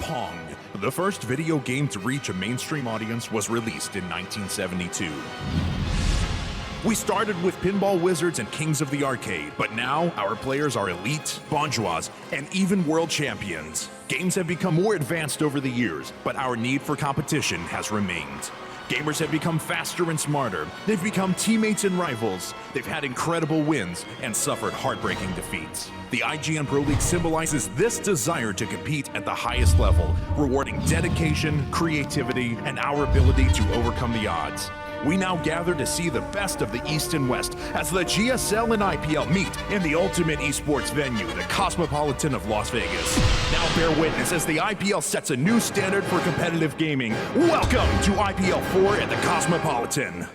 Pong. The first video game to reach a mainstream audience was released in 1972. We started with pinball wizards and kings of the arcade, but now our players are elite, bourgeois, and even world champions. Games have become more advanced over the years, but our need for competition has remained. Gamers have become faster and smarter. They've become teammates and rivals. They've had incredible wins and suffered heartbreaking defeats. The IGN Pro League symbolizes this desire to compete at the highest level, rewarding dedication, creativity, and our ability to overcome the odds. We now gather to see the best of the East and West as the GSL and IPL meet in the ultimate esports venue, the Cosmopolitan of Las Vegas. Now bear witness as the IPL sets a new standard for competitive gaming. Welcome to IPL4 at the Cosmopolitan.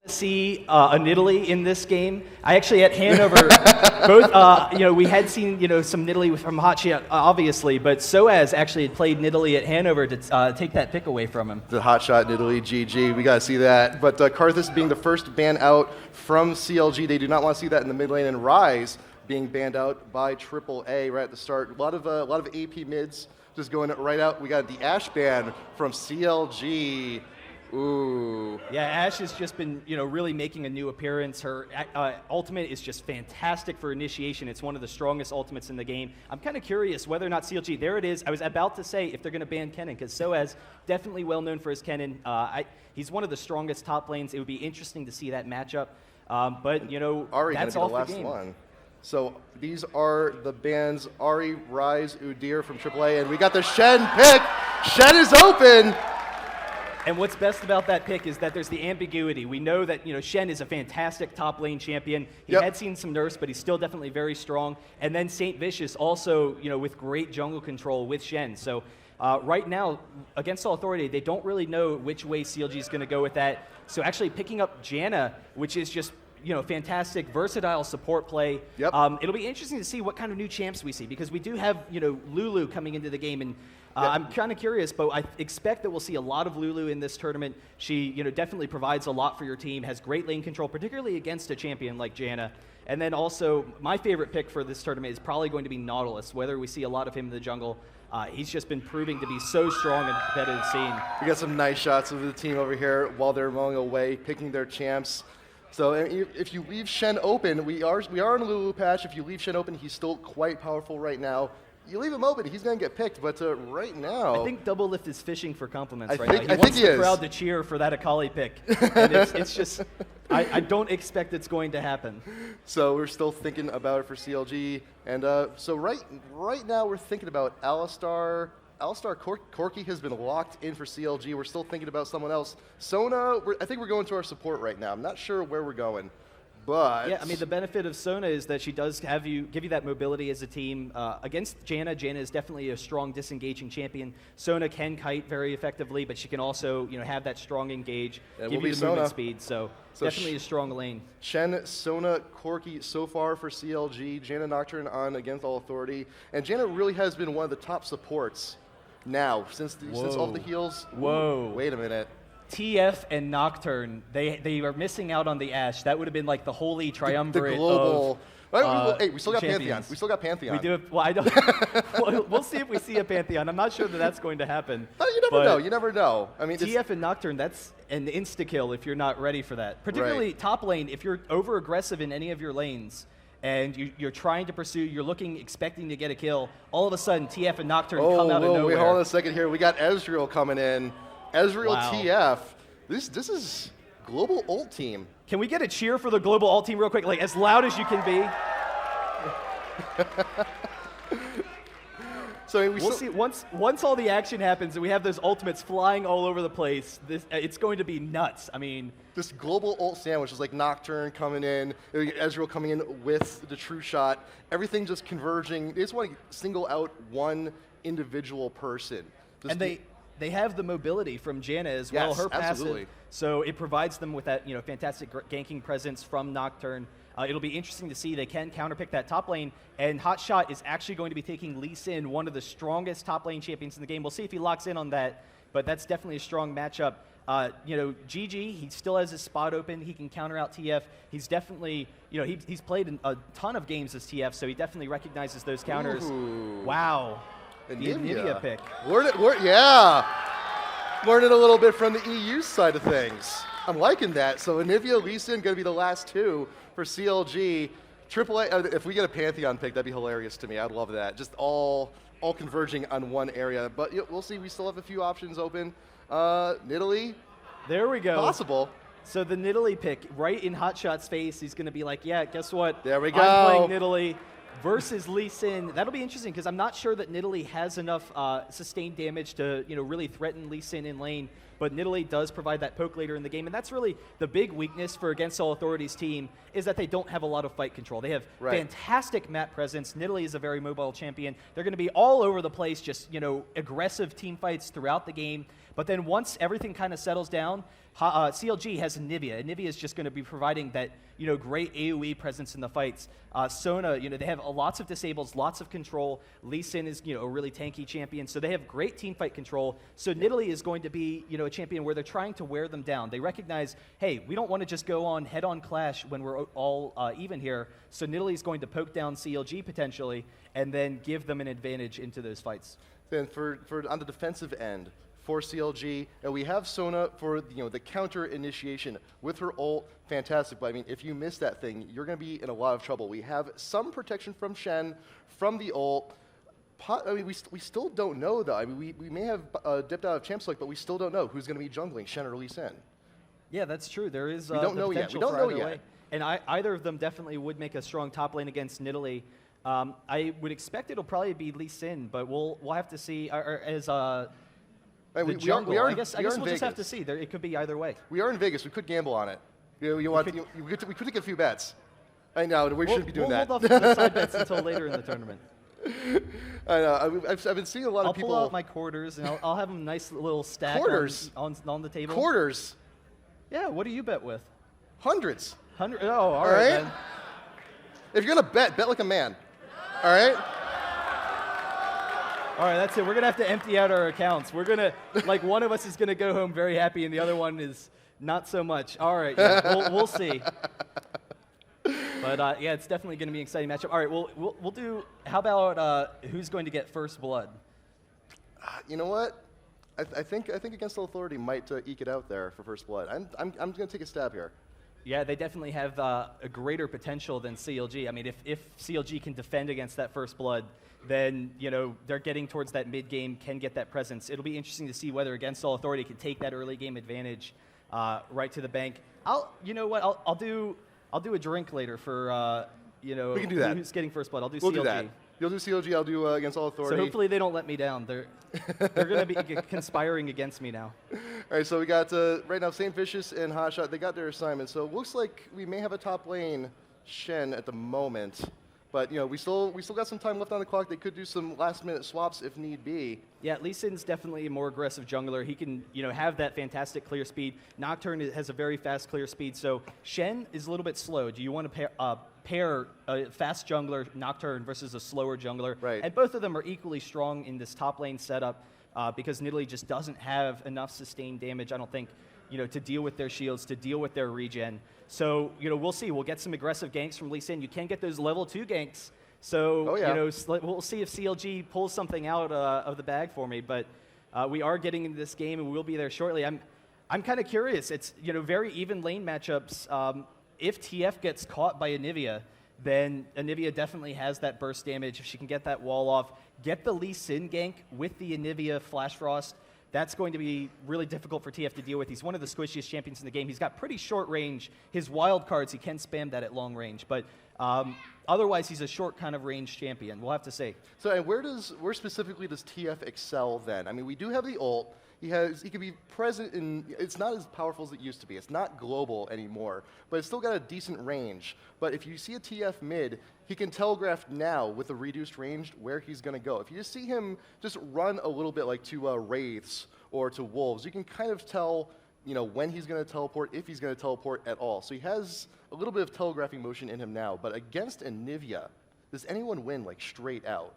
See an Italy in this game. I actually at Hanover, both we had seen some Italy from HotShot obviously, but sOAZ actually had played Italy at Hanover to take that pick away from him. The HotShot Italy GG, we gotta see that. But Karthus being the first ban out from CLG, they do not want to see that in the mid lane, and Rise being banned out by AAA right at the start. A lot of AP mids just going right out. We got the Ashe ban from CLG. Ooh. Yeah, Ashe has just been, really making a new appearance. Her ultimate is just fantastic for initiation. It's one of the strongest ultimates in the game. I'm kind of curious whether or not CLG, there it is. I was about to say if they're going to ban Kennen, because sOAZ, definitely well known for his Kennen. He's one of the strongest top lanes. It would be interesting to see that matchup. But, Ari that's gonna be off the last the game. one. So these are the bans: Ari, Rise, Udyr from AAA, and we got the Shen pick. Shen is open. And what's best about that pick is that there's the ambiguity. We know that Shen is a fantastic top lane champion. He had seen some nerfs, but he's still definitely very strong. And then Saintvicious also, with great jungle control with Shen. So right now, against All Authority, they don't really know which way CLG is going to go with that. So actually picking up Janna, which is just fantastic, versatile support play. It'll be interesting to see what kind of new champs we see, because we do have Lulu coming into the game, and I'm kind of curious, but I expect that we'll see a lot of Lulu in this tournament. She, definitely provides a lot for your team, has great lane control, particularly against a champion like Janna. And then also, my favorite pick for this tournament is probably going to be Nautilus, whether we see a lot of him in the jungle. He's just been proving to be so strong in the competitive scene. We got some nice shots of the team over here while they're rolling away, picking their champs. So if you leave Shen open, we are in a Lulu patch. If you leave Shen open, he's still quite powerful right now. You leave him open, he's going to get picked, but right now... I think Doublelift is fishing for compliments right now. He wants the crowd to cheer for that Akali pick. And it's just... I don't expect it's going to happen. So we're still thinking about it for CLG. And so right now we're thinking about Alistar. Corky has been locked in for CLG. We're still thinking about someone else. Sona, I think we're going to our support right now. I'm not sure where we're going. But yeah, I mean, the benefit of Sona is that she does give you that mobility as a team. Against Janna, Janna is definitely a strong disengaging champion. Sona can kite very effectively, but she can also have that strong engage, give you the movement speed. So definitely a strong lane. Shen, Sona, Corky so far for CLG. Janna Nocturne on against All Authority, and Janna really has been one of the top supports now since all the heals. Whoa! Wait a minute. TF and Nocturne, they are missing out on the Ashe. That would have been like the holy triumvirate. The global. Of, hey, we still got champions. Pantheon. We still got Pantheon. We do. Well, I don't. We'll see if we see a Pantheon. I'm not sure that that's going to happen. You never know. You never know. I mean, TF and Nocturne, that's an insta kill if you're not ready for that. Particularly top lane, if you're over aggressive in any of your lanes and you're trying to pursue, you're expecting to get a kill. All of a sudden, TF and Nocturne come out of nowhere. Wait, hold on a second here. We got Ezreal coming in. Ezreal TF. This is global ult team. Can we get a cheer for the global ult team real quick, like as loud as you can be? So we'll see once all the action happens and we have those ultimates flying all over the place. It's going to be nuts. I mean, this global ult sandwich is like Nocturne coming in, Ezreal coming in with the true shot. Everything just converging. They just want to single out one individual person. And they have the mobility from Janna as well, yes, her passive. Absolutely. So it provides them with that fantastic ganking presence from Nocturne. It'll be interesting to see. They can counterpick that top lane, and HotShot is actually going to be taking Lee Sin, one of the strongest top lane champions in the game. We'll see if he locks in on that, but that's definitely a strong matchup. GG, he still has his spot open. He can counter out TF. He's definitely, he's played a ton of games as TF, so he definitely recognizes those counters. Ooh. Wow. The Anivia pick. Learning a little bit from the EU side of things. I'm liking that. So Anivia, Lee Sin going to be the last two for CLG. AAA, if we get a Pantheon pick, that'd be hilarious to me. I'd love that. Just all converging on one area. But we'll see. We still have a few options open. Nidalee. There we go. Possible. So the Nidalee pick, right in HotShot's face, he's going to be like, yeah, guess what? There we go. I'm playing Nidalee versus Lee Sin. That'll be interesting because I'm not sure that Nidalee has enough sustained damage to really threaten Lee Sin in lane. but Nidalee does provide that poke later in the game, and that's really the big weakness for Against All Authority's team, is that they don't have a lot of fight control. They have fantastic map presence. Nidalee is a very mobile champion. They're going to be all over the place, just, you know, aggressive team fights throughout the game. But then once everything kind of settles down, CLG has Anivia. Anivia is just going to be providing that, you know, great AoE presence in the fights. Sona, you know, they have lots of disables, lots of control. Lee Sin is, you know, a really tanky champion, so they have great team fight control. So Nidalee is going to be, you know, a champion where they're trying to wear them down. They recognize, hey, we don't want to just go on head-on clash when we're all even here. So Nidalee is going to poke down CLG potentially, and then give them an advantage into those fights. Then for on the defensive end, for CLG, and we have Sona for, you know, the counter initiation with her ult, fantastic. But I mean, if you miss that thing, you're going to be in a lot of trouble. We have some protection from Shen, from the ult. I mean, we still don't know though. I mean, we may have dipped out of champ select, but we still don't know who's going to be jungling, Shen or Lee Sin. Yeah, that's true. There is we don't know yet. We don't know yet. And either of them definitely would make a strong top lane against Nidalee. I would expect it'll probably be Lee Sin, but we'll have to see. We are I guess we'll just have to see. It could be either way. We are in Vegas. We could gamble on it. We could take a few bets. I know. We shouldn't be doing that. We'll hold off the side bets until later in the tournament. I know. I've been seeing a lot of people. I'll pull out my quarters, and I'll have them nice little stack on the table. Quarters? Yeah, what do you bet with? Hundreds. Oh, all right. Then. If you're going to bet like a man. All right? All right, that's it. We're going to have to empty out our accounts. We're going to, like, one of us is going to go home very happy, and the other one is not so much. All right, yeah, we'll see. But, yeah, it's definitely going to be an exciting matchup. All right, we'll do, how about who's going to get first blood? You know what? I think Against All Authority might eke it out there for first blood. I'm going to take a stab here. Yeah, they definitely have a greater potential than CLG. I mean, if CLG can defend against that first blood, then, you know, they're getting towards that mid game, can get that presence. It'll be interesting to see whether Against All Authority can take that early game advantage right to the bank. You know what? I'll do a drink later for you know, we can do that. Who's getting first blood. I'll do we'll CLG. Do that. You'll do CLG. I'll do Against All Authority. So hopefully they don't let me down. They're going to be conspiring against me now. All right, so we got right now Saintvicious and Hotshot. They got their assignment. So it looks like we may have a top lane Shen at the moment. But, you know, we still got some time left on the clock. They could do some last-minute swaps if need be. Yeah, Lee Sin's definitely a more aggressive jungler. He can, you know, have that fantastic clear speed. Nocturne has a very fast clear speed. So Shen is a little bit slow. Do you want to pair a fast jungler, Nocturne, versus a slower jungler? Right. And both of them are equally strong in this top lane setup because Nidalee just doesn't have enough sustained damage, I don't think, you know, to deal with their shields, to deal with their regen. So, you know, we'll see. We'll get some aggressive ganks from Lee Sin. You can get those level 2 ganks. So, you know, we'll see if CLG pulls something out of the bag for me. But we are getting into this game, and we'll be there shortly. I'm kind of curious. It's, you know, very even lane matchups. If TF gets caught by Anivia, then Anivia definitely has that burst damage. If she can get that wall off, get the Lee Sin gank with the Anivia Flash Frost, that's going to be really difficult for TF to deal with. He's one of the squishiest champions in the game. He's got pretty short range. His wild cards, he can spam that at long range. But otherwise, he's a short kind of range champion. We'll have to see. So and where specifically does TF excel then? I mean, we do have the ult. He can be present in, it's not as powerful as it used to be. It's not global anymore, but it's still got a decent range. But if you see a TF mid, he can telegraph now with a reduced range where he's going to go. If you just see him just run a little bit like to Wraiths or to Wolves, you can kind of tell, you know, when he's going to teleport, if he's going to teleport at all. So he has a little bit of telegraphing motion in him now. But against Anivia, does anyone win like straight out?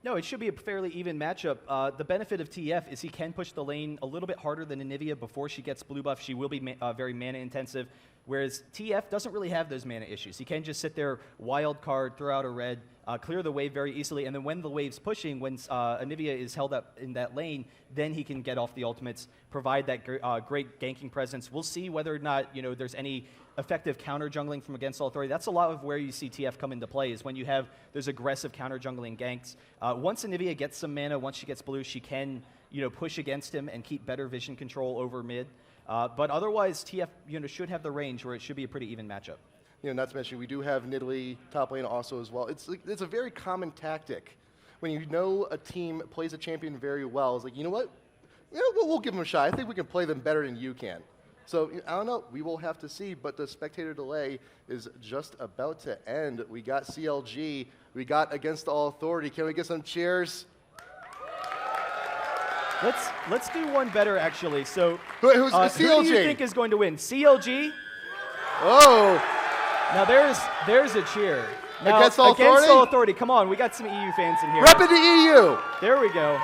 No, it should be a fairly even matchup. The benefit of TF is he can push the lane a little bit harder than Anivia before she gets blue buff. She will be very mana intensive, whereas TF doesn't really have those mana issues. He can just sit there, wild card, throw out a red, clear the wave very easily, and then when the wave's pushing, when Anivia is held up in that lane, then he can get off the ultimates, provide that great ganking presence. We'll see whether or not, you know, there's any effective counter jungling from Against All Authority. That's a lot of where you see TF come into play, is when you have those aggressive counter jungling ganks. Once Anivia gets some mana, once she gets blue, she can, you know, push against him and keep better vision control over mid. But otherwise, TF, you know, should have the range where it should be a pretty even matchup. You know, not to mention, we do have Nidalee top lane also as well. It's a very common tactic when you know a team plays a champion very well. It's like, you know what? we'll give them a shot. I think we can play them better than you can. So I don't know. We will have to see. But the spectator delay is just about to end. We got CLG. We got Against All Authority. Can we get some cheers? Let's do one better actually. So Who's CLG? Who do you think is going to win? CLG? Oh. Now there's a cheer. Now, Against All Authority? Against All Authority. Come on, we got some EU fans in here. Repping the EU. There we go.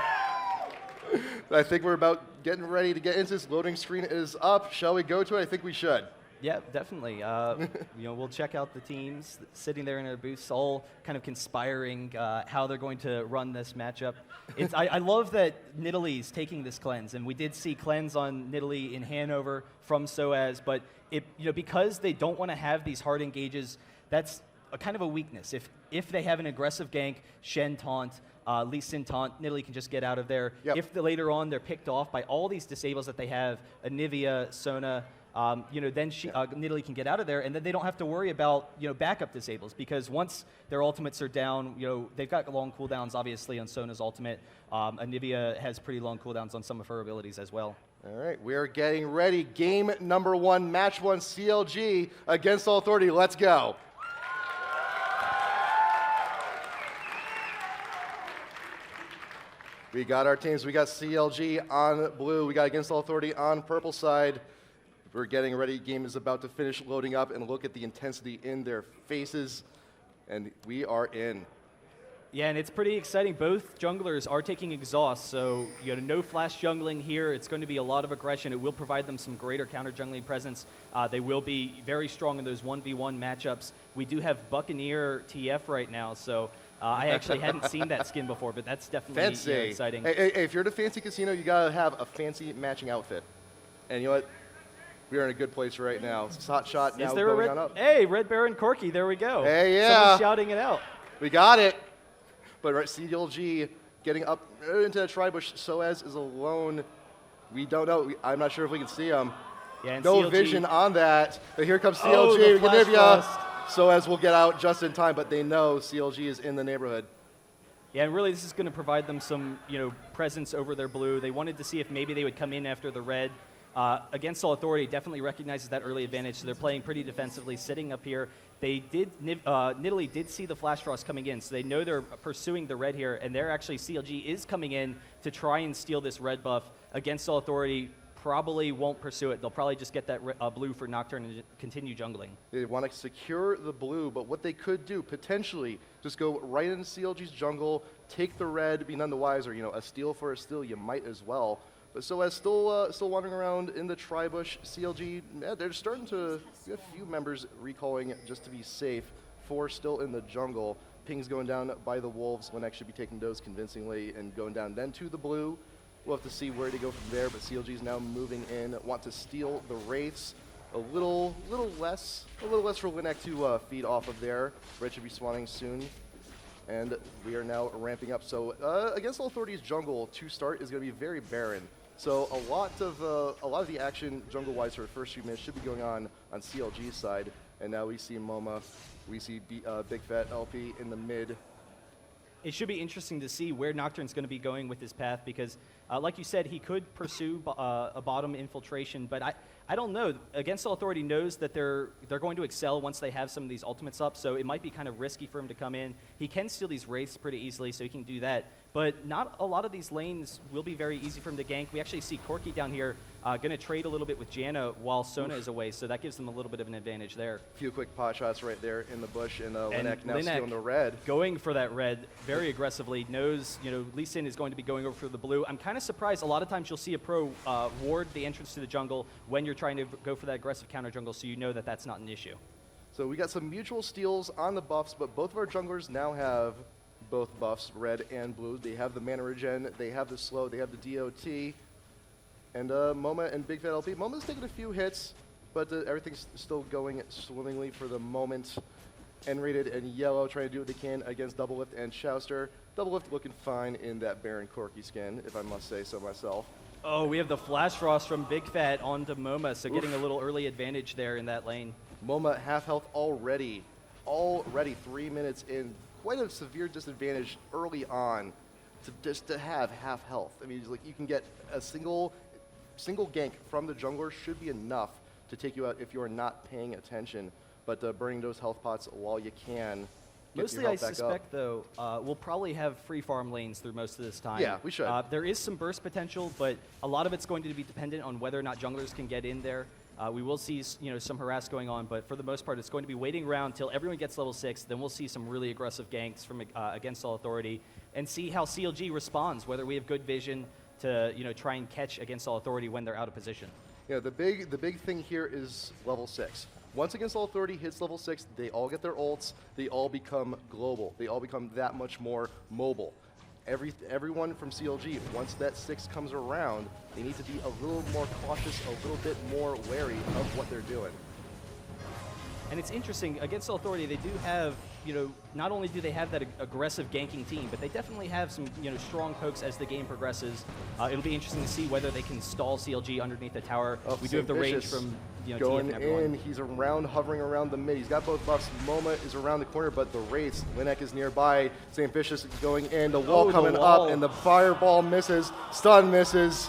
I think we're about getting ready to get into this. Loading screen is up. Shall we go to it? I think we should. Yeah, definitely. We'll check out the teams sitting there in their booths, all kind of conspiring how they're going to run this matchup. I love that Nidalee taking this cleanse, and we did see cleanse on Nidalee in Hanover from sOAZ, but because they don't want to have these hard engages, that's a kind of a weakness. If they have an aggressive gank, Shen taunt, Lee Sin taunt, Nidalee can just get out of there. Yep. If later on they're picked off by all these disables that they have, Anivia, Sona, then Nidalee can get out of there, and then they don't have to worry about backup disables, because once their ultimates are down, they've got long cooldowns obviously on Sona's ultimate. Anivia has pretty long cooldowns on some of her abilities as well. All right, we are getting ready. Game number 1, match 1, CLG Against All Authority. Let's go. We got our teams. We got CLG on blue. We got Against All Authority on purple side. We're getting ready. Game is about to finish loading up, and look at the intensity in their faces. And we are in. Yeah, and it's pretty exciting. Both junglers are taking exhaust, so no flash jungling here. It's going to be a lot of aggression. It will provide them some greater counter jungling presence. They will be very strong in those 1v1 matchups. We do have Buccaneer TF right now, so I actually hadn't seen that skin before, but that's definitely exciting. Hey, if you're at a fancy casino, you gotta have a fancy matching outfit. And you know what? We are in a good place right now. Hot shot now going on up. Hey, RedBaron Corky, there we go. Hey, yeah. Someone's shouting it out. We got it. But right, CLG getting up into the tri-bush. sOAZ is alone. We don't know. I'm not sure if we can see him. Yeah, and no CLG vision on that. But here comes CLG. Oh, the flash frost. sOAZ will get out just in time, but they know CLG is in the neighborhood. Yeah, and really this is going to provide them some presence over their blue. They wanted to see if maybe they would come in after the red. Against All Authority definitely recognizes that early advantage, so they're playing pretty defensively, sitting up here. They did, Nidalee did see the Flash Frost coming in, so they know they're pursuing the red here, and they're actually, CLG is coming in to try and steal this red buff. Against All Authority probably won't pursue it. They'll probably just get that blue for Nocturne and continue jungling. They want to secure the blue, but what they could do, potentially, just go right into CLG's jungle, take the red, be none the wiser. A steal for a steal, you might as well. But sOAZ still wandering around in the tri-bush. CLG, they're starting to get a few members recalling just to be safe. 4 still in the jungle. Ping's going down by the wolves. Linak should be taking those convincingly and going down then to the blue. We'll have to see where to go from there, but CLG's now moving in, want to steal the wraiths. A little less for Linak to feed off of there. Red should be spawning soon. And we are now ramping up. So Against All Authority's jungle to start is going to be very barren. So a lot of the action jungle-wise for the first few minutes should be going on CLG's side. And now we see MoMa, we see Bigfatlp in the mid. It should be interesting to see where Nocturne's going to be going with his path, because like you said, he could pursue a bottom infiltration, but I don't know. Against All Authority knows that they're going to excel once they have some of these ultimates up, so it might be kind of risky for him to come in. He can steal these wraiths pretty easily, so he can do that. But not a lot of these lanes will be very easy for him to gank. We actually see Corky down here going to trade a little bit with Janna while Sona is away, so that gives them a little bit of an advantage there. A few quick pot shots right there in the bush, and Linak now stealing the red. Going for that red very aggressively, knows Lee Sin is going to be going over for the blue. I'm kind of surprised. A lot of times you'll see a pro ward the entrance to the jungle when you're trying to go for that aggressive counter jungle, so you know that that's not an issue. So we got some mutual steals on the buffs, but both of our junglers now have both buffs, red and blue. They have the mana regen, they have the slow, they have the DOT, and MoMa and Bigfatlp. MoMa's taking a few hits, but everything's still going swimmingly for the moment. nRated and Yellow trying to do what they can against Doublelift and Chauster. Doublelift looking fine in that Baron Corky skin, if I must say so myself. Oh, we have the Flash Frost from Bigfat onto MoMa, so getting a little early advantage there in that lane. MoMa half health already 3 minutes in. Quite a severe disadvantage early on. to have half health. I mean, like you can get a single gank from the jungler should be enough to take you out if you are not paying attention. But burning those health pots while you can. Mostly, I suspect, though, we'll probably have free farm lanes through most of this time. Yeah, we should. There is some burst potential, but a lot of it's going to be dependent on whether or not junglers can get in there. We will see, some harass going on, but for the most part, it's going to be waiting around till everyone gets level 6. Then we'll see some really aggressive ganks from Against All Authority, and see how CLG responds. Whether we have good vision to, try and catch Against All Authority when they're out of position. Yeah, the big thing here is level 6. Once Against All Authority hits level 6, they all get their ults, they all become global. They all become that much more mobile. Everyone from CLG, once that 6 comes around, they need to be a little more cautious, a little bit more wary of what they're doing. And it's interesting, Against All Authority, they do have, not only do they have that aggressive ganking team, but they definitely have some, strong pokes as the game progresses. It'll be interesting to see whether they can stall CLG underneath the tower. We do have the range from, going TF and everyone. in, he's hovering around the mid. He's got both buffs. MoMa is around the corner, but the Wraiths, Linak is nearby. Saintvicious is going in, the wall coming up, and the fireball misses, stun misses.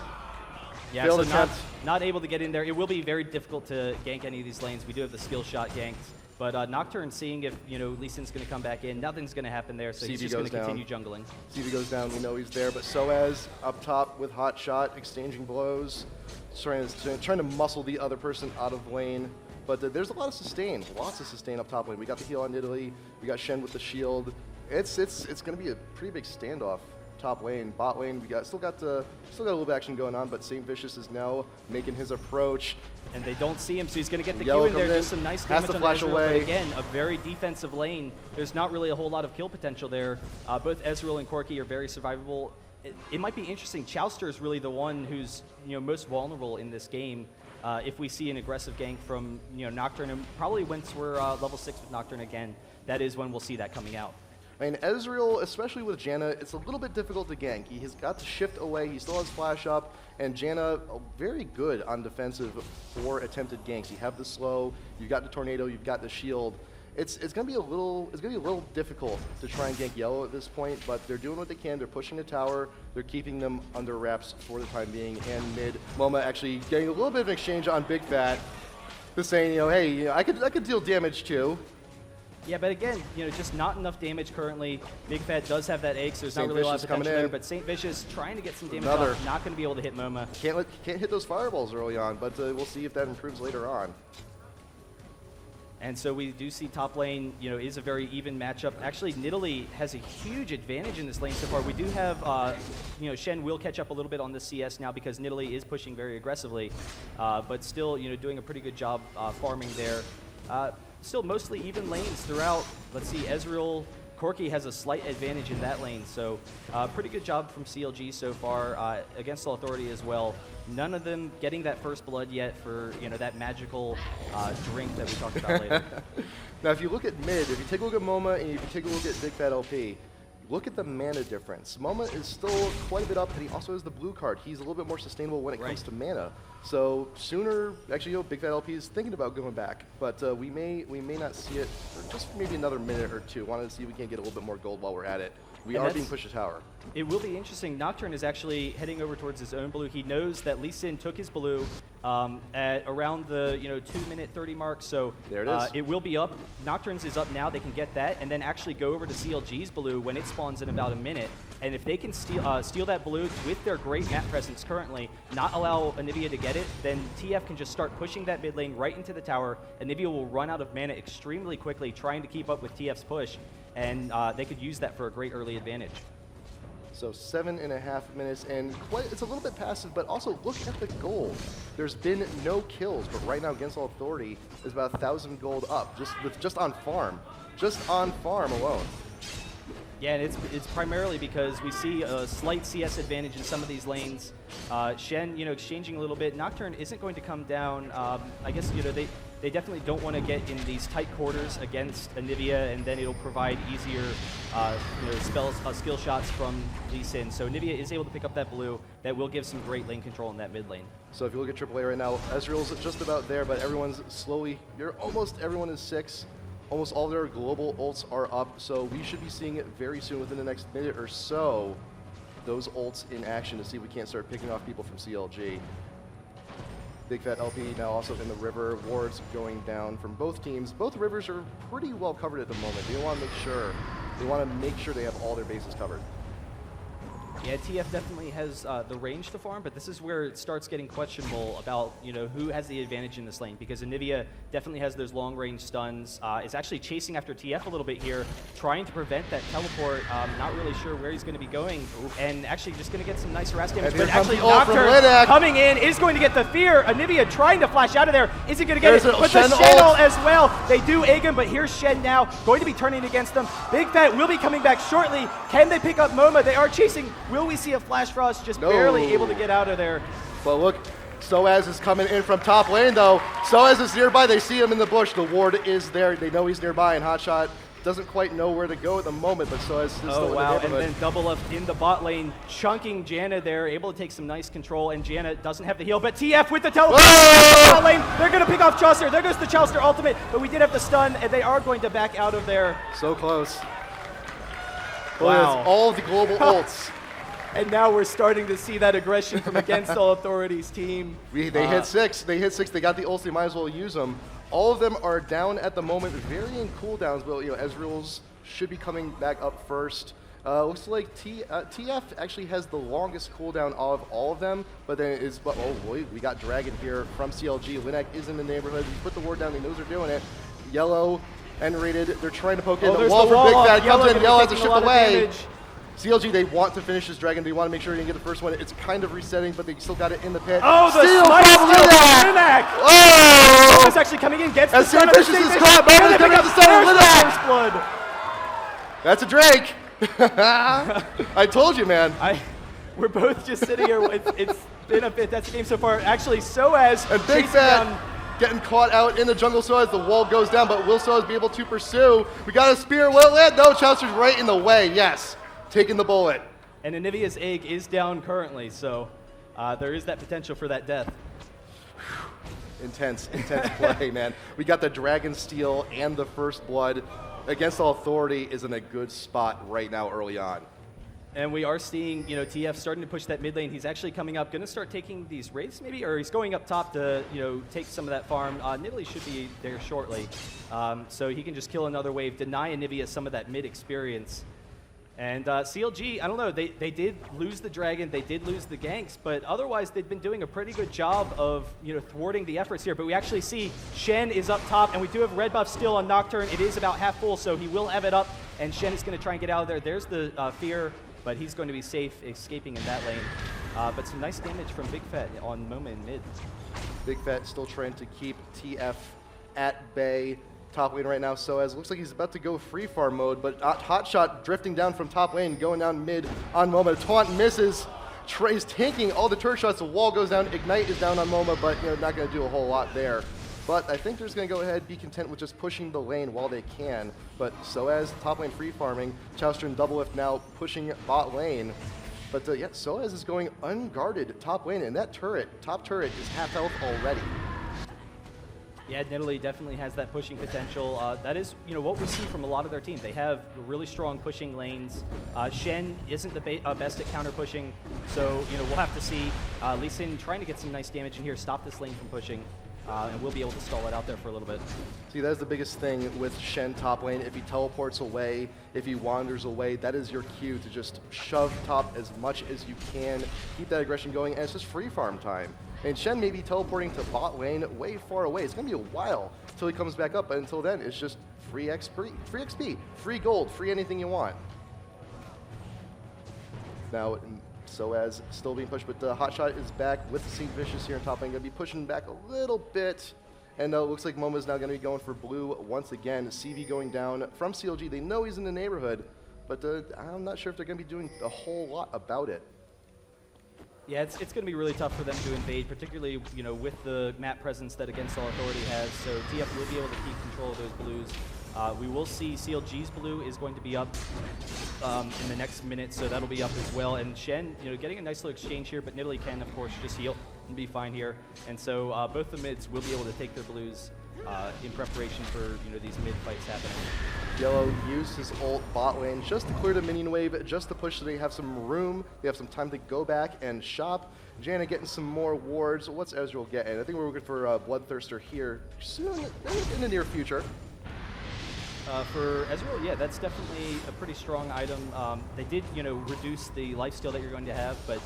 Yeah, Failed so attempt. not able to get in there. It will be very difficult to gank any of these lanes. We do have the skill shot ganks. But Nocturne seeing if, Lee Sin's going to come back in. Nothing's going to happen there, so he's just going to continue jungling. CV goes down, we know he's there, but sOAZ up top with hot shot, exchanging blows, trying to muscle the other person out of lane. But there's a lot of sustain, lots of sustain up top lane. We got the heal on Italy, we got Shen with the shield. It's going to be a pretty big standoff. Top lane, bot lane, we still got a little bit of action going on, but Saintvicious is now making his approach. And they don't see him, so he's going to get the Yellow Q in there. comes Just some nice has damage to on flash Ezreal, away. but again, a very defensive lane. There's not really a whole lot of kill potential there. Both Ezreal and Corki are very survivable. It might be interesting. Chauster is really the one who's most vulnerable in this game. If we see an aggressive gank from Nocturne, and probably once we're level 6 with Nocturne again, that is when we'll see that coming out. I mean, Ezreal, especially with Janna, it's a little bit difficult to gank. He has got to shift away, he still has flash up, and Janna very good on defensive for attempted ganks. You have the slow, you've got the tornado, you've got the shield. It's gonna be a little difficult to try and gank Yellow at this point, but they're doing what they can. They're pushing the tower, they're keeping them under wraps for the time being, and mid MoMa actually getting a little bit of an exchange on Bigfatlp, just saying, hey, I could deal damage too. Yeah, but again, just not enough damage currently. Bigfatlp does have that egg, so there's not really a lot of potential there. But Saintvicious trying to get some damage off, not going to be able to hit MoMa. Can't hit those fireballs early on, but we'll see if that improves later on. And so we do see top lane, is a very even matchup. Actually, Nidalee has a huge advantage in this lane so far. We do have, Shen will catch up a little bit on the CS now because Nidalee is pushing very aggressively, but still, doing a pretty good job farming there. Still mostly even lanes throughout. Let's see, Ezreal, Corki has a slight advantage in that lane, so pretty good job from CLG so far. Against All Authority as well. None of them getting that first blood yet for that magical drink that we talked about later. Now, if you look at mid, if you take a look at MoMa and if you take a look at Bigfatlp, look at the mana difference. MoMa is still quite a bit up, and he also has the blue card. He's a little bit more sustainable when it comes to mana. So sooner, actually, Bigfatlp is thinking about going back, but we may not see it for just maybe another minute or two. Wanted to see if we can't get a little bit more gold while we're at it. We are being pushed to tower. It will be interesting. Nocturne is actually heading over towards his own blue. He knows that Lee Sin took his blue at around the 2-minute 30 mark. So there it is. It will be up. Nocturne's is up now. They can get that and then actually go over to CLG's blue when it spawns in about a minute. And if they can steal that blue with their great map presence currently, not allow Anivia to get it, then TF can just start pushing that mid lane right into the tower. Anivia will run out of mana extremely quickly, trying to keep up with TF's push. And they could use that for a great early advantage. So 7.5 minutes, and it's a little bit passive, but also look at the gold. There's been no kills, but right now Against All Authority is about 1,000 gold up, just on farm alone. Yeah, and it's primarily because we see a slight CS advantage in some of these lanes. Shen, exchanging a little bit. Nocturne isn't going to come down. I guess, they definitely don't want to get in these tight quarters against Anivia, and then it'll provide easier skill shots from Lee Sin. So Anivia is able to pick up that blue. That will give some great lane control in that mid lane. So if you look at AAA right now, Ezreal's just about there, but everyone's slowly, almost everyone is 6. Almost all their global ults are up, so we should be seeing it very soon within the next minute or so. those ults in action to see if we can't start picking off people from CLG. Bigfatlp now also in the river. Wards going down from both teams. Both rivers are pretty well covered at the moment. They want to make sure they have all their bases covered. Yeah, TF definitely has the range to farm, but this is where it starts getting questionable about, you know, who has the advantage in this lane, because Anivia definitely has those long-range stuns, is actually chasing after TF a little bit here, trying to prevent that teleport, not really sure where he's going to be going, and actually just going to get some nice harass damage, but actually Nocturne coming in is going to get the fear. Anivia trying to flash out of there, isn't going to get it, but the Shen ult as well. They do egg him, but here's Shen now, going to be turning against them. Big Fat will be coming back shortly. Can they pick up MoMa? They are chasing. Will we see a Flash Frost just barely able to get out of there? But look, sOAZ is coming in from top lane though. sOAZ is nearby, they see him in the bush, the ward is there, they know he's nearby, and HotShot doesn't quite know where to go at the moment, but sOAZ is still in the neighborhood. And then Doublelift in the bot lane, chunking Janna there, able to take some nice control, and Janna doesn't have the heal, but TF with the teleport in the bot lane, they're going to pick off Chauster, there goes the Chauster ultimate, but we did have the stun, and they are going to back out of there. So close. Wow. All of the global ults. And now we're starting to see that aggression from Against All Authorities team. They hit 6. They hit 6. They got the ults. They might as well use them. All of them are down at the moment, varying cooldowns. But you know, Ezreal's should be coming back up first. Looks like TF actually has the longest cooldown of all of them. But then oh boy, we got Dragon here from CLG. Linak is in the neighborhood. He put the ward down. He knows they're doing it. Yellow, nRated. They're trying to poke in. The wall for Big Fat comes in. Yellow has to shift away. CLG, they want to finish this Dragon. They want to make sure they can get the first one. It's kind of resetting, but they still got it in the pit. Oh, the slice from Linak! Oh! It's actually coming in, gets the stun. Saintvicious is caught. MoMa's coming up the stun. Linak! That's a Drake. I told you, man. We're both just sitting here. It's been a fantastic game so far. Actually, sOAZ and Big Fat getting caught out in the jungle. sOAZ, the wall goes down, but will sOAZ be able to pursue? We got a spear. Will it land? No, Chauster's right in the way. Yes. Taking the bullet. And Anivia's egg is down currently, so there is that potential for that death. Intense play, man. We got the Dragon Steel and the First Blood. Against All Authority is in a good spot right now early on. And we are seeing, you know, TF starting to push that mid lane. He's actually coming up, going to start taking these wraiths maybe, or he's going up top to, you know, take some of that farm. Nidalee should be there shortly, so he can just kill another wave, deny Anivia some of that mid experience. And CLG, I don't know, they did lose the Dragon, they did lose the ganks, but otherwise they've been doing a pretty good job of, you know, thwarting the efforts here. But we actually see Shen is up top, and we do have red buff still on Nocturne. It is about half full, so he will have it up, and Shen is going to try and get out of there. There's the fear, but he's going to be safe escaping in that lane. But some nice damage from Big Fat on MoMa in mid. Big Fat still trying to keep TF at bay. Top lane right now, sOAZ looks like he's about to go free farm mode, but HotShot drifting down from top lane, going down mid on MoMa. Taunt misses. Trey's tanking all the turret shots. The wall goes down. Ignite is down on MoMa, but you know, not going to do a whole lot there. But I think they're just going to go ahead, be content with just pushing the lane while they can. But sOAZ top lane free farming. Chauster and Doublelift now pushing bot lane. But yeah, sOAZ is going unguarded top lane, and that turret, top turret, is half health already. Yeah, Nidalee definitely has that pushing potential. That is, you know, what we see from a lot of their team. They have really strong pushing lanes. Shen isn't the best at counter pushing, so you know we'll have to see. Lee Sin trying to get some nice damage in here, stop this lane from pushing, and we'll be able to stall it out there for a little bit. See, that's the biggest thing with Shen top lane. If he teleports away, if he wanders away, that is your cue to just shove top as much as you can, keep that aggression going, and it's just free farm time. And Shen may be teleporting to bot lane way far away. It's going to be a while until he comes back up, but until then, it's just free XP, free gold, free anything you want. Now, sOAZ still being pushed, but HotShot is back with the Saintvicious here in top lane. Going to be pushing back a little bit. And it looks like MoMa is now going to be going for blue once again. CV going down from CLG. They know he's in the neighborhood, but I'm not sure if they're going to be doing a whole lot about it. Yeah, it's going to be really tough for them to invade, particularly, you know, with the map presence that Against All Authority has. So TF will be able to keep control of those blues. We will see CLG's blue is going to be up in the next minute, so that'll be up as well. And Shen, you know, getting a nice little exchange here, but Nidalee can, of course, just heal and be fine here. And so both the mids will be able to take their blues in preparation for, you know, these mid fights happening. Yellow used his ult bot lane just to clear the minion wave, just to push so they have some room, they have some time to go back and shop. Janna getting some more wards. What's Ezreal getting? I think we're looking for Bloodthirster here soon, in the near future. For Ezreal, yeah, that's definitely a pretty strong item. They did, reduce the lifesteal that you're going to have, but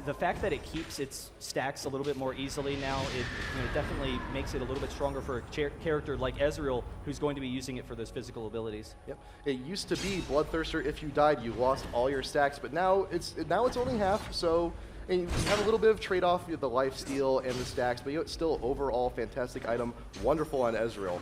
the fact that it keeps its stacks a little bit more easily now, it definitely makes it a little bit stronger for a character like Ezreal, who's going to be using it for those physical abilities. Yep. It used to be Bloodthirster. If you died, you lost all your stacks, but now it's only half. So and you have a little bit of trade-off with the lifesteal and the stacks, but it's still overall fantastic item. Wonderful on Ezreal.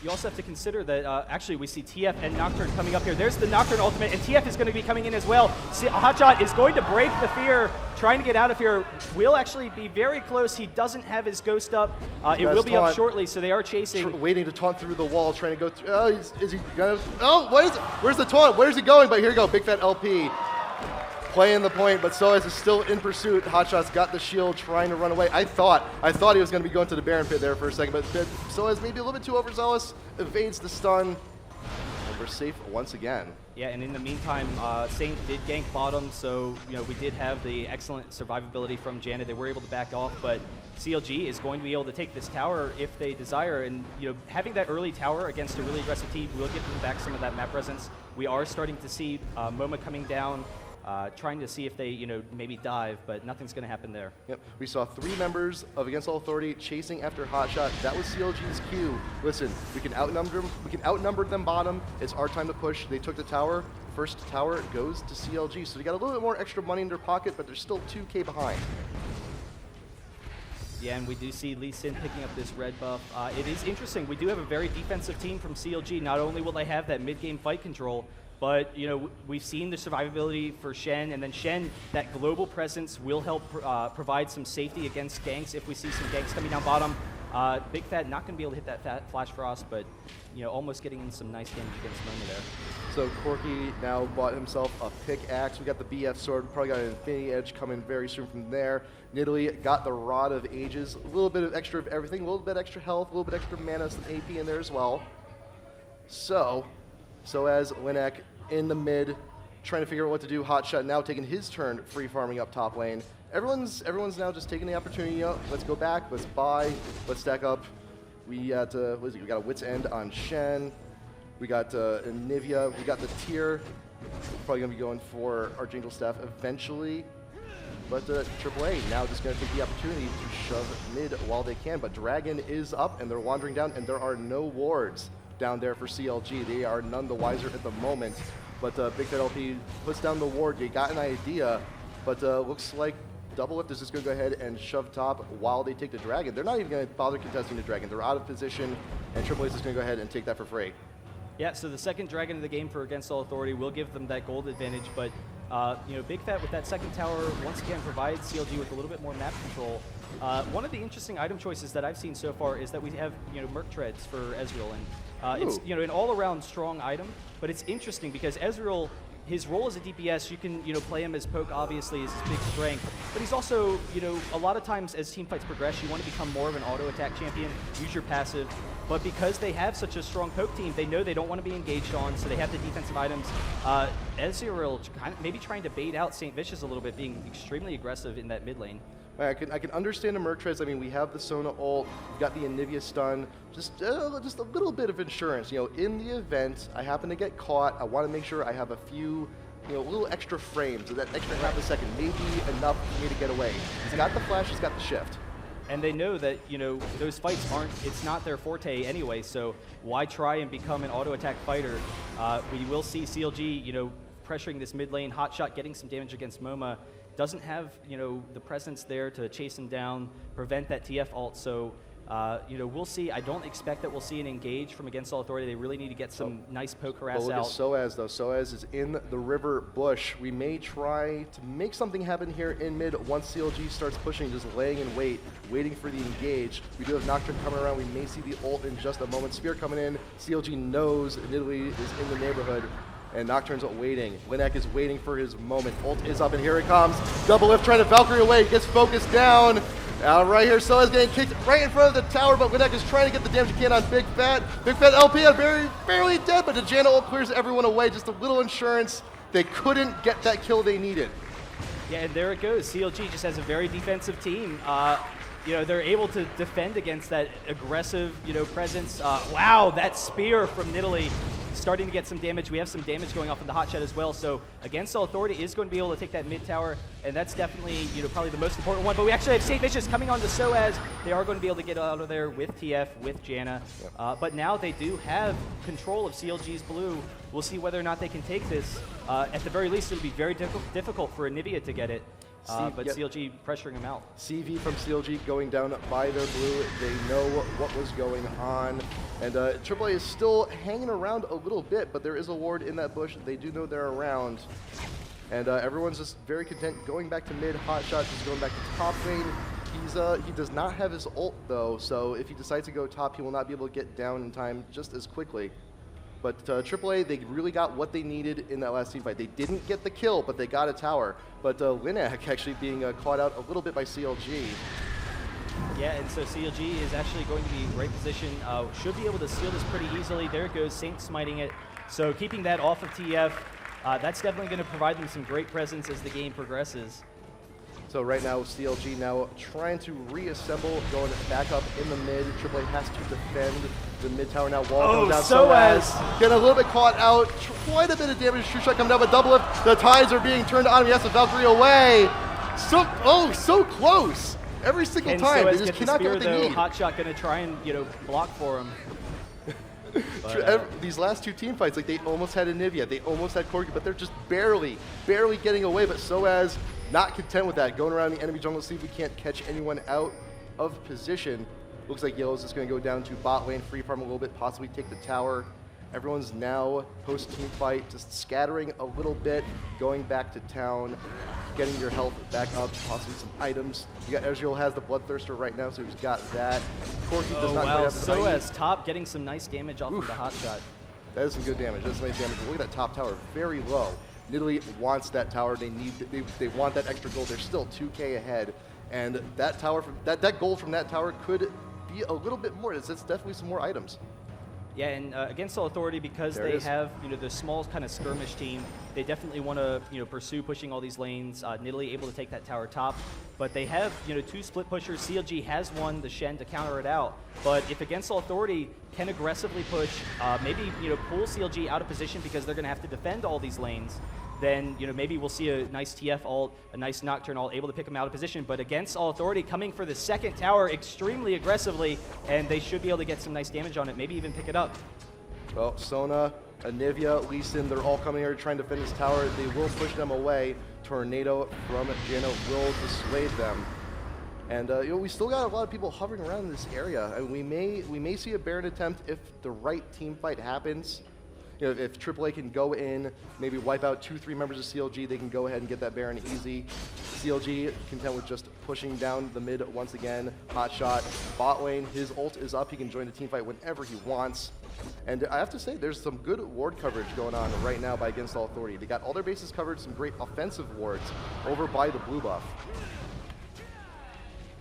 You also have to consider that actually we see TF and Nocturne coming up here. There's the Nocturne ultimate, and TF is going to be coming in as well. See, Hotshot is going to break the fear, trying to get out of here. Will actually be very close. He doesn't have his ghost up. It will be up shortly, so they are chasing. Waiting to taunt through the wall, trying to go through. Oh, is he gonna? Oh, what is it? Where's the taunt? Where's he going? But here you go, Bigfatlp. Playing the point, but sOAZ is still in pursuit. Hotshot's got the shield, trying to run away. I thought he was going to be going to the Baron pit there for a second, but sOAZ maybe a little bit too overzealous, evades the stun, and we're safe once again. Yeah, and in the meantime, Saint did gank bottom, so we did have the excellent survivability from Janna. They were able to back off, but CLG is going to be able to take this tower if they desire, and having that early tower against a really aggressive team will give them back some of that map presence. We are starting to see MoMa coming down. Trying to see if they, maybe dive, but nothing's going to happen there. Yep. We saw 3 members of Against All Authority chasing after Hotshot. That was CLG's cue. Listen, we can outnumber them. We can outnumber them bottom. It's our time to push. They took the tower. First tower goes to CLG, so they got a little bit more extra money in their pocket, but they're still 2K behind. Yeah, and we do see Lee Sin picking up this red buff. It is interesting. We do have a very defensive team from CLG. Not only will they have that mid-game fight control, but we've seen the survivability for Shen, and then Shen, that global presence will help provide some safety against ganks if we see some ganks coming down bottom. Bigfat not going to be able to hit that Flash Frost, but almost getting in some nice damage against MoMa there. So Corky now bought himself a pickaxe. We got the BF sword. Probably got an Infinity Edge coming very soon from there. Nidalee got the Rod of Ages. A little bit of extra of everything. A little bit extra health. A little bit extra mana, some AP in there as well. So as Linak in the mid, trying to figure out what to do. Hotshot now taking his turn, free farming up top lane. Everyone's now just taking the opportunity. Let's go back. Let's buy. Let's stack up. We got what is it? We got a Wit's End on Shen. We got Anivia. We got the tier. Probably gonna be going for Archangel Staff eventually. But AAA now just gonna take the opportunity to shove mid while they can. But Dragon is up and they're wandering down, and there are no wards down there for CLG. They are none the wiser at the moment. But Bigfatlp puts down the ward. They got an idea, but looks like Doublelift is just going to go ahead and shove top while they take the Dragon. They're not even going to bother contesting the Dragon. They're out of position, and AAA is just going to go ahead and take that for free. Yeah, so the second Dragon of the game for Against All Authority will give them that gold advantage, but Big Fat with that second tower once again provides CLG with a little bit more map control. One of the interesting item choices that I've seen so far is that we have Merc Treads for Ezreal, and it's an all-around strong item, but it's interesting because Ezreal, his role as a DPS, you can play him as poke, obviously, is his big strength, but he's also, a lot of times as team fights progress, you want to become more of an auto-attack champion, use your passive, but because they have such a strong poke team, they know they don't want to be engaged on, so they have the defensive items. Ezreal kind of maybe trying to bait out Saintvicious a little bit, being extremely aggressive in that mid lane. I can understand the Merc Treads. I mean, we have the Sona ult, we've got the Anivia stun, just a little bit of insurance. In the event I happen to get caught, I want to make sure I have a few, little extra frames, so that extra half a second may be enough for me to get away. He's got the flash, he's got the shift. And they know that, those fights it's not their forte anyway, so why try and become an auto-attack fighter? We will see CLG, pressuring this mid lane, Hotshot getting some damage against MoMa. Doesn't have, the presence there to chase him down, prevent that TF ult, so, we'll see. I don't expect that we'll see an engage from Against All Authority. They really need to get some nice poke harass look out. At sOAZ, though. sOAZ is in the river bush. We may try to make something happen here in mid once CLG starts pushing, just laying in wait, waiting for the engage. We do have Nocturne coming around. We may see the ult in just a moment. Spear coming in. CLG knows Nidalee is in the neighborhood. And Nocturne's waiting. Linak is waiting for his moment. Ult is up, and here it comes. Doublelift trying to Valkyrie away. Gets focused down. Right here, sOAZ getting kicked right in front of the tower, but Linak is trying to get the damage he can on Bigfatlp, barely dead, but Dejana ult clears everyone away. Just a little insurance. They couldn't get that kill they needed. Yeah, and there it goes. CLG just has a very defensive team. You know, they're able to defend against that aggressive, you know, presence. Wow, that spear from Nidalee starting to get some damage. We have some damage going off in the hot shot as well. So against All Authority is going to be able to take that mid tower, and that's definitely, you know, probably the most important one. But we actually have Saintvicious coming on to sOAZ. They are going to be able to get out of there with TF, with Janna. But now they do have control of CLG's blue. We'll see whether or not they can take this. At the very least, it'll be very difficult for Anivia to get it. But CLG pressuring him out. CV from CLG going down by their blue. They know what was going on. And AAA is still hanging around a little bit, but there is a ward in that bush. They do know they're around. And everyone's just very content going back to mid. HotShot just going back to top lane. He does not have his ult though, so if he decides to go top, he will not be able to get down in time just as quickly. But AAA, they really got what they needed in that last team fight. They didn't get the kill, but they got a tower. But Linak actually being caught out a little bit by CLG. Yeah, and so CLG is actually going to be in great position. Should be able to steal this pretty easily. There it goes, Saint smiting it. So keeping that off of TF, that's definitely going to provide them some great presence as the game progresses. So right now, CLG now trying to reassemble, going back up in the mid. AAA has to defend the mid tower now. Wall goes down. sOAZ getting a little bit caught out. Quite a bit of damage. True shot coming down, but Doublelift. The tides are being turned on. He has the Valkyrie away. So close. Every single time. They just cannot get what they need. HotShot going to try and, you know, block for him. These last two team fights, like they almost had Anivia, they almost had Corki, but they're just barely getting away. But sOAZ not content with that, going around the enemy jungle to see if we can't catch anyone out of position. Looks like Yellow's just going to go down to bot lane, free farm a little bit, possibly take the tower. Everyone's now post-team fight, just scattering a little bit, going back to town, getting your health back up, possibly some items. You got Ezreal has the Bloodthirster right now, so he's got that. Corki does not quite have the sOAZ top getting some nice damage off of the hot shot. That is some good damage. That's some nice damage. But look at that top tower, very low. Nidalee wants that tower. They want that extra gold. They're still 2K ahead, and that tower that gold from that tower could be a little bit more. It's definitely some more items. Yeah, and against All Authority, because they have, you know, the small kind of skirmish team, they definitely want to, you know, pursue pushing all these lanes. Nidalee able to take that tower top, but they have, you know, two split pushers. CLG has one, the Shen, to counter it out. But if against All Authority can aggressively push, maybe, you know, pull CLG out of position because they're going to have to defend all these lanes, then, you know, maybe we'll see a nice TF ult, a nice Nocturne ult, able to pick them out of position. But against All Authority, coming for the second tower extremely aggressively, and they should be able to get some nice damage on it, maybe even pick it up. Well, Sona, Anivia, Lee Sin, they're all coming here trying to defend this tower. They will push them away. Tornado from Janna will dissuade them. And you know, we still got a lot of people hovering around in this area. I mean, we may see a Baron attempt if the right team fight happens. You know, if AAA can go in, maybe wipe out 2-3 members of CLG, they can go ahead and get that Baron easy. CLG content with just pushing down the mid once again. HotShot, bot lane, his ult is up. He can join the team fight whenever he wants. And I have to say, there's some good ward coverage going on right now by Against All Authority. They got all their bases covered, some great offensive wards over by the blue buff.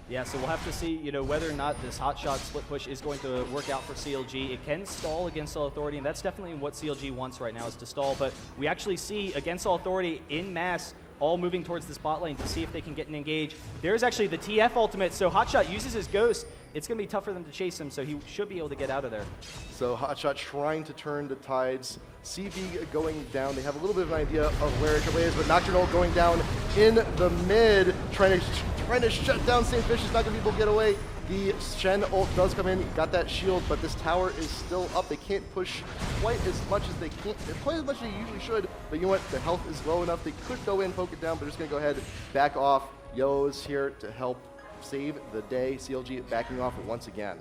Yeah, so we'll have to see, you know, whether or not this hot shot split push is going to work out for CLG. It can stall against All Authority, and that's definitely what CLG wants right now, is to stall. But we actually see against All Authority in mass all moving towards this bot lane to see if they can get an engage. There's actually the TF ultimate, so HotShot uses his ghost. It's going to be tough for them to chase him, so he should be able to get out of there. So HotShot trying to turn the tides. CV going down. They have a little bit of an idea of where AAA is, but Nocturnal going down in the mid, trying to shut down Saintvicious, not going to be able to get away. The Shen ult does come in, got that shield, but this tower is still up. They can't push quite as much as they usually should, but you know what? The health is low enough. They could go in, poke it down, but they're just going to go ahead, back off. Yellow is here to help save the day. CLG backing off once again.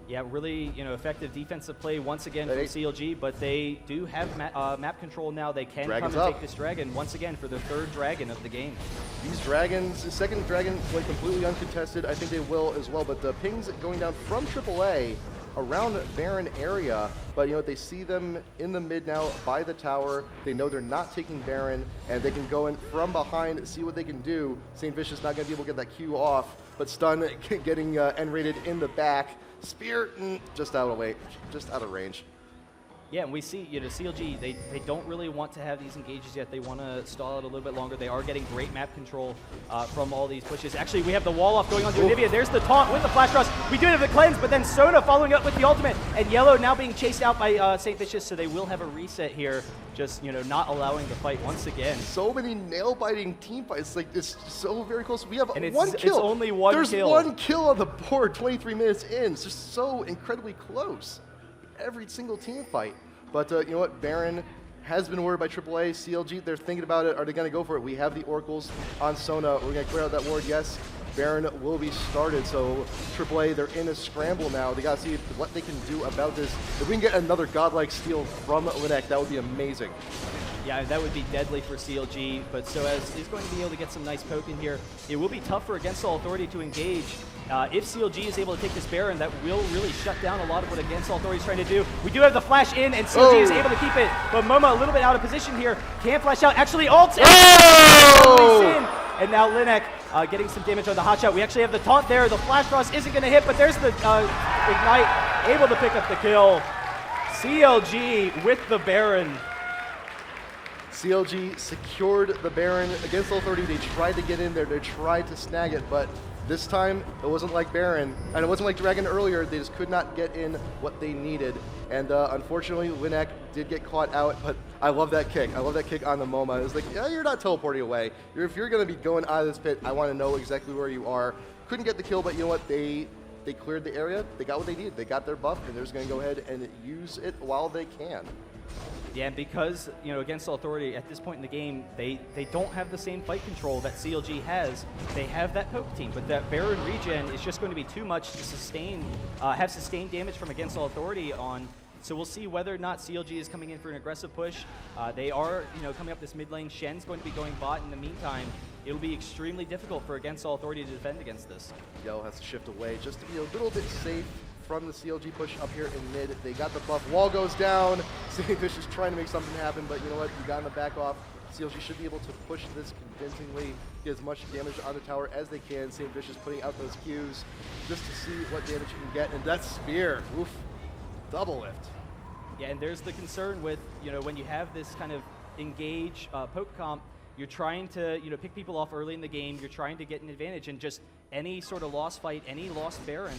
Yeah, really, you know, effective defensive play once again from CLG, but they do have map control now. They can come and take this dragon once again for the third dragon of the game. These dragons, the second dragon, like completely uncontested. I think they will as well, but the pings going down from AAA around Baron area, but you know, they see them in the mid now by the tower. They know they're not taking Baron, and they can go in from behind, see what they can do. Saintvicious not going to be able to get that Q off, but Stun getting nRated in the back. Spear, just out of range. Yeah, and we see, you know, CLG, they don't really want to have these engages yet. They want to stall out a little bit longer. They are getting great map control from all these pushes. Actually, we have the wall off going on to Anivia. There's the taunt with the flash rush. We do have the cleanse, but then Sona following up with the ultimate. And Yellow now being chased out by Saintvicious, so they will have a reset here. Just, you know, not allowing the fight once again. So many nail-biting team fights. Like, it's so very close. We have and one kill. It's only one There's kill. one kill on the board 23 minutes in. It's just so incredibly close. Every single team fight. But you know what? Baron has been worried by AAA. CLG, they're thinking about it. Are they going to go for it? We have the Oracles on Sona. We're going to clear out that ward. Yes, Baron will be started. So AAA, they're in a scramble now. They got to see what they can do about this. If we can get another godlike steal from Linak, that would be amazing. Yeah, that would be deadly for CLG, but sOAZ is going to be able to get some nice poke in here. It will be tough for Against All Authority to engage. If CLG is able to take this Baron, that will really shut down a lot of what Against All Authority is trying to do. We do have the flash in, and CLG is able to keep it, but MoMa a little bit out of position here. Can't flash out, actually ults, and now Linak getting some damage on the hotshot. We actually have the taunt there. The flash rush isn't going to hit, but there's the ignite, able to pick up the kill. CLG with the Baron. CLG secured the Baron. Against All Authority, they tried to get in there. They tried to snag it, but this time it wasn't like Baron, and it wasn't like Dragon earlier. They just could not get in what they needed. And unfortunately, Linak did get caught out, but I love that kick. I love that kick on the MoMa. It's like, yeah, you're not teleporting away. If you're going to be going out of this pit, I want to know exactly where you are. Couldn't get the kill, but you know what? They cleared the area. They got what they needed. They got their buff, and they're just going to go ahead and use it while they can. Yeah, and because, you know, Against All Authority at this point in the game, they don't have the same fight control that CLG has. They have that poke team, but that Baron regen is just going to be too much to sustain, have sustained damage from Against All Authority on. So we'll see whether or not CLG is coming in for an aggressive push. They are, you know, coming up this mid lane. Shen's going to be going bot in the meantime. It'll be extremely difficult for Against All Authority to defend against this. Yellow has to shift away just to be a little bit safe from the CLG push up here in mid. They got the buff. Wall goes down. Saintvicious is trying to make something happen, but you know what? You got in the back off. CLG should be able to push this convincingly, get as much damage on the tower as they can. Saintvicious putting out those Qs just to see what damage you can get. And that spear, oof, Doublelift. Yeah, and there's the concern with, you know, when you have this kind of engage poke comp, you're trying to, you know, pick people off early in the game. You're trying to get an advantage, and just any sort of lost fight, any lost Baron,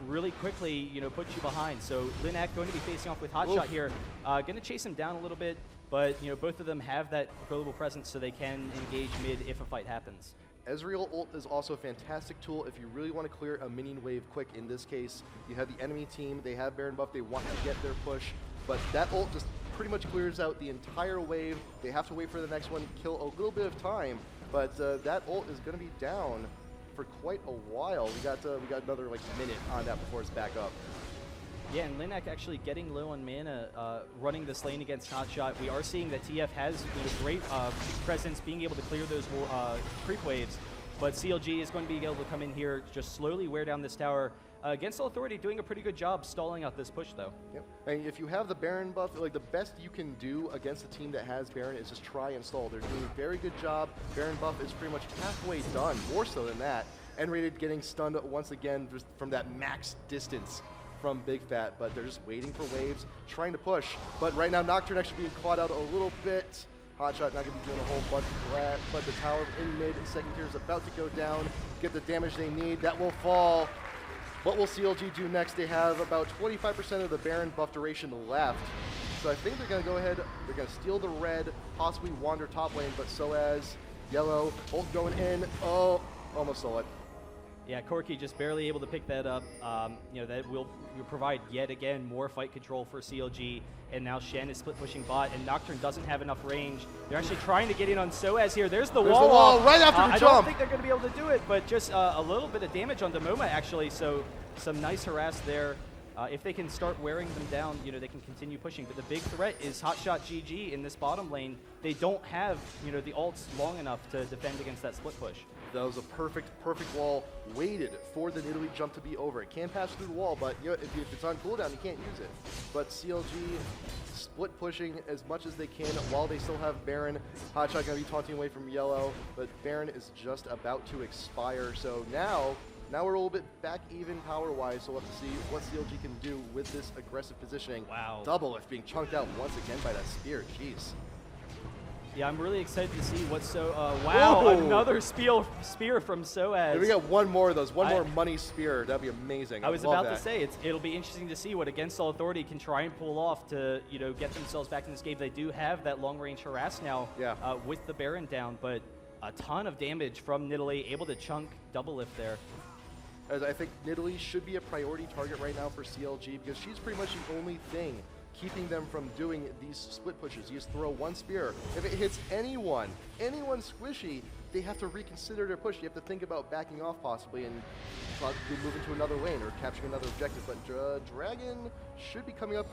really quickly, you know, puts you behind. So Linak going to be facing off with Hotshot here, going to chase him down a little bit, but you know, both of them have that global presence, so they can engage mid if a fight happens. Ezreal ult is also a fantastic tool if you really want to clear a minion wave quick. In this case, you have the enemy team, they have Baron buff, they want to get their push, but that ult just pretty much clears out the entire wave. They have to wait for the next one, kill a little bit of time, but that ult is going to be down for quite a while. We got another like minute on that before it's back up. Yeah, and Linak actually getting low on mana, running this lane against Hotshot. We are seeing that TF has, you know, great presence, being able to clear those creep waves, but CLG is going to be able to come in here, just slowly wear down this tower. Against All Authority doing a pretty good job stalling out this push, though. Yep. And if you have the Baron buff, like the best you can do against a team that has Baron is just try and stall. They're doing a very good job. Baron buff is pretty much halfway done, more so than that. nRated getting stunned once again just from that max distance from Bigfatlp, but they're just waiting for waves, trying to push. But right now, Nocturne actually being caught out a little bit. Hotshot not going to be doing a whole bunch of that, but the tower in mid, second tier is about to go down, get the damage they need. That will fall. What will CLG do next? They have about 25% of the Baron buff duration left. So I think they're going to go ahead, they're going to steal the red, possibly wander top lane, but sOAZ, Yellow, both going in. Oh, almost stole it. Yeah, Corki just barely able to pick that up. You know, that will provide yet again more fight control for CLG. And now Shen is split pushing bot, and Nocturne doesn't have enough range. They're actually trying to get in on sOAZ here. There's the wall right after the I jump. I don't think they're going to be able to do it, but just a little bit of damage on the MoMa actually. So some nice harass there. if they can start wearing them down, you know, they can continue pushing. But the big threat is HotshotGG in this bottom lane. They don't have, you know, the ults long enough to defend against that split push. That was a perfect wall. Waited for the Nidalee jump to be over. It can pass through the wall, but you know, if it's on cooldown, you can't use it. But CLG split pushing as much as they can while they still have Baron. Hotshot gonna be taunting away from Yellow, but Baron is just about to expire. So now we're a little bit back even power-wise, so we'll have to see what CLG can do with this aggressive positioning. Wow. Doublelift being chunked out once again by that spear. Jeez. Yeah, I'm really excited to see what's wow, Whoa. another spear from sOAZ. If we got one more of those, one more money spear, that'd be amazing. I was love about that. to say, it'll be interesting to see what Against All Authority can try and pull off to, you know, get themselves back in this game. They do have that long-range harass now with the Baron down, but a ton of damage from Nidalee, able to chunk Doublelift there. As I think Nidalee should be a priority target right now for CLG because she's pretty much the only thing keeping them from doing these split pushes. You just throw one spear. If it hits anyone squishy, they have to reconsider their push. You have to think about backing off possibly and move into another lane or capturing another objective. But Dragon should be coming up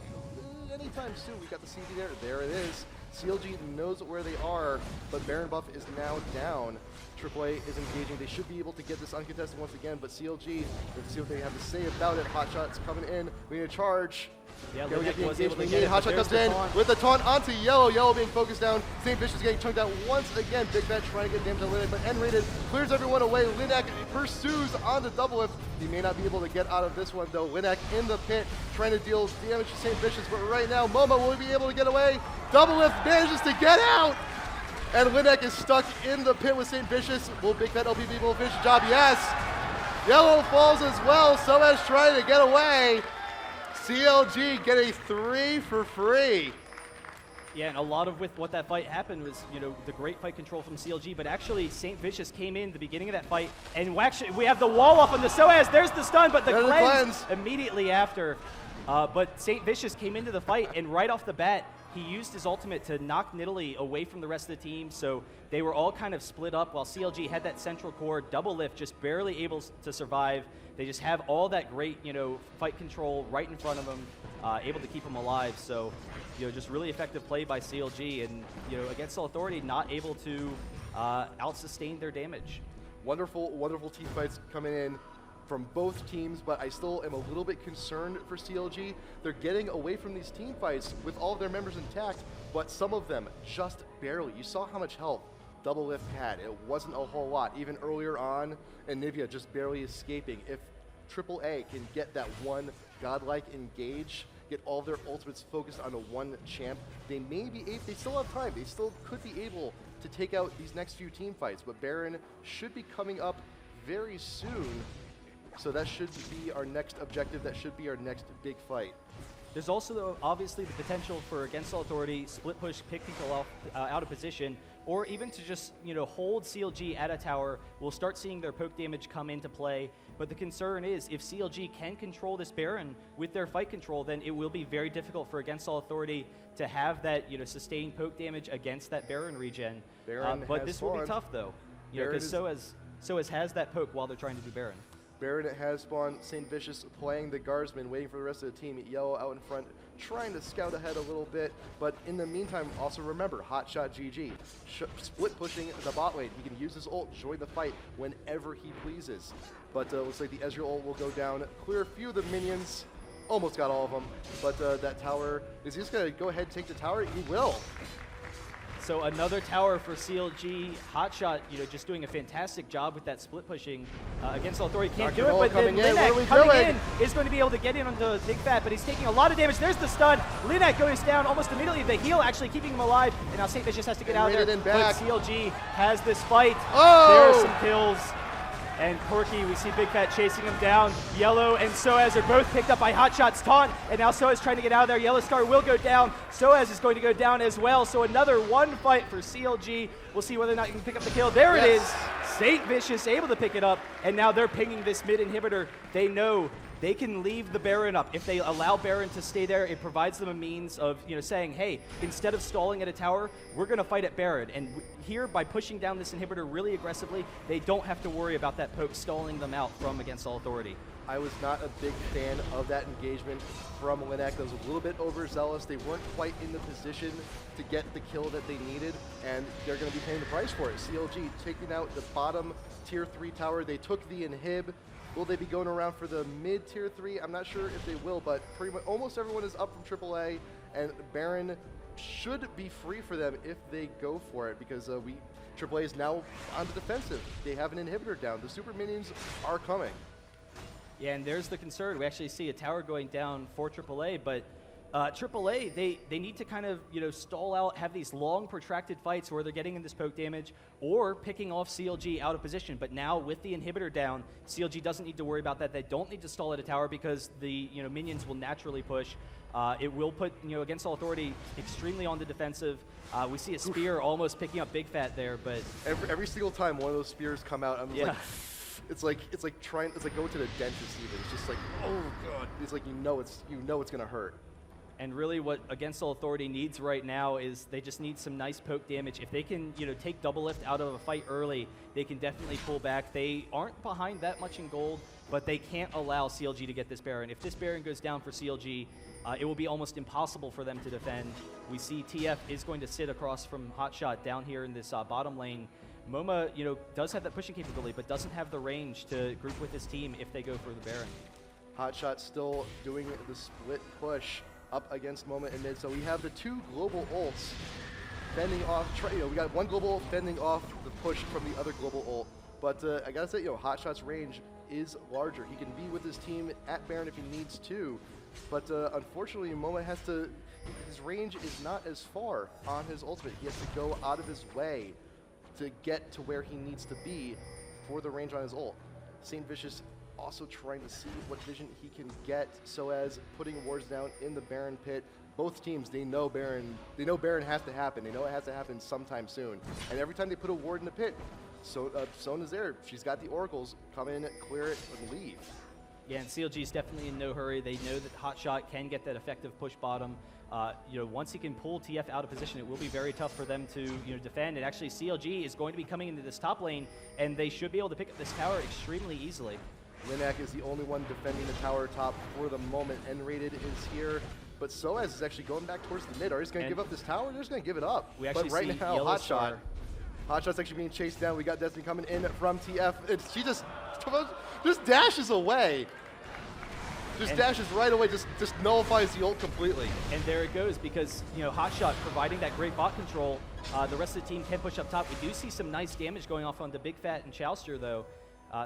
anytime soon. We got the CV there. There it is. CLG knows where they are, but Baron buff is now down. AAA is engaging. They should be able to get this uncontested once again, but CLG, let's see what they have to say about it. Hotshot's coming in. We need a charge. Yeah, we get the was able to engagement. get it, Hotshot comes in with the taunt onto Yellow. Yellow being focused down. Saintvicious getting chunked out once again. Bigfatlp trying to get damage to Linak, but nRated clears everyone away. Linak pursues on the Doublelift. He may not be able to get out of this one though. Linak in the pit trying to deal damage to Saintvicious, but right now MoMa will be able to get away. Doublelift manages to get out! And Linak is stuck in the pit with Saintvicious. Will Bigfatlp be able to finish the job? Yes! Yellow falls as well. sOAZ trying to get away. CLG get a 3 for free. Yeah, and a lot of with what that fight happened was, you know, the great fight control from CLG, but actually Saintvicious came in the beginning of that fight, and we have the wall off on the sOAZ. There's the stun, but the cleanse immediately after. But Saintvicious came into the fight, and right off the bat, he used his ultimate to knock Nidalee away from the rest of the team, so they were all kind of split up while CLG had that central core. Doublelift just barely able to survive. They just have all that great, you know, fight control right in front of them, able to keep them alive. So, you know, just really effective play by CLG, and, you know, Against All Authority not able to out-sustain their damage. Wonderful, wonderful team fights coming in from both teams, but I still am a little bit concerned for CLG. They're getting away from these team fights with all of their members intact, but some of them just barely. You saw how much health Doublelift had. It wasn't a whole lot. Even earlier on, and Nivea just barely escaping. If AAA can get that one godlike engage, get all of their ultimates focused on a one champ, they may be able, they still have time. They still could be able to take out these next few team fights, but Baron should be coming up very soon. So that should be our next objective. That should be our next big fight. There's also obviously the potential for Against All Authority, split push, pick people off, out of position, or even to just, you know, hold CLG at a tower. We'll start seeing their poke damage come into play. But the concern is if CLG can control this Baron with their fight control, then it will be very difficult for Against All Authority to have that, you know, sustained poke damage against that Baron regen. But this will be tough though, you know, because sOAZ has that poke while they're trying to do Baron. Baron has spawned. Saintvicious playing the guardsman, waiting for the rest of the team. Yellow out in front, trying to scout ahead a little bit. But in the meantime, also remember, HotshotGG, split pushing the bot lane. He can use his ult, join the fight whenever he pleases. But looks like the Ezreal ult will go down, clear a few of the minions. Almost got all of them. But that tower, is he just going to go ahead and take the tower? He will. So another tower for CLG. Hotshot, you know, just doing a fantastic job with that split pushing Against All Authority. Can't do it, but then Linak coming in is going to be able to get in onto Bigfatlp, but he's taking a lot of damage. There's the stun. Linak goes down almost immediately. The heal actually keeping him alive, and now Saintvicious has to get out of there. But CLG has this fight. There are some kills. And Corky, we see Bigfatlp chasing him down. Yellow and sOAZ are both picked up by Hotshot's taunt, and now sOAZ trying to get out of there. YellowStar will go down. sOAZ is going to go down as well. So another one fight for CLG. We'll see whether or not you can pick up the kill. There it is. Saintvicious able to pick it up, and now they're pinging this mid inhibitor. They know they can leave the Baron up. If they allow Baron to stay there, it provides them a means of, you know, saying, hey, instead of stalling at a tower, we're going to fight at Baron. And here, by pushing down this inhibitor really aggressively, they don't have to worry about that poke stalling them out from Against All Authority. I was not a big fan of that engagement from Linak. That was a little bit overzealous. They weren't quite in the position to get the kill that they needed, and they're going to be paying the price for it. CLG taking out the bottom tier 3 tower. They took the inhib. Will they be going around for the mid tier 3? I'm not sure if they will, but pretty much almost everyone is up from AAA, and Baron should be free for them if they go for it, because AAA is now on the defensive. They have an inhibitor down. The super minions are coming. Yeah, and there's the concern. We actually see a tower going down for AAA, but AAA, they need to kind of, stall out, have these long, protracted fights where they're getting in this poke damage or picking off CLG out of position. But now with the inhibitor down, CLG doesn't need to worry about that. They don't need to stall at a tower because the minions will naturally push. It will put Against All Authority extremely on the defensive. We see a spear almost picking up Bigfat there, but every single time one of those spears come out, I'm like. It's like going to the dentist even. It's just like, oh god. It's like you know it's gonna hurt. And really what Against All Authority needs right now is they just need some nice poke damage. If they can, take Doublelift out of a fight early, they can definitely pull back. They aren't behind that much in gold, but they can't allow CLG to get this Baron. If this Baron goes down for CLG, it will be almost impossible for them to defend. We see TF is going to sit across from Hotshot down here in this bottom lane. MoMa, does have that pushing capability, but doesn't have the range to group with his team if they go for the Baron. Hotshot still doing the split push up against MoMa in mid. So we have the 2 global ults fending off. We got 1 global ult fending off the push from the other global ult. But I gotta say, Hotshot's range is larger. He can be with his team at Baron if he needs to. But unfortunately, MoMa has to. His range is not as far on his ultimate. He has to go out of his way to get to where he needs to be for the range on his ult. Saintvicious also trying to see what vision he can get, sOAZ putting wards down in the Baron pit. Both teams, they know Baron has to happen. They know it has to happen sometime soon. And every time they put a ward in the pit, Sona's there. She's got the oracles. Come in, clear it, and leave. Yeah, and CLG is definitely in no hurry. They know that Hotshot can get that effective push bottom. Once he can pull TF out of position, it will be very tough for them to defend. And actually, CLG is going to be coming into this top lane, and they should be able to pick up this tower extremely easily. Linak is the only one defending the tower top for the moment. nRated is here, but sOAZ is actually going back towards the mid. Are they just going to give up this tower? They're just going to give it up. We actually but right see now, YellowStar. Hotshot's actually being chased down. We got Destiny coming in from TF. And she just dashes away. Dashes right away, just nullifies the ult completely. And there it goes, because Hotshot providing that great bot control, the rest of the team can push up top. We do see some nice damage going off on the Bigfat and Chauster though.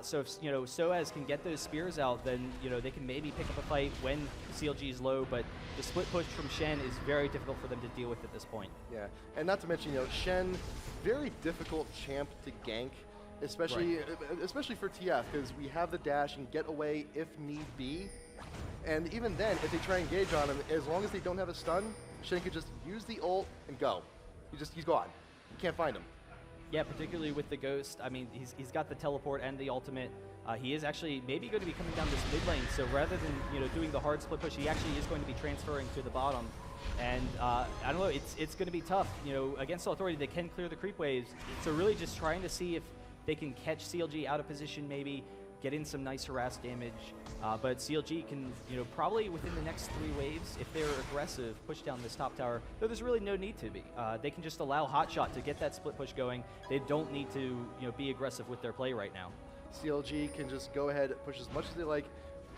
So if sOAZ can get those spears out, then they can maybe pick up a fight when CLG is low. But the split push from Shen is very difficult for them to deal with at this point. Yeah, and not to mention Shen, very difficult champ to gank. Especially for TF, because we have the dash and get away if need be. And even then, if they try and engage on him, as long as they don't have a stun, Shen could just use the ult and go. He's gone. You can't find him. Yeah, particularly with the Ghost. I mean, he's got the teleport and the ultimate. He is actually maybe going to be coming down this mid lane, so rather than doing the hard split push, he actually is going to be transferring to the bottom. And I don't know, it's going to be tough. Against All Authority, they can clear the creep waves, so really just trying to see if they can catch CLG out of position, maybe get in some nice harass damage. But CLG can, probably within the next 3 waves, if they're aggressive, push down this top tower, though there's really no need to be. They can just allow Hotshot to get that split push going. They don't need to, be aggressive with their play right now. CLG can just go ahead, push as much as they like.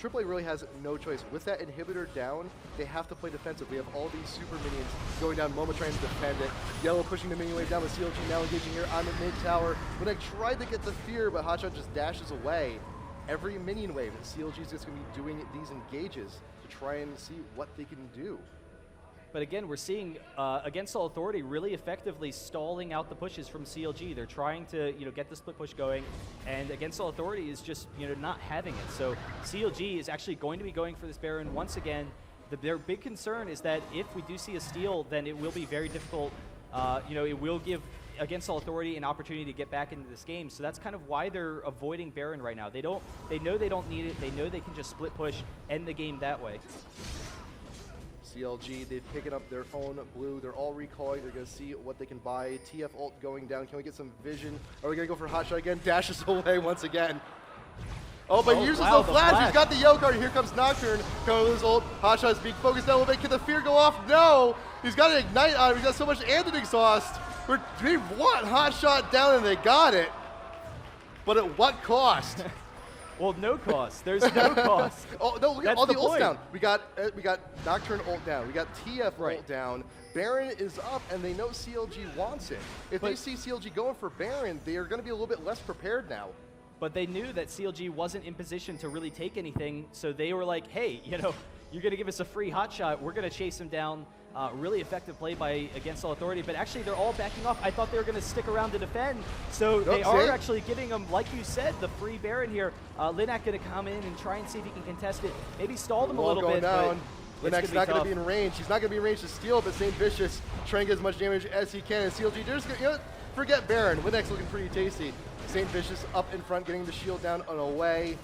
AAA really has no choice. With that inhibitor down, they have to play defensive. We have all these super minions going down, MoMa trying to defend it. Yellow pushing the minion wave down with CLG now engaging here on the mid tower. When I tried to get the fear, but Hotshot just dashes away. Every minion wave, CLG is just going to be doing these engages to try and see what they can do. But again, we're seeing Against All Authority really effectively stalling out the pushes from CLG. They're trying to get the split push going, and Against All Authority is just not having it. So CLG is actually going to be going for this Baron once again. Their big concern is that if we do see a steal, then it will be very difficult. It will give Against All Authority an opportunity to get back into this game. So that's kind of why they're avoiding Baron right now. They know they don't need it. They know they can just split push, end the game that way. CLG, they've taken up their own blue. They're all recalling. They're going to see what they can buy. TF ult going down. Can we get some vision? Are we going to go for Hotshot again? Dashes away once again. Oh, but here's wow, no the flash. flash. He's got the yellow card. Here comes Nocturne. Coming with his ult. HotShot's being focused down a little bit. Can the fear go off? No. He's got an ignite on him. He's got so much anti exhaust. They want HotShot down, and they got it. But at what cost? Well, no cost. There's no cost. Oh no! Look at That's all the the ults point. down. We got Nocturne ult down. We got TF Right. ult down. Baron is up, and they know CLG wants it. If they see CLG going for Baron, they are going to be a little bit less prepared now. But they knew that CLG wasn't in position to really take anything, so they were like, hey, you know, you're going to give us a free hot shot. We're going to chase him down. Really effective play by Against All Authority, but actually they're all backing off. I thought they were going to stick around to defend, so they are actually giving them, like you said, the free Baron here. Linak going to come in and try and see if he can contest it. Maybe stall them a little bit, down. but Linak's not going to be in range. He's not going to be in range to steal, but Saintvicious trying to get as much damage as he can, and CLG, they're just gonna, forget Baron. Linak's looking pretty tasty. Saintvicious up in front, getting the shield down and away.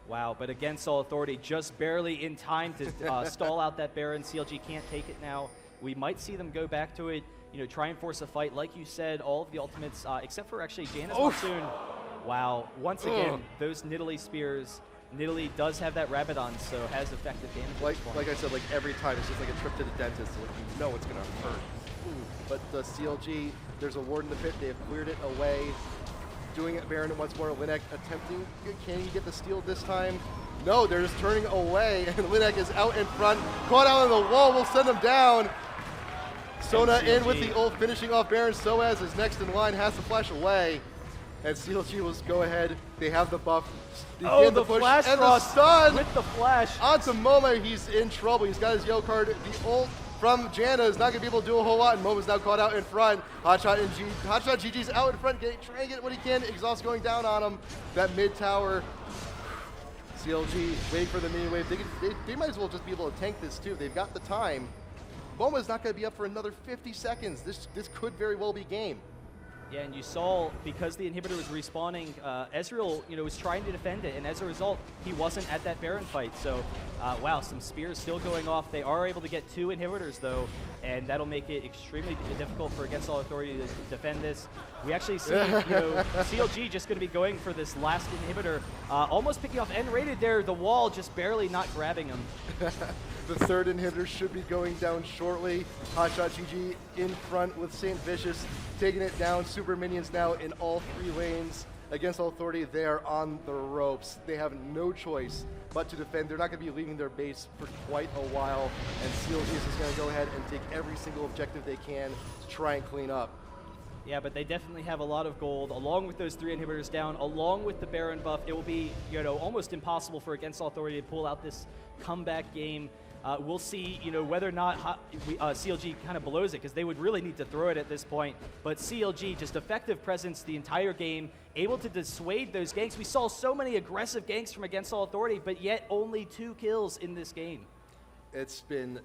Wow, but Against All Authority just barely in time to stall out that Baron. CLG can't take it now. We might see them go back to it, try and force a fight. Like you said, all of the ultimates, except for actually Janus Monsoon. Wow, once again, those Nidalee spears. Nidalee does have that Rabadon, so has effective damage. Like I said, like every time, it's just like a trip to the dentist. Like you know it's going to hurt. But the CLG, there's a ward in the pit. They have cleared it away. Doing it Baron once more. Linak attempting. Can he get the steal this time? No, they're just turning away, and Linak is out in front. Caught out on the wall. We'll send him down. Sona in with the ult, finishing off Baron. sOAZ is next in line, has to flash away. And CLG will go ahead. They have the buff. The push flash and cross the stun with the flash. onto MoMa. He's in trouble. He's got his yellow card. The ult from Janna is not going to be able to do a whole lot, and MoMa's now caught out in front. HotshotGG's out in front, trying to get what he can. Exhaust going down on him. That mid tower. CLG waiting for the mini wave. They might as well just be able to tank this too. They've got the time. MoMa's not going to be up for another 50 seconds. This could very well be game. Yeah, and you saw, because the inhibitor was respawning, Ezreal, was trying to defend it, and as a result, he wasn't at that Baron fight. So, wow, some spears still going off. They are able to get 2 inhibitors, though, and that'll make it extremely difficult for Against All Authority to defend this. We actually see, CLG just going to be going for this last inhibitor, almost picking off nRated there. The wall just barely not grabbing him. The third inhibitor should be going down shortly. HotshotGG in front with Saintvicious, taking it down. Super minions now in all 3 lanes. Against All Authority, they are on the ropes. They have no choice but to defend. They're not going to be leaving their base for quite a while, and CLG is just going to go ahead and take every single objective they can to try and clean up. Yeah, but they definitely have a lot of gold, along with those 3 inhibitors down, along with the Baron buff. It will be, almost impossible for Against All Authority to pull out this comeback game. We'll see, whether or not CLG kind of blows it, because they would really need to throw it at this point. But CLG, just effective presence the entire game, able to dissuade those ganks. We saw so many aggressive ganks from Against All Authority, but yet only 2 kills in this game. It's been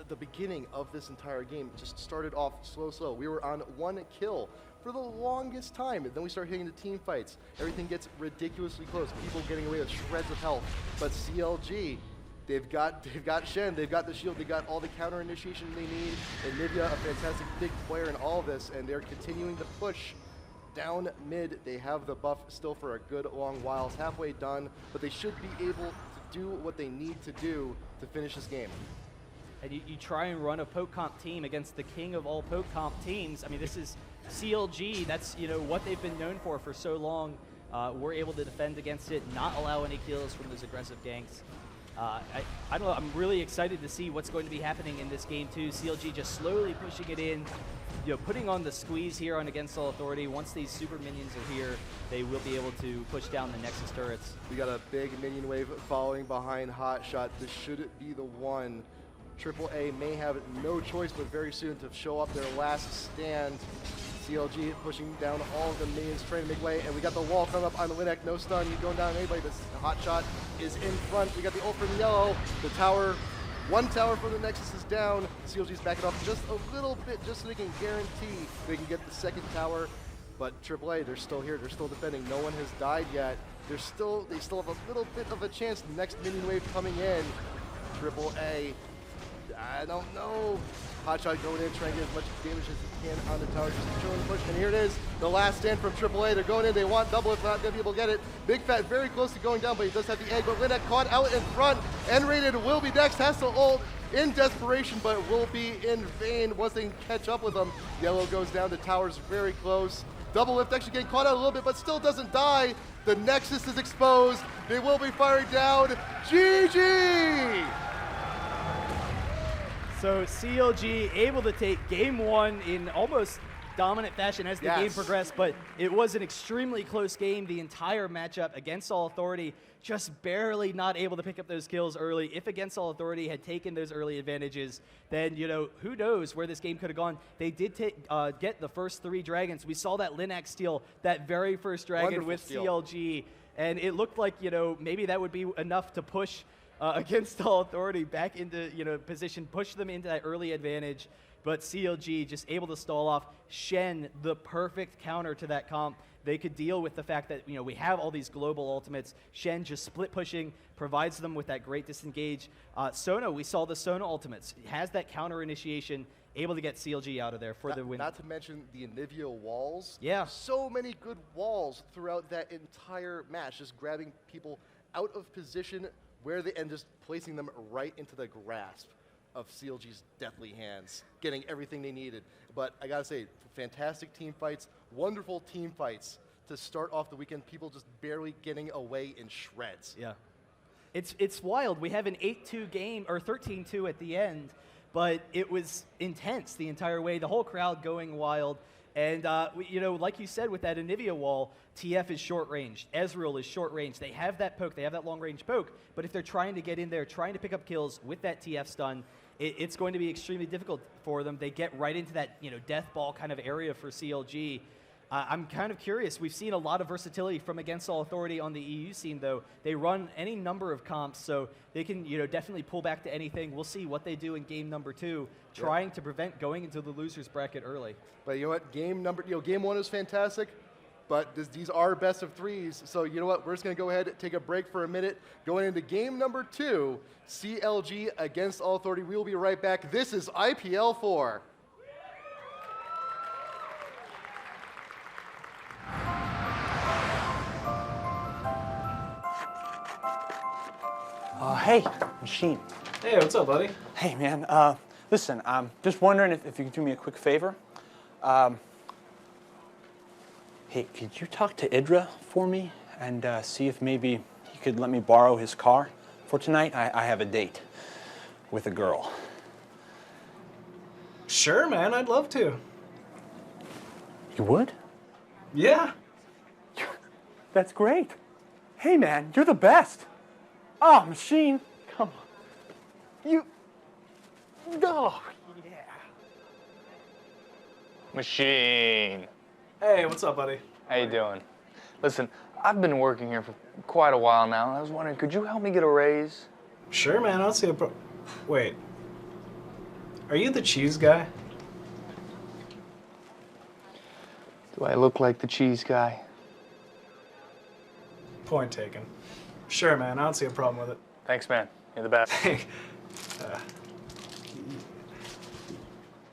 the beginning of this entire game just started off slow. We were on 1 kill for the longest time, and then we start hitting the team fights. Everything gets ridiculously close. People getting away with shreds of health. But CLG, they've got Shen, they've got the shield, they got all the counter initiation they need. And Nivea, a fantastic big player in all of this, and they're continuing to push down mid. They have the buff still for a good long while. It's halfway done, but they should be able to do what they need to do to finish this game. And you try and run a poke comp team against the king of all poke comp teams. I mean, this is CLG. That's what they've been known for so long. We're able to defend against it, not allow any kills from those aggressive ganks. I don't know. I'm really excited to see what's going to be happening in this game too. CLG just slowly pushing it in, putting on the squeeze here on Against All Authority. Once these super minions are here, they will be able to push down the Nexus turrets. We got a big minion wave following behind HotShot. This should be the one. AAA may have no choice but very soon to show up their last stand. CLG pushing down all of the minions, trying to make way, and we got the wall coming up on the Linak. No stun, he's going down on anybody. This HotShot is in front. We got the ult from Yellow. The tower, 1 tower for the Nexus is down. CLG's backing off just a little bit, just so they can guarantee they can get the 2nd tower. But AAA, they're still here. They're still defending. No one has died yet. They still have a little bit of a chance. The next minion wave coming in. AAA, I don't know. HotShot going in, trying to get as much damage as he in on the tower, just controlling the push. And here it is, the last stand from AAA. They're going in, they want Doublelift, not gonna be able to get it. Big Fat very close to going down, but he does have the egg. But Linak caught out in front. nRated will be next, has to ult in desperation, but will be in vain once they can catch up with him. Yellow goes down, the tower's very close. Doublelift actually getting caught out a little bit, but still doesn't die. The Nexus is exposed. They will be firing down. GG! So CLG able to take game one in almost dominant fashion as the game progressed, but it was an extremely close game. The entire matchup against All Authority just barely not able to pick up those kills early. If Against All Authority had taken those early advantages, then, you know, who knows where this game could have gone. They did get the first 3 dragons. We saw that Linak steal that very first dragon with CLG, and it looked like, you know, maybe that would be enough to push Against All Authority back into, you know, position, push them into that early advantage. But CLG just able to stall off Shen, the perfect counter to that comp. They could deal with the fact that, you know, we have all these global ultimates. Shen just split pushing, provides them with that great disengage. Sona, we saw the Sona ultimates. He has that counter initiation, able to get CLG out of there for the win. Not to mention the Anivia walls. Yeah. So many good walls throughout that entire match, just grabbing people out of position where they, and just placing them right into the grasp of CLG's deathly hands, getting everything they needed. But I gotta say, fantastic team fights, wonderful team fights to start off the weekend. People just barely getting away in shreds. Yeah. It's wild. We have an 8-2 game, or 13-2 at the end, but it was intense the entire way. The whole crowd going wild. And, you know, like you said, with that Anivia wall, TF is short range. Ezreal is short range. They have that poke. They have that long range poke. But if they're trying to get in there, trying to pick up kills with that TF stun, it's going to be extremely difficult for them. They get right into that, you know, death ball kind of area for CLG. I'm kind of curious. We've seen a lot of versatility from Against All Authority on the EU scene, though. They run any number of comps, so they can, you know, definitely pull back to anything. We'll see what they do in game number 2, trying to prevent going into the losers bracket early. But you know what? Game 1 is fantastic, but these are best of 3s. So you know what? We're just gonna go ahead, take a break for a minute. Going into game number 2, CLG Against All Authority. We will be right back. This is IPL4. Hey, Machine. Hey, what's up, buddy? Hey, man. Listen, I'm just wondering if you could do me a quick favor. Hey, could you talk to Idra for me and see if maybe he could let me borrow his car for tonight? I have a date with a girl. Sure, man. I'd love to. You would? Yeah. That's great. Hey, man, you're the best. Oh, Machine, come on. You, oh, yeah. Machine. Hey, what's up, buddy? How you doing? Listen, I've been working here for quite a while now, and I was wondering, could you help me get a raise? Sure, man. I'll see a Wait. Are you the cheese guy? Do I look like the cheese guy? Point taken. Sure, man. I don't see a problem with it. Thanks, man. You're the best.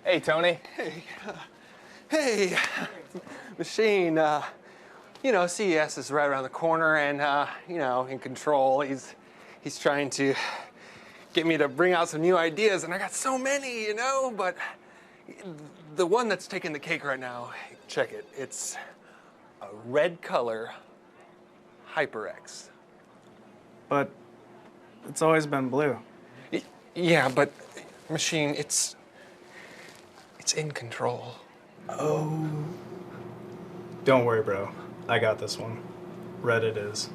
Hey, Tony. Hey, Machine, you know, CES is right around the corner and, you know, in control. He's trying to get me to bring out some new ideas, and I got so many, you know, but the one that's taking the cake right now, check it. It's a red color HyperX. But it's always been blue. Yeah, but Machine, it's in control. Oh. Don't worry, bro. I got this one. Red it is.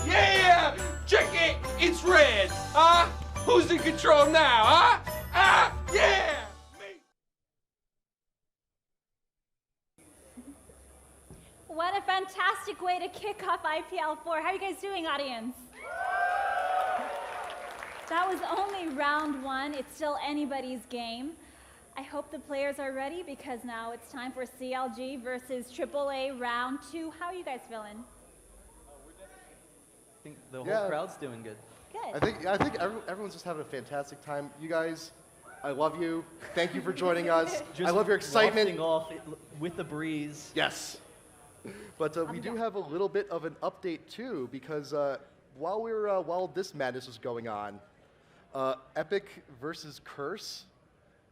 Yeah! Check it! It's red! Huh? Who's in control now, huh? Ah! Yeah! Me! What a fantastic way to kick off IPL4. How are you guys doing, audience? That was only round 1. It's still anybody's game. I hope the players are ready because now it's time for CLG versus AAA round 2. How are you guys feeling? I think the whole crowd's doing good. Good. I think everyone's just having a fantastic time. You guys, I love you. Thank you for joining us. I love your excitement. Wafting off with the breeze. Yes. But we do have a little bit of an update too, because while this madness was going on, Epic versus Curse.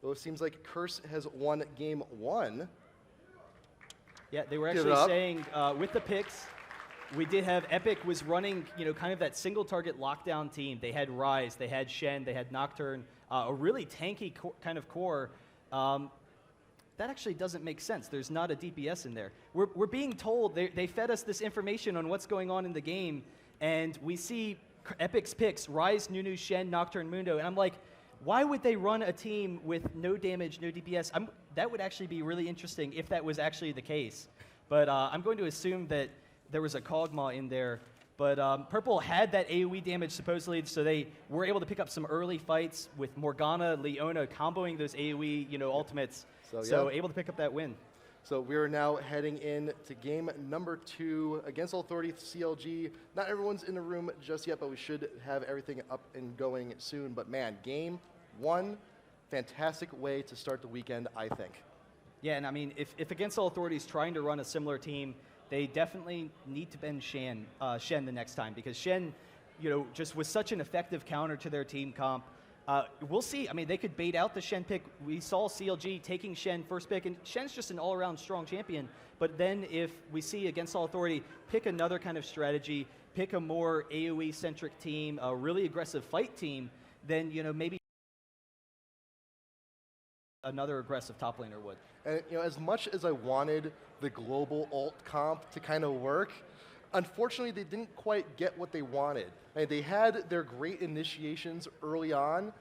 Well, it seems like Curse has won game 1. Yeah, they were actually saying with the picks, we did have Epic was running, kind of that single target lockdown team. They had Rise, they had Shen, they had Nocturne, a really tanky kind of core. That actually doesn't make sense. There's not a DPS in there. We're being told, they fed us this information on what's going on in the game, and we see Epic's picks, Rise, Nunu, Shen, Nocturne, Mundo, and I'm like, why would they run a team with no damage, no DPS? That would actually be really interesting if that was actually the case. But I'm going to assume that there was a Kog'Maw in there. But Purple had that AoE damage supposedly, so they were able to pick up some early fights with Morgana, Leona comboing those AoE ultimates. So able to pick up that win. So we are now heading in to game number 2 against All Authority CLG. Not everyone's in the room just yet, but we should have everything up and going soon. But man, game 1, fantastic way to start the weekend, I think. Yeah, and I mean, if Against All Authorities trying to run a similar team, they definitely need to bend Shen the next time, because Shen, just was such an effective counter to their team comp. We'll see. I mean, they could bait out the Shen pick. We saw CLG taking Shen first pick, and Shen's just an all-around strong champion. But then if we see Against All Authority pick another kind of strategy, pick a more AoE-centric team, a really aggressive fight team, then, maybe another aggressive top laner would. And as much as I wanted the global alt comp to kind of work, unfortunately they didn't quite get what they wanted. And they had their great initiations early on,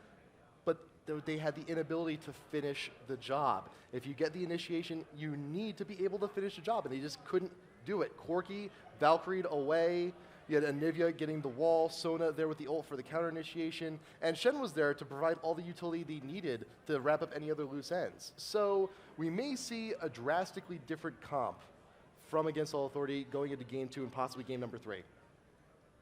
but they had the inability to finish the job. If you get the initiation, you need to be able to finish the job, and they just couldn't do it. Corki, Valkyrie away, you had Anivia getting the wall, Sona there with the ult for the counter initiation, and Shen was there to provide all the utility they needed to wrap up any other loose ends. So we may see a drastically different comp from Against All Authority going into game 2 and possibly game number 3.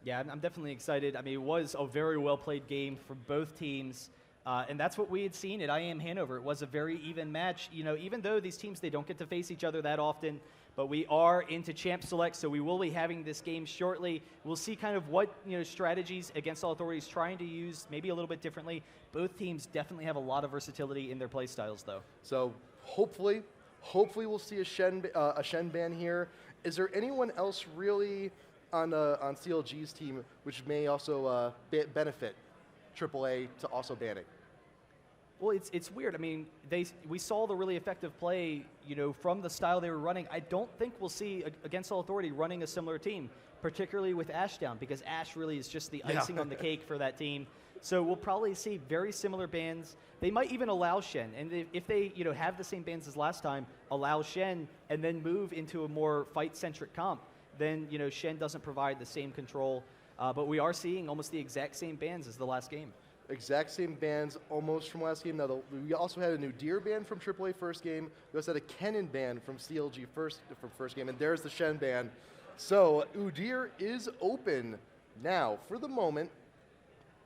Yeah, I'm definitely excited. I mean, it was a very well-played game for both teams, and that's what we had seen at IAM Hanover. It was a very even match. Even though these teams, they don't get to face each other that often, but we are into Champ Select, so we will be having this game shortly. We'll see kind of what strategies Against All Authorities trying to use, maybe a little bit differently. Both teams definitely have a lot of versatility in their play styles, though. So hopefully we'll see a Shen ban here. Is there anyone else really on CLG's team which may also benefit AAA to also ban it? Well, it's weird. I mean, we saw the really effective play, from the style they were running. I don't think we'll see Against All Authority running a similar team, particularly with Ashe down, because Ashe really is just the icing on the cake for that team. So we'll probably see very similar bans. They might even allow Shen, and if they have the same bans as last time, allow Shen and then move into a more fight-centric comp. Then Shen doesn't provide the same control, but we are seeing almost the exact same bans as the last game. Exact same bans almost from last game. Now, we also had a new Deer ban from AAA first game. We also had a Kennen ban from CLG from first game, and there's the Shen ban. So Udyr is open now. For the moment,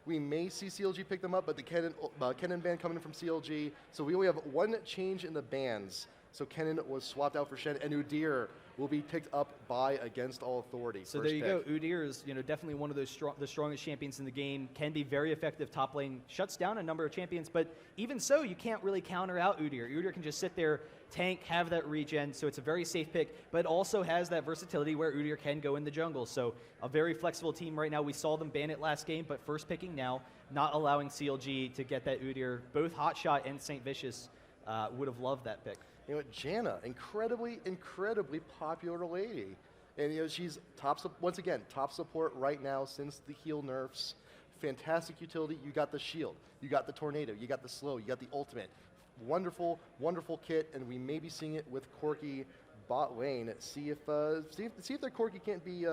we may see CLG pick them up, but the Kennen ban coming in from CLG. So we only have one change in the bans. So Kennen was swapped out for Shen, and Udyr will be picked up by Against All Authority. So there you go. Udyr is definitely one of those the strongest champions in the game. Can be very effective top lane. Shuts down a number of champions, but even so, you can't really counter out Udyr. Udyr can just sit there, tank, have that regen, so it's a very safe pick, but also has that versatility where Udyr can go in the jungle. So a very flexible team right now. We saw them ban it last game, but first picking now, not allowing CLG to get that Udyr. Both Hotshot and Saintvicious would have loved that pick. Janna, incredibly popular lady. And she's once again, top support right now since the heal nerfs. Fantastic utility. You got the shield, you got the tornado, you got the slow, you got the ultimate. Wonderful kit, and we may be seeing it with Corki bot lane. See if their Corki can't be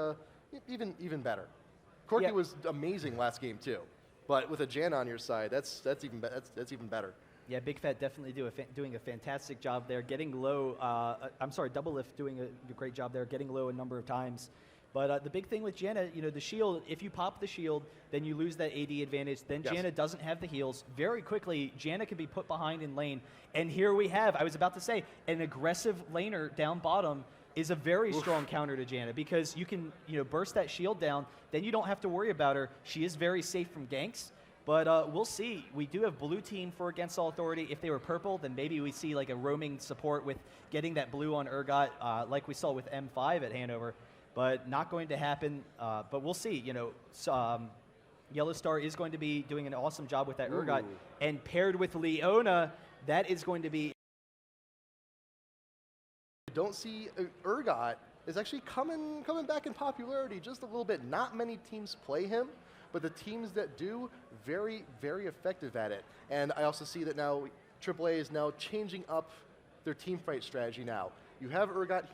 even better. Corki was amazing last game too. But with a Jan on your side, that's even better. Yeah, Bigfat definitely doing a fantastic job there, getting low. I'm sorry, Doublelift doing a great job there, getting low a number of times. But the big thing with Janna, the shield, if you pop the shield, then you lose that AD advantage. Then Yes. Janna doesn't have the heals. Very quickly, Janna can be put behind in lane. And here we have, I was about to say, an aggressive laner down bottom is a very strong counter to Janna because you can burst that shield down. Then you don't have to worry about her. She is very safe from ganks. But we'll see. We do have blue team for Against All Authority. If they were purple, then maybe we see like a roaming support with getting that blue on Urgot, like we saw with M5 at Hanover. But not going to happen. But we'll see. YellowStar is going to be doing an awesome job with that Urgot. And paired with Leona, that is going to be... Don't see Urgot is actually coming back in popularity just a little bit. Not many teams play him, but the teams that do, very, very effective at it. And I also see that now AAA is now changing up their team fight strategy now. You have Urgot,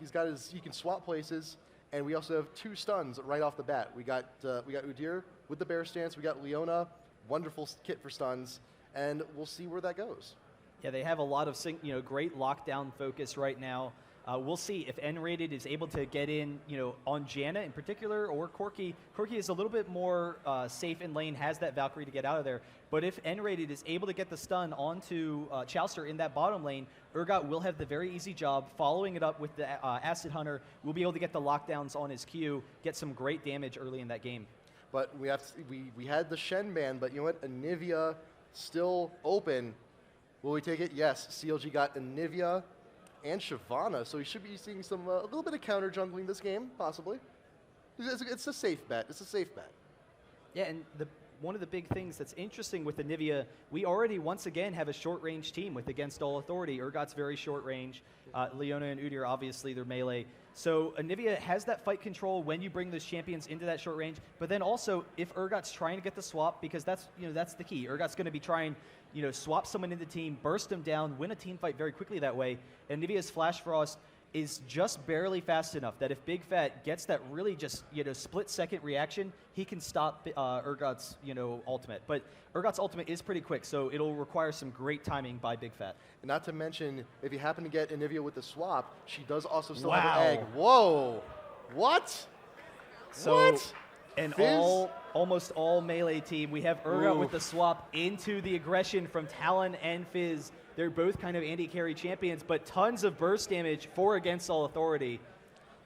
he can swap places, and we also have 2 stuns right off the bat. We got Udyr with the bear stance, we got Leona, wonderful kit for stuns, and we'll see where that goes. Yeah, they have a lot of great lockdown focus right now. We'll see if nRated is able to get in, on Janna in particular, or Corki. Corki is a little bit more safe in lane, has that Valkyrie to get out of there. But if nRated is able to get the stun onto Chauster in that bottom lane, Urgot will have the very easy job following it up with the Acid Hunter. We'll be able to get the lockdowns on his Q, get some great damage early in that game. But we had the Shen ban, but you know what? Anivia still open. Will we take it? Yes. CLG got Anivia and Shyvana, so we should be seeing some a little bit of counter jungling this game, possibly. It's a safe bet. It's a safe bet. Yeah, and one of the big things that's interesting with Anivia, we already once again have a short range team with Against All Authority. Urgot's very short range. Leona and Udyr, obviously, they're melee. So Anivia has that fight control when you bring those champions into that short range. But then also, if Urgot's trying to get the swap, because that's the key. Urgot's going to be trying, swap someone in the team, burst them down, win a team fight very quickly that way. And Anivia's Flash Frost is just barely fast enough that if Big Fat gets that really just split-second reaction, he can stop Urgot's ultimate. But Urgot's ultimate is pretty quick, so it'll require some great timing by Big Fat. And not to mention, if you happen to get Anivia with the swap, she does also still Wow. have her egg. Whoa! What? So, What? And Fizz? almost all melee team, we have Urgot with the swap into the aggression from Talon and Fizz. They're both kind of anti-carry champions, but tons of burst damage for Against All Authority.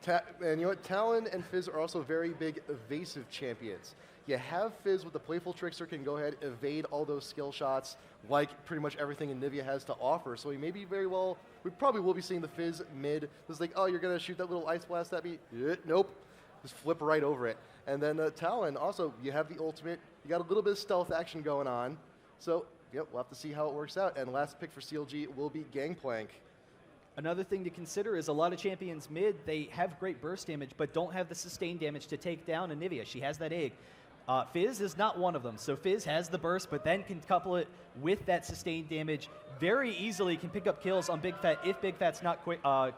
And you know what? Talon and Fizz are also very big evasive champions. You have Fizz with the Playful Trickster, can go ahead, evade all those skill shots, like pretty much everything Anivia has to offer. So we may be we probably will be seeing the Fizz mid. It's like, oh, you're going to shoot that little ice blast at me? Nope. Just flip right over it. And then Talon, also, you have the ultimate. You got a little bit of stealth action going on. So, yep, we'll have to see how it works out. And last pick for CLG will be Gangplank. Another thing to consider is a lot of champions mid, they have great burst damage, but don't have the sustained damage to take down Anivia. She has that egg. Fizz is not one of them. So Fizz has the burst, but then can couple it with that sustained damage. Very easily can pick up kills on Big Fat. If Big Fat's not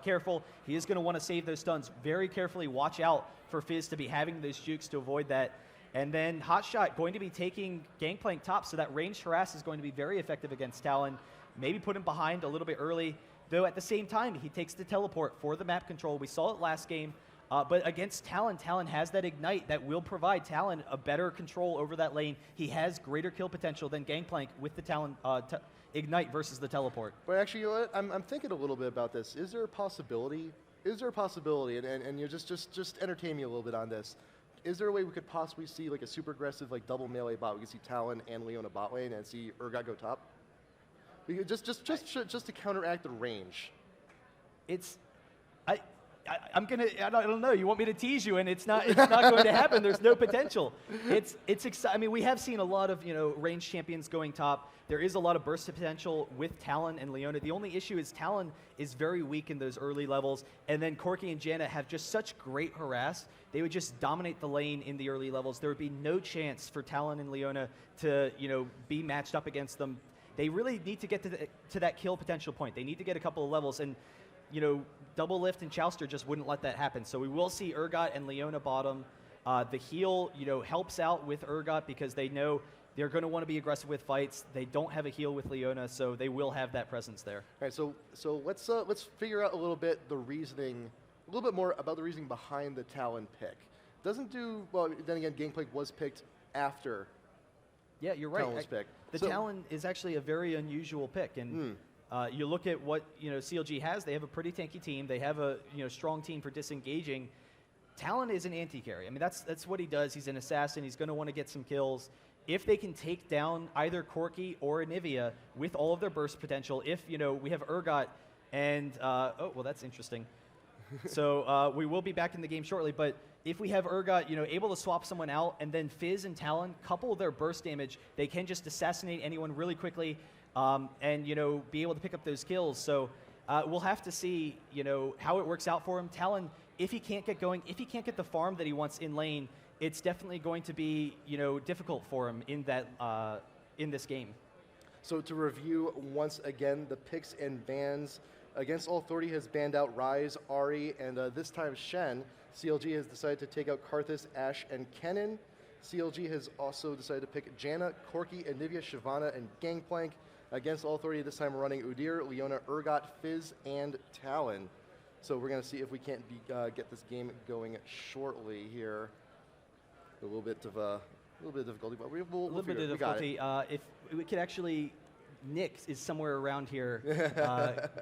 careful, he is going to want to save those stuns. Very carefully watch out for Fizz to be having those jukes to avoid that. And then Hotshot going to be taking Gangplank top, so that ranged harass is going to be very effective against Talon. Maybe put him behind a little bit early, though at the same time, he takes the teleport for the map control. We saw it last game. But against Talon, Talon has that Ignite that will provide Talon a better control over that lane. He has greater kill potential than Gangplank with the Talon Ignite versus the teleport. But actually, you know what? I'm thinking a little bit about this. Is there a possibility? And you just entertain me a little bit on this. Is there a way we could possibly see like a super aggressive like double melee bot? We could see Talon and Leona bot lane and see Urgot go top. We could just to counteract the range. I don't know. You want me to tease you, and it's not going to happen. There's no potential. It's exciting. I mean, we have seen a lot of ranged champions going top. There is a lot of burst potential with Talon and Leona. The only issue is Talon is very weak in those early levels, and then Corki and Janna have just such great harass. They would just dominate the lane in the early levels. There would be no chance for Talon and Leona to be matched up against them. They really need to get to that kill potential point. They need to get a couple of levels, and Doublelift and Chauster just wouldn't let that happen. So we will see Urgot and Leona bottom. The heal, helps out with Urgot because they know They're going to want to be aggressive with fights. They don't have a heal with Leona, so they will have that presence there. All right, so let's figure out a little bit the reasoning, a little bit more about the reasoning behind the Talon pick. Doesn't do well. Then again, Gangplank was picked after. Yeah, you're right. Talon was picked. The Talon is actually a very unusual pick, and you look at what CLG has. They have a pretty tanky team. They have a strong team for disengaging. Talon is an anti-carry. I mean, that's what he does. He's an assassin. He's going to want to get some kills. If they can take down either Corki or Anivia with all of their burst potential, if we have Urgot and oh well, that's interesting. So we will be back in the game shortly, but if we have Urgot, able to swap someone out, and then Fizz and Talon couple their burst damage, they can just assassinate anyone really quickly, and be able to pick up those kills. So we'll have to see, how it works out for him. Talon, if he can't get going, if he can't get the farm that he wants in lane, it's definitely going to be, difficult for him in that in this game. So to review once again, the picks and bans. Against All Authority has banned out Ryze, Ahri, and this time Shen. CLG has decided to take out Karthus, Ashe, and Kennen. CLG has also decided to pick Janna, Corki, Anivia, Shyvana, and Gangplank. Against All Authority this time we're running Udyr, Leona, Urgot, Fizz, and Talon. So we're going to see if we can't get this game going shortly here. A little bit of difficulty, but we'll a little bit of difficulty. If we could actually, Nick is somewhere around here,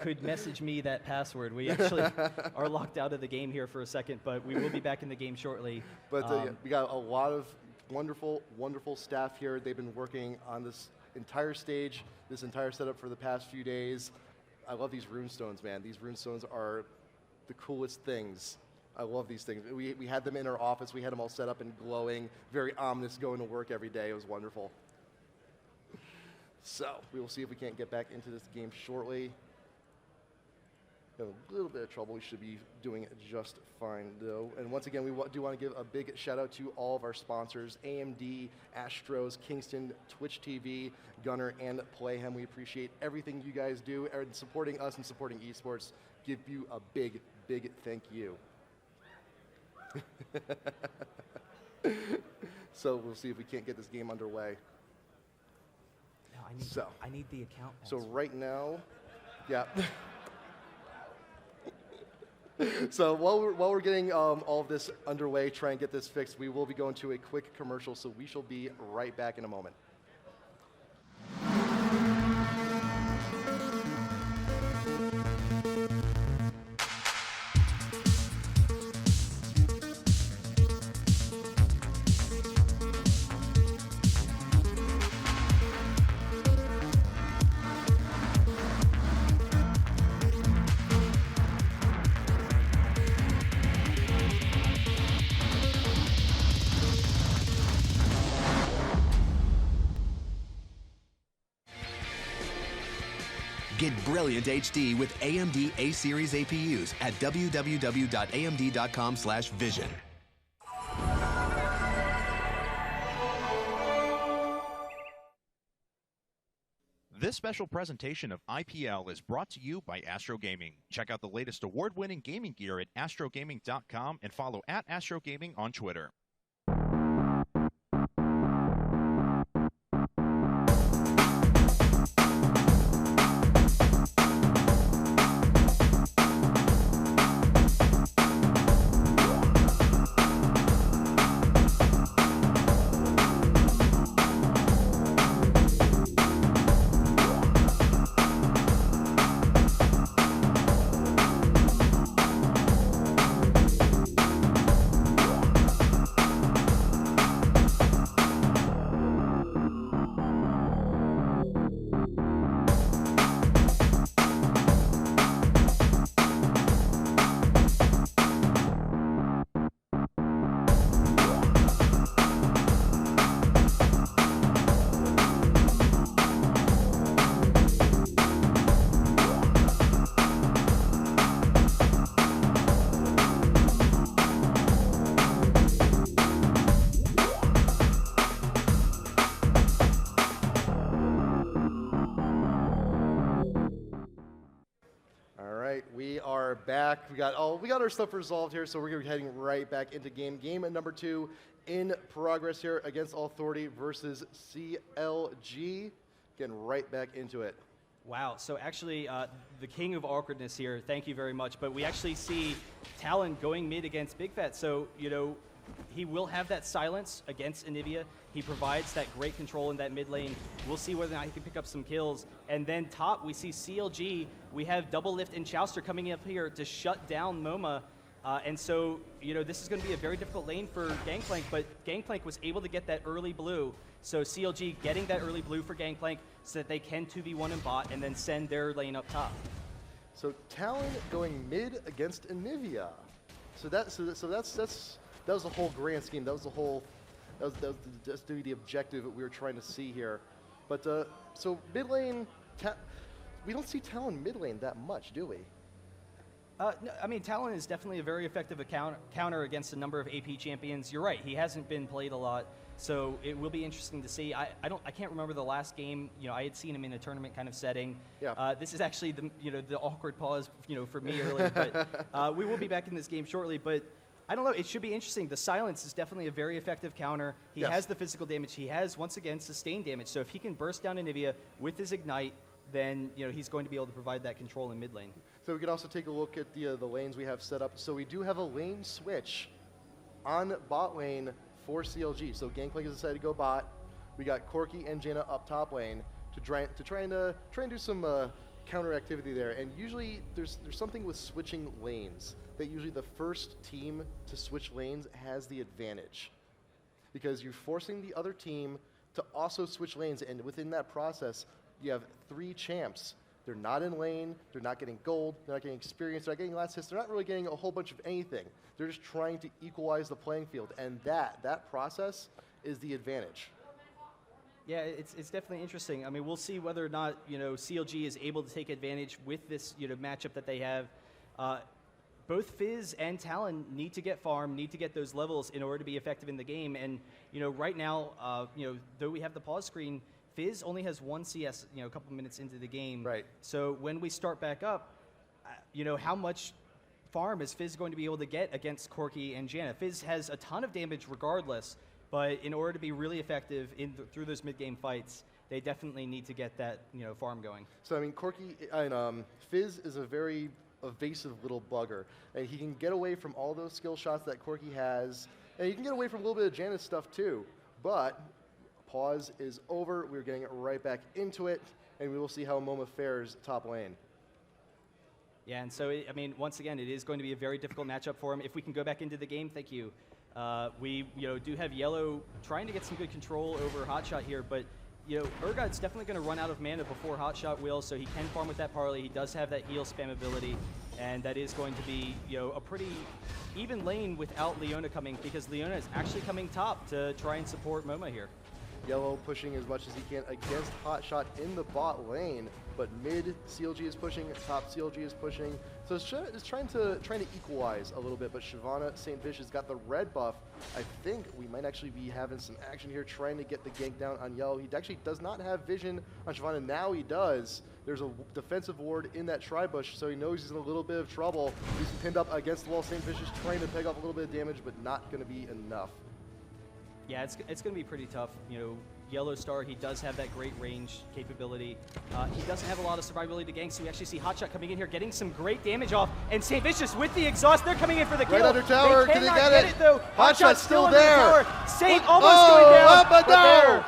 could message me that password. We actually are locked out of the game here for a second, but we will be back in the game shortly. But we got a lot of wonderful, wonderful staff here. They've been working on this entire stage, this entire setup for the past few days. I love these runestones, man. These runestones are the coolest things. I love these things. We had them in our office. We had them all set up and glowing, very ominous, going to work every day. It was wonderful. So we will see if we can't get back into this game shortly. Have a little bit of trouble. We should be doing just fine, though. And once again, we do want to give a big shout out to all of our sponsors: AMD, Astros, Kingston, Twitch TV, Gunner, and Playhem. We appreciate everything you guys do and supporting us and supporting esports. Give you a big, big thank you. So we'll see if we can't get this game underway. No, I need the account. So right now, yeah. So while we're getting all of this underway, try and get this fixed, we will be going to a quick commercial. So we shall be right back in a moment. Get brilliant HD with AMD A-Series APUs at www.amd.com/vision. This special presentation of IPL is brought to you by Astro Gaming. Check out the latest award-winning gaming gear at astrogaming.com and follow @AstroGaming on Twitter. Back. We got our stuff resolved here, so we're gonna be heading right back into game. Game number 2 in progress here against Authority versus CLG. Getting right back into it. Wow, so actually, the king of awkwardness here, thank you very much, but we actually see Talon going mid against Bigfat, so, you know, he will have that silence against Anivia. He provides that great control in that mid lane. We'll see whether or not he can pick up some kills. And then top, we see CLG. We have Doublelift and Chauster coming up here to shut down MoMa. And so, you know, this is going to be a very difficult lane for Gangplank, but Gangplank was able to get that early blue. So CLG getting that early blue for Gangplank so that they can 2v1 in bot and then send their lane up top. So Talon going mid against Anivia. So that was the whole grand scheme. That was the whole, that's the objective that we were trying to see here. But so mid lane, we don't see Talon mid lane that much, do we? No, I mean, Talon is definitely a very effective counter against a number of AP champions. You're right, he hasn't been played a lot, so it will be interesting to see. I can't remember the last game. You know, I had seen him in a tournament kind of setting. Yeah. This is actually the awkward pause, for me early, but we will be back in this game shortly. But I don't know, it should be interesting. The silence is definitely a very effective counter. He has the physical damage. He has, once again, sustained damage. So if he can burst down Anivia with his Ignite, then he's going to be able to provide that control in mid lane. So we can also take a look at the lanes we have set up. So we do have a lane switch on bot lane for CLG. So Gangplank has decided to go bot. We got Corky and Jaina up top lane to try and do some counter activity there. And usually there's something with switching lanes that usually the first team to switch lanes has the advantage, because you're forcing the other team to also switch lanes, and within that process you have 3 champs. They're not in lane, they're not getting gold, they're not getting experience, they're not getting last hits, they're not really getting a whole bunch of anything. They're just trying to equalize the playing field, and that process is the advantage. Yeah, it's definitely interesting. I mean, we'll see whether or not, CLG is able to take advantage with this, matchup that they have. Both Fizz and Talon need to get farm, need to get those levels in order to be effective in the game. And, right now, though we have the pause screen, Fizz only has 1 CS, a couple minutes into the game. Right. So when we start back up, how much farm is Fizz going to be able to get against Corky and Jaina? Fizz has a ton of damage regardless, but in order to be really effective through those mid-game fights, they definitely need to get that, farm going. So, I mean, Corky and Fizz is a very evasive little bugger, and he can get away from all those skill shots that Corky has, and he can get away from a little bit of Jaina's stuff too, but pause is over. We're getting right back into it, and we will see how MoMa fares top lane. Yeah, and so, once again, it is going to be a very difficult matchup for him. If we can go back into the game, thank you. We, do have Yellow trying to get some good control over Hotshot here, but, Urgod's definitely going to run out of mana before Hotshot will, so he can farm with that parley. He does have that heal spam ability, and that is going to be, a pretty even lane without Leona coming, because Leona is actually coming top to try and support MoMa here. Yellow pushing as much as he can against Hotshot in the bot lane, but mid CLG is pushing, top CLG is pushing. So it's trying to equalize a little bit, but Shyvana Saintvicious got the red buff. I think we might actually be having some action here, trying to get the gank down on Yellow. He actually does not have vision on Shyvana. Now he does. There's a defensive ward in that tri-bush, so he knows he's in a little bit of trouble. He's pinned up against the wall. Saintvicious trying to pick up a little bit of damage, but not going to be enough. Yeah, it's going to be pretty tough. YellowStar, he does have that great range capability. He doesn't have a lot of survivability to gank, so we actually see Hotshot coming in here, getting some great damage off. And Saintvicious with the exhaust, they're coming in for the kill. Right under tower, they can they cannot get it though. Hotshot's still under there. The tower. Saint almost going down, but there.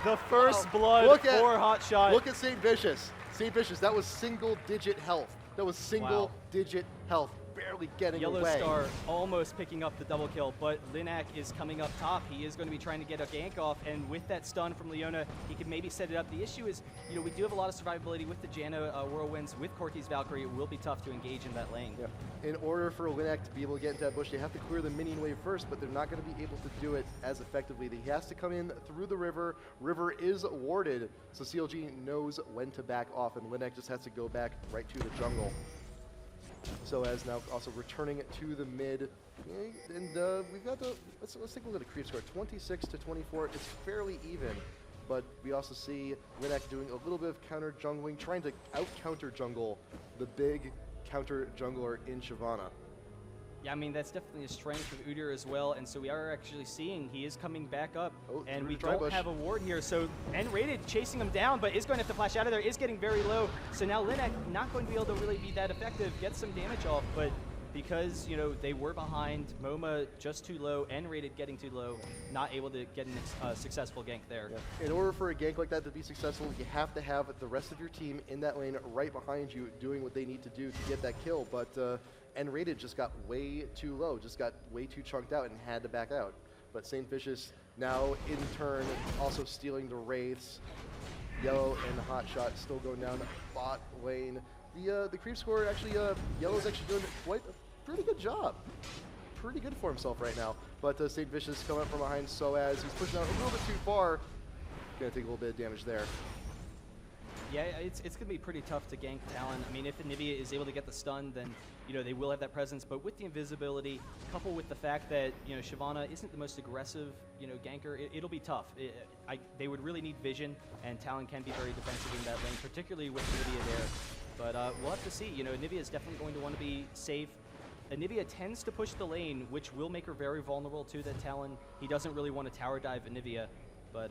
The first blood for Hotshot. Look at Saintvicious. Saintvicious, that was single-digit health. That was single-digit health. Barely getting away. YellowStar almost picking up the double kill, but Linak is coming up top. He is going to be trying to get a gank off, and with that stun from Leona, he can maybe set it up. The issue is, we do have a lot of survivability with the Jaina Whirlwinds, with Corky's Valkyrie. It will be tough to engage in that lane. Yeah. In order for Linak to be able to get into that bush, they have to clear the minion wave first, but they're not going to be able to do it as effectively. He has to come in through the river. River is warded, so CLG knows when to back off, and Linak just has to go back right to the jungle. sOAZ now also returning to the mid. And we've got the, let's take a look at the creep score. 26 to 24, it's fairly even. But we also see Linak doing a little bit of counter jungling, trying to out-counter jungle the big counter jungler in Shyvana. Yeah, I mean, that's definitely a strength of Udyr as well, and so we are actually seeing he is coming back up, and we don't have a ward here, so nRated chasing him down, but is going to have to flash out of there, is getting very low, so now Linak not going to be able to really be that effective, get some damage off, but because, you know, they were behind, MoMa just too low, nRated getting too low, not able to get a successful gank there. Yeah. In order for a gank like that to be successful, you have to have the rest of your team in that lane right behind you doing what they need to do to get that kill, but nRated just got way too low, just got way too chunked out and had to back out. But Saintvicious now in turn also stealing the Wraiths. Yellow and Hotshot still going down bot lane. The creep score actually, Yellow's actually doing quite a pretty good job. Pretty good for himself right now. But Saintvicious coming up from behind sOAZ. He's pushing out a little bit too far. Gonna take a little bit of damage there. Yeah, it's going to be pretty tough to gank Talon. I mean, if Anivia is able to get the stun, then, you know, they will have that presence. But with the invisibility, coupled with the fact that, you know, Shyvana isn't the most aggressive, you know, ganker, it'll be tough. They would really need vision, and Talon can be very defensive in that lane, particularly with Anivia there. But we'll have to see. You know, Anivia is definitely going to want to be safe. Anivia tends to push the lane, which will make her very vulnerable to that Talon. He doesn't really want to tower dive Anivia. But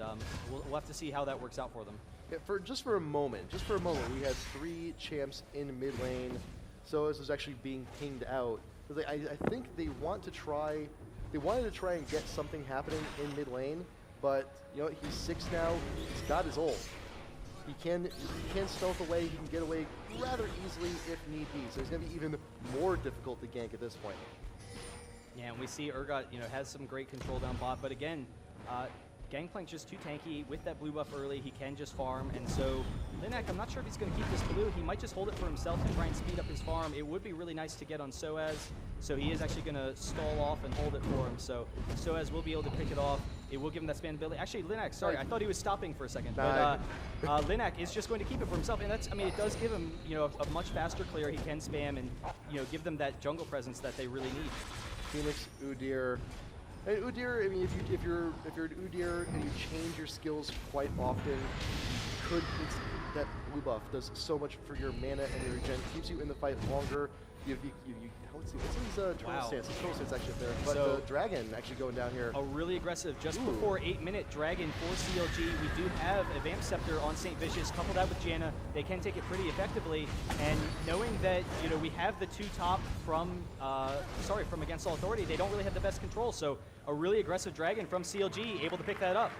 we'll have to see how that works out for them. Yeah, just for a moment, we had 3 champs in mid lane. sOAZ was actually being pinged out. I think they wanted to try and get something happening in mid lane, but you know, he's 6 now. He's got his ult. He can stealth away. He can get away rather easily if need be. So it's going to be even more difficult to gank at this point. Yeah, and we see Urgot, you know, has some great control down bot, but again, Gangplank's just too tanky. With that blue buff early, he can just farm, and so Linak, I'm not sure if he's going to keep this blue. He might just hold it for himself to try and speed up his farm. It would be really nice to get on sOAZ, so he is actually going to stall off and hold it for him, so sOAZ will be able to pick it off. It will give him that span ability. Actually, Linak, sorry, I thought he was stopping for a second, but Linak is just going to keep it for himself, and that's, I mean, it does give him, you know, a much faster clear. He can spam and, you know, give them that jungle presence that they really need. Phoenix, Udyr. And Udyr, I mean, if you're an Udyr and you change your skills quite often, that blue buff does so much for your mana and your regen. Keeps you in the fight longer. What's his turtle stance? His turtle stance actually up there. But so, Dragon actually going down here. A really aggressive, just before 8-minute Dragon for CLG. We do have a Vamp Scepter on Saintvicious, coupled that with Janna. They can take it pretty effectively. And knowing that, you know, we have the 2 top from Against All Authority, they don't really have the best control. So a really aggressive Dragon from CLG, able to pick that up.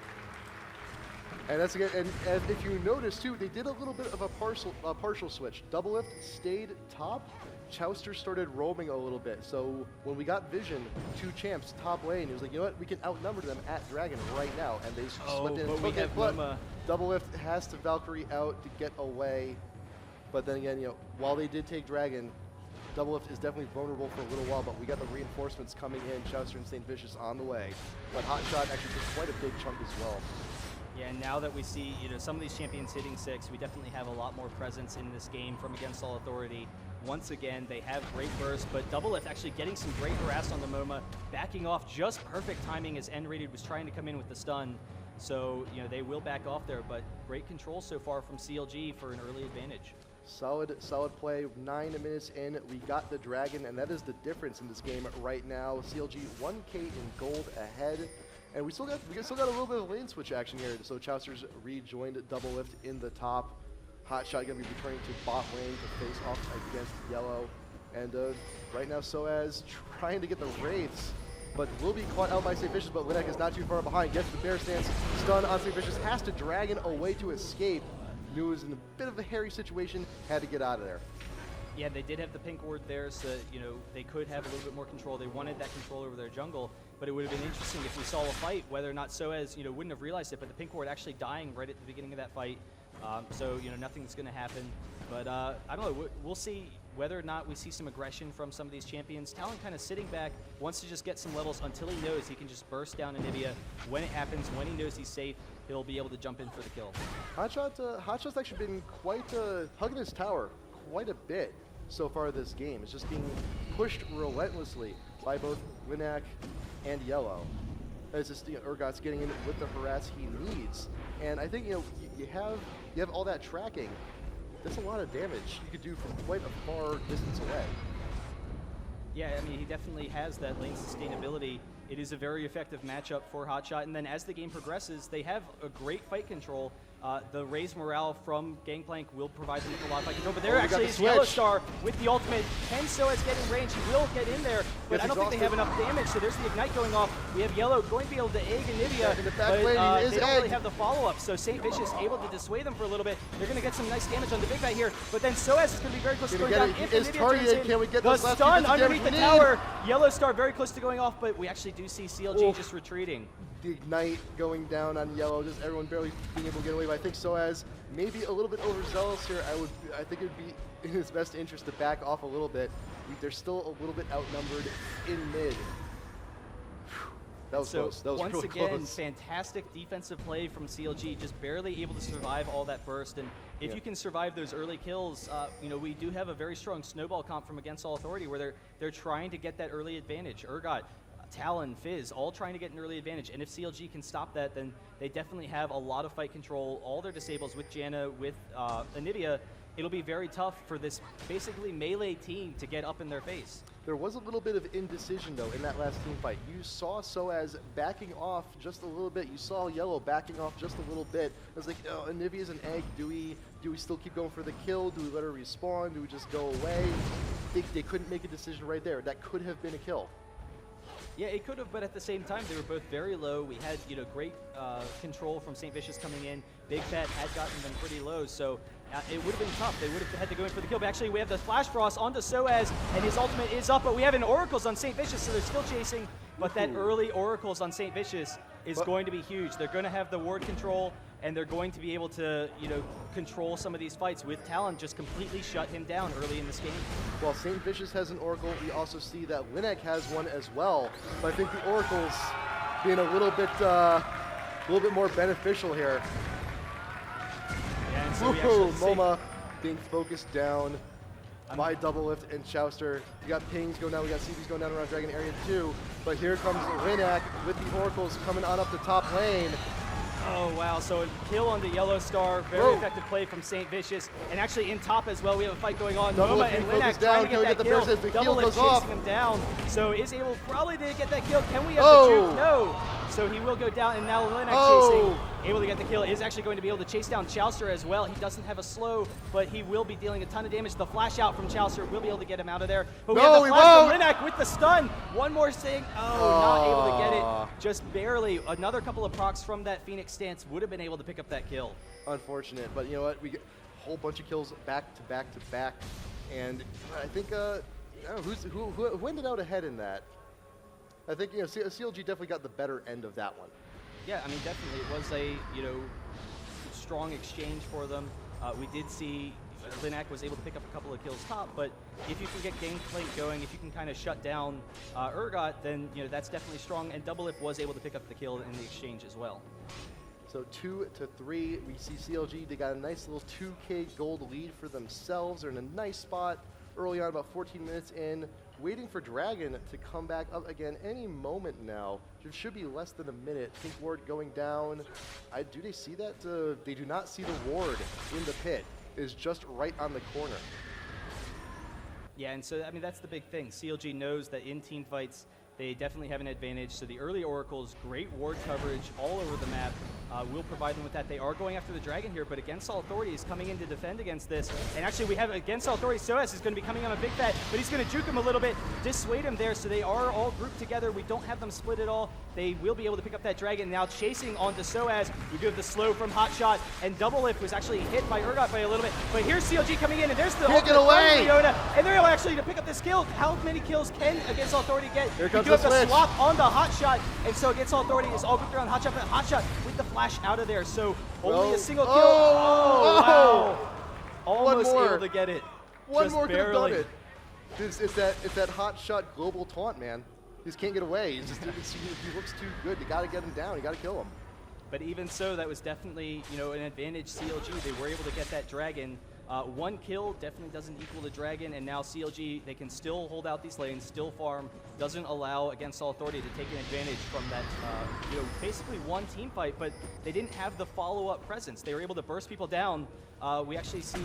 And that's again, and if you notice too, they did a little bit of a partial switch. Doublelift stayed top. Chauster started roaming a little bit. So when we got vision, 2 champs top lane, he was like, you know what, we can outnumber them at Dragon right now, and they slipped in and took it. But Doublelift has to Valkyrie out to get away. But then again, you know, while they did take Dragon, Doublelift is definitely vulnerable for a little while, but we got the reinforcements coming in, Chauster and Saintvicious on the way. But Hotshot actually took quite a big chunk as well. Yeah, and now that we see, you know, some of these champions hitting 6, we definitely have a lot more presence in this game from Against All Authority. Once again, they have great burst, but Doublelift actually getting some great harass on the MoMa, backing off just perfect timing as nRated was trying to come in with the stun. So, you know, they will back off there, but great control so far from CLG for an early advantage. Solid play. 9 minutes in, we got the Dragon, and that is the difference in this game right now. CLG 1K in gold ahead. And we still got a little bit of lane switch action here. So Chauster's rejoined Doublelift in the top. Hotshot gonna be returning to bot lane to face off against Yellow. And right now sOAZ trying to get the Wraiths, but will be caught out by Saintvicious, but Linak is not too far behind. Gets the bear stance, stun on Saintvicious, has to Dragon away to escape. Knew it was in a bit of a hairy situation, had to get out of there. Yeah, they did have the pink ward there, so, you know, they could have a little bit more control. They wanted that control over their jungle, but it would have been interesting if we saw a fight, whether or not sOAZ, you know, wouldn't have realized it, but the pink ward actually dying right at the beginning of that fight. So, you know, nothing's going to happen. But I don't know, we'll see whether or not we see some aggression from some of these champions. Talon kind of sitting back, wants to just get some levels until he knows he can just burst down Anivia. When it happens, when he knows he's safe, he'll be able to jump in for the kill. Hotshot's actually been quite hugging his tower quite a bit so far this game. It's just being pushed relentlessly by both Linak and Yellow. It's just, you know, Urgot's getting in with the harass he needs. And I think, you know, you have all that tracking. That's a lot of damage you could do from quite a far distance away. Yeah, I mean, he definitely has that lane sustainability. It is a very effective matchup for Hotshot, and then as the game progresses, they have a great fight control. The raised morale from Gangplank will provide them with a lot of fight control, but there actually is YellowStar with the ultimate. Can sOAZ get in range? He will get in there, but I don't think they have enough damage, so there's the Ignite going off. We have Yellow going to be able to egg Anivia, but they don't really have the follow-up, so Saintvicious able to dissuade them for a little bit. They're going to get some nice damage on the Big Bat here, but then sOAZ is going to be very close to going down. If Anivia turns in, can we get the this last stun piece of underneath the damage tower. YellowStar very close to going off, but we actually do see CLG just retreating. The Ignite going down on Yellow, just everyone barely being able to get away. But I think sOAZ maybe a little bit overzealous here. I think it would be in his best interest to back off a little bit. They're still a little bit outnumbered in mid. That was close. That was once really again, close. fantastic defensive play from CLG, just barely able to survive all that burst. And if you can survive those early kills, you know, we do have a very strong snowball comp from Against All Authority where they're trying to get that early advantage. Urgot, Talon, Fizz, all trying to get an early advantage. And if CLG can stop that, then they definitely have a lot of fight control. All their disables with Janna, with Anivia, it'll be very tough for this basically melee team to get up in their face. There was a little bit of indecision, though, in that last team fight. You saw sOAZ backing off just a little bit. You saw Yellow backing off just a little bit. It was like, oh, Anivia's an egg. Do we still keep going for the kill? Do we let her respawn? Do we just go away? They couldn't make a decision right there. That could have been a kill. Yeah, it could have, but at the same time, they were both very low. We had, you know, great control from Saintvicious coming in. Big Fat had gotten them pretty low, so it would have been tough. They would have had to go in for the kill, but actually we have the Flash Frost onto sOAZ, and his ultimate is up, but we have an Oracles on Saintvicious, so they're still chasing, but that early Oracles on Saintvicious is going to be huge. They're going to have the ward control, and they're going to be able to, you know, control some of these fights with Talon just completely shut him down early in this game. Well, Saintvicious has an Oracle. We also see that Linak has one as well. But I think the Oracle's being a little bit more beneficial here. Yeah, and so we actually see MoMa being focused down by Doublelift and Chauster. We got pings going down, we got CVs going down around Dragon Area 2. But here comes Linak with the Oracles coming on up the top lane. Oh, wow. So a kill on the YellowStar. Very effective play from Saintvicious. And actually in top as well, we have a fight going on. MoMa and Linak trying to get that kill. Doublelift chasing him down. So is able probably to get that kill. Can we have the juke? No. So he will go down, and now Linak chasing, able to get the kill, is actually going to be able to chase down Chauster as well. He doesn't have a slow, but he will be dealing a ton of damage. The flash out from Chauster will be able to get him out of there. But we have the flash from Linak with the stun. One more thing. Not able to get it. Just barely. Another couple of procs from that Phoenix stance would have been able to pick up that kill. Unfortunate, but you know what? We get a whole bunch of kills back to back to back, and I think I don't know, who ended out ahead in that? I think, you know, CLG definitely got the better end of that one. Yeah, I mean, definitely it was a, you know, strong exchange for them. We did see Linak was able to pick up a couple of kills top, but if you can get Gangplank going, if you can kind of shut down Urgot, then, you know, that's definitely strong, and Doublelift was able to pick up the kill in the exchange as well. So 2-3, we see CLG, they got a nice little 2K gold lead for themselves. They're in a nice spot early on, about 14 minutes in, waiting for Dragon to come back up again any moment now. It should be less than a minute. Pink ward going down. Do they see that? They do not see the ward in the pit. It is just right on the corner. Yeah, and so, I mean, that's the big thing. CLG knows that in team fights, they definitely have an advantage. So the early Oracles, great ward coverage all over the map, will provide them with that. They are going after the Dragon here, but Against All Authority is coming in to defend against this. And actually, we have Against All Authority, sOAZ is going to be coming on a Big Fat, but he's going to juke him a little bit, dissuade him there. So they are all grouped together. We don't have them split at all. They will be able to pick up that Dragon. Now chasing onto sOAZ. We do have the slow from Hotshot, and Doublelift was actually hit by Urgot by a little bit. But here's CLG coming in, and there's the Can't get away! Leona, and they're able actually to pick up this kill. How many kills can Against All Authority get? Here comes we do have the switch. swap onto Hotshot, and so Against All Authority is all grouped around Hotshot, but Hotshot with the flash out of there. So only a single kill. Wow. Almost able to get it. One Just more could have done barely. it. It's that Hotshot global taunt, man. He just can't get away. He looks too good. You got to get him down. You got to kill him. But even so, that was definitely, you know, an advantage CLG. They were able to get that Dragon. One kill definitely doesn't equal the Dragon, and now CLG, they can still hold out these lanes, still farm, doesn't allow Against All Authority to take an advantage from that, you know, basically one team fight, but they didn't have the follow-up presence. They were able to burst people down. We actually see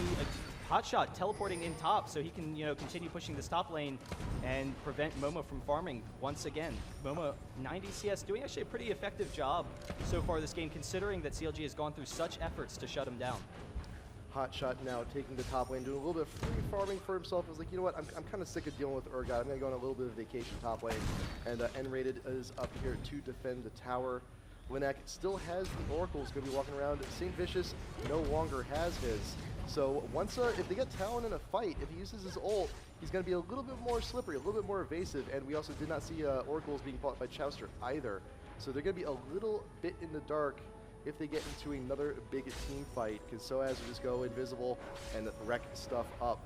HotShot teleporting in top so he can, continue pushing this top lane and prevent MoMa from farming once again. MoMa 90 CS doing actually a pretty effective job so far this game, considering that CLG has gone through such efforts to shut him down. HotShot now taking the top lane, doing a little bit of free farming for himself. I was like, you know what, I'm kind of sick of dealing with Urgot. I'm going to go on a little bit of vacation top lane. And nRated is up here to defend the tower. Linak still has the Oracles, going to be walking around. Saintvicious no longer has his. So once, if they get Talon in a fight, if he uses his ult, he's going to be a little bit more slippery, a little bit more evasive. And we also did not see Oracles being fought by Chauster either. So they're going to be a little bit in the dark if they get into another big team fight, because sOAZ will just go invisible and wreck stuff up.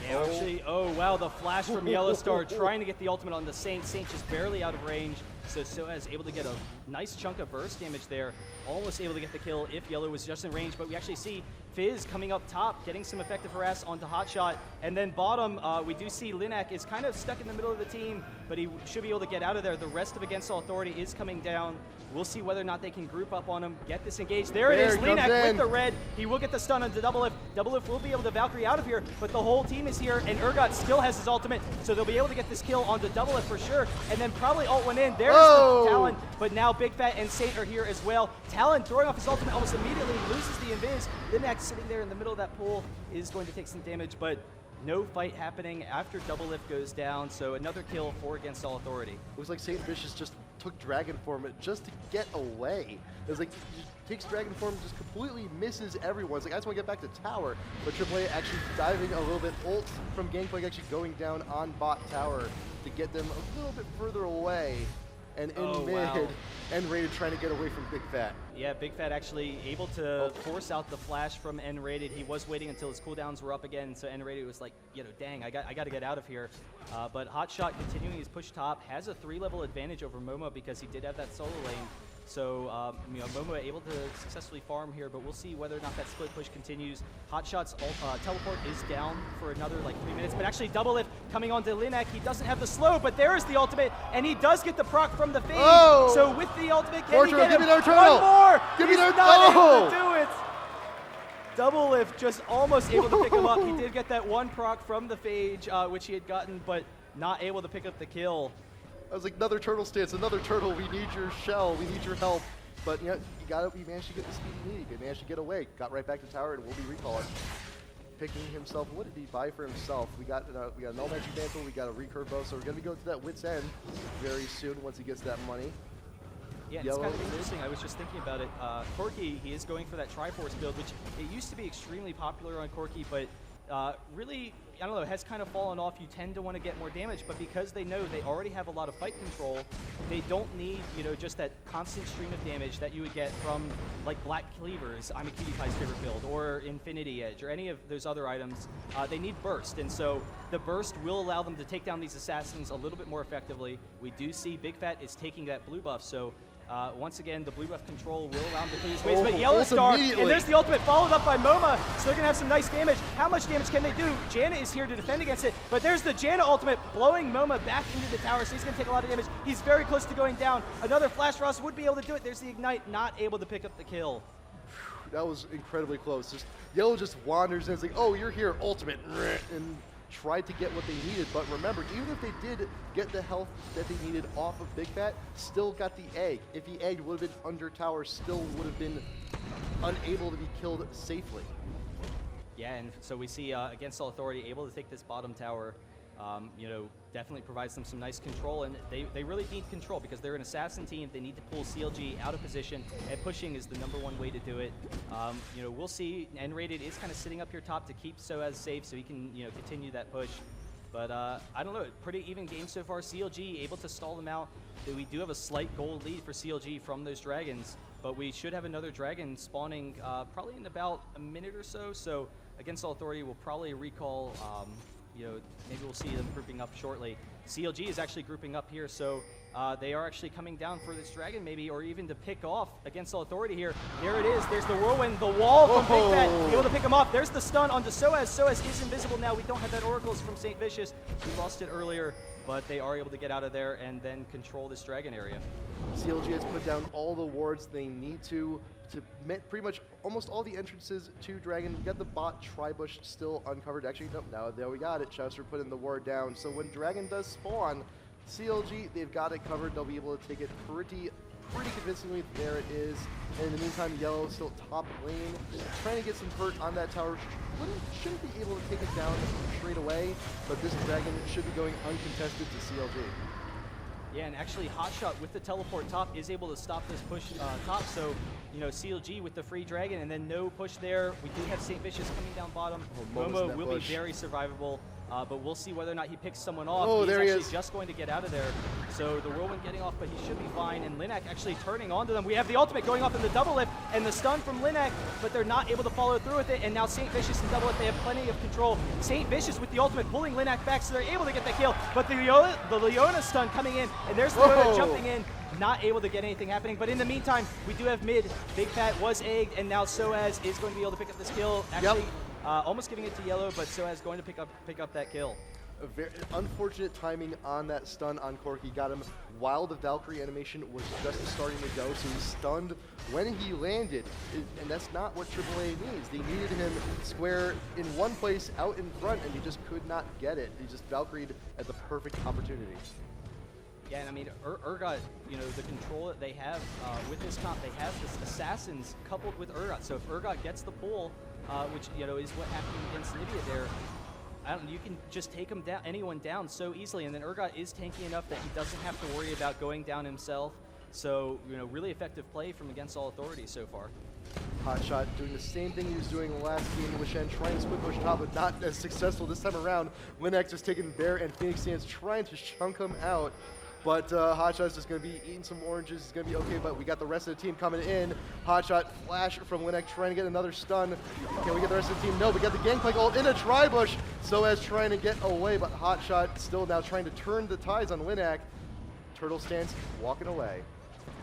Yeah, actually, oh wow, the flash from YellowStar trying to get the ultimate on the Saint. Saint just barely out of range, so sOAZ able to get a nice chunk of burst damage there. Almost able to get the kill if Yellow was just in range, but we actually see Fizz coming up top, getting some effective harass onto HotShot. And then bottom, we do see Linak is kind of stuck in the middle of the team, but he should be able to get out of there. The rest of Against All Authority is coming down. We'll see whether or not they can group up on him, get this engaged. There it is, Linak with the red. He will get the stun onto Doublelift. Doublelift will be able to Valkyrie out of here, but the whole team is here, and Urgot still has his ultimate, so they'll be able to get this kill onto Doublelift for sure, and then probably ult one in. There's the Talon, but now Bigfat and Saint are here as well. Talon throwing off his ultimate almost immediately, loses the invis. Linak sitting there in the middle of that pool is going to take some damage, but no fight happening after Doublelift goes down, so another kill for Against All Authority. It was like Saintvicious just took Dragon Form just to get away. It was like he just takes Dragon Form, just completely misses everyone. It's like, I just want to get back to tower, but AAA actually diving a little bit, ult from Gangplank actually going down on bot tower to get them a little bit further away. And in mid, wow. nRated trying to get away from Bigfat. Yeah, Bigfat actually able to force out the flash from nRated. He was waiting until his cooldowns were up again, so nRated was like, dang, I got to get out of here. But HotShot continuing his push top, has a 3-level advantage over MoMa because he did have that solo lane. So, MoMa able to successfully farm here, but we'll see whether or not that split push continues. HotShot's teleport is down for another 3 minutes, but actually Doublelift coming on to Linak. He doesn't have the slow, but there is the ultimate, and he does get the proc from the fade. Oh! So with the ultimate, can he get him? Give me their turtle! One more! Give He's me their not able turtle! to do it! Doublelift just almost able to pick him up. He did get that one proc from the phage, which he had gotten, but not able to pick up the kill. I was like, another turtle stance, another turtle. We need your shell. We need your help. But he managed to get the speed he needed. He managed to get away. Got right back to tower and will be recalling. Picking himself. What did he buy for himself? We got a null magic mantle. We got a recurve bow. So we're gonna be going to that wit's end very soon once he gets that money. Yeah, it's kind of interesting. I was just thinking about it. Corki, he is going for that Triforce build, which it used to be extremely popular on Corki, but really, I don't know, has kind of fallen off. You tend to want to get more damage, but because they know they already have a lot of fight control, they don't need, just that constant stream of damage that you would get from, Black Cleavers, I'm a Cutie Pie's favorite build, or Infinity Edge, or any of those other items. They need burst, and so the burst will allow them to take down these assassins a little bit more effectively. We do see Bigfat is taking that blue buff, so once again, the blue buff control will allow him to clear his ways, but YellowStar, and there's the ultimate followed up by MoMa, so they're going to have some nice damage. How much damage can they do? Janna is here to defend against it, but there's the Janna ultimate blowing MoMa back into the tower, so he's going to take a lot of damage. He's very close to going down. Another Flash Frost would be able to do it. There's the Ignite, not able to pick up the kill. That was incredibly close. Yellow just wanders and it's like, oh, you're here, ultimate, and tried to get what they needed, but remember, even if they did get the health that they needed off of Bigfat, still got the egg. If he egged, would have been under tower, still would have been unable to be killed safely. Yeah, and so we see Against All Authority able to take this bottom tower. Definitely provides them some nice control, and they really need control because they're an assassin team. They need to pull CLG out of position, and pushing is the #1 way to do it. We'll see. nRated is kind of sitting up here top to keep sOAZ safe so he can continue that push. But I don't know, pretty even game so far. CLG able to stall them out. We do have a slight gold lead for CLG from those dragons, but we should have another dragon spawning probably in about a minute or so. So Against All Authority will probably recall. Maybe we'll see them grouping up shortly. CLG is actually grouping up here, so They are actually coming down for this dragon maybe, or even to pick off against all authority here. There it is. There's the whirlwind, the wall from Bigfatlp, able to pick him off. There's the stun onto sOAZ. sOAZ is invisible now. We don't have that oracles from Saintvicious. We lost it earlier, but they are able to get out of there and then control this dragon area. CLG has put down all the wards they need to pretty much almost all the entrances to Dragon. We got the bot Tribush still uncovered. Actually, nope, now there we got it. Chauster put in the ward down. So when Dragon does spawn, CLG, they've got it covered. They'll be able to take it pretty convincingly. There it is. And in the meantime, Yellow still top lane, trying to get some hurt on that tower. Shouldn't be able to take it down straight away, but this Dragon should be going uncontested to CLG. Yeah, and actually Hotshot with the teleport top is able to stop this push top, so, you know, CLG with the free dragon and then no push there. We do have Saintvicious coming down bottom. MoMa will be very survivable, but we'll see whether or not he picks someone off. Oh, He's there he actually is. Just going to get out of there. So the whirlwind getting off, but he should be fine, and Linak actually turning onto them. We have the ultimate going off in the Doublelift, and the stun from Linak, but they're not able to follow through with it, and now Saintvicious and Doublelift, they have plenty of control. Saintvicious with the ultimate pulling Linak back, so they're able to get the kill, but the Leona stun coming in, and there's Leona jumping in, not able to get anything happening, but in the meantime, we do have mid. Bigfatlp was egged, and now sOAZ is going to be able to pick up this kill. Actually, almost giving it to Yellow, but sOAZ going to pick up that kill. A very unfortunate timing on that stun on Corki. Got him while the Valkyrie animation was just starting to go, so he stunned when he landed, and that's not what AAA needs. They needed him square in one place out in front, and he just could not get it. He just Valkyried at the perfect opportunity. Yeah, and I mean, Urgot, you know, the control that they have with this comp, they have this Assassins coupled with Urgot. So if Urgot gets the pull, which, you know, is what happened against Nivea there, you can just take him down, anyone down so easily, and then Urgot is tanky enough that he doesn't have to worry about going down himself. So, you know, really effective play from against all authorities so far. Hotshot doing the same thing he was doing last game with Shen, trying to split push top, but not as successful this time around. Linak just taking Bear and Phoenix Stance, trying to chunk him out. But Hotshot's just going to be eating some oranges. He's going to be okay, but we got the rest of the team coming in. Hotshot flash from Linak trying to get another stun. Can we get the rest of the team? No, we got the Gangplank ult in a Tribush. sOAZ trying to get away, but Hotshot still now trying to turn the tides on Linak. Turtle Stance walking away.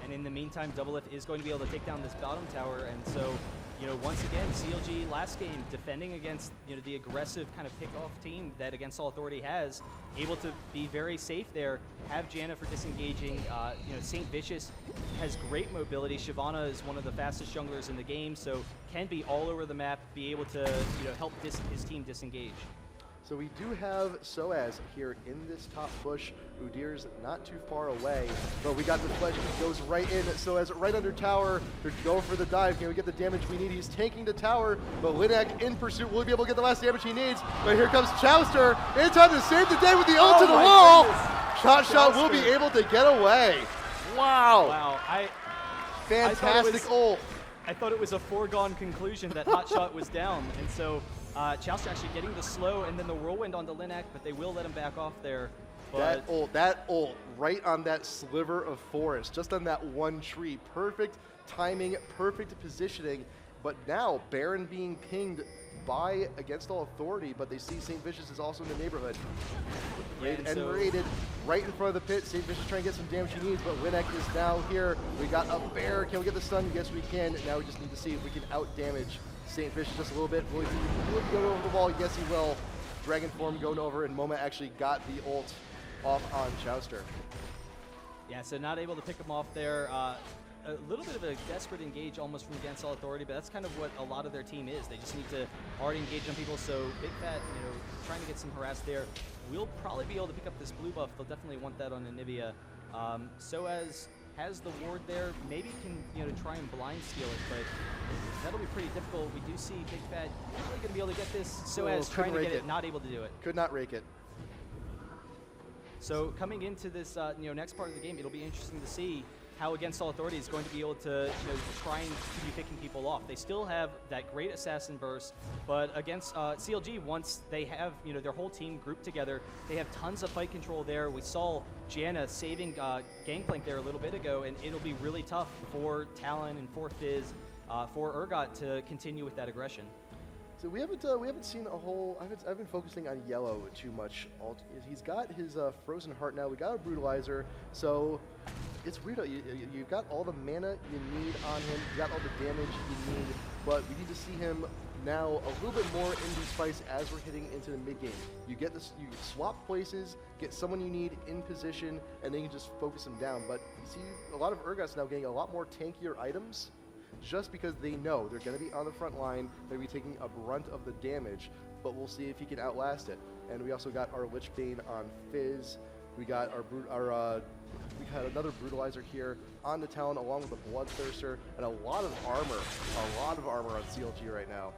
And in the meantime, Doublelift is going to be able to take down this bottom tower, and so, you know, once again, CLG last game defending against, you know, the aggressive kind of pick-off team that Against All Authority has, able to be very safe there, have Janna for disengaging. You know, Saintvicious has great mobility. Shyvana is one of the fastest junglers in the game, so can be all over the map, be able to, you know, help his team disengage. So we do have sOAZ here in this top push. Udir's not too far away, but we got the flash. He goes right in. sOAZ right under tower. They're going for the dive. Can we get the damage we need? He's tanking the tower, but Linak in pursuit will be able to get the last damage he needs. But here comes Chauster in time to save the day with the ult to the wall. Shot will be able to get away. Wow. Wow. Fantastic ult. I thought it was a foregone conclusion that Hotshot was down, and so Chauster actually getting the slow and then the whirlwind onto Linak, but they will let him back off there. But That ult right on that sliver of forest, just on that one tree. Perfect timing, perfect positioning. But now Baron being pinged by Against All Authority, but they see Saintvicious is also in the neighborhood. nRated right in front of the pit. Saintvicious trying to get some damage he needs, but Linak is now here. We got a Bear. Can we get the stun? Yes, we can. Now we just need to see if we can out-damage Saintvicious just a little bit. Will he go over the wall? Yes, he will. Dragon form going over, and MoMa actually got the ult off on Chauster. yeah, so not able to pick him off there. A little bit of a desperate engage almost from Against All Authority, but that's kind of what a lot of their team is. They just need to already engage on people, so Bigfatlp, you know, trying to get some harass there. We'll probably be able to pick up this blue buff. They'll definitely want that on Anivia. sOAZ has the ward there. Maybe can, you know, try and blind steal it, but that'll be pretty difficult. We do see Bigfatlp really going to be able to get this. sOAZ trying to get it, not able to do it. Could not rake it. So coming into this, you know, next part of the game, it'll be interesting to see how Against All Authority is going to be able to, you know, try and continue picking people off. They still have that great assassin burst, but against CLG, once they have, you know, their whole team grouped together, they have tons of fight control there. We saw Janna saving Gangplank there a little bit ago, and it'll be really tough for Talon and for Fizz, for Urgot to continue with that aggression. So we haven't seen a whole. I've been focusing on Yellow too much. He's got his Frozen Heart now. We got a Brutalizer, so it's weird. You've got all the mana you need on him. You got all the damage you need, but we need to see him now a little bit more in these fights as we're hitting into the mid game. You get this. You swap places, get someone you need in position, and then you just focus him down. But you see a lot of Urgot's now getting a lot more tankier items, just because they know they're going to be on the front line, they're going to be taking a brunt of the damage, but we'll see if he can outlast it. And we also got our Lich Bane on Fizz. We got we got another Brutalizer here on the Talon, along with a Bloodthirster, and a lot of armor on CLG right now.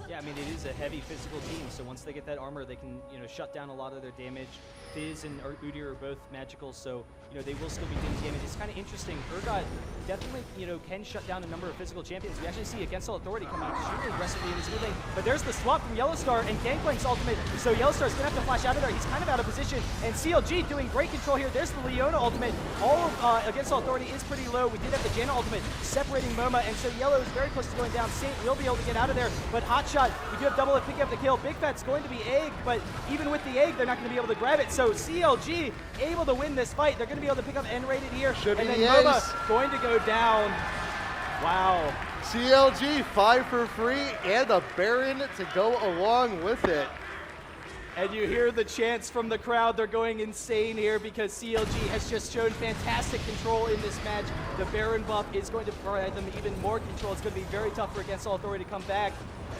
Yeah, I mean, it is a heavy physical team, so once they get that armor, they can, shut down a lot of their damage. Fizz and Udyr are both magical, so, they will still be doing damage. It's kind of interesting. Urgot definitely, can shut down a number of physical champions. We actually see Against All Authority coming extremely aggressively in this mid lane, but there's the swap from YellowStar and Gangplank's ultimate, so YellowStar's gonna have to flash out of there. He's kind of out of position, and CLG doing great control here. There's the Leona ultimate. All of Against All Authority is pretty low. We did have the Janna ultimate separating MoMa, and so Yellow is very close to going down. Saint will be able to get out of there, but Hotshot, we do have Doublelift picking up the kill. Bigfat's going to be egged, but even with the egg, they're not going to be able to grab it. So CLG able to win this fight. They're going to be able to pick up nRated here, and then MoMa going to go down. Wow. CLG 5 for free and a Baron to go along with it. And you hear the chants from the crowd. They're going insane here because CLG has just shown fantastic control in this match. The Baron buff is going to provide them even more control. It's going to be very tough for Against All Authority to come back.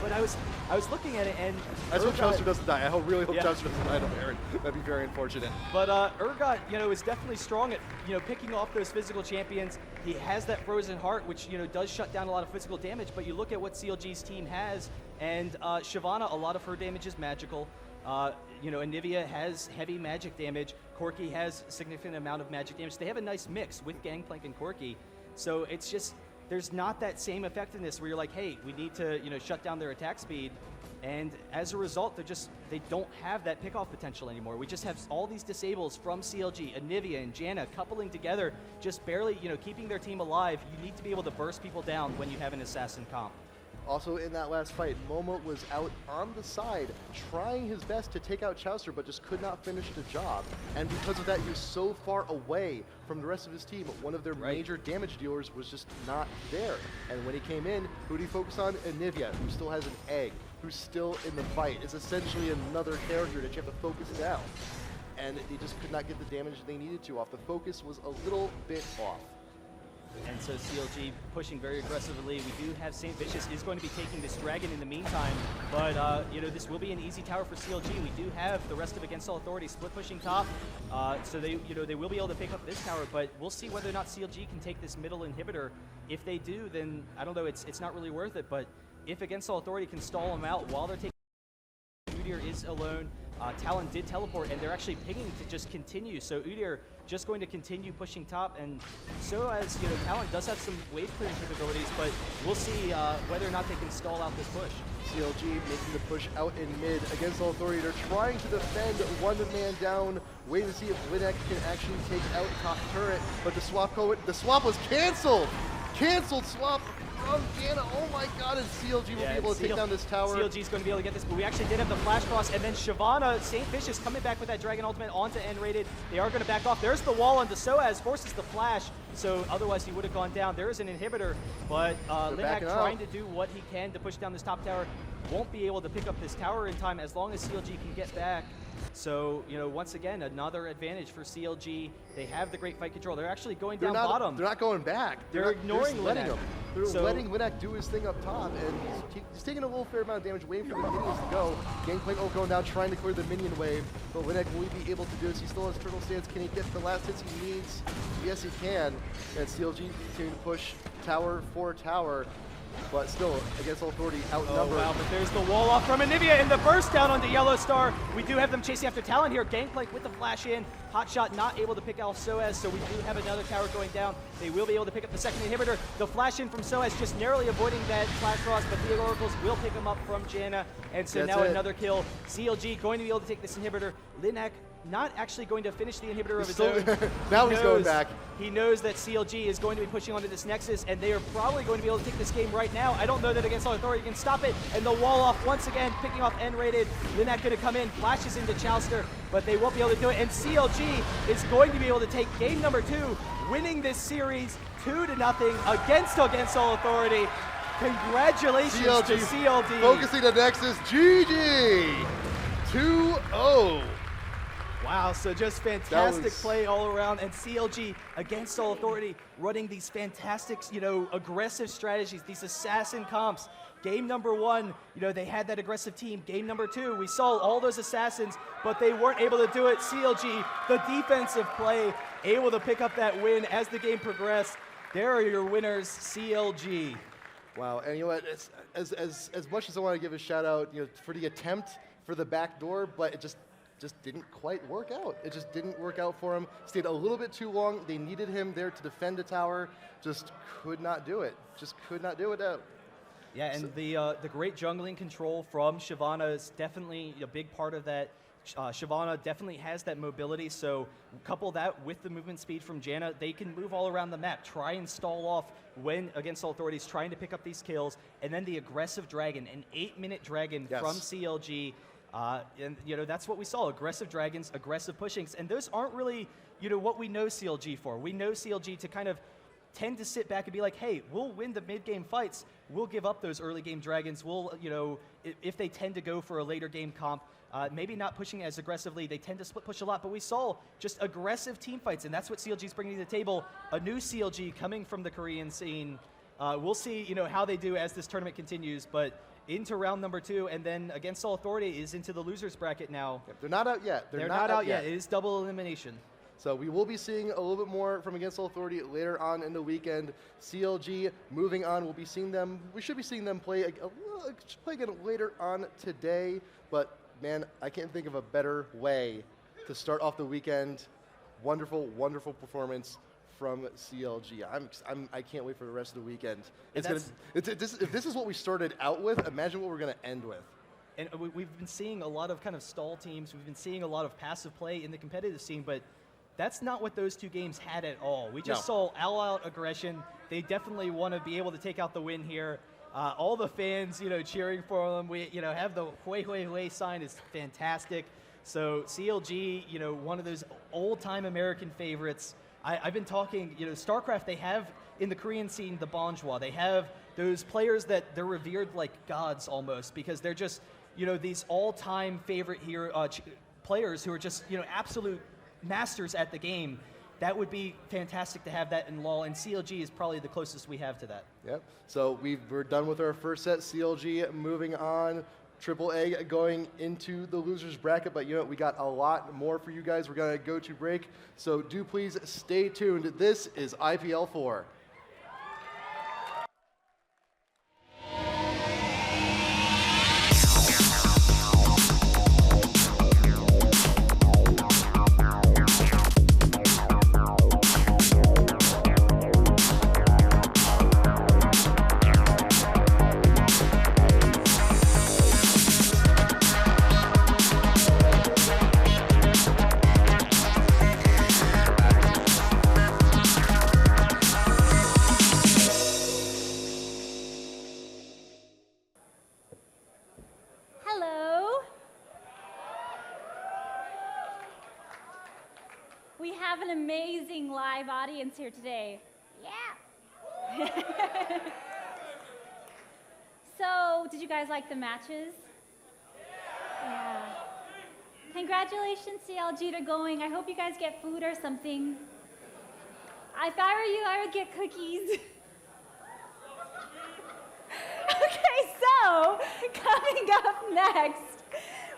But I was looking at it, and I hope Chauster doesn't die. I really hope Chauster doesn't die to Baron. That'd be very unfortunate. But Urgot, is definitely strong at picking off those physical champions. He has that Frozen Heart, which does shut down a lot of physical damage. But you look at what CLG's team has, and Shyvana, a lot of her damage is magical. Anivia has heavy magic damage. Corki has a significant amount of magic damage. They have a nice mix with Gangplank and Corki. So it's just, there's not that same effectiveness where you're like, hey, we need to, shut down their attack speed. And as a result, they don't have that pickoff potential anymore. We just have all these disables from CLG, Anivia and Janna coupling together, just barely, keeping their team alive. You need to be able to burst people down when you have an assassin comp. Also in that last fight, MoMa was out on the side, trying his best to take out Chauster, but just could not finish the job. And because of that, he was so far away from the rest of his team. One of their major damage dealers was just not there. And when he came in, who did he focus on? Anivia, who still has an egg, who's still in the fight. It's essentially another character that you have to focus down. And they just could not get the damage they needed to off. The focus was a little bit off. And so CLG pushing very aggressively. We do have Saintvicious is going to be taking this dragon in the meantime, but this will be an easy tower for CLG. We do have the rest of Against All Authority split pushing top, so they will be able to pick up this tower. But we'll see whether or not CLG can take this middle inhibitor. If they do, then I don't know. It's not really worth it. But if Against All Authority can stall them out while they're taking, Udyr is alone. Talon did teleport, and they're actually pinging to just continue. So Udyr just going to continue pushing top, and so as Talon does have some wave clearing capabilities, but we'll see whether or not they can stall out this push. CLG making the push out in mid Against All Authority. They're trying to defend one man down, waiting to see if Linak can actually take out top turret, but the swap was canceled. Canceled swap from Janna. Oh my god, and CLG will be able to take down this tower. CLG's going to be able to get this, but we actually did have the flash cross, and then Shyvana, Saintvicious coming back with that Dragon Ultimate onto nRated. They are going to back off. There's the wall, and the sOAZ forces the flash, so otherwise he would have gone down. There is an inhibitor, but Linak trying to do what he can to push down this top tower. Won't be able to pick up this tower in time as long as CLG can get back. So, once again, another advantage for CLG. They have the great fight control. They're actually going down bottom. They're not going back. They're ignoring Linak. They're letting Linak do his thing up top, and he's taking a little fair amount of damage, waiting for the minions to go. Gangplank going down, trying to clear the minion wave, but Linak will he be able to do this? He still has turtle stance. Can he get the last hits he needs? Yes, he can. And CLG continuing to push tower for tower. But still, Against All Authority outnumbered. Oh, wow, but there's the wall off from Anivia and the burst down onto YellowStar. We do have them chasing after Talon here. Gangplank with the flash in. Hotshot not able to pick off sOAZ, so we do have another tower going down. They will be able to pick up the second inhibitor. The flash in from sOAZ just narrowly avoiding that flash cross, but the Oracles will pick him up from Janna. And so now another kill. CLG going to be able to take this inhibitor. Linak not actually going to finish the inhibitor of his still- own. Now he's going back. He knows that CLG is going to be pushing onto this Nexus, and they are probably going to be able to take this game right now. I don't know that Against All Authority can stop it, and the wall off once again, picking off nRated. Linak going to come in, flashes into Chauster, but they won't be able to do it, and CLG is going to be able to take game number 2, winning this series 2-0 against All Authority. Congratulations to CLG. Focusing the Nexus, GG! 2-0. Wow, so just fantastic play all around, and CLG Against All Authority running these fantastic, aggressive strategies, these assassin comps. Game number 1, they had that aggressive team. Game number 2, we saw all those assassins, but they weren't able to do it. CLG, the defensive play, able to pick up that win as the game progressed. There are your winners, CLG. Wow, and you know what? It's, as much as I want to give a shout out, for the attempt for the back door, but it just didn't quite work out. It just didn't work out for him. Stayed a little bit too long. They needed him there to defend the tower. Just could not do it. Just could not do it out. Yeah, and the great jungling control from Shyvana is definitely a big part of that. Shyvana definitely has that mobility, so couple that with the movement speed from Janna, they can move all around the map, try and stall off when Against All Authorities trying to pick up these kills, and then the aggressive dragon, an 8-minute dragon from CLG. And that's what we saw, aggressive dragons, aggressive pushings, and those aren't really what we know CLG for. We know CLG to kind of tend to sit back and be like, hey, we'll win the mid-game fights, we'll give up those early game dragons, we'll, if they tend to go for a later game comp, maybe not pushing as aggressively, they tend to split push a lot, but we saw just aggressive team fights, and that's what CLG's bringing to the table. A new CLG coming from the Korean scene. We'll see, how they do as this tournament continues, but into round number 2, and then Against All Authority is into the losers bracket now. Yep, they're not out yet. They're not out yet. It is double elimination. So we will be seeing a little bit more from Against All Authority later on in the weekend. CLG moving on. We'll be seeing them. We should be seeing them play again later on today. But man, I can't think of a better way to start off the weekend. Wonderful, wonderful performance from CLG. I can't wait for the rest of the weekend. If this is what we started out with, imagine what we're going to end with. And we've been seeing a lot of kind of stall teams. We've been seeing a lot of passive play in the competitive scene, but that's not what those 2 games had at all. We just saw all-out aggression. They definitely want to be able to take out the win here. All the fans, cheering for them. We, have the Hui Hui Hui sign is fantastic. So CLG, one of those old-time American favorites. I've been talking, StarCraft, they have in the Korean scene the Bonjour. They have those players that they're revered like gods almost, because they're just, these all-time favorite hero players who are just, absolute masters at the game. That would be fantastic to have that in LoL, and CLG is probably the closest we have to that. Yep. So we're done with our first set. CLG moving on. AAA going into the losers bracket, but we got a lot more for you guys. We're going to go to break, so do please stay tuned. This is IPL4. Live audience here today. Yeah. So, did you guys like the matches? Yeah. Congratulations, CLG, to going. I hope you guys get food or something. If I were you, I would get cookies. Okay, so coming up next,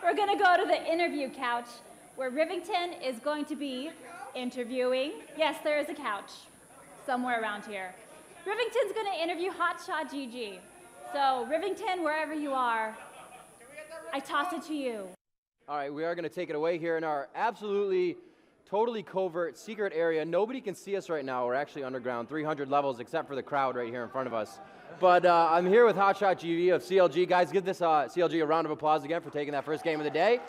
we're going to go to the interview couch where Rivington is going to be interviewing. Yes, there is a couch somewhere around here. Rivington's going to interview HotshotGG. So, Rivington, wherever you are, I toss it to you. All right, we are going to take it away here in our absolutely, totally covert, secret area. Nobody can see us right now. We're actually underground, 300 levels, except for the crowd right here in front of us. But I'm here with HotshotGG of CLG. Guys, give this CLG a round of applause again for taking that first game of the day.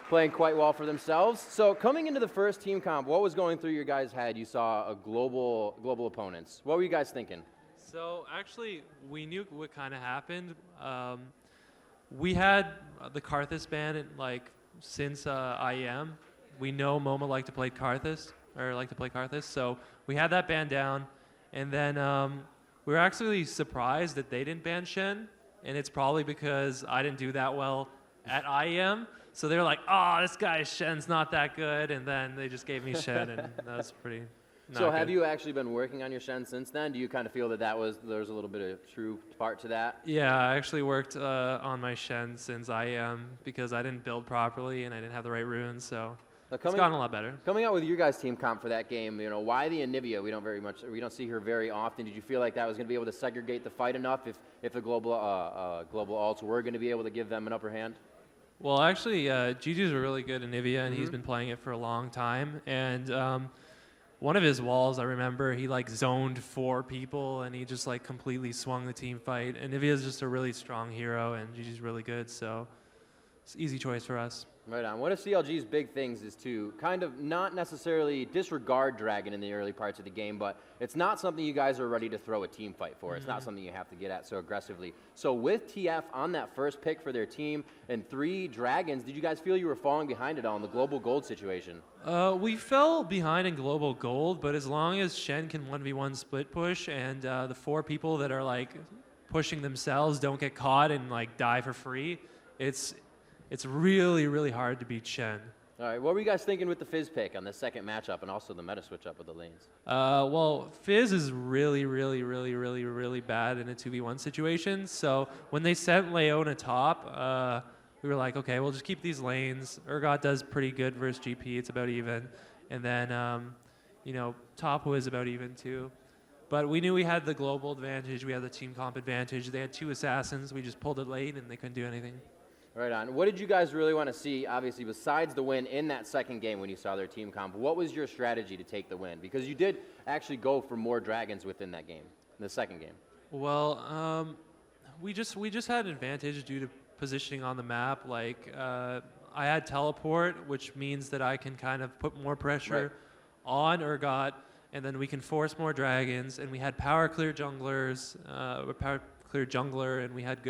playing quite well for themselves. So coming into the first team comp, what was going through your guys' head? You saw a global opponents. What were you guys thinking? So actually, we knew what kind of happened. We had the Karthus ban since IEM. We know MoMa liked to play Karthus, so we had that ban down, and then we were actually surprised that they didn't ban Shen, and it's probably because I didn't do that well at IEM. So they were like, oh, this guy Shen's not that good, and then they just gave me Shen, and that was pretty not So good. have you actually been working on your Shen since then? Do you kind of feel that there was a little bit of true part to that? Yeah, I actually worked on my Shen since IEM because I didn't build properly and I didn't have the right runes, so it's gotten a lot better. Coming out with your guys' team comp for that game, why the Anivia? We don't see her very often. Did you feel like that was going to be able to segregate the fight enough if the global alts were going to be able to give them an upper hand? Well, actually, Gigi's a really good Anivia, and he's been playing it for a long time. And one of his walls, I remember, he zoned 4 people, and he just completely swung the team fight. Anivia's just a really strong hero, and Gigi's really good, so it's an easy choice for us. Right on. One of CLG's big things is to kind of not necessarily disregard Dragon in the early parts of the game, but it's not something you guys are ready to throw a team fight for. It's not something you have to get at so aggressively. So with TF on that first pick for their team and 3 Dragons, did you guys feel you were falling behind at all in the global gold situation? We fell behind in global gold, but as long as Shen can 1v1 split push and the 4 people that are pushing themselves don't get caught and die for free, it's really, really hard to beat Shen. All right, what were you guys thinking with the Fizz pick on the second matchup and also the meta switch up with the lanes? Well, Fizz is really, really, really, really, really bad in a 2v1 situation. So when they sent Leona top, we were like, okay, we'll just keep these lanes. Urgot does pretty good versus GP. It's about even. And then, top was about even too. But we knew we had the global advantage. We had the team comp advantage. They had 2 assassins. We just pulled it late, and they couldn't do anything. Right on. What did you guys really want to see, obviously, besides the win in that second game when you saw their team comp? What was your strategy to take the win? Because you did actually go for more Dragons within that game, in the second game. Well, we just had an advantage due to positioning on the map. I had teleport, which means that I can kind of put more pressure on Urgot, and then we can force more Dragons. And we had power clear junglers, and we had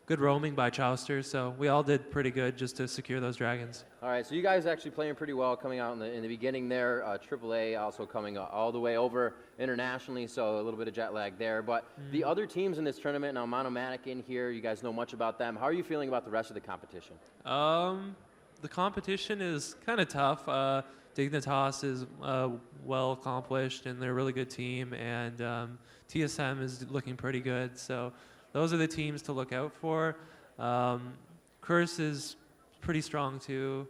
good roaming by Chauster, so we all did pretty good just to secure those Dragons. All right, so you guys actually playing pretty well coming out in the beginning there. AAA also coming all the way over internationally, so a little bit of jet lag there. But the other teams in this tournament, now MONOMANIC in here, you guys know much about them. How are you feeling about the rest of the competition? The competition is kind of tough. DIGNITAS is well accomplished, and they're a really good team, and TSM is looking pretty good, so those are the teams to look out for. Curse is pretty strong too,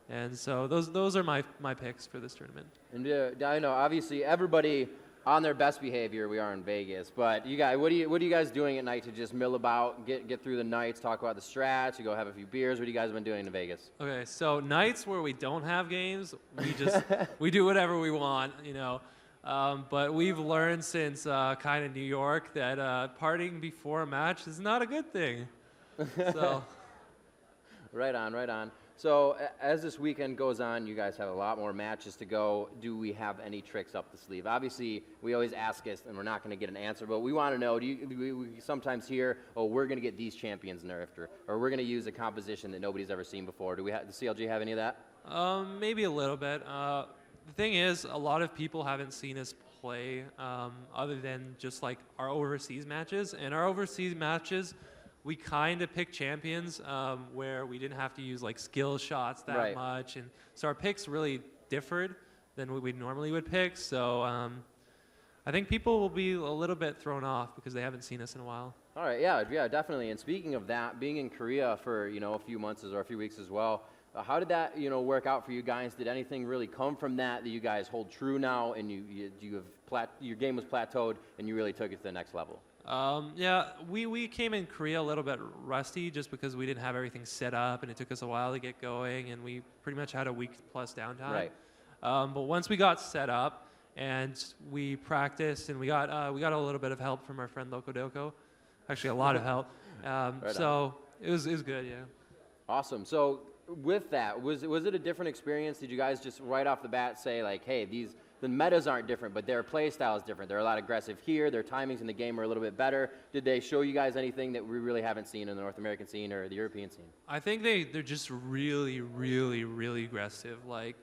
and so those are my picks for this tournament. And I know obviously everybody on their best behavior. We are in Vegas, but you guys, what are you guys doing at night to just mill about, get through the nights, talk about the strats, you go have a few beers? What have you guys been doing in Vegas? Okay, so nights where we don't have games, we do whatever we want, but we've learned since kind of New York that partying before a match is not a good thing. So. Right on. So as this weekend goes on, you guys have a lot more matches to go. Do we have any tricks up the sleeve? Obviously, we always ask this, and we're not going to get an answer, but we want to know, we sometimes hear, oh, we're going to get these champions nerfed, or we're going to use a composition that nobody's ever seen before. Does CLG have any of that? Maybe a little bit. The thing is, a lot of people haven't seen us play other than just our overseas matches. And our overseas matches, we kind of pick champions where we didn't have to use skill shots that much. And so our picks really differed than what we normally would pick. So I think people will be a little bit thrown off because they haven't seen us in a while. All right, yeah, definitely. And speaking of that, being in Korea for a few months or a few weeks as well, how did that work out for you guys? Did anything really come from that you guys hold true now, and your game was plateaued and you really took it to the next level? Yeah, we came in Korea a little bit rusty just because we didn't have everything set up, and it took us a while to get going, and we pretty much had a week plus downtime. Right. But once we got set up and we practiced, and we got a little bit of help from our friend Loco Doco, actually a lot of help. So it was good, yeah. Awesome. So with that, was it a different experience? Did you guys just right off the bat say like, hey, the metas aren't different, but their play style is different. They're a lot aggressive here. Their timings in the game are a little bit better. Did they show you guys anything that we really haven't seen in the North American scene or the European scene? I think they're just really, really, really aggressive. Like,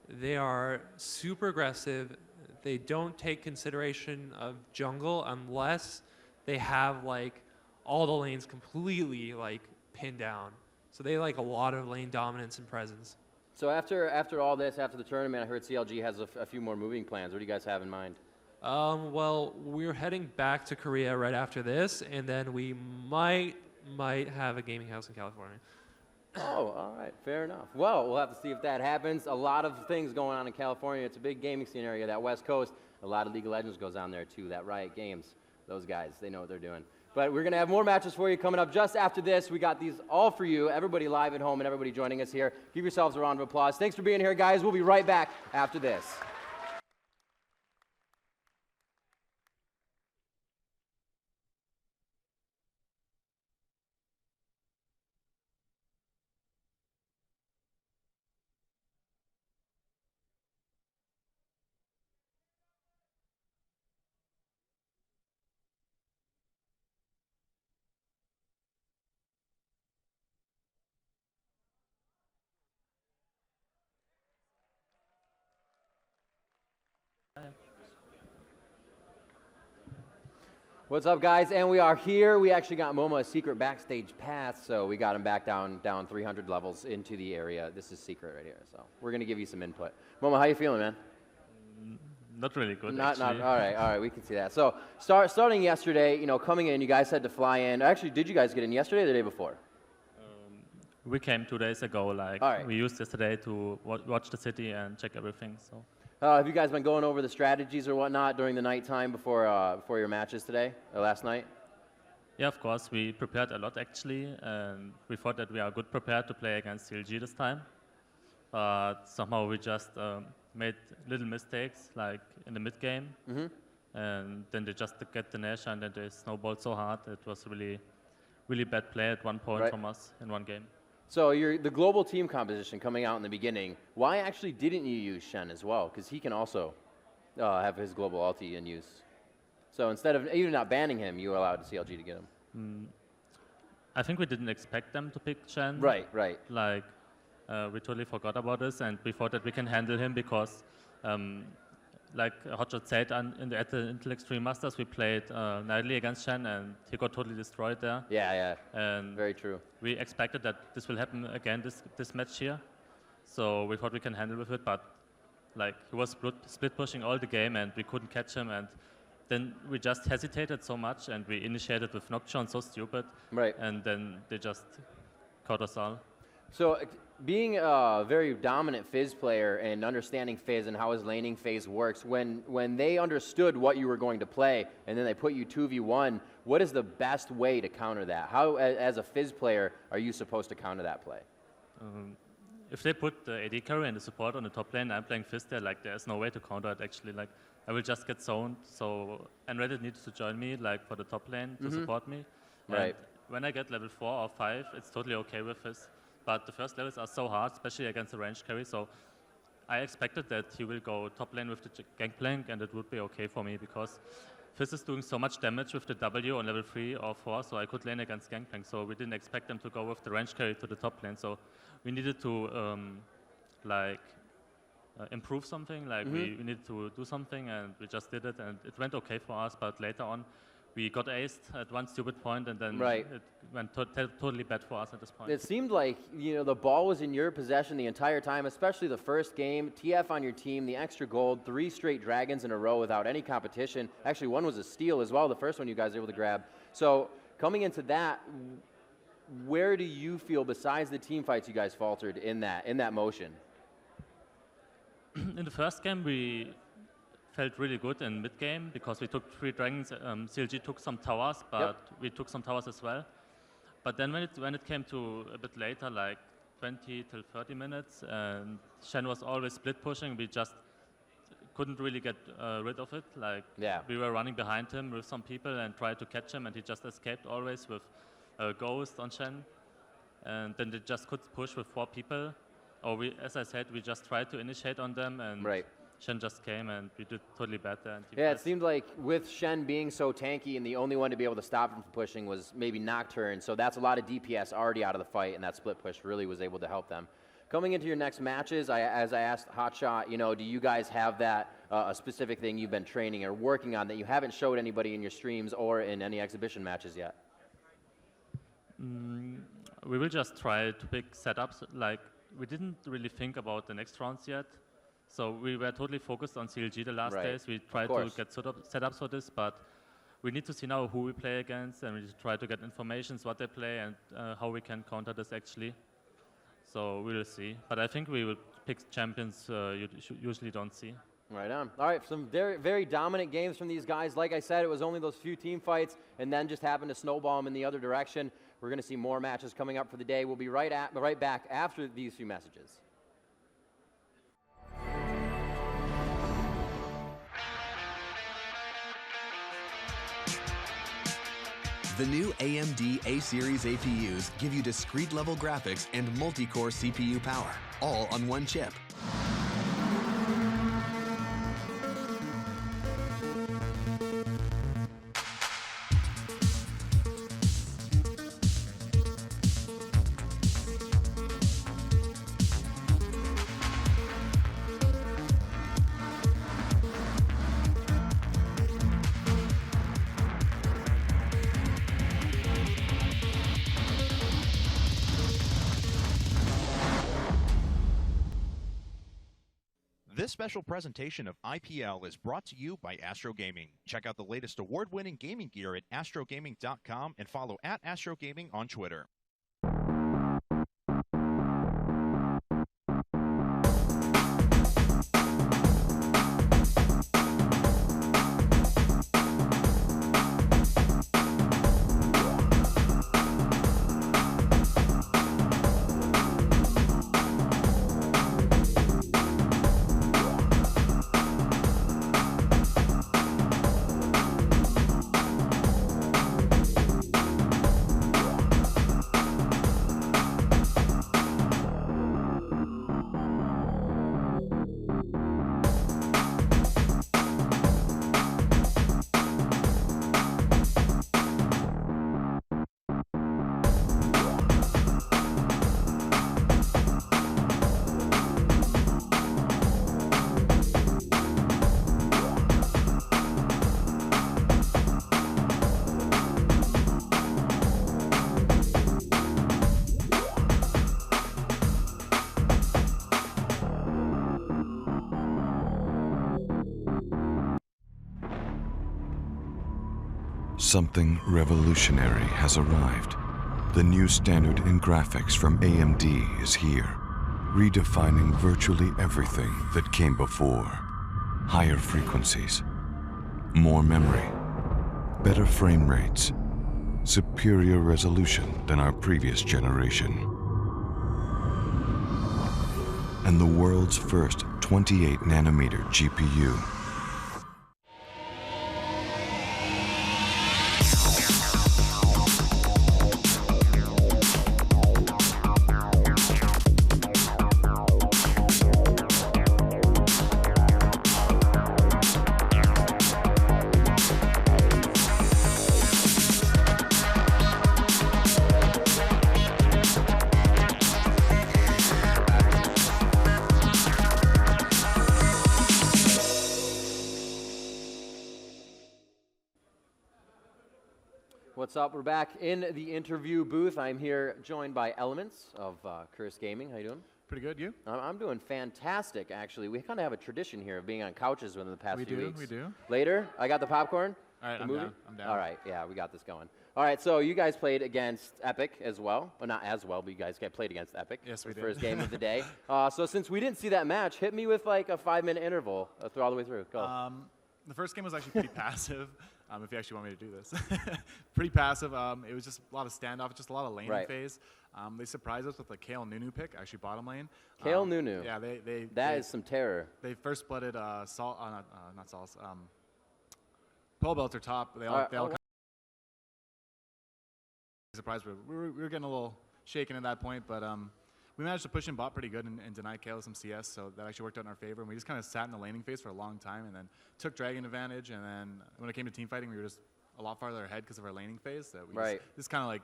they are super aggressive. They don't take consideration of jungle unless they have like all the lanes completely like pinned down. So they like a lot of lane dominance and presence. So after all this, after the tournament, I heard CLG has a few more moving plans. What do you guys have in mind? Well, we're heading back to Korea right after this, and then we might have a gaming house in California. Oh, all right, fair enough. Well, we'll have to see if that happens. A lot of things going on in California. It's a big gaming scene area, that West Coast. A lot of League of Legends goes on there too, that Riot Games. Those guys, they know what they're doing. But we're going to have more matches for you coming up just after this. We got these all for you, everybody live at home and everybody joining us here. Give yourselves a round of applause. Thanks for being here, guys. We'll be right back after this. What's up, guys? And we are here. We actually got MoMa a secret backstage pass, so we got him back down 300 levels into the area. This is secret right here, so we're gonna give you some input. MoMa, how you feeling, man? Not really good. Not all right. We can see that. So starting yesterday, you know, coming in, you guys had to fly in. Actually, did you guys get in yesterday or the day before? We came 2 days ago. Like we used yesterday to watch the city and check everything. So. Have you guys been going over the strategies or whatnot during the nighttime before your matches today or last night? Yeah, of course. We prepared a lot actually, and we thought that we are good prepared to play against CLG this time. But somehow we just made little mistakes, like in the mid game, and then they just get the Nash and then they snowballed so hard. It was really, really bad play at one point from us in one game. So the global team composition coming out in the beginning, why actually didn't you use Shen as well? Because he can also have his global ulti in use. So instead of even not banning him, you allowed CLG to get him. I think we didn't expect them to pick Shen. Right. Like, we totally forgot about this, and we thought that we can handle him because, like Hotshot said, at the Intel Extreme Masters, we played nightly against Shen, and he got totally destroyed there. Yeah. And very true. We expected that this will happen again this match here, so we thought we can handle with it. But like he was split pushing all the game, and we couldn't catch him. And then we just hesitated so much, and we initiated with Nocturne, so stupid. Right. And then they just caught us all. So being a very dominant Fizz player and understanding Fizz and how his laning phase works, when they understood what you were going to play and then they put you 2v1, what is the best way to counter that? How, as a Fizz player, are you supposed to counter that play? If they put the AD carry and the support on the top lane, I'm playing Fizz there, like there's no way to counter it actually. Like I will just get zoned, so nRated needs to join me like for the top lane to support me. Right. And when I get level 4 or 5, it's totally okay with Fizz. But the first levels are so hard, especially against the range carry, so I expected that he will go top lane with the Gangplank, and it would be okay for me, because Fizz is doing so much damage with the W on level 3 or 4, so I could lane against Gangplank, so we didn't expect them to go with the range carry to the top lane, so we needed to improve something, like we needed to do something, and we just did it, and it went okay for us, but later on, we got aced at one stupid point, and then it went totally bad for us at this point. It seemed like the ball was in your possession the entire time, especially the first game. TF on your team, the extra gold, 3 straight dragons in a row without any competition. Actually, one was a steal as well, the first one you guys were able to grab. So coming into that, where do you feel, besides the team fights, you guys faltered in that motion? In the first game, we felt really good in mid-game because we took 3 dragons. CLG took some towers, but we took some towers as well. But then when it came to a bit later, like 20 till 30 minutes, and Shen was always split pushing, we just couldn't really get rid of it. Like we were running behind him with some people and tried to catch him, and he just escaped always with a ghost on Shen. and then they just could push with 4 people. Or we, as I said, we just tried to initiate on them, and Shen just came, and we did totally bad there. Yeah, it seemed like with Shen being so tanky and the only one to be able to stop him from pushing was maybe Nocturne, so that's a lot of DPS already out of the fight, and that split push really was able to help them. Coming into your next matches, as I asked Hotshot, you know, do you guys have that a specific thing you've been training or working on that you haven't showed anybody in your streams or in any exhibition matches yet? We will just try to pick setups. Like, we didn't really think about the next rounds yet. So we were totally focused on CLG the last days. We tried to get setups for this, but we need to see now who we play against, and we try to get information, what they play, and how we can counter this actually. So we will see. But I think we will pick champions you usually don't see. Right on. All right, some very, very dominant games from these guys. Like I said, it was only those few team fights, and then just happened to snowball them in the other direction. We're going to see more matches coming up for the day. We'll be right back after these few messages. The new AMD A-Series APUs give you discrete level graphics and multi-core CPU power, all on one chip. This special presentation of IPL is brought to you by Astro Gaming. Check out the latest award-winning gaming gear at astrogaming.com and follow @AstroGaming on Twitter. Something revolutionary has arrived. The new standard in graphics from AMD is here, redefining virtually everything that came before. Higher frequencies, more memory, better frame rates, superior resolution than our previous generation. And the world's first 28nm GPU. What's up? We're back in the interview booth. I'm here joined by Elements of Curse Gaming. How you doing? Pretty good, you? I'm doing fantastic, actually. We kind of have a tradition here of being on couches within the past few weeks. We do. Later, I got the popcorn. All right, I'm down. All right, yeah, we got this going. All right, so you guys played against Epic as well. Well, not as well, but you guys played against Epic. Yes, we did. First game of the day. So since we didn't see that match, hit me with like a 5-minute interval all the way through. Go. The first game was actually pretty passive. If you actually want me to do this. Pretty passive. It was just a lot of standoff, just a lot of laning phase. They surprised us with the Kale Nunu pick, actually bottom lane. Kale Nunu. Yeah, that is some terror. They first splitted not Sauce. Pole Belter top. They all kind of surprised. We were getting a little shaken at that point, but we managed to push in bot pretty good and deny KO some CS, so that actually worked out in our favor. And we just kind of sat in the laning phase for a long time, and then took Dragon advantage. And then when it came to team fighting, we were just a lot farther ahead because of our laning phase. That we just kind of like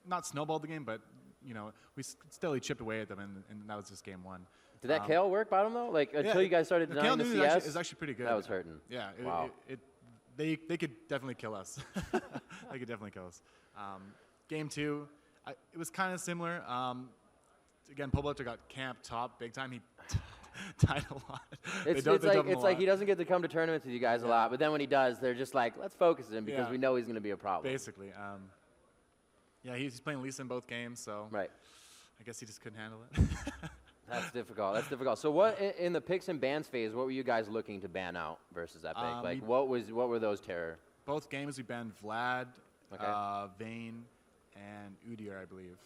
not snowballed the game, but you know we steadily chipped away at them, and that was just game one. Did that KO work bottom though? Like until you guys started denying the CS? Is actually pretty good. That was hurting. Yeah. Wow. They could definitely kill us. They could definitely kill us. Game two, it was kind of similar. Again, Pobletter got camped top big time. He died a lot. It's like he doesn't get to come to tournaments with you guys a lot, but then when he does, they're just like, let's focus him because we know he's going to be a problem. Basically. Yeah, he's playing Lisa in both games, so I guess he just couldn't handle it. That's difficult. That's difficult. So what in the picks and bans phase, what were you guys looking to ban out versus Epic? Like what were those terror? Both games we banned Vlad, Vayne, and Udyr, I believe.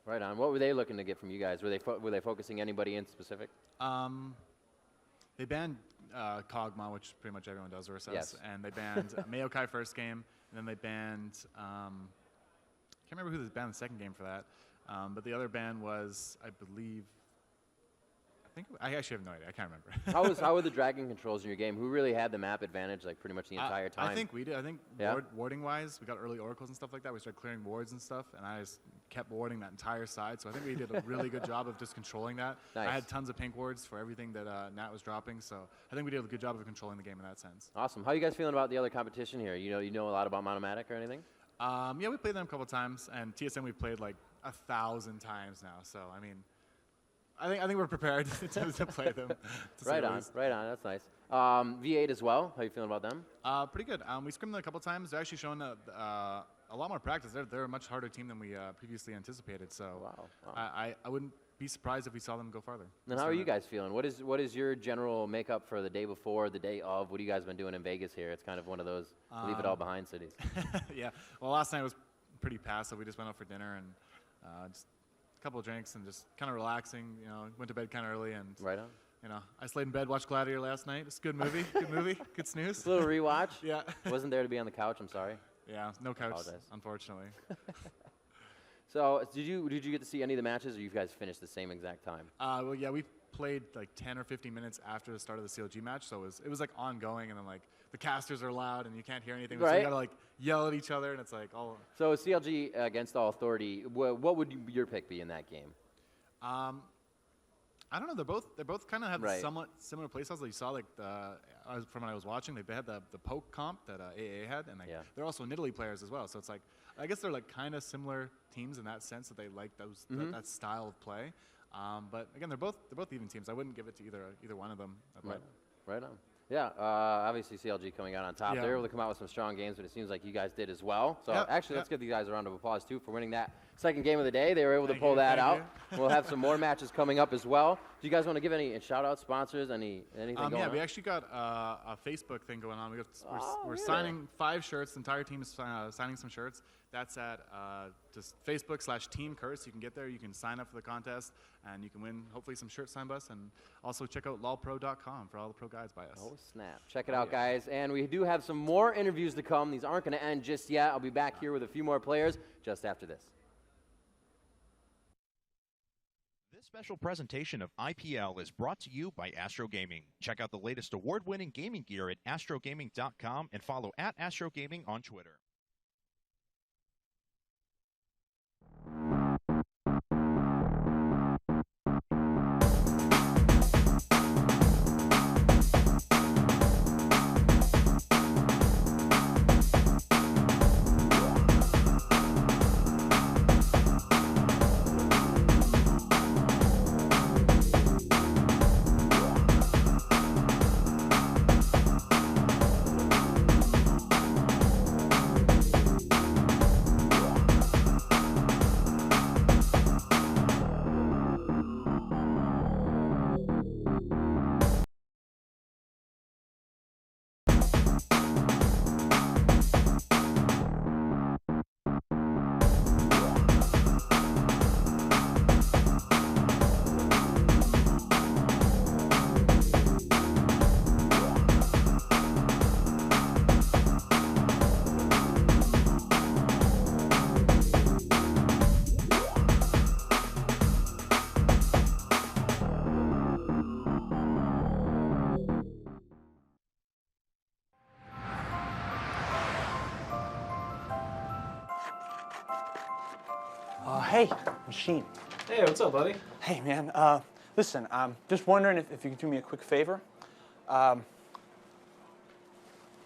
Right on. What were they looking to get from you guys? Were they focusing anybody in specific? They banned Kog'Maw, which pretty much everyone does versus us, and they banned Maokai first game, and then they banned can't remember who they banned the second game for that, but the other ban was, I believe, I actually have no idea. I can't remember. How were the dragon controls in your game? Who really had the map advantage like pretty much the entire time? I think we did. I think warding wise, we got early oracles and stuff like that. We started clearing wards and stuff, and I just kept warding that entire side. So I think we did a really good job of just controlling that. Nice. I had tons of pink wards for everything that Nat was dropping. So I think we did a good job of controlling the game in that sense. Awesome. How are you guys feeling about the other competition here? You know a lot about MONOMANIC or anything? Yeah, we played them a couple times, and TSM we've played like 1,000 times now. So I mean, I think we're prepared to play them. Right on. That's nice. V8 as well. How are you feeling about them? Pretty good. We scrimmed them a couple times. They're actually showing a lot more practice. They're a much harder team than we previously anticipated. So I wouldn't be surprised if we saw them go farther. And how are you guys feeling? What is your general makeup for the day before, the day of? What have you guys been doing in Vegas here? It's kind of one of those leave it all behind cities. Yeah. Well, last night was pretty passive. We just went out for dinner and just a couple of drinks and just kind of relaxing. You know, went to bed kind of early and you know, I slayed in bed, watched Gladiator last night. It's a good movie. Good movie. Good snooze. A little rewatch. Yeah. Wasn't there to be on the couch. I'm sorry. Yeah, no couch, unfortunately. So did you get to see any of the matches, or you guys finished the same exact time? Well, yeah, we played like 10 or 15 minutes after the start of the CLG match, so it was like ongoing, and then like the casters are loud and you can't hear anything, so you gotta like yell at each other, and it's like all. So CLG against All Authority, what would your pick be in that game? I don't know. They both kind of have somewhat similar playstyles. Like you saw, like from when I was watching, they had the poke comp that AA had, and they're also Nidalee players as well. So it's like I guess they're like kind of similar teams in that sense that they like those that style of play. But again, they're both even teams. I wouldn't give it to either one of them. Right on. Yeah, obviously CLG coming out on top. They were able to come out with some strong games, but it seems like you guys did as well. So actually, let's give these guys a round of applause too for winning that second game of the day. They were able to pull that out. We'll have some more matches coming up as well. Do you guys want to give any shout-outs, sponsors, anything going on? Yeah, we actually got a Facebook thing going on. We're signing 5 shirts. The entire team is signing some shirts. That's at just Facebook/Team Curse. You can get there. You can sign up for the contest, and you can win hopefully some shirts signed by us. And also check out lolpro.com for all the pro guides by us. Oh snap! Check it out, guys. And we do have some more interviews to come. These aren't going to end just yet. I'll be back here with a few more players just after this. This special presentation of IPL is brought to you by Astro Gaming. Check out the latest award-winning gaming gear at astrogaming.com and follow @AstroGaming on Twitter. hey, Machine. Hey, what's up, buddy? Hey, man. Listen, I'm just wondering if you could do me a quick favor.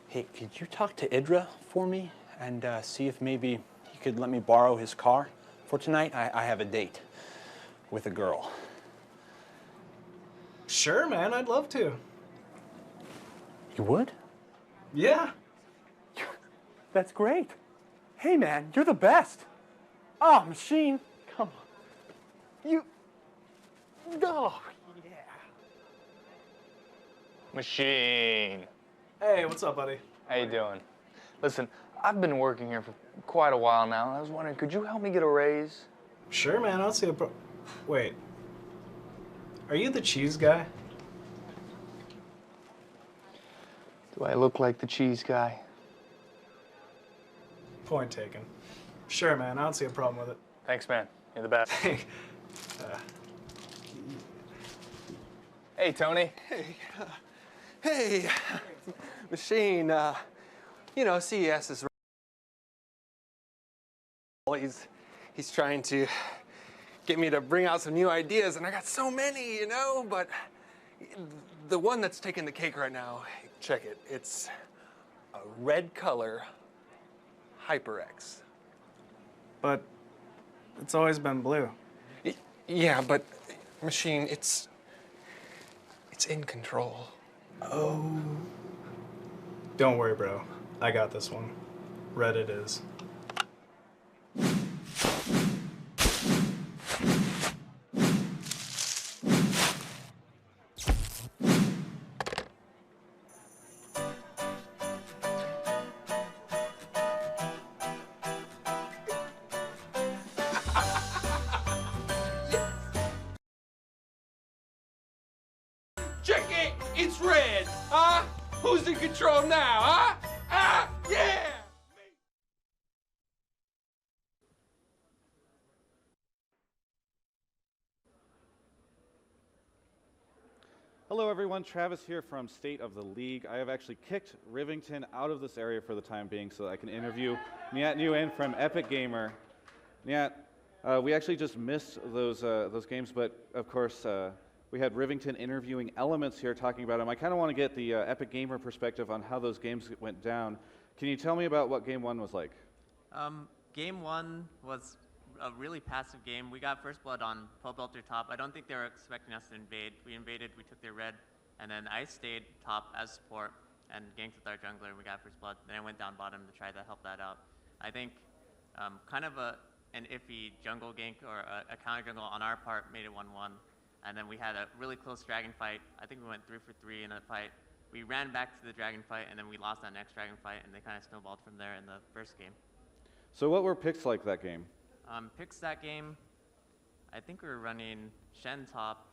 Hey, could you talk to Idra for me and see if maybe he could let me borrow his car for tonight? I have a date with a girl. Sure, man. I'd love to. You would? Yeah. That's great. Hey, man, you're the best. Oh, Machine, come on. You. Oh, yeah. Machine. Hey, what's up, buddy? How you doing? Listen, I've been working here for quite a while now, and I was wondering, could you help me get a raise? Sure, man. I don't see a Wait. Are you the cheese guy? Do I look like the cheese guy? Point taken. Sure, man. I don't see a problem with it. Thanks, man. You're the best. Hey, Tony. Hey, Machine, you know, CES is he's trying to get me to bring out some new ideas, and I got so many, you know, but the one that's taking the cake right now, check it. It's a red color HyperX. But it's always been blue. Yeah, but Machine, it's in control. Oh. Don't worry, bro. I got this one. Red it is. Check it! It's red! Huh? Who's in control now, huh? Ah, yeah! Hello everyone, Travis here from State of the League. I have actually kicked Rivington out of this area for the time being so that I can interview Nyat Nguyen from Epic Gamer. Nyat, we actually just missed those games, but of course we had Rivington interviewing Elements here talking about them. I kind of want to get the Epic Gamer perspective on how those games went down. Can you tell me about what Game 1 was like? Game 1 was a really passive game. We got first blood on Pobelter top. I don't think they were expecting us to invade. We invaded, we took their red, and then I stayed top as support and ganked with our jungler, and we got first blood. Then I went down bottom to try to help that out. I think kind of an iffy jungle gank or a counter jungle on our part made it 1-1. And then we had a really close dragon fight. I think we went 3 for 3 in that fight. We ran back to the dragon fight, and then we lost that next dragon fight, and they kind of snowballed from there in the first game. So what were picks like that game? Picks that game, I think we were running Shen top,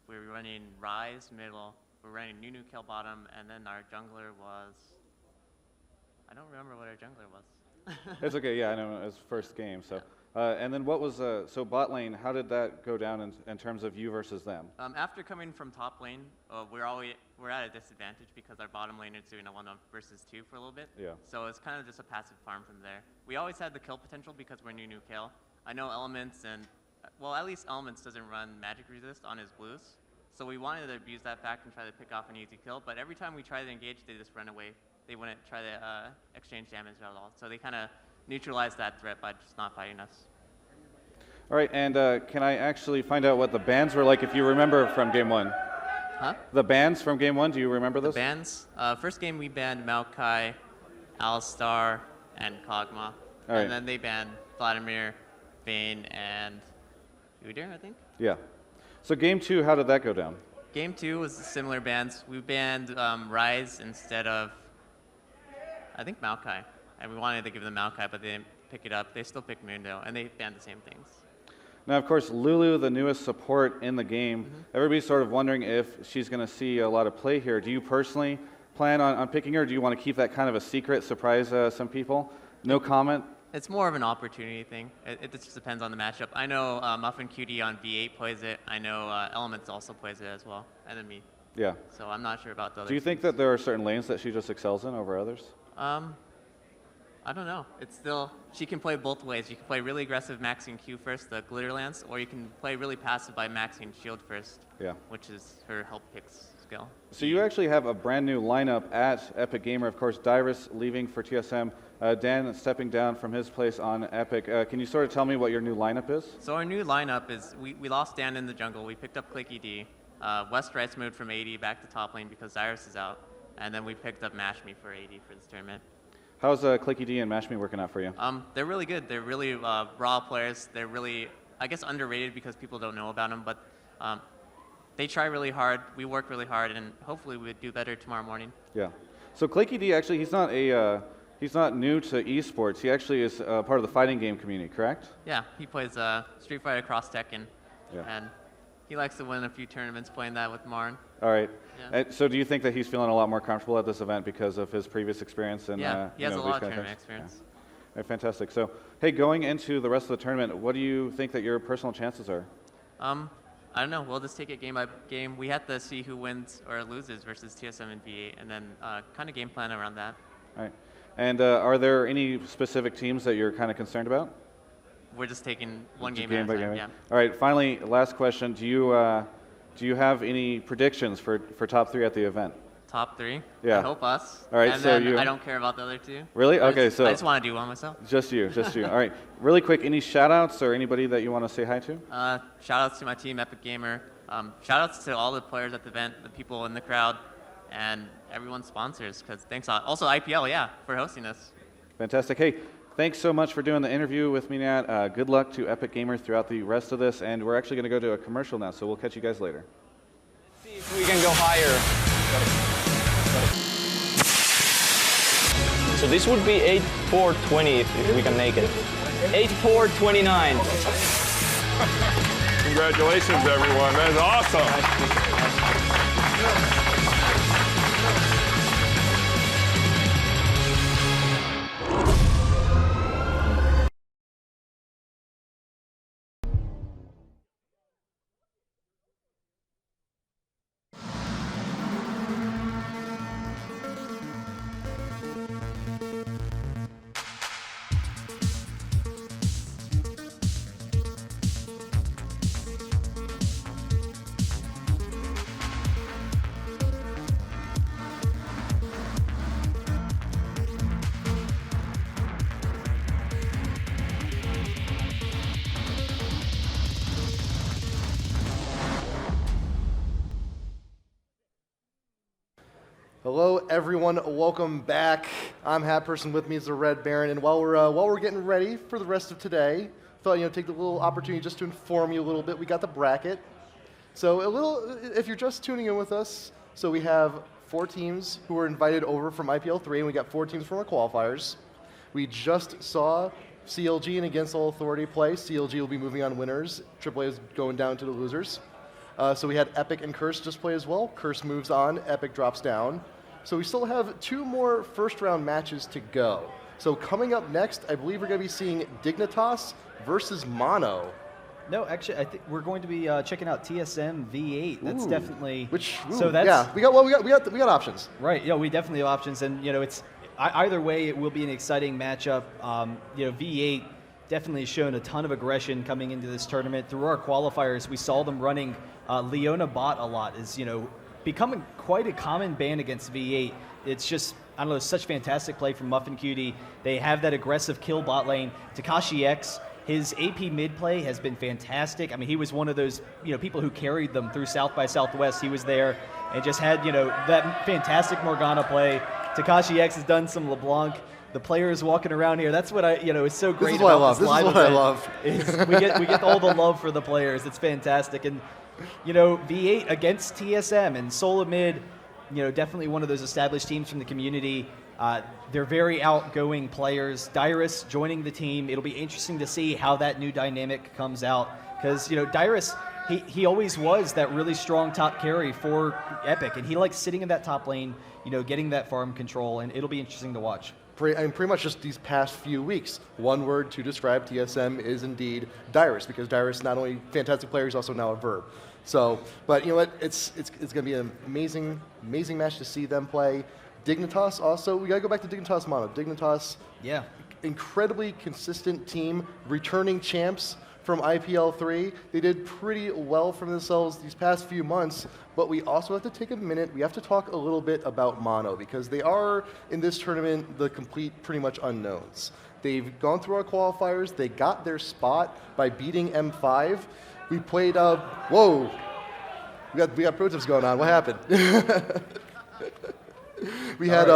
we were running Rise middle, we were running Nunu kill bottom, and then our jungler was, I don't remember what our jungler was. It's okay, yeah, I know, it was first game. So, and then what was, so bot lane, how did that go down in terms of you versus them? After coming from top lane, we're at a disadvantage because our bottom lane is doing a 1 versus 2 for a little bit. Yeah. So it's kind of just a passive farm from there. We always had the kill potential because we're new kill. I know Elements and, well, at least Elements doesn't run magic resist on his blues. So we wanted to abuse that fact and try to pick off an easy kill, but every time we try to engage, they just run away. They wouldn't try to exchange damage at all. So they kind of neutralized that threat by just not fighting us. All right, and can I actually find out what the bans were like if you remember from Game 1? Huh? The bans from Game 1, do you remember those? The bans? First game we banned Maokai, Alistar, and Kog'Maw. All right. And then they banned Vladimir, Vayne, and Udyr, I think? Yeah. So Game 2, how did that go down? Game 2 was similar bans. We banned Rise instead of, I think, Maokai. And we wanted to give them Maokai, but they didn't pick it up. They still picked Mundo, and they banned the same things. Now, of course, Lulu, the newest support in the game, everybody's sort of wondering if she's going to see a lot of play here. Do you personally plan on picking her, or do you want to keep that kind of a secret, surprise some people? No comment? It's more of an opportunity thing. It just depends on the matchup. I know Muffin Cutie on V8 plays it. I know Elements also plays it as well, and then me. Yeah. So I'm not sure about the other Do you think that there are certain lanes that she just excels in over others? I don't know. It's still, she can play both ways. You can play really aggressive maxing Q first, the glitter lance, or you can play really passive by maxing shield first, which is her help picks skill. So you actually have a brand new lineup at Epic Gamer. Of course, Dyrus leaving for TSM, Dan stepping down from his place on Epic. Can you sort of tell me what your new lineup is? So our new lineup is, we lost Dan in the jungle. We picked up Clicky D. West Rights moved from AD back to top lane because Dyrus is out. And then we picked up Mashme for AD for this tournament. How's Clicky D and Mashme working out for you? They're really good. They're really raw players. They're really, I guess, underrated because people don't know about them. But they try really hard. We work really hard, and hopefully we would do better tomorrow morning. Yeah. So Clicky D actually, he's not new to esports. He actually is part of the fighting game community, correct? Yeah, he plays Street Fighter Cross Tekken, and he likes to win a few tournaments playing that with Marn. All right. Yeah. So do you think that he's feeling a lot more comfortable at this event because of his previous experience? And, yeah, he has a lot of these tournament kind things? experience. Yeah. All right, fantastic. So, hey, going into the rest of the tournament, what do you think that your personal chances are? I don't know. We'll just take it game by game. We have to see who wins or loses versus TSM and V8, and then kind of game plan around that. All right. And are there any specific teams that you're kind of concerned about? We're just taking one game by at a time. game. Yeah. All right. Finally, last question. Do you have any predictions for top 3 at the event? Top 3? Yeah. I hope us. All right. And so then I don't care about the other 2. Really? Okay. I just want to do one myself. Just you. All right. Really quick, any shout-outs or anybody that you want to say hi to? Shout-outs to my team, Epic Gamer. Shout-outs to all the players at the event, the people in the crowd, and everyone's sponsors. Because thanks. Also IPL, for hosting us. Fantastic. Hey, thanks so much for doing the interview with me, Nat. Good luck to Epic Gamer throughout the rest of this, and we're actually going to go to a commercial now, so we'll catch you guys later. See if we can go higher. So this would be 8-4-20 if we can make it. 8-4-29. Congratulations, everyone. That's awesome. Hello, everyone. Welcome back. I'm HatPerson. With me is TheRedBaron, and while we're getting ready for the rest of today, thought take the little opportunity just to inform you a little bit. We got the bracket. So if you're just tuning in with us, so we have 4 teams who were invited over from IPL3, and we got 4 teams from our qualifiers. We just saw CLG and Against All Authority play. CLG will be moving on winners. AAA is going down to the losers. So we had Epic and Curse just play as well. Curse moves on, Epic drops down. So we still have 2 more first-round matches to go. So coming up next, I believe we're going to be seeing Dignitas versus Mono. No, actually, I think we're going to be checking out TSM V8. That's definitely we got options. Right. Yeah, we definitely have options, and it's either way, it will be an exciting matchup. V8 definitely has shown a ton of aggression coming into this tournament. Through our qualifiers, we saw them running Leona bot a lot. Is becoming quite a common ban against V8. It's just, I don't know, such fantastic play from Muffin Cutie. They have that aggressive kill bot lane. Takashi X, his AP mid play has been fantastic. I mean, he was one of those people who carried them through South by Southwest. He was there and just had that fantastic Morgana play. Takashi X has done some LeBlanc. The players walking around here. That's what it's so great about this live event. We get all the love for the players. It's fantastic. And V8 against TSM and Sola Mid, definitely one of those established teams from the community. They're very outgoing players. Dyrus joining the team. It'll be interesting to see how that new dynamic comes out. Because, Dyrus, he always was that really strong top carry for Epic. And he likes sitting in that top lane, getting that farm control. And it'll be interesting to watch. Pretty much just these past few weeks, one word to describe TSM is indeed Dyrus, because Dyrus not only fantastic player, he's also now a verb. So, but you know what? It's going to be an amazing match to see them play. Dignitas also, we gotta go back to Dignitas Mono. Dignitas, yeah, incredibly consistent team, returning champs from IPL3. They did pretty well for themselves these past few months, but we also have to take a minute. We have to talk a little bit about Mono because they are, in this tournament, the complete pretty much unknowns. They've gone through our qualifiers. They got their spot by beating M5. We played, whoa, we got protests going on. What happened? We had,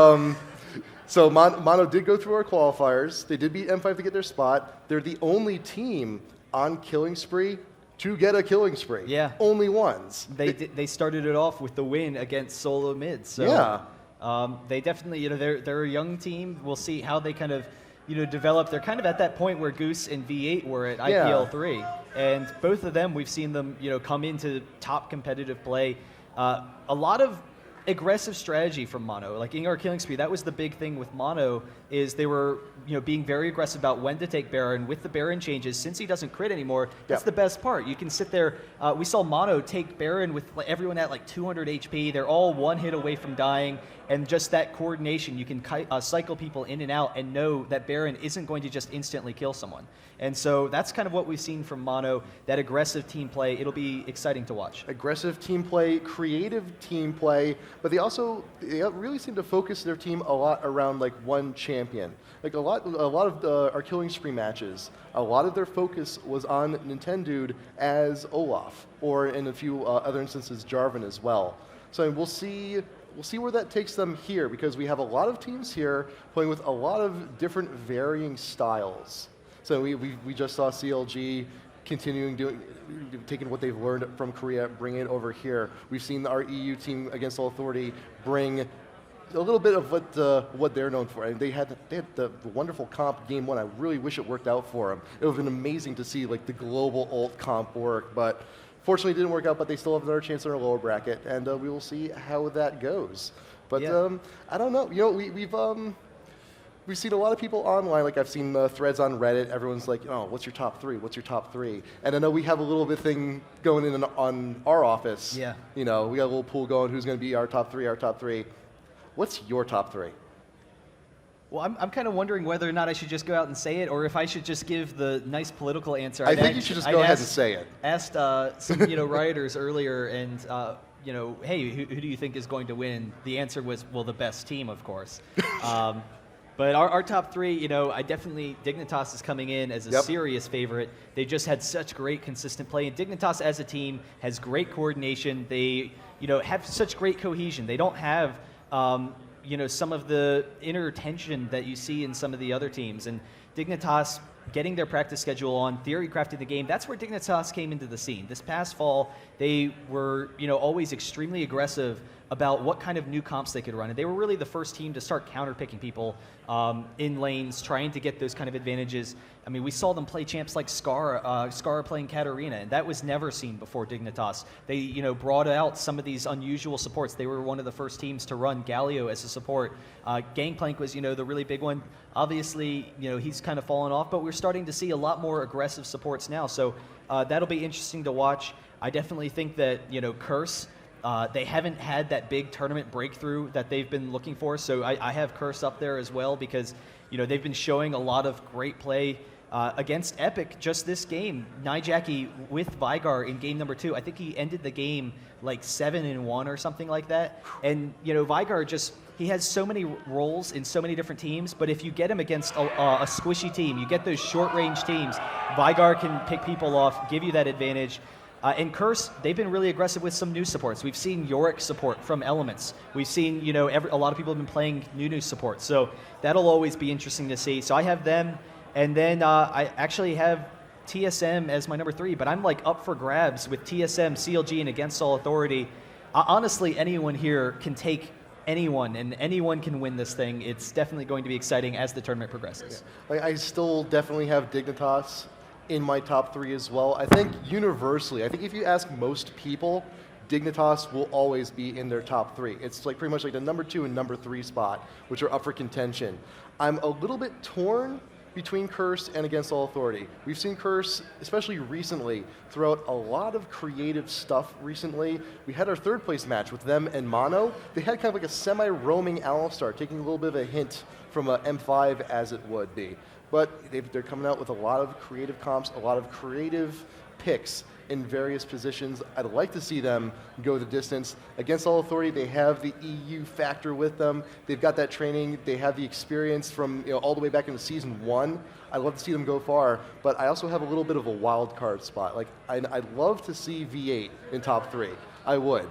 so Mono did go through our qualifiers. They did beat M5 to get their spot. They're the only team on Killing Spree to get a Killing Spree. Yeah. Only ones. They started it off with the win against Solo Mid. So yeah. They definitely, they're a young team. We'll see how they kind of, develop. They're kind of at that point where Goose and V8 were at IPL3. And both of them, we've seen them, come into top competitive play. A lot of aggressive strategy from Mono, like in our Killing Spree. That was the big thing with Mono, is they were being very aggressive about when to take Baron. With the Baron changes, since he doesn't crit anymore, that's the best part. You can sit there. We saw Mono take Baron with everyone at like 200 HP. They're all one hit away from dying, and just that coordination, you can cycle people in and out and know that Baron isn't going to just instantly kill someone. And so that's kind of what we've seen from Mono, that aggressive team play. It'll be exciting to watch. Aggressive team play, creative team play, but they really seem to focus their team a lot around like one champion. Like a lot of our Killing Spree matches, a lot of their focus was on Nintendude as Olaf, or in a few other instances, Jarvan as well. So we'll see where that takes them here, because we have a lot of teams here playing with a lot of different varying styles. So we just saw CLG continuing taking what they've learned from Korea, bringing it over here. We've seen our EU team against All Authority bring a little bit of what they're known for. And they had the wonderful comp game one. I really wish it worked out for them. It would have been amazing to see like the global ult comp work, but fortunately it didn't work out. But they still have another chance in our lower bracket, and we will see how that goes. But I don't know. We've seen a lot of people online, like I've seen threads on Reddit. Everyone's like, oh, what's your top three? What's your top three? And I know we have a little bit thing going in on our office. Yeah. We got a little pool going. Who's going to be our top three? What's your top three? Well, I'm kind of wondering whether or not I should just go out and say it, or if I should just give the nice political answer. I think you should just go ahead and say it. Asked some rioters earlier, and hey, who do you think is going to win? The answer was, well, the best team, of course. But our top three, I definitely, Dignitas is coming in as a serious favorite. They just had such great consistent play. And Dignitas as a team has great coordination. They, have such great cohesion. They don't have, some of the inner tension that you see in some of the other teams. And Dignitas getting their practice schedule on, theory crafting the game, that's where Dignitas came into the scene. This past fall, they were, always extremely aggressive about what kind of new comps they could run. And they were really the first team to start counterpicking people in lanes, trying to get those kind of advantages. I mean, we saw them play champs like Scar playing Katarina, and that was never seen before Dignitas. They, brought out some of these unusual supports. They were one of the first teams to run Galio as a support. Gangplank was, the really big one. Obviously, he's kind of fallen off, but we're starting to see a lot more aggressive supports now. So that'll be interesting to watch. I definitely think that, Curse, they haven't had that big tournament breakthrough that they've been looking for, so I have Curse up there as well, because they've been showing a lot of great play against Epic just this game. Nijaki with Vygar in game number 2. I think he ended the game like 7-1 or something like that. And Vygar he has so many roles in so many different teams, but if you get him against a squishy team, you get those short-range teams, Vygar can pick people off, give you that advantage. And Curse, they've been really aggressive with some new supports. We've seen Yorick support from Elements. We've seen, a lot of people have been playing new support. So that'll always be interesting to see. So I have them, and then I actually have TSM as my number 3, but I'm like up for grabs with TSM, CLG, and Against All Authority. Honestly, anyone here can take anyone, and anyone can win this thing. It's definitely going to be exciting as the tournament progresses. I still definitely have Dignitas in my top 3 as well. I think universally, if you ask most people, Dignitas will always be in their top 3. It's like pretty much like the number 2 and number 3 spot, which are up for contention. I'm a little bit torn between Curse and Against All Authority. We've seen Curse, especially recently, throw out a lot of creative stuff recently. We had our third place match with them and Mono. They had kind of like a semi-roaming YellowStar, taking a little bit of a hint from a M5 as it would be. But they're coming out with a lot of creative comps, a lot of creative picks in various positions. I'd like to see them go the distance. Against All Authority, they have the EU factor with them. They've got that training. They have the experience from all the way back into Season 1. I'd love to see them go far, but I also have a little bit of a wild card spot. Like, I'd love to see V8 in top 3. I would.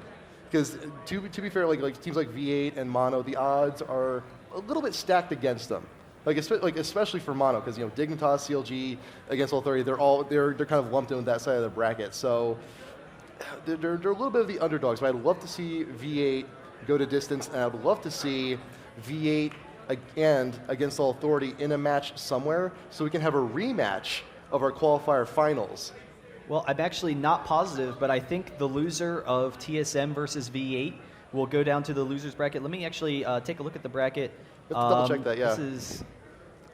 Because to be fair, like teams like V8 and Mono, the odds are a little bit stacked against them. Like especially for Mono, because Dignitas, CLG, Against All Authority, they're kind of lumped in with that side of the bracket. So they're a little bit of the underdogs. But I'd love to see V8 go to distance, and I'd love to see V8 and Against All Authority in a match somewhere, so we can have a rematch of our qualifier finals. Well, I'm actually not positive, but I think the loser of TSM versus V8 will go down to the losers bracket. Let me actually take a look at the bracket. Let's double check that. Yeah.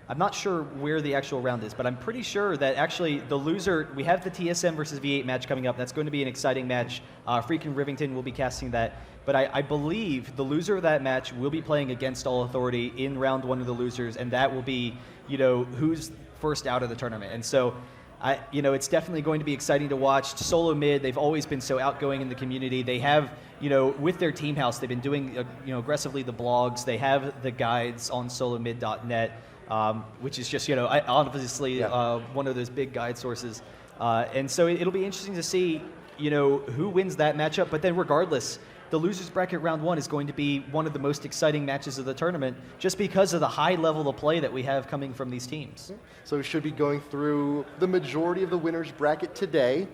I'm not sure where the actual round is, but I'm pretty sure that actually the loser, we have the TSM versus V8 match coming up. That's going to be an exciting match. Phreak and Rivington will be casting that. But I believe the loser of that match will be playing Against All Authority in round 1 of the losers, and that will be, who's first out of the tournament. And so, it's definitely going to be exciting to watch. Solo Mid, they've always been so outgoing in the community. They have, with their team house, they've been doing, aggressively the blogs. They have the guides on solomid.net. Which is just, obviously one of those big guide sources. And so it'll be interesting to see, who wins that matchup. But then regardless, the losers bracket round 1 is going to be one of the most exciting matches of the tournament just because of the high level of play that we have coming from these teams. So we should be going through the majority of the winners bracket today.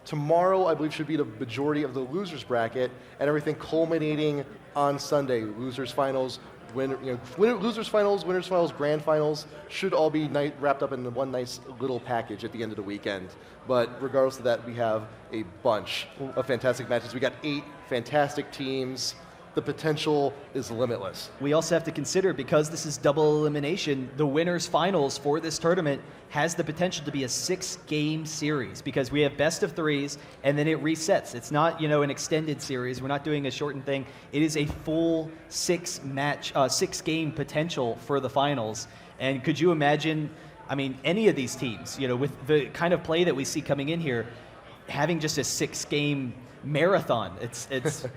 Tomorrow, I believe, should be the majority of the losers bracket, and everything culminating on Sunday. Losers finals, losers finals, winners finals, grand finals should all be wrapped up in one nice little package at the end of the weekend. But regardless of that, we have a bunch of fantastic matches. We got 8 fantastic teams. The potential is limitless. We also have to consider, because this is double elimination, the winners finals for this tournament has the potential to be a 6-game series, because we have best of 3s and then it resets. It's not, an extended series. We're not doing a shortened thing. It is a full 6-game potential for the finals. And could you imagine, any of these teams, with the kind of play that we see coming in here, having just a 6-game marathon.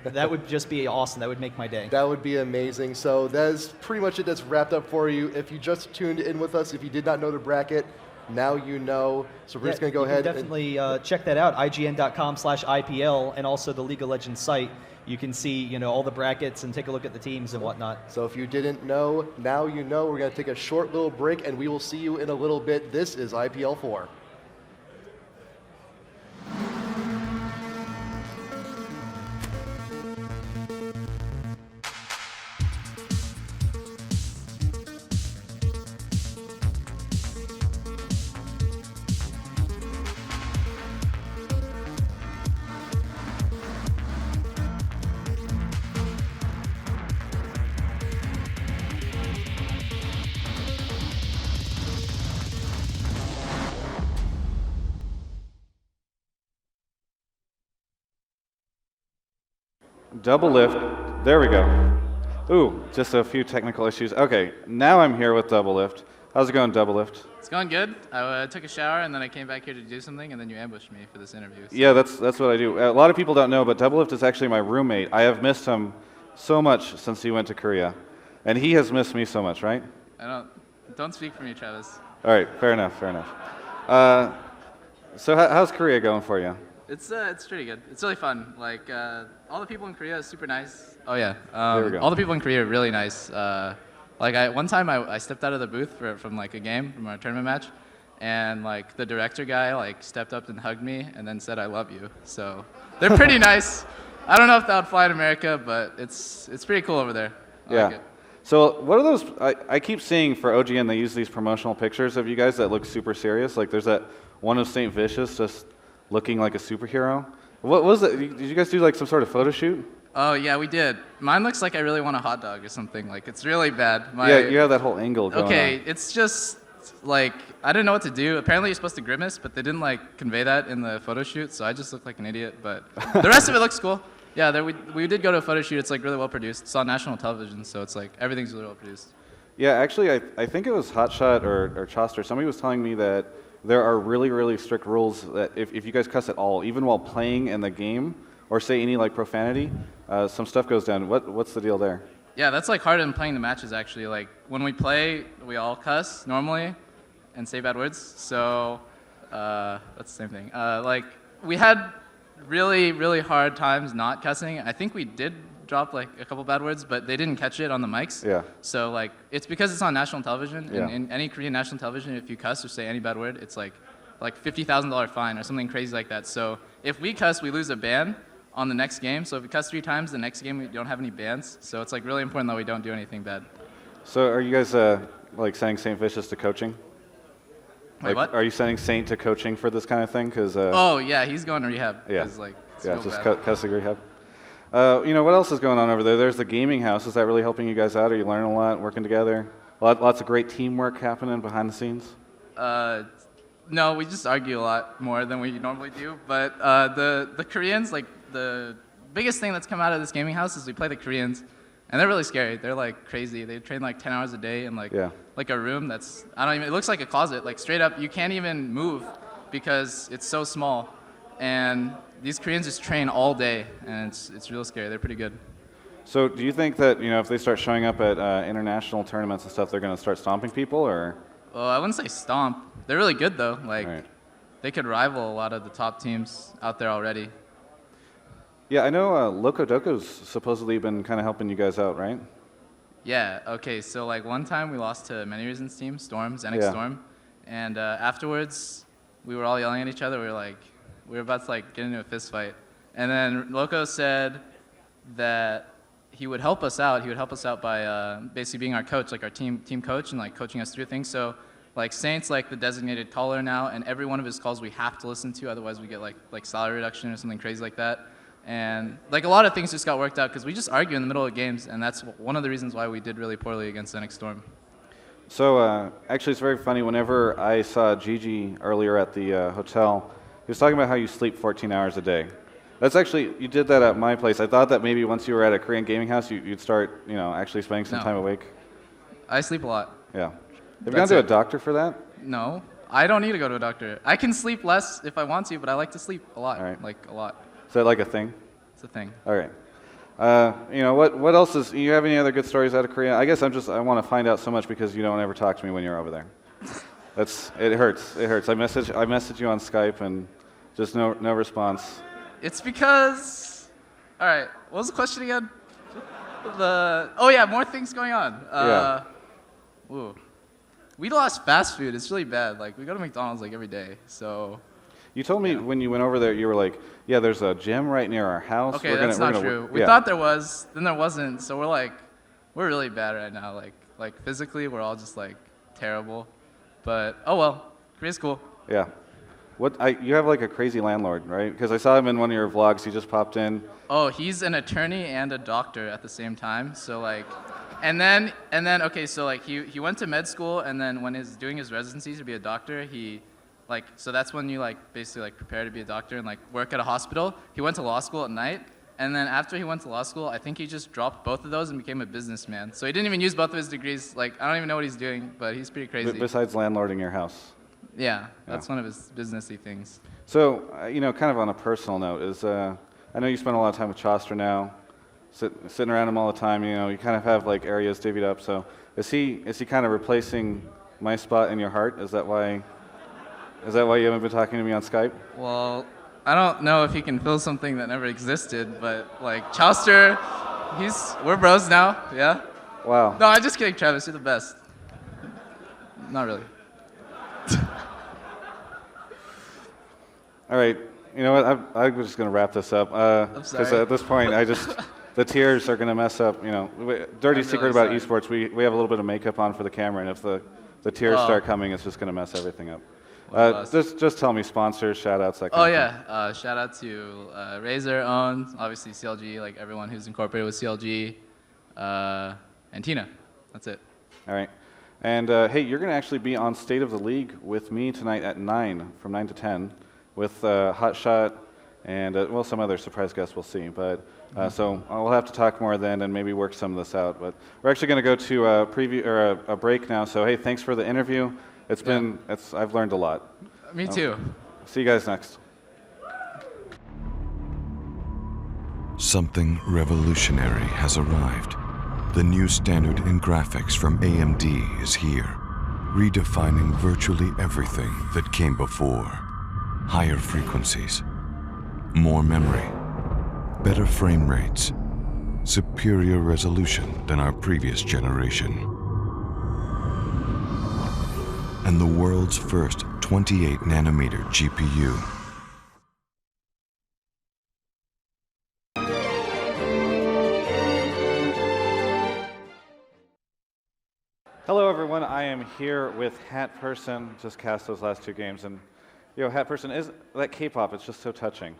That would just be awesome. That would make my day. That would be amazing. So that is pretty much it. That's wrapped up for you. If you just tuned in with us, if you did not know the bracket, now you know. So we're just going to go ahead. Definitely check that out, ign.com/IPL, and also the League of Legends site. You can see, all the brackets and take a look at the teams and whatnot. So if you didn't know, now you know. We're going to take a short little break, and we will see you in a little bit. This is IPL4. Doublelift, there we go. Ooh, just a few technical issues. Okay, now I'm here with Doublelift. How's it going, Doublelift? It's going good. I took a shower and then I came back here to do something, and then you ambushed me for this interview. So. Yeah, that's what I do. A lot of people don't know, but Doublelift is actually my roommate. I have missed him so much since he went to Korea, and he has missed me so much, right? Don't speak for me, Travis. All right, fair enough. So how's Korea going for you? It's pretty good. It's really fun. Like all the people in Korea are super nice. Oh yeah. There we go. All the people in Korea are really nice. One time I stepped out of the booth from like a game from our tournament match, and like the director guy stepped up and hugged me and then said I love you. So they're pretty nice. I don't know if that would fly in America, but it's pretty cool over there. I like it. So what are those? I keep seeing for OGN they use these promotional pictures of you guys that look super serious. Like there's that one of Saintvicious just looking like a superhero. What was it? Did you guys do like some sort of photo shoot? Oh yeah, we did. Mine looks like I really want a hot dog or something. Like it's really bad. Yeah, you have that whole angle going on. It's just like, I didn't know what to do. Apparently you're supposed to grimace, but they didn't like convey that in the photo shoot, so I just looked like an idiot, but the rest of it looks cool. Yeah, we did go to a photo shoot. It's like really well produced. It's on national television, so it's like everything's really well produced. Yeah, actually, I think it was Hotshot or Chauster. Somebody was telling me that there are really, really strict rules that if you guys cuss at all, even while playing in the game, or say any like profanity, some stuff goes down. What's the deal there? Yeah, that's like harder than playing the matches actually. Like when we play, we all cuss normally and say bad words. So that's the same thing. Like we had really, really hard times not cussing. I think we did drop like a couple bad words, but they didn't catch it on the mics. Yeah. So like it's because it's on national television. Yeah. And in any Korean national television, if you cuss or say any bad word, it's like $50,000 fine or something crazy like that. So if we cuss, we lose a ban on the next game. So if we cuss 3 times, the next game we don't have any bans. So it's like really important that we don't do anything bad. So are you guys like sending Saintvicious to coaching? Wait, what? Are you sending Saint to coaching for this kind of thing? Cause, oh yeah, he's going to rehab. Yeah. Like, yeah, real just bad. cussing rehab. You know, what else is going on over there? There's the gaming house. Is that really helping you guys out? Are you learning a lot, working together? Lots of great teamwork happening behind the scenes? No, we just argue a lot more than we normally do. But the Koreans, like the biggest thing that's come out of this gaming house is we play the Koreans, and they're really scary. They're like crazy. They train like 10 hours a day in like a room that's it looks like a closet. Like straight up, you can't even move because it's so small. And these Koreans just train all day, and it's real scary. They're pretty good. So do you think that, you know, if they start showing up at international tournaments and stuff, they're going to start stomping people, or? Well, I wouldn't say stomp. They're really good though. Like they could rival a lot of the top teams out there already. Yeah, I know Loco Doco's supposedly been kind of helping you guys out, right? Yeah, okay, so like one time we lost to Many Reasons team, Storm, Xenix Storm, and afterwards we were all yelling at each other. We were about to like get into a fist fight. And then Loco said that he would help us out. He would help us out by basically being our coach, like our team coach, and like coaching us through things. So like Saint's like the designated caller now, and every one of his calls we have to listen to, otherwise we get like salary reduction or something crazy like that. And like a lot of things just got worked out because we just argue in the middle of games, and that's one of the reasons why we did really poorly against Xenix Storm. So actually it's very funny. Whenever I saw Gigi earlier at the hotel, he was talking about how you sleep 14 hours a day. That's actually, you did that at my place. I thought that maybe once you were at a Korean gaming house, you'd start, you know, actually spending some time awake. I sleep a lot. Yeah. Have you gone to a doctor for that? No, I don't need to go to a doctor. I can sleep less if I want to, but I like to sleep a lot, like a lot. Is that like a thing? It's a thing. All right. You know, what else is, you have any other good stories out of Korea? I guess I want to find out so much because you don't ever talk to me when you're over there. It hurts. It hurts. I message you on Skype and just no response. It's because, all right, what was the question again? Oh yeah, more things going on. Ooh. We lost fast food. It's really bad. Like we go to McDonald's like every day, so. You told me when you went over there, you were like, yeah, there's a gym right near our house. Okay, that's not true. We thought there was, then there wasn't. So we're really bad right now. Like physically, we're all just like terrible. But oh well, Korea's cool. Yeah. You have like a crazy landlord, right? Because I saw him in one of your vlogs. He just popped in. Oh, he's an attorney and a doctor at the same time. So like, and then okay, so like he went to med school, and then when he's doing his residency to be a doctor, so that's when you like basically like prepare to be a doctor and like work at a hospital. He went to law school at night, and then after he went to law school, I think he just dropped both of those and became a businessman. So he didn't even use both of his degrees. Like I don't even know what he's doing, but he's pretty crazy. Besides landlording your house. Yeah, that's one of his businessy things. So you know, kind of on a personal note, I know you spend a lot of time with Chauster now, sitting around him all the time. You know, you kind of have like areas divvied up. So is he kind of replacing my spot in your heart? Is that why you haven't been talking to me on Skype? Well, I don't know if he can fill something that never existed, but like Chauster, we're bros now, yeah? Wow. No, I'm just kidding, Travis, you're the best. Not really. All right, you know what, I'm just going to wrap this up. Because at this point, the tears are going to mess up, you know. Dirty secret about esports, we have a little bit of makeup on for the camera, and if the tears start coming, it's just going to mess everything up. Just tell me sponsors, shout-outs, that kind of thing. Oh yeah, shout out to Razer, OWN, obviously CLG, like everyone who's incorporated with CLG, and Tina. That's it. All right. And hey, you're going to actually be on State of the League with me tonight at 9, from 9 to 10, with Hotshot and, well, some other surprise guests we'll see. But so we'll have to talk more then and maybe work some of this out. But we're actually going to go to a preview or a break now. So hey, thanks for the interview. I've learned a lot. Me too. See you guys next. Something revolutionary has arrived. The new standard in graphics from AMD is here, redefining virtually everything that came before. Higher frequencies, more memory, better frame rates, superior resolution than our previous generation. And the world's first 28nm GPU. Hello everyone, I am here with HatPerson, just cast those last 2 games, and HatPerson, is that K-pop, it's just so touching.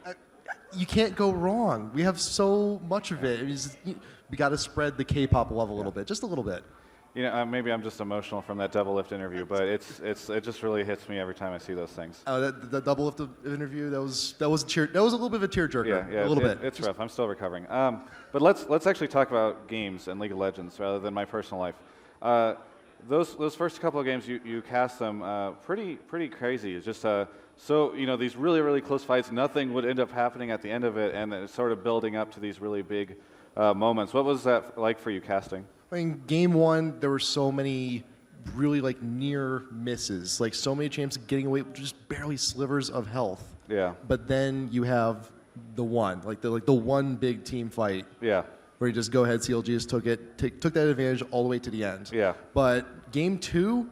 You can't go wrong. We have so much of it. We got to spread the K-pop love a little bit, just a little bit. You know, maybe I'm just emotional from that Doublelift interview, but it just really hits me every time I see those things. Oh, the Doublelift interview, that was a little bit of a tearjerker. Yeah, a little bit. It's rough. I'm still recovering. But let's actually talk about games and League of Legends rather than my personal life. Those first couple of games you cast them pretty crazy. It's just so these really close fights. Nothing would end up happening at the end of it, and it's sort of building up to these really big moments. What was that like for you casting? I mean, game one, there were so many really near misses, so many chances of getting away with just barely slivers of health. Yeah. But then you have the one, the one big team fight. Yeah. Where you just go ahead, CLG just took that advantage all the way to the end. Yeah. But game two,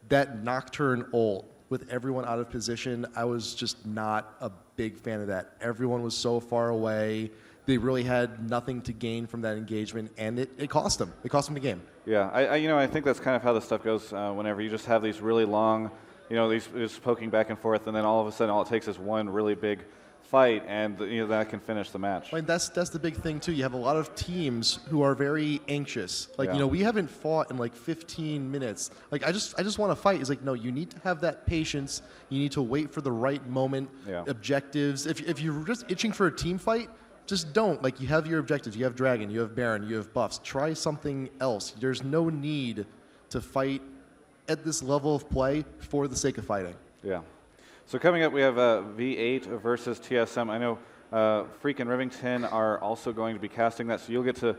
that Nocturne ult with everyone out of position, I was just not a big fan of that. Everyone was so far away. They really had nothing to gain from that engagement, and it cost them. It cost them the game. Yeah, I think that's kind of how this stuff goes. Whenever you just have these really long, these poking back and forth, and then all of a sudden, all it takes is one really big fight, and that can finish the match. I mean, that's the big thing too. You have a lot of teams who are very anxious. We haven't fought in 15 minutes. I just want to fight. It's no, you need to have that patience. You need to wait for the right moment. Yeah. Objectives. If you're just itching for a team fight, just don't. You have your objectives. You have Dragon, you have Baron, you have buffs. Try something else. There's no need to fight at this level of play for the sake of fighting. Yeah. So coming up, we have V8 versus TSM. I know Phreak and Rivington are also going to be casting that, so you'll get to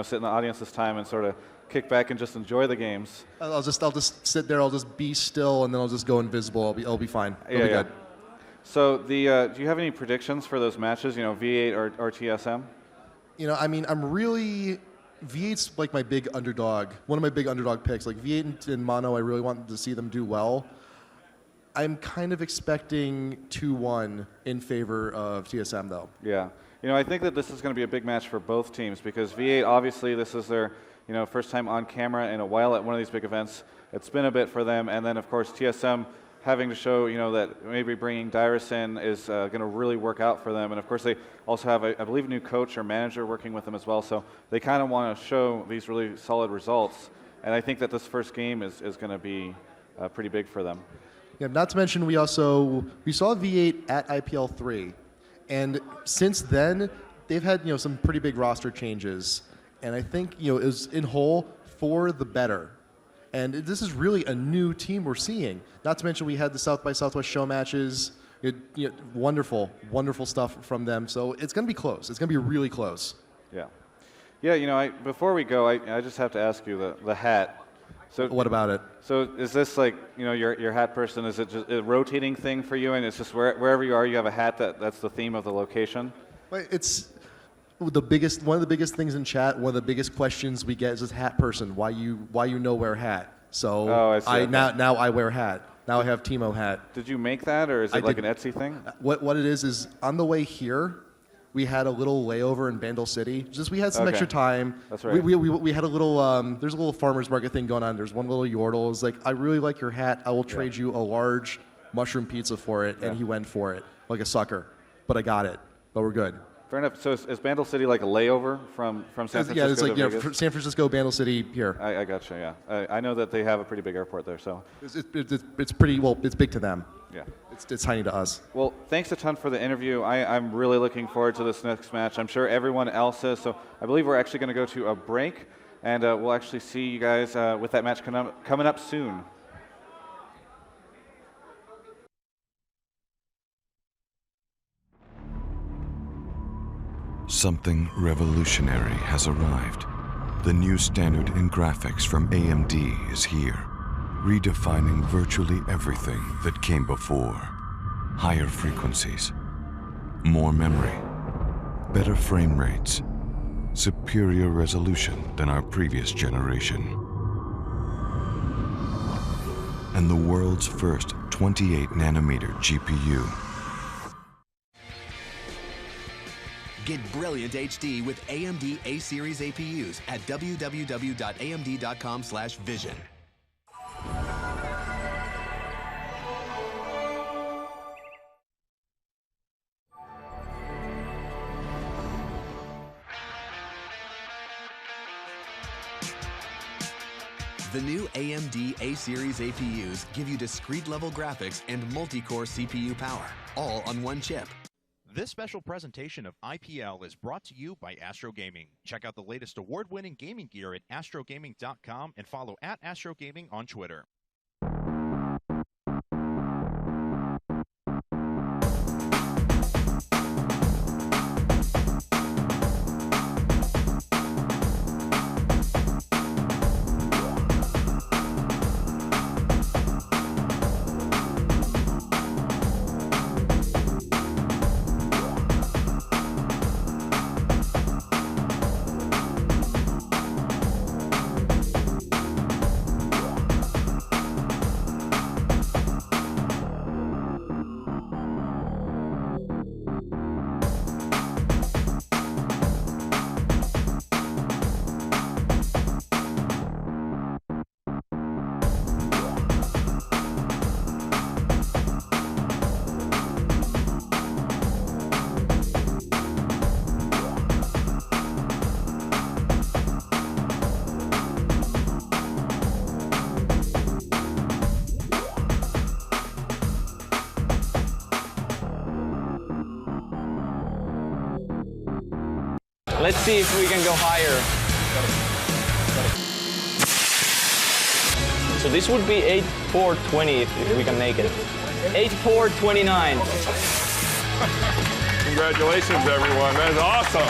sit in the audience this time and sort of kick back and just enjoy the games. I'll just sit there. I'll just be still, and then I'll just go invisible. I'll be fine. It'll be good. So do you have any predictions for those matches? V8 or TSM? I'm really V8's my big underdog. One of my big underdog picks. V8 and Mono, I really want to see them do well. I'm kind of expecting 2-1 in favor of TSM, though. Yeah. I think that this is going to be a big match for both teams because V8, obviously, this is their first time on camera in a while at one of these big events. It's been a bit for them. And then, of course, TSM having to show, that maybe bringing Dyrus in is going to really work out for them. And, of course, they also have, I believe, a new coach or manager working with them as well. So they kind of want to show these really solid results. And I think that this first game is going to be pretty big for them. Yeah, not to mention we saw V8 at IPL3, and since then they've had some pretty big roster changes, and I think it was in whole for the better. And this is really a new team we're seeing. Not to mention we had the South by Southwest show matches. Wonderful stuff from them. So it's going to be close. It's going to be really close. Yeah. Yeah, before we go, I just have to ask you the hat. So what about it? So is this your hat person? Is it just a rotating thing for you, and it's just wherever you are, you have a hat that's the theme of the location? It's one of the biggest things in chat. One of the biggest questions we get is this hat person. Why you wear hat? So now I wear hat. Now I have Timo hat. Did you make that, or is it an Etsy thing? What it is on the way here, we had a little layover in Vandal City. We had some extra time. That's right. We had a little, there's a little farmer's market thing going on. There's one little yordle. It's I really like your hat. I will trade you a large mushroom pizza for it. And he went for it like a sucker. But I got it. But we're good. So is Bandle City like a layover from San Francisco Yeah, it's like to Vegas? San Francisco, Bandle City, here. I gotcha. Yeah, I know that they have a pretty big airport there. So It's pretty well. It's big to them. yeah. It's tiny to us. Well, thanks a ton for the interview. I'm really looking forward to this next match. I'm sure everyone else is. So I believe we're actually going to go to a break, and we'll actually see you guys with that match coming up soon. Something revolutionary has arrived. The new standard in graphics from AMD is here, redefining virtually everything that came before. Higher frequencies, more memory, better frame rates, superior resolution than our previous generation. And the world's first 28nm GPU. Get brilliant HD with AMD A-Series APUs at www.amd.com/vision. The new AMD A-Series APUs give you discrete-level graphics and multi-core CPU power, all on one chip. This special presentation of IPL is brought to you by Astro Gaming. Check out the latest award-winning gaming gear at astrogaming.com and follow @AstroGaming on Twitter. Let's see if we can go higher. So this would be 8420 if we can make it. 8429. Congratulations, everyone. That's awesome.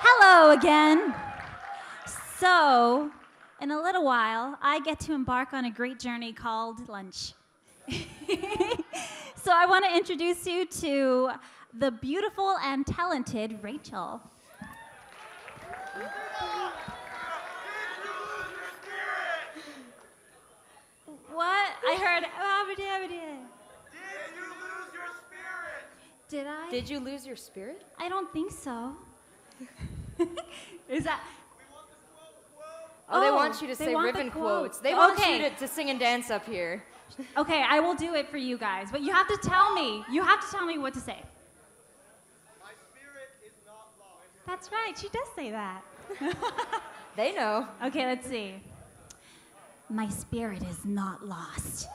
Hello again. So, in a little while, I get to embark on a great journey called lunch. So I want to introduce you to the beautiful and talented Rachel. What? I heard. Did I? Did you lose your spirit? I don't think so. Is that? Oh, they want you to say Riven quotes. They want you to sing and dance up here. Okay, I will do it for you guys, but you have to tell me. You have to tell me what to say. My spirit is not lost. That's right. She does say that. They know. Okay, let's see. My spirit is not lost.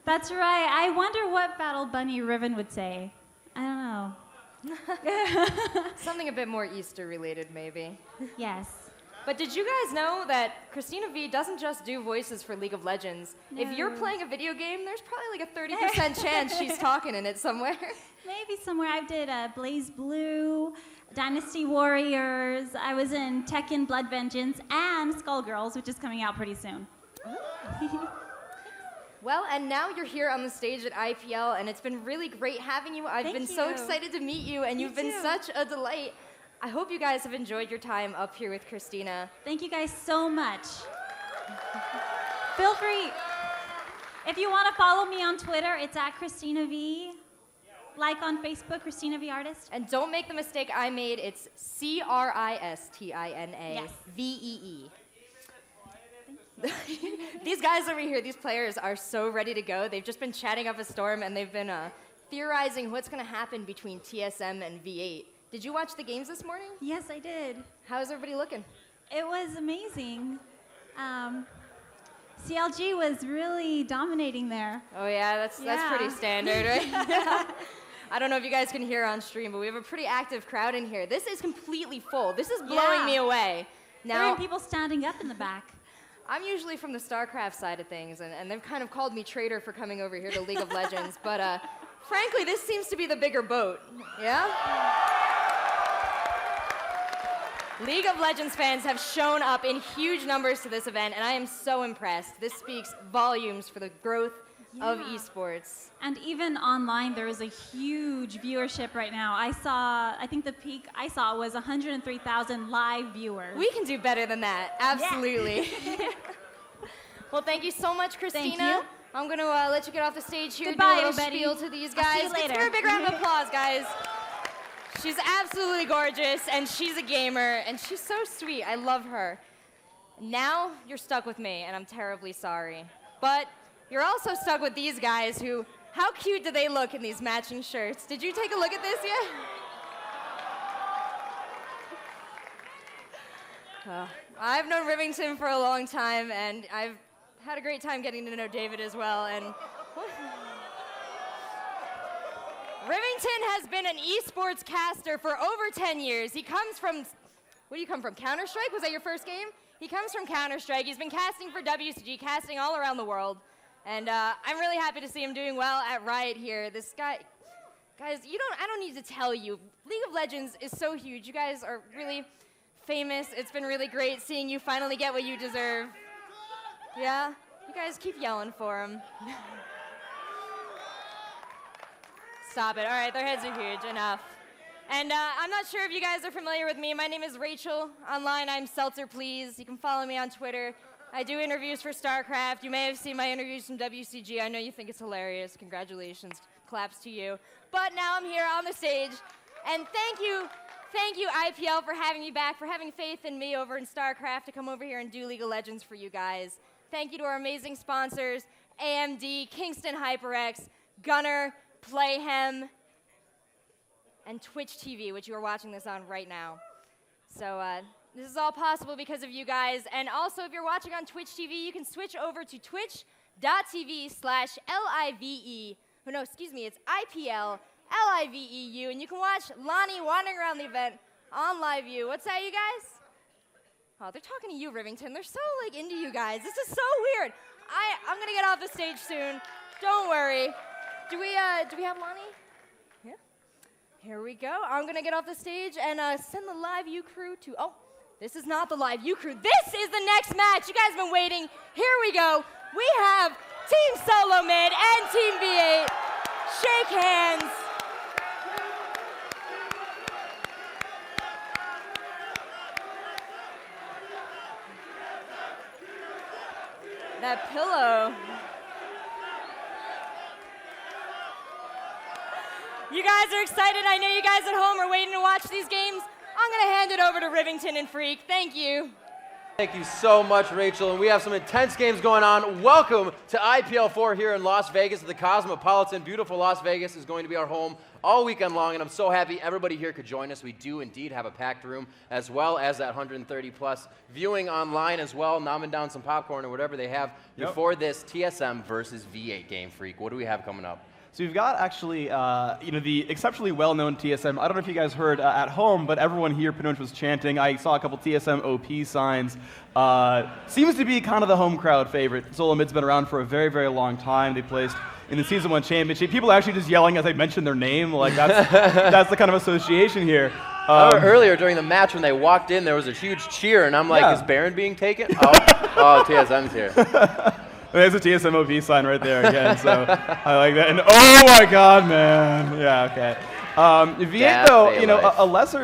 That's right. I wonder what Battle Bunny Riven would say. I don't know. Something a bit more Easter related, maybe. Yes. But did you guys know that Cristina V doesn't just do voices for League of Legends? No. If you're playing a video game, there's probably like a 30% chance she's talking in it somewhere. Maybe somewhere. I did Blaze Blue, Dynasty Warriors. I was in Tekken Blood Vengeance and Skullgirls, which is coming out pretty soon. Well, and now you're here on the stage at IPL, and it's been really great having you. I've been so excited to meet you, and you've been such a delight. I hope you guys have enjoyed your time up here with Cristina. Thank you guys so much. Feel free, if you want to follow me on Twitter, it's at Cristina V. Like on Facebook, Cristina V Artist. And don't make the mistake I made. It's CRISTINAVEE. These guys over here, these players are so ready to go. They've just been chatting up a storm, and they've been theorizing what's going to happen between TSM and V8. Did you watch the games this morning? Yes, I did. How's everybody looking? It was amazing. CLG was really dominating there. Oh yeah, that's pretty standard, right? I don't know if you guys can hear on stream, but we have a pretty active crowd in here. This is completely full. This is blowing me away. There are people standing up in the back. I'm usually from the StarCraft side of things, and they've kind of called me traitor for coming over here to League of Legends, but frankly, this seems to be the bigger boat, yeah? League of Legends fans have shown up in huge numbers to this event, and I am so impressed. This speaks volumes for the growth of esports. And even online, there is a huge viewership right now. I think the peak I saw was 103,000 live viewers. We can do better than that, absolutely. Yeah. Well, thank you so much, Cristina. Thank you. I'm going to let you get off the stage here. Goodbye, do a little everybody. spiel to these guys. I'll see you later. Give her a big round of applause, guys. She's absolutely gorgeous, and she's a gamer, and she's so sweet. I love her. Now you're stuck with me, and I'm terribly sorry. But you're also stuck with these guys who, how cute do they look in these matching shirts? Did you take a look at this yet? I've known Rivington for a long time, and I've had a great time getting to know David as well. And Rivington has been an esports caster for over 10 years. He comes from, where do you come from, Counter-Strike? Was that your first game? He comes from Counter-Strike. He's been casting for WCG, casting all around the world. And I'm really happy to see him doing well at Riot here. This guy, guys, I don't need to tell you, League of Legends is so huge. You guys are really famous. It's been really great seeing you finally get what you deserve. Yeah? You guys keep yelling for him. Stop it. All right, their heads are huge. Enough. And I'm not sure if you guys are familiar with me. My name is Rachel. Online, I'm Seltzer, please. You can follow me on Twitter. I do interviews for StarCraft. You may have seen my interviews from WCG. I know you think it's hilarious. Congratulations. Claps to you. But now I'm here on the stage. And thank you, IPL, for having me back, for having faith in me over in StarCraft to come over here and do League of Legends for you guys. Thank you to our amazing sponsors, AMD, Kingston HyperX, Gunner, Playhem, and Twitch TV, which you are watching this on right now. So this is all possible because of you guys. And also, if you're watching on Twitch TV, you can switch over to twitch.tv/LIVE. Oh, no, excuse me, it's IPL/LIVEU. And you can watch Lonnie wandering around the event on live view. What's that, you guys? Oh, they're talking to you, Rivington. They're so, into you guys. This is so weird. I'm going to get off the stage soon. Don't worry. Do we have Lonnie? Yeah. Here we go. I'm going to get off the stage and send the Live U crew to... Oh, this is not the Live U crew. This is the next match. You guys have been waiting. Here we go. We have Team Solo Mid and Team V8. Shake hands. That pillow. You guys are excited. I know you guys at home are waiting to watch these games. I'm going to hand it over to Rivington and Phreak. Thank you. Thank you so much, Rachel. And we have some intense games going on. Welcome to IPL4 here in Las Vegas at the Cosmopolitan. Beautiful Las Vegas is going to be our home all weekend long, and I'm so happy everybody here could join us. We do indeed have a packed room, as well as that 130-plus viewing online as well, nomming down some popcorn or whatever they have before this TSM versus V8 game, Phreak. What do we have coming up? So we've got actually, the exceptionally well-known TSM. I don't know if you guys heard at home, but everyone here pretty much was chanting. I saw a couple TSM OP signs. Seems to be kind of the home crowd favorite. Solo Mid's been around for a very, very long time. They placed in the Season 1 championship. People are actually just yelling as I mentioned their name. Like that's that's the kind of association here. Earlier during the match when they walked in, there was a huge cheer, and I'm like, is Baron being taken? Oh, TSM's here. There's a TSM OP sign right there again, so I like that. And oh my God, man! Yeah, okay. V8 though,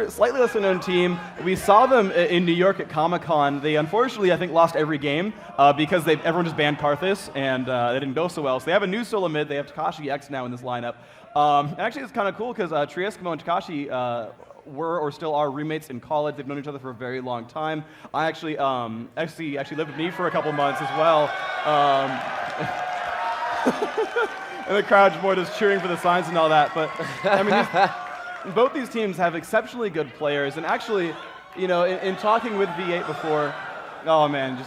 a slightly lesser known team. We saw them in New York at Comic-Con. They unfortunately, I think, lost every game because everyone just banned Karthus, and they didn't go so well. So they have a new solo mid. They have Takashi X now in this lineup. Actually, it's kind of cool because Trieskimo and Takashi were or still are roommates in college. They've known each other for a very long time. I actually lived with me for a couple months as well. And the crowd's more just cheering for the signs and all that. But I mean, both these teams have exceptionally good players. And actually, in talking with V8 before, oh man,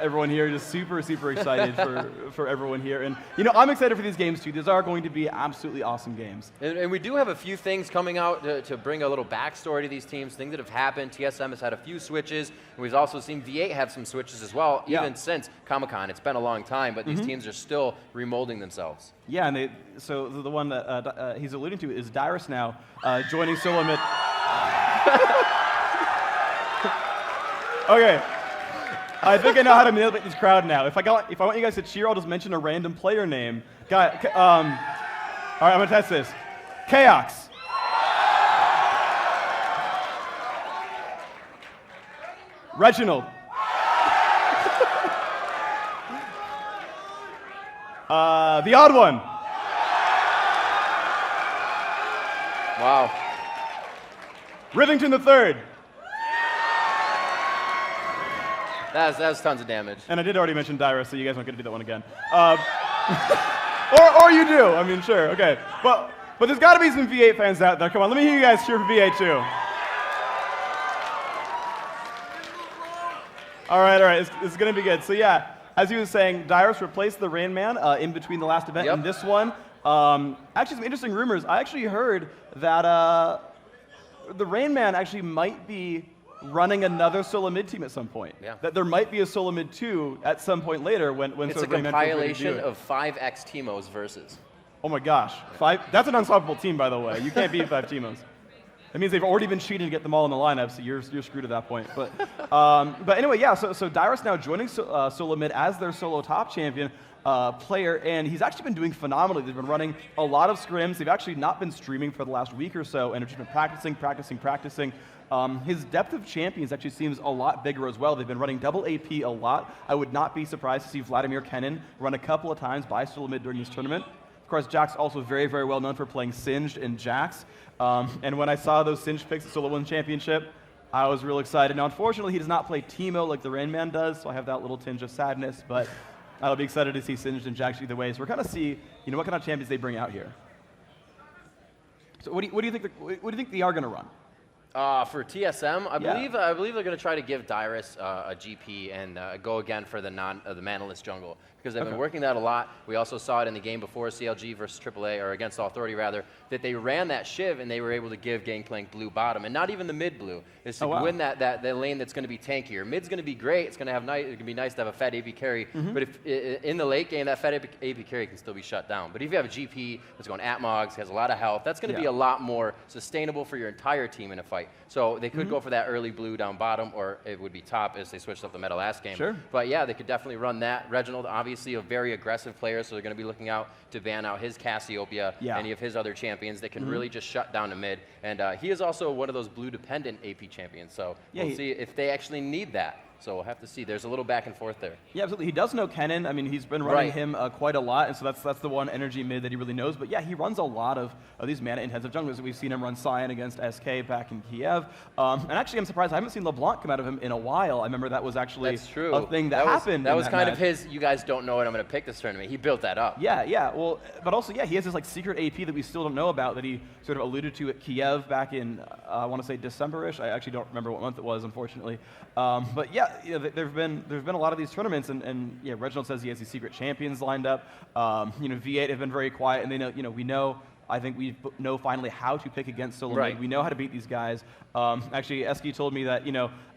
everyone here just super, super excited for everyone here. And, I'm excited for these games too. These are going to be absolutely awesome games. And we do have a few things coming out to bring a little backstory to these teams, things that have happened. TSM has had a few switches, and we've also seen V8 have some switches as well, even since Comic-Con. It's been a long time, but these teams are still remolding themselves. Yeah, and so the one that he's alluding to is Dyrus now joining solo mid. Okay. I think I know how to manipulate this crowd now. If I want you guys to cheer, I'll just mention a random player name. All right, I'm gonna test this. Chaox. Reginald. TheOddOne. Wow. Rivington the Third. That was tons of damage. And I did already mention Dyrus, so you guys aren't going to do that one again. Or you do. I mean, sure. Okay. But there's got to be some V8 fans out there. Come on, let me hear you guys cheer for V8 too. All right. It's going to be good. So yeah, as he was saying, Dyrus replaced the Rain Man in between the last event and this one. Actually, some interesting rumors. I actually heard that the Rain Man actually might be running another solo mid team at some point. Yeah. That there might be a solo mid 2 at some point later when it's a compilation of 5X Teemos versus. Oh my gosh, 5? That's an unstoppable team, by the way. You can't beat 5 Teemos. That means they've already been cheated to get them all in the lineup, so you're screwed at that point. But anyway, yeah. So Dyrus now joining solo mid as their solo top champion player, and he's actually been doing phenomenally. They've been running a lot of scrims. They've actually not been streaming for the last week or so, and have just been practicing. His depth of champions actually seems a lot bigger as well. They've been running double AP a lot. I would not be surprised to see Vladimir Kenin run a couple of times by solo mid during this tournament. Of course, Jax also very, very well known for playing Singed and Jax. And when I saw those Singed picks at Solo 1 Championship, I was real excited. Now, unfortunately, he does not play Teemo like the Rain Man does, so I have that little tinge of sadness. But I'll be excited to see Singed and Jax either way. So we're going to see, what kind of champions they bring out here. So what do you think they are going to run? For TSM, I believe they're going to try to give Dyrus a GP and go again for the manaless jungle because they've been working that a lot. We also saw it in the game before CLG versus AAA, or against Authority rather, that they ran that Shiv and they were able to give Gangplank blue bottom, and not even the mid blue. Is to win that lane that's going to be tankier. Mid's going to be great. It's going to have it's going to be nice to have a fed AP carry, but if in the late game that fed AP carry can still be shut down. But if you have a GP that's going Atmogs, has a lot of health, that's going to be a lot more sustainable for your entire team in a fight. So they could go for that early blue down bottom, or it would be top as they switched up the meta last game. Sure. But yeah, they could definitely run that. Reginald, obviously a very aggressive player, so they're going to be looking out to ban out his Cassiopeia, any of his other champions that can really just shut down the mid. And he is also one of those blue-dependent AP champions, so we'll see if they actually need that. So we'll have to see. There's a little back and forth there. Yeah, absolutely. He does know Kenin. I mean, he's been running him quite a lot, and so that's the one energy mid that he really knows. But yeah, he runs a lot of these mana-intensive junglers. We've seen him run Cyan against SK back in Kiev. And actually, I'm surprised I haven't seen LeBlanc come out of him in a while. I remember that was actually a thing that happened. That was kind of his, you guys don't know what I'm going to pick this tournament. He built that up. Yeah. Well, but also, he has this secret AP that we still don't know about that he sort of alluded to at Kiev back in, I want to say December-ish. I actually don't remember what month it was, unfortunately. But yeah, yeah, there's been a lot of these tournaments, and yeah, Reginald says he has these secret champions lined up. V8 have been very quiet, and they know we know. I think we know finally how to pick against solo mid. We know how to beat these guys. Actually, Eski told me that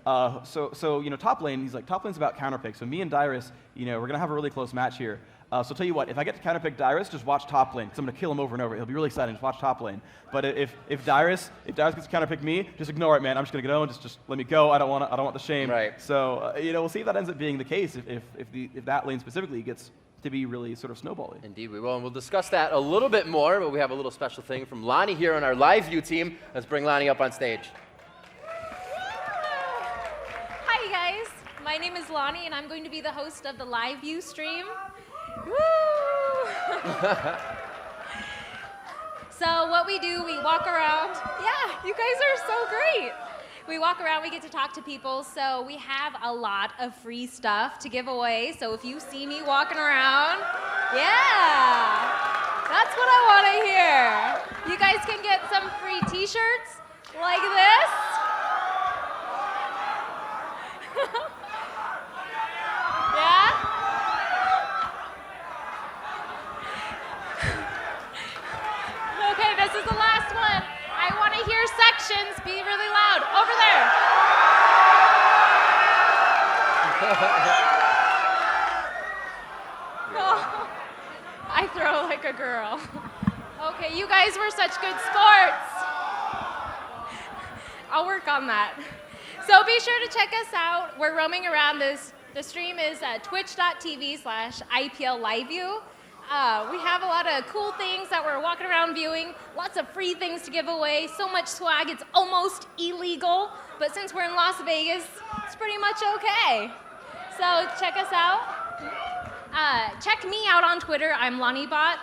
top lane. He's like, top lane's about counterpick. So me and Dyrus, we're gonna have a really close match here. So tell you what, if I get to counterpick Dyrus, just watch top lane, because I'm gonna kill him over and over. He'll be really excited. Just watch top lane. But if Dyrus gets to counterpick me, just ignore it, man. I'm just gonna go and just let me go. I don't want the shame. So we'll see if that ends up being the case. If that lane specifically gets to be really sort of snowballing. Indeed we will, and we'll discuss that a little bit more, but we have a little special thing from Lonnie here on our live view team. Let's bring Lonnie up on stage. Hi guys, my name is Lonnie and I'm going to be the host of the live view stream. Woo! So what we do, we walk around. Yeah, you guys are so great. We walk around, we get to talk to people, so we have a lot of free stuff to give away. So if you see me walking around, yeah, that's what I want to hear. You guys can get some free t-shirts like this. Yeah? Okay, this is the last one. I want to hear sections be really loud. Over there. Oh, I throw like a girl. Okay, you guys were such good sports. I'll work on that. So be sure to check us out. We're roaming around this. The stream is twitch.tv/IPL Live View. We have a lot of cool things that we're walking around viewing, lots of free things to give away, so much swag it's almost illegal, but since we're in Las Vegas, it's pretty much okay. So check us out. Check me out on Twitter. I'm LonnieBot,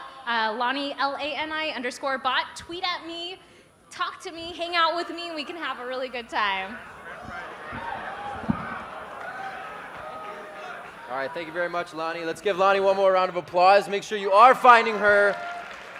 Lonnie LANI_bot. Tweet at me, talk to me, hang out with me, and we can have a really good time. All right, thank you very much, Lonnie. Let's give Lonnie one more round of applause. Make sure you are finding her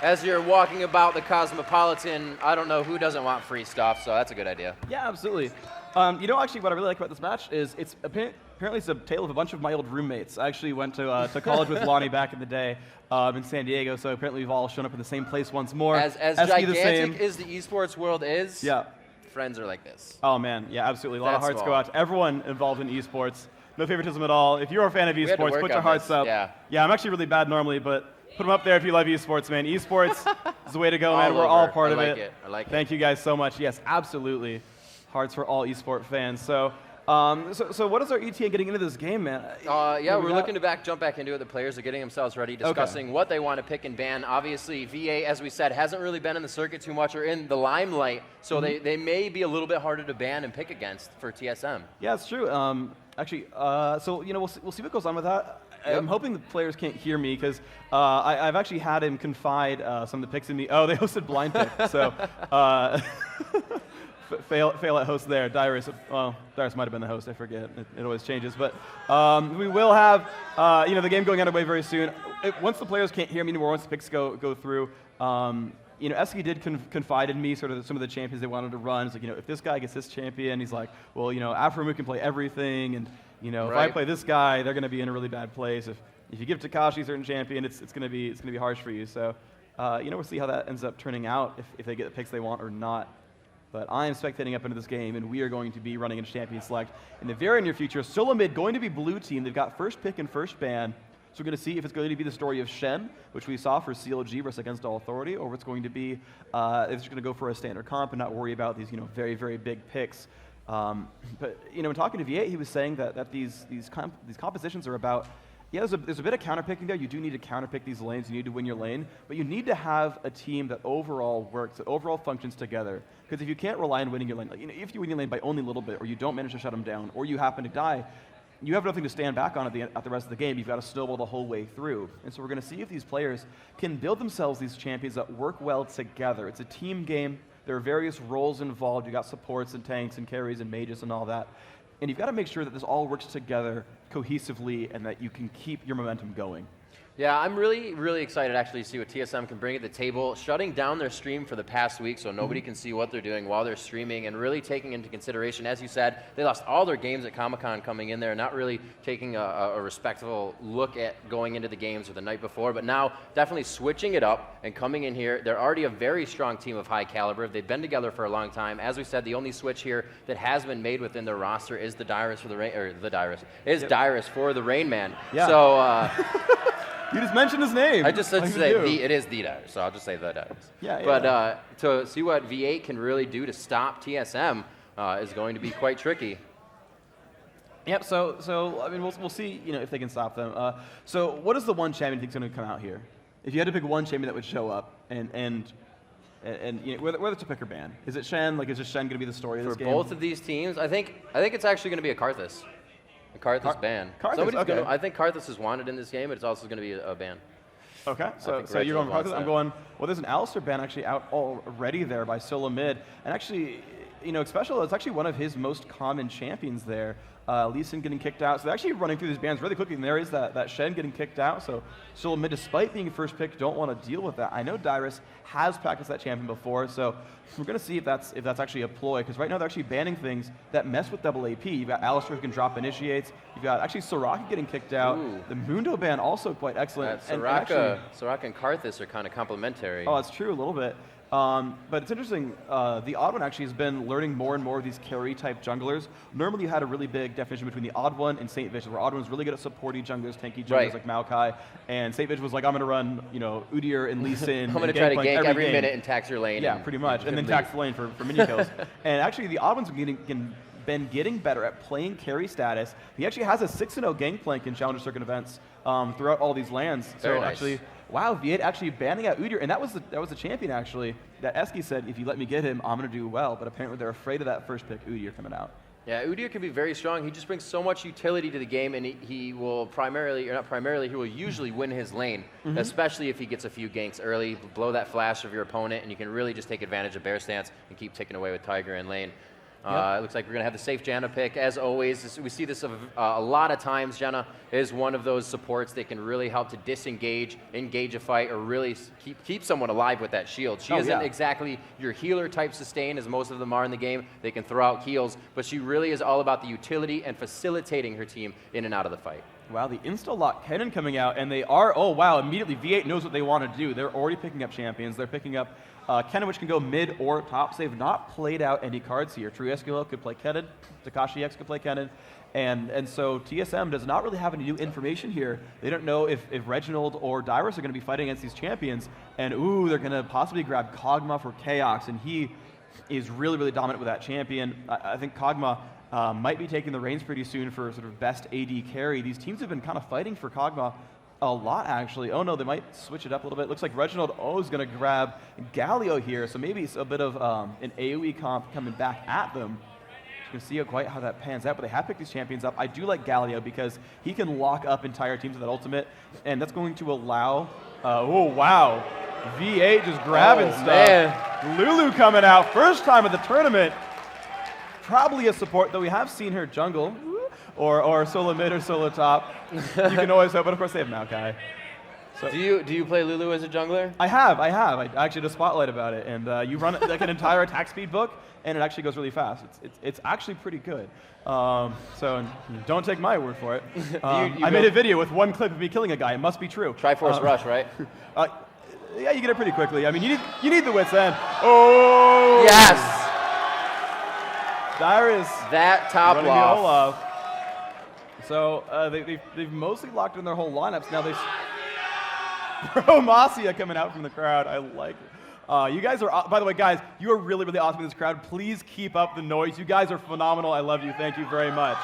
as you're walking about the Cosmopolitan. I don't know who doesn't want free stuff, so that's a good idea. Yeah, absolutely. Actually, what I really like about this match is apparently it's a tale of a bunch of my old roommates. I actually went to college with Lonnie back in the day in San Diego, so apparently we've all shown up in the same place once more. As gigantic as the esports world is, yeah, friends are like this. Oh man, yeah, absolutely. A lot of hearts go out to everyone involved in esports. No favoritism at all. If you're a fan of esports, put your hearts up. Yeah, I'm actually really bad normally, but put them up there if you love esports, man. Esports is the way to go, man. We're all part of it. I like it. Thank you guys so much. Yes, absolutely. Hearts for all esport fans. So what is our ETA getting into this game, man? Yeah, we're looking to jump back into it. The players are getting themselves ready, discussing what they want to pick and ban. Obviously, VA, as we said, hasn't really been in the circuit too much or in the limelight, so they may be a little bit harder to ban and pick against for TSM. Yeah, it's true. Actually, we'll see what goes on with that. Yep. I'm hoping the players can't hear me because I've actually had him confide some of the picks in me. Oh, they hosted blind pick, so fail at host there. Dyrus, Dyrus might have been the host. I forget. It always changes. But we will have the game going underway very soon. Once the players can't hear me anymore, once the picks go through. Eski did confide in me sort of some of the champions they wanted to run. It's like, if this guy gets this champion, he's like, well, Afromu can play everything, and if I play this guy, they're going to be in a really bad place. If you give Takashi a certain champion, it's going to be harsh for you. So, we'll see how that ends up turning out if they get the picks they want or not. But I am spectating up into this game, and we are going to be running into champion select in the very near future. Solo mid going to be blue team. They've got first pick and first ban. So we're going to see if it's going to be the story of Shen, which we saw for CLG versus Against All Authority, or if it's going to be if it's going to go for a standard comp and not worry about these very, very big picks. But in talking to V8, he was saying that these compositions are about, there's a bit of counterpicking there. You do need to counterpick these lanes. You need to win your lane, but you need to have a team that overall works, that overall functions together. Because if you can't rely on winning your lane, if you win your lane by only a little bit, or you don't manage to shut them down, or you happen to die, you have nothing to stand back on at the rest of the game. You've got to snowball the whole way through. And so we're going to see if these players can build themselves these champions that work well together. It's a team game. There are various roles involved. You've got supports and tanks and carries and mages and all that. And you've got to make sure that this all works together cohesively and that you can keep your momentum going. Yeah, I'm really, really excited actually to see what TSM can bring to the table, shutting down their stream for the past week so nobody can see what they're doing while they're streaming, and really taking into consideration, as you said, they lost all their games at Comic-Con coming in there, not really taking a respectable look at going into the games or the night before, but now definitely switching it up and coming in here. They're already a very strong team of high caliber. They've been together for a long time. As we said, the only switch here that has been made within their roster is the Dyrus for the Rain, or the Dyrus, is Dyrus for the Rain Man. Yeah. So, you just mentioned his name. I just said it is the Dyrus, so I'll just say the Dyrus. Yeah, yeah. But to see what V8 can really do to stop TSM is going to be quite tricky. Yep. So I mean, we'll see. If they can stop them. So what is the one champion you think is going to come out here? If you had to pick one champion that would show up, and whether to pick or ban, is it Shen? Like, is just Shen going to be the story of this game? For both of these teams, I think it's actually going to be a Karthus. A Karthus ban. Karthus, okay. I think Karthus is wanted in this game, but it's also going to be a ban. Okay, so you're going for Karthus. I'm going, well, there's an Alistar ban actually out already there by Solo Mid. And actually, Xpecial is actually one of his most common champions there. Lee Sin getting kicked out. So they're actually running through these bans really quickly. And there is that Shen getting kicked out. So Solo Mid, despite being first pick, don't want to deal with that. I know Dyrus has practiced that champion before. So we're going to see if that's actually a ploy. Because right now they're actually banning things that mess with double AP. You've got Alistar who can drop initiates. You've got actually Soraka getting kicked out. Ooh. The Mundo ban also quite excellent. Soraka and Karthus are kind of complementary. Oh, that's true, a little bit. But it's interesting, TheOddOne actually has been learning more and more of these carry-type junglers. Normally you had a really big definition between TheOddOne and Saintvicious, where OddOne was really good at supporty junglers, tanky junglers like Maokai, and Saintvicious was like, I'm going to run, Udyr and Lee Sin. I'm going to try to gank every minute and tax your lane. Yeah, pretty much, and then tax the lane for mini kills. And actually TheOddOne's been getting better at playing carry status. He actually has a 6-0 gangplank in Challenger Circuit events throughout all these lands. Very so nice. Actually, wow, V8 actually banning out Udyr, and that was the champion actually that Eski said, if you let me get him, I'm going to do well. But apparently they're afraid of that first pick Udyr coming out. Yeah, Udyr can be very strong. He just brings so much utility to the game, and he will he will usually win his lane, especially if he gets a few ganks early, blow that flash of your opponent, and you can really just take advantage of bear stance and keep ticking away with Tiger in lane. It looks like we're going to have the safe Janna pick. As always, we see this a lot of times. Janna is one of those supports that can really help to disengage, engage a fight, or really keep someone alive with that shield. She isn't exactly your healer type sustain, as most of them are in the game. They can throw out heals, but she really is all about the utility and facilitating her team in and out of the fight. Wow, the insta-lock cannon coming out, and they are, oh wow, immediately V8 knows what they want to do. They're already picking up champions. They're picking up Kennen, which can go mid or top. So they've not played out any cards here. True Esculo could play Kennen, Takashi X could play Kennen, and so TSM does not really have any new information here. They don't know if Reginald or Dyrus are going to be fighting against these champions, and ooh, they're going to possibly grab Kog'Maw for Chaox, and he is really, really dominant with that champion. I think Kog'Maw might be taking the reins pretty soon for sort of best AD carry. These teams have been kind of fighting for Kog'Maw a lot, actually. Oh no, they might switch it up a little bit. Looks like Reginald is going to grab Galio here, so maybe it's a bit of an AoE comp coming back at them. You can see quite how that pans out, but they have picked these champions up. I do like Galio because he can lock up entire teams with that ultimate, and that's going to allow... oh wow, V8 just grabbing stuff. Man. Lulu coming out, first time at the tournament. Probably a support, though we have seen her jungle, or solo mid or solo top. You can always hope, but of course they have Maokai. So do you play Lulu as a jungler? I have. I actually did a spotlight about it, and you run like an entire attack speed book, and it actually goes really fast. It's actually pretty good. So don't take my word for it. I made a video with one clip of me killing a guy. It must be true. Triforce Rush, right? Yeah, you get it pretty quickly. I mean, you need the wits end. Oh yes. Dyrus. That top loft. So they've mostly locked in their whole lineups. Now they've Masia coming out from the crowd. I like it. You guys are, by the way, guys, you are really, really awesome in this crowd. Please keep up the noise. You guys are phenomenal. I love you. Thank you very much.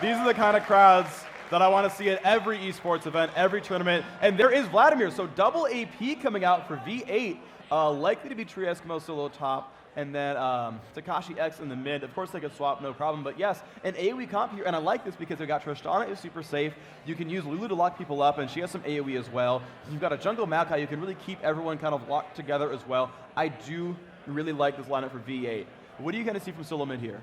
These are the kind of crowds that I want to see at every esports event, every tournament. And there is Vladimir. So double AP coming out for V8. Likely to be Tree Eskimo solo top. And then Takashi X in the mid. Of course, they could swap, no problem. But yes, an AoE comp here. And I like this because they've got Tristana is super safe. You can use Lulu to lock people up, and she has some AoE as well. You've got a jungle Maokai. You can really keep everyone kind of locked together as well. I do really like this lineup for V8. What do you kind of see from solo mid here?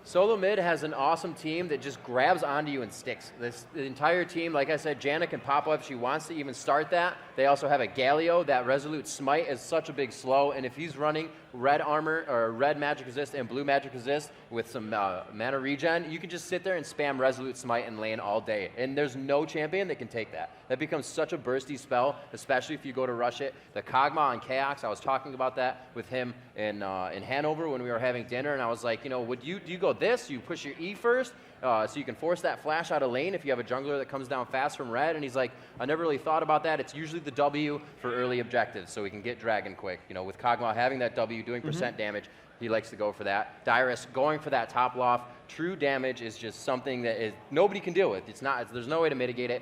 Solo mid has an awesome team that just grabs onto you and sticks. The entire team, like I said, Janet can pop up if she wants to even start that. They also have a Galio. That Resolute Smite is such a big slow, and if he's running red armor or red magic resist and blue magic resist with some mana regen, you can just sit there and spam Resolute Smite and lane all day. And there's no champion that can take that. That becomes such a bursty spell, especially if you go to rush it. The Kog'Maw on Chaox, I was talking about that with him in Hanover when we were having dinner, and I was like, you know, do you go this? You push your E first, so you can force that flash out of lane if you have a jungler that comes down fast from red. And he's like, I never really thought about that. It's usually the W for early objectives, so we can get dragon quick. You know, with Kog'Maw having that W, doing percent damage, he likes to go for that. Dyrus going for that top loft. True damage is just something that is nobody can deal with. There's no way to mitigate it.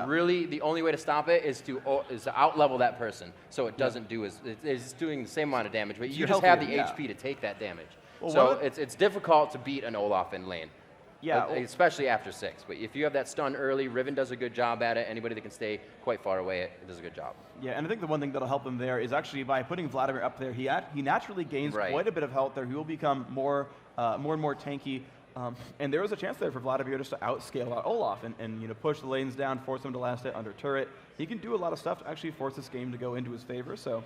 Really the only way to stop it is to out level that person, so it doesn't do it's doing the same amount of damage, but you just have the HP to take that damage. Well, so it's difficult to beat an Olaf in lane. Yeah, especially after 6. But if you have that stun early, Riven does a good job at it. Anybody that can stay quite far away, it does a good job. Yeah, and I think the one thing that'll help him there is actually by putting Vladimir up there, he naturally gains quite a bit of health there. He will become more and more tanky. And there was a chance there for Vladimir just to outscale out Olaf and you know, push the lanes down, force him to last hit under turret. He can do a lot of stuff to actually force this game to go into his favor. So,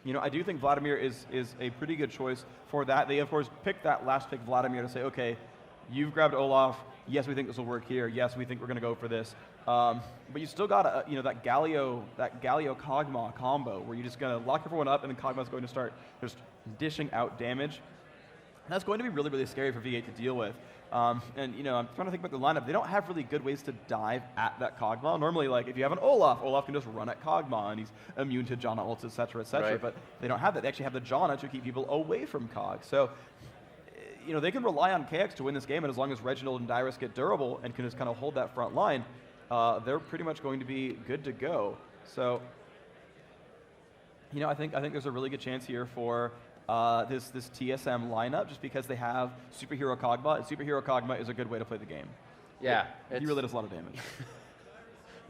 you know, I do think Vladimir is a pretty good choice for that. They, of course, picked that last pick, Vladimir, to say, okay, you've grabbed Olaf. Yes, we think this will work here. Yes, we think we're going to go for this. But you still got you know, that Galio Kog'Maw combo where you're just going to lock everyone up and then Kog'Maw's going to start just dishing out damage. And that's going to be really, really scary for V8 to deal with. And you know, I'm trying to think about the lineup. They don't have really good ways to dive at that Kog'Maw. Normally, like if you have an Olaf can just run at Kog'Maw and he's immune to Janna ults, etc., etc. Right. But they don't have that. They actually have the Janna to keep people away from Kog. So, you know, they can rely on Chaox to win this game, and as long as Reginald and Dyrus get durable and can just kind of hold that front line, they're pretty much going to be good to go. So, you know, I think there's a really good chance here for this TSM lineup, just because they have Superhero Kog'Maw, and Superhero Kog'Maw is a good way to play the game. Yeah. He really does a lot of damage.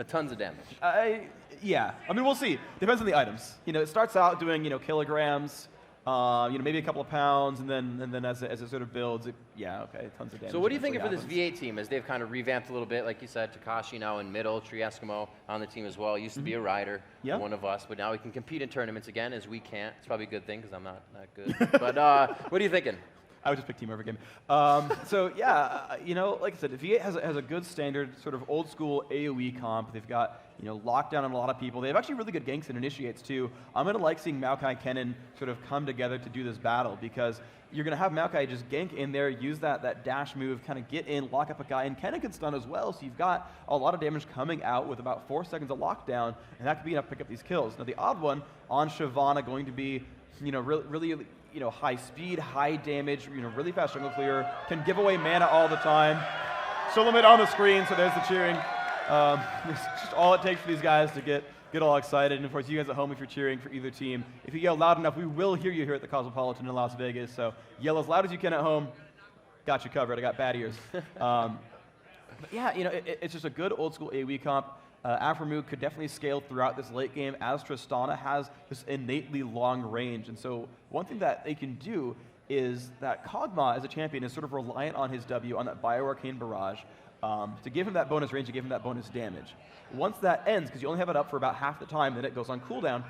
Tons of damage. Yeah. I mean, we'll see. Depends on the items. You know, it starts out doing, you know, kilograms, you know, maybe a couple of pounds, and then as it sort of builds, tons of damage. So what do you think for this V8 team as they've kind of revamped a little bit? Like you said, Takashi now in middle, Tree Eskimo on the team as well. Used to be a rider, one of us, but now we can compete in tournaments again, as we can't. It's probably a good thing because I'm not that good. But what are you thinking? I would just pick team every game. So yeah, you know, like I said, V8 has a good standard sort of old school AoE comp. They've got, you know, lockdown on a lot of people. They have actually really good ganks and initiates too. I'm gonna like seeing Maokai Kennen sort of come together to do this battle, because you're gonna have Maokai just gank in there, use that dash move, kind of get in, lock up a guy, and Kennen can stun as well. So you've got a lot of damage coming out with about 4 seconds of lockdown, and that could be enough to pick up these kills. Now the TheOddOne on Shyvana going to be, you know, really you know, high speed, high damage, you know, really fast jungle clear, can give away mana all the time. Solo mid on the screen, so there's the cheering. It's just all it takes for these guys to get all excited. And of course, you guys at home, if you're cheering for either team, if you yell loud enough, we will hear you here at the Cosmopolitan in Las Vegas. So yell as loud as you can at home. Got you covered. I got bad ears. But yeah, you know, it's just a good old school AoE comp. Aphromoo could definitely scale throughout this late game, as Tristana has this innately long range. And so one thing that they can do is that Kog'Maw as a champion is sort of reliant on his W, on that Bioarcane Barrage, to give him that bonus range, to give him that bonus damage. Once that ends, because you only have it up for about half the time, then it goes on cooldown,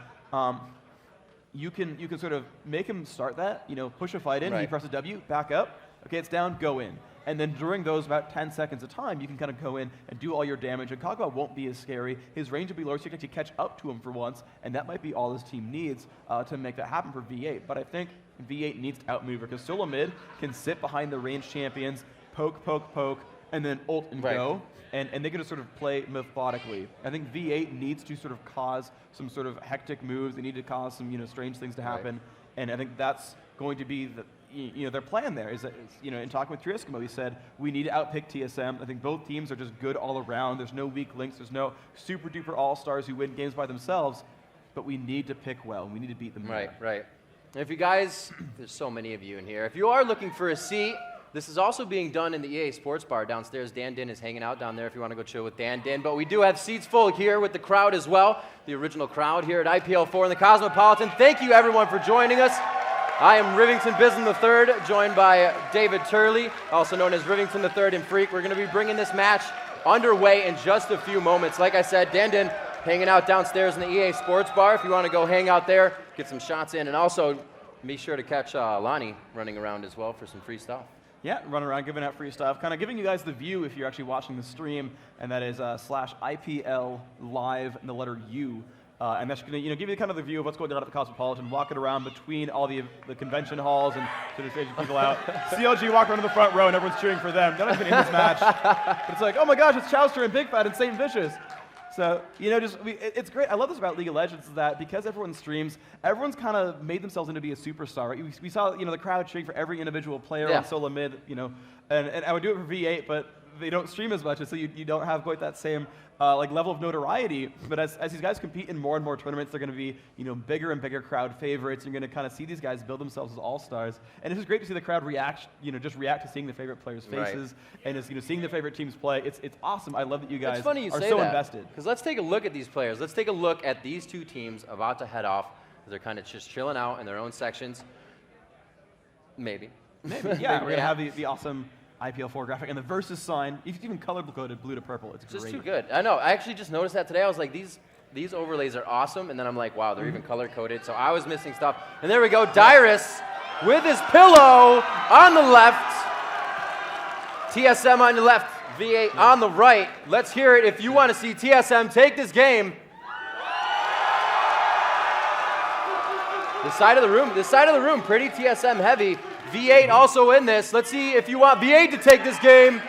you can sort of make him start that, you know, push a fight in, he presses W, back up, okay, it's down, go in. And then during those about 10 seconds of time, you can kind of go in and do all your damage, and Kog'Maw won't be as scary. His range will be lower, so you can actually catch up to him for once, and that might be all his team needs to make that happen for V8. But I think V8 needs to outmove her, because solo mid can sit behind the ranged champions, poke, and then ult and go, and they can just sort of play methodically. I think V8 needs to sort of cause some sort of hectic moves. They need to cause some, you know, strange things to happen, and I think that's going to be the, you know, their plan there is that, you know, in talking with Tree Eskimo, he said, we need to outpick TSM. I think both teams are just good all around. There's no weak links. There's no super duper all-stars who win games by themselves, but we need to pick well. We need to beat them. Right. And if you guys, there's so many of you in here. If you are looking for a seat, this is also being done in the EA Sports Bar downstairs. Dan Din is hanging out down there if you want to go chill with Dan Din. But we do have seats full here with the crowd as well, the original crowd here at IPL4 and the Cosmopolitan. Thank you, everyone, for joining us. I am Rivington Bism III, joined by David Turley, also known as Rivington III and Phreak. We're going to be bringing this match underway in just a few moments. Like I said, Dandin hanging out downstairs in the EA Sports Bar. If you want to go hang out there, get some shots in, and also be sure to catch Lonnie running around as well for some free stuff. Yeah, running around giving out free stuff, kind of giving you guys the view if you're actually watching the stream, and that is /IPL live and the letter U. And that's going to give you kind of the view of what's going on at the Cosmopolitan, walking around between all the convention halls and sort of staging people out. CLG walk around to the front row and everyone's cheering for them. They're not even in this match. But it's like, oh my gosh, it's Chauster and Bigfatlp and Saintvicious. So, it's great. I love this about League of Legends is that because everyone streams, everyone's kind of made themselves into be a superstar, right? We saw, the crowd cheering for every individual player on solo mid, and I would do it for V8, but they don't stream as much, and so you don't have quite that same level of notoriety. But as these guys compete in more and more tournaments, they're going to be bigger and bigger crowd favorites. You're going to kind of see these guys build themselves as all-stars, and it's just great to see the crowd react to seeing the favorite players' faces and just seeing the favorite teams play. It's awesome. I love that you guys are so invested. Because let's take a look at these players. Let's take a look at these two teams about to head off. They're kind of just chilling out in their own sections. Maybe. Yeah, we're going to have the awesome IPL4 graphic and the versus sign. It's even color-coded blue to purple. It's just great. too good. I know. I actually just noticed that today. I was like, these overlays are awesome. And then I'm like, wow, they're even color-coded. So I was missing stuff. And there we go. Dyrus with his pillow on the left. TSM on the left. V8 on the right. Let's hear it if you want to see TSM take this game. This side of the room, pretty TSM heavy. V8 also in this. Let's see if you want V8 to take this game.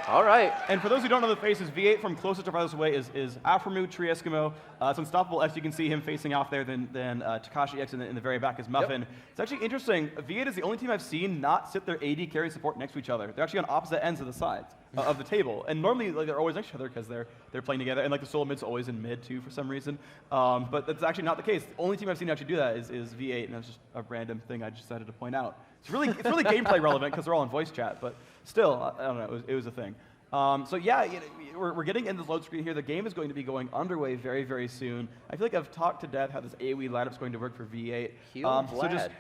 All right. And for those who don't know the faces, V8 from closest to farthest away is Aframu, Tree Eskimo. It's unstoppable as you can see him facing off there. Then Takashi X in the very back is Muffin. Yep. It's actually interesting. V8 is the only team I've seen not sit their AD carry support next to each other. They're actually on opposite ends of the sides of the table. And normally they're always next to each other because they're playing together. And the solo mid's always in mid too for some reason. But that's actually not the case. The only team I've seen actually do that is V8, and that's just a random thing I just decided to point out. It's really gameplay relevant because they're all in voice chat, but still, I don't know, it was a thing. So yeah, we're getting into the load screen here. The game is going to be going underway very, very soon. I feel like I've talked to death how this AoE lineup's going to work for V8. So just,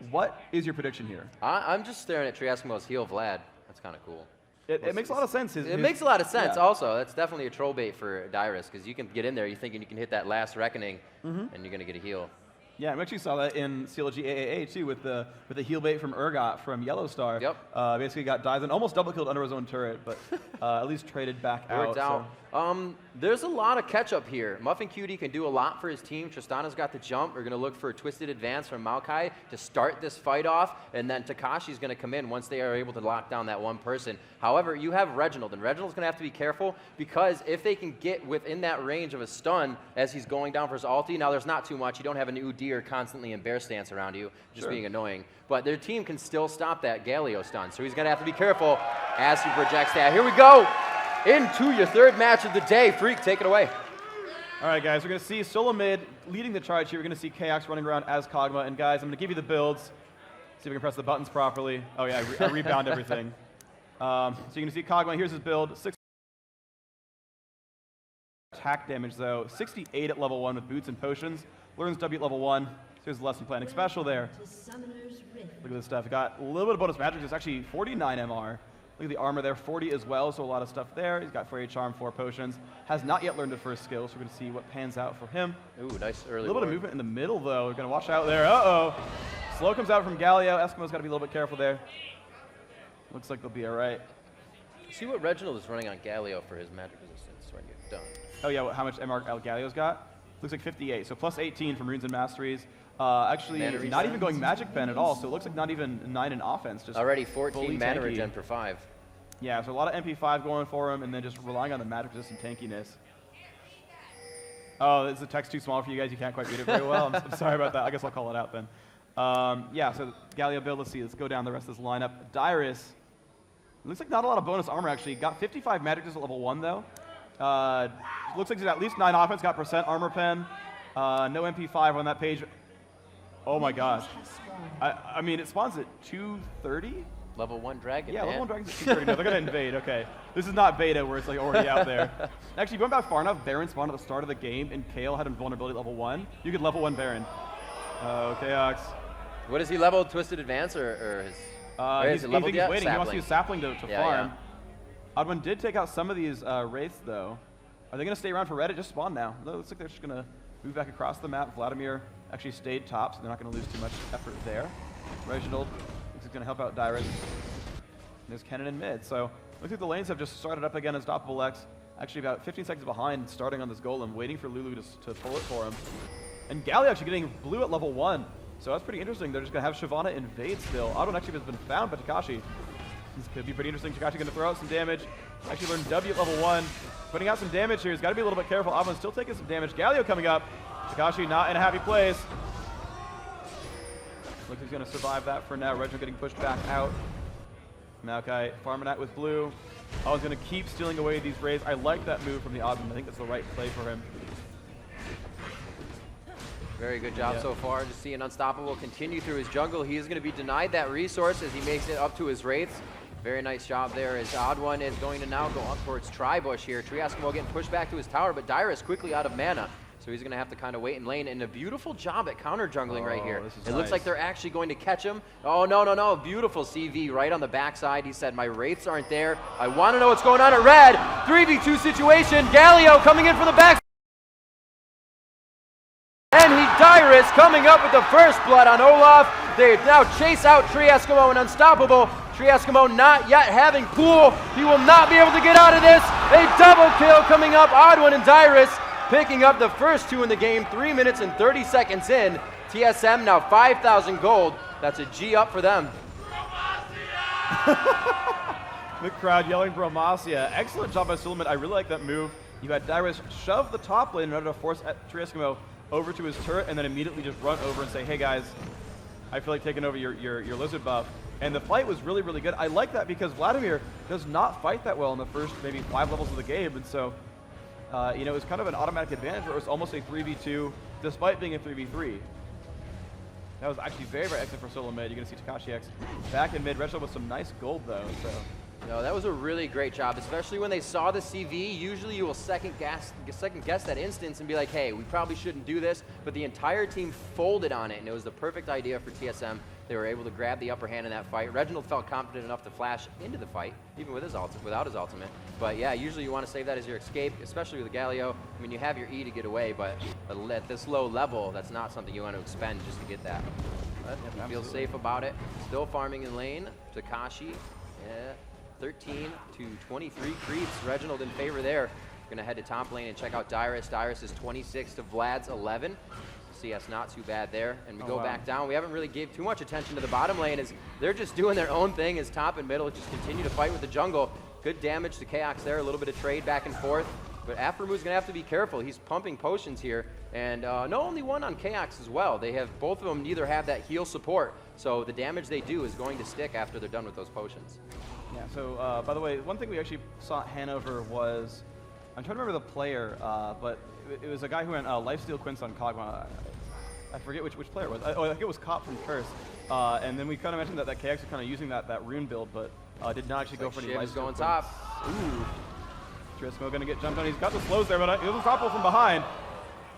what is your prediction here? I'm just staring at Tree Eskimo's heel Vlad. That's kind of cool. It makes a lot of sense. It makes a lot of sense also. That's definitely a troll bait for Dyrus because you can get in there, you're thinking you can hit that last reckoning, and you're going to get a heal. Yeah, we actually saw that in CLG AAA too with the heal bait from Urgot from YellowStar. Yep. Basically got dives and almost double killed under his own turret, but at least traded back out. So. There's a lot of catch up here. Muffin Cutie can do a lot for his team. Tristana's got the jump. We're going to look for a twisted advance from Maokai to start this fight off, and then Takashi's going to come in once they are able to lock down that one person. However, you have Reginald, and Reginald's going to have to be careful because if they can get within that range of a stun as he's going down for his ulti, now there's not too much. You don't have an Udyr constantly in bear stance around you, just being annoying. But their team can still stop that Galio stun, so he's going to have to be careful as he projects that. Here we go. Into your third match of the day. Phreak, take it away. All right, guys, we're going to see solo mid leading the charge here. We're going to see Chaox running around as Kog'Maw. And guys, I'm going to give you the builds. See if we can press the buttons properly. Oh yeah, I rebound everything. So you're going to see Kog'Maw. Here's his build. 6 attack damage though. 68 at level 1 with boots and potions. Learns W at level 1. So here's the lesson plan. Xpecial there. Look at this stuff. Got a little bit of bonus magic. It's actually 49 MR. Look at the armor there, 40 as well, so a lot of stuff there. He's got Fairy Charm, 4 potions. Has not yet learned the first skill, so we're going to see what pans out for him. Ooh, nice early A little bit of movement in the middle, though. We're going to watch out there. Uh-oh. Slow comes out from Galio. Eskimo's got to be a little bit careful there. Looks like they'll be all right. See what Reginald is running on Galio for his magic resistance when you're done. Oh, yeah, how much MR Galio's got? Looks like 58, so plus 18 from Runes and Masteries. Actually, not even going Magic Pen at all, so it looks like not even 9 in offense. Just already 14 mana regen per 5. Yeah, so a lot of MP5 going for him, and then just relying on the magic resistant tankiness. Oh, is the text too small for you guys? You can't quite read it very well. I'm sorry about that. I guess I'll call it out then. Yeah, so Galio build, let's see. Let's go down the rest of this lineup. Dyrus, looks like not a lot of bonus armor, actually. Got 55 magic resist at level 1, though. Looks like he's at least 9 offense, got percent armor pen. No MP5 on that page. Oh my gosh. I mean, it spawns at 230? Level 1 dragon. Yeah, level 1 dragon's at 230. No, they're going to invade. Okay. This is not beta where it's like already out there. Actually, going back far enough, Baron spawned at the start of the game, and Kale had invulnerability at level 1. You could level 1 Baron. Oh, Chaox. What is he leveled? Twisted Advance or his? He's waiting. He wants to use Sapling to farm. Yeah. OddOne did take out some of these Wraiths, though. Are they going to stay around for Reddit? Just spawn now. It looks like they're just going to move back across the map. Vladimir actually stayed top, so they're not going to lose too much effort there. Reginald looks like going to help out Dyrus. And there's Kennen in mid. So looks like the lanes have just started up again as Unstoppable X. Actually about 15 seconds behind, starting on this golem, waiting for Lulu to pull it for him. And Galio actually getting blue at level 1. So that's pretty interesting. They're just going to have Shyvana invade still. OddOne actually has been found by Takashi. This could be pretty interesting. Takashi going to throw out some damage. Actually learned W at level 1. Putting out some damage here. He's got to be a little bit careful. OddOne's still taking some damage. Galio coming up. Takashi not in a happy place. Looks like he's going to survive that for now. Reginald getting pushed back out. Maokai farming out with blue. OddOne's going to keep stealing away these raids. I like that move from the OddOne. I think that's the right play for him. Very good job so far. Just seeing Unstoppable continue through his jungle. He is going to be denied that resource as he makes it up to his wraiths. Very nice job there as OddOne is going to now go up towards Tribush here. Triaskimo getting pushed back to his tower, but Dyrus quickly out of mana. So he's going to have to kind of wait in lane. And a beautiful job at counter jungling right here. It looks like they're actually going to catch him. Oh, no. Beautiful CV right on the backside. He said, my wraiths aren't there. I want to know what's going on at red. 3v2 situation. Galio coming in from the back. And Dyrus coming up with the first blood on Olaf. They now chase out Triaskimo and Unstoppable. Triaskimo not yet having pool. He will not be able to get out of this. A double kill coming up. OddOne and Dyrus picking up the first 2 in the game. 3 minutes and 30 seconds in. TSM now 5,000 gold. That's a G up for them. The crowd yelling Bromacia. Excellent job by Suleiman. I really like that move. You had Dyrus shove the top lane in order to force Triaskimo over to his turret and then immediately just run over and say, hey guys, I feel like taking over your lizard buff. And the fight was really, really good. I like that because Vladimir does not fight that well in the first maybe 5 levels of the game. And so, you know, it was kind of an automatic advantage where it was almost a 3v2 despite being a 3v3. That was actually very, very excellent for solo mid. You're going to see Takashi X back in mid. Reginald with some nice gold though. So. No, that was a really great job, especially when they saw the CV. Usually you will second guess that instance and be like, hey, we probably shouldn't do this, but the entire team folded on it, and it was the perfect idea for TSM. They were able to grab the upper hand in that fight. Reginald felt confident enough to flash into the fight, even with without his ultimate. But yeah, usually you want to save that as your escape, especially with the Galio. I mean, you have your E to get away, but at this low level, that's not something you want to expend just to get that. But he feels safe about it. Still farming in lane. Takashi, 13 to 23 creeps. Reginald in favor there. Gonna head to top lane and check out Dyrus. Dyrus is 26 to Vlad's 11. CS not too bad there. And we go back down. We haven't really gave too much attention to the bottom lane as they're just doing their own thing as top and middle just continue to fight with the jungle. Good damage to Chaox there. A little bit of trade back and forth. But Aframu's gonna have to be careful. He's pumping potions here. And no, only one on Chaox as well. They have, both of them neither have that heal support. So the damage they do is going to stick after they're done with those potions. Yeah, so by the way, one thing we actually saw at Hanover was, I'm trying to remember the player, but it was a guy who went Lifesteal Quince on Kog'Maw. I forget which player it was. I think it was Cop from Curse. And then we kind of mentioned that Chaox was kind of using that rune build, but did not actually go for any Lifesteal going Quince. top. Ooh. Triaskimo going to get jumped on. He's got the slows there, but he'll stop from behind.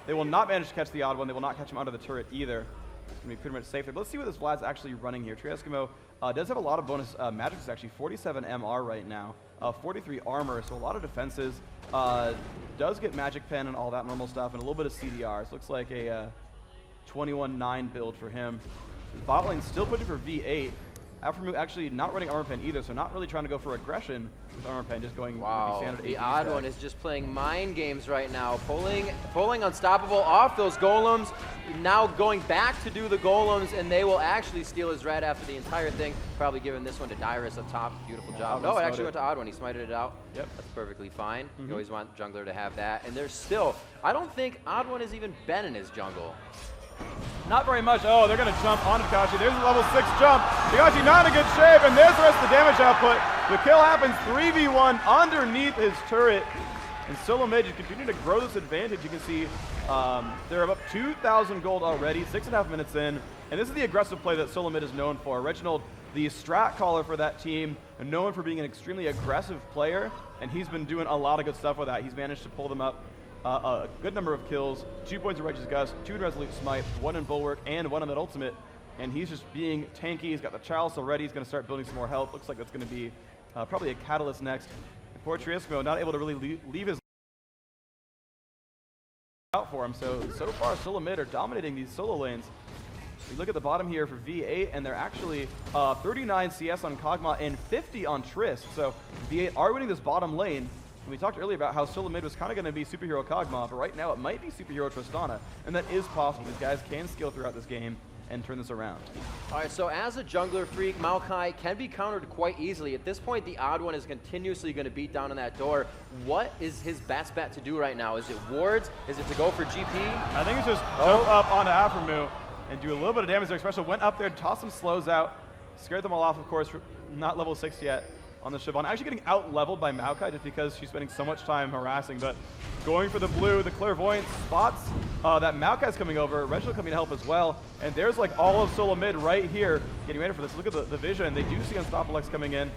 They will not manage to catch the OddOne. They will not catch him under the turret either. It's going to be pretty much safe there. But let's see what this Vlad's actually running here. Triaskimo does have a lot of bonus magic. It's actually 47 MR right now, 43 armor, so a lot of defenses. Does get magic pen and all that normal stuff, and a little bit of CDRs. Looks like a 21-9 build for him. Bot lane still pushing for V8. Aframu actually not running armor pen either, so not really trying to go for aggression with armor pen, just going standard. The OddOne is just playing mind games right now, pulling Unstoppable off those golems, now going back to do the golems, and they will actually steal his red after the entire thing, probably giving this one to Dyrus up top. Beautiful job. No, it actually went to OddOne. He smited it out. Yep. That's perfectly fine. You always want jungler to have that. And there's still, I don't think OddOne has even been in his jungle. Not very much. Oh, they're going to jump on Takashi. There's a level 6 jump. Takashi not in a good shape, and there's the rest of the damage output. The kill happens 3v1 underneath his turret. And Solo Mid is continuing to grow this advantage. You can see they're up 2,000 gold already, 6.5 minutes in. And this is the aggressive play that Solo Mid is known for. Reginald, the strat caller for that team, and known for being an extremely aggressive player. And he's been doing a lot of good stuff with that. He's managed to pull them up a good number of kills, 2 points of Righteous Gust, 2 in Resolute Smite, 1 in Bulwark, and 1 on that ultimate. And he's just being tanky. He's got the Chalice already. He's going to start building some more health. Looks like that's going to be probably a Catalyst next. And poor Triesco not able to really leave his out for him. So far, Solo mid are dominating these solo lanes. We look at the bottom here for V8, and they're actually 39 CS on Kog'Maw and 50 on Trist. So V8 are winning this bottom lane. And we talked earlier about how solo mid was kind of going to be superhero Kog'Maw, but right now it might be superhero Tristana, and that is possible. These guys can skill throughout this game and turn this around. All right, so as a jungler, Phreak, Maokai can be countered quite easily. At this point, the OddOne is continuously going to beat down on that door. What is his best bet to do right now? Is it wards? Is it to go for GP? I think it's just jump up onto Aphromoo and do a little bit of damage there. Xpecial went up there, tossed some slows out, scared them all off, of course, not level 6 yet on the Siobhan. Actually getting out-leveled by Maokai just because she's spending so much time harassing, but going for the blue, the clairvoyant spots that Maokai's coming over, Reginald coming to help as well, and there's like all of solo mid right here getting ready for this. Look at the vision. They do see Unstoppable X coming in.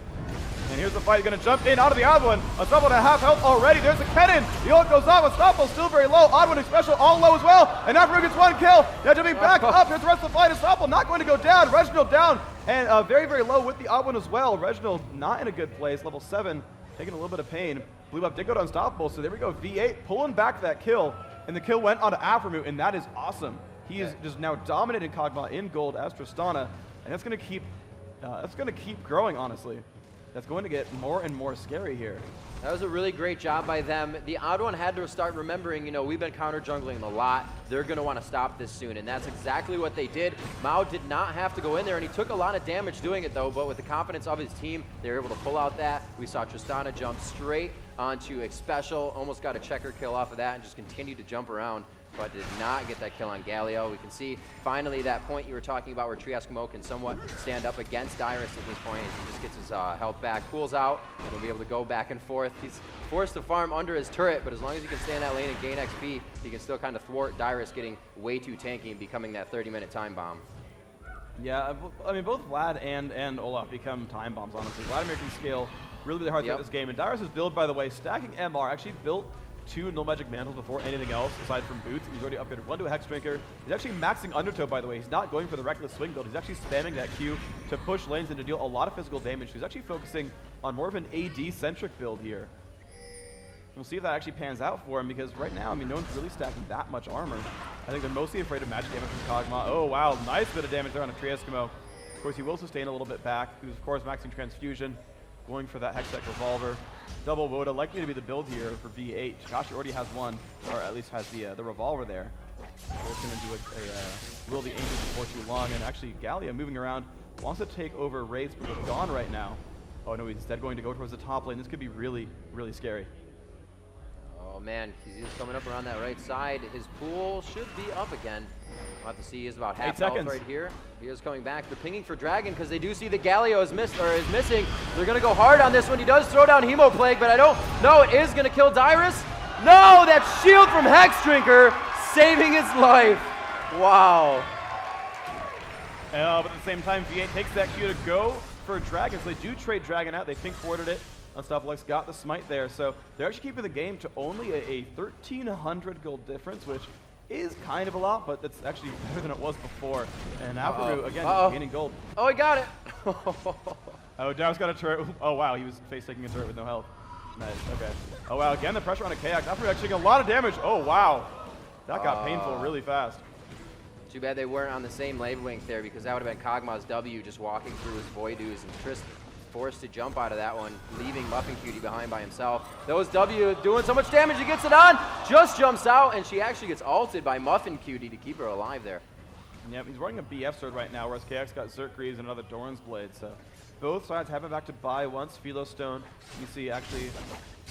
And here's the fight, gonna jump in out of the OddOne. Unstoppable at half health already. There's a cannon. The ult goes off. Unstoppable still very low. OddOne Xpecial all low as well. And Aphromoo gets 1 kill. Now jumping back up. Here's the rest of the fight. Unstoppable not going to go down. Reginald down. And very, very low with the OddOne as well. Reginald not in a good place. Level 7, taking a little bit of pain. Blue buff did go to Unstoppable. So there we go. V8 pulling back that kill. And the kill went onto Aphromoo. And that is awesome. He is just now dominating Kog'Maw in gold as Tristana. And that's going to keep growing, honestly. That's going to get more and more scary here. That was a really great job by them. The OddOne had to start remembering, you know, we've been counter jungling a lot. They're going to want to stop this soon, and that's exactly what they did. Mao did not have to go in there, and he took a lot of damage doing it, though, but with the confidence of his team, they were able to pull out that. We saw Tristana jump straight onto Xpecial, almost got a checker kill off of that, and just continued to jump around, but did not get that kill on Galio. We can see finally that point you were talking about where Triesco can somewhat stand up against Dyrus at this point. He just gets his health back, cools out, and will be able to go back and forth. He's forced to farm under his turret, but as long as he can stay in that lane and gain XP, he can still kind of thwart Dyrus getting way too tanky and becoming that 30-minute time bomb. Yeah, I mean, both Vlad and Olaf become time bombs, honestly. Vladimir can scale really, really hard throughout this game. And Dyrus' build, by the way, stacking MR, actually built 2 Null Magic Mantles before anything else, aside from Boots. He's already upgraded 1 to a Hex Drinker. He's actually maxing Undertow, by the way. He's not going for the Reckless Swing build. He's actually spamming that Q to push lanes and to deal a lot of physical damage. He's actually focusing on more of an AD-centric build here. We'll see if that actually pans out for him, because right now, I mean, no one's really stacking that much armor. I think they're mostly afraid of magic damage from Kog'Maw. Oh, wow, nice bit of damage there on a Triesco. Of course, he will sustain a little bit back. He's, of course, maxing Transfusion, going for that Hextech Revolver. Double Woda, likely to be the build here for V8. Chauster already has one, or at least has the Revolver there. So it's going to do a Will the Angels before too long. And actually, Gallia moving around, wants to take over Wraiths, but with Dawn right now. Oh no, he's instead going to go towards the top lane. This could be really, really scary. Oh man, he's coming up around that right side. His pool should be up again. We'll have to see. He's about half health right here. He is coming back. They're pinging for Dragon because they do see the Galio is missing. They're going to go hard on this one. He does throw down Hemoplague, but I don't know. It is going to kill Dyrus. No, that shield from Hex Drinker saving his life. Wow. But at the same time, V8 takes that Q to go for Dragon. So they do trade Dragon out. They pink forwarded it. Unstoppable X got the smite there. So they're actually keeping the game to only a 1,300 gold difference, which is kind of a lot, but that's actually better than it was before. And Aphromoo, again, gaining gold. Oh, he got it. Oh, Dow's got a turret. Oh, wow, he was face-taking a turret with no health. Nice, okay. Oh, wow, again, the pressure on a Chaox. Aphromoo actually getting a lot of damage. Oh, wow. That got painful really fast. Too bad they weren't on the same wavelength there, because that would have been Kog'Maw's W just walking through his Voidus, and Trist forced to jump out of that one, leaving Muffin Cutie behind by himself. Those W doing so much damage, he gets it on, just jumps out, and she actually gets ulted by Muffin Cutie to keep her alive there. Yep, he's running a BF sword right now, whereas KX got Zerkries and another Doran's Blade, so both sides have it back to buy once. Philo Stone, you see actually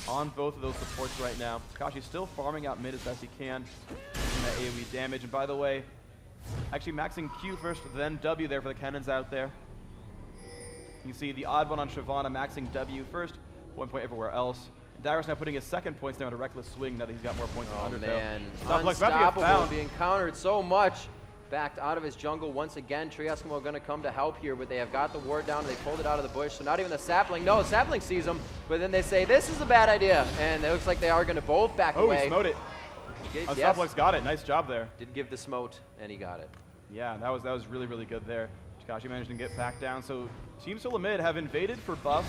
on both of those supports right now. Takashi's still farming out mid as best he can, using that AoE damage, and by the way, actually maxing Q first, then W there for the cannons out there. You see the OddOne on Shyvana maxing W first, 1 point everywhere else. Dyrus now putting his second points down to Reckless Swing now that he's got more points on Undertow. Man, Unstoppable being countered so much. Backed out of his jungle once again. Triesco going to come to help here, but they have got the ward down. They pulled it out of the bush, so not even the sapling. No, the sapling sees him, but then they say, this is a bad idea. And it looks like they are going to both back away. Oh, he smote it. Unstoppable's got it. Nice job there. Did give the smote, and he got it. Yeah, that was really, really good there. Takashi managed to get back down. So Team Solamid have invaded for buffs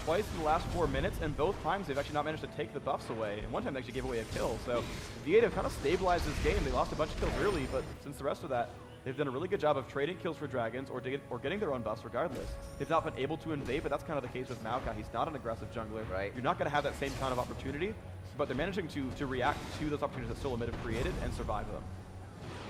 twice in the last 4 minutes, and both times they've actually not managed to take the buffs away. And one time they actually gave away a kill. So V8 have kind of stabilized this game. They lost a bunch of kills early, but since the rest of that, they've done a really good job of trading kills for dragons or getting their own buffs regardless. They've not been able to invade, but that's kind of the case with Maokai. He's not an aggressive jungler. Right. You're not going to have that same kind of opportunity, but they're managing to react to those opportunities that Solamid have created and survive them.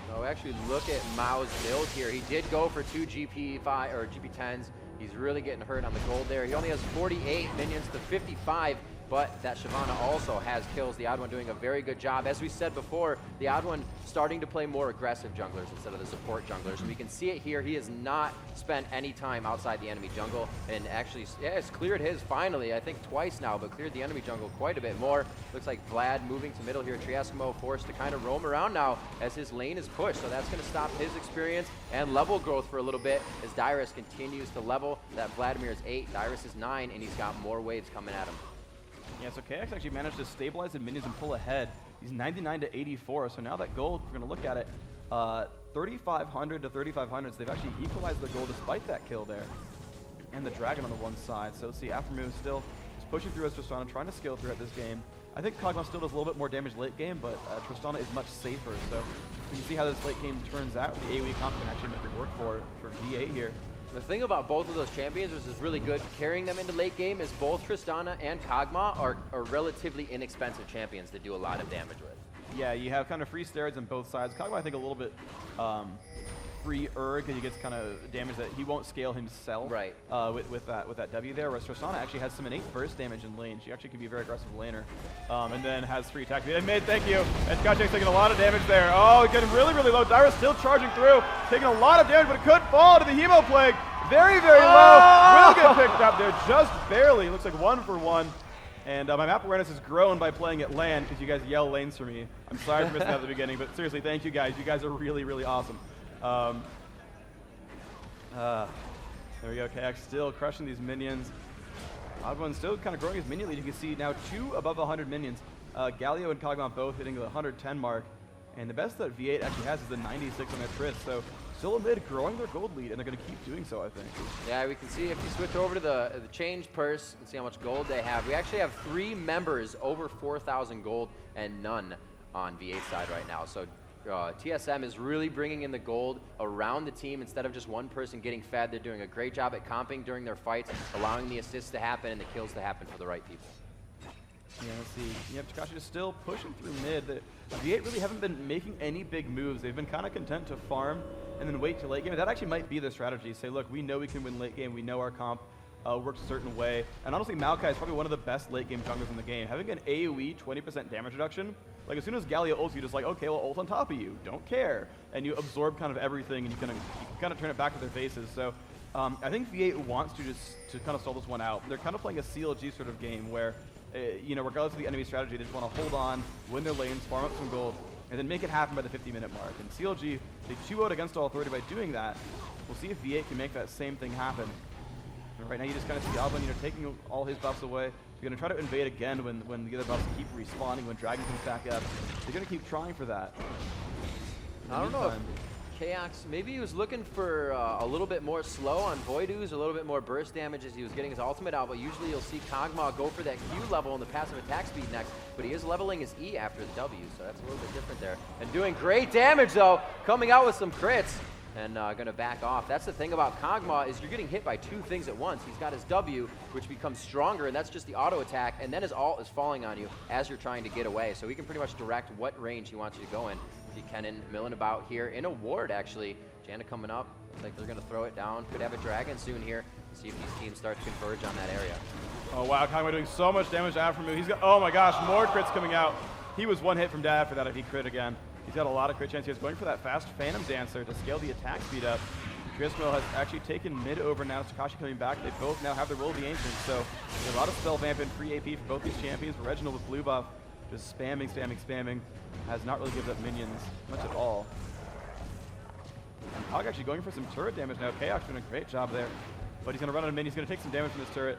So actually look at Mao's build here. He did go for 2 GP5 or GP10s. He's really getting hurt on the gold there. He only has 48 minions to 55, but that Shyvana also has kills. TheOddOne doing a very good job. As we said before, TheOddOne starting to play more aggressive junglers instead of the support junglers. And we can see it here. He has not spent any time outside the enemy jungle, and actually, yeah, it's cleared his finally, I think twice now, but cleared the enemy jungle quite a bit more. Looks like Vlad moving to middle here. Triascimo forced to kind of roam around now as his lane is pushed, so that's going to stop his experience and level growth for a little bit as Dyrus continues to level. That Vladimir is 8, Dyrus is 9, and he's got more waves coming at him. Yeah, so KX actually managed to stabilize the minions and pull ahead. He's 99 to 84, so now that gold, we're going to look at it, 3,500 to 3,500, so they've actually equalized the gold despite that kill there. And the dragon on the one side. So let's see, Aftermoon still is pushing through as Tristana, trying to scale through at this game. I think Kog'Maw still does a little bit more damage late game, but Tristana is much safer, so you can see how this late game turns out. The AoE comp can actually make it work for V8 here. The thing about both of those champions, which is really good carrying them into late game, is both Tristana and Kog'Maw are relatively inexpensive champions to do a lot of damage with. Yeah, you have kind of free steroids on both sides. Kog'Maw, I think, a little bit free-er because he gets kind of damage that he won't scale himself. Right. With that W there, whereas Tristana actually has some innate burst damage in lane. She actually can be a very aggressive laner, and then has free attack. And mid, thank you. And Kachek's taking a lot of damage there. Oh, getting really, really low. Dyrus still charging through, taking a lot of damage, but it could fall to the Hemo Plague. Very, very low. Will get picked up there just barely. Looks like 1 for 1. And my map awareness has grown by playing at LAN because you guys yell lanes for me. I'm sorry for missing out at the beginning, but seriously, thank you guys. You guys are really, really awesome. There we go. KX still crushing these minions. OddOne still kind of growing his minion lead. You can see now 2 above 100 minions. Galio and Kog'Maw both hitting the 110 mark. And the best that V8 actually has is the 96 on their Trist. So Solamid growing their gold lead, and they're going to keep doing so, I think. Yeah, we can see if you switch over to the change purse and see how much gold they have. We actually have 3 members over 4,000 gold and none on V8 side right now. So TSM is really bringing in the gold around the team instead of just one person getting fed. They're doing a great job at comping during their fights, allowing the assists to happen and the kills to happen for the right people. Yeah, let's see. Yep, Takashi is still pushing through mid. The V8 really haven't been making any big moves. They've been kind of content to farm and then wait till late game. That actually might be their strategy. Say, look, we know we can win late game. We know our comp works a certain way. And honestly, Maokai is probably one of the best late game junglers in the game. Having an AoE 20% damage reduction, like as soon as Galio ults, you're just like, okay, well, ult on top of you. Don't care. And you absorb kind of everything, and you can kind of turn it back to their faces. So I think V8 wants to kind of stall this one out. They're kind of playing a CLG sort of game where, you know, regardless of the enemy strategy, they just want to hold on, win their lanes, farm up some gold, and then make it happen by the 50-minute mark. And CLG, they 2-0'd against all authority by doing that. We'll see if V8 can make that same thing happen. And right now, you just kind of see TheOddOne, you know, taking all his buffs away. They're going to try to invade again when the other buffs keep respawning, when Dragon comes back up. They're going to keep trying for that. I don't know if Chaox, maybe he was looking for a little bit more slow on Void Ooze, a little bit more burst damage as he was getting his ultimate out, but usually you'll see Kog'Maw go for that Q level and the passive attack speed next, but he is leveling his E after the W, so that's a little bit different there. And doing great damage though, coming out with some crits. And gonna back off. That's the thing about Kog'Maw is you're getting hit by 2 things at once. He's got his W, which becomes stronger, and that's just the auto attack, and then his ult is falling on you as you're trying to get away. So he can pretty much direct what range he wants you to go in. Kennen milling about here in a ward, actually. Janna coming up. Looks like they're gonna throw it down. Could have a dragon soon here. See if these teams start to converge on that area. Oh wow, Kog'Maw doing so much damage to Aftermoon. He's got, oh my gosh, more crits coming out. He was 1 hit from death after that if he crit again. He's got a lot of crit chance. He's going for that fast Phantom Dancer to scale the attack speed up. Triascimo has actually taken mid over now. Takashi coming back. They both now have their Will of the Ancient, so there's a lot of spell vamp and free AP for both these champions. But Reginald with blue buff, just spamming. Has not really given up minions much at all. And Hog actually going for some turret damage now. Chaox doing a great job there. But he's going to run out of minions. He's going to take some damage from this turret.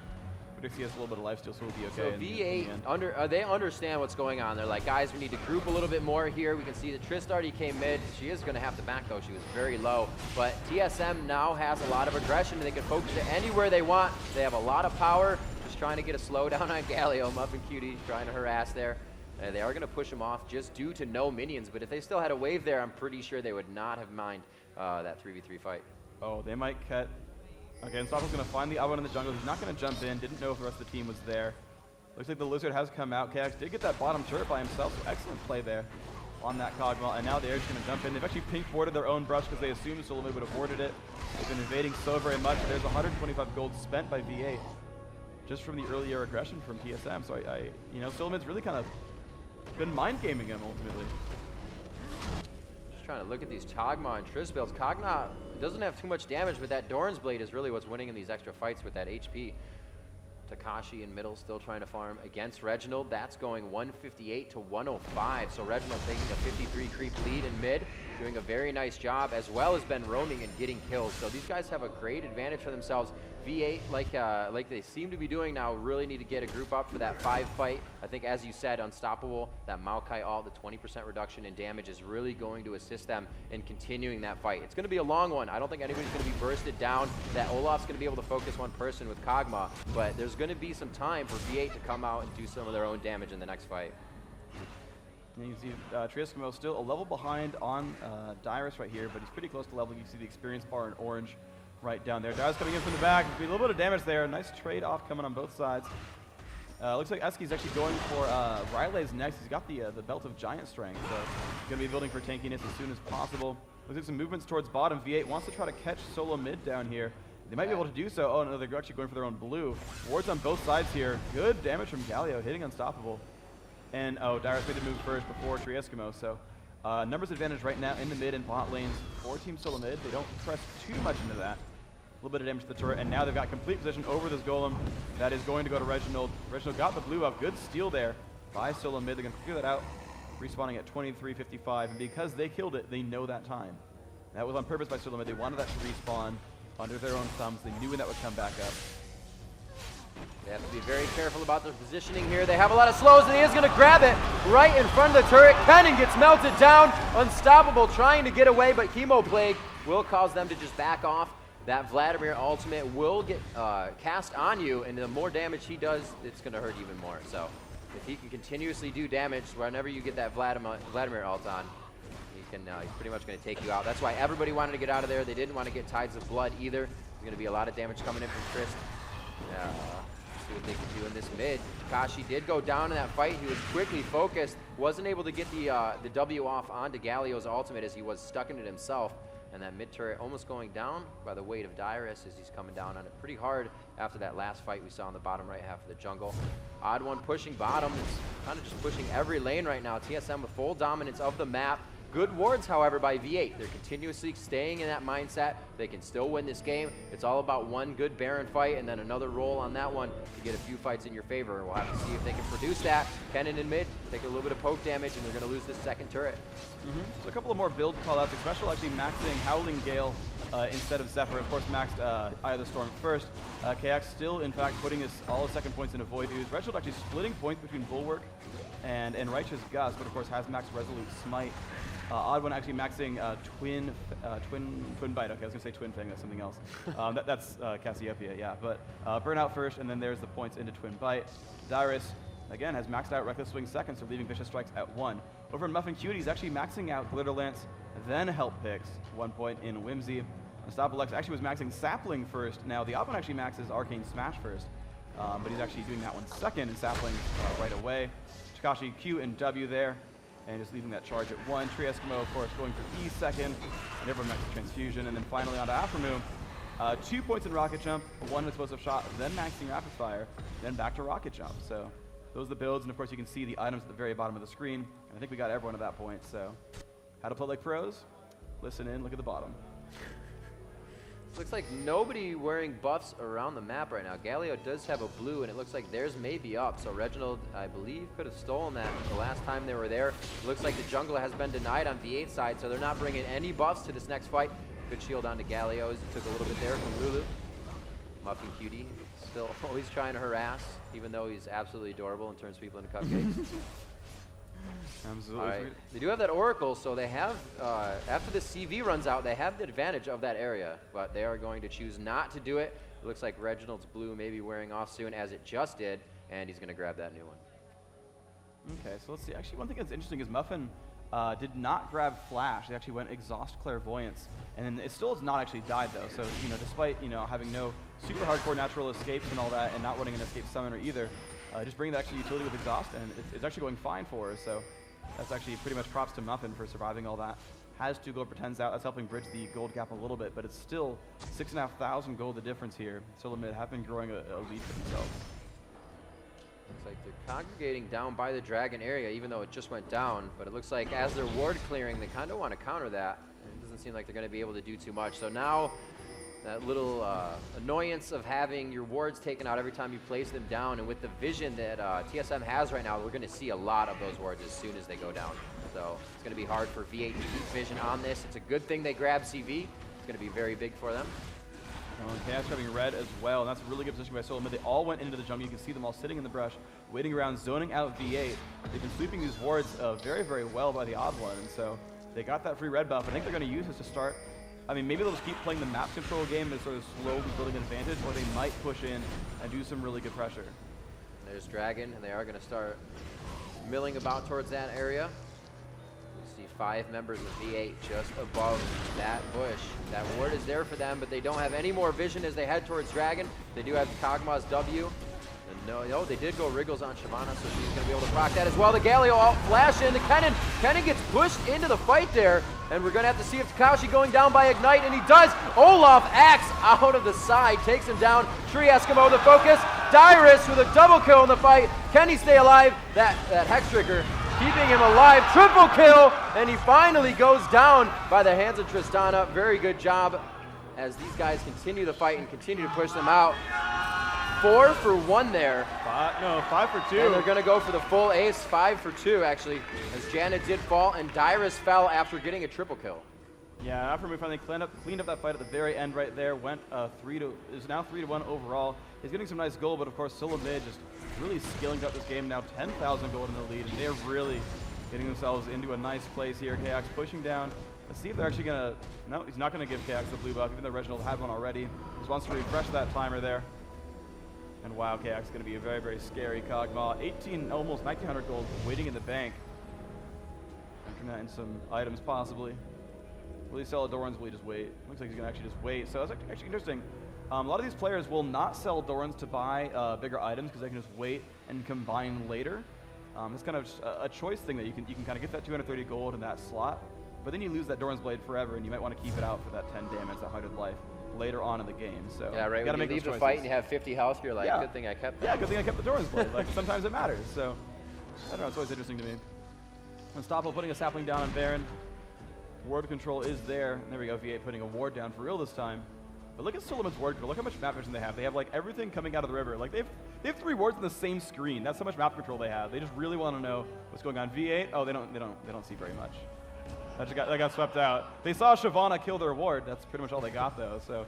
predicts he has a little bit of lifesteal, so we'll be So okay. in the end. they understand what's going on. They're like, guys, we need to group a little bit more here. We can see that Trist already came mid. She is going to have to back, though. She was very low. But TSM now has a lot of aggression. They can focus it anywhere they want. They have a lot of power. Just trying to get a slowdown on Galio. Muffin Cutie trying to harass there. They are going to push him off just due to no minions. But if they still had a wave there, I'm pretty sure they would not have mind that 3v3 fight. Oh, they might cut. Okay, Unstoppable's going to find the oddone in the jungle. He's not going to jump in. Didn't know if the rest of the team was there. Looks like the Lizard has come out. Chaox did get that bottom turret by himself, so excellent play there on that Cogma. And now they're just going to jump in. They've actually pink boarded their own brush because they assumed Solomid would have boarded it. They've been invading so very much. There's 125 gold spent by V8 just from the earlier aggression from TSM. So you know, Solomid's really kind of been mind gaming him ultimately. Just trying to look at these Cogma and Triss builds. Cogma doesn't have too much damage, but that Doran's Blade is really what's winning in these extra fights with that HP. Takashi in middle still trying to farm against Reginald. That's going 158 to 105. So Reginald taking a 53 creep lead in mid, doing a very nice job, as well as been roaming and getting kills. So these guys have a great advantage for themselves. V8, like they seem to be doing now, really need to get a group up for that 5 fight. I think, as you said, Unstoppable, that Maokai ult, the 20% reduction in damage is really going to assist them in continuing that fight. It's going to be a long one. I don't think anybody's going to be bursted down. That Olaf's going to be able to focus one person with Cogma, but there's going to be some time for V8 to come out and do some of their own damage in the next fight. And you see Triescamo still a level behind on Dyrus right here, but he's pretty close to level. You see the experience bar in orange right down there. Dyrus coming in from the back. There's a little bit of damage there. Nice trade-off coming on both sides. Looks like Eski's actually going for Riley's next. He's got the belt of giant strength, so he's going to be building for tankiness as soon as possible. Looks like some movements towards bottom. V8 wants to try to catch solo mid down here. They might be able to do so. Oh no, they're actually going for their own blue. Wards on both sides here. Good damage from Galio, hitting Unstoppable. And Dyrus made the move first before Triescamo, so numbers advantage right now in the mid and bot lanes for Team Solo mid. They don't press too much into that. A little bit of damage to the turret, and now they've got complete position over this golem. That is going to go to Reginald. Reginald got the blue up. Good steal there by Solo mid. They're going to figure that out, respawning at 23:55, and because they killed it, they know that time. That was on purpose by Solo mid. They wanted that to respawn under their own thumbs. They knew when that would come back up. They have to be very careful about their positioning here. They have a lot of slows, and he is going to grab it right in front of the turret. Kennen gets melted down. Unstoppable trying to get away, but Chemo Plague will cause them to just back off. That Vladimir ultimate will get cast on you, and the more damage he does, it's going to hurt even more. So if he can continuously do damage whenever you get that Vladimir ult on, he's pretty much going to take you out. That's why everybody wanted to get out of there. They didn't want to get Tides of Blood either. There's going to be a lot of damage coming in from Trist. See what they can do in this mid. Takashi did go down in that fight. He was quickly focused. Wasn't able to get the W off onto Galio's ultimate as he was stuck in it himself. And that mid turret almost going down by the weight of Dyrus as he's coming down on it pretty hard after that last fight we saw in the bottom right half of the jungle. OddOne pushing bottom. It's kind of just pushing every lane right now. TSM with full dominance of the map. Good wards, however, by V8. They're continuously staying in that mindset. They can still win this game. It's all about one good Baron fight and then another roll on that one to get a few fights in your favor. We'll have to see if they can produce that. Kennen in mid, take a little bit of poke damage, and they're going to lose this second turret. So a couple of more build callouts. Xpecial actually maxing Howling Gale instead of Zephyr. Of course, maxed Eye of the Storm first. Chaox still, in fact, putting all his second points into Void Ooze. Reginald actually splitting points between Bulwark and Righteous Gust, but of course has maxed Resolute Smite. OddOne actually maxing Twin Bite. Okay, I was gonna say Twin Fang. That's something else. That's Cassiopeia, yeah. But Burnout first, and then there's the points into Twin Bite. Dyrus again has maxed out Reckless Swing second, so leaving Vicious Strikes at 1. Over in Muffin Cutie, he's actually maxing out Glitter Lance, then Help Picks, 1 point in Whimsy. Unstoppable X actually was maxing Sapling first. Now the OddOne actually maxes Arcane Smash first, but he's actually doing that one second and Sapling right away. Takashi Q and W there. And just leaving that charge at 1. Triescamo, of course, going for E second. And everyone maxes Transfusion. And then finally onto Aftermoon. 2 points in Rocket Jump, 1 explosive shot, then maxing Rapid Fire, then back to Rocket Jump. So those are the builds. And of course, you can see the items at the very bottom of the screen. And I think we got everyone at that point. So how to play like pros? Listen in, look at the bottom. Looks like nobody wearing buffs around the map right now. Galio does have a blue, and it looks like theirs may be up. So Reginald, I believe, could have stolen that the last time they were there. It looks like the jungler has been denied on V8 side, so they're not bringing any buffs to this next fight. Good shield onto Galio as he took a little bit there from Lulu. Muffin Cutie still always trying to harass, even though he's absolutely adorable and turns people into cupcakes. Absolutely. All right. They do have that Oracle, so they have, after the CV runs out, they have the advantage of that area, but they are going to choose not to do it. It looks like Reginald's blue may be wearing off soon, as it just did, and he's going to grab that new one. Okay, so let's see. Actually, one thing that's interesting is Muffin did not grab Flash. He actually went Exhaust Clairvoyance, and then it still has not actually died though. So despite having no super hardcore natural escapes and all that, and not running an escape summoner either, just bringing the extra utility with Exhaust, and it's actually going fine for her. So that's actually pretty much props to Muffin for surviving all that. Has 2 gold, pretends out. That's helping bridge the gold gap a little bit, but it's still 6,500 gold the difference here. Solamid have been growing a lead for themselves. Looks like they're congregating down by the dragon area, even though it just went down. But it looks like as they're ward clearing, they kind of want to counter that. It doesn't seem like they're going to be able to do too much. So now that little annoyance of having your wards taken out every time you place them down, and with the vision that TSM has right now, we're going to see a lot of those wards as soon as they go down. So it's going to be hard for V8 to keep vision on this. It's a good thing they grab CV. It's going to be very big for them. Chaox grabbing red as well, and that's a really good position by Solamid. They all went into the jungle. You can see them all sitting in the brush, waiting around, zoning out V8. They've been sweeping these wards very, very well by the TheOddOne, and so they got that free red buff. I think they're going to use this to start. I mean, maybe they'll just keep playing the map control game and sort of slowly building an advantage, or they might push in and do some really good pressure. There's Dragon, and they are going to start milling about towards that area. We see 5 members of V8 just above that bush. That ward is there for them, but they don't have any more vision as they head towards Dragon. They do have Kog'Maw's W. And no, they did go Wriggles on Shyvana, so she's going to be able to proc that as well. The Galio out flash into Kennen. Kennen gets pushed into the fight there, and we're going to have to see if Takashi going down by Ignite, and he does. Olaf axe out of the side, takes him down. Tree Eskimo the focus. Dyrus with a double kill in the fight. Can he stay alive? That Hex Trigger keeping him alive. Triple kill, and he finally goes down by the hands of Tristana. Very good job as these guys continue the fight and continue to push them out. 4 for 1 there. 5 for 2. And they're going to go for the full ace. 5 for 2, actually, as Janet did fall, and Dyrus fell after getting a triple kill. Yeah, after we finally cleaned up that fight at the very end right there, went is now 3-1 overall. He's getting some nice gold, but of course Solamid just really skilling up this game. Now 10,000 gold in the lead, and they're really getting themselves into a nice place here. Chaox pushing down. Let's see if they're actually going to... No, he's not going to give Chaox the blue buff, even though Reginald had one already. Just wants to refresh that timer there. And wow, Chaox is going to be a very, very scary Kog'Maw. Almost 1,900 gold waiting in the bank. Entering that in some items possibly. Will he sell Adorns? Will he just wait? Looks like he's going to actually just wait. So that's actually interesting. A lot of these players will not sell Adorns to buy bigger items because they can just wait and combine later. It's kind of a choice thing that you can kind of get that 230 gold in that slot, but then you lose that Doran's Blade forever, and you might want to keep it out for that 10 damage, that 100 life later on in the game. So yeah, right. You gotta when you make leave the fight and you have 50 health, you're like, yeah. Good thing I kept that. Yeah, good thing I kept the Doran's Blade. Like sometimes it matters. So I don't know. It's always interesting to me. Unstoppable putting a sapling down on Baron. Ward control is there. And there we go. V8 putting a ward down for real this time. But look at Solomon's ward control. Look how much map vision they have. They have like everything coming out of the river. Like they have 3 wards on the same screen. That's how much map control they have. They just really want to know what's going on. V8. Oh, they don't see very much. That got swept out. They saw Shyvana kill their ward. That's pretty much all they got though. So,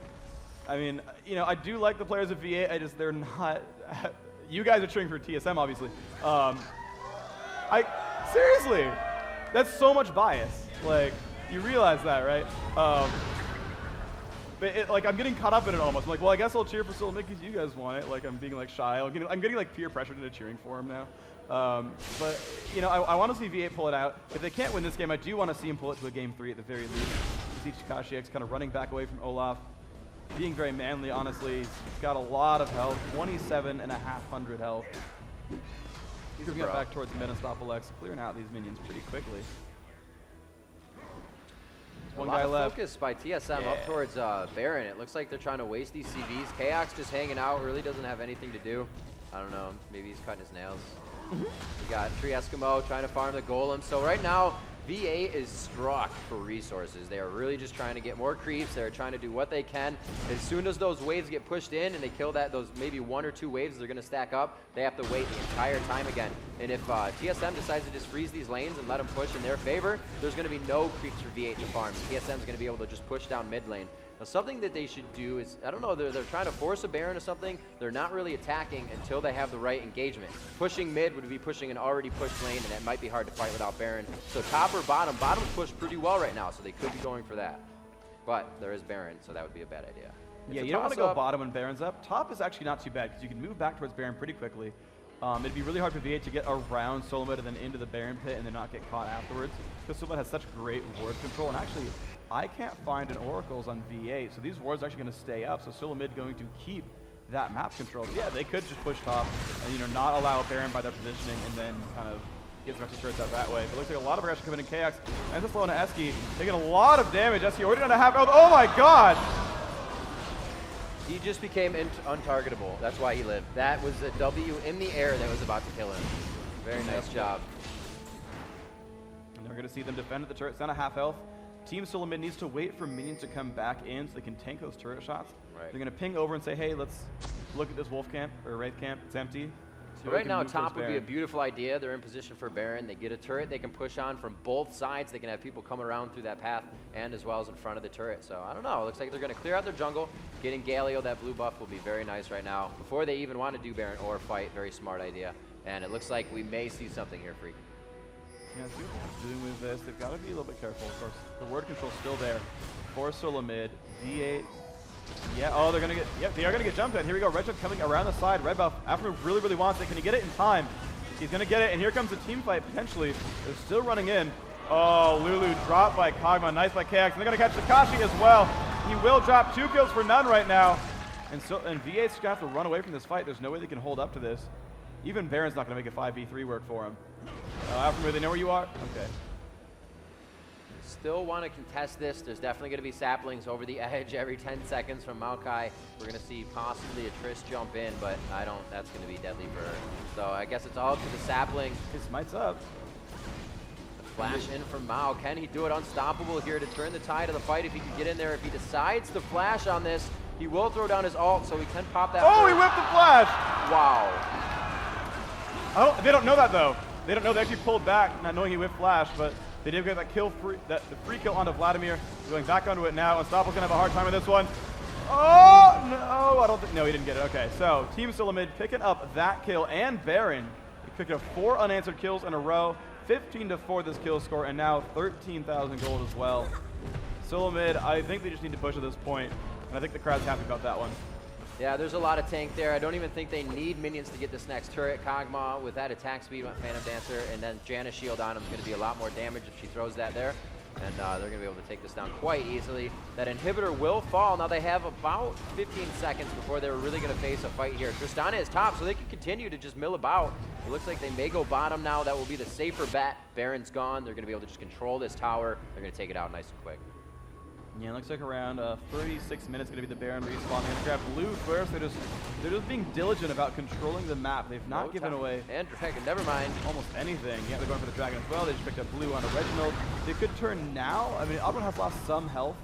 I mean, you know, I do like the players of V8. They're not. You guys are cheering for TSM, obviously. Seriously, that's so much bias. Like, you realize that, right? But like, I'm getting caught up in it almost. I'm like, well, I guess I'll cheer for Solomid because you guys want it. Like, I'm being like shy. I'm getting like peer pressured into cheering for him now. But you know, I want to see V8 pull it out. If they can't win this game, I do want to see him pull it to a game 3 at the very least. You see Takashi X kind of running back away from Olaf, being very manly. Honestly, he's got a lot of health, 27,500 health. He's moving it back towards mid Unstoppable X, clearing out these minions pretty quickly. One guy left. Focus by TSM up towards Baron. It looks like they're trying to waste these CVs. Chaox just hanging out, really doesn't have anything to do. I don't know, maybe he's cutting his nails. We got Tree Eskimo trying to farm the golem. So right now, V8 is struck for resources. They are really just trying to get more creeps. They're trying to do what they can. As soon as those waves get pushed in and they kill those maybe 1 or 2 waves they're going to stack up, they have to wait the entire time again. And if TSM decides to just freeze these lanes and let them push in their favor, there's going to be no creeps for V8 to farm. TSM is going to be able to just push down mid lane. Now, something that they should do is, I don't know, they're trying to force a Baron or something. They're not really attacking until they have the right engagement. Pushing mid would be pushing an already pushed lane, and it might be hard to fight without Baron. So top or bottom, bottom's pushed pretty well right now, so they could be going for that. But there is Baron, so that would be a bad idea. Yeah, you don't want to go bottom when Baron's up. Top is actually not too bad, because you can move back towards Baron pretty quickly. It'd be really hard for V8 to get around Solomid and then into the Baron pit and then not get caught afterwards, because Solomid has such great ward control. And actually, I can't find an Oracles on V8, so these wards are actually going to stay up. So Solomid going to keep that map control. But yeah, they could just push top and not allow Baron by their positioning and then kind of get the rest of the turrets out that way. But it looks like a lot of aggression coming in Chaox. And this low to Eski, taking a lot of damage. Eski already on a half health. Oh my god! He just became untargetable. That's why he lived. That was a W in the air that was about to kill him. Very nice job. And they're going to see them defend at the turret. It's not a half health. Team Solomid needs to wait for minions to come back in so they can tank those turret shots. Right. They're going to ping over and say, hey, let's look at this wolf camp or wraith camp. It's empty. So right now, top would be a beautiful idea. They're in position for Baron. They get a turret they can push on from both sides. They can have people come around through that path and as well as in front of the turret. So I don't know. It looks like they're going to clear out their jungle. Getting Galio, that blue buff, will be very nice right now. Before they even want to do Baron or fight, very smart idea. And it looks like we may see something here, Phreak. Yeah, see what they're doing with this. They've got to be a little bit careful, of course. The ward control's still there. For Solomid, D8. Yeah, oh, they're gonna get, yep, they are gonna get jumped at. Here we go, Reginald coming around the side. Red buff, Afro really, really wants it. Can he get it in time? He's gonna get it, and here comes a team fight, potentially. They're still running in. Oh, Lulu dropped by Kog'Maw, nice by Chaox. And they're gonna catch Takashi as well. He will drop 2 kills for none right now. And V8's gonna have to run away from this fight. There's no way they can hold up to this. Even Baron's not gonna make a 5v3 work for him. Afro, they know where you are? Okay. Still want to contest this. There's definitely going to be saplings over the edge every 10 seconds from Maokai. We're going to see possibly a Triss jump in, but I don't. That's going to be deadly for her. So I guess it's all up to the sapling. His smite's up. The flash in from Mao. Can he do it unstoppable here to turn the tide of the fight if he can get in there? If he decides to flash on this, he will throw down his ult, so he can pop that. Oh, he whipped the flash! Wow. They don't know that, though. They don't know. They actually pulled back, not knowing he whipped flash, but they did get that kill, the free kill onto Vladimir. Going back onto it now. Unstoppable's gonna have a hard time with this one. Oh no! I don't think. No, he didn't get it. Okay, so Team Solomid picking up that kill and Baron. He picked up 4 unanswered kills in a row. 15-4 this kill score, and now 13,000 gold as well. Solomid, I think they just need to push at this point, and I think the crowd's happy about that one. Yeah, there's a lot of tank there. I don't even think they need minions to get this next turret. Kog'Maw with that attack speed, Phantom Dancer, and then Janna's shield on him is going to be a lot more damage if she throws that there. And they're going to be able to take this down quite easily. That inhibitor will fall. Now they have about 15 seconds before they're really going to face a fight here. Tristana is top, so they can continue to just mill about. It looks like they may go bottom now. That will be the safer bet. Baron's gone. They're going to be able to just control this tower. They're going to take it out nice and quick. Yeah, it looks like around 36 minutes going to be the Baron respawn. They're going to grab blue first. They're just being diligent about controlling the map. They've not given away and dragon. Never mind. Almost anything. Yeah, they're going for the dragon as well. They just picked up blue on a Reginald. They could turn now. I mean, Auburn has lost some health.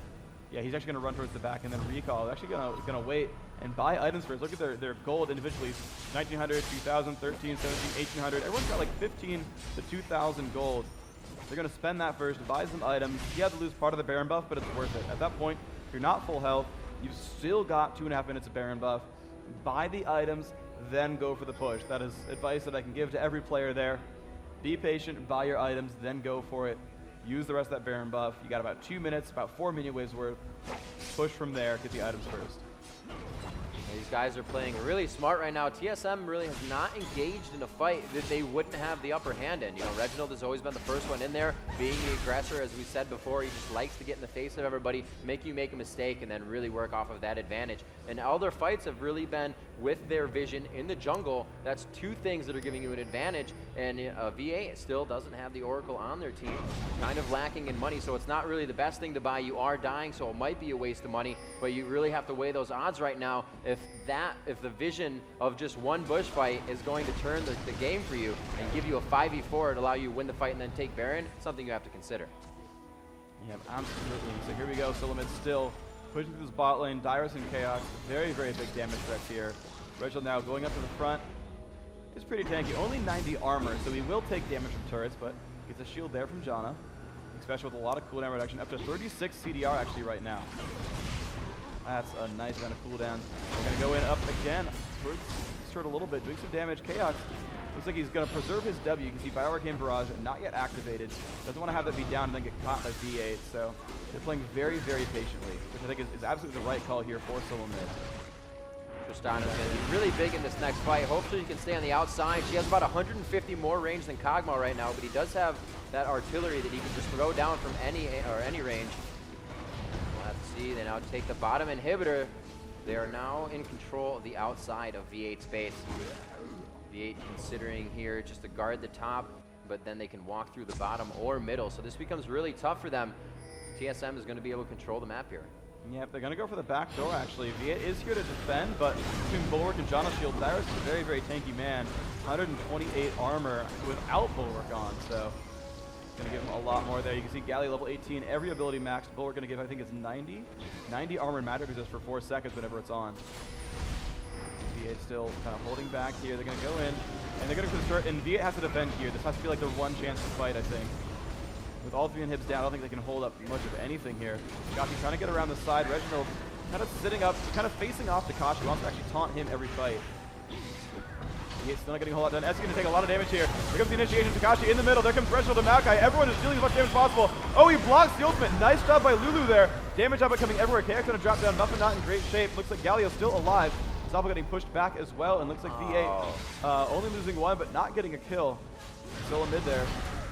Yeah, he's actually going to run towards the back and then recall. They're actually going to wait and buy items first. Look at their gold individually. 1,900, 2,000, 13, 17, 1,800. Everyone's got like 15 to 2,000 gold. They're going to spend that first, buy some items. You have to lose part of the Baron buff, but it's worth it. At that point, if you're not full health, you've still got 2.5 minutes of Baron buff. Buy the items, then go for the push. That is advice that I can give to every player there. Be patient, buy your items, then go for it. Use the rest of that Baron buff. You got about 2 minutes, about 4 minion waves worth. Push from there, get the items first. These guys are playing really smart right now. TSM really has not engaged in a fight that they wouldn't have the upper hand in. You know, Reginald has always been the first one in there, being the aggressor, as we said before. He just likes to get in the face of everybody, make you make a mistake, and then really work off of that advantage. And all their fights have really been with their vision in the jungle. That's 2 things that are giving you an advantage. And VA still doesn't have the Oracle on their team, kind of lacking in money. So it's not really the best thing to buy. You are dying, so it might be a waste of money, but you really have to weigh those odds right now. If the vision of just one bush fight is going to turn the game for you and give you a 5v4 and allow you to win the fight and then take Baron, it's something you have to consider. Yeah, absolutely. So here we go. Solomid still pushing through this bot lane. Dyrus and Chaox, very, very big damage threats here. Reginald now going up to the front. It's pretty tanky. Only 90 armor, so he will take damage from turrets, but gets a shield there from Janna. Xpecial with a lot of cooldown reduction, up to 36 CDR actually right now. That's a nice amount of cooldown. We're going to go in up again. Short a little bit, doing some damage. Chaox looks like he's going to preserve his W. You can see Bio Arcane Barrage not yet activated. Doesn't want to have that be down and then get caught by V8. So they're playing very, very patiently, which I think is absolutely the right call here for Solomid. Tristana is going to be really big in this next fight. Hopefully he can stay on the outside. She has about 150 more range than Kog'Maw right now, but he does have that artillery that he can just throw down from any range. Let's see, they now take the bottom inhibitor. They are now in control of the outside of V8's base. V8 considering here just to guard the top, but then they can walk through the bottom or middle. So this becomes really tough for them. TSM is going to be able to control the map here. Yep, they're going to go for the back door, actually. V8 is here to defend, but between Bulwark and Jonas Shield, Dyrus is a very, very tanky man. 128 armor without Bulwark on, so going to give him a lot more there. You can see Galley level 18, every ability maxed. Bulwark going to give, I think it's 90 armor and magic resist for 4 seconds whenever it's on. V8 still kind of holding back here. They're going to go in, and they're going to start, and V8 has to defend here. This has to be like their one chance to fight, I think. With all 3 inhibs down, I don't think they can hold up much of anything here. Gafford trying to get around the side. Reginald kind of sitting up, kind of facing off Takashi. Wants to actually taunt him every fight. He's still not getting a whole lot done. Ed's going to take a lot of damage here. Here comes the initiation. Takashi in the middle. There comes Reginald and Maokai. Everyone is dealing as much damage as possible. Oh, he blocks the ultimate. Nice job by Lulu there. Damage output coming everywhere. Chaox going to drop down. Muffin not in great shape. Looks like Galio's still alive. Zalba getting pushed back as well. And looks like V8 only losing 1, but not getting a kill. Still in mid there.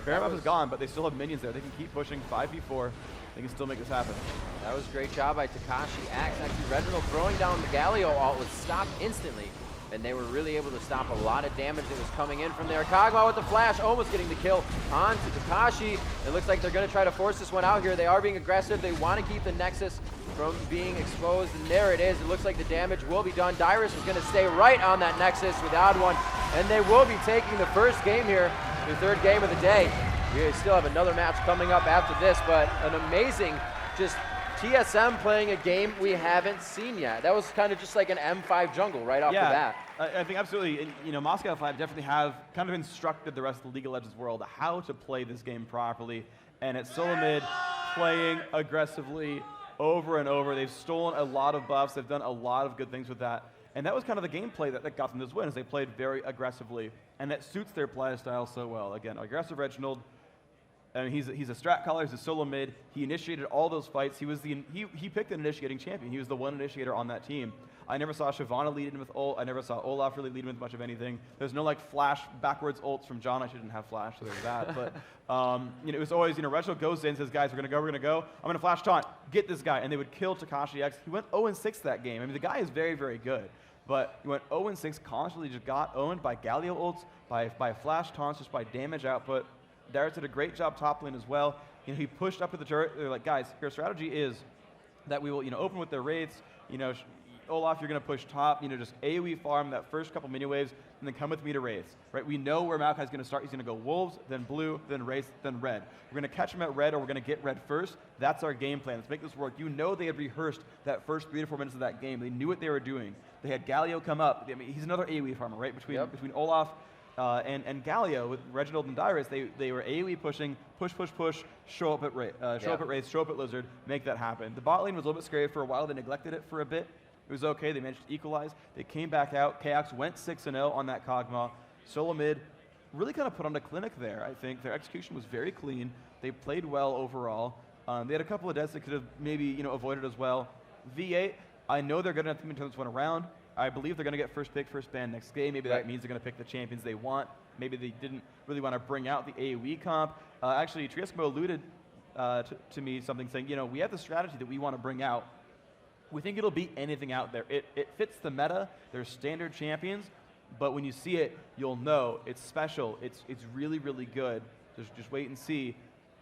Fairmouth is gone, but they still have minions there. They can keep pushing 5v4. They can still make this happen. That was a great job by Takashi. Actually, Reginald throwing down the Galio ult was stopped instantly, and they were really able to stop a lot of damage that was coming in from there. Kog'Maw with the flash, almost getting the kill on to Takashi. It looks like they're going to try to force this one out here. They are being aggressive. They want to keep the Nexus from being exposed, and there it is. It looks like the damage will be done. Dyrus is going to stay right on that Nexus with TheOddOne, and they will be taking the first game here, the 3rd game of the day. We still have another match coming up after this, but an amazing just TSM playing a game we haven't seen yet. That was kind of just like an M5 jungle right off the bat. I think absolutely. And, you know, Moscow 5 definitely have kind of instructed the rest of the League of Legends world how to play this game properly. And it's Solomid playing aggressively over and over. They've stolen a lot of buffs. They've done a lot of good things with that. And that was kind of the gameplay that got them this win, is they played very aggressively. And that suits their play style so well. Again, aggressive Reginald. I mean, he's a strat caller, he's a solo mid. He initiated all those fights. He picked an initiating champion. He was the one initiator on that team. I never saw Shyvana lead in with ult. I never saw Olaf really lead in with much of anything. There's no like flash backwards ults from John. I shouldn't have flash, so there's that. But you know, it was always, you know, Reginald goes in, says, guys, we're gonna go. I'm gonna flash taunt, get this guy, and they would kill Takashi X. He went 0-6 that game. I mean, the guy is very, very good. But he went 0-6, constantly just got owned by Galio ults, by flash taunts, just by damage output. Dyrus did a great job top lane as well. You know, he pushed up to the turret. They're like, guys, your strategy is that we will, you know, open with their wraiths. You know, Olaf, you're going to push top. You know, just AoE farm that first couple mini waves, and then come with me to wraiths. Right? We know where Maokai's going to start. He's going to go wolves, then blue, then wraiths, then red. We're going to catch him at red, or we're going to get red first. That's our game plan. Let's make this work. You know, they had rehearsed that first 3 to 4 minutes of that game. They knew what they were doing. They had Galio come up. I mean, he's another AoE farmer, right? Between Olaf. And Galio with Reginald and Dyrus, they were AoE pushing, push, show up at Wraith, show up at Lizard, make that happen. The bot lane was a little bit scary for a while. They neglected it for a bit. It was okay. They managed to equalize. They came back out. Chaox went 6-0 on that Kog'Maw. Solo mid really kind of put on a clinic there, I think. Their execution was very clean. They played well overall. They had a couple of deaths that could have maybe, you know, avoided as well. V8, I know they're good enough to turn this one around. I believe they're going to get first pick, first ban next game. Maybe that means they're going to pick the champions they want. Maybe they didn't really want to bring out the AoE comp. Actually, Triesco alluded to me something saying, you know, we have the strategy that we want to bring out. We think it'll beat anything out there. It fits the meta. There's standard champions, but when you see it, you'll know it's special. It's really, really good. Just wait and see.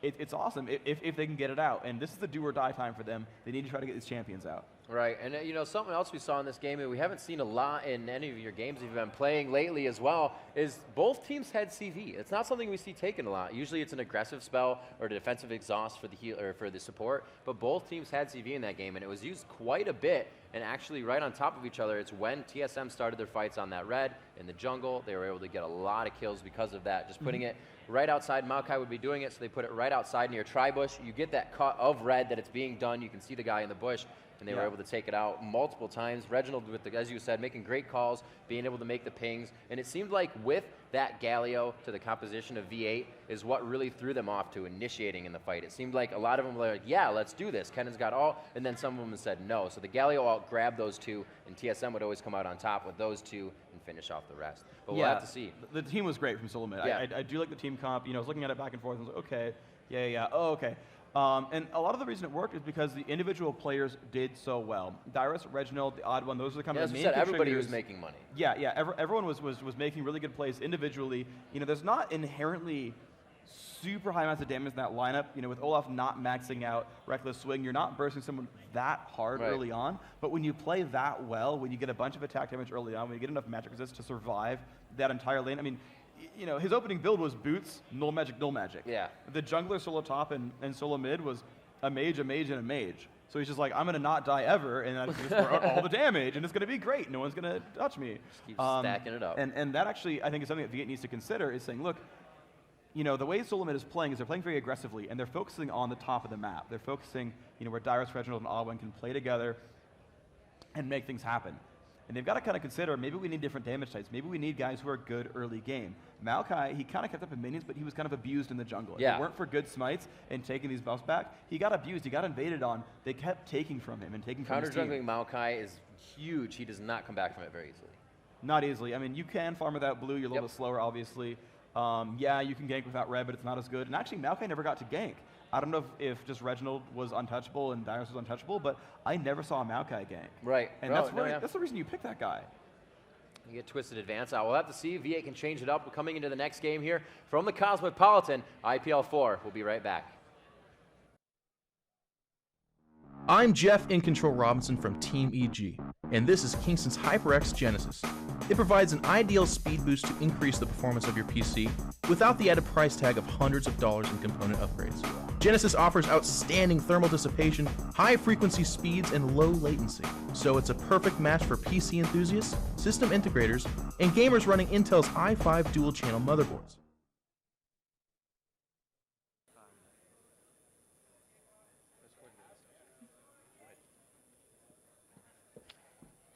It's awesome if they can get it out. And this is the do or die time for them. They need to try to get these champions out. Right, and you know, something else we saw in this game that we haven't seen a lot in any of your games you've been playing lately as well is both teams had CV. It's not something we see taken a lot. Usually it's an aggressive spell or a defensive exhaust for the heal or for the support, but both teams had CV in that game, and it was used quite a bit and actually right on top of each other. It's when TSM started their fights on that red in the jungle. They were able to get a lot of kills because of that, just putting it right outside. Maokai would be doing it, so they put it right outside near Tribush. You get that cut of red that it's being done. You can see the guy in the bush. and they were able to take it out multiple times. Reginald, with the, as you said, making great calls, being able to make the pings, and it seemed like with that Galio to the composition of V8 is what really threw them off to initiating in the fight. It seemed like a lot of them were like, yeah, let's do this. Kennan's got all, and then some of them said no. So the Galio out grabbed those two, and TSM would always come out on top with those two and finish off the rest. But we'll have to see. The team was great from Solo Mid. Yeah. I do like the team comp. You know, I was looking at it back and forth and was like, okay, yeah, oh, okay. And a lot of the reason it worked is because the individual players did so well. Dyrus, Reginald, TheOddOne, those are the kind of the main contributors. Everybody was making money. Yeah, everyone was making really good plays individually. You know, there's not inherently super high amounts of damage in that lineup. You know, with Olaf not maxing out Reckless Swing, you're not bursting someone that hard early on. But when you play that well, when you get a bunch of attack damage early on, when you get enough magic resist to survive that entire lane, I mean, you know, his opening build was boots, null magic, null magic. Yeah. The jungler solo top and solo mid was a mage, and a mage. So he's just like, I'm going to not die ever, and I'm just throw out all the damage, and it's going to be great. No one's going to touch me. Just keep stacking it up. And that actually, I think, is something that V8 needs to consider, is saying, look, you know, the way solo mid is playing is they're playing very aggressively, and they're focusing on the top of the map. They're focusing, you know, where Dyrus, Reginald, and TheOddOne can play together and make things happen. And they've got to kind of consider, maybe we need different damage types. Maybe we need guys who are good early game. Maokai, he kind of kept up in minions, but he was kind of abused in the jungle. Yeah. If it weren't for good smites and taking these buffs back, he got abused, he got invaded on. They kept taking from him and taking from his team. Counter-jungling Maokai is huge. He does not come back from it very easily. Not easily. I mean, you can farm without blue. You're a little bit slower, obviously. Yeah, you can gank without red, but it's not as good. And actually, Maokai never got to gank. I don't know if just Reginald was untouchable and Dyrus was untouchable, but I never saw a Maokai gank. Right. And that's the reason you pick that guy. You get Twisted Advance out. We'll have to see. V8 can change it up. We're coming into the next game here from the Cosmopolitan, IPL4. We'll be right back. I'm Jeff In Control Robinson from Team EG, and this is Kingston's HyperX Genesis. It provides an ideal speed boost to increase the performance of your PC without the added price tag of hundreds of dollars in component upgrades. Genesis offers outstanding thermal dissipation, high frequency speeds, and low latency, so it's a perfect match for PC enthusiasts, system integrators, and gamers running Intel's i5 dual-channel motherboards.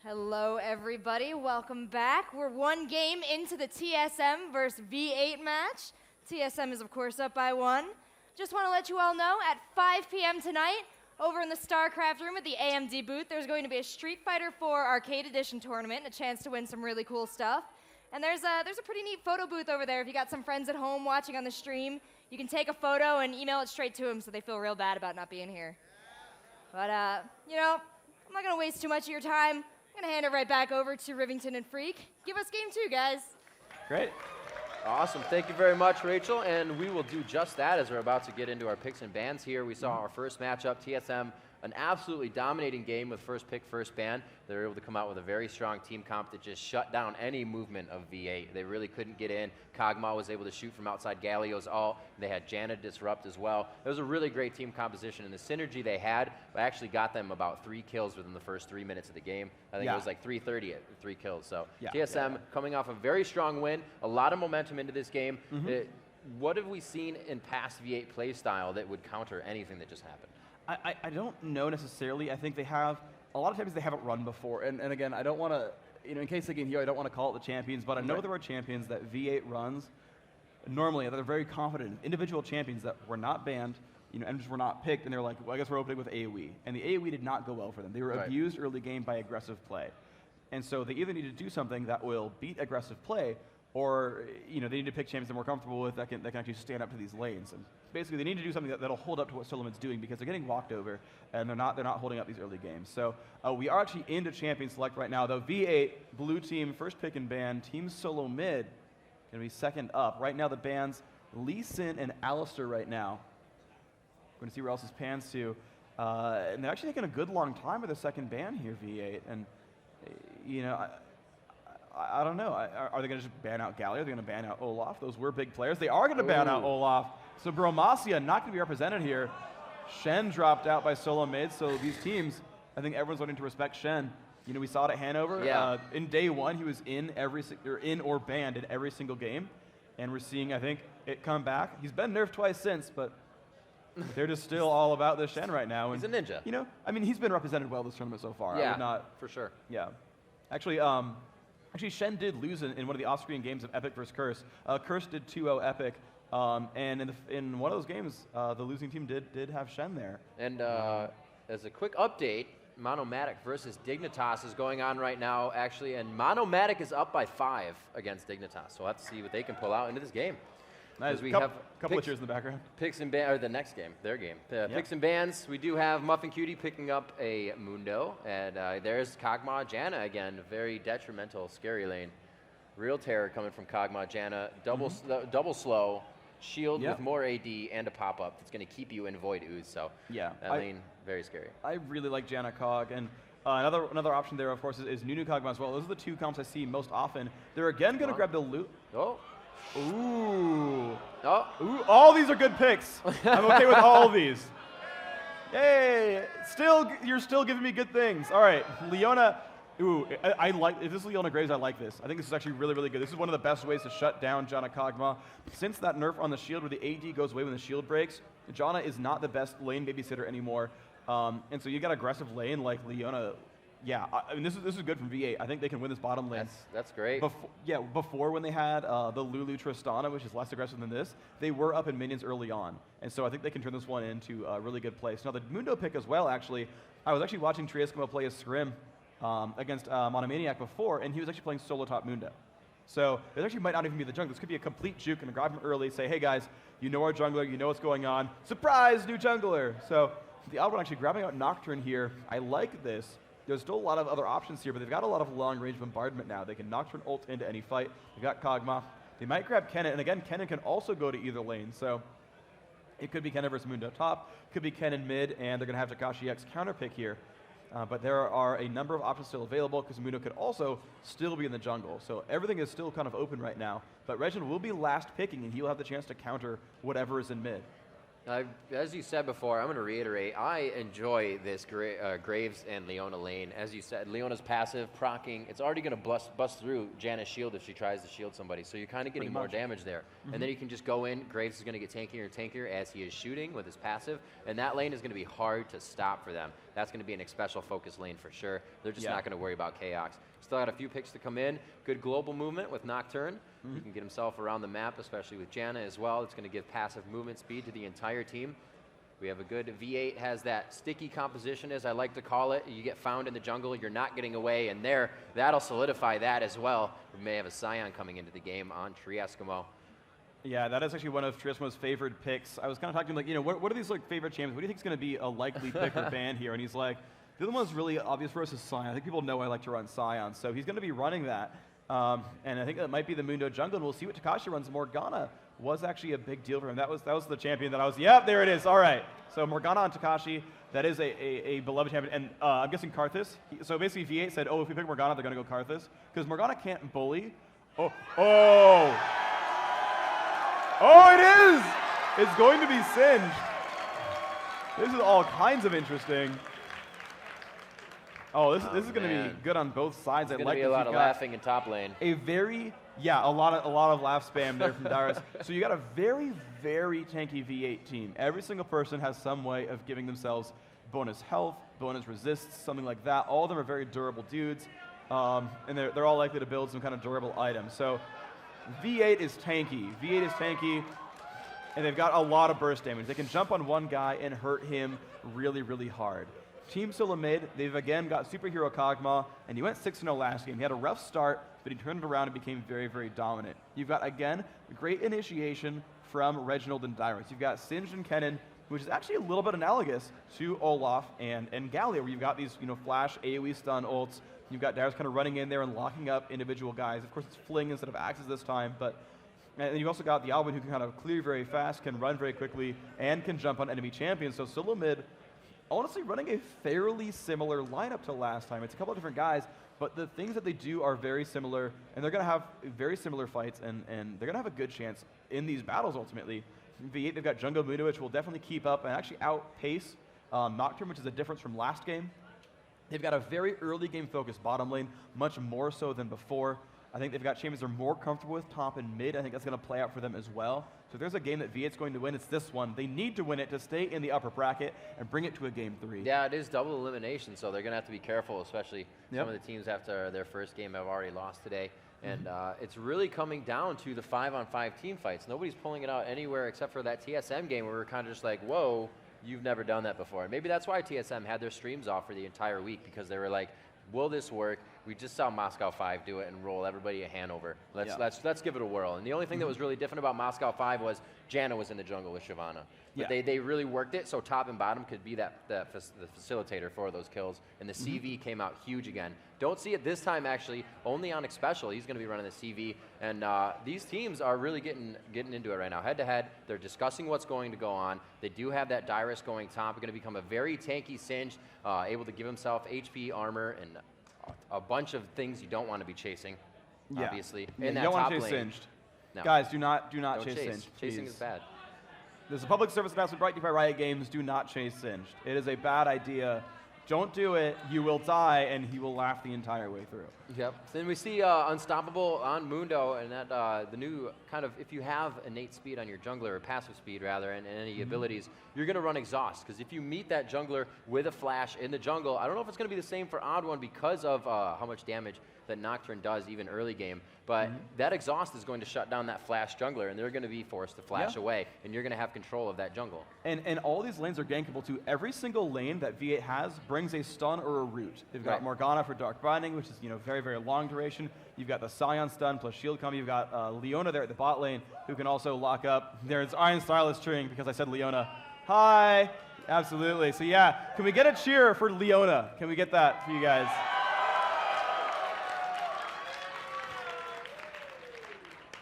Hello, everybody. Welcome back. We're one game into the TSM versus V8 match. TSM is, of course, up by 1. Just want to let you all know, at 5 p.m. tonight, over in the StarCraft room at the AMD booth, there's going to be a Street Fighter 4 Arcade Edition tournament, and a chance to win some really cool stuff. And there's a pretty neat photo booth over there. If you got some friends at home watching on the stream, you can take a photo and email it straight to them so they feel real bad about not being here. But, you know, I'm not going to waste too much of your time. I'm going to hand it right back over to Rivington and Phreak. Give us game 2, guys. Great. Awesome. Thank you very much, Rachel. And we will do just that as we're about to get into our picks and bans here. We saw our first matchup, TSM, an absolutely dominating game with first pick, first ban. They were able to come out with a very strong team comp that just shut down any movement of V8. They really couldn't get in. Kog'Maw was able to shoot from outside Galio's ult. They had Janna disrupt as well. It was a really great team composition, and the synergy they had actually got them about 3 kills within the first 3 minutes of the game. I think it was like 3:30 at 3 kills. So TSM coming off a very strong win, a lot of momentum into this game. What have we seen in past V8 play style that would counter anything that just happened? I don't know necessarily. I think they have, a lot of times they haven't run before. And again, I don't want to, you know, in case they get here, I don't want to call it the champions, but I know there are champions that V8 runs normally, that are very confident in. Individual champions that were not banned, you know, and just were not picked, and they're like, well, I guess we're opening with AoE. And the AoE did not go well for them. They were abused early game by aggressive play. And so they either need to do something that will beat aggressive play, or, you know, they need to pick champions they're more comfortable with that can actually stand up to these lanes. And basically, they need to do something that'll hold up to what Solomon's doing, because they're getting walked over and they're not holding up these early games. So we are actually into champion select right now, though. V8 blue team first pick and ban, team solo mid gonna be second up. Right now the bans Lee Sin and Alistair right now. We're gonna see where else is pans to, and they're actually taking a good long time with their second ban here, V8. And you know, I don't know. Are they going to just ban out Galio? Are they going to ban out Olaf? Those were big players. They are going to ban out Olaf. So Bromacia not going to be represented here. Shen dropped out by solo mid. So these teams, I think everyone's learning to respect Shen. You know, we saw it at Hanover. Yeah. In day 1, he was in or banned in every single game. And we're seeing, I think, it come back. He's been nerfed twice since, but They're just still all about this Shen right now. He's a ninja. You know, I mean, he's been represented well this tournament so far. Yeah, I would not, for sure. Yeah. Actually, Shen did lose in one of the off-screen games of Epic versus Curse. Curse did 2-0 Epic, and in one of those games, the losing team did have Shen there. And as a quick update, MONOMANIC versus DIGNITAS is going on right now, actually, and MONOMANIC is up by 5 against DIGNITAS. So we'll have to see what they can pull out into this game. Nice. We have have a couple of cheers in the background. Picks and or the next game, their game. Picks and bans. We do have Muffin Cutie picking up a Mundo, and there's Kog'Maw Janna again. Very detrimental, scary lane. Real terror coming from Kog'Maw Janna. Double slow, shield with more AD and a pop up that's going to keep you in Void Ooze. So that lane very scary. I really like Janna Cog, and another option there, of course, is Nunu Kog'Maw as well. Those are the two comps I see most often. They're again going to grab the loot. Ooh. Ooh. All these are good picks. I'm okay with all of these. Yay. You're still giving me good things. All right. Leona. Ooh, if this is Leona Graves, I like this. I think this is actually really, really good. This is one of the best ways to shut down Janna Kog'Maw. Since that nerf on the shield where the AD goes away when the shield breaks, Janna is not the best lane babysitter anymore. And so you got aggressive lane like Leona. Yeah, I mean, this is good from V8. I think they can win this bottom lane. That's great. Before when they had the Lulu Tristana, which is less aggressive than this, they were up in minions early on. And so I think they can turn this one into a really good place. Now, the Mundo pick as well, actually, I was actually watching Triescamo play a scrim against Monomaniac before, and he was actually playing solo top Mundo. So it actually might not even be the jungle. This could be a complete juke and grab him early, say, hey guys, you know our jungler, you know what's going on. Surprise, new jungler! So the OddOne actually grabbing out Nocturne here. I like this. There's still a lot of other options here, but they've got a lot of long-range bombardment now. They can Nocturne ult into any fight. They've got Kog'Maw. They might grab Kennen, and again, Kennen can also go to either lane. So it could be Kennen versus Mundo top, could be Kennen mid, and they're going to have Takashi X counter pick here. But there are a number of options still available because Mundo could also still be in the jungle. So everything is still kind of open right now. But Reginald will be last picking, and he'll have the chance to counter whatever is in mid. As you said before, I'm going to reiterate, I enjoy this Graves and Leona lane. As you said, Leona's passive, proccing, it's already going to bust through Janna's shield if she tries to shield somebody, so you're kind of getting more damage there. And then you can just go in, Graves is going to get tankier and tankier as he is shooting with his passive, and that lane is going to be hard to stop for them. That's going to be an Xpecial focus lane for sure. They're just not going to worry about Chaox. Still got a few picks to come in. Good global movement with Nocturne. He can get himself around the map, especially with Janna as well. It's going to give passive movement speed to the entire team. We have a good V8 has that sticky composition, as I like to call it. You get found in the jungle, you're not getting away, and that'll solidify that as well. We may have a Scion coming into the game on Triescamo. Yeah, that is actually one of Triescamo's favorite picks. I was kind of talking like, you know, what are these like favorite champions? What do you think is going to be a likely pick or ban here? And he's like, the other one's really obvious for us is Scion. I think people know I like to run Scion, so he's going to be running that. And I think that might be the Mundo jungle, and we'll see what Takashi runs. Morgana was actually a big deal for him. That was the champion that I was, yep, there it is, all right. So Morgana on Takashi, that is a beloved champion. And I'm guessing Karthus. So basically V8 said, oh, if we pick Morgana, they're going to go Karthus. Because Morgana can't bully. Oh, it is! It's going to be Singed. This is all kinds of interesting. Oh, this is going to be good on both sides. There's going to be a lot of laughing in top lane. A lot of laugh spam there from Dyrus. So you got a very, very tanky V8 team. Every single person has some way of giving themselves bonus health, bonus resists, something like that. All of them are very durable dudes, and they're all likely to build some kind of durable item. So V8 is tanky. And they've got a lot of burst damage. They can jump on one guy and hurt him really, really hard. Team solo mid, they've again got Superhero Kog'Maw, and he went 6-0 last game. He had a rough start, but he turned it around and became very, very dominant. You've got, again, great initiation from Reginald and Dyrus. You've got Singed and Kennen, which is actually a little bit analogous to Olaf and Gallia, where you've got these flash AoE stun ults. You've got Dyrus kind of running in there and locking up individual guys. Of course, it's Fling instead of Axes this time, and you've also got the DIGNITAS who can kind of clear very fast, can run very quickly, and can jump on enemy champions. So solo mid, honestly running a fairly similar lineup to last time. It's a couple of different guys, but the things that they do are very similar, and they're going to have very similar fights, and they're going to have a good chance in these battles ultimately. V8, they've got Jungle Mundo, which will definitely keep up and actually outpace Nocturne, which is a difference from last game. They've got a very early game focused bottom lane, much more so than before. I think they've got champions they're more comfortable with top and mid. I think that's going to play out for them as well. So if there's a game that V8's going to win, it's this one. They need to win it to stay in the upper bracket and bring it to a game 3. Yeah, it is double elimination, so they're going to have to be careful, especially some of the teams after their first game have already lost today. And it's really coming down to the 5-on-5 team fights. Nobody's pulling it out anywhere except for that TSM game where we're kind of just like, whoa, you've never done that before. And maybe that's why TSM had their streams off for the entire week, because they were like, will this work? We just saw Moscow 5 do it and roll everybody a Hanover. Let's give it a whirl. And the only thing that was really different about Moscow 5 was Janna was in the jungle with Shyvana. But they really worked it so top and bottom could be the facilitator for those kills. And the CV came out huge again. Don't see it this time, actually, only on Xpecial. He's going to be running the CV. And these teams are really getting into it right now. Head-to-head, they're discussing what's going to go on. They do have that Dyrus going top. Going to become a very tanky Singed, able to give himself HP, armor, and a bunch of things you don't want to be chasing, obviously. Yeah, in that you don't want top to chase lane. Singed. No. Guys, do not chase chase. Singed. Chasing please. is bad. There's a public service announcement brought to you by Riot Games. Do not chase Singed. It is a bad idea. Don't do it. You will die, and he will laugh the entire way through. Yep. Then we see Unstoppable on Mundo, and that the new kind of, if you have innate speed on your jungler, or passive speed rather, and any abilities, you're going to run Exhaust. Because if you meet that jungler with a flash in the jungle, I don't know if it's going to be the same for OddOne because of how much damage that Nocturne does even early game. But that Exhaust is going to shut down that flash jungler, and they're going to be forced to flash away, and you're going to have control of that jungle. And all these lanes are gankable too. Every single lane that V8 has brings a stun or a root. They've got Morgana for Dark Binding, which is very, very long duration. You've got the Scion stun plus shield combo. You've got Leona there at the bot lane, who can also lock up. There's Iron Stylus cheering because I said Leona. Hi! Absolutely. So yeah, can we get a cheer for Leona? Can we get that for you guys?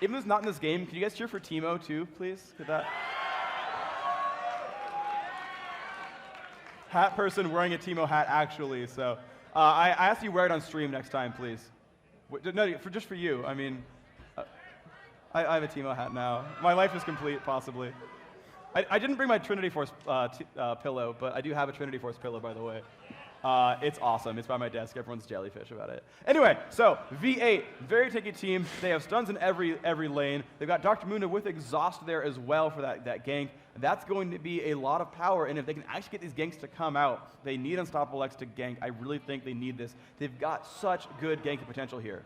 Even though it's not in this game, can you guys cheer for Teemo too, please? Could that? HatPerson wearing a Teemo hat, actually. So I asked you wear it on stream next time, please. No, just for you. I mean, I have a Teemo hat now. My life is complete, possibly. I didn't bring my Trinity Force pillow, but I do have a Trinity Force pillow, by the way. It's awesome. It's by my desk. Everyone's jellyfish about it. Anyway, so V8, very tanky team. They have stuns in every lane. They've got Dr. Mundo with Exhaust there as well for that gank. That's going to be a lot of power, and if they can actually get these ganks to come out, they need Unstoppable X to gank. I really think they need this. They've got such good ganking potential here.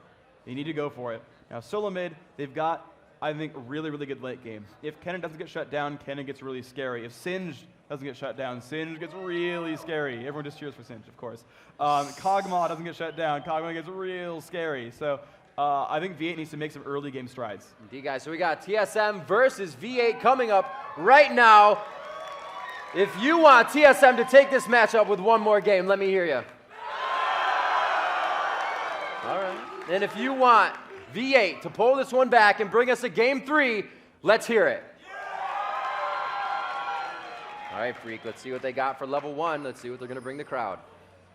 They need to go for it. Now, solo mid, they've got, I think, really, really good late game. If Kennen doesn't get shut down, Kennen gets really scary. If Singed doesn't get shut down, Singed gets really scary. Everyone just cheers for Singed, of course. Kog'Maw doesn't get shut down. Kog'Maw gets real scary. So I think V8 needs to make some early game strides. Indeed, guys. So we got TSM versus V8 coming up right now. If you want TSM to take this matchup with one more game, let me hear you. All right. And if you want V8 to pull this one back and bring us a game 3, let's hear it. All right, Phreak, let's see what they got for level 1. Let's see what they're going to bring the crowd.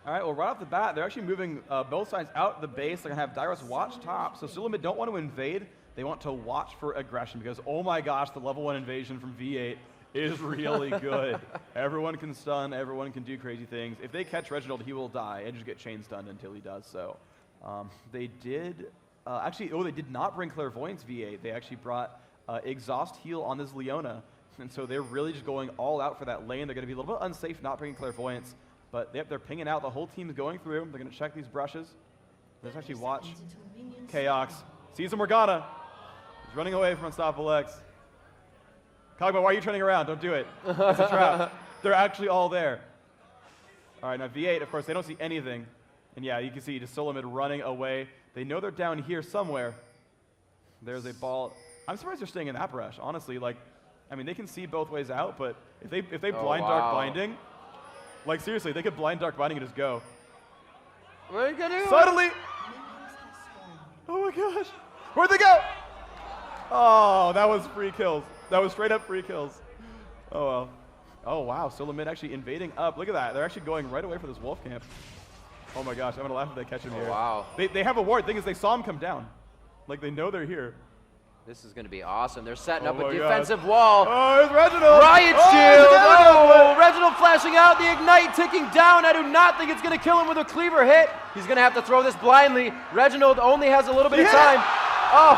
All right, well, right off the bat, they're actually moving both sides out the base. They're going to have Dyrus watch top. So Sulamid don't want to invade. They want to watch for aggression because, oh my gosh, the level 1 invasion from V8 is really good. Everyone can stun. Everyone can do crazy things. If they catch Reginald, he will die and just get chain stunned until he does so. They did... they did not bring Clairvoyance V8. They actually brought Exhaust Heal on this Leona. And so they're really just going all out for that lane. They're going to be a little bit unsafe not bringing Clairvoyance. But they're pinging out. The whole team's going through. They're going to check these brushes. Let's actually watch Chaox. Sees a Morgana. He's running away from Unstoppable X. Kog'Maw, why are you turning around? Don't do it. It's a trap. They're actually all there. All right, now V8, of course, they don't see anything. And yeah, you can see just Sulamid running away. They know they're down here somewhere. There's a ball. I'm surprised they're staying in that brush, honestly. Like, I mean, they can see both ways out, but if they blind Dark Binding, like seriously, they could blind Dark Binding and just go. What are you gonna do? Suddenly! Oh my gosh! Where'd they go? Oh, that was free kills. That was straight up free kills. Oh well. Oh wow, Sulamid actually invading up. Look at that. They're actually going right away for this wolf camp. Oh my gosh, I'm gonna laugh if they catch him here. Wow. They have a ward. Thing is, they saw him come down. Like, they know they're here. This is going to be awesome. They're setting up Oh a my defensive God. wall. Oh, it's Reginald. Riot Oh, shield. it's Reginald. Oh, Reginald flashing out. The ignite ticking down. I do not think it's going to kill him with a cleaver hit. He's going to have to throw this blindly. Reginald only has a little bit of time. Oh,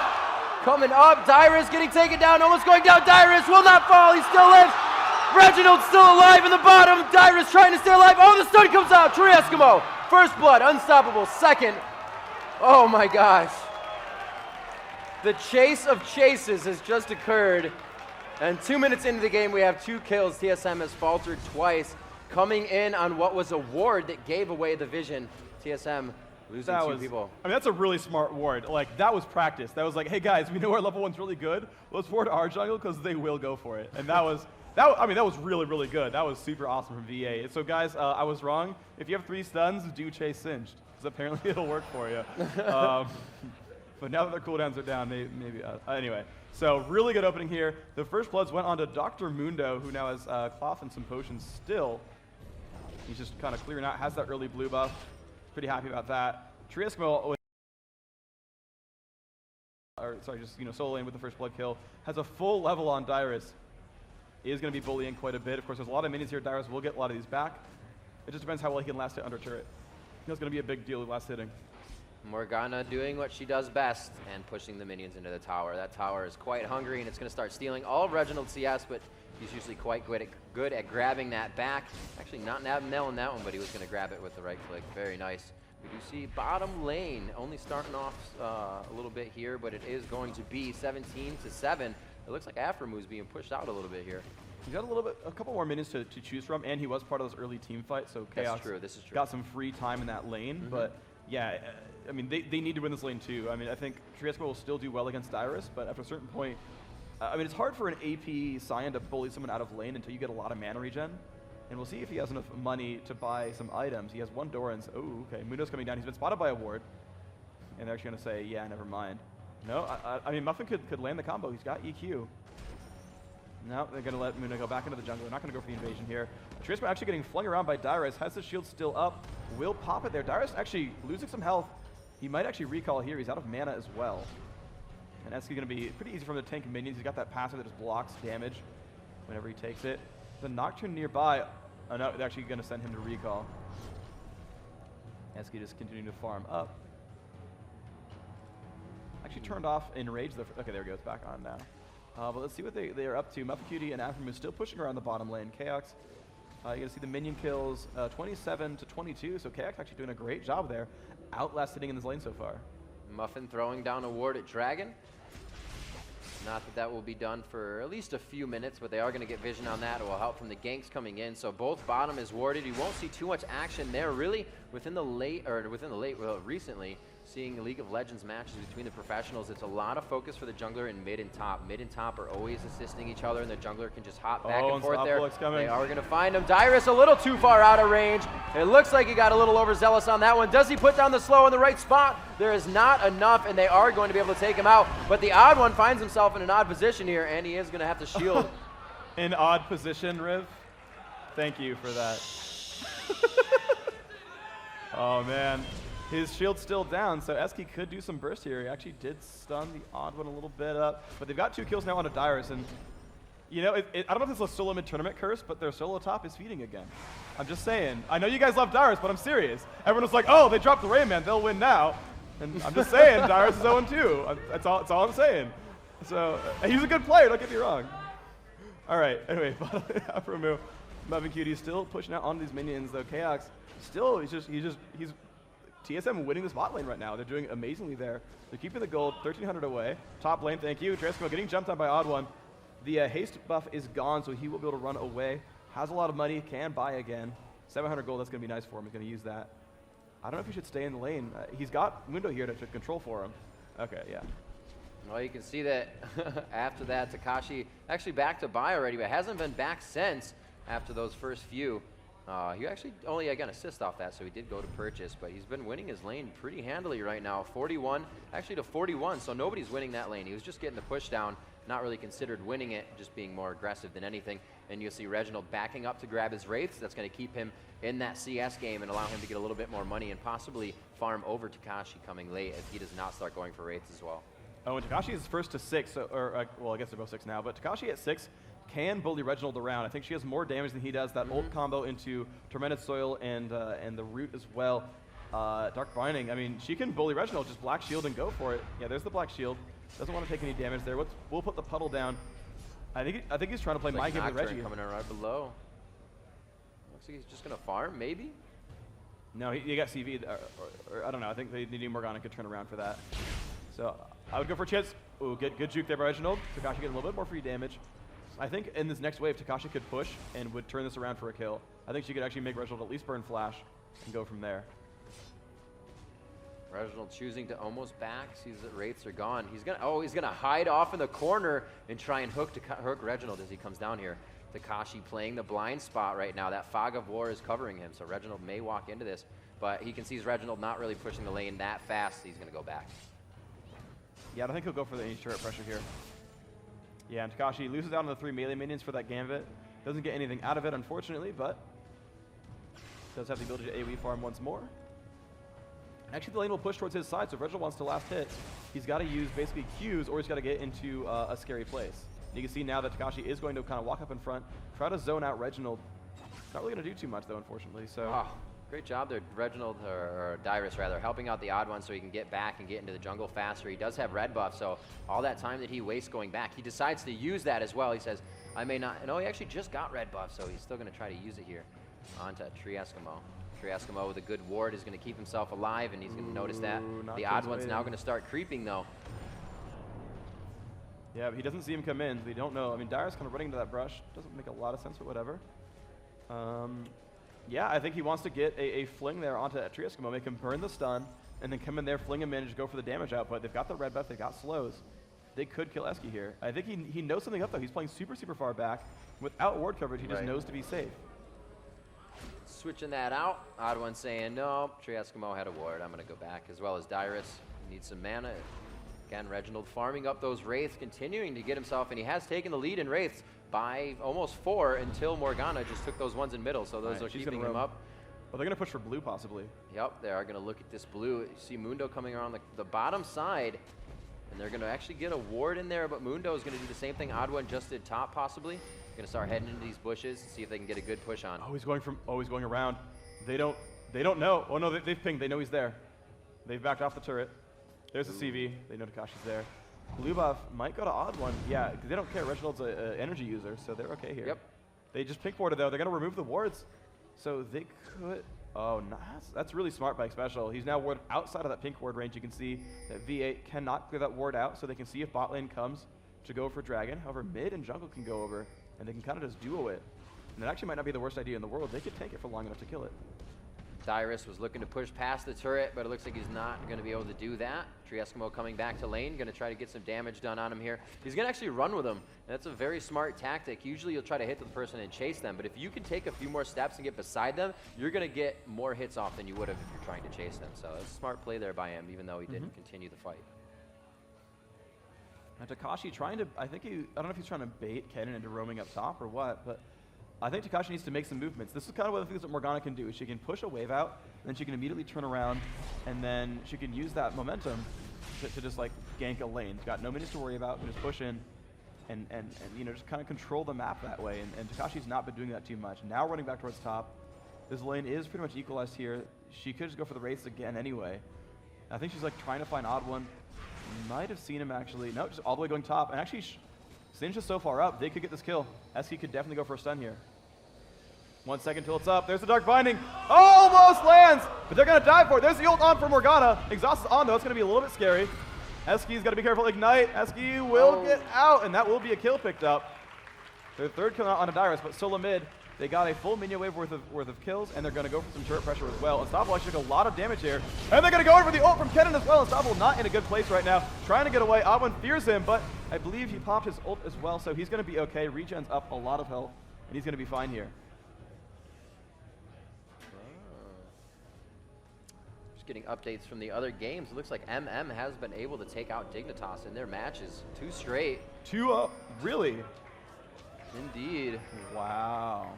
coming up. Dyrus getting taken down. Almost going down. Dyrus will not fall. He still lives. Reginald's still alive in the bottom. Dyrus trying to stay alive. Oh, the stun comes out. True Eskimo. First blood. Unstoppable. Second. Oh, my gosh. The chase of chases has just occurred, and 2 minutes into the game, we have 2 kills. TSM has faltered twice, coming in on what was a ward that gave away the vision. TSM losing That 2 was, people. I mean, that's a really smart ward. Like, that was practice. That was like, hey guys, we know our level 1's really good. Let's ward our jungle because they will go for it. And that was really, really good. That was super awesome from VA. So guys, I was wrong. If you have 3 stuns, do chase Singed, because apparently it'll work for you. But now that their cooldowns are down, maybe anyway. So really good opening here. The first bloods went on to Dr. Mundo, who now has cloth and some potions still. He's just kind of clearing out, has that early blue buff. Pretty happy about that. Triesmo, solo lane with the first blood kill, has a full level on Dyrus. He is going to be bullying quite a bit. Of course, there's a lot of minions here. Dyrus will get a lot of these back. It just depends how well he can last hit under turret. That's going to be a big deal with last hitting. Morgana doing what she does best and pushing the minions into the tower. That tower is quite hungry, and it's going to start stealing all of Reginald's CS, but he's usually quite good at grabbing that back. Actually, not nailing that one, but he was going to grab it with the right click. Very nice. We do see bottom lane only starting off a little bit here, but it is going to be 17-7. It looks like Aframu's being pushed out a little bit here. He's got a couple more minions to choose from, and he was part of those early team fights, so Chaox This is true. got some free time in that lane, but yeah, I mean, they need to win this lane too. I mean, I think Triesco will still do well against Dyrus, but after a certain point, I mean, it's hard for an AP Cyan to bully someone out of lane until you get a lot of mana regen. And we'll see if he has enough money to buy some items. He has 1 Doran's. Oh, okay. Mundo's coming down. He's been spotted by a ward. And they're actually going to say, yeah, never mind. No, I mean, Muffin could land the combo. He's got EQ. No, they're going to let Mundo go back into the jungle. They're not going to go for the invasion here. Triesmo actually getting flung around by Dyrus. Has the shield still up. Will pop it there. Dyrus actually losing some health. He might actually recall here. He's out of mana as well. And that's going to be pretty easy for him to tank minions. He's got that passive that just blocks damage whenever he takes it. The Nocturne nearby. Oh no, they're actually going to send him to recall. Eski just continuing to farm up. Actually turned off Enrage. Okay, there we go. It's back on now. But let's see what they are up to. Muffin and Aframu still pushing around the bottom lane. Chaox, you're going to see the minion kills 27-22. So Chaox actually doing a great job there. Outlast hitting in this lane so far. Muffin throwing down a ward at Dragon. Not that that will be done for at least a few minutes, but they are going to get vision on that. It will help from the ganks coming in. So both bottom is warded. You won't see too much action there. Really, recently, seeing League of Legends matches between the professionals, it's a lot of focus for the jungler in mid and top. Mid and top are always assisting each other, and the jungler can just hop back and forth there. They are going to find him. Dyrus a little too far out of range. It looks like he got a little overzealous on that one. Does he put down the slow in the right spot? There is not enough, and they are going to be able to take him out. But the odd one finds himself in an odd position here, and he is going to have to shield. An odd position, Riv. Thank you for that. Oh, man. His shield's still down, so Eski could do some burst here. He actually did stun the odd one a little bit up, but they've got 2 kills now on a Dyrus, and you know, I don't know if it's a solo mid-tournament curse, but their solo top is feeding again. I'm just saying. I know you guys love Dyrus, but I'm serious. Everyone was like, oh, they dropped the Rayman, they'll win now. And I'm just saying, Dyrus is 0-2. That's all I'm saying. So, he's a good player, don't get me wrong. All right, anyway, Aframu, Muffin Cutie still pushing out on these minions, though. Chaox still, he's TSM winning this bot lane right now. They're doing amazingly there. They're keeping the gold, 1,300 away. Top lane, thank you. Triesmo getting jumped on by OddOne. The haste buff is gone, so he will be able to run away. Has a lot of money, can buy again. 700 gold, that's going to be nice for him. He's going to use that. I don't know if he should stay in the lane. He's got Mundo here to control for him. Okay, yeah. Well, you can see that after that, Takashi actually back to buy already, but hasn't been back since after those first few. He actually only got an assist off that, so he did go to purchase, but he's been winning his lane pretty handily right now. 41, actually to 41, so nobody's winning that lane. He was just getting the push down, not really considered winning it, just being more aggressive than anything. And you'll see Reginald backing up to grab his Wraiths. That's going to keep him in that CS game and allow him to get a little bit more money and possibly farm over Takashi coming late if he does not start going for Wraiths as well. Oh, and Takashi is first to 6, so, well, I guess they're both 6 now, but Takashi at 6 can bully Reginald around. I think she has more damage than he does. That ult combo into Tormented Soil and the root as well. Dark Binding, I mean, she can bully Reginald, just Black Shield and go for it. Yeah, there's the Black Shield. Doesn't want to take any damage there. We'll put the puddle down. I think he's trying to play my game with Reggie. Coming in right below. Looks like he's just going to farm, maybe? No, he got CV, or I don't know. I think they knew Morgana could turn around for that. So I would go for Chits. Ooh, good juke there by Reginald. Takashi getting a little bit more free damage. I think in this next wave, Takashi could push and would turn this around for a kill. I think she could actually make Reginald at least burn Flash and go from there. Reginald choosing to almost back, sees that Wraiths are gone. He's gonna hide off in the corner and try and hook Reginald as he comes down here. Takashi playing the blind spot right now. That fog of war is covering him, so Reginald may walk into this, but he can see Reginald not really pushing the lane that fast, so he's gonna go back. Yeah, I don't think he'll go for any turret pressure here. Yeah, and Takashi loses out on the 3 melee minions for that Gambit. Doesn't get anything out of it, unfortunately, but does have the ability to AoE farm once more. Actually, the lane will push towards his side, so if Reginald wants to last hit, he's got to use basically Qs, or he's got to get into a scary place. You can see now that Takashi is going to kind of walk up in front, try to zone out Reginald. Not really going to do too much, though, unfortunately. So. Oh, great job there, Reginald, or Dyrus rather, helping out the OddOne so he can get back and get into the jungle faster. He does have red buff, so all that time that he wastes going back, he decides to use that as well. He says, I may not, no, he actually just got red buff, so he's still going to try to use it here. On to Tree Eskimo. Tree Eskimo with a good ward is going to keep himself alive, and he's going to notice that. The OddOne's now going to start creeping, though. Yeah, but he doesn't see him come in, so they don't know. I mean, Dyrus kind of running into that brush. Doesn't make a lot of sense, but whatever. Yeah, I think he wants to get a fling there onto Tree Eskimo, make him burn the stun, and then come in there, fling him in, and just go for the damage output. They've got the red buff, they've got slows. They could kill Eski here. I think he knows something up, though. He's playing super, super far back. Without ward coverage, he just knows to be safe. Switching that out. OddOne saying, no, Tree Eskimo had a ward. I'm going to go back, as well as Dyrus. Needs some mana. Again, Reginald farming up those Wraiths, continuing to get himself, and he has taken the lead in Wraiths by almost 4 until Morgana just took those ones in middle, so those are keeping him up. Well, they're going to push for blue, possibly. Yep, they are going to look at this blue. You see Mundo coming around the bottom side, and they're going to actually get a ward in there, but Mundo is going to do the same thing OddOne just did top, possibly. Going to start heading into these bushes, see if they can get a good push on. Oh, he's going around. They don't know. Oh, no, they've pinged. They know he's there. They've backed off the turret. There's the CV. They know Takashi's there. Blue buff might go to OddOne. Yeah, because they don't care. Reginald's an energy user, so they're okay here. Yep. They just pink warded, though. They're going to remove the wards. So they could... Oh, nice. That's really smart by Xpecial. He's now warded outside of that pink ward range. You can see that V8 cannot clear that ward out, so they can see if bot lane comes to go for Dragon. However, mid and jungle can go over, and they can kind of just duo it. And it actually might not be the worst idea in the world. They could tank it for long enough to kill it. Dyrus was looking to push past the turret, but it looks like he's not going to be able to do that. Tree Eskimo coming back to lane, going to try to get some damage done on him here. He's going to actually run with him, and that's a very smart tactic. Usually you'll try to hit the person and chase them, but if you can take a few more steps and get beside them, you're going to get more hits off than you would have if you're trying to chase them. So it's a smart play there by him, even though he didn't continue the fight. Now Takashi trying to, I don't know if he's trying to bait Kennen into roaming up top or what, but I think Takashi needs to make some movements. This is kind of one of the things that Morgana can do. She can push a wave out, and then she can immediately turn around, and then she can use that momentum to just like gank a lane. She's got no minutes to worry about, can just push in and you know, just kind of control the map that way. And Takashi's not been doing that too much. Now running back towards top. This lane is pretty much equalized here. She could just go for the Wraiths again anyway. I think she's like trying to find OddOne. Might have seen him actually. No, just all the way going top. And actually, Sin's just so far up, they could get this kill. Eski could definitely go for a stun here. 1 second till it's up. There's the Dark Binding. Almost lands, but they're going to die for it. There's the ult on for Morgana. Exhaust is on, though. It's going to be a little bit scary. Eski's got to be careful. Ignite. Eski will get out, and that will be a kill picked up. Their third kill on a Dyrus, but solo mid. They got a full minion wave worth of kills, and they're going to go for some turret pressure as well. Unstoppable actually took a lot of damage here. And they're going to go in for the ult from Kennen as well. Unstoppable not in a good place right now. Trying to get away. OddOne fears him, but I believe he popped his ult as well, so he's going to be okay. Regen's up a lot of health, and he's going to be fine here. Just getting updates from the other games. It looks like MM has been able to take out Dignitas in their matches. 2 straight. 2 up, really? Indeed. Wow.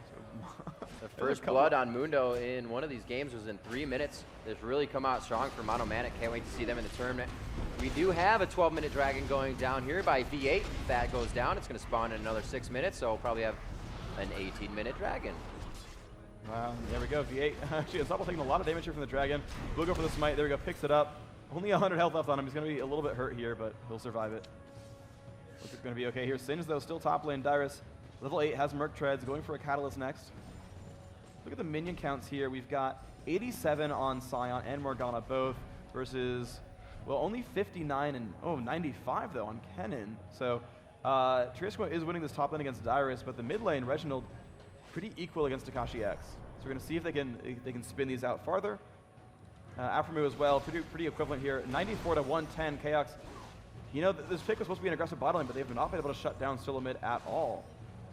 The first blood on Mundo in one of these games was in 3 minutes. They've really come out strong for MONOMANIC. Can't wait to see them in the tournament. We do have a 12-minute dragon going down here by V8. If that goes down, it's going to spawn in another 6 minutes, so we'll probably have an 18-minute dragon. Wow, there we go, V8. Actually, Unstoppable taking a lot of damage here from the dragon. We'll go for the smite. There we go, picks it up. Only 100 health left on him. He's going to be a little bit hurt here, but he'll survive it. Looks like it's going to be okay here. Sins, though, still top lane. Dyrus, level 8, has Merc Treads, going for a Catalyst next. Look at the minion counts here. We've got 87 on Scion and Morgana both versus, well, only 59 and, 95, though, on Kennen. So Triasco is winning this top lane against Dyrus, but the mid lane, Reginald, pretty equal against Takashi X. So we're going to see if they can spin these out farther. Afremu as well, pretty equivalent here. 94 to 110, Chaox. You know, this pick was supposed to be an aggressive bot lane, but they've not been able to shut down solo mid at all.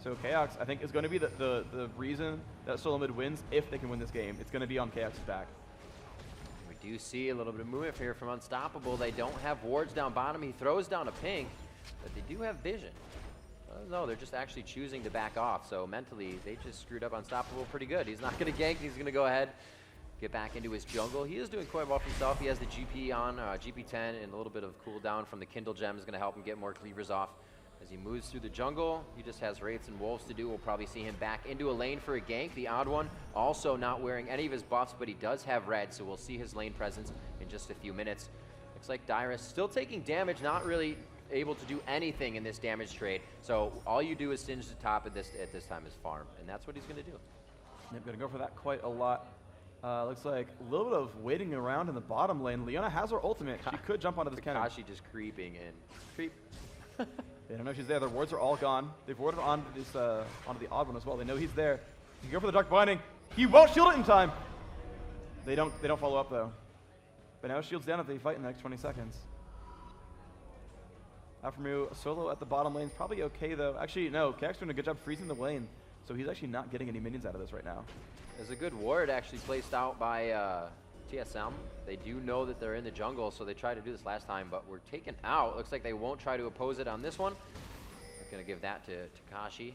So Chaox, I think, is going to be the reason that solo mid wins if they can win this game. It's going to be on Chaox's back. We do see a little bit of movement here from Unstoppable. They don't have wards down bottom. He throws down a pink, but they do have vision. No, they're just actually choosing to back off. So mentally, they just screwed up Unstoppable pretty good. He's not going to gank. He's going to go ahead, get back into his jungle. He is doing quite well for himself. He has the GP on, GP10, and a little bit of cooldown from the Kindle gem is going to help him get more cleavers off. As he moves through the jungle, he just has Wraiths and Wolves to do. We'll probably see him back into a lane for a gank. The TheOddOne also not wearing any of his buffs, but he does have red, so we'll see his lane presence in just a few minutes. Looks like Dyrus still taking damage, not really able to do anything in this damage trade. So all you do is singe the top at this time is farm, and that's what he's going to do. Yep, going to go for that quite a lot. Looks like a little bit of waiting around in the bottom lane. Leona has her ultimate. She could jump onto this cannon. Takashi just creeping in. Creep. They don't know she's there. Their wards are all gone. They've warded onto the TheOddOne as well. They know he's there. You can go for the Dark Binding. He won't shield it in time. They don't follow up though. But now shield's down if they fight in the next 20 seconds. Afremu solo at the bottom lane is probably okay though. Actually, no. Chaox doing a good job freezing the lane, so he's actually not getting any minions out of this right now. There's a good ward actually placed out by TSM. They do know that they're in the jungle, so they tried to do this last time, but we're taken out. Looks like they won't try to oppose it on this one. They're going to give that to Takashi.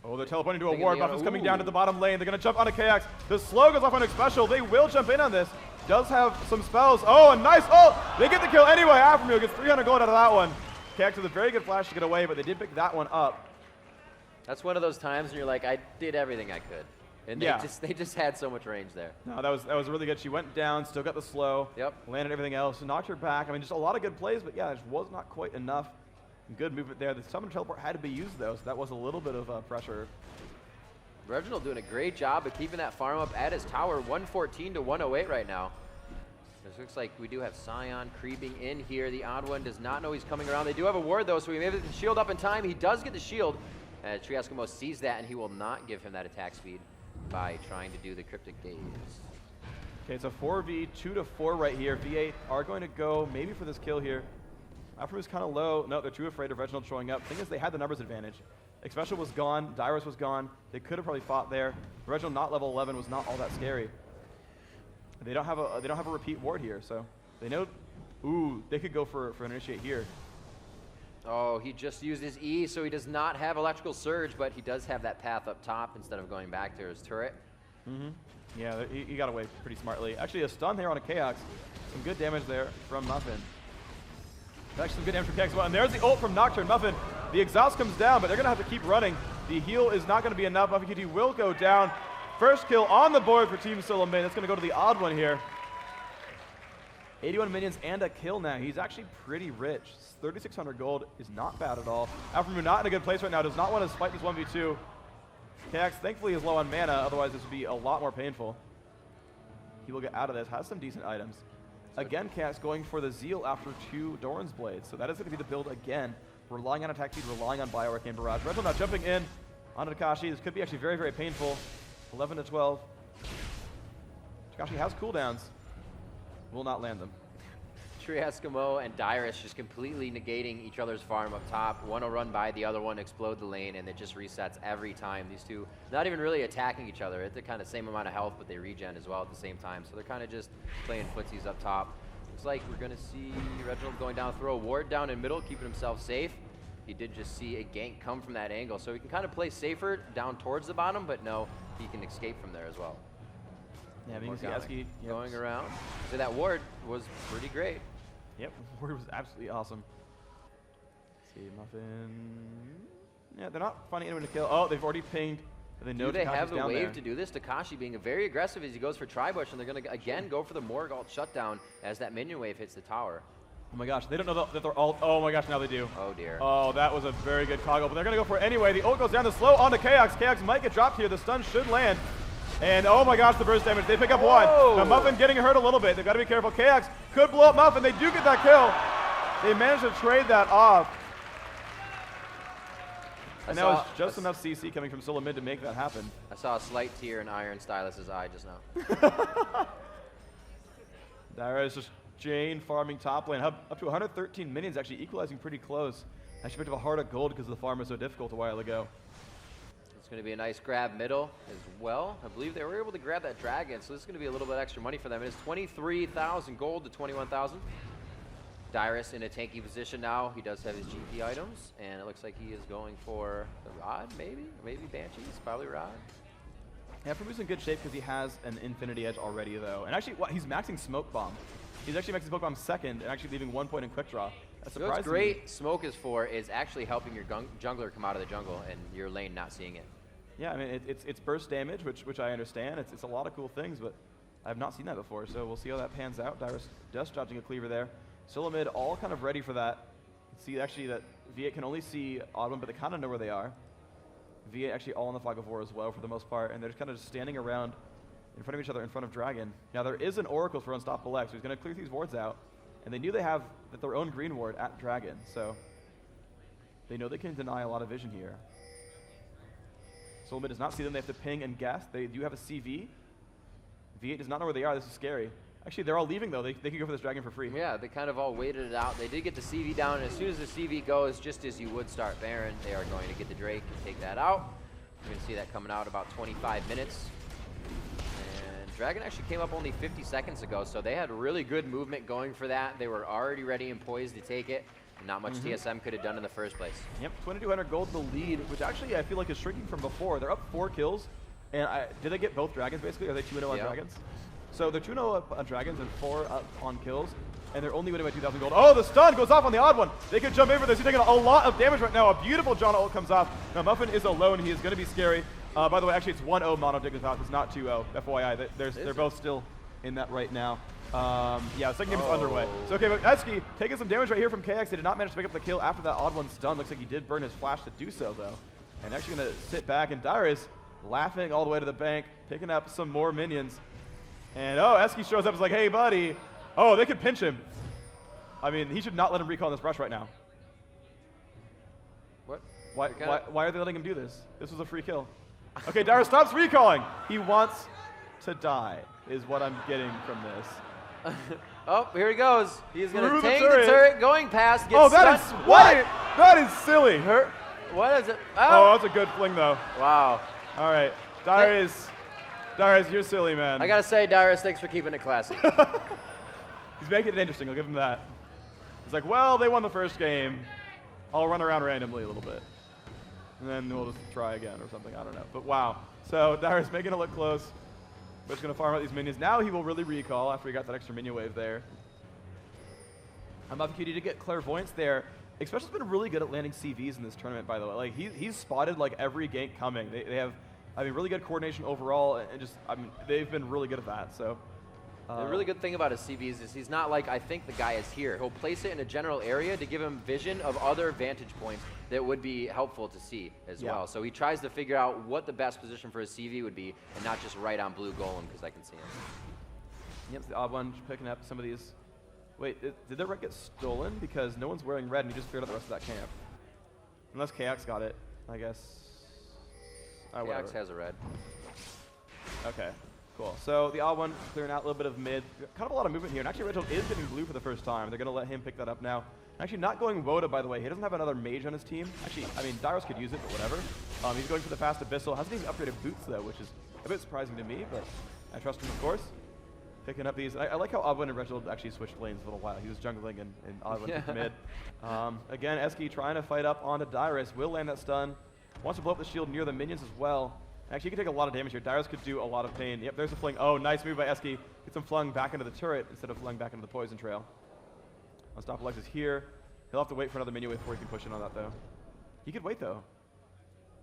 Oh, they're teleporting to a ward. Buff is coming down to the bottom lane. They're going to jump onto Chaox. The slow goes off on Xpecial. They will jump in on this. Does have some spells. Oh, a nice ult. They get the kill anyway. Afremu gets 300 gold out of that one. Chaox with a very good flash to get away, but they did pick that one up. That's one of those times when you're like, I did everything I could. And they just had so much range there. No, that was really good. She went down, still got the slow. Yep. Landed everything else, and knocked her back. I mean, just a lot of good plays, but yeah, it was not quite enough. Good movement there. The summon teleport had to be used though, so that was a little bit of pressure. Reginald doing a great job of keeping that farm up at his tower, 114 to 108 right now. This looks like we do have Scion creeping in here. The TheOddOne does not know he's coming around. They do have a ward though, so we may have the shield up in time. He does get the shield. Triasco sees that, and he will not give him that attack speed by trying to do the Cryptic Gaze. Okay, it's a 4v, 2 to 4 right here. V8 are going to go maybe for this kill here. Afremu's kind of low. No, they're too afraid of Reginald showing up. Thing is, they had the numbers advantage. Xpecial was gone. Dyrus was gone. They could have probably fought there. Reginald not level 11 was not all that scary. They don't have a repeat ward here, so they know. Ooh, they could go for an initiate here. Oh, he just used his E, so he does not have Electrical Surge, but he does have that path up top instead of going back to his turret. Mm-hmm. Yeah, he got away pretty smartly. Actually, a stun there on a Chaox. Some good damage there from Muffin. Actually, some good damage from Chaox as well. And there's the ult from Nocturne. Muffin, the exhaust comes down, but they're going to have to keep running. The heal is not going to be enough. Muffin QT will go down. First kill on the board for Team Solo Main. That's going to go to the TheOddOne here. 81 minions and a kill now. He's actually pretty rich. 3,600 gold is not bad at all. Afremu not in a good place right now. Does not want to fight this 1v2. Chaox thankfully is low on mana. Otherwise, this would be a lot more painful. He will get out of this. Has some decent items. Again, Chaox going for the Zeal after 2 Doran's Blades. So that is going to be the build again. Relying on attack speed, relying on Bioarc and Barrage. Reginald now jumping in onto Takashi. This could be actually very, very painful. 11 to 12. Takashi has cooldowns. Will not land them. Triasco and Dyrus just completely negating each other's farm up top. One will run by, the other one explode the lane, and it just resets every time. These two not even really attacking each other. It's the kind of same amount of health, but they regen as well at the same time. So they're kind of just playing footsies up top. Looks like we're going to see Reginald going down, throw a ward down in middle, keeping himself safe. he did just see a gank come from that angle. So he can kind of play safer down towards the bottom, but no, he can escape from there as well. Yeah, you can see Eski going around. So that ward was pretty great. Yep, ward was absolutely awesome. Let's see, Muffin. Yeah, they're not finding anyone to kill. Oh, they've already pinged. They know do they Takashi's have the down wave there. to do this? Takashi being very aggressive as he goes for Tribush, and they're going to again go for the Morgalt shutdown as that minion wave hits the tower. Oh my gosh, they don't know that they're all. Oh my gosh, now they do. Oh dear. Oh, that was a very good toggle, but they're going to go for it anyway. The ult goes down the slow onto Chaox. Chaox might get dropped here. The stun should land. And oh my gosh, the burst damage. They pick up one. Now Muffin getting hurt a little bit. They've got to be careful. Chaox could blow up Muffin. They do get that kill. They managed to trade that off. And that was just enough CC coming from Solo mid to make that happen. I saw a slight tear in Iron Stylus's eye just now. Dyrus just Jane farming top lane. Up to 113 minions, actually equalizing pretty close. Actually picked up a heart of gold because the farm was so difficult a while ago. It's going to be a nice grab middle as well. I believe they were able to grab that dragon, so this is going to be a little bit extra money for them. It is 23,000 gold to 21,000. Dyrus in a tanky position now. He does have his GP items, and it looks like he is going for the Rod, maybe? Maybe Banshees, probably Rod. Yeah, Phreak's in good shape because he has an Infinity Edge already, though. And actually, he's maxing Smoke Bomb. He's actually maxing Smoke Bomb second and actually leaving 1 point in Quick Draw. That's surprising. What's great Smoke is for is actually helping your jungler come out of the jungle and your lane not seeing it. Yeah, I mean, it's burst damage, which I understand. It's a lot of cool things, but I have not seen that before, so we'll see how that pans out. Dyrus just dodging a cleaver there. Solo mid all kind of ready for that. See actually that V8 can only see OddOne, but they kind of know where they are. V8 actually all on the Fog of War as well for the most part, and they're just kind of just standing around in front of each other in front of Dragon. Now there is an Oracle for Unstoppable X, who's going to clear these wards out, and they knew they have their own green ward at Dragon, so they know they can deny a lot of vision here. Solo mid does not see them. They have to ping and guess. They do have a CV. V8 does not know where they are. This is scary. Actually, they're all leaving, though. They can go for this dragon for free. Yeah, they kind of all waited it out. They did get the CV down, and as soon as the CV goes, just as you would start Baron, they are going to get the Drake and take that out. You're going to see that coming out about 25 minutes. And Dragon actually came up only 50 seconds ago, so they had really good movement going for that. They were already ready and poised to take it. Not much TSM could have done in the first place. Yep, 2,200 gold the lead, which actually I feel like is shrinking from before. They're up 4 kills. And did they get both dragons, basically? Are they 2-0 on dragons? So they're 2-0 up on dragons and 4 up on kills, and they're only winning by 2,000 gold. Oh, the stun goes off on the OddOne. They could jump in for this. He's taking a lot of damage right now. A beautiful John ult comes off. Now Muffin is alone. He is going to be scary. By the way, actually it's 1-0 mono Dignitas. It's not 2-0. FYI, they're both still in that right now. Yeah, the second game is underway. So okay, but Eski taking some damage right here from KX. They did not manage to pick up the kill after that OddOne stun. Looks like he did burn his flash to do so, though. And actually going to sit back, and Dyrus laughing all the way to the bank, picking up some more minions. And oh, Eski shows up, is like, hey buddy. Oh, they could pinch him. I mean, he should not let him recall this brush right now. What? Why are they letting him do this? This was a free kill. Okay, Dyrus stops recalling. He wants to die, is what I'm getting from this. Oh, here he goes. He's going to tank the turret going past. Oh, that is, what? That is silly. What is it? Oh, that's a good fling, though. Wow. All right, Dyrus, you're silly, man. I got to say, Dyrus, thanks for keeping it classy. He's making it interesting. I'll give him that. He's like, well, they won the first game. I'll run around randomly a little bit. And then we'll just try again or something. I don't know. But wow. So Dyrus making it look close. But he's going to farm out these minions. Now he will really recall after he got that extra minion wave there. I'm up to get Clairvoyance there. Xpecial's been really good at landing CVs in this tournament, by the way. Like he's spotted like every gank coming. They have, I mean, really good coordination overall, and just, I mean, they've been really good at that. So. The really good thing about his CVs is he's not like, I think the guy is here. He'll place it in a general area to give him vision of other vantage points that would be helpful to see as well. So he tries to figure out what the best position for his CV would be, and not just right on blue golem because I can see him. Yep, the OddOne picking up some of these. Wait, did their red get stolen? Because no one's wearing red and he just cleared out the rest of that camp. Unless KX got it, I guess. KX has a red. Okay. Cool. So the OddOne clearing out a little bit of mid. Kind of a lot of movement here. And actually Reginald is getting blue for the first time. They're going to let him pick that up now. Actually not going Voda, by the way. He doesn't have another mage on his team. Actually, I mean, Dyrus could use it, but whatever. He's going for the fast Abyssal. Hasn't even upgraded boots, though, which is a bit surprising to me, but I trust him, of course. Picking up these. I like how OddOne and Reginald actually switched lanes for a little while. He was jungling and OddOne took mid. Again, Eski trying to fight up onto Dyrus. Will land that stun. Wants to blow up the shield near the minions as well. Actually, he could take a lot of damage here. Dyrus could do a lot of pain. Yep, there's a fling. Oh, nice move by Eski. Gets him flung back into the turret instead of flung back into the poison trail. Unstoppable X is here. He'll have to wait for another minion wave before he can push in on that, though. He could wait, though.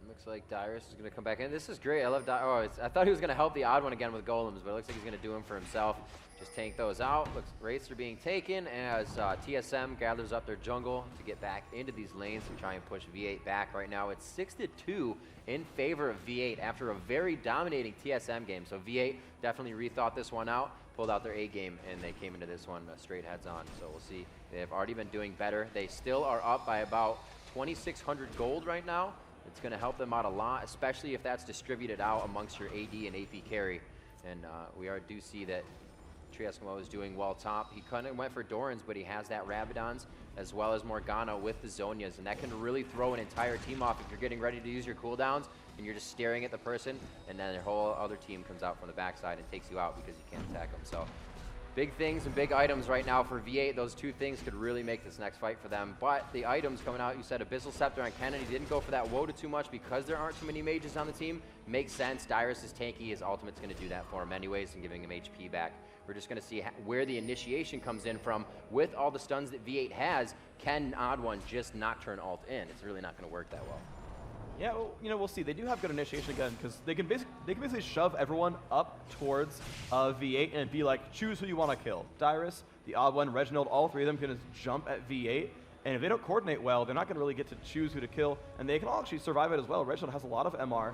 Looks like Dyrus is going to come back in. This is great. I love Dyrus. I thought he was going to help the OddOne again with golems, but it looks like he's going to do him for himself. Just tank those out. Looks wraiths are being taken as TSM gathers up their jungle to get back into these lanes and try and push V8 back. Right now it's 6-2 in favor of V8 after a very dominating TSM game. So V8 definitely rethought this one out, pulled out their A game, and they came into this one straight heads on. So we'll see. They've already been doing better. They still are up by about 2,600 gold right now. It's going to help them out a lot, especially if that's distributed out amongst your AD and AP carry. And we do see that Eskimo is doing well top. He kind of went for Dorans, but he has that Rabadons as well as Morgana with the Zonias, and that can really throw an entire team off if you're getting ready to use your cooldowns and you're just staring at the person, and then their whole other team comes out from the backside and takes you out because you can't attack them. So big things and big items right now for V8. Those two things could really make this next fight for them. But the items coming out, you said Abyssal Scepter on Kennedy. Didn't go for that WOTA too much because there aren't too many mages on the team. Makes sense. Dyrus is tanky. His ultimate's going to do that for him anyways and giving him HP back. We're just going to see where the initiation comes in from. With all the stuns that V8 has, can OddOne just Nocturne ult in? It's really not going to work that well. Yeah, well, we'll see. They do have good initiation again because they can basically shove everyone up towards V8 and be like, choose who you want to kill. Dyrus, the OddOne, Reginald, all three of them can just jump at V8. And if they don't coordinate well, they're not going to really get to choose who to kill. And they can all actually survive it as well. Reginald has a lot of MR.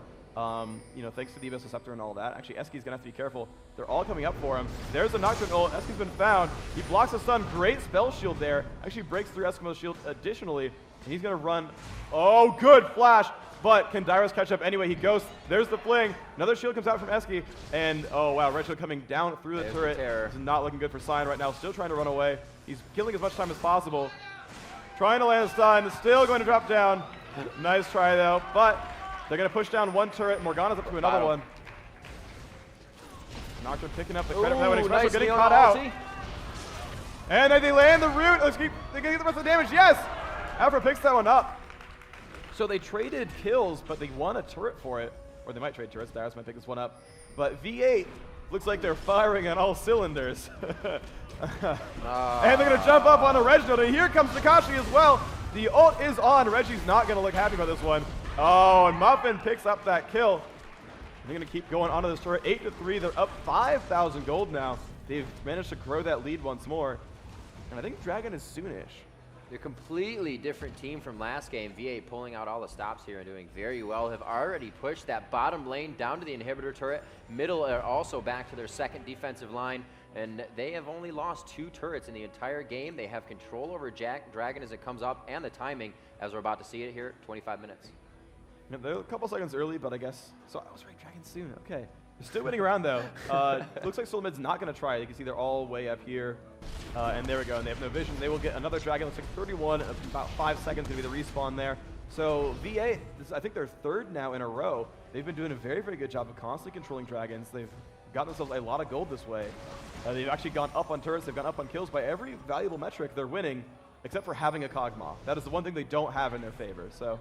Thanks to the Abyssal Scepter and all that. Actually, Eski's gonna have to be careful. They're all coming up for him. There's a Nocturne ult. Eski's been found. He blocks the stun. Great spell shield there. Actually breaks through Eskimo's shield additionally. And he's gonna run. Oh, good flash. But can Dyrus catch up anyway? He goes. There's the fling. Another shield comes out from Eski. And oh wow, Reginald coming down through the turret. This is not looking good for Sign right now. Still trying to run away. He's killing as much time as possible. Trying to land a stun. Still going to drop down. Nice try though. But they're going to push down one turret. Morgana's up to another one. Nocturne picking up the credit for that one. Xpecial nice getting caught out. And then they land the root. They're going to get the rest of the damage. Yes! Afro picks that one up. So they traded kills, but they won a turret for it. Or they might trade turrets. Dyrus might pick this one up. But V8 looks like they're firing on all cylinders. And they're going to jump up on a Reginald. And here comes Takashi as well. The ult is on. Reggie's not going to look happy about this one. Oh, and Muffin picks up that kill. They're going to keep going onto this turret. 8-3. They're up 5,000 gold now. They've managed to grow that lead once more. And I think Dragon is soonish. They're a completely different team from last game. V8 pulling out all the stops here and doing very well. Have already pushed that bottom lane down to the inhibitor turret. Middle are also back to their second defensive line. And they have only lost 2 turrets in the entire game. They have control over Dragon as it comes up and the timing as we're about to see it here, 25 minutes. Yeah, they're a couple seconds early, but I guess. So I was right, Dragon soon. Okay. They're still winning around though. Looks like Solomid's not going to try. You can see they're all way up here. And there we go. And they have no vision. They will get another Dragon. Looks like 31, about 5 seconds to be the respawn there. So V8, this is, I think they're third now in a row. They've been doing a very, very good job of constantly controlling Dragons. They've gotten themselves a lot of gold this way. They've actually gone up on turrets. They've gone up on kills. By every valuable metric, they're winning, except for having a Kog'Maw. That is the one thing they don't have in their favor. So,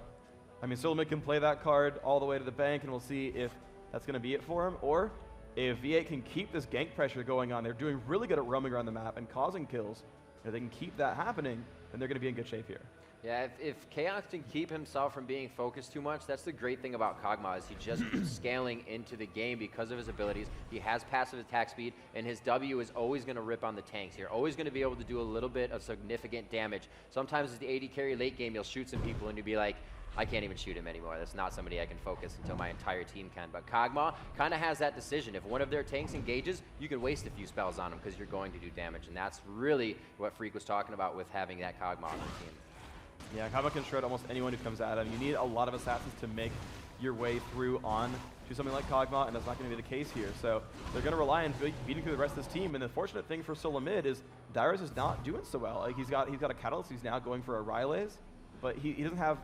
I mean, Solomid can play that card all the way to the bank, and we'll see if that's going to be it for him, or if V8 can keep this gank pressure going on. They're doing really good at roaming around the map and causing kills. If they can keep that happening, then they're going to be in good shape here. Yeah, if Chaox can keep himself from being focused too much, that's the great thing about Kog'Maw, is he just keeps scaling into the game because of his abilities. He has passive attack speed, and his W is always going to rip on the tanks. You're always going to be able to do a little bit of significant damage. Sometimes as the AD carry late game, you'll shoot some people, and you'll be like, I can't even shoot him anymore. That's not somebody I can focus until my entire team can. But Kog'Maw kind of has that decision. If one of their tanks engages, you can waste a few spells on him because you're going to do damage. And that's really what Phreak was talking about with having that Kog'Maw on the team. Yeah, Kog'Maw can shred almost anyone who comes at him. You need a lot of assassins to make your way through on to something like Kog'Maw, and that's not going to be the case here. So they're going to rely on beating through the rest of this team. And the fortunate thing for Solomid is Dyrus is not doing so well. Like he's got a Catalyst. He's now going for a Rylaze, but he doesn't have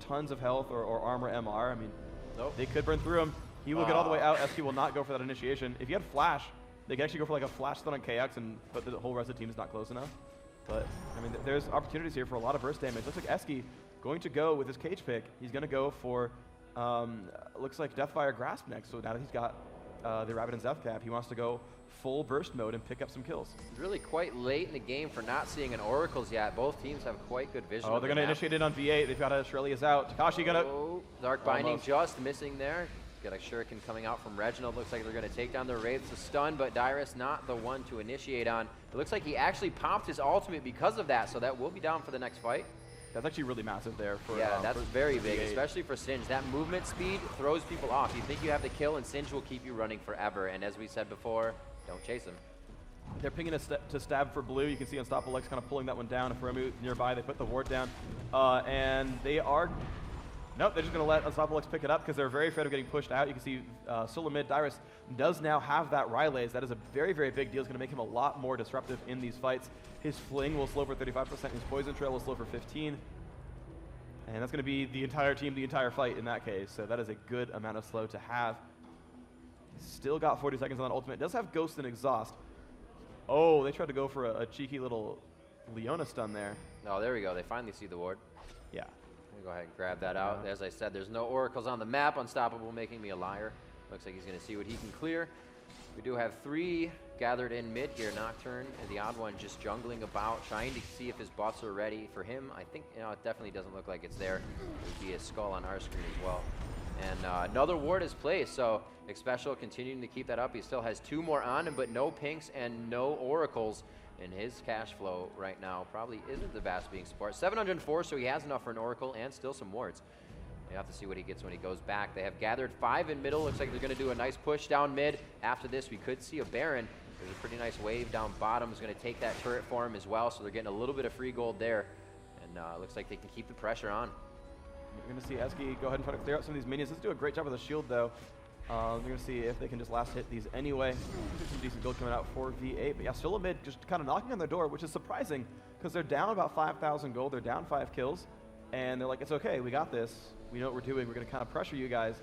tons of health or armor MR. I mean, they could burn through him. He will get all the way out. SQ will not go for that initiation. If he had Flash, They can actually go for like a flash stun on Chaox, but the whole rest of the team is not close enough. But, I mean, there's opportunities here for a lot of burst damage. Looks like Eski going to go with his cage pick. He's going to go for, looks like Deathfire Grasp next. So now that he's got the Rabbit and Death Cap, he wants to go full burst mode and pick up some kills. It's really quite late in the game for not seeing an Oracles yet. Both teams have quite good vision. Oh, they're going to initiate it on V8. They've got a Shirley's out. Takashi going to... Oh, Dark Binding just missing there. Got a Shuriken coming out from Reginald. Looks like they're going to take down the Wraiths to stun, but Dyrus not the one to initiate on. It looks like he actually popped his ultimate because of that, so that will be down for the next fight. That's actually really massive there. For yeah, that's for very big, V8. especially for Singe. That movement speed throws people off. You think you have the kill, and Singe will keep you running forever. And as we said before, don't chase him. They're pinging to stab for blue. You can see Unstoppable X kind of pulling that one down. If Remu nearby, they put the ward down. And they are... Nope, they're just going to let Unstoppable X pick it up because they're very afraid of getting pushed out. You can see solo mid Dyrus does now have that Rylays. That is a very, very big deal. It's going to make him a lot more disruptive in these fights. His fling will slow for 35%. His poison trail will slow for 15%. And that's going to be the entire team, the entire fight in that case. So that is a good amount of slow to have. Still got 40 seconds on that ultimate. Does have Ghost and Exhaust. Oh, they tried to go for a cheeky little Leona stun there. Oh, there we go. They finally see the ward. Yeah. Let me go ahead and grab that out. As I said, there's no Oracles on the map. Unstoppable making me a liar. Looks like he's going to see what he can clear. We do have 3 gathered in mid here. Nocturne and TheOddOne just jungling about, trying to see if his buffs are ready for him. I think, you know, it definitely doesn't look like it's there. It would be a skull on our screen as well. And another ward is placed, so Xpecial continuing to keep that up. He still has 2 more on him, but no pinks and no oracles. And his cash flow right now probably isn't the best being support. 704, so he has enough for an oracle and still some wards. You have to see what he gets when he goes back. They have gathered 5 in middle. Looks like they're going to do a nice push down mid. After this, we could see a Baron. There's a pretty nice wave down bottom. Is going to take that turret for him as well, so they're getting a little bit of free gold there. And looks like they can keep the pressure on. You're going to see Eski go ahead and try to clear out some of these minions. Let's do a great job with the shield, though. We're going to see if they can just last hit these anyway. Some decent gold coming out for V8. But yeah, still mid just kind of knocking on their door, which is surprising because they're down about 5,000 gold. They're down 5 kills. And they're like, it's okay. We got this. We know what we're doing. We're going to kind of pressure you guys.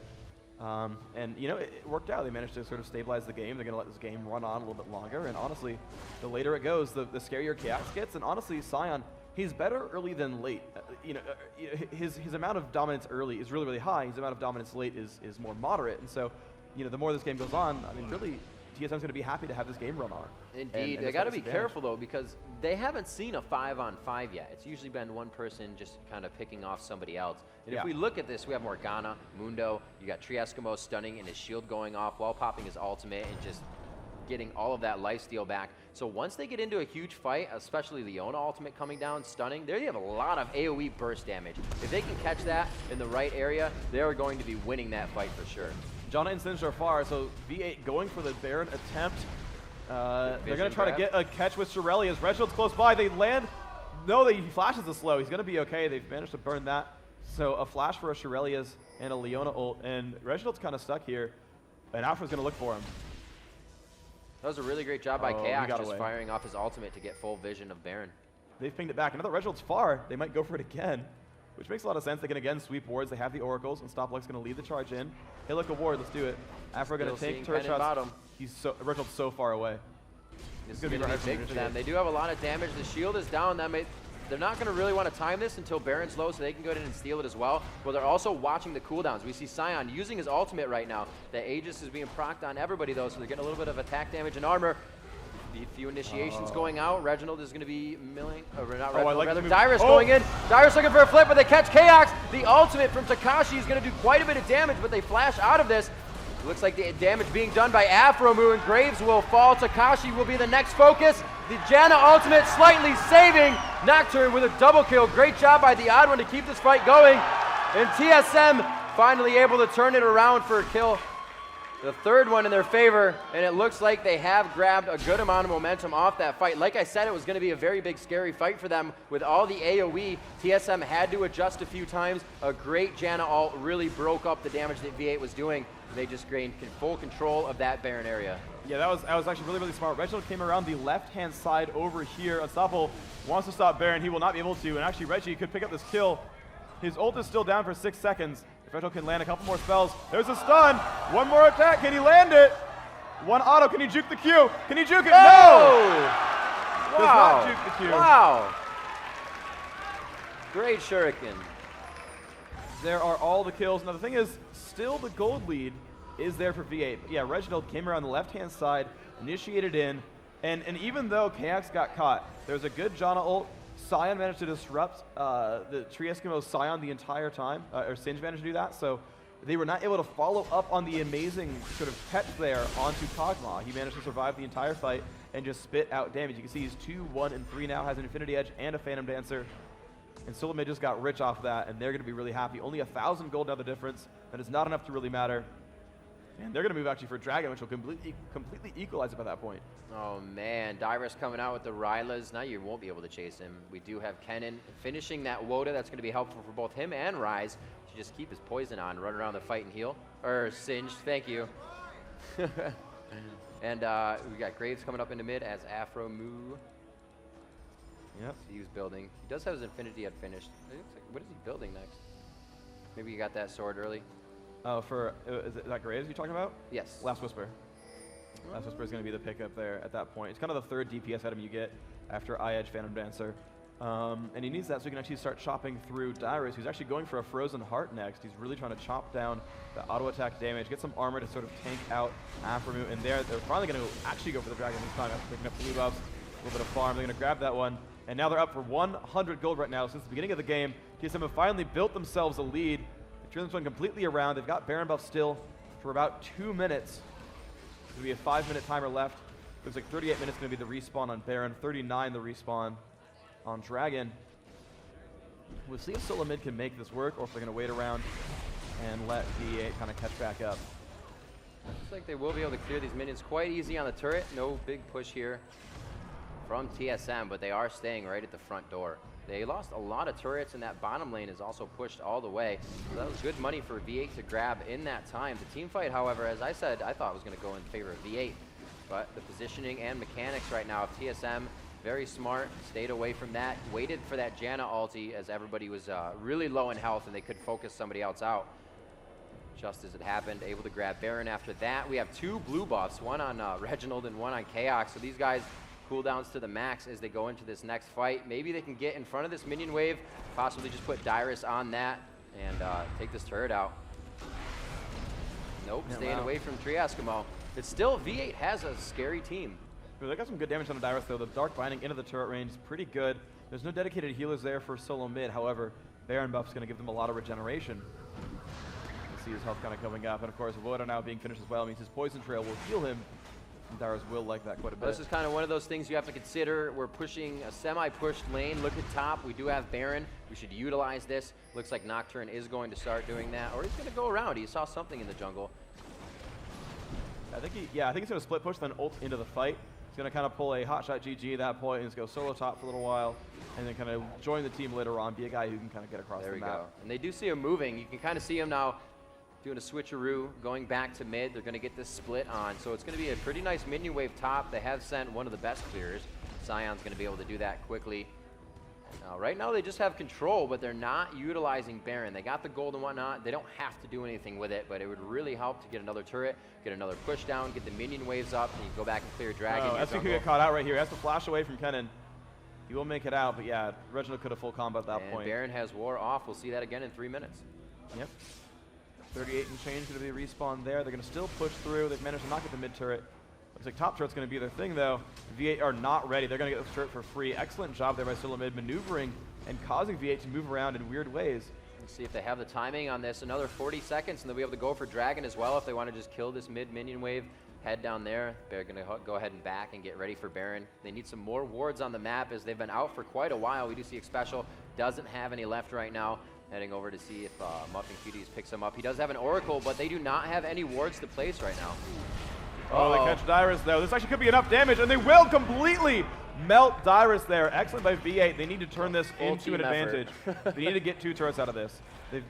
And, you know, it worked out. They managed to sort of stabilize the game. They're going to let this game run on a little bit longer. And honestly, the later it goes, the scarier Chaox gets. And honestly, Sion, he's better early than late. His amount of dominance early is really, really high. His amount of dominance late is more moderate. And so, you know, the more this game goes on, I mean, really, TSM's going to be happy to have this game run on. Indeed. They got to be careful, though, because they haven't seen a 5-on-5 yet. It's usually been one person just kind of picking off somebody else. And if we look at this, we have Morgana, Mundo, you got Tree Eskimo stunning and his shield going off while popping his ultimate and just getting all of that lifesteal back. So once they get into a huge fight, especially Leona ultimate coming down, stunning, there you have a lot of AoE burst damage. If they can catch that in the right area, they're going to be winning that fight for sure. Jana and Singe are far, so V8 going for the Baron attempt. They're going to try to get a catch with Shirelli as Reginald's close by. They land. No, he flashes the slow. He's going to be okay. They've managed to burn that. So a flash for a Shirelias and a Leona ult, and Reginald's kind of stuck here, and Alpha's going to look for him. That was a really great job by Chaox, just firing off his ultimate to get full vision of Baron. They've pinged it back. Another Reginald's far. They might go for it again, which makes a lot of sense. They can again sweep wards. They have the oracles, and Stoplex going to lead the charge in. Hey, look, a ward. Let's do it. Afro going to take turret shots. Bottom. Reginald's so far away. This is going to be big for them. They do have a lot of damage. The shield is down. They're not going to really want to time this until Baron's low, so they can go in and steal it as well. But they're also watching the cooldowns. We see Sion using his ultimate right now. The Aegis is being procced on everybody, though, so they're getting a little bit of attack damage and armor. A few initiations going out. Reginald is going to be milling. Not Reginald, rather Dyrus going in. Dyrus looking for a flip, but they catch Chaox. The ultimate from Takashi is going to do quite a bit of damage, but they flash out of this. It looks like the damage being done by Afromu, and Graves will fall. Takashi will be the next focus. The Janna ultimate slightly saving Nocturne with a double kill. Great job by TheOddOne to keep this fight going. And TSM finally able to turn it around for a kill. The third one in their favor, and it looks like they have grabbed a good amount of momentum off that fight. Like I said, it was going to be a very big, scary fight for them. With all the AoE, TSM had to adjust a few times. A great Janna ult really broke up the damage that V8 was doing. They just gained full control of that Baron area. Yeah, that was actually really, really smart. Reginald came around the left-hand side over here. Unstoppable wants to stop Baron. He will not be able to, and actually Reggie could pick up this kill. His ult is still down for 6 seconds. If Reginald can land a couple more spells, there's a stun. One more attack. Can he land it? One auto. Can he juke the Q? Can he juke it? No! Does not juke the Q. Wow. Great shuriken. There are all the kills. Now the thing is, still the gold lead is there for V8. But yeah, Reginald came around the left-hand side, initiated in, and even though Chaox got caught, there's a good Janna ult. Sion managed to disrupt the Tree Eskimo Sion the entire time, or Singe managed to do that, so they were not able to follow up on the amazing sort of pet there onto Kog'Maw. He managed to survive the entire fight and just spit out damage. You can see he's 2, 1, and 3 now, has an Infinity Edge and a Phantom Dancer. And SolarMid just got rich off of that, and they're going to be really happy. Only 1,000 gold now the difference. That is not enough to really matter. And they're going to move actually for Dragon, which will completely equalize it by that point. Oh man, Dyrus coming out with the Rylas. Now you won't be able to chase him. We do have Kennen finishing that WODA. That's going to be helpful for both him and Rise to just keep his poison on, run around the fight and heal. Or Singe, thank you. And we got Graves coming up into mid as Afro Moo. Yep. So he was building. He does have his Infinity Ed finished. It looks like, what is he building next? Maybe he got that sword early. Oh, for, is that Graves you're talking about? Yes. Last Whisper. Last Whisper is going to be the pickup there at that point. It's kind of the third DPS item you get after Eye Edge Phantom Dancer. And he needs that so he can actually start chopping through Dyrus, who's actually going for a Frozen Heart next. He's really trying to chop down the auto attack damage, get some armor to sort of tank out Afro. And they're finally going to actually go for the Dragon this time after picking up blue buffs. A little bit of farm. They're going to grab that one. And now they're up for 100 gold right now. Since the beginning of the game, TSM have finally built themselves a lead. They turned this one completely around. They've got Baron buff still for about 2 minutes. There's going to be a 5-minute timer left. Looks like 38 minutes going to be the respawn on Baron, 39 the respawn on Dragon. We'll see if SolarMid can make this work or if they're going to wait around and let V8 kind of catch back up. Looks like they will be able to clear these minions quite easy on the turret. No big push here from TSM, but they are staying right at the front door. They lost a lot of turrets, and that bottom lane is also pushed all the way. So that was good money for V8 to grab in that time. The team fight, however, as I said, I thought was going to go in favor of V8. But the positioning and mechanics right now of TSM, very smart, stayed away from that, waited for that Janna ulti as everybody was really low in health and they could focus somebody else out. Just as it happened, able to grab Baron after that. We have 2 blue buffs, one on Reginald and one on Chaox. So these guys cooldowns to the max as they go into this next fight. Maybe they can get in front of this minion wave, possibly just put Dyrus on that and take this turret out. Nope, staying away from Tree Eskimo. It's still, V8 has a scary team. They got some good damage on the Dyrus though. The Dark Binding into the turret range is pretty good. There's no dedicated healers there for solo mid. However, Baron buff's going to give them a lot of regeneration. You see his health kind of coming up. And of course, Voida now being finished as well means his Poison Trail will heal him. And Dyrus will like that quite a bit. This is kind of one of those things you have to consider. We're pushing a semi-pushed lane. Look at top. We do have Baron. We should utilize this. Looks like Nocturne is going to start doing that. Or he's going to go around. He saw something in the jungle. I think he's going to split push, then ult into the fight. He's going to kind of pull a HotshotGG at that point and just go solo top for a little while. And then kind of join the team later on. Be a guy who can kind of get across the map. There we go. And they do see him moving. You can kind of see him now doing a switcheroo, going back to mid. They're going to get this split on. So it's going to be a pretty nice minion wave top. They have sent one of the best clears. Sion's going to be able to do that quickly. Right now they just have control, but they're not utilizing Baron. They got the gold and whatnot. They don't have to do anything with it, but it would really help to get another turret, get another push down, get the minion waves up, and you go back and clear Dragon. Oh, SC could get caught out right here. He has to flash away from Kennen. He will make it out, but yeah, Reginald could have full combo at that point. Baron has war off. We'll see that again in 3 minutes. Yep. 38 and change going to be a respawn there. They're going to still push through. They've managed to knock at the mid turret. Looks like top turret's going to be their thing though. V8 are not ready. They're going to get this turret for free. Excellent job there by SolarMid maneuvering and causing V8 to move around in weird ways. Let's see if they have the timing on this. Another 40 seconds and they'll be able to go for Dragon as well if they want to just kill this mid minion wave. Head down there. They're going to go ahead and back and get ready for Baron. They need some more wards on the map as they've been out for quite a while. We do see Xpecial doesn't have any left right now. Heading over to see if Muffin Cuties picks him up. He does have an Oracle, but they do not have any wards to place right now. Oh, they catch Dyrus though. This actually could be enough damage, and they will completely melt Dyrus there. Excellent by V8. They need to turn this into an advantage. They need to get 2 turrets out of this.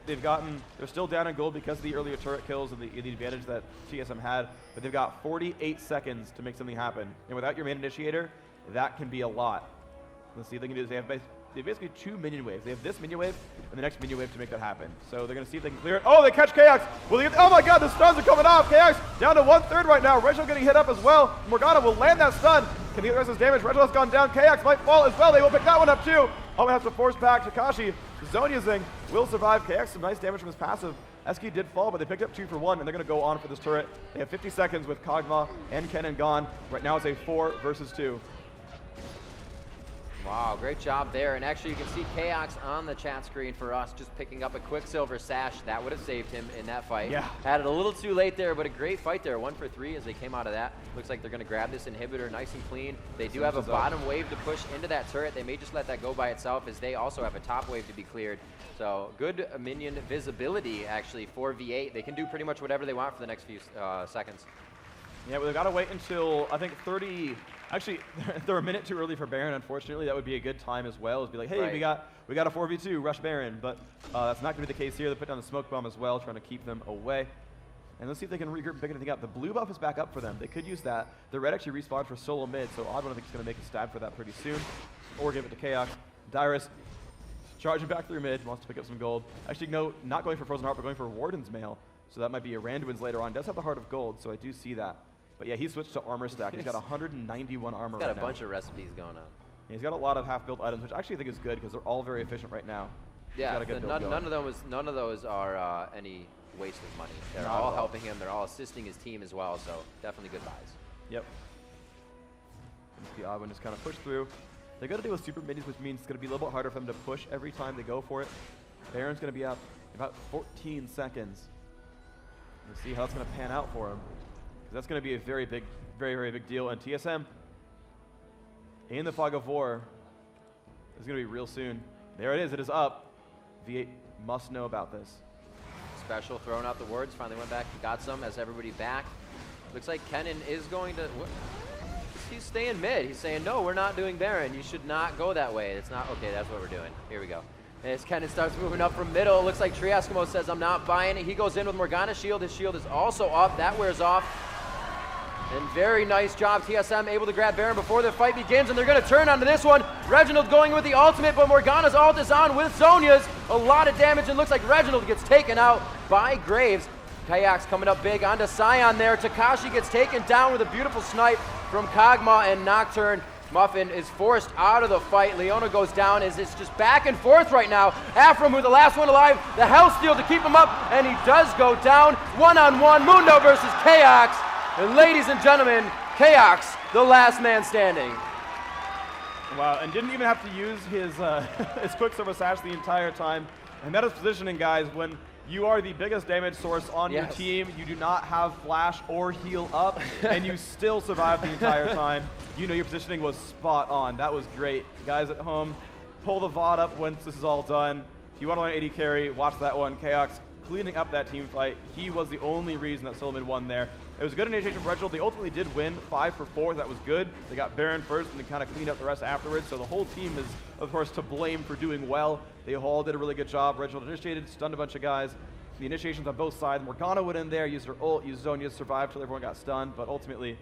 They're still down in gold because of the earlier turret kills and the advantage that TSM had, but they've got 48 seconds to make something happen. And without your main initiator, that can be a lot. Let's see if they can do this. They have they have basically 2 minion waves. They have this minion wave and the next minion wave to make that happen. So they're going to see if they can clear it. Oh, they catch Chaox. Will they get, oh my god, the stuns are coming off. Chaox down to 1/3 right now. Reginald getting hit up as well. Morgana will land that stun. Can he get the rest of his damage? Reginald has gone down. Chaox might fall as well. They will pick that one up too. Oh, has to force back Takashi. Zonya Zing will survive. Chaox some nice damage from his passive. Eski did fall, but they picked up 2 for 1, and they're going to go on for this turret. They have 50 seconds with Kog'Maw and Kennen gone. Right now it's a 4 versus 2. Wow, great job there. And actually, you can see Chaox on the chat screen for us, just picking up a Quicksilver Sash. That would have saved him in that fight. Yeah. Had it a little too late there, but a great fight there. 1 for 3 as they came out of that. Looks like they're going to grab this inhibitor nice and clean. They do have a bottom wave to push into that turret. They may just let that go by itself, as they also have a top wave to be cleared. So good minion visibility, actually, for V8. They can do pretty much whatever they want for the next few seconds. Yeah, well, they've got to wait until, I think, 30... Actually, they're a minute too early for Baron, unfortunately. That would be a good time as well. Is be like, hey, Right. we got a 4v2, rush Baron. But that's not going to be the case here. They put down the smoke bomb as well, trying to keep them away. And let's see if they can regroup and pick anything up. The blue buff is back up for them. They could use that. The red actually respawned for solo mid, so OddOne I think is going to make a stab for that pretty soon. Or give it to Chaox. Dyrus charging back through mid, wants to pick up some gold. Actually, no, not going for Frozen Heart, but going for Warden's Mail. So that might be a Randuin's later on. Does have the Heart of Gold, so I do see that. But yeah, he switched to armor stack. He's got 191 armor He's got right a now. bunch of recipes going on. Yeah, he's got a lot of half-built items, which I actually think is good because they're all very efficient right now. Yeah, none of those are any waste of money. They're Not all at all. helping him. They're all assisting his team as well. So definitely good buys. Yep. The OddOne just kind of push through. They're going to deal with super minis, which means it's going to be a little bit harder for them to push every time they go for it. Baron's going to be up in about 14 seconds. We'll see how that's going to pan out for him. That's going to be a very, very big deal. And TSM in the fog of war is going to be real soon. There it is. It is up. V8 must know about this. Xpecial throwing out the words. Finally went back and got some as everybody back. Looks like Kennen is going to... He's staying mid. He's saying, no, we're not doing Baron. You should not go that way. It's not... Okay, that's what we're doing. Here we go. As Kennen starts moving up from middle, it looks like Tree Eskimo says, I'm not buying it. He goes in with Morgana's shield. His shield is also up. That wears off. And very nice job, TSM able to grab Baron before the fight begins, and they're going to turn onto this one. Reginald going with the ultimate, but Morgana's ult is on with Zonya's. A lot of damage, and looks like Reginald gets taken out by Graves. Chaox coming up big onto Sion there. Takashi gets taken down with a beautiful snipe from Kog'Maw and Nocturne. Muffin is forced out of the fight. Leona goes down as it's just back and forth right now. Afromu, the last one alive, the Hellsteel to keep him up, and he does go down. One-on-one, Mundo versus Chaox. And ladies and gentlemen, Chaox, the last man standing. Wow, and didn't even have to use his his Quicksilver Sash the entire time. And that is positioning, guys. When you are the biggest damage source on your team, you do not have flash or heal up, and you still survive the entire time. You know your positioning was spot on. That was great. Guys at home, pull the VOD up once this is all done. If you want to learn AD carry, watch that one. Chaox cleaning up that team fight. He was the only reason that Solomon won there. It was a good initiation for Reginald. They ultimately did win 5 for 4. That was good. They got Baron first and they kind of cleaned up the rest afterwards. So the whole team is, of course, to blame for doing well. They all did a really good job. Reginald initiated, stunned a bunch of guys. The initiations on both sides. Morgana went in there, used her ult, used Zonya, survived till everyone got stunned. But ultimately,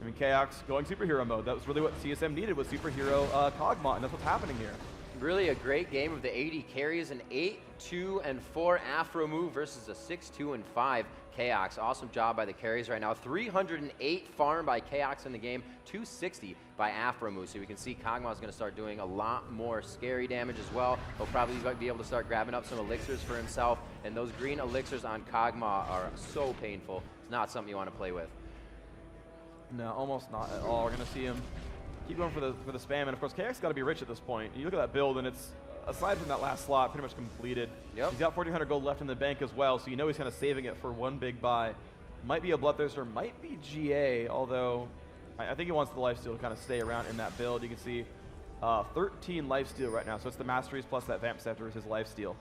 I mean, Chaox going superhero mode. That was really what CSM needed, was superhero Kog'Maw, and that's what's happening here. Really a great game of the AD carries, an 8-2-4 Afromu versus a 6-2-5 Chaox. Awesome job by the carries right now. 308 farm by Chaox in the game, 260 by Afromu. So we can see Kog'Maw is going to start doing a lot more scary damage as well. He'll probably be able to start grabbing up some elixirs for himself, and those green elixirs on Kog'Maw are so painful. It's not something you want to play with. No, almost not at all. We're going to see him keep going for the spam, and of course, Chaox got to be rich at this point. You look at that build, and it's, aside from that last slot, pretty much completed. Yep. He's got 1,400 gold left in the bank as well, so you know he's kind of saving it for one big buy. Might be a Bloodthirster, might be GA, although I think he wants the lifesteal to kind of stay around in that build. You can see 13 lifesteal right now, so it's the Masteries plus that Vamp Scepter is his lifesteal.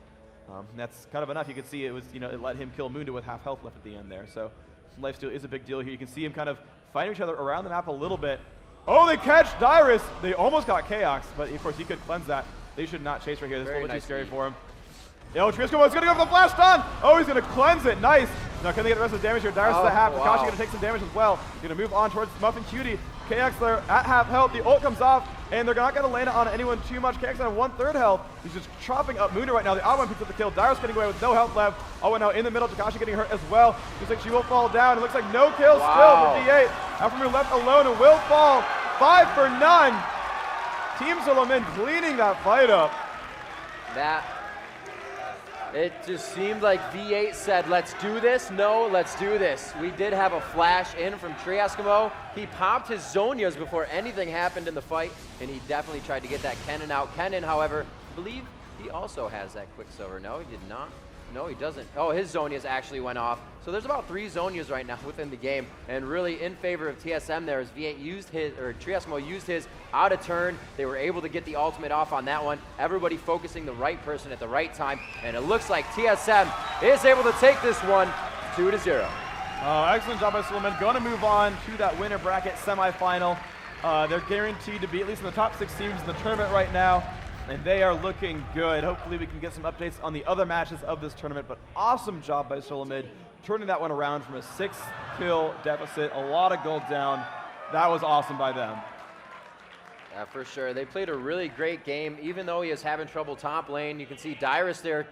That's kind of enough. You can see it was, you know, it let him kill Mundo with half health left at the end there. So lifesteal is a big deal here. You can see him kind of fighting each other around the map a little bit. Oh, they catch Dyrus. They almost got Chaox, but of course he could cleanse that. They should not chase right here. This is a little too scary for him. Yo, Trisco is going to go for the flash stun. Oh, he's going to cleanse it. Nice. Now, can they get the rest of the damage here? Dyrus is a half. Takashi going to take some damage as well. Going to move on towards Muffin Cutie. Chaox there at half health. The ult comes off, and they're not going to land it on anyone too much. Chaox on 1/3 health. He's just chopping up Mundo right now. The OddOne picks up the kill. Dyrus getting away with no health left. OddOne now in the middle. Takashi getting hurt as well. Looks like she will fall down. It looks like no kills still for D8. Alphamoon left alone and will fall. 5 for none. Team Solomon cleaning that fight up. It just seemed like V8 said, let's do this. No, let's do this. We did have a flash in from Trieskimo. He popped his Zonias before anything happened in the fight, and he definitely tried to get that Kennen out. Kennen, however, I believe he also has that Quicksilver. No, he did not. No, he doesn't. Oh, his Zonias actually went off. So there's about 3 Zonias right now within the game, and really in favor of TSM there as V8 used his, or Trieskimo used his out of turn. They were able to get the ultimate off on that one. Everybody focusing the right person at the right time, and it looks like TSM is able to take this one 2-0. Excellent job by Solomon. Going to move on to that winner bracket semifinal. They're guaranteed to be at least in the top 6 teams in the tournament right now, and they are looking good. Hopefully we can get some updates on the other matches of this tournament, but awesome job by Solomon, turning that one around from a 6-kill deficit, a lot of gold down. That was awesome by them. Yeah, for sure. They played a really great game, even though he is having trouble top lane. You can see Dyrus there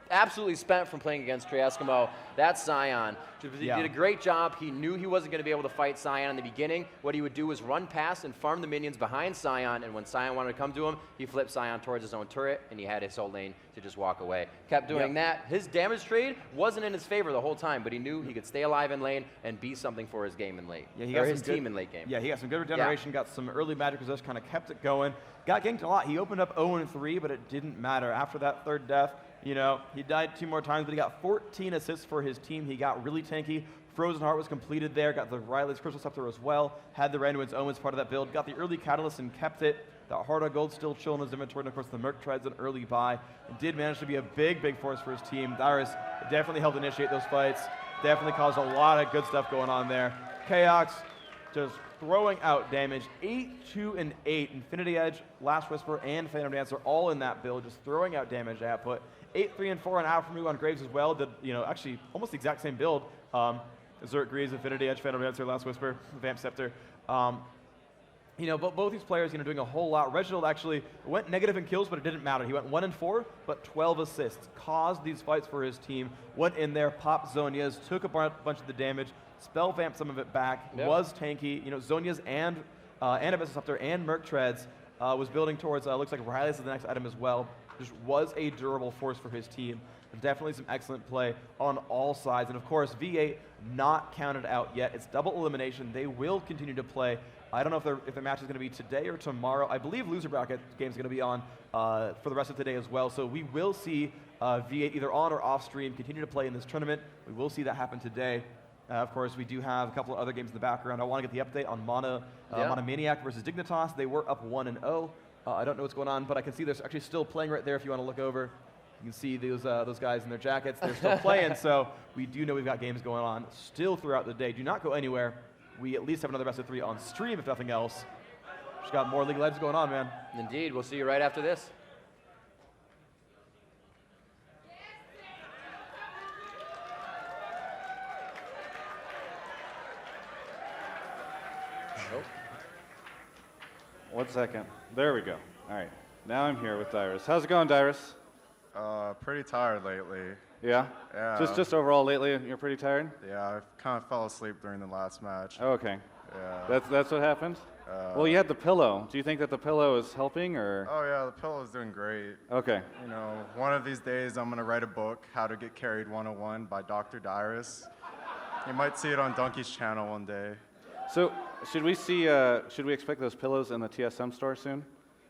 absolutely spent from playing against Trieskimo. That's Sion. He did a great job. He knew he wasn't going to be able to fight Sion in the beginning. What he would do was run past and farm the minions behind Sion, and when Sion wanted to come to him, he flipped Sion towards his own turret, and he had his whole lane to just walk away. Kept doing that. His damage trade wasn't in his favor the whole time, but he knew he could stay alive in lane and be something for his game in late. Yeah, his team in late game. Yeah, he got some good regeneration, got some early magic resist, kind of kept it going. Got ganked a lot. He opened up 0-3, but it didn't matter. After that 3rd death, you know, he died 2 more times, but he got 14 assists for his team. He got really tanky. Frozen Heart was completed there. Got the Riley's Crystal Scepter as well. Had the Randwin's Omens part of that build. Got the early Catalyst and kept it. That Heart of Gold still chilling in his inventory. And of course, the Merc Treads an early buy. And did manage to be a big, big force for his team. Dyrus definitely helped initiate those fights. Definitely caused a lot of good stuff going on there. Chaox just throwing out damage. 8-2-8. Infinity Edge, Last Whisper, and Phantom Dancer all in that build. Just throwing out damage output. 8-3-4 on Alphamoon on Graves as well. Did, you know, actually almost the exact same build. Zerk Greaves, Infinity Edge, Phantom Dancer, Last Whisper, Vamp Scepter. You know, both these players, you know, doing a whole lot. Reginald actually went negative in kills, but it didn't matter. He went 1-4, but 12 assists. Caused these fights for his team. Went in there, popped Zonias, took a bunch of the damage, spell vamped some of it back, was tanky. You know, Zonias and Abyssal Scepter and Merc Treads was building towards, looks like Riley's is the next item as well. Just was a durable force for his team. Definitely some excellent play on all sides. And of course, V8 not counted out yet. It's double elimination. They will continue to play. I don't know if the match is going to be today or tomorrow. I believe loser bracket game is going to be on for the rest of today as well. So we will see V8 either on or off stream continue to play in this tournament. We will see that happen today. Of course, we do have a couple of other games in the background. I want to get the update on MONOMANIAC versus DIGNITAS. They were up 1-0. I don't know what's going on, but I can see they're actually still playing right there if you want to look over. You can see those guys in their jackets. They're still playing, so we do know we've got games going on still throughout the day. Do not go anywhere. We at least have another best of 3 on stream, if nothing else. Just got more League of Legends going on, man. Indeed. We'll see you right after this. Nope. 1 second. There we go. All right. Now I'm here with Dyrus. How's it going, Dyrus? Pretty tired lately. Yeah? Yeah. Just overall lately, you're pretty tired? Yeah, I kind of fell asleep during the last match. Oh, okay. Yeah. That's what happened? Well, you had the pillow. Do you think that the pillow is helping, or? Oh yeah, the pillow is doing great. Okay. You know, one of these days I'm gonna write a book, How to Get Carried 101 by Dr. Dyrus. You might see it on Donkey's channel one day. So should we expect those pillows in the TSM store soon?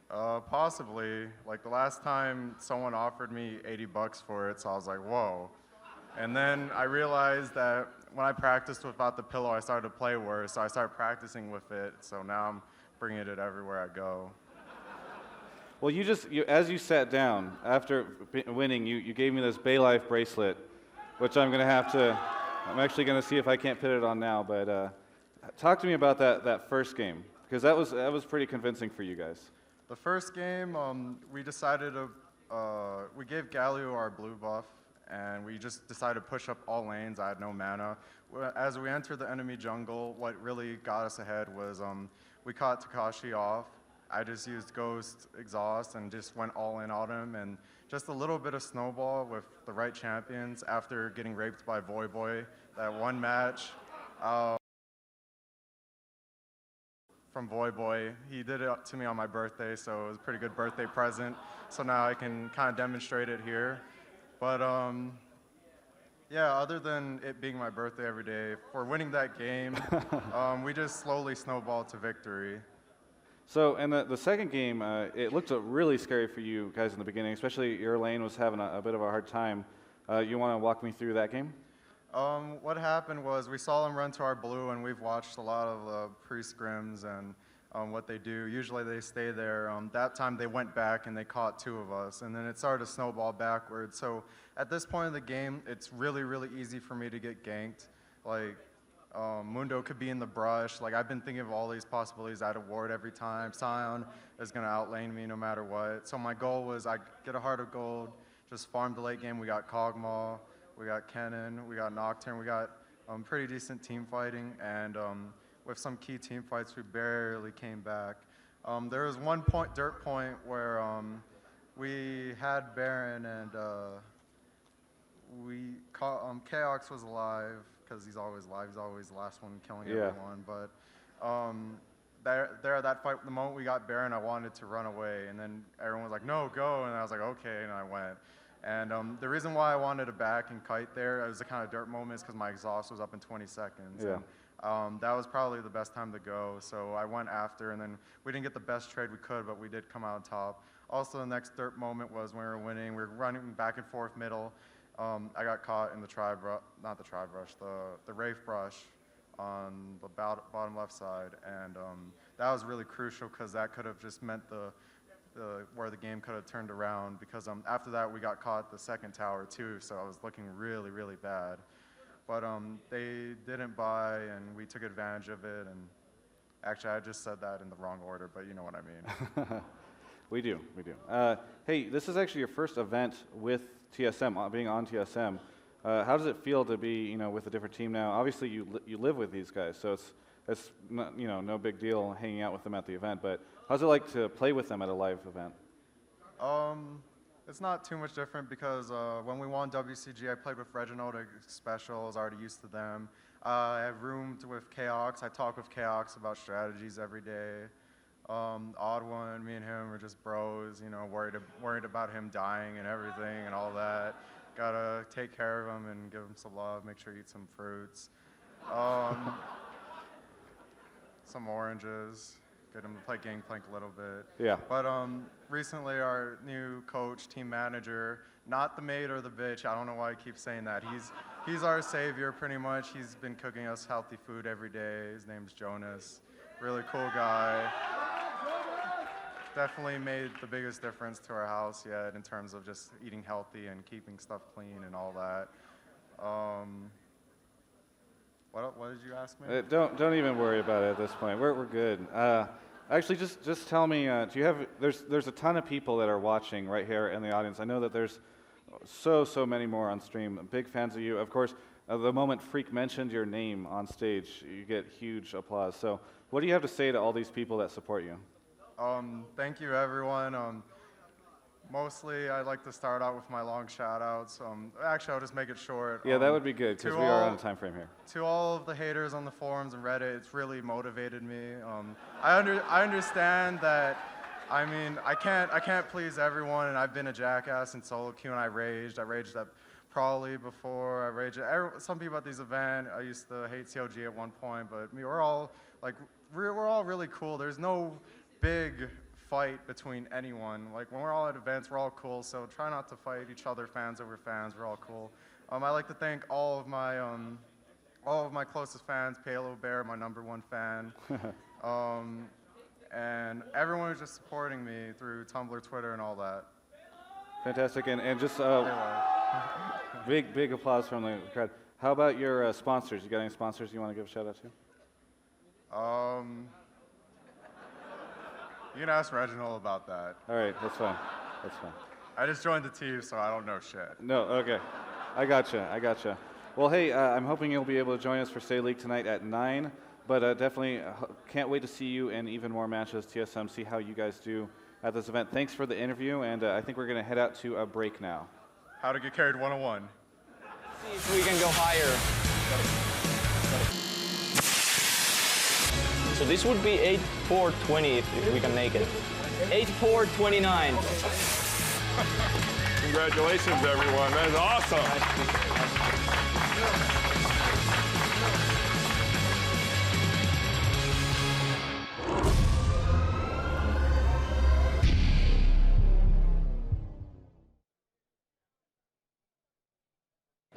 Possibly. Like the last time someone offered me $80 for it, so I was like, whoa. And then I realized that when I practiced without the pillow, I started to play worse, so I started practicing with it, so now I'm bringing it everywhere I go. Well, as you sat down after winning, you gave me this Bay Life bracelet, which I'm actually gonna see if I can't put it on now, but talk to me about that first game, because that was pretty convincing for you guys. The first game, we decided to, we gave Galio our blue buff, and we just decided to push up all lanes. I had no mana. As we entered the enemy jungle, what really got us ahead was we caught Takashi off. I just used Ghost Exhaust and just went all in on him, and just a little bit of snowball with the right champions after getting raped by Voy Boy that one match. From Voy Boy. He did it to me on my birthday, so it was a pretty good birthday present. So now I can kind of demonstrate it here. But yeah, other than it being my birthday every day, for winning that game, we just slowly snowballed to victory. So in the second game, it looked really scary for you guys in the beginning, especially your lane was having a bit of a hard time. You want to walk me through that game? What happened was we saw them run to our blue, and we've watched a lot of pre-scrims and what they do. Usually they stay there. That time they went back and they caught 2 of us, and then it started to snowball backwards. So at this point in the game, it's really, really easy for me to get ganked. Like, Mundo could be in the brush. Like, I've been thinking of all these possibilities. I'd ward every time. Sion is going to outlane me no matter what. So my goal was I get a Heart of Gold, just farm the late game. We got Kog'Maw. We got Kennen, we got Nocturne, we got pretty decent team fighting, and with some key team fights, we barely came back. There was one dirt point where we had Baron, and Chaox was alive, because he's always alive, he's always the last one killing everyone, but there at that fight, the moment we got Baron, I wanted to run away, and then everyone was like, no, go, and I was like, okay, and I went. And the reason why I wanted to back and kite there, it was the kind of dirt moments because my exhaust was up in 20 seconds. Yeah. And, that was probably the best time to go. So I went after, and then we didn't get the best trade we could, but we did come out on top. Also, the next dirt moment was when we were winning. We were running back and forth middle. I got caught in the the Wraith Brush on the bottom left side. And that was really crucial because that could have just meant where the game could have turned around, because after that we got caught the second tower too, so I was looking really, really bad. But they didn't buy, and we took advantage of it, and actually I just said that in the wrong order, but you know what I mean. We do. Hey, this is actually your first event with TSM, being on TSM. How does it feel to be, with a different team now? Obviously you live with these guys, so it's not, no big deal hanging out with them at the event, but how's it like to play with them at a live event? It's not too much different because when we won WCG, I played with Reginald at Xpecial. I was already used to them. I have roomed with Chaox. I talk with Chaox about strategies every day. TheOddOne, me and him are just bros, worried about him dying and everything and all that. Gotta take care of him and give him some love, make sure he eats some fruits. Some oranges, get him to play Gangplank a little bit. Yeah. But recently our new coach, team manager, not the maid or the bitch, I don't know why I keep saying that. He's our savior pretty much. He's been cooking us healthy food every day. His name's Jonas. Really cool guy. Definitely made the biggest difference to our house yet in terms of just eating healthy and keeping stuff clean and all that. What did you ask me? Don't even worry about it at this point. We're good. Actually, just tell me. Do you have? There's a ton of people that are watching right here in the audience. I know that there's so many more on stream. Big fans of you. Of course, the moment Phreak mentioned your name on stage, you get huge applause. So, what do you have to say to all these people that support you? Thank you, everyone. Mostly, I'd like to start out with my long shout-outs. Actually, I'll just make it short. Yeah, that would be good, because we are on a time frame here. To all of the haters on the forums and Reddit, it's really motivated me. I understand that, I can't please everyone, and I've been a jackass in solo queue, and I raged at Probably before. I raged at some people at these events. I used to hate COG at one point, but we're all really cool. There's no big fight between anyone. Like, when we're all at events, we're all cool, so try not to fight each other, fans over fans. We're all cool. I'd like to thank all of my closest fans, Palo Bear, my #1 fan, and everyone who's just supporting me through Tumblr, Twitter, and all that. Fantastic, and just big applause from the crowd. How about your sponsors? You got any sponsors you want to give a shout out to? You can ask Reginald about that. All right, that's fine. I just joined the team, so I don't know shit. No, okay. I gotcha. Well, hey, I'm hoping you'll be able to join us for State League tonight at 9, but definitely can't wait to see you in even more matches, TSM, see how you guys do at this event. Thanks for the interview, and I think we're going to head out to a break now. How to get carried 101. See if we can go higher. So this would be 8-4-20 if we can make it. 8-4-29. Congratulations, everyone. That's awesome.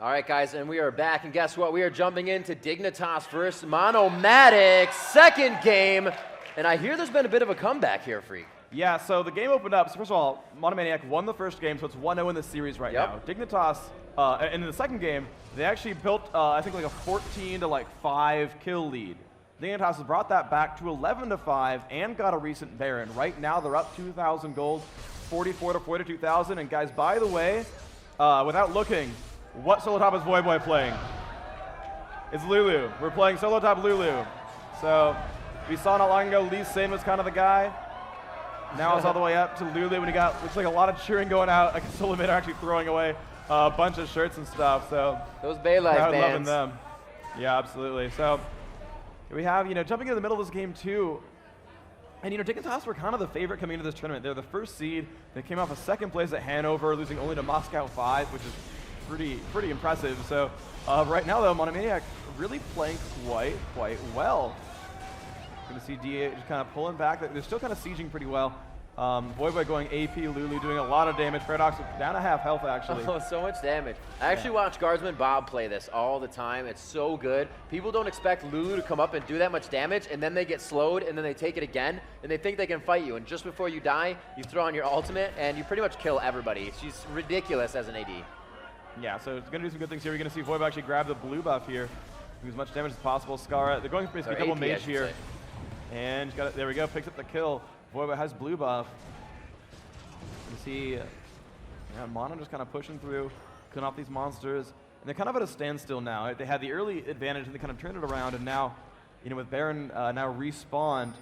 All right, guys, and we are back, and guess what? We are jumping into Dignitas versus MONOMANIC, second game, and I hear there's been a bit of a comeback here, Phreak. Yeah, so the game opened up. So first of all, MONOMANIAC won the first game, so it's 1-0 in the series right now. Dignitas, and in the second game, they actually built, I think, like a 14 to 5 kill lead. Dignitas has brought that back to 11-5 and got a recent Baron. Right now, they're up 2,000 gold, 44 to 42,000. And guys, by the way, without looking, what solo top is Voyboy playing? It's Lulu. We're playing solo top Lulu. So we saw not long ago Lee Sim was kind of the guy. Now it's all the way up to Lulu when he got, looks like a lot of cheering going out. Like solo mid are actually throwing away a bunch of shirts and stuff. So those Bay Life crowd loving bands. them. Yeah, absolutely. So we have, jumping into the middle of this game too. And Dignitas were kind of the favorite coming into this tournament. They're the first seed. They came off a second place at Hanover, losing only to Moscow 5, which is pretty impressive. So right now though, MONOMANIAC really playing quite well. Going to see DA just kind of pulling back. They're still kind of sieging pretty well. Voyboy going AP, Lulu doing a lot of damage. Paradox down to half health actually. Oh, so much damage. I actually watch Guardsman Bob play this all the time. It's so good. People don't expect Lulu to come up and do that much damage, and then they get slowed, and then they take it again, and they think they can fight you. And just before you die, you throw on your ultimate, and you pretty much kill everybody. She's ridiculous as an AD. Yeah, so it's going to do some good things here. We're going to see Voyboy actually grab the blue buff here, do as much damage as possible. Scara, they're going for basically double mage here. And got it, there we go, picks up the kill. Voyboy has blue buff. You can see Mono just kind of pushing through, cutting off these monsters. And they're kind of at a standstill now. They had the early advantage and they kind of turned it around, and now, with Baron now respawned,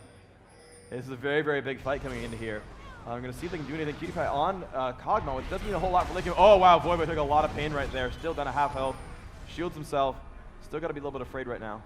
this is a very big fight coming into here. I'm going to see if they can do anything. PewDiePie on Cogmo, which doesn't mean a whole lot for Lick. Oh wow, Voyboy took a lot of pain right there. Still down to half health. Shields himself. Still got to be a little bit afraid right now.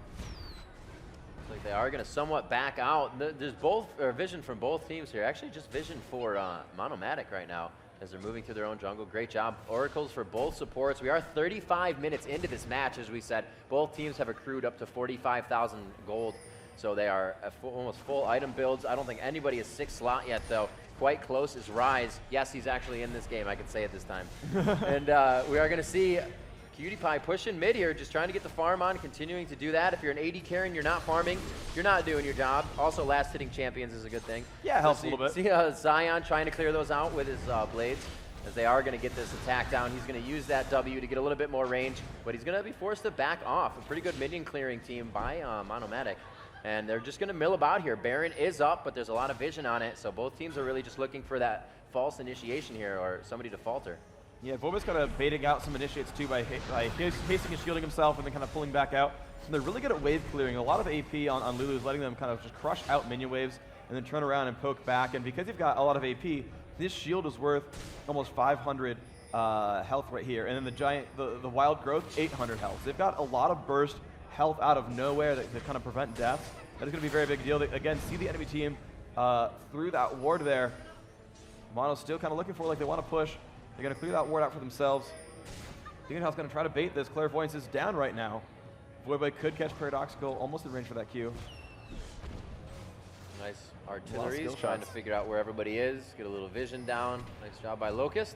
Looks like they are going to somewhat back out. There's both vision from both teams here. Actually, just vision for MONOMANIC right now as they're moving through their own jungle. Great job. Oracles for both supports. We are 35 minutes into this match, as we said. Both teams have accrued up to 45,000 gold. So they are almost full item builds. I don't think anybody is 6 slot yet, though. Quite close is Rise. Yes, he's actually in this game. I can say it this time. And we are going to see PewDiePie pushing mid here, just trying to get the farm on, continuing to do that. If you're an AD carry and you're not farming, you're not doing your job. Also, last hitting champions is a good thing. Yeah, helps a little bit. See Zion trying to clear those out with his blades, as they are going to get this attack down. He's going to use that W to get a little bit more range, but he's going to be forced to back off. A pretty good minion clearing team by MONOMANIC. And they're just going to mill about here. Baron is up, but there's a lot of vision on it, so both teams are really just looking for that false initiation here, or somebody to falter. Yeah, Voyboy's kind of baiting out some initiates too by hasting and shielding himself and then kind of pulling back out. So they're really good at wave clearing. A lot of AP on Lulu's letting them kind of just crush out minion waves and then turn around and poke back. And because you've got a lot of AP, this shield is worth almost 500 health right here. And then the giant, the wild growth, 800 health. So they've got a lot of burst health out of nowhere that kind of prevent death. That is going to be a very big deal. They, again, see the enemy team through that ward there. Mono's still kind of looking for, like, they want to push. They're going to clear that ward out for themselves. Dignitas going to try to bait this. Clairvoyance is down right now. Voyboy could catch Paradoxical, almost in range for that Q. Nice artillery, trying to figure out where everybody is. Get a little vision down. Nice job by Locust.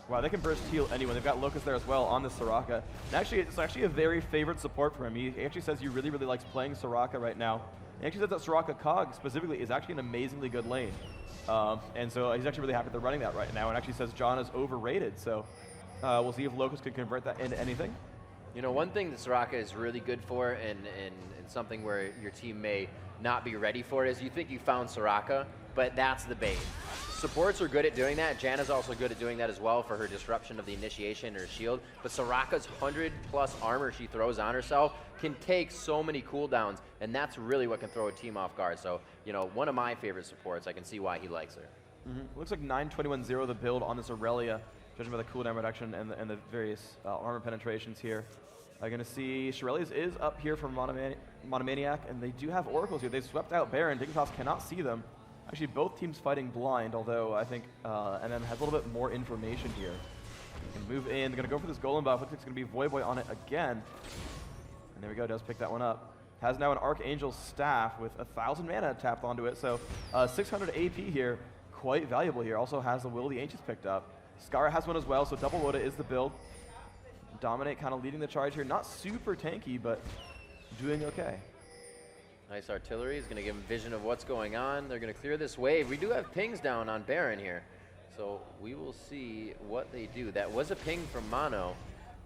Wow, they can burst heal anyone. They've got Locust there as well on this Soraka. And actually, it's actually a very favorite support for him. He actually says he really likes playing Soraka right now. He actually says that Soraka Cog specifically is actually an amazingly good lane. And so he's actually really happy they're running that right now, and actually says John is overrated. So we'll see if Locust can convert that into anything. You know, one thing that Soraka is really good for, and something where your team may not be ready for, is you think you found Soraka, but that's the bait. supports are good at doing that. Janna's also good at doing that as well for her disruption of the initiation or shield. But Soraka's 100+ armor she throws on herself can take so many cooldowns, and that's really what can throw a team off guard. So, you know, one of my favorite supports. I can see why he likes her. Looks like 921-0 the build on this Aurelia, judging by the cooldown reduction and the various armor penetrations here. I'm going to see Shirelles is up here for Monomaniac, and they do have Oracles here. They swept out Baron. Dignitas cannot see them. Actually, both teams fighting blind, although I think NM has a little bit more information here. They can move in. They're going to go for this Golem buff. Looks like it's going to be Void Boy on it again. And there we go. Does pick that one up. Has now an Archangel Staff with 1,000 mana tapped onto it, so 600 AP here. Quite valuable here. Also has the Will of the Ancients picked up. Skara has one as well, so double Woda is the build. Dominate kind of leading the charge here. Not super tanky, but doing okay. Nice artillery. Is going to give them vision of what's going on. They're going to clear this wave. We do have pings down on Baron here, so we will see what they do. That was a ping from Mono.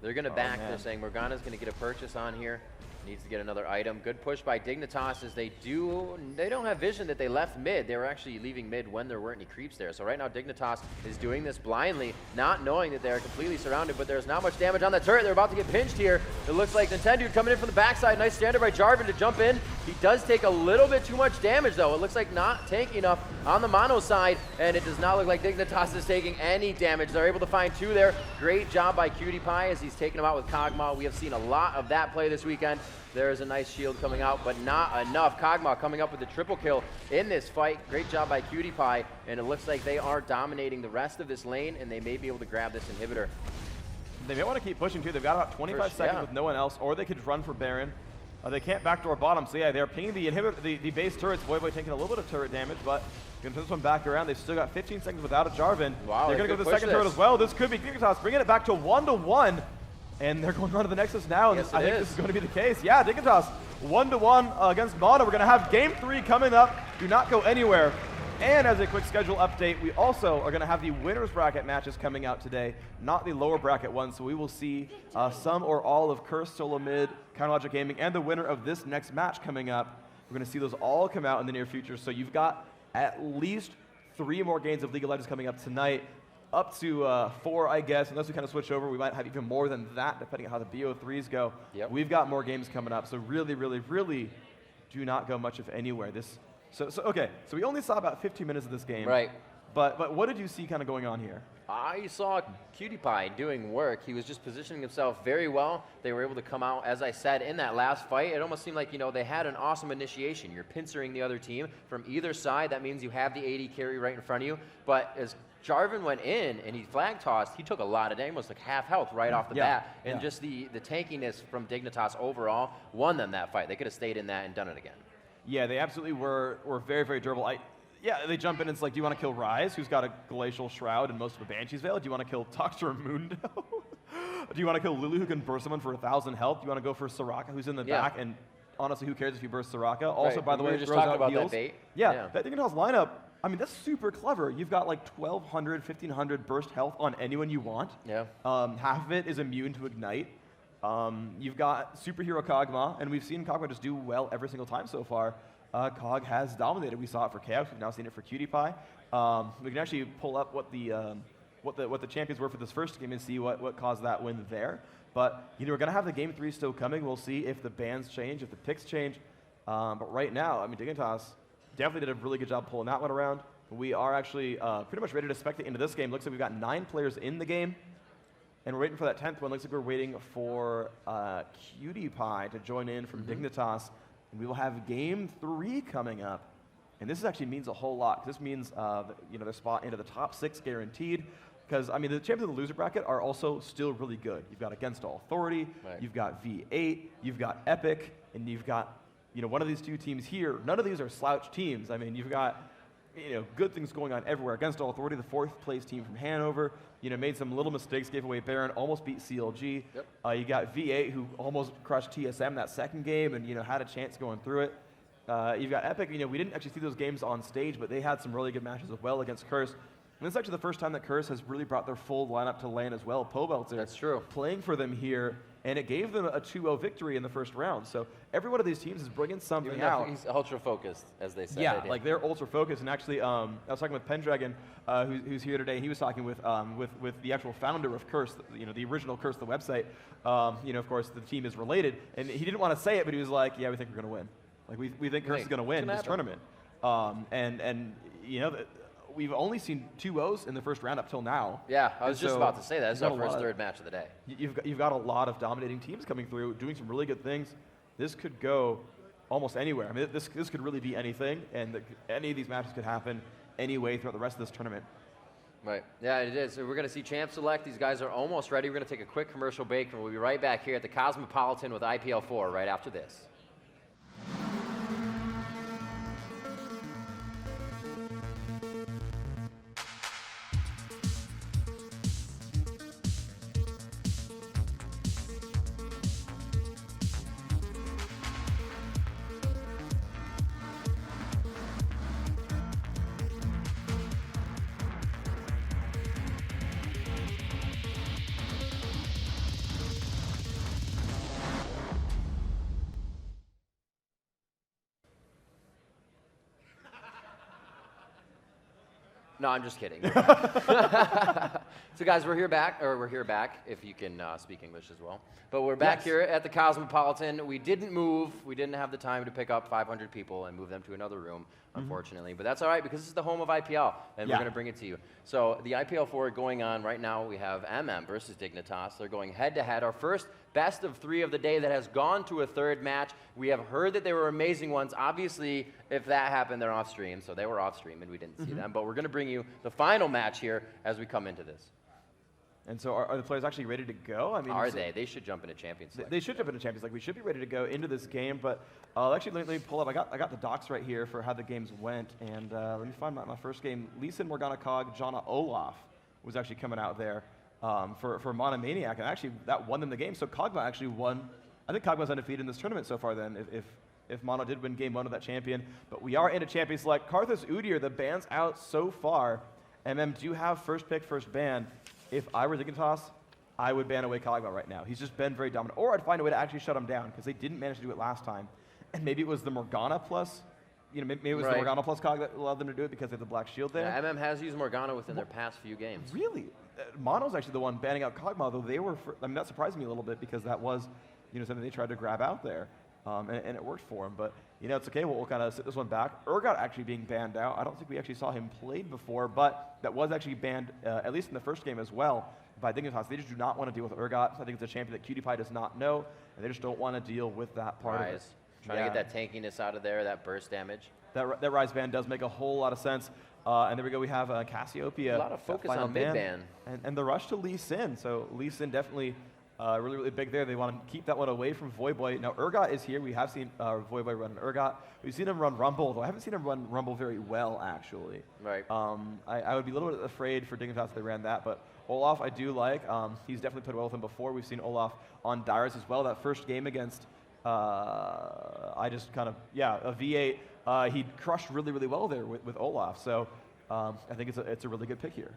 They're going to back. They're saying Morgana's going to get a purchase on here. Needs to get another item. Good push by Dignitas as they don't have vision that they left mid. They were actually leaving mid when there weren't any creeps there. So right now Dignitas is doing this blindly, not knowing that they're completely surrounded, but there's not much damage on the turret. They're about to get pinched here. It looks like Nintendo coming in from the backside. Nice standard by Jarvan to jump in. He does take a little bit too much damage though. It looks like not tanky enough on the Mono side, and it does not look like Dignitas is taking any damage. They're able to find two there. Great job by Cutie Pie as he's taking him out with Kog'Maw. We have seen a lot of that play this weekend. There is a nice shield coming out, but not enough. Kog'Maw coming up with the triple kill in this fight. Great job by Cutie Pie, and it looks like they are dominating the rest of this lane, and they may be able to grab this inhibitor. They may want to keep pushing too. They've got about 25 seconds with no one else, or they could run for Baron. They can't backdoor bottom, so yeah, they're pinging the inhibitor, the base turrets. Void Boy taking a little bit of turret damage, but going to turn this one back around. They've still got 15 seconds without a Jarvan. Wow, they're going to go to the second turret as well. This could be Dignitas bringing it back to 1-1. And they're going on to the Nexus now, and I think this is going to be the case. Yeah, Dignitas 1-1 against Mono. We're going to have Game 3 coming up. Do not go anywhere. And as a quick schedule update, we also are going to have the winners bracket matches coming out today, not the lower bracket ones. So we will see some or all of Curse, Solo Mid, Counterlogic Gaming, and the winner of this next match coming up. We're going to see those all come out in the near future. So you've got at least 3 more games of League of Legends coming up tonight. Up to 4, I guess, unless we kind of switch over. We might have even more than that, depending on how the BO3s go. Yep. We've got more games coming up, so really, really, really do not go much of anywhere. Okay, so we only saw about 15 minutes of this game. Right. But what did you see kind of going on here? I saw Cutie Pie doing work. He was just positioning himself very well. They were able to come out, as I said, in that last fight. It almost seemed like, you know, they had an awesome initiation. You're pincering the other team from either side. That means you have the AD carry right in front of you. But as Jarvan went in and he flag tossed, he took a lot of damage, almost like half health right off the bat. And just the tankiness from Dignitas overall won them that fight. They could have stayed in that and done it again. Yeah, they absolutely were very, very durable. Yeah, they jump in and it's like, do you want to kill Ryze, who's got a Glacial Shroud and most of a Banshee's Veil? Do you want to kill Toxter Mundo? Do you want to kill Lulu, who can burst someone for 1,000 health? Do you want to go for Soraka, who's in the back? And honestly, who cares if you burst Soraka? Also, by the way, we were just talking about that bait. Yeah, that Dignitas lineup, I mean, that's super clever. You've got like 1,200, 1,500 burst health on anyone you want. Yeah. Half of it is immune to Ignite. You've got superhero Kog'Maw, and we've seen Kog'Maw just do well every single time so far. Cog has dominated. We saw it for Chaox. We've now seen it for Cutie Pie. We can actually pull up what the champions were for this first game and see what caused that win there. But you know, we're gonna have the Game 3 still coming. We'll see if the bans change, if the picks change. But right now, I mean, Dignitas definitely did a really good job pulling that one around. We are actually pretty much ready to spec into this game. Looks like we've got 9 players in the game. And we're waiting for that 10th one. Looks like we're waiting for Cutie Pie to join in from Dignitas. And we will have Game 3 coming up. And this actually means a whole lot. This means their spot into the top 6 guaranteed. Because, I mean, the champions of the loser bracket are also still really good. You've got Against All Authority, you've got V8, you've got Epic, and you've got one of these 2 teams here. None of these are slouch teams. I mean, you've got good things going on everywhere. Against All Authority, the 4th place team from Hanover, made some little mistakes, gave away Baron, almost beat CLG. Yep. You got V8, who almost crushed TSM that second game and had a chance going through it. You've got Epic. We didn't actually see those games on stage, but they had some really good matches as well against Curse. And this is actually the first time that Curse has really brought their full lineup to LAN as well. Pobelter, that's true, playing for them here. and it gave them a 2-0 victory in the first round. So every one of these teams is bringing something out. He's ultra focused, as they say. Yeah, like they're ultra focused. And actually, I was talking with Pendragon, who's here today. He was talking with the actual founder of Curse, the original Curse, the website. Of course, the team is related, and he didn't want to say it, but he was like, "Yeah, we think we're going to win. Like we think Curse is going to win this tournament." We've only seen 2-0s in the first round up till now. Yeah, I was just about to say that. This is our first third match of the day. You've got a lot of dominating teams coming through, doing some really good things. This could go almost anywhere. I mean, this could really be anything, and any of these matches could happen anyway throughout the rest of this tournament. Right. Yeah, it is. So we're going to see Champ Select. These guys are almost ready. We're going to take a quick commercial break, and we'll be right back here at the Cosmopolitan with IPL4 right after this. No, I'm just kidding. So guys, we're here back, if you can speak English as well. But we're back here at the Cosmopolitan. We didn't move. We didn't have the time to pick up 500 people and move them to another room, unfortunately. But that's all right, because this is the home of IPL, and we're going to bring it to you. So the IPL4 going on right now, we have MM versus Dignitas. They're going head-to-head. Our first best of 3 of the day that has gone to a third match. We have heard that they were amazing ones. Obviously, if that happened, they're off stream, so they were off stream and we didn't see them. But we're going to bring you the final match here as we come into this. And so are the players actually ready to go? I mean, are they? They should jump into Champions League. They should jump into Champions League. We should be ready to go into this game, but actually let me pull up. I got the docs right here for how the games went, and let me find my first game. Lee Sin, Morgana Cog, Jana Olaf was actually coming out there for MONOMANIAC, and actually that won them the game. So Kogma actually won. I think Kogma's undefeated in this tournament so far then, if Mono did win game 1 of that champion. But we are into Champions Select. Karthus Udyr, the ban's out so far. MM, do you have first pick, first ban? If I were Dignitas, I would ban away Kogma right now. He's just been very dominant. Or I'd find a way to actually shut him down, because they didn't manage to do it last time. And maybe it was the Morgana plus, maybe it was the Morgana plus Cog that allowed them to do it because they have the black shield there. Yeah, MM has used Morgana within their past few games. Really? Mono's actually the one banning out Kogma, though they were, that surprised me a little bit, because that was, something they tried to grab out there. And it worked for him, but it's okay. We'll kind of sit this one back. Urgot actually being banned out. I don't think we actually saw him played before, but that was actually banned, at least in the first game as well, by Dignitas. They just do not want to deal with Urgot. I think it's a champion that QtPie does not know, and they just don't want to deal with that part of it. Trying to get that tankiness out of there, that burst damage. That Rise ban does make a whole lot of sense. And there we go. We have Cassiopeia. A lot of focus on mid-ban. And the rush to Lee Sin. So Lee Sin definitely really, really big there. They want to keep that one away from Voyboy. Now, Urgot is here. We have seen Voyboy run an Urgot. We've seen him run Rumble, though I haven't seen him run Rumble very well, actually. Right. I would be a little bit afraid for Dignitas if they ran that, but Olaf I do like. He's definitely played well with him before. We've seen Olaf on Dyrus as well. That first game against, a V8, he crushed really, really well there with Olaf. So I think it's a really good pick here.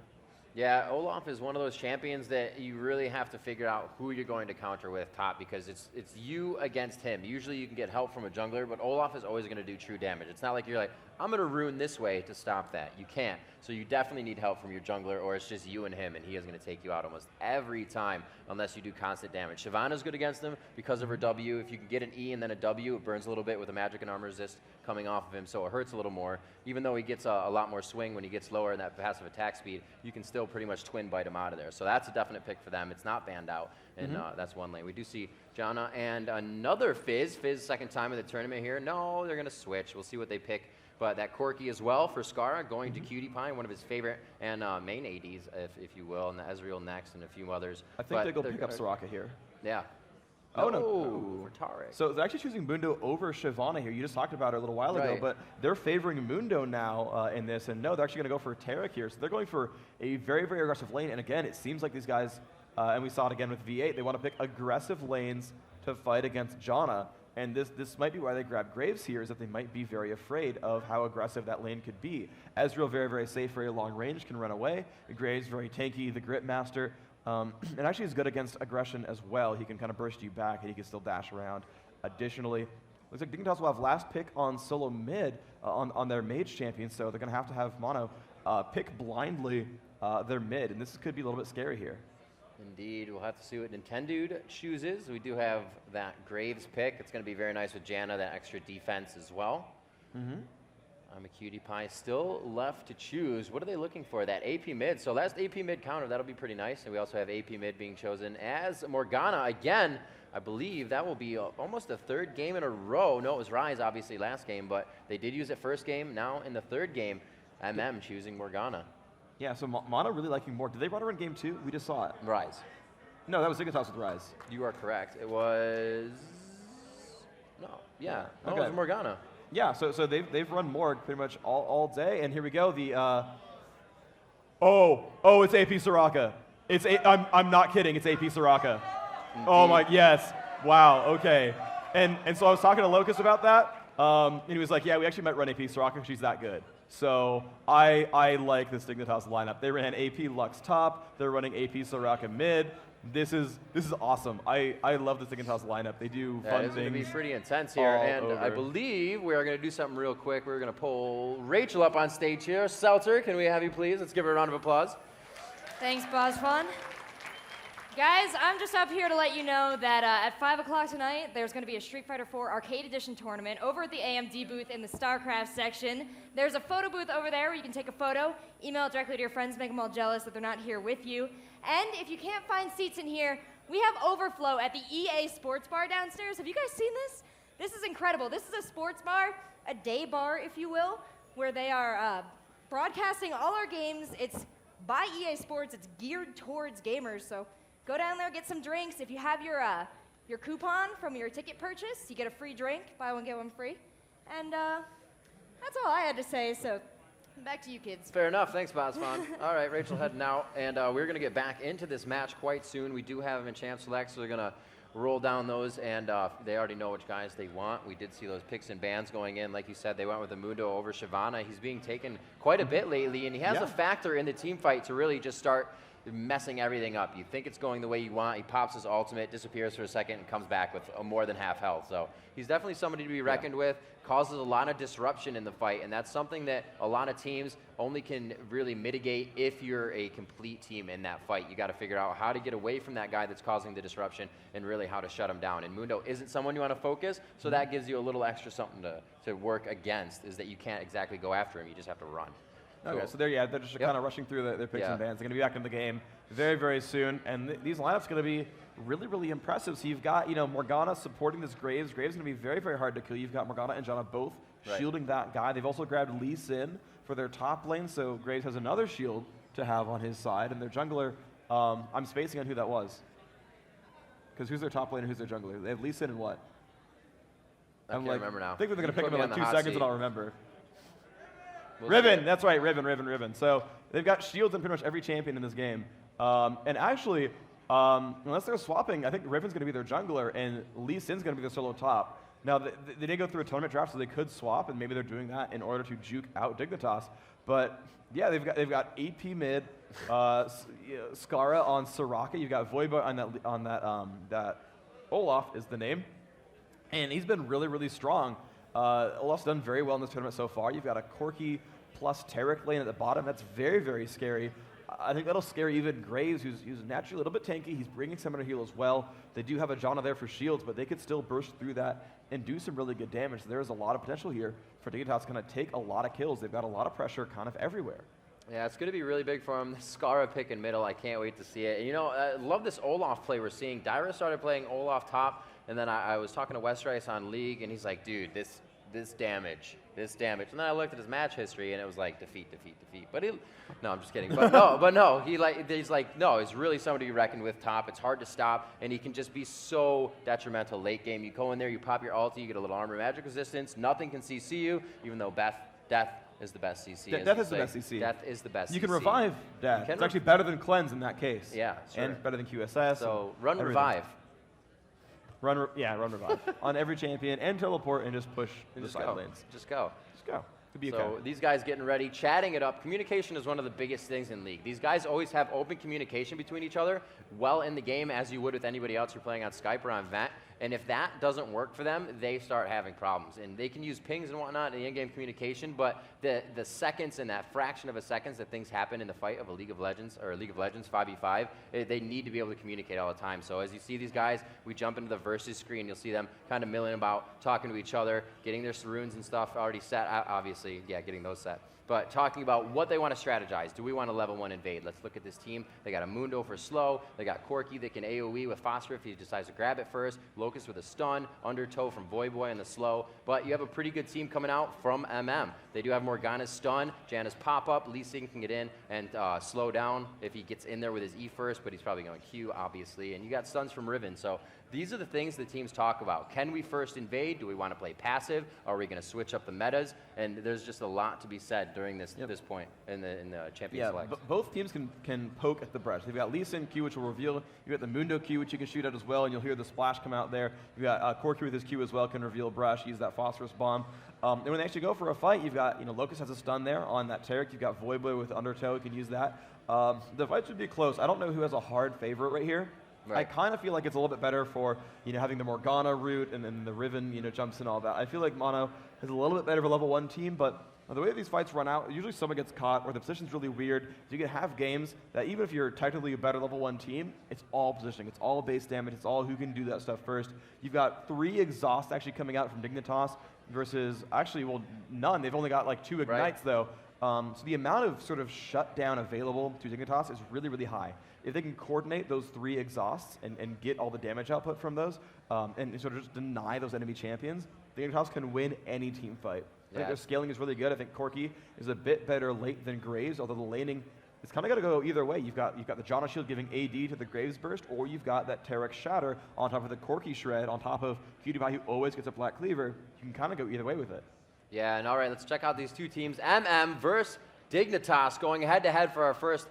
Yeah, Olaf is one of those champions that you really have to figure out who you're going to counter with top, because it's you against him. Usually you can get help from a jungler, but Olaf is always going to do true damage. It's not like you're like, I'm going to rune this way to stop that. You can't. So you definitely need help from your jungler, or it's just you and him, and he is going to take you out almost every time unless you do constant damage. Shyvana's good against him because of her W. If you can get an E and then a W, it burns a little bit with a magic and armor resist coming off of him, so it hurts a little more. Even though he gets a lot more swing when he gets lower in that passive attack speed, you can still pretty much twin bite him out of there. So that's a definite pick for them. It's not banned out, and that's one lane. We do see Jana and another Fizz. Fizz second time in the tournament here. No, they're going to switch. We'll see what they pick. But that Corki as well for Skara, going to QtPie, one of his favorite and main ADs, if you will, and the Ezreal next and a few others. I think they'll pick up Soraka here. Yeah. Oh, no. For Tarek. So they're actually choosing Mundo over Shyvana here. You just talked about her a little while ago, but they're favoring Mundo now in this. And no, they're actually going to go for Tarek here. So they're going for a very, very aggressive lane. And again, it seems like these guys, and we saw it again with V8, they want to pick aggressive lanes to fight against Jana. And this might be why they grab Graves here, is that they might be very afraid of how aggressive that lane could be. Ezreal, very, very safe, very long range, can run away. Graves, very tanky, the Grip Master. And actually is good against aggression as well. He can kind of burst you back, and he can still dash around. Additionally, looks like Dignitas will have last pick on solo mid on their mage champion, so they're going to have Mono pick blindly their mid, and this could be a little bit scary here. Indeed, we'll have to see what Nintendo chooses. We do have that Graves pick. It's going to be very nice with Janna, that extra defense as well. I'm a cutie pie. Still left to choose. What are they looking for? That AP mid. So last AP mid counter, that'll be pretty nice. And we also have AP mid being chosen as Morgana again. I believe that will be almost the third game in a row. No, it was Rise, obviously, last game, but they did use it first game. Now in the third game, MM choosing Morgana. Yeah, so Mono really liking more. Did they run her in game 2? We just saw it. Rise. No, that was Dignitas with Rise. You are correct. It was... No, yeah. No, it was Morgana. Yeah, so they've run Morg pretty much all day, and here we go. The oh, it's AP Soraka. I'm not kidding. It's AP Soraka. Indeed. Oh my, yes. Wow. Okay. And so I was talking to Locust about that, and he was like, yeah, we actually might run AP Soraka. She's that good. So I like this Dignitas lineup. They ran AP Lux top. They're running AP Soraka mid. This is awesome. I love the Dignitas lineup. They do fun things. It's going to be pretty intense here, and I believe we are going to do something real quick. We're going to pull Rachel up on stage here. Seltzer, can we have you please? Let's give her a round of applause. Thanks, Bosfon. Guys, I'm just up here to let you know that at 5 o'clock tonight, there's going to be a Street Fighter 4 Arcade Edition tournament over at the AMD booth in the StarCraft section. There's a photo booth over there where you can take a photo, email it directly to your friends, make them all jealous that they're not here with you. And if you can't find seats in here, we have overflow at the EA Sports Bar downstairs. Have you guys seen this? This is incredible. This is a sports bar, a day bar, if you will, where they are broadcasting all our games. It's by EA Sports. It's geared towards gamers, so go down there, get some drinks. If you have your coupon from your ticket purchase, you get a free drink. Buy one, get one free. And that's all I had to say, so back to you kids. Fair enough. Thanks, Bosfon. All right, Rachel heading out, and we're going to get back into this match quite soon. We do have them in champ select, so they're going to roll down those, and they already know which guys they want. We did see those picks and bans going in. Like you said, they went with Amundo over Shyvana. He's being taken quite a bit lately, and he has a factor in the team fight to really just start messing everything up. You think it's going the way you want, he pops his ultimate, disappears for a second, and comes back with more than half health. So he's definitely somebody to be reckoned with, causes a lot of disruption in the fight, and that's something that a lot of teams only can really mitigate if you're a complete team in that fight. You got to figure out how to get away from that guy that's causing the disruption and really how to shut him down. And Mundo isn't someone you want to focus, so that gives you a little extra something to work against, is that you can't exactly go after him, you just have to run. Okay, so they're just kind of rushing through their picks and bans. They're going to be back in the game very, very soon, and these lineups are going to be really, really impressive. So you've got, Morgana supporting this Graves. Graves is going to be very, very hard to kill. You've got Morgana and Janna both shielding that guy. They've also grabbed Lee Sin for their top lane, so Graves has another shield to have on his side, and their jungler, I'm spacing on who that was. Because who's their top lane and who's their jungler? They have Lee Sin and what? I can't remember now. I think they're going to pick him in like 2 seconds and I'll remember. We'll Riven, that's right, Riven. So they've got shields on pretty much every champion in this game. And actually, unless they're swapping, I think Riven's going to be their jungler and Lee Sin's going to be their solo top. Now, they did go through a tournament draft, so they could swap, and maybe they're doing that in order to juke out Dignitas. But yeah, they've got AP mid, Skara on Soraka. You've got Voiba on that Olaf is the name, and he's been really, really strong. Olaf's done very well in this tournament so far. You've got a Corki plus Tarek lane at the bottom. That's very, very scary. I think that'll scare even Graves, who's naturally a little bit tanky. He's bringing Summoner Heal as well. They do have a Janna there for shields, but they could still burst through that and do some really good damage. There is a lot of potential here for Dignitas to kind of take a lot of kills. They've got a lot of pressure kind of everywhere. Yeah, it's going to be really big for him. Skara pick in middle, I can't wait to see it. And I love this Olaf play we're seeing. Dyrus started playing Olaf top, and then I was talking to Westrice on League, and he's like, dude, this damage. And then I looked at his match history, and it was like defeat. But no, I'm just kidding. But no, he's really somebody to be reckoned with top. It's hard to stop, and he can just be so detrimental late game. You go in there, you pop your ulti, you get a little armor magic resistance. Nothing can CC you, even though Death is the best CC. Death is the best CC. Death is the best CC. You can revive Death. It's actually better than Cleanse in that case. Yeah, sure. And better than QSS. So run Revive. Run Revive on every champion and teleport and just push the side lanes. Just go. So these guys getting ready, chatting it up. Communication is one of the biggest things in League. These guys always have open communication between each other well in the game, as you would with anybody else you're playing on Skype or on Vent. And if that doesn't work for them, they start having problems. And they can use pings and whatnot in the in-game communication, but the seconds and that fraction of a second that things happen in the fight of a League of Legends or a League of Legends 5v5, they need to be able to communicate all the time. So as you see these guys, we jump into the versus screen. You'll see them kind of milling about, talking to each other, getting their runes and stuff already set. Obviously, yeah, getting those set. But talking about what they want to strategize. Do we want to level 1 invade? Let's look at this team. They got a Mundo for slow. They got Corki that can AoE with Phosphor if he decides to grab it first. Locust with a stun. Undertow from Boy on the slow. But you have a pretty good team coming out from MM. They do have Morgana's stun, Janna's pop-up. Lee Sin can get in and slow down if he gets in there with his E first, but he's probably going Q, obviously. And you got stuns from Riven. So these are the things the teams talk about. Can we first invade? Do we want to play passive? Are we going to switch up the metas? And there's just a lot to be said during this point in the champion select. Both teams can poke at the brush. They've got Lee Sin Q, which will reveal. You got the Mundo Q, which you can shoot at as well, and you'll hear the splash come out there. You got Corki with his Q as well, can reveal brush, use that phosphorus bomb. And when they actually go for a fight, you've got Locust has a stun there on that Taric. You've got Voidboy with Undertow. You can use that. The fight should be close. I don't know who has a hard favorite right here. Right. I kind of feel like it's a little bit better for having the Morgana route and then the Riven jumps and all that. I feel like Mono is a little bit better of a level 1 team, but the way these fights run out, usually someone gets caught or the position's really weird. So you can have games that even if you're technically a better level 1 team, it's all positioning, it's all base damage, it's all who can do that stuff first. You've got 3 exhausts actually coming out from Dignitas versus none. They've only got like 2 ignites though. So the amount of sort of shutdown available to Dignitas is really, really high. If they can coordinate those 3 exhausts and get all the damage output from those and sort of just deny those enemy champions, Dignitas can win any team fight. I think their scaling is really good. I think Corki is a bit better late than Graves, although the laning it's kind of got to go either way. You've got the Jana Shield giving AD to the Graves Burst, or you've got that Taric Shatter on top of the Corki Shred on top of QTPie, who always gets a Black Cleaver. You can kind of go either way with it. Yeah, and all right, let's check out these two teams. MM versus Dignitas going head-to-head for our first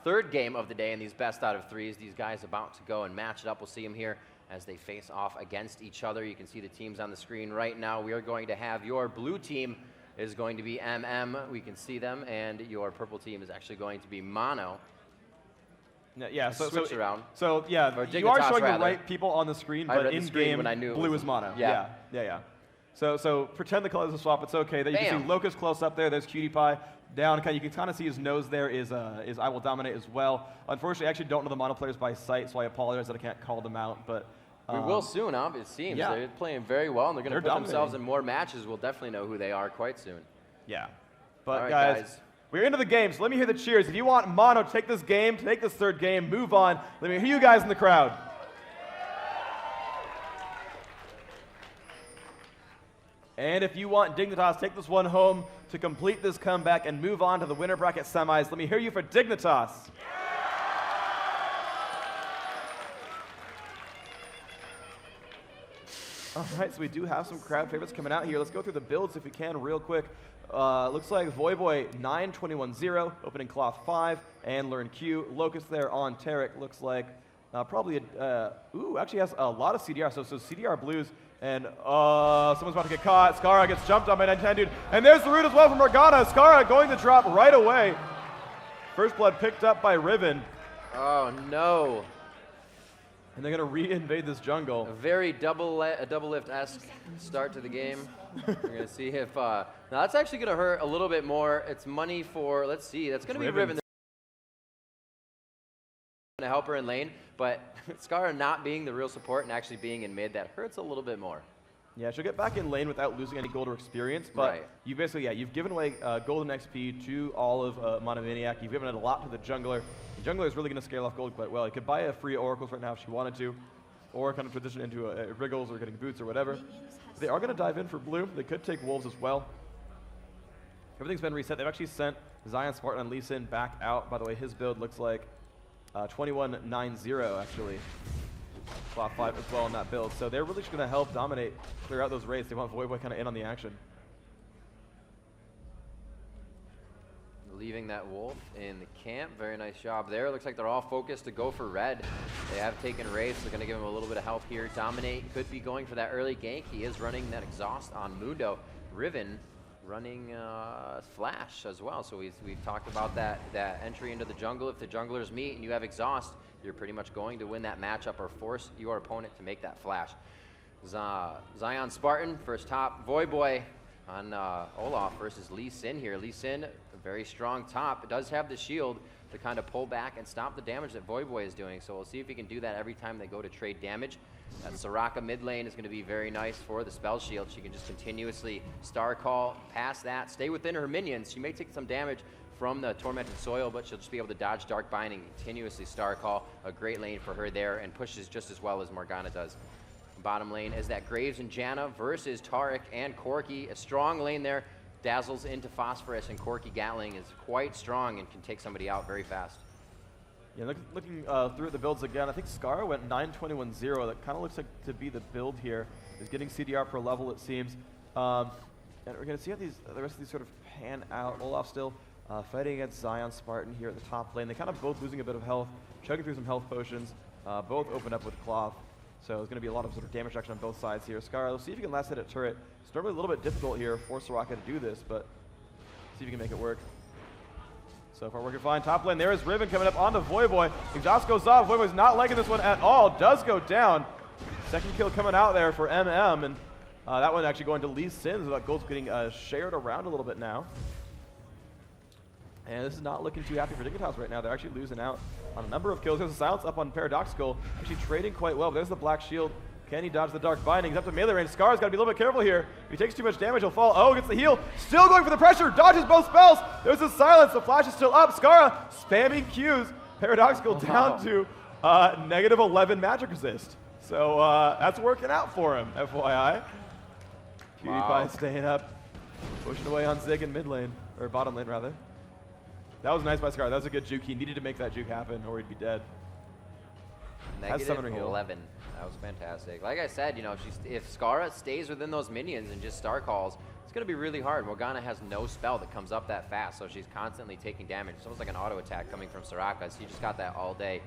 third game of the day in these best out of 3s. These guys about to go and match it up. We'll see them here as they face off against each other. You can see the teams on the screen right now. We are going to have your blue team is going to be MM. We can see them, and your purple team is actually going to be Mono. Yeah, switch around. So yeah, you are showing the right people on the screen, but in game, blue is Mono. Yeah. So pretend the colors are swap. It's okay. That you can see Locust close up there. There's QTPie down. You can kind of see his nose there is I Will Dominate as well. Unfortunately, I actually don't know the Mono players by sight, so I apologize that I can't call them out. But we will soon, it seems. Yeah. They're playing very well, and they're going to put themselves in more matches. We'll definitely know who they are quite soon. Yeah. But right, guys, we're into the game, so let me hear the cheers. If you want Mono to take this game, take this third game, move on. Let me hear you guys in the crowd. And if you want Dignitas, take this one home to complete this comeback and move on to the winner bracket semis. Let me hear you for Dignitas. All right, so we do have some crowd favorites coming out here. Let's go through the builds if we can real quick. Looks like Voyboy 9-21-0, opening cloth 5, and Learn Q. Locust there on Taric looks like probably actually has a lot of CDR. So CDR blues, and someone's about to get caught. Skara gets jumped on by 910 dude, and there's the root as well from Morgana. Skara going to drop right away. First blood picked up by Riven. Oh no. And they're going to re-invade this jungle. A very Doublelift-esque start to the game. We're going to see if... now, that's actually going to hurt a little bit more. It's money for... Let's see. That's going to be Riven. To help her in lane, but Skara not being the real support and actually being in mid, that hurts a little bit more. Yeah, she'll get back in lane without losing any gold or experience, but you basically, you've given away gold and XP to all of MONOMANIAC. You've given it a lot to the jungler. The jungler is really going to scale off gold quite well. He could buy a free Oracles right now if she wanted to, or kind of transition into a Wriggles or getting boots or whatever. They are going to dive in for blue. They could take Wolves as well. Everything's been reset. They've actually sent Zion, Spartan, and Lee Sin back out. By the way, his build looks like 21-9-0 actually. Cloth 5 as well on that build. So they're really just going to help dominate, clear out those raids. They want Voyboy kind of in on the action. Leaving that wolf in the camp. Very nice job there. Looks like they're all focused to go for red. They have taken raids. They're going to give him a little bit of help here. Dominate could be going for that early gank. He is running that exhaust on Mundo. Riven running Flash as well. So we've talked about that entry into the jungle. If the junglers meet and you have exhaust, you're pretty much going to win that matchup or force your opponent to make that Flash. Zion Spartan, first top. Voyboy on Olaf versus Lee Sin here. Lee Sin, a very strong top. It does have the shield to kind of pull back and stop the damage that Voyboy is doing. So we'll see if he can do that every time they go to trade damage. That Soraka mid lane is going to be very nice for the spell shield. She can just continuously star call past that, stay within her minions. She may take some damage from the Tormented Soil, but she'll just be able to dodge Dark Binding, continuously star call. A great lane for her there, and pushes just as well as Morgana does. Bottom lane is that Graves and Janna versus Taric and Corki. A strong lane there. Dazzles into Phosphorus, and Corki Gatling is quite strong and can take somebody out very fast. Yeah, looking through the builds again, I think Skara went 9-21-0. That kind of looks like to be the build here. Is getting CDR per level, it seems. And we're going to see how the rest of these sort of pan out. Olaf still fighting against Zion Spartan here at the top lane. They kind of both losing a bit of health, chugging through some health potions. Both open up with Cloth. So there's going to be a lot of sort of damage action on both sides here. Skara, let's see if you can last hit a turret. It's normally a little bit difficult here for Soraka to do this, but see if you can make it work. So far working fine. Top lane, there is Riven coming up onto Voyboy. Exhaust goes off. Voyboy's not liking this one at all. Does go down. Second kill coming out there for MM, and that one actually going to Lee Sin, so that gold's getting shared around a little bit now. And this is not looking too happy for Dignitas right now. They're actually losing out on a number of kills. There's a silence up on Paradoxical, actually trading quite well. But there's the Black Shield. Can he dodge the Dark Binding? He's up to melee range. Scar's got to be a little bit careful here. If he takes too much damage, he'll fall. Oh, gets the heal. Still going for the pressure. Dodges both spells. There's a silence. The flash is still up. Skara spamming Qs. Paradoxical down to negative 11 magic resist. So that's working out for him, FYI. PewDiePie staying up, pushing away on Zig in mid lane, or bottom lane rather. That was nice by Skara. That was a good juke. He needed to make that juke happen or he'd be dead. Negative 11. That was fantastic. Like I said, you know, if Skara stays within those minions and just star calls, it's going to be really hard. Morgana has no spell that comes up that fast, so she's constantly taking damage. It's almost like an auto attack coming from Soraka, so you just got that all day.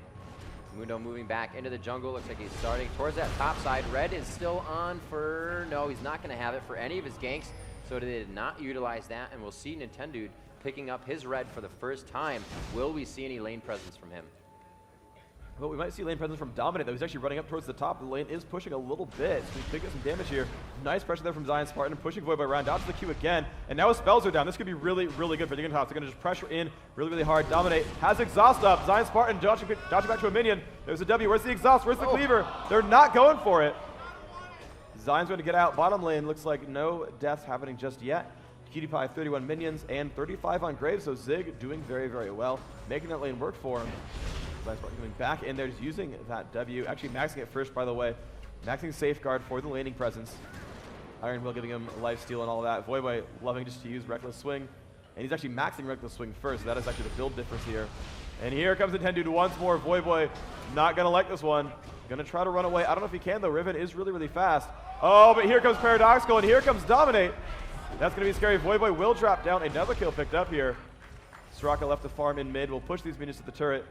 Mundo moving back into the jungle. Looks like he's starting towards that top side. Red is still on for... No, he's not going to have it for any of his ganks, so they did not utilize that, and we'll see Nintendo picking up his red for the first time. Will we see any lane presence from him? Well, we might see lane presence from Dominate, though. He's actually running up towards the top. The lane is pushing a little bit, so we could get some damage here. Nice pressure there from Zion Spartan, pushing Void by around, down to the Q again, and now his spells are down. This could be really, really good for Dignitas. They're going to just pressure in really, really hard. Dominate has exhaust up. Zion Spartan dodging back to a minion. There's a W. Where's the exhaust? Where's the cleaver? They're not going for it. Zion's going to get out. Bottom lane looks like no deaths happening just yet. PewDiePie 31 minions and 35 on Graves, so Zig doing very, very well, making that lane work for him. Coming back in there, just using that W, actually maxing it first, by the way. Maxing Safeguard for the laning presence. Iron Will giving him lifesteal and all of that. Voyboy loving just to use Reckless Swing. And he's actually maxing Reckless Swing first, so that is actually the build difference here. And here comes Nintendo once more. Voyboy not going to like this one. Going to try to run away. I don't know if he can, though. Riven is really, really fast. Oh, but here comes Paradoxical, and here comes Dominate. That's going to be scary. Voyboy will drop down. Another kill picked up here. Soraka left the farm in mid. Will push these minions to the turret.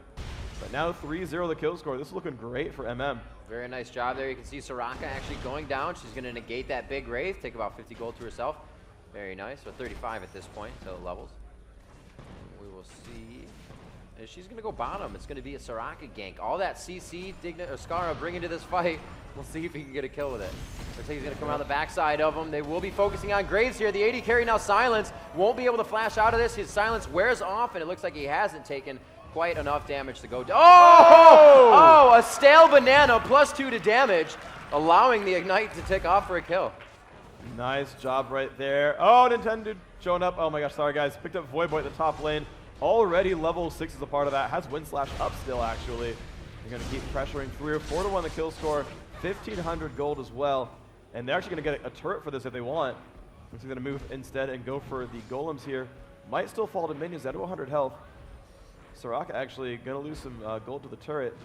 But now 3-0 the kill score. This is looking great for MM. Very nice job there. You can see Soraka actually going down. She's going to negate that big Wraith, take about 50 gold to herself. Very nice. So 35 at this point, so the levels. And we will see. And she's going to go bottom. It's going to be a Soraka gank. All that CC Skara bring into this fight. We'll see if he can get a kill with it. Looks like he's going to come around the backside of him. They will be focusing on Graves here. The AD carry now Silence. Won't be able to flash out of this. His Silence wears off, and it looks like he hasn't taken quite enough damage to go down. Oh, a stale banana +2 to damage, allowing the Ignite to tick off for a kill. Nice job right there. Oh, Nintendo showing up. Oh my gosh, sorry guys. Picked up Voyboy at the top lane. Already level 6 is a part of that. Has Wind Slash up still, actually. They're going to keep pressuring through. 4-1 the kill score. 1,500 gold as well. And they're actually going to get a turret for this if they want. They're going to move instead and go for the golems here. Might still fall to minions down to 100 health. Soraka actually going to lose some gold to the turret.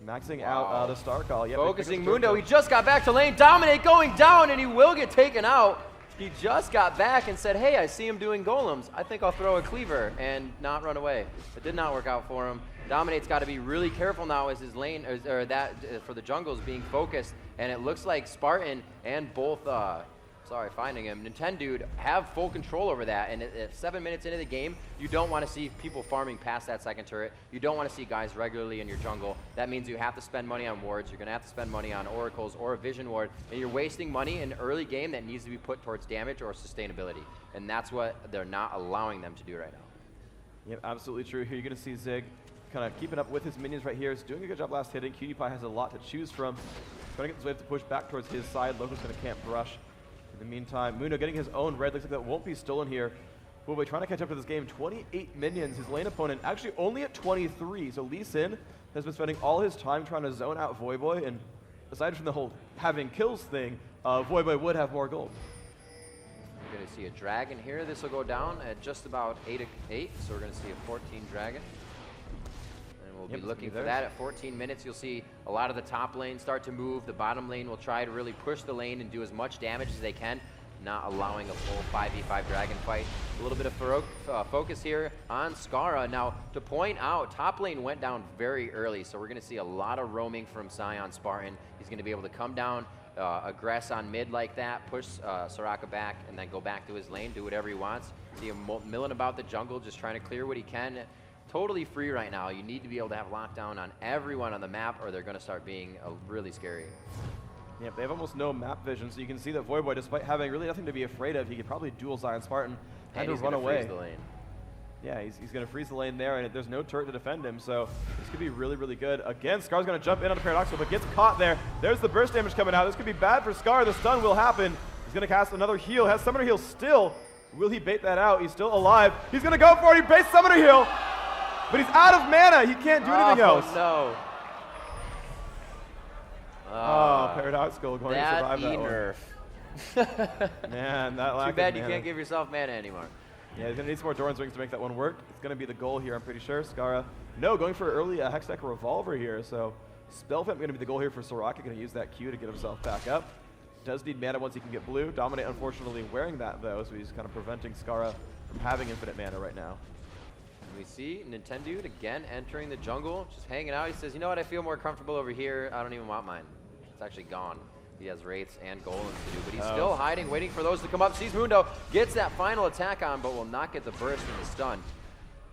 Maxing out the star call. Yep, focusing Mundo. He just got back to lane. Dominate going down, and he will get taken out. He just got back and said, hey, I see him doing golems. I think I'll throw a cleaver and not run away. It did not work out for him. Dominate's got to be really careful now as his lane, or that for the jungle is being focused. And it looks like Spartan and both sorry, finding him. Nintendo have full control over that, and at 7 minutes into the game, you don't want to see people farming past that second turret. You don't want to see guys regularly in your jungle. That means you have to spend money on wards. You're going to have to spend money on oracles or a vision ward, and you're wasting money in early game that needs to be put towards damage or sustainability, and that's what they're not allowing them to do right now. Yep, absolutely true. Here you're going to see Zig kind of keeping up with his minions right here. He's doing a good job last hitting. PewDiePie has a lot to choose from. Trying to get this wave to push back towards his side. Loco's going to camp brush. In the meantime, Muno getting his own red. Looks like that won't be stolen here. Voyboy trying to catch up to this game. 28 minions. His lane opponent actually only at 23. So Lee Sin has been spending all his time trying to zone out Voyboy. And aside from the whole having kills thing, Voyboy would have more gold. We're going to see a dragon here. This will go down at just about 8, so we're going to see a 14 dragon. And we'll be looking for that at 14 minutes. You'll see a lot of the top lane start to move. The bottom lane will try to really push the lane and do as much damage as they can, not allowing a full 5v5 dragon fight. A little bit of focus here on Scarra. Now, to point out, top lane went down very early, so we're going to see a lot of roaming from Scion Spartan. He's going to be able to come down, aggress on mid like that, push Soraka back, and then go back to his lane, do whatever he wants. See him milling about the jungle, just trying to clear what he can. Totally free right now. You need to be able to have lockdown on everyone on the map, or they're going to start being really scary. Yeah, they have almost no map vision, so you can see that Voyboy, despite having really nothing to be afraid of, he could probably duel Zion Spartan and to run away. Freeze the lane. Yeah, he's going to freeze the lane there, and there's no turret to defend him, so this could be really, really good. Again, Scar's going to jump in on the Paradoxical, but gets caught there. There's the burst damage coming out. This could be bad for Scar. The stun will happen. He's going to cast another heal. Has Summoner Heal still. Will he bait that out? He's still alive. He's going to go for it. He baits Summoner Heal, but he's out of mana. He can't do anything else. No. Oh, Paradoxical going to survive that nerf. Man, that lack Too bad of you mana. can't give yourself mana anymore. Yeah, he's going to need some more Doran's Wings to make that one work. It's going to be the goal here, I'm pretty sure. Scarra, no, going for early Hextech Revolver here. So Spellvamp going to be the goal here for Soraka. Going to use that Q to get himself back up. Does need mana once he can get blue. Dominate, unfortunately, wearing that, though, so he's kind of preventing Scarra from having infinite mana right now. We see Nintendo again entering the jungle, just hanging out. He says, you know what, I feel more comfortable over here. I don't even want mine. It's actually gone. He has Wraiths and Golems to do, but he's still hiding, waiting for those to come up. Sees Mundo, gets that final attack on, but will not get the burst and the stun.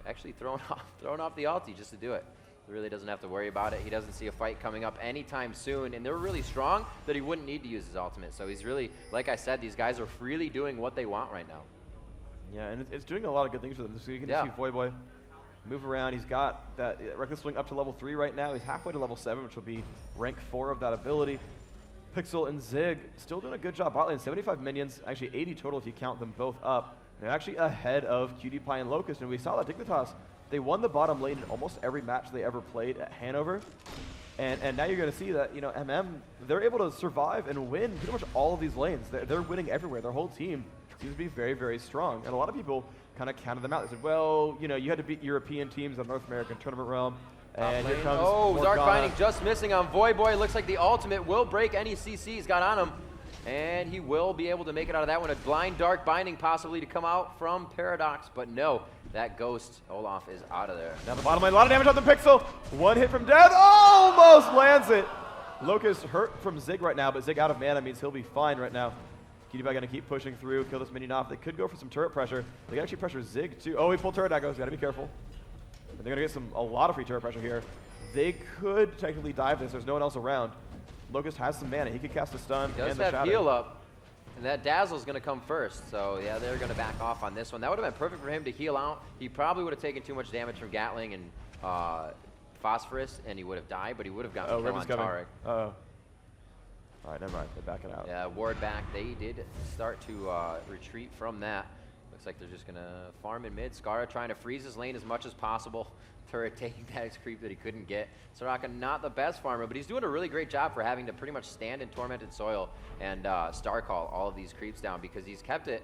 Actually thrown off the ulti just to do it. He really doesn't have to worry about it. He doesn't see a fight coming up anytime soon, and they're really strong that he wouldn't need to use his ultimate. So he's really, like I said, these guys are freely doing what they want right now. Yeah, and it's doing a lot of good things for them. So you can see Voyboy move around. He's got that Reckless Swing up to level 3 right now. He's halfway to level 7, which will be rank 4 of that ability. Pixel and Zig still doing a good job bot lane. 75 minions, actually 80 total if you count them both up. They're actually ahead of PewDiePie and Locust, and we saw that Dignitas, they won the bottom lane in almost every match they ever played at Hanover. And now you're going to see that, you know, they're able to survive and win pretty much all of these lanes. They're winning everywhere. Their whole team seems to be very, very strong. And a lot of people kind of counted them out. They said, well, you know, you had to beat European teams in the North American tournament realm. And here comes Dark Morgana. Binding just missing on Voyboy. Looks like the ultimate will break any CC he's got on him. And he will be able to make it out of that one. A blind Dark Binding possibly to come out from Paradox, but no, that Ghost Olaf is out of there. Down the bottom lane, a lot of damage on the Pixel. One hit from death, almost lands it. Locust hurt from Zig right now, but Zig out of mana means he'll be fine right now. PewDiePie going to keep pushing through, kill this minion off. They could go for some turret pressure. They can actually pressure Zig too. Oh, he pulled turret echoes, got to be careful. And they're going to get a lot of free turret pressure here. They could technically dive this. There's no one else around. Locust has some mana. He could cast a stun He does and the have shadow. heal up, and that Dazzle's going to come first. So yeah, they're going to back off on this one. That would have been perfect for him to heal out. He probably would have taken too much damage from Gatling and Phosphorus, and he would have died, but he would have gotten a kill on Tarek. Uh-oh. All right, never mind. They're backing out. Yeah, ward back. They did start to retreat from that. Looks like they're just going to farm in mid. Scarra trying to freeze his lane as much as possible. Turret taking that creep that he couldn't get. Soraka not the best farmer, but he's doing a really great job for having to pretty much stand in Tormented Soil and Star Call all of these creeps down, because he's kept it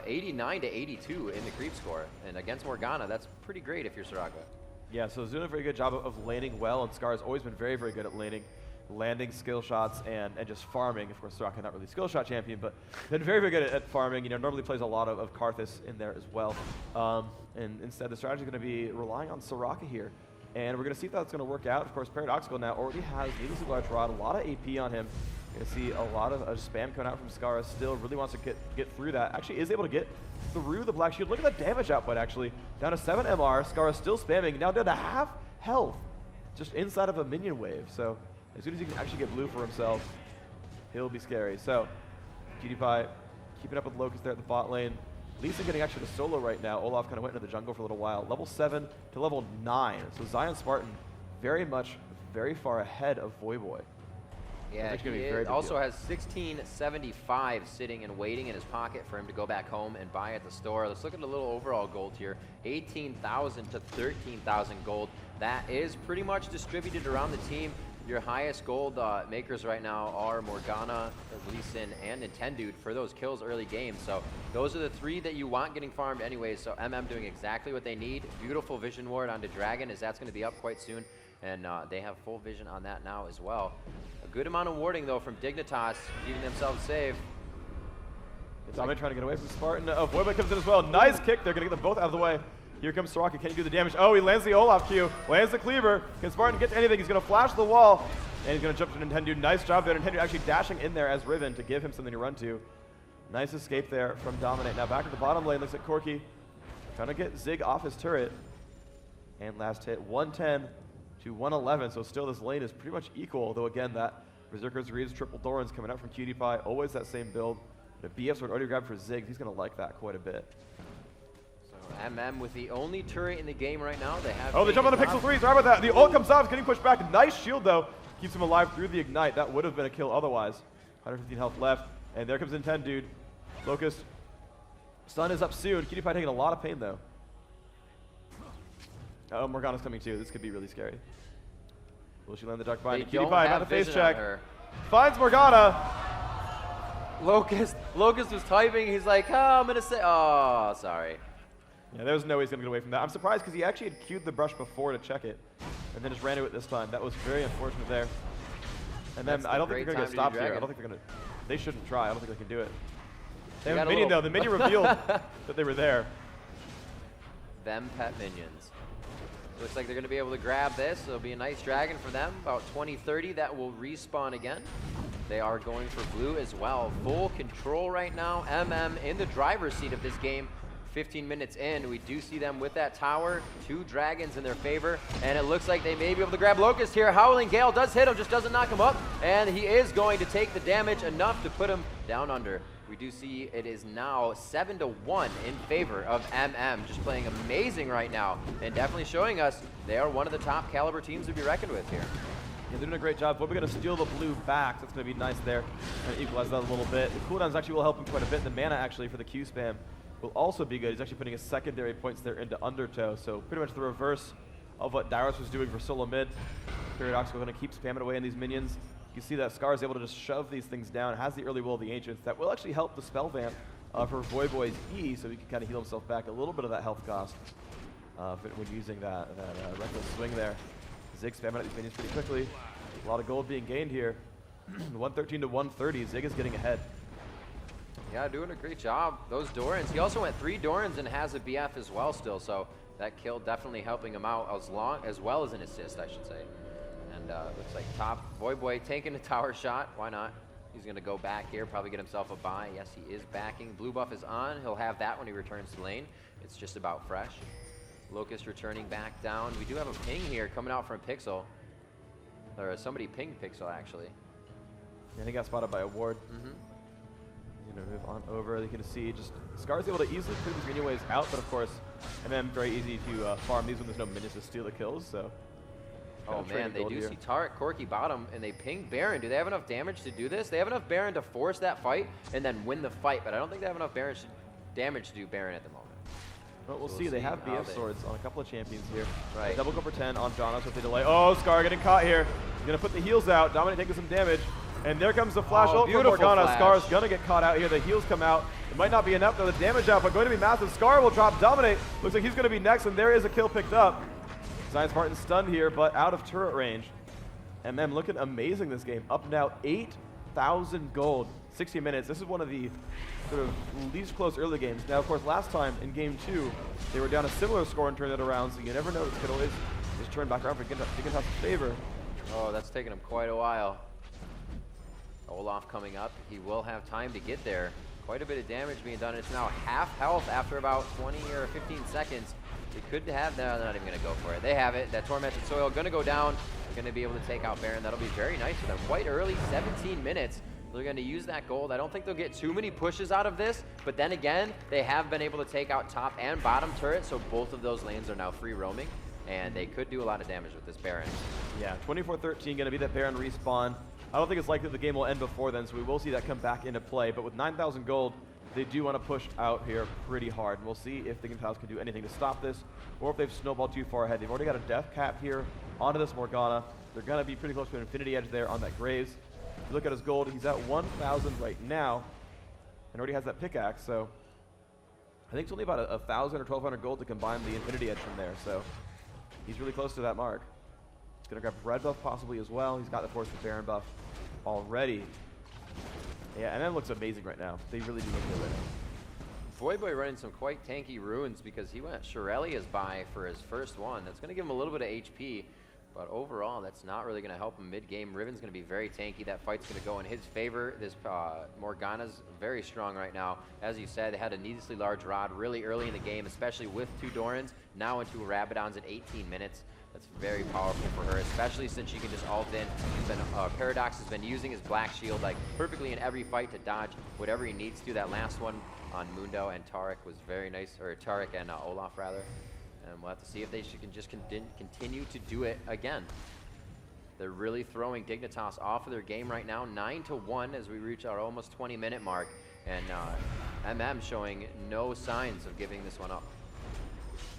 89 to 82 in the creep score. And against Morgana, that's pretty great if you're Soraka. Yeah, so he's doing a very good job of laning well, and Scar's always been very, very good at laning, landing skill shots, and just farming. Of course, Soraka not really skill shot champion, but been very, very good at farming. You know, normally plays a lot of Karthus in there as well. And instead, the strategy is going to be relying on Soraka here. And we're going to see if that's going to work out. Of course, Paradoxical now already has needlessly large rod, a lot of AP on him. Gonna see a lot of spam coming out from Skara. Still really wants to get through that. Actually is able to get through the Black Shield. Look at the damage output actually. Down to 7 MR. Skara still spamming. Now down to half health. Just inside of a minion wave. So as soon as he can actually get blue for himself, he'll be scary. So PewDiePie keeping up with Locust there at the bot lane. Lisa getting actually to solo right now. Olaf kind of went into the jungle for a little while. Level 7 to level 9. So Zion Spartan very far ahead of Voyboy. Yeah, he also has 1675 sitting and waiting in his pocket for him to go back home and buy at the store. Let's look at the little overall gold here. 18,000 to 13,000 gold. That is pretty much distributed around the team. Your highest gold makers right now are Morgana, Lee Sin, and Nintendude for those kills early game. So those are the 3 that you want getting farmed anyways. So doing exactly what they need. Beautiful Vision Ward onto Dragon, as that's going to be up quite soon. And they have full vision on that now as well. A good amount of warding, though, from Dignitas, keeping themselves safe. Dominic trying to get away from Spartan. Voyboy comes in as well. Nice kick. They're going to get them both out of the way. Here comes Soraka. Can he do the damage? Oh, he lands the Olaf Q. Lands the cleaver. Can Spartan get to anything? He's going to flash the wall. And he's going to jump to Nintendude. Nice job there. Nintendude actually dashing in there as Riven to give him something to run to. Nice escape there from Dominate. Now back to the bottom lane. Looks at Corki. Trying to get Zig off his turret. And last hit, 110 to 111. So still this lane is pretty much equal. Though again, that Berserker's Reeves triple Dorans coming out from PewDiePie. Always that same build. The BF sword already grabbed for Zig. He's going to like that quite a bit. With the only turret in the game right now. They have. Oh, they jump on the Pixel 3. Sorry about that. The ult comes off. It's getting pushed back. Nice shield, though. Keeps him alive through the Ignite. That would have been a kill otherwise. 115 health left. And there comes Nintendude. Locust. Sun is up soon. PewDiePie taking a lot of pain, though. Oh, Morgana's coming, too. This could be really scary. Will she land the Dark Bind? PewDiePie, not a face check. Finds Morgana. Locust was typing. He's like, oh, I'm going to say. Oh, sorry. Yeah, there was no way he's going to get away from that. I'm surprised because he actually had queued the brush before to check it, and then just ran into it this time. That was very unfortunate there. And then I don't think they're going to get stopped here. I don't think they're going to. They shouldn't try. I don't think they can do it. They have a minion though. The minion revealed that they were there. Them pet minions. Looks like they're going to be able to grab this. It'll be a nice dragon for them. About 20-30. That will respawn again. They are going for blue as well. Full control right now. in the driver's seat of this game. 15 minutes in, we do see them with that tower. 2 dragons in their favor, and it looks like they may be able to grab Locust here. Howling Gale does hit him, just doesn't knock him up, and he is going to take the damage enough to put him down under. We do see it is now 7-1 in favor of just playing amazing right now, and definitely showing us they are one of the top caliber teams to be reckoned with here. Yeah, they're doing a great job. But we're going to steal the blue back, so it's going to be nice there, and equalize that a little bit. The cooldowns actually will help him quite a bit. The mana actually for the Q spam will also be good. He's actually putting his secondary points there into Undertow, so pretty much the reverse of what Dyrus was doing for solo mid. Paradox are going to keep spamming away on these minions. You see that Scar is able to just shove these things down, has the early will of the Ancients. That will actually help the spell vamp for Voyboy's E, so he can kind of heal himself back a little bit of that health cost when using that reckless swing there. Zig spamming at these minions pretty quickly. A lot of gold being gained here. 113 to 130, Zig is getting ahead. Yeah, doing a great job. Those Dorans. He also went 3 Dorans and has a BF as well still, so that kill definitely helping him out as well as an assist, I should say. And looks like top Voyboy taking a tower shot. Why not? He's going to go back here, probably get himself a buy. Yes, he is backing. Blue buff is on. He'll have that when he returns to lane. It's just about fresh. Locust returning back down. We do have a ping here coming out from Pixel. Or somebody pinged Pixel, actually. Yeah, he got spotted by a ward. Move on over. You can see just Scar's able to easily clear these minion waves out, but of course, and then very easy to farm these when there's no minions to steal the kills. So, oh man, they do see Tarek Corki bottom, and they ping Baron. Do they have enough damage to do this? They have enough Baron to force that fight and then win the fight, but I don't think they have enough damage to do Baron at the moment. But we'll see. They have BF swords on a couple of champions here. Right. Double go for 10 on Jonas with the delay. Oh, Scar getting caught here. He's gonna put the heals out. Dominate taking some damage. And there comes the flash ult from Morgana. Flash. Scar's gonna get caught out here. The heals come out. It might not be enough though. The damage output going to be massive. Scar will drop Dominate. Looks like he's gonna be next, and there is a kill picked up. Zion Spartan stunned here, but out of turret range. MM looking amazing this game. Up now 8,000 gold. 60 minutes. This is one of the sort of least close early games. Now, of course, last time in game 2, they were down a similar score and turned it around, so you never know. This could always just turn back around for Dignitas' favor. Oh, that's taken him quite a while. Olaf coming up. He will have time to get there. Quite a bit of damage being done. It's now half health after about 20 or 15 seconds. They could have, no, they're not even gonna go for it. They have it. That Tormented Soil gonna go down. They're gonna be able to take out Baron. That'll be very nice for them. Quite early, 17 minutes. They're gonna use that gold. I don't think they'll get too many pushes out of this, but then again, they have been able to take out top and bottom turret, so both of those lanes are now free roaming, and they could do a lot of damage with this Baron. Yeah, 24-13 gonna be that Baron respawn. I don't think it's likely the game will end before then, so we will see that come back into play. But with 9,000 gold, they do want to push out here pretty hard. And we'll see if Dignitas can do anything to stop this, or if they've snowballed too far ahead. They've already got a death cap here onto this Morgana. They're going to be pretty close to an Infinity Edge there on that Graves. If you look at his gold, he's at 1,000 right now, and already has that pickaxe. So I think it's only about 1,000 or 1,200 gold to combine the Infinity Edge from there. So he's really close to that mark. He's going to grab red buff possibly as well. He's got the Force of Baron buff already. Yeah, and that looks amazing right now. They really do look good right now. Voyboy running some quite tanky runes because he went Shirelia's buy for his first one. That's going to give him a little bit of HP, but overall, that's not really going to help him mid-game. Riven's going to be very tanky. That fight's going to go in his favor. This Morgana's very strong right now. As you said, they had a needlessly large rod really early in the game, especially with 2 Dorans, now into Rabadons in 18 minutes. That's very powerful for her, especially since she can just ult in. Paradox has been using his Black Shield like perfectly in every fight to dodge whatever he needs to. That last one on Mundo and Taric was very nice, or Taric and Olaf rather. And we'll have to see if they can just continue to do it again. They're really throwing Dignitas off of their game right now, 9-1 as we reach our almost 20-minute mark. And MM showing no signs of giving this one up.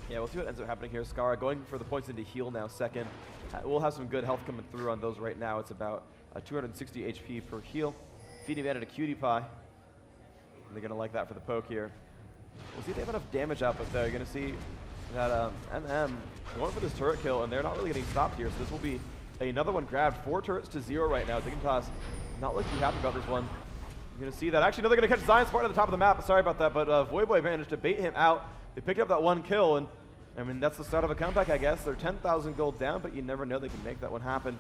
Yeah, we'll see what ends up happening here. Skara going for the points into heal now second. We'll have some good health coming through on those right now. It's about 260 HP per heal. Feeding that at a cutie pie. And they're going to like that for the poke here. We'll see if they have enough damage output though. You're going to see that MM going for this turret kill, and they're not really getting stopped here. So this will be another one grabbed. 4 turrets to 0 right now. Dignitas not looking happy about this one. You're going to see that. Actually, no, they're going to catch Zion Spartan at the top of the map. Sorry about that, but Voyboy managed to bait him out. They picked up that 1 kill, and I mean, that's the start of a comeback, I guess. They're 10,000 gold down, but you never know they can make that one happen.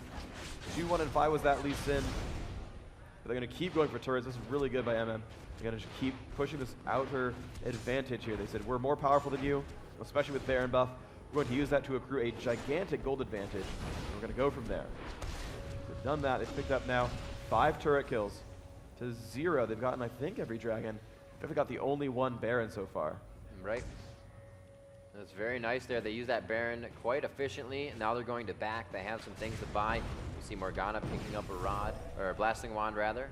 2-1-5 was that Lee Sin. But they're going to keep going for turrets. This is really good by MM. They're going to just keep pushing this outer advantage here. They said, we're more powerful than you, especially with Baron buff. We're going to use that to accrue a gigantic gold advantage. And we're going to go from there. They've done that. They've picked up now 5 turret kills to 0. They've gotten, I think, every dragon. They've got the only 1 Baron so far. Right. That's very nice there. They use that Baron quite efficiently. Now they're going to back. They have some things to buy. You see Morgana picking up a rod, or a blasting wand rather.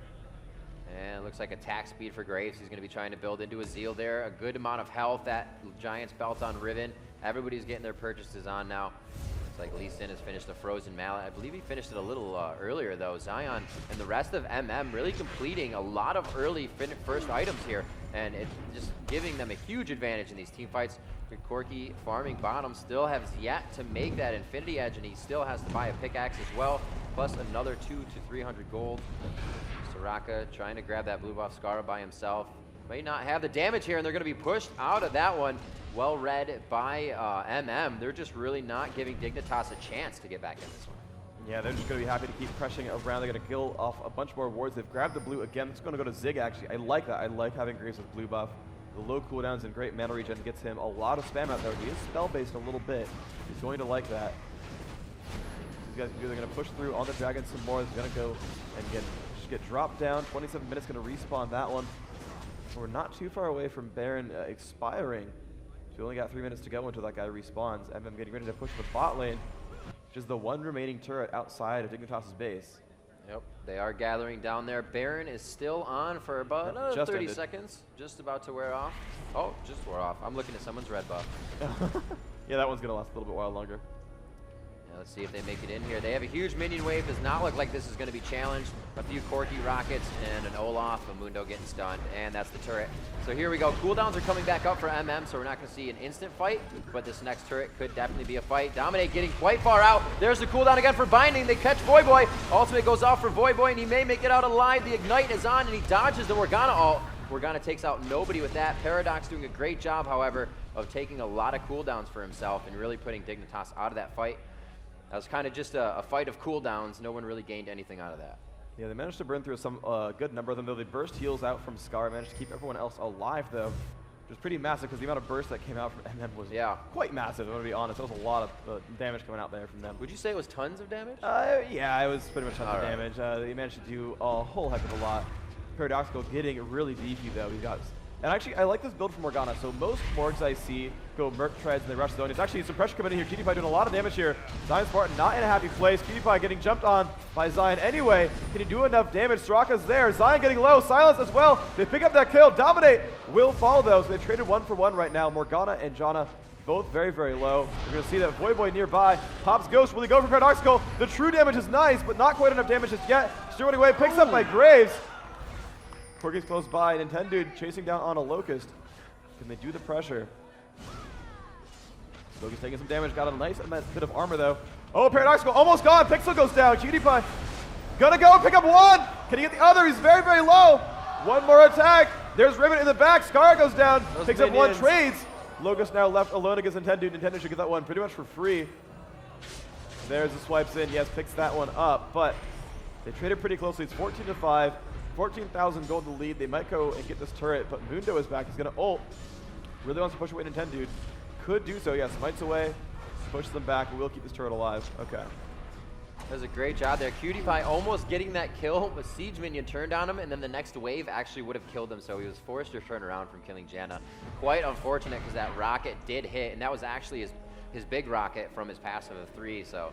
And it looks like attack speed for Graves. He's going to be trying to build into a Zeal there. A good amount of health. That Giant's belt on Riven. Everybody's getting their purchases on now. Looks like Lee Sin has finished the Frozen Mallet. I believe he finished it a little earlier though. Zion and the rest of MM really completing a lot of early first items here. And it's just giving them a huge advantage in these team fights. Corky farming bottom still has yet to make that Infinity Edge, and he still has to buy a pickaxe as well, plus another 200 to 300 gold. Soraka trying to grab that blue buff Skara by himself. May not have the damage here, and they're going to be pushed out of that one. Well read by MM. They're just really not giving Dignitas a chance to get back in this one. Yeah, they're just going to be happy to keep pressing it around. They're going to kill off a bunch more wards. They've grabbed the blue again. It's going to go to Zig, actually. I like that. I like having Graves with blue buff. The low cooldowns and great mana regen gets him a lot of spam out there. He is spell-based a little bit. He's going to like that. These guys are going to push through on the dragon some more. He's going to go and just get dropped down. 27 minutes going to respawn that one. So we're not too far away from Baron expiring. So we only got 3 minutes to go until that guy respawns. And I'm getting ready to push the bot lane, which is the 1 remaining turret outside of Dignitas' base. Yep, they are gathering down there. Baron is still on for about another 30 ended. seconds. Just about to wear off. Oh, just wore off. I'm looking at someone's red buff. Yeah, that one's going to last a little bit while longer. Yeah, let's see if they make it in here. They have a huge minion wave. Does not look like this is going to be challenged. A few Corky rockets and an Olaf, a Mundo getting stunned, and that's the turret. So here we go. Cooldowns are coming back up for MM, so we're not going to see an instant fight, but this next turret could definitely be a fight. Dominate getting quite far out. There's the cooldown again for Binding. They catch Voyboy. Ultimate goes off for Voyboy, and he may make it out alive. The Ignite is on, and he dodges the Morgana ult. Morgana takes out nobody with that. Paradox doing a great job, however, of taking a lot of cooldowns for himself and really putting Dignitas out of that fight. That was kind of just a fight of cooldowns. No one really gained anything out of that. Yeah, they managed to burn through some good number of them, though. They burst heals out from Scar, managed to keep everyone else alive, though, which was pretty massive because the amount of burst that came out from MM was quite massive, I'm going to be honest. There was a lot of damage coming out there from them. Would you say it was tons of damage? Yeah, it was pretty much tons of damage. They managed to do a whole heck of a lot. Paradoxical getting really beefy, though. He's got... And actually, I like this build from Morgana. So most Morgs I see go Merc Treads and they rush zone. It's actually some pressure coming in here. PewDiePie doing a lot of damage here. Zion Spartan not in a happy place. PewDiePie getting jumped on by Zion anyway. Can he do enough damage? Soraka's there. Zion getting low. Silence as well. They pick up that kill. Dominate will fall though. So they traded 1 for 1 right now. Morgana and Janna both very, very low. We're going to see that Voyboy nearby. Pops Ghost. Will he go for Paradoxical? The true damage is nice, but not quite enough damage just yet. Steering away. Picks up by Graves. Corky's close by. Nintendo chasing down on a Locust. Can they do the pressure? Locust taking some damage. Got a nice bit of armor though. Oh, Paradoxical almost gone. Pixel goes down. PewDiePie gonna go pick up one. Can he get the other? He's very, very low. One more attack. There's Ribbon in the back. Scar goes down. Picks up one. Trades. Locust now left alone against Nintendo. Nintendo should get that one pretty much for free. There's the swipes in. Yes, picks that one up. But they traded pretty closely. It's 14-5. 14,000 gold to lead. They might go and get this turret, but Mundo is back. He's going to ult. Really wants to push away Nintendo. Could do so, yes. Smites away, pushes them back, but we'll keep this turret alive. Okay. Does a great job there. PewDiePie almost getting that kill. The Siege Minion turned on him, and then the next wave actually would have killed him, so he was forced to turn around from killing Janna. Quite unfortunate because that rocket did hit, and that was actually his big rocket from his passive of 3, so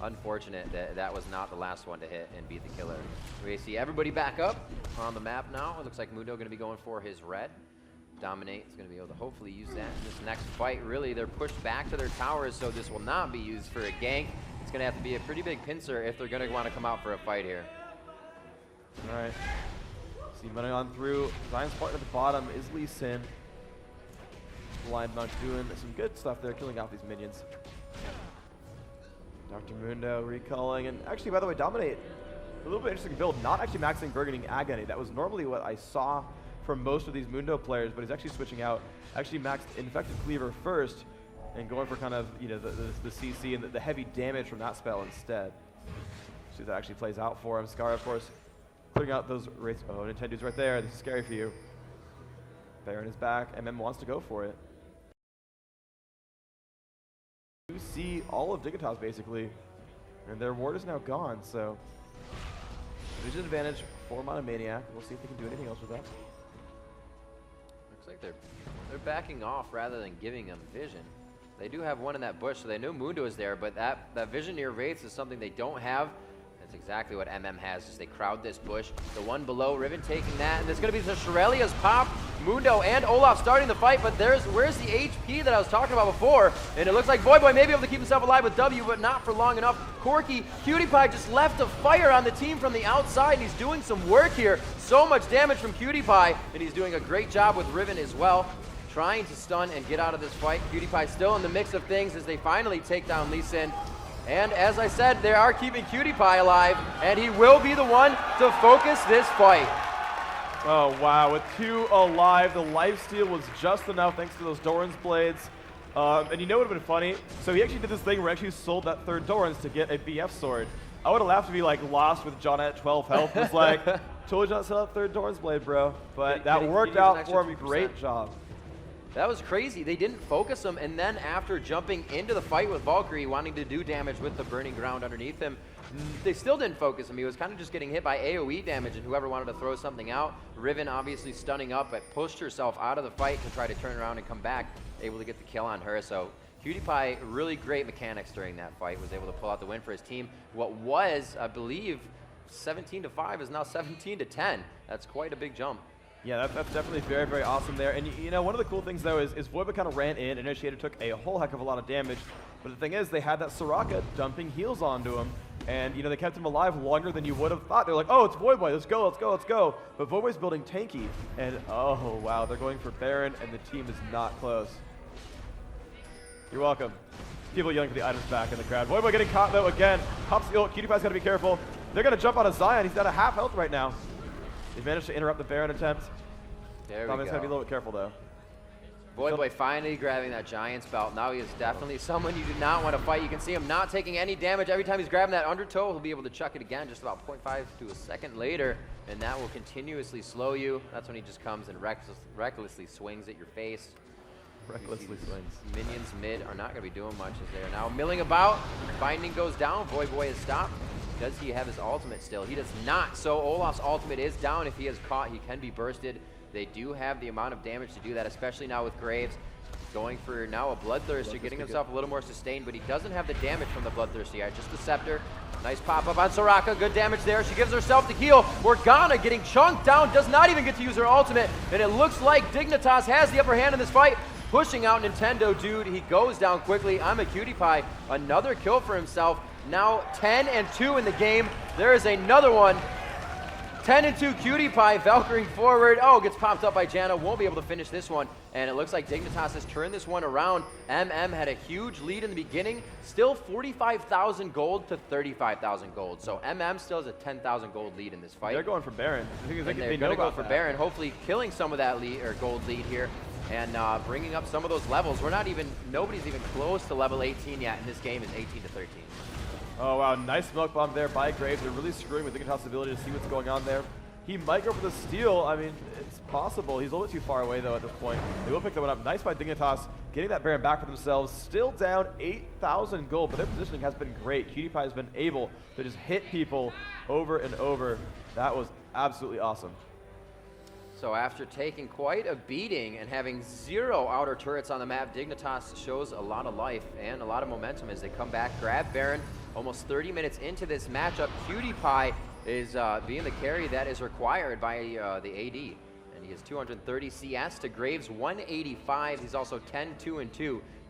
unfortunate that that was not the last one to hit and be the killer. We see everybody back up on the map now. It looks like Mundo going to be going for his red. Dominate is going to be able to hopefully use that in this next fight. Really, they're pushed back to their towers, so this will not be used for a gank. It's going to have to be a pretty big pincer if they're going to want to come out for a fight here. All right. See, running on through. Zion Spartan at the bottom is Lee Sin. Blind Monk doing some good stuff there, killing off these minions. Dr. Mundo recalling, and actually, by the way, Dominate, a little bit interesting build, not actually maxing Burgundy Agony. That was normally what I saw from most of these Mundo players, but he's actually switching out, actually maxed Infected Cleaver first, and going for kind of, you know, the CC and the heavy damage from that spell instead. See if that actually plays out for him. Scar, of course, putting out those rates. Oh, Nintendo's right there. This is scary for you. Baron is back. MM wants to go for it. You see all of Dignitas basically, and their ward is now gone, so vision advantage for MONOMANIAC. We'll see if they can do anything else with that. Looks like they're backing off rather than giving them vision. They do have one in that bush, so they know Mundo is there, but that vision near Wraiths is something they don't have. That's exactly what MM has, is they crowd this bush. The one below, Riven taking that, and there's going to be the Shirelia's pop. Mundo and Olaf starting the fight, but where's the HP that I was talking about before? And it looks like Voyboy may be able to keep himself alive with W, but not for long enough. Corky, PewDiePie just left a fire on the team from the outside, and he's doing some work here. So much damage from PewDiePie, and he's doing a great job with Riven as well, trying to stun and get out of this fight. PewDiePie still in the mix of things as they finally take down Lee Sin. And as I said, they are keeping PewDiePie alive, and he will be the one to focus this fight. Oh, wow. With 2 alive, the lifesteal was just enough thanks to those Doran's blades. And you know what would have been funny? So he actually did this thing where he actually sold that 3rd Doran's to get a BF sword. I would have laughed to be like lost with John at 12 health. It was like, told you not to sell that 3rd Doran's blade, bro. But that worked out for him. Great job. That was crazy. They didn't focus him, and then after jumping into the fight with Valkyrie, wanting to do damage with the burning ground underneath him, they still didn't focus him. He was kind of just getting hit by AoE damage, and whoever wanted to throw something out. Riven obviously stunning up, but pushed herself out of the fight to try to turn around and come back, able to get the kill on her. So PewDiePie, really great mechanics during that fight, was able to pull out the win for his team. What was, I believe, 17-5 is now 17-10. That's quite a big jump. Yeah, that's definitely very, very awesome there. And you know, one of the cool things though is Voyboy kind of ran in, Initiator took a whole heck of a lot of damage. But the thing is, they had that Soraka dumping heals onto him. And you know, they kept him alive longer than you would have thought. They're like, oh, it's Voyboy, let's go, let's go, let's go. But Voyboy's building tanky. And oh, wow, they're going for Baron, and the team is not close. You're welcome. People yelling for the items back in the crowd. Voyboy getting caught though again. Pops the ult, PewDiePie's gotta be careful. They're gonna jump on a Zion, he's got a half health right now. They managed to interrupt the Baron attempt. There we Dominic's go. gotta be a little bit careful though. Voidboy finally grabbing that Giant's belt. Now he is definitely someone you do not want to fight. You can see him not taking any damage. Every time he's grabbing that undertow, he'll be able to chuck it again just about 0.5 to a second later, and that will continuously slow you. That's when he just comes and recklessly swings at your face. Recklessly swings. Minions mid are not going to be doing much as they are now milling about. Binding goes down. Voidboy is stopped. Does he have his ultimate still? He does not. So Olaf's ultimate is down. If he is caught, he can be bursted. They do have the amount of damage to do that, especially now with Graves going for now a Bloodthirster, getting himself a little more sustained, but he doesn't have the damage from the Bloodthirster yet. Just the Scepter. Nice pop-up on Soraka. Good damage there. She gives herself the heal. Morgana getting chunked down. Does not even get to use her ultimate. And it looks like Dignitas has the upper hand in this fight. Pushing out Nintendo Dude. He goes down quickly. I'm a Cutie Pie. Another kill for himself. Now 10-2 in the game. There is another one. 10-2 Cutie Pie, Valkyrie forward. Oh, gets popped up by Janna. Won't be able to finish this one. And it looks like Dignitas has turned this one around. MM had a huge lead in the beginning. Still 45,000 gold to 35,000 gold. So MM still has a 10,000 gold lead in this fight. They're going for Baron. They're going to go for Baron, hopefully killing some of that lead or gold lead here. And bringing up some of those levels. Nobody's even close to level 18 yet, and this game is 18 to 13. Oh wow, nice smoke bomb there by Graves. They're really screwing with Dignitas' ability to see what's going on there. He might go for the steal. I mean, it's possible. He's a little bit too far away though at this point. They will pick that one up. Nice by Dignitas, getting that Baron back for themselves. Still down 8,000 gold, but their positioning has been great. Cutie Pie has been able to just hit people over and over. That was absolutely awesome. So after taking quite a beating and having 0 outer turrets on the map, Dignitas shows a lot of life and a lot of momentum as they come back, grab Baron. Almost 30 minutes into this matchup, Cutie Pie is being the carry that is required by the AD. And he has 230 CS to Graves 185. He's also 10-2-2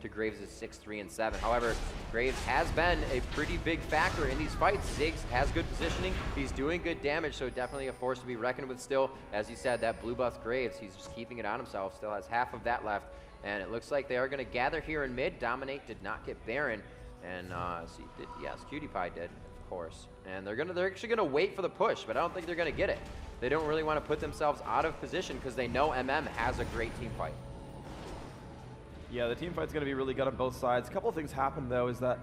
to Graves' 6-3-7. However, Graves has been a pretty big factor in these fights. Ziggs has good positioning. He's doing good damage, so definitely a force to be reckoned with still. As you said, that blue buff Graves, he's just keeping it on himself. Still has half of that left. And it looks like they are going to gather here in mid. Dominate did not get Baron. And yes, Cutie Pie did, of course. And they're actually gonna wait for the push, but I don't think they're gonna get it. They don't really want to put themselves out of position because they know MM has a great team fight. Yeah, the team fight's gonna be really good on both sides. A couple of things happened though, is that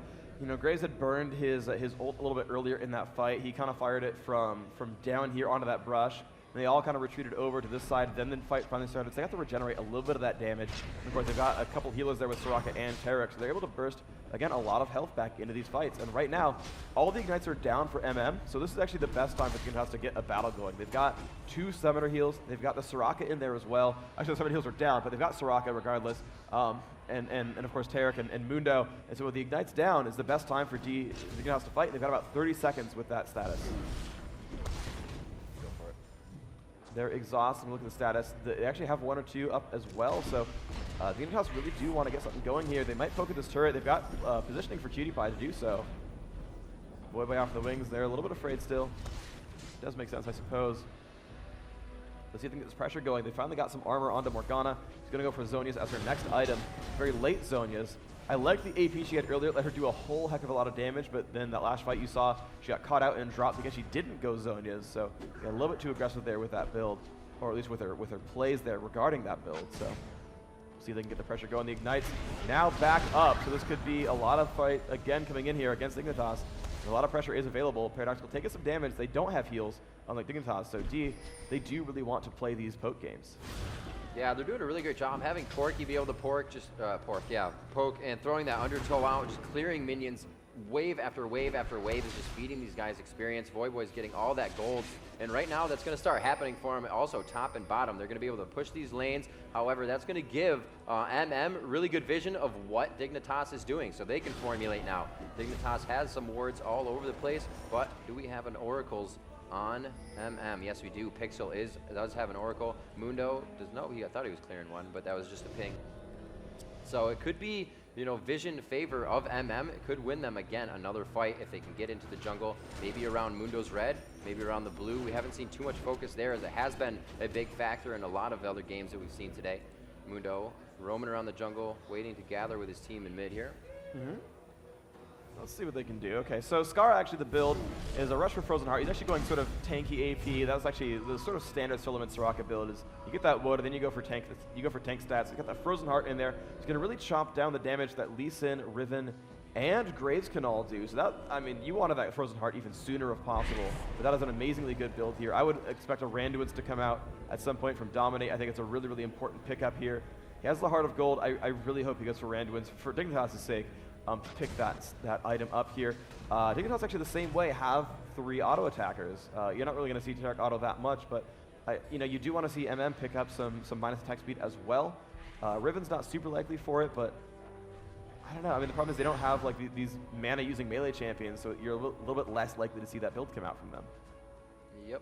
Graves had burned his ult a little bit earlier in that fight. He kind of fired it from down here onto that brush. And they all kind of retreated over to this side, then the fight finally started. So they got to regenerate a little bit of that damage. And of course, they've got a couple healers there with Soraka and Tarek, so they're able to burst, again, a lot of health back into these fights. And right now, all the Ignites are down for MM, so this is actually the best time for Dignitas to get a battle going. They've got 2 Summoner heals. They've got the Soraka in there as well. Actually, the Summoner heals are down, but they've got Soraka regardless. And of course, Tarek and Mundo. And so with the Ignites down, is the best time for Dignitas to fight. They've got about 30 seconds with that status. They're exhausted. Look at the status. They actually have 1 or 2 up as well. So Dignitas really do want to get something going here. They might poke at this turret. They've got positioning for Cutie Pie to do so. Voidboy off the wings. They're a little bit afraid still. Does make sense, I suppose. Let's see if they can get this pressure going. They finally got some armor onto Morgana. She's going to go for Zhonya's as her next item. Very late Zhonya's. I liked the AP she had earlier. Let her do a whole heck of a lot of damage, but then that last fight you saw, she got caught out and dropped because she didn't go Zhonya's. So got a little bit too aggressive there with that build, or at least with her plays there regarding that build. So see if they can get the pressure going. The Ignites now back up, so this could be a lot of fight again coming in here against Dignitas. A lot of pressure is available. Paradoxical taking some damage. They don't have heals, unlike Dignitas, so they do really want to play these poke games. Yeah, they're doing a really great job having Porky be able to poke and throwing that undertow out, just clearing minions wave after wave after wave is just feeding these guys experience. Voidboy's getting all that gold, and right now that's going to start happening for them also top and bottom. They're going to be able to push these lanes. However, that's going to give MM really good vision of what Dignitas is doing, so they can formulate now. Dignitas has some wards all over the place, but do we have an Oracle's on MM? Yes, we do. Pixel does have an Oracle. Mundo does not. I thought he was clearing one, but that was just a ping. So it could be, vision favor of MM. It could win them again another fight if they can get into the jungle, maybe around Mundo's red, maybe around the blue. We haven't seen too much focus there, as it has been a big factor in a lot of other games that we've seen today. Mundo roaming around the jungle, waiting to gather with his team in mid here. Let's see what they can do. Okay, so Scar, actually the build is a Rush for Frozen Heart. He's actually going sort of tanky AP. That was actually the sort of standard Solomon Soraka build is you get that wood and then you go for tank stats. You got that Frozen Heart in there. It's going to really chop down the damage that Lee Sin, Riven, and Graves can all do. So that, I mean, you wanted that Frozen Heart even sooner if possible. But that is an amazingly good build here. I would expect a Randuin's to come out at some point from Dominate. I think it's a really, really important pickup here. He has the Heart of Gold. I really hope he goes for Randuin's for Dignitas' sake. To pick that item up here. Dignitas actually the same way have 3 auto attackers. You're not really going to see Tarek auto that much, but you do want to see MM pick up some minus attack speed as well. Riven's not super likely for it, but I don't know. I mean, the problem is they don't have like these mana using melee champions, so you're a little bit less likely to see that build come out from them. Yep.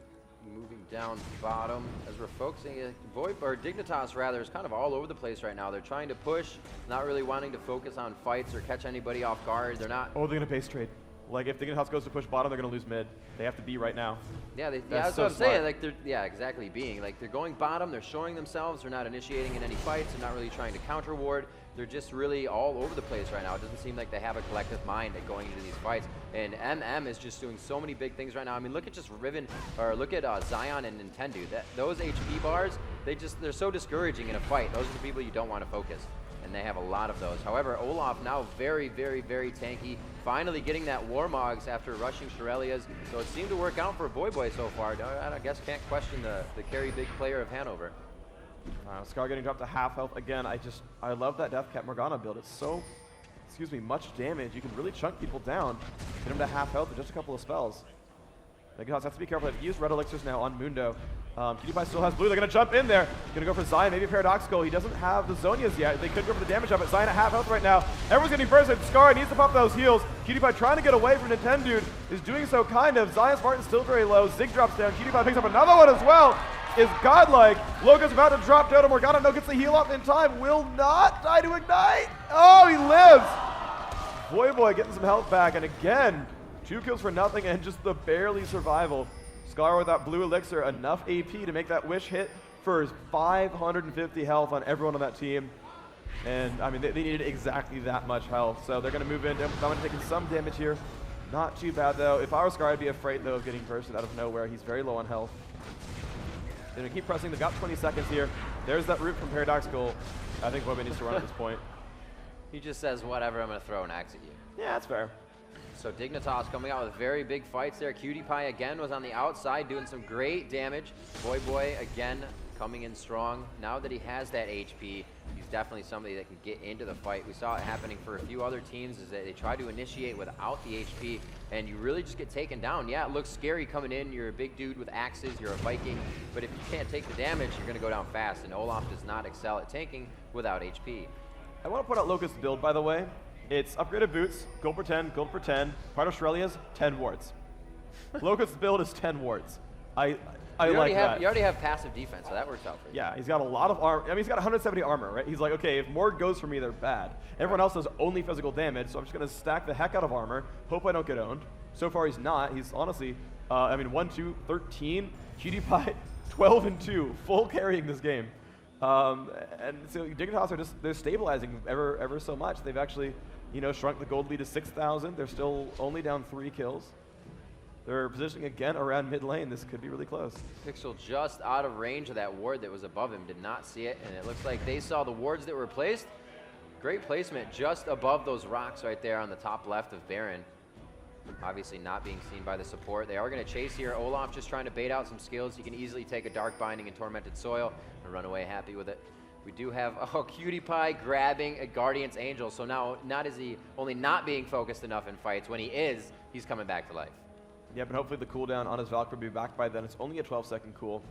Moving down bottom as we're focusing, Dignitas rather is kind of all over the place right now. They're trying to push, not really wanting to focus on fights or catch anybody off guard. They're not. Oh, they're gonna base trade. Like if Dignitas goes to push bottom, they're gonna lose mid. They have to be right now. Yeah, that's what I'm saying. Like exactly. They're going bottom. They're showing themselves. They're not initiating in any fights. They're not really trying to counter ward. They're just really all over the place right now. It doesn't seem like they have a collective mind at going into these fights. And MM is just doing so many big things right now. I mean, look at just Riven, or look at Zion and Nintendo. Those HP bars, they're so discouraging in a fight. Those are the people you don't want to focus. And they have a lot of those. However, Olaf now very, very, very tanky. Finally getting that Warmogs after rushing Shirelias. So it seemed to work out for Boy so far. I guess can't question the carry big player of Hanover. Scar getting dropped to half health again. I love that Deathcat Morgana build. It's so, much damage. You can really chunk people down. Get him to half health with just a couple of spells. Dignitas has to be careful. They've used red elixirs now on Mundo. PewDiePie still has blue. They're going to jump in there. Going to go for Zion, maybe Paradoxical. He doesn't have the Zonias yet. They could go for the damage up, but Zion at half health right now. Everyone's getting bursted. Scar needs to pop those heals. PewDiePie trying to get away from Nintendo is doing so kind of. Zion Spartan's still very low. Zig drops down. PewDiePie picks up another one as well. Is godlike. Logan's about to drop down to Morgana. No, gets the heal off in time. Will not die to ignite. Oh, he lives. Boy getting some health back. And again, 2 kills for nothing and just the barely survival. Scar with that blue elixir, enough AP to make that wish hit for his 550 health on everyone on that team. And I mean, they needed exactly that much health. So they're going to move in. Dominant taking some damage here. Not too bad though. If I were Scar, I'd be afraid though of getting bursted out of nowhere. He's very low on health. They're going to keep pressing. They've got 20 seconds here. There's that root from Paradoxical. I think Boy needs to run at this point. He just says, whatever, I'm going to throw an axe at you. Yeah, that's fair. So Dignitas coming out with very big fights there. PewDiePie again was on the outside doing some great damage. Boy again coming in strong. Now that he has that HP, he's definitely somebody that can get into the fight. We saw it happening for a few other teams is that they try to initiate without the HP and you really just get taken down. Yeah, it looks scary coming in. You're a big dude with axes, you're a Viking, but if you can't take the damage, you're going to go down fast, and Olaf does not excel at tanking without HP. I want to put out Locust's build, by the way. It's upgraded boots, gold for 10, part of Shirelia's, 10 wards. Locust's build is 10 wards. I like that. You already have passive defense, so that works out for you. Yeah, he's got a lot of armor. I mean, he's got 170 armor, right? He's like, okay, if more goes for me, they're bad. Everyone else does only physical damage, so I'm just going to stack the heck out of armor, hope I don't get owned. So far, he's not. He's honestly, 1, 2, 13. PewDiePie, 12 and 2, full carrying this game. And so Dignitas are they're stabilizing ever so much. They've actually, shrunk the gold lead to 6,000. They're still only down 3 kills. They're positioning again around mid lane. This could be really close. Pixel just out of range of that ward that was above him. Did not see it, and it looks like they saw the wards that were placed. Great placement just above those rocks right there on the top left of Baron. Obviously not being seen by the support. They are going to chase here. Olaf just trying to bait out some skills. You can easily take a Dark Binding and Tormented Soil and run away happy with it. We do have PewDiePie grabbing a Guardian's Angel. So now not is he only not being focused enough in fights. When he is, he's coming back to life. Yep, and hopefully the cooldown on his Valkyrie will be back by then. It's only a 12-second cool.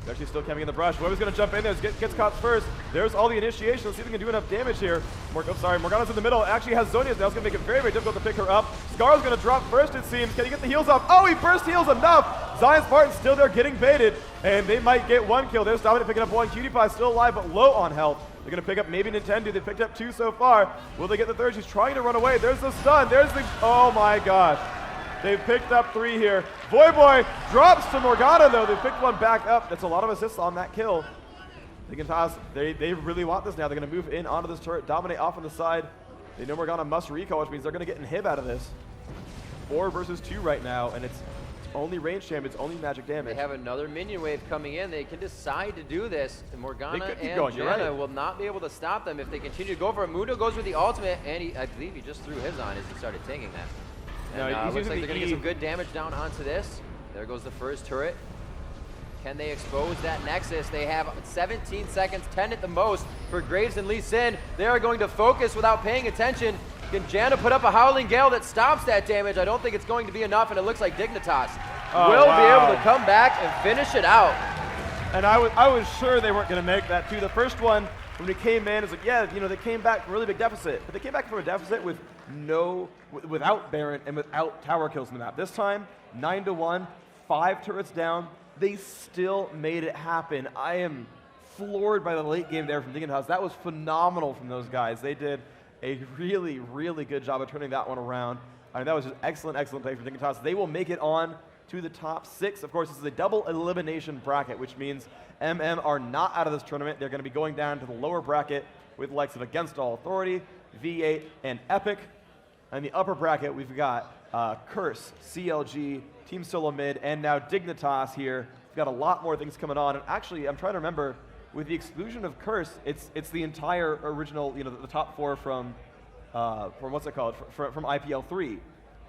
They're actually still coming in the brush. Whoever's going to jump in there gets caught first. There's all the initiation. Let's see if we can do enough damage here. Morgana's in the middle. Actually has Zonias now. It's going to make it very, very difficult to pick her up. Scar's going to drop first, it seems. Can he get the heals off? Oh, he burst heals enough. Zion Spartan's still there getting baited, and they might get 1 kill. There's Dominant picking up 1. PewDiePie still alive, but low on health. They're going to pick up maybe Nintendo. They picked up 2 so far. Will they get the 3rd? She's trying to run away. There's the stun. There's the... Oh, my gosh. They've picked up 3 here. Boy drops to Morgana, though. They picked 1 back up. That's a lot of assists on that kill. Dignitas, they really want this now. They're going to move in onto this turret, dominate off on the side. They know Morgana must recall, which means they're going to get inhib out of this. 4 versus 2 right now, and it's only range champ, it's only magic damage. They have another minion wave coming in. They can decide to do this. And Morgana and Janna right. will not be able to stop them if they continue to go for it. Mundo goes with the ultimate, and I believe he just threw his on as he started taking that. And no, looks like they're going to get some good damage down onto this. There goes the first turret. Can they expose that Nexus? They have 17 seconds, 10 at the most for Graves and Lee Sin. They are going to focus without paying attention. Can Janna put up a Howling Gale that stops that damage? I don't think it's going to be enough, and it looks like Dignitas will be able to come back and finish it out. And I was sure they weren't going to make that too. The first one, when they came in, it's like, yeah, they came back from a really big deficit. But they came back from a deficit with without Baron and without tower kills in the map. This time, 9-1, 5 turrets down. They still made it happen. I am floored by the late game there from Dignitas. That was phenomenal from those guys. They did a really, really good job of turning that one around. I mean, that was just excellent, excellent play from Dignitas. They will make it on to the top 6. Of course, this is a double elimination bracket, which means MM are not out of this tournament. They're going to be going down to the lower bracket with the likes of Against All Authority, V8, and Epic. And the upper bracket, we've got Curse, CLG, Team Solo Mid, and now Dignitas here. We've got a lot more things coming on. And actually, I'm trying to remember, with the exclusion of Curse, it's the entire original, the top 4 from what's it called, from IPL3.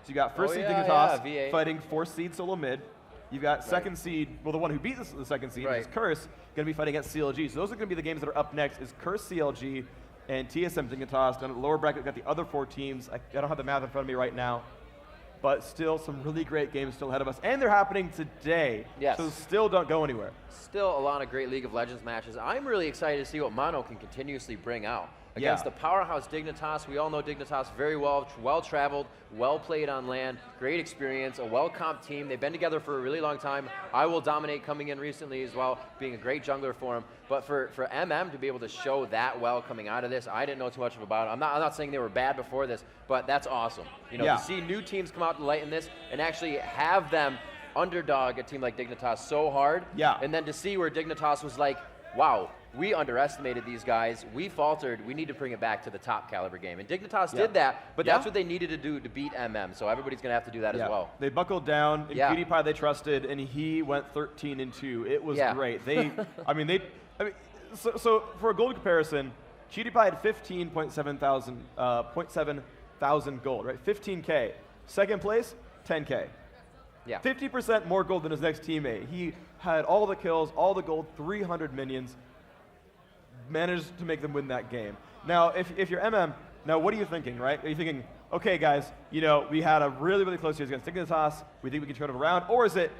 So you got first seed Dignitas fighting 4th seed Solo Mid. You've got second seed, well, the one who beat the second seed is Curse, going to be fighting against CLG. So those are going to be the games that are up next, is Curse, CLG, and TSM Dignitas. Down at the lower bracket, we've got the other 4 teams. I don't have the math in front of me right now. But still, some really great games still ahead of us. And they're happening today. Yes. So still don't go anywhere. Still a lot of great League of Legends matches. I'm really excited to see what Mono can continuously bring out. Against the powerhouse Dignitas, we all know Dignitas very well-traveled, well-played on LAN, great experience, a well-comped team. They've been together for a really long time. I Will Dominate coming in recently as well, being a great jungler for him. But for MM to be able to show that well coming out of this, I didn't know too much about it. I'm not saying they were bad before this, but that's awesome. To see new teams come out to light in this and actually have them underdog a team like Dignitas so hard, and then to see where Dignitas was like, wow, we underestimated these guys. We faltered. We need to bring it back to the top caliber game. And Dignitas did that, but that's what they needed to do to beat MM. So everybody's going to have to do that as well. They buckled down. And PewDiePie they trusted, and he went 13-2. It was great. So for a gold comparison, PewDiePie had 15.7 thousand gold, right? 15K. Second place, 10K. 50% more gold than his next teammate. He had all the kills, all the gold, 300 minions. Managed to make them win that game. Now, if you're MM, now what are you thinking, right? Are you thinking, okay, guys, we had a really, really close series against Dignitas. We think we can turn it around. Or is it,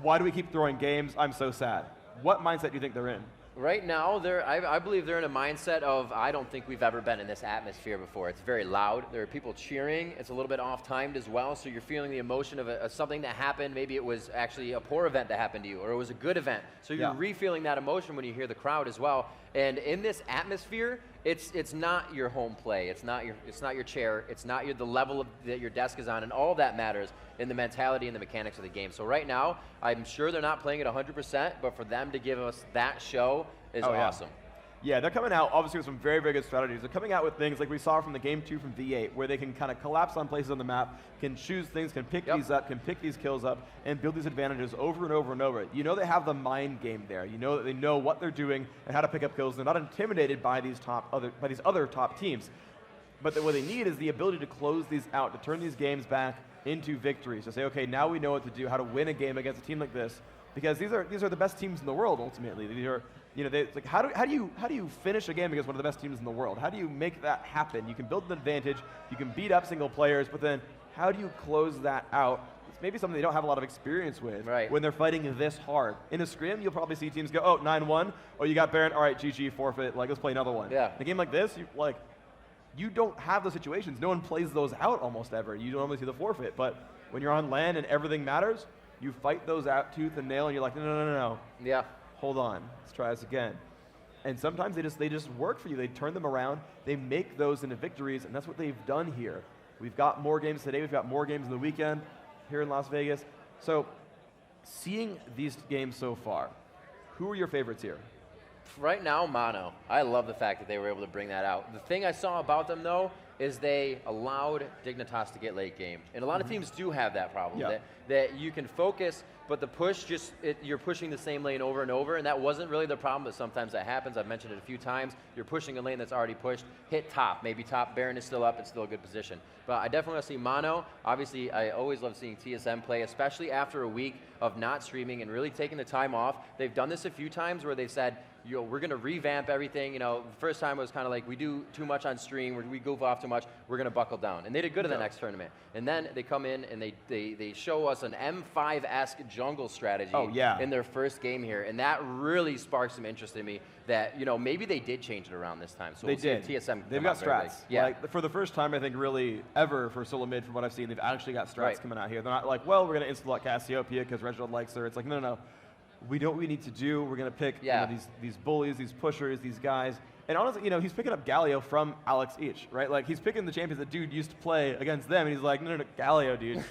why do we keep throwing games? I'm so sad. What mindset do you think they're in? Right now, I believe they're in a mindset of, I don't think we've ever been in this atmosphere before. It's very loud. There are people cheering. It's a little bit off-timed as well, so you're feeling the emotion of something that happened. Maybe it was actually a poor event that happened to you, or it was a good event. So you're re-feeling that emotion when you hear the crowd as well. And in this atmosphere, it's not your home play. It's not your chair. It's not the level that your desk is on, and all that matters in the mentality and the mechanics of the game. So right now, I'm sure they're not playing it 100%, but for them to give us that show is awesome. Yeah, they're coming out obviously with some very, very good strategies. They're coming out with things like we saw from the game 2 from V8, where they can kind of collapse on places on the map, can choose things, can pick these up, can pick these kills up, and build these advantages over and over and over. They have the mind game there. That they know what they're doing and how to pick up kills. They're not intimidated by these other top teams. But what they need is the ability to close these out, to turn these games back into victories, to say, okay, now we know what to do, how to win a game against a team like this, because these are the best teams in the world ultimately. These are, it's like how do you finish a game against one of the best teams in the world? How do you make that happen? You can build an advantage, you can beat up single players, but then how do you close that out? It's maybe something they don't have a lot of experience with when they're fighting this hard. In a scrim, you'll probably see teams go, 9-1, oh, you got Baron, all right, GG, forfeit, let's play another one. In a game like this, you don't have those situations. No one plays those out almost ever. You normally see the forfeit, but when you're on LAN and everything matters, you fight those out tooth and nail, and you're like, no. Yeah. Hold on, let's try this again. And sometimes they just work for you. They turn them around, they make those into victories, and that's what they've done here. We've got more games today, we've got more games in the weekend here in Las Vegas. So seeing these games so far, who are your favorites here? Right now, Mono. I love the fact that they were able to bring that out. The thing I saw about them, though, is they allowed Dignitas to get late game. And a lot of teams do have that problem, that you can focus, but the push, you're pushing the same lane over and over, and that wasn't really the problem, but sometimes that happens. I've mentioned it a few times. You're pushing a lane that's already pushed, hit top, maybe top, Baron is still up, it's still a good position. But I definitely want to see Mono. Obviously, I always love seeing TSM play, especially after a week of not streaming and really taking the time off. They've done this a few times where they've said, we're going to revamp everything. The first time it was kind of like, we do too much on stream, we goof off too much, we're going to buckle down. And they did good in the next tournament. And then they come in and they show us an M5-esque jungle strategy in their first game here. And that really sparked some interest in me that, maybe they did change it around this time. So They did. TSM They've got strats. Like, for the first time, I think, really ever for solo mid, from what I've seen, they've actually got strats coming out here. They're not like, well, we're going to install Cassiopeia because Reginald likes her. It's like, no. We know what we need to do. We're going to pick these bullies, these pushers, these guys. And honestly, he's picking up Galio from Alex Each, right? Like, he's picking the champions that dude used to play against them, and he's like, no, Galio, dude.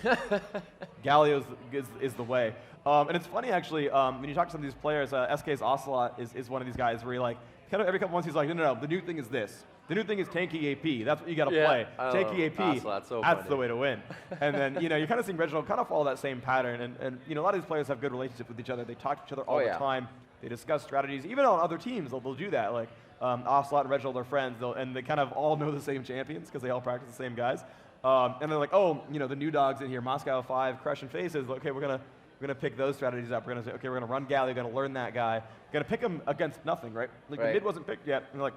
Galio is the way. And it's funny, actually, when you talk to some of these players, SK's Ocelot is one of these guys where he, like, kind of every couple months he's like, no, the new thing is this. The new thing is tanky AP. That's what you got to play. Tanky AP. Ocelot's so that's the way to win. And then, you're kind of seeing Reginald kind of follow that same pattern. And a lot of these players have good relationships with each other. They talk to each other all the time. They discuss strategies. Even on other teams, they'll do that. Like, Ocelot and Reginald are friends, and they kind of all know the same champions because they all practice the same guys. And they're like, the new dogs in here, Moscow 5, Crush and Faces. Okay, we're gonna pick those strategies up. We're gonna say, okay, we're gonna run Galio. We're gonna learn that guy. We're gonna pick him against nothing, right? Like the mid wasn't picked yet. And they're like,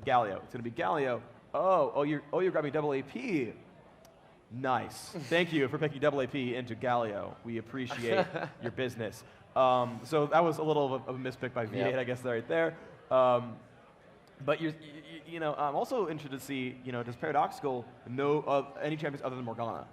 Galio. It's gonna be Galio. You're grabbing double AP. Nice. Thank you for picking double AP into Galio. We appreciate your business. So that was a little of a mispick by V8, I guess, right there. But I'm also interested to see, does Paradoxical know of any champions other than Morgana?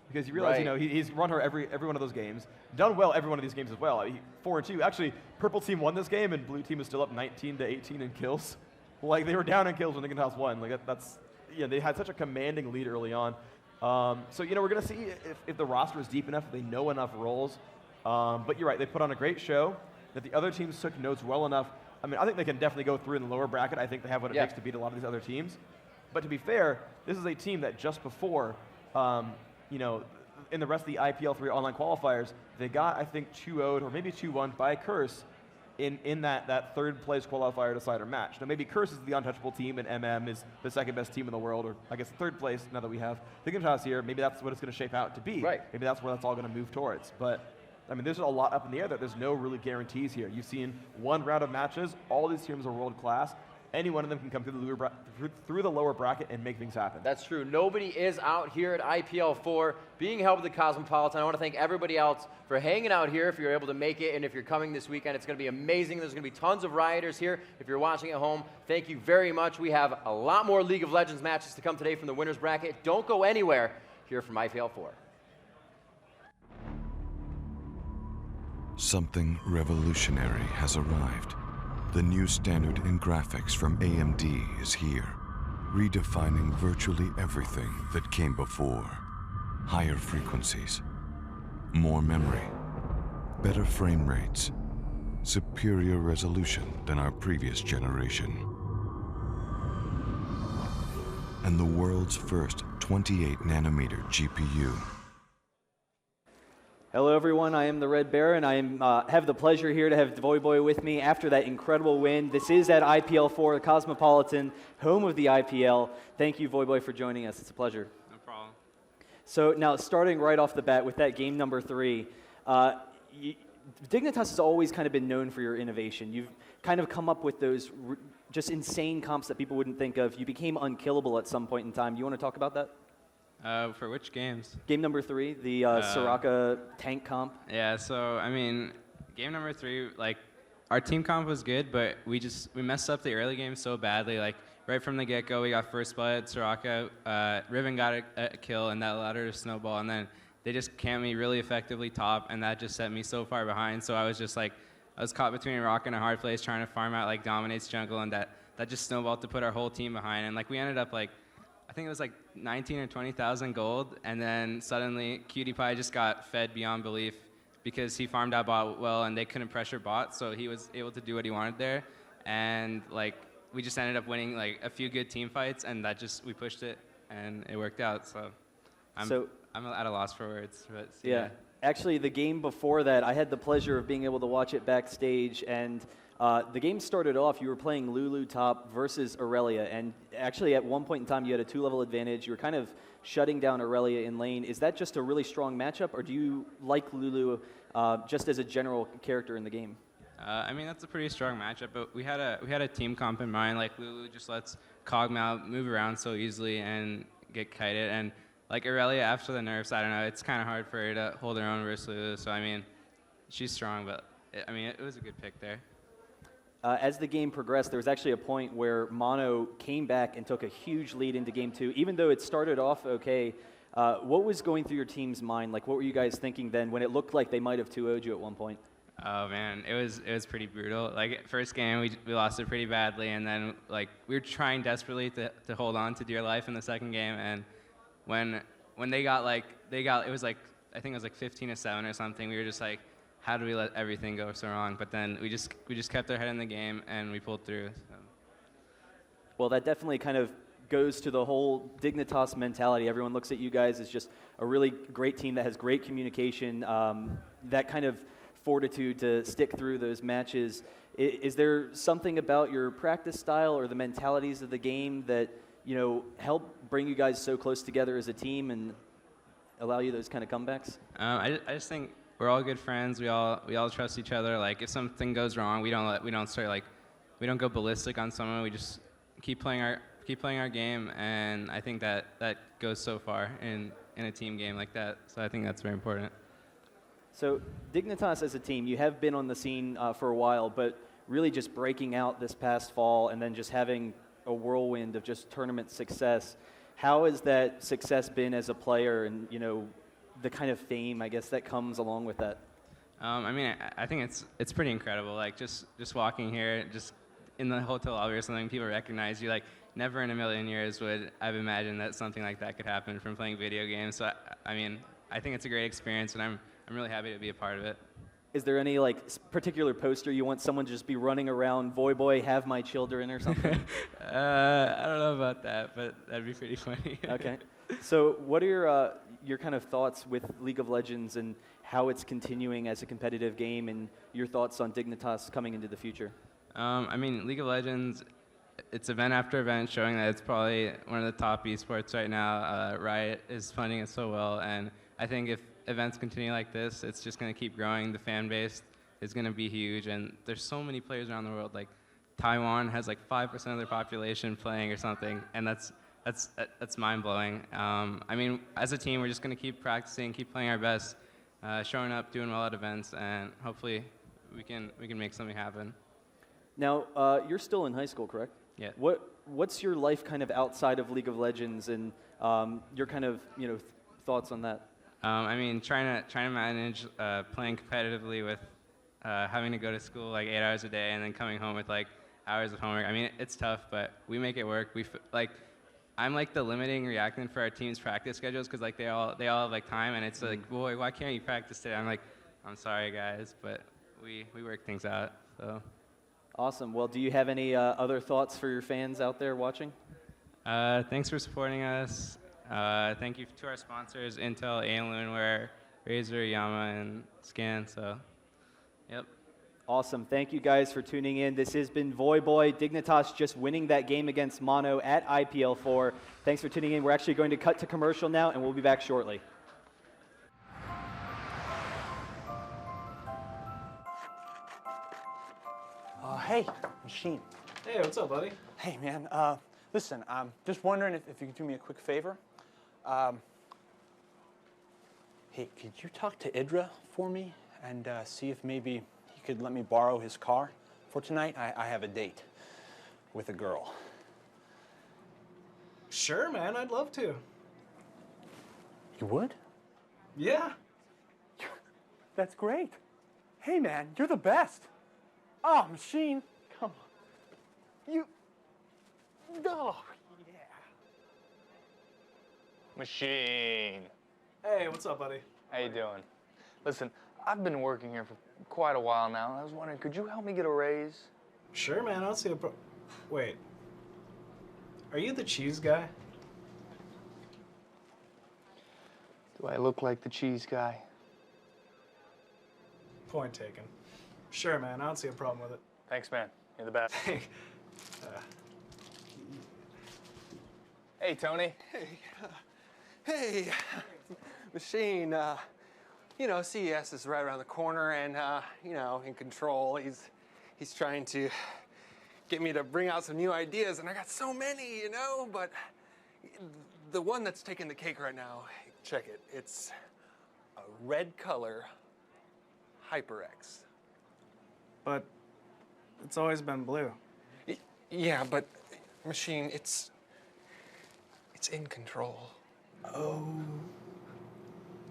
Because you realize, he's run her every one of those games, done well every one of these games as well. 4-2. Actually, purple team won this game, and blue team is still up 19-18 in kills. Like, they were down in kills when Dignitas won. Like, they had such a commanding lead early on. So, we're going to see if the roster is deep enough, if they know enough roles. But you're right, they put on a great show, that the other teams took notes well enough. I mean, I think they can definitely go through in the lower bracket. I think they have what it takes to beat a lot of these other teams. But to be fair, this is a team that just before, in the rest of the IPL3 online qualifiers, they got, I think, 2-0'd or maybe 2-1 by Curse in that third place qualifier decider match. Now, maybe Curse is the untouchable team and MM is the second best team in the world, or I guess third place now that we have Dignitas here. Maybe that's what it's going to shape out to be. Right. Maybe that's where that's all going to move towards. But I mean, there's a lot up in the air that there's no really guarantees here. You've seen one round of matches. All these teams are world class. Any one of them can come through the lower bracket and make things happen. That's true. Nobody is out here at IPL4 being held with the Cosmopolitan. I want to thank everybody else for hanging out here if you're able to make it, and if you're coming this weekend, it's going to be amazing. There's going to be tons of rioters here. If you're watching at home, thank you very much. We have a lot more League of Legends matches to come today from the winners bracket. Don't go anywhere here from IPL4. Something revolutionary has arrived. The new standard in graphics from AMD is here, redefining virtually everything that came before. Higher frequencies, more memory, better frame rates, superior resolution than our previous generation. And the world's first 28-nanometer GPU. Hello everyone, I am TheRedBaron. I have the pleasure here to have Voyboy with me after that incredible win. This is at IPL4, the Cosmopolitan, home of the IPL. Thank you, Voyboy, for joining us. It's a pleasure. No problem. So now, starting right off the bat with that game number 3, Dignitas has always kind of been known for your innovation. You've kind of come up with those just insane comps that people wouldn't think of. You became unkillable at some point in time. Do you want to talk about that? For which games? Game number 3, the Soraka tank comp. Yeah, so, I mean, game number 3, like, our team comp was good, but we messed up the early game so badly. Like, right from the get-go, we got first blood, Soraka, Riven got a kill, and that allowed her to snowball, and then they just camped me really effectively top, and that just set me so far behind. So I was just like, I was caught between a rock and a hard place trying to farm out, like, Dominate's jungle, and that just snowballed to put our whole team behind. And, like, we ended up, like, I think it was like 19 or 20,000 gold, and then suddenly Cutie Pie just got fed beyond belief because he farmed out bot well, and they couldn't pressure bot, so he was able to do what he wanted there. And like we just ended up winning like a few good team fights, and we pushed it and it worked out. So I'm at a loss for words. But Yeah. Actually, the game before that, I had the pleasure of being able to watch it backstage, and the game started off, you were playing Lulu top versus Aurelia, and actually at one point in time you had a 2-level advantage. You were kind of shutting down Aurelia in lane. Is that just a really strong matchup, or do you like Lulu just as a general character in the game? I mean, that's a pretty strong matchup, but we had a team comp in mind. Like, Lulu just lets Cogmouth move around so easily and get kited, and like Aurelia, after the nerfs, I don't know, it's kind of hard for her to hold her own versus Lulu. So I mean, she's strong, but it was a good pick there. As the game progressed, there was actually a point where Mono came back and took a huge lead into Game 2. Even though it started off okay, what was going through your team's mind? Like, what were you guys thinking then when it looked like they might have 2-0'd you at one point? Oh man, it was pretty brutal. Like, first game we lost it pretty badly, and then like we were trying desperately to hold on to dear life in the second game, and when they got it was like, I think it was like 15-7 or something. We were just like, how do we let everything go so wrong? But then we just kept our head in the game and we pulled through. So. Well, that definitely kind of goes to the whole Dignitas mentality. Everyone looks at you guys as just a really great team that has great communication, that kind of fortitude to stick through those matches. Is there something about your practice style or the mentalities of the game that, you know, help bring you guys so close together as a team and allow you those kind of comebacks? I just think we're all good friends. We all trust each other. Like, if something goes wrong, we don't go ballistic on someone. We just keep playing our game, and I think that goes so far in a team game like that. So I think that's very important. So Dignitas as a team, you have been on the scene for a while, but really just breaking out this past fall and then just having a whirlwind of just tournament success. How has that success been as a player, and, you know, the kind of fame, I guess, that comes along with that? I mean, I think it's pretty incredible. Like, just walking here, just in the hotel lobby or something, people recognize you. Like, never in a million years would I've imagined that something like that could happen from playing video games. So I mean, I think it's a great experience, and I'm really happy to be a part of it. Is there any like particular poster you want someone to just be running around, Boy, have my children or something? I don't know about that, but that'd be pretty funny. Okay. So what are your kind of thoughts with League of Legends and how it's continuing as a competitive game, and your thoughts on Dignitas coming into the future? I mean, League of Legends, it's event after event showing that it's probably one of the top esports right now. Riot is funding it so well, and I think if events continue like this, it's just going to keep growing. The fan base is going to be huge, and there's so many players around the world. Like, Taiwan has like 5% of their population playing or something, and that's mind-blowing. I mean, as a team, we're just going to keep practicing, keep playing our best, showing up, doing well at events, and hopefully we can make something happen. Now, you're still in high school, correct? Yeah. What's your life kind of outside of League of Legends, and your kind of, you know, thoughts on that? I mean, trying to manage playing competitively with having to go to school like 8 hours a day and then coming home with like hours of homework. I mean, it's tough, but we make it work. I'm like the limiting reactant for our team's practice schedules, because like they all have like time, and it's like, boy, why can't you practice today? I'm like, I'm sorry guys, but we work things out. So. Awesome. Well, do you have any other thoughts for your fans out there watching? Thanks for supporting us. Thank you to our sponsors, Intel, Alienware, Razer, Yama, and Scan. So, yep. Awesome. Thank you guys for tuning in. This has been Voyboy. Dignitas just winning that game against Mono at IPL4. Thanks for tuning in. We're actually going to cut to commercial now, and we'll be back shortly. Hey, Machine. Hey, what's up, buddy? Hey, man. Listen, I'm just wondering if you could do me a quick favor. Hey, could you talk to Idra for me and see if maybe he could let me borrow his car for tonight? I have a date with a girl. Sure, man. I'd love to. You would? Yeah. That's great. Hey, man, you're the best. Oh, Machine, come on. You. Oh, yeah. Machine. Hey, what's up, buddy? How you doing? Listen, I've been working here for quite a while now, and I was wondering, could you help me get a raise? Sure, man. I don't see a Wait. Are you the cheese guy? Do I look like the cheese guy? Point taken. Sure, man. I don't see a problem with it. Thanks, man. You're the best. Hey, Tony. Hey, Machine, you know, CES is right around the corner and, you know, in control. He's trying to get me to bring out some new ideas, and I got so many, you know, but the one that's taking the cake right now, check it. It's a red color HyperX. But it's always been blue. Yeah, but Machine, it's in control. Oh.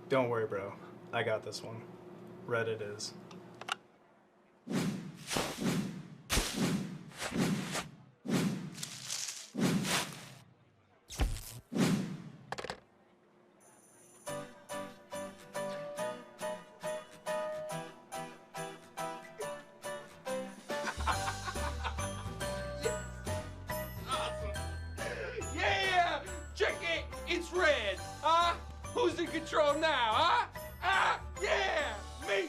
Don't worry, bro. I got this one. Red it is. Yeah! Check it! It's red! Huh? Who's in control now, huh? Ah! Yeah! Me!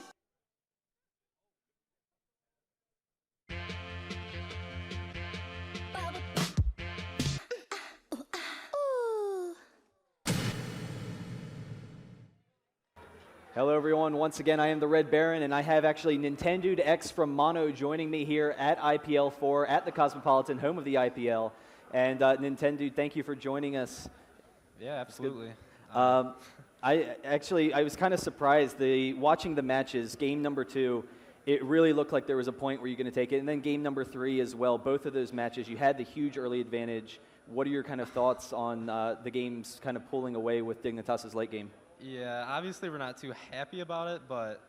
Hello, everyone. Once again, I am TheRedBaron, and I have actually Nintendude X from Mono joining me here at IPL4 at the Cosmopolitan, home of the IPL. And Nintendude, thank you for joining us. Yeah, absolutely. I was kind of surprised. Watching the matches, game number 2, it really looked like there was a point where you're going to take it. And then game number 3 as well. Both of those matches, you had the huge early advantage. What are your kind of thoughts on the games kind of pulling away with Dignitas' late game? Yeah, obviously we're not too happy about it, but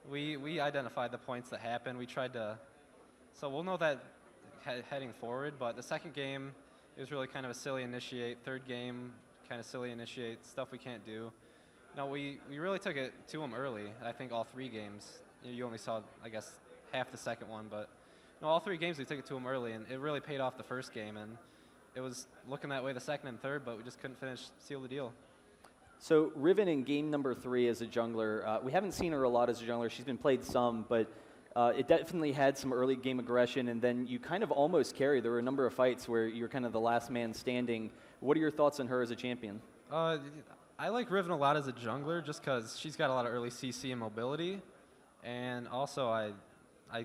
we identified the points that happened. We tried to, so we'll know that heading forward. But the second game, it was really kind of a silly initiate. Third game, kind of silly initiate, stuff we can't do. No, we really took it to them early. I think all 3 games. You only saw, I guess, half the second one, but no, all 3 games we took it to them early, and it really paid off the first game. And it was looking that way the second and third, but we just couldn't seal the deal. So Riven in game number 3 as a jungler, we haven't seen her a lot as a jungler. She's been played some, but it definitely had some early game aggression, and then you kind of almost carried. There were a number of fights where you're kind of the last man standing. What are your thoughts on her as a champion? I like Riven a lot as a jungler just because she's got a lot of early CC and mobility, and also I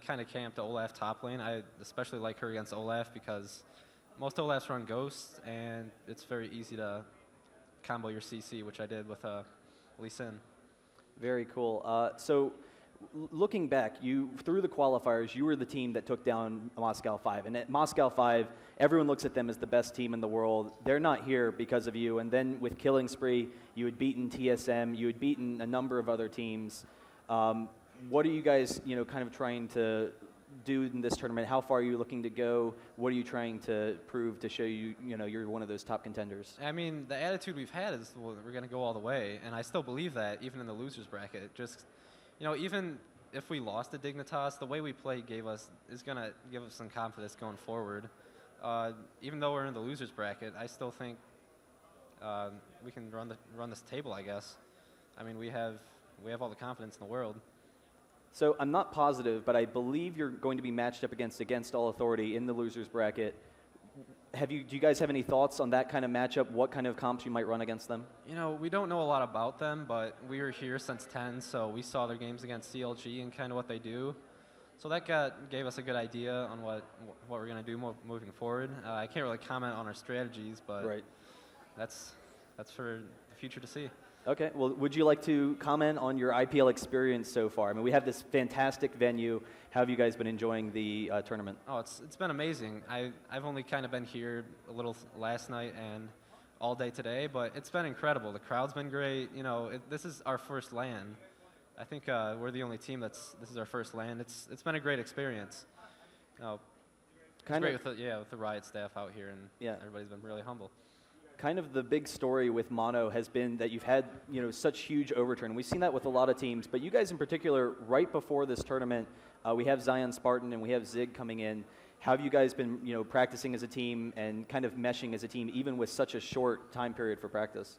kind of camped Olaf top lane. I especially like her against Olaf because most Olafs run Ghost, and it's very easy to combo your CC, which I did with Lee Sin. Very cool. So looking back, through the qualifiers, you were the team that took down Moscow 5. And at Moscow 5, everyone looks at them as the best team in the world. They're not here because of you. And then with Killing Spree, you had beaten TSM, you had beaten a number of other teams. What are you guys, kind of trying to do in this tournament? How far are you looking to go? What are you trying to prove to show you're one of those top contenders? I mean, the attitude we've had is we're going to go all the way, and I still believe that even in the losers bracket. Just, even if we lost to Dignitas, the way we play is going to give us some confidence going forward. Even though we're in the losers bracket, I still think we can run this table, I guess. I mean, we have all the confidence in the world. So I'm not positive, but I believe you're going to be matched up against All Authority in the losers bracket. Do you guys have any thoughts on that kind of matchup? What kind of comps you might run against them? We don't know a lot about them, but we were here since 10, so we saw their games against CLG and kind of what they do. So that gave us a good idea on what we're going to do moving forward. I can't really comment on our strategies, but that's for the future to see. Okay, well, would you like to comment on your IPL experience so far? I mean, we have this fantastic venue. How have you guys been enjoying the tournament? Oh, it's been amazing. I've only kind of been here a little last night and all day today, but it's been incredible. The crowd's been great. This is our first LAN. I think we're the only team this is our first LAN. It's been a great experience. Great with the Riot staff out here, and everybody's been really humble. Kind of the big story with Mono has been that you've had such huge overturn. We've seen that with a lot of teams, but you guys in particular, right before this tournament, we have Zion Spartan and we have Zig coming in. How have you guys been practicing as a team and kind of meshing as a team, even with such a short time period for practice?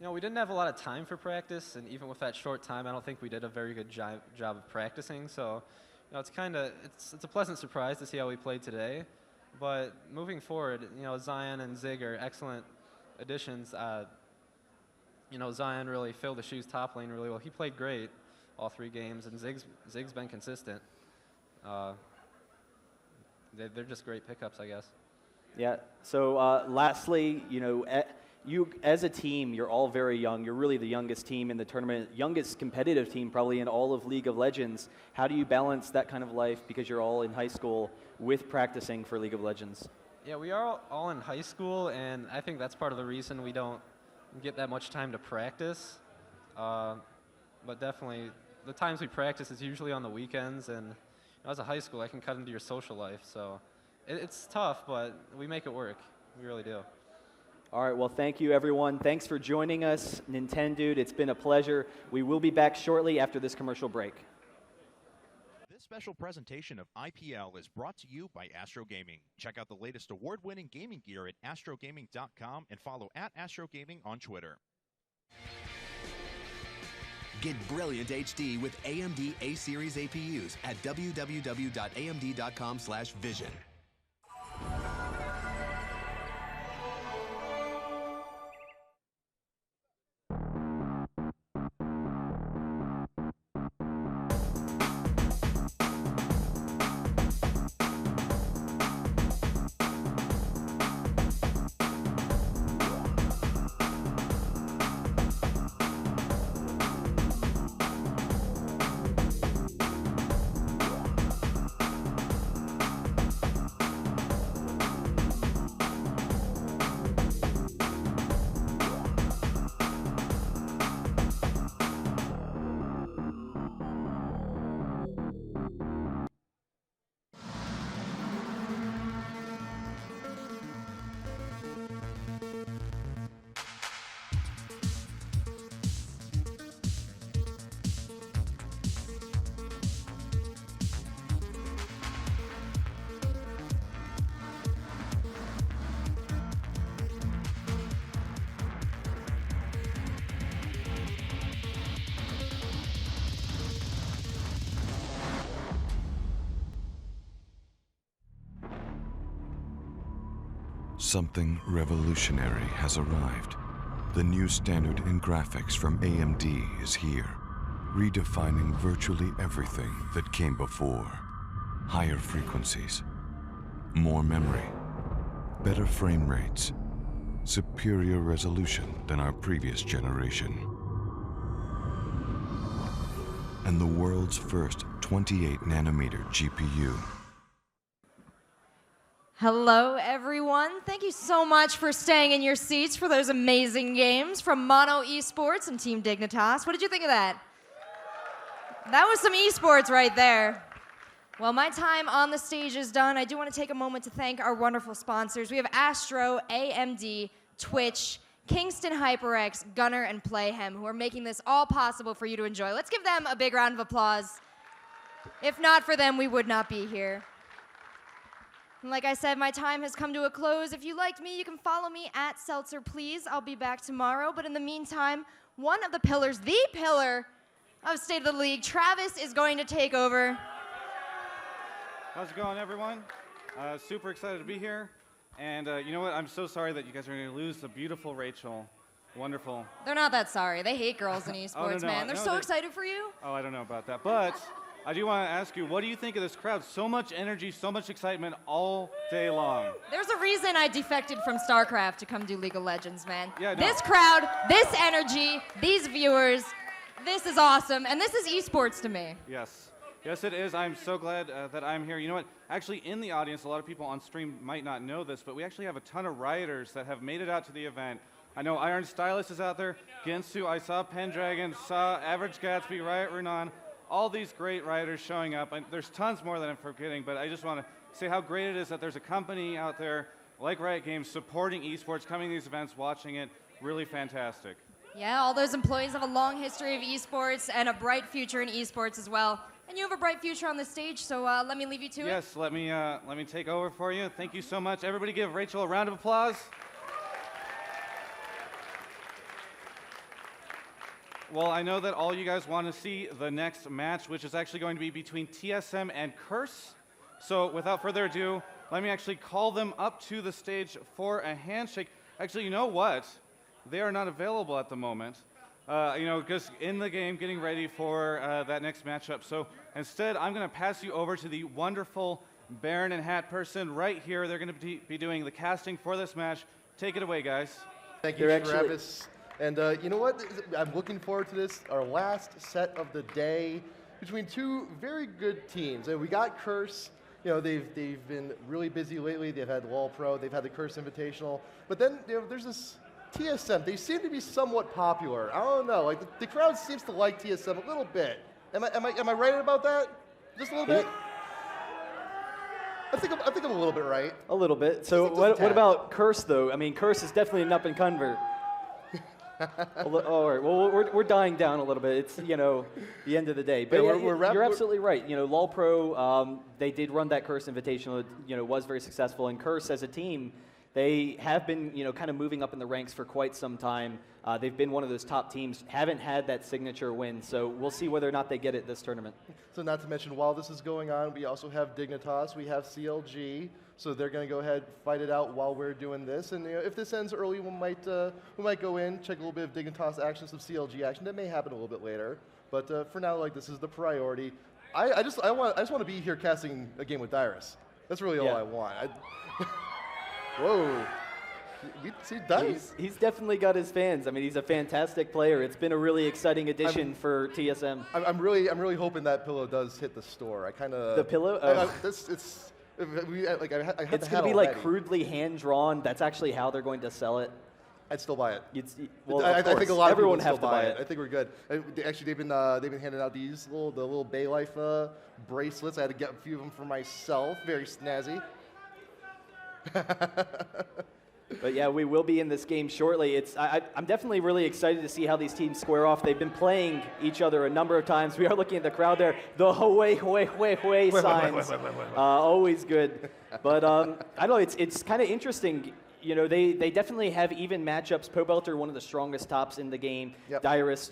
we didn't have a lot of time for practice, and even with that short time, I don't think we did a very good job of practicing. So, it's it's a pleasant surprise to see how we played today. But moving forward, Zion and Zig are excellent additions. Zion really filled the shoes top lane really well. He played great all 3 games, and Zig's been consistent. They're just great pickups, I guess. Yeah. So lastly, you as a team, you're all very young. You're really the youngest team in the tournament, youngest competitive team probably in all of League of Legends. How do you balance that kind of life, because you're all in high school, with practicing for League of Legends? Yeah, we are all in high school, and I think that's part of the reason we don't get that much time to practice. But definitely, the times we practice is usually on the weekends, and as a high school, I can cut into your social life. So it's tough, but we make it work. We really do. All right, well, thank you, everyone. Thanks for joining us, Nintendude. It's been a pleasure. We will be back shortly after this commercial break. This special presentation of IPL is brought to you by Astro Gaming. Check out the latest award-winning gaming gear at astrogaming.com and follow @AstroGaming on Twitter. Get brilliant HD with AMD A-Series APUs at www.amd.com/vision. Something revolutionary has arrived. The new standard in graphics from AMD is here, redefining virtually everything that came before. Higher frequencies, more memory, better frame rates, superior resolution than our previous generation. And the world's first 28nm GPU. Hello, everyone. Thank you so much for staying in your seats for those amazing games from Mono Esports and Team Dignitas. What did you think of that? That was some esports right there. Well, my time on the stage is done. I do want to take a moment to thank our wonderful sponsors. We have Astro, AMD, Twitch, Kingston HyperX, Gunner, and Playhem, who are making this all possible for you to enjoy. Let's give them a big round of applause. If not for them, we would not be here. And like I said, my time has come to a close. If you liked me, you can follow me at Seltzer, please. I'll be back tomorrow. But in the meantime, one of the pillars, the pillar of State of the League, Travis, is going to take over. How's it going, everyone? Super excited to be here. And you know what? I'm so sorry that you guys are going to lose the beautiful Rachel. Wonderful. They're not that sorry. They hate girls in esports, no, man. They're so excited for you. Oh, I don't know about that. But I do want to ask you, what do you think of this crowd? So much energy, so much excitement all day long. There's a reason I defected from StarCraft to come do League of Legends, man. Yeah, no. This crowd, this energy, these viewers, this is awesome. And this is esports to me. Yes. Yes, it is. I'm so glad that I'm here. You know what? Actually, in the audience, a lot of people on stream might not know this, but we actually have a ton of rioters that have made it out to the event. I know Iron Stylist is out there, Ginsu, I saw Pendragon, saw Average Gatsby, Riot Renan, all these great rioters showing up. And there's tons more that I'm forgetting, but I just want to say how great it is that there's a company out there like Riot Games supporting esports, coming to these events, watching it. Really fantastic. Yeah, all those employees have a long history of esports and a bright future in esports as well. And you have a bright future on the stage, so let me leave you to it. Yes, let me take over for you. Thank you so much. Everybody give Rachel a round of applause. Well, I know that all you guys want to see the next match, which is actually going to be between TSM and Curse. So without further ado, let me actually call them up to the stage for a handshake. Actually, you know what? They are not available at the moment. Just in the game, getting ready for that next matchup. So instead, I'm going to pass you over to the wonderful Baron and HatPerson right here. They're going to be doing the casting for this match. Take it away, guys. Thank you, Travis. And you know what? I'm looking forward to this, our last set of the day between two very good teams. And we got Curse. You know, they've been really busy lately. They've had LOL Pro. They've had the Curse Invitational. But then there's this TSM. They seem to be somewhat popular. I don't know. Like the crowd seems to like TSM a little bit. Am I right about that? Just a little bit. I think I'm a little bit right. A little bit. So what about Curse though? I mean, Curse is definitely an up and comer. All right. Well, we're dying down a little bit. It's the end of the day. But you're absolutely right. LOL Pro, they did run that Curse Invitational. Was very successful. And Curse as a team, they have been kind of moving up in the ranks for quite some time. They've been one of those top teams. Haven't had that signature win. So we'll see whether or not they get it this tournament. So not to mention, while this is going on, we also have Dignitas. We have CLG. So they're going to go ahead, fight it out while we're doing this. And if this ends early, we might go in, check a little bit of Dignitas action, some CLG action. That may happen a little bit later. But for now, this is the priority. I just want to be here casting a game with Dyrus. That's really all I want. Whoa. We see Dyrus. He's definitely got his fans. I mean, he's a fantastic player. It's been a really exciting addition for TSM. I'm really hoping that pillow does hit the store. I kind of the pillow. Oh. It's going to be like crudely hand drawn. That's actually how they're going to sell it. I'd still buy it. I think a lot of people have to buy it. I think we're good. Actually, they've been handing out the little Bay Life bracelets. I had to get a few of them for myself. Very snazzy. But yeah, we will be in this game shortly. I'm definitely really excited to see how these teams square off. They've been playing each other a number of times. We are looking at the crowd there. The hoi signs, always good. But I don't know. It's kind of interesting. They definitely have even matchups. Pobelter, one of the strongest tops in the game. Yep. Dyrus,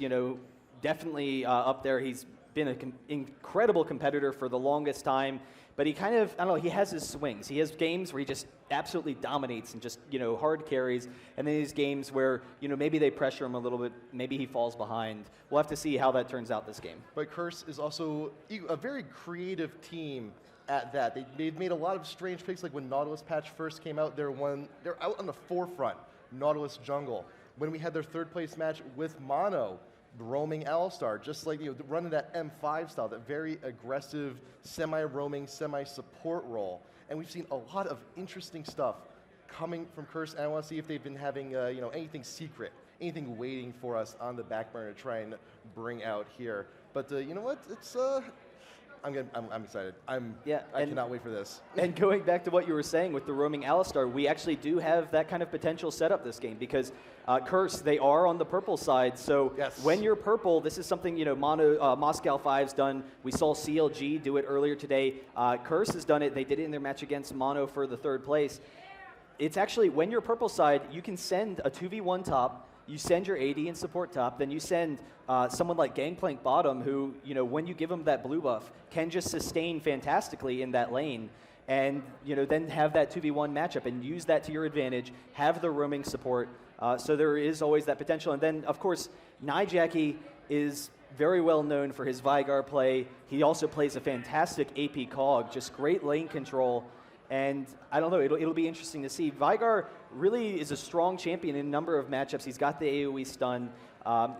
definitely up there. He's been an incredible competitor for the longest time. But he kind of, I don't know, he has his swings. He has games where he just absolutely dominates and just, hard carries. And then these games where, maybe they pressure him a little bit. Maybe he falls behind. We'll have to see how that turns out this game. But Curse is also a very creative team at that. They've made a lot of strange picks. Like when Nautilus patch first came out, they're out on the forefront, Nautilus jungle. When we had their third place match with Mono, roaming YellowStar, just like running that M5 style, that very aggressive semi-roaming, semi-support role. And we've seen a lot of interesting stuff coming from Curse. And I want to see if they've been having anything secret, anything waiting for us on the back burner to try and bring out here. But you know what? It's I'm excited. I cannot wait for this. And going back to what you were saying with the roaming YellowStar, we actually do have that kind of potential set up this game because Curse, they are on the purple side. So when you're purple, this is something Moscow 5's done. We saw CLG do it earlier today. Curse has done it. They did it in their match against Mono for the third place. It's actually when you're purple side, you can send a 2v1 top. You send your AD and support top, then you send someone like Gangplank bottom who, when you give them that blue buff, can just sustain fantastically in that lane and, then have that 2v1 matchup and use that to your advantage, have the roaming support. So there is always that potential. And then, of course, Nijaki is very well known for his Vygar play. He also plays a fantastic AP Cog, just great lane control. And I don't know, it'll be interesting to see. Vygar really is a strong champion in a number of matchups. He's got the AoE stun.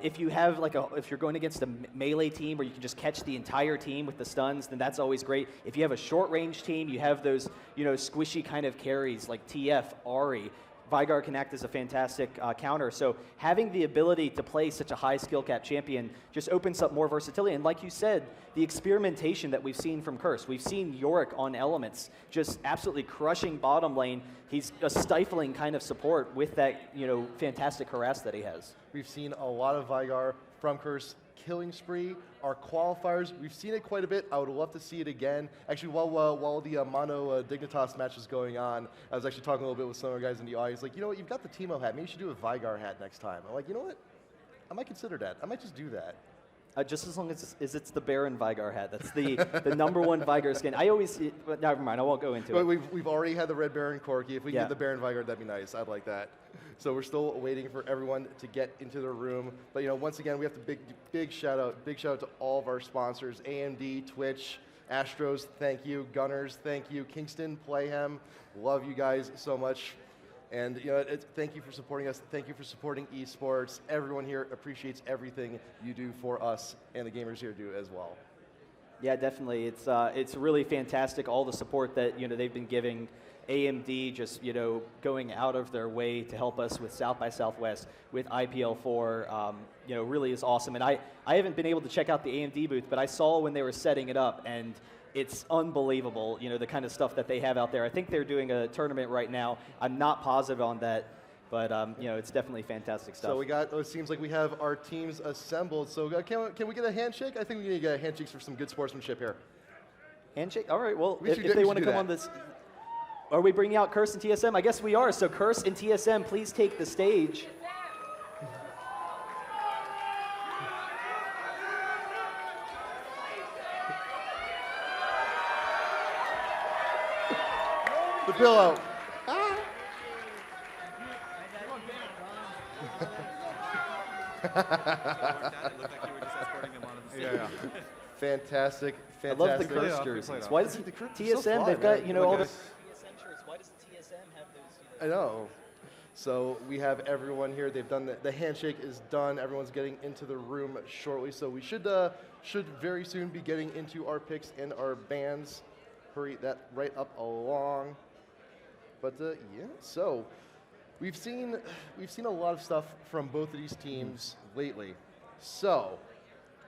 If you have if you're going against a melee team where you can just catch the entire team with the stuns, then that's always great. If you have a short range team, you have those squishy kind of carries like TF, Ahri. Vygar can act as a fantastic counter. So having the ability to play such a high skill cap champion just opens up more versatility. And like you said, the experimentation that we've seen from Curse. We've seen Yorick on Elements just absolutely crushing bottom lane. He's a stifling kind of support with that fantastic harass that he has. We've seen a lot of Vygar from Curse killing spree. Our qualifiers, we've seen it quite a bit. I would love to see it again. Actually, while the Mono Dignitas match is going on, I was actually talking a little bit with some of the guys in the audience. Like, you know what, you've got the Teemo hat. Maybe you should do a Vygar hat next time. I'm like, you know what? I might consider that. I might just do that. Just as long as it's the Baron Vigar hat. That's the #1 Vigar skin. I always, never mind, I won't go into it. We've already had the RedBaron Corky. If we can get the Baron Vigar, that'd be nice. I'd like that. So we're still waiting for everyone to get into the room. But once again, we have to big shout out to all of our sponsors: AMD, Twitch, Astros, thank you, Gunners, thank you, Kingston, Playhem, love you guys so much. And thank you for supporting us. Thank you for supporting esports. Everyone here appreciates everything you do for us, and the gamers here do as well. Yeah, definitely. It's really fantastic, all the support that they've been giving. AMD just going out of their way to help us with South by Southwest, with IPL4, really is awesome. And I haven't been able to check out the AMD booth, but I saw when they were setting it up, and it's unbelievable, the kind of stuff that they have out there. I think they're doing a tournament right now. I'm not positive on that, but it's definitely fantastic stuff. So it seems like we have our teams assembled. So can we get a handshake? I think we need to get handshakes for some good sportsmanship here. Handshake? All right, well, if they want to come on this. Are we bringing out Curse and TSM? I guess we are. So Curse and TSM, please take the stage. The pillow. Fantastic. I love the Curse jerseys. Why does TSM? They've got all the. Why doesn't TSM have those? I know. So we have everyone here. They've done the handshake is done. Everyone's getting into the room shortly. So we should very soon be getting into our picks and our bans. Hurry that right up along. But yeah, so we've seen a lot of stuff from both of these teams lately. So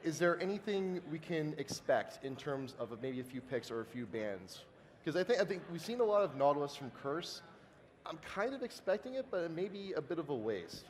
is there anything we can expect in terms of maybe a few picks or a few bans? Because I think we've seen a lot of Nautilus from Curse. I'm kind of expecting it, but it may be a bit of a waste.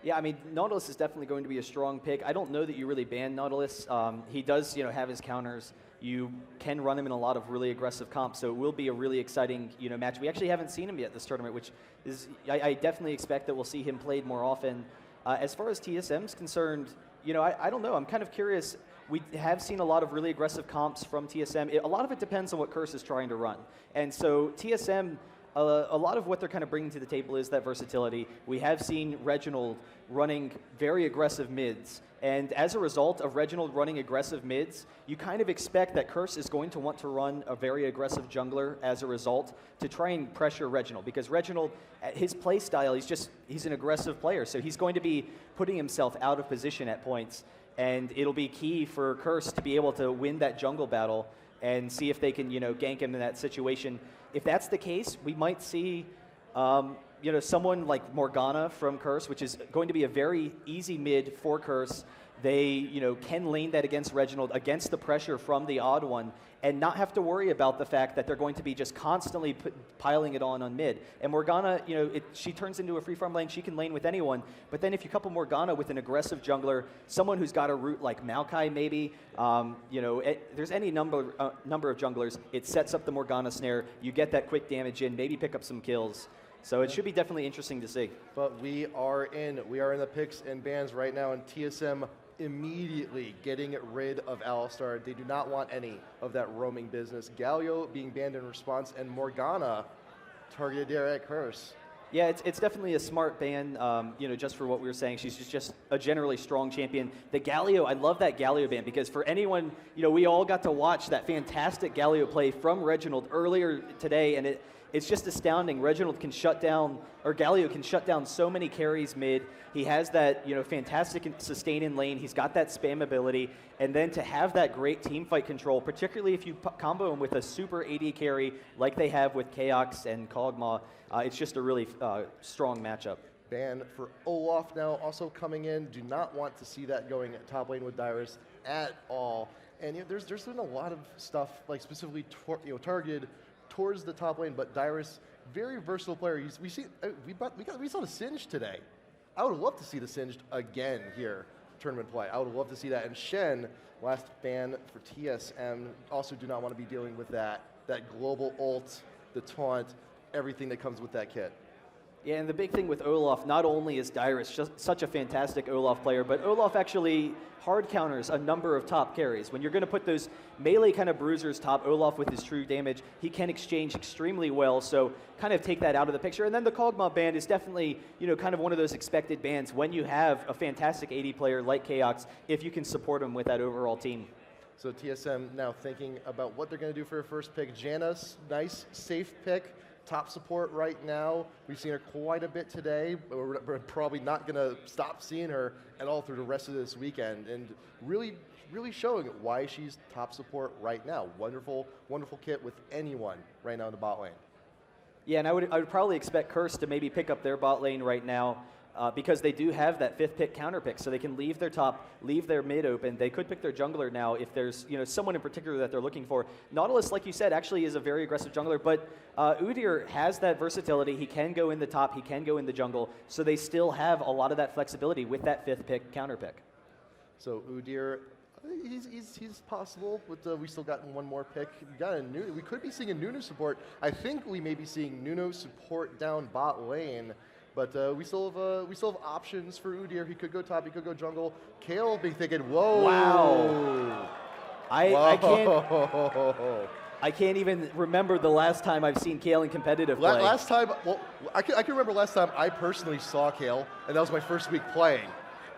Yeah, I mean, Nautilus is definitely going to be a strong pick. I don't know that you really ban Nautilus. He does, have his counters. You can run him in a lot of really aggressive comps, so it will be a really exciting, match. We actually haven't seen him yet this tournament, which is, I definitely expect that we'll see him played more often. As far as TSM's concerned, I don't know. I'm kind of curious. We have seen a lot of really aggressive comps from TSM. A lot of it depends on what Curse is trying to run. And so TSM, a lot of what they're kind of bringing to the table is that versatility. We have seen Reginald running very aggressive mids. And as a result of Reginald running aggressive mids, you kind of expect that Curse is going to want to run a very aggressive jungler as a result to try and pressure Reginald. Because Reginald, his play style, he's an aggressive player. So he's going to be putting himself out of position at points. And it'll be key for Curse to be able to win that jungle battle and see if they can, gank him in that situation. If that's the case, we might see, someone like Morgana from Curse, which is going to be a very easy mid for Curse. They, can lane that against Reginald, against the pressure from TheOddOne, and not have to worry about the fact that they're going to be just constantly piling it on mid. And Morgana, she turns into a free farm lane. She can lane with anyone. But then if you couple Morgana with an aggressive jungler, someone who's got a root like Maokai maybe, there's any number of junglers. It sets up the Morgana snare. You get that quick damage in, maybe pick up some kills. So it should be definitely interesting to see. But we are in the picks and bans right now, and TSM immediately getting rid of YellowStar. They do not want any of that roaming business. Galio being banned in response, and Morgana targeted there at Curse. Yeah, it's definitely a smart ban, just for what we were saying. She's just a generally strong champion. The Galio, I love that Galio ban because for anyone, we all got to watch that fantastic Galio play from Reginald earlier today, and it's just astounding. Reginald can shut down, or Galio can shut down so many carries mid. He has that, fantastic sustain in lane. He's got that spam ability. And then to have that great team fight control, particularly if you combo him with a super AD carry like they have with Chaox and Kog'Maw, it's just a really strong matchup. Ban for Olaf now also coming in. Do not want to see that going at top lane with Dyrus at all. And there's been a lot of stuff like specifically targeted towards the top lane, but Dyrus, very versatile player. We saw the Singed today. I would love to see the Singed again here, tournament play. I would love to see that. And Shen, last ban for TSM, also do not want to be dealing with that global ult, the taunt, everything that comes with that kit. Yeah, and the big thing with Olaf, not only is Dyrus just such a fantastic Olaf player, but Olaf actually hard counters a number of top carries. When you're going to put those melee kind of bruisers top Olaf with his true damage, he can exchange extremely well, so kind of take that out of the picture. And then the Kog'Maw ban is definitely, you know, kind of one of those expected bans when you have a fantastic AD player like Chaox, if you can support him with that overall team. So TSM now thinking about what they're going to do for her first pick. Janna's nice, safe pick. Top support right now. We've seen her quite a bit today, but we're probably not going to stop seeing her at all through the rest of this weekend, and really showing why she's top support right now. Wonderful, wonderful kit with anyone right now in the bot lane. Yeah, and I would probably expect Curse to maybe pick up their bot lane right now because they do have that 5th pick counter pick, so they can leave their top, leave their mid open. They could pick their jungler now if there's, you know, someone in particular that they're looking for. Nautilus, like you said, actually is a very aggressive jungler, but Udyr has that versatility. He can go in the top, he can go in the jungle, so they still have a lot of that flexibility with that 5th pick counter pick. So Udyr, he's possible. With we still got one more pick. We could be seeing a Nunu support. I think we may be seeing Nunu support down bot lane. But we still have options for Udyr. He could go top, he could go jungle. Kale will be thinking, whoa. Wow. I can't even remember the last time I've seen Kale in competitive play. Last time, well, I can remember last time I personally saw Kale, and that was my first week playing.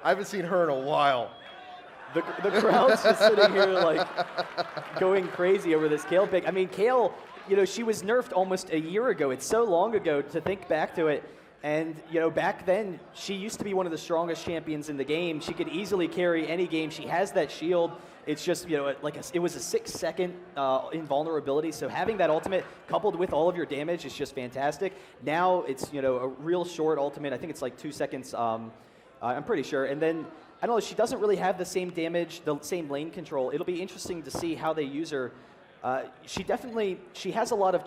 I haven't seen her in a while. The crowd's just sitting here like going crazy over this Kale pick. I mean, Kale, you know, she was nerfed almost a year ago. It's so long ago to think back to it. And, you know, back then, she used to be one of the strongest champions in the game. She could easily carry any game. She has that shield. It's just, you know, it was a 6-second invulnerability. So having that ultimate coupled with all of your damage is just fantastic. Now it's, you know, a real short ultimate. I think it's like 2 seconds, I'm pretty sure. And then, I don't know, she doesn't really have the same damage, the same lane control. It'll be interesting to see how they use her. She has a lot of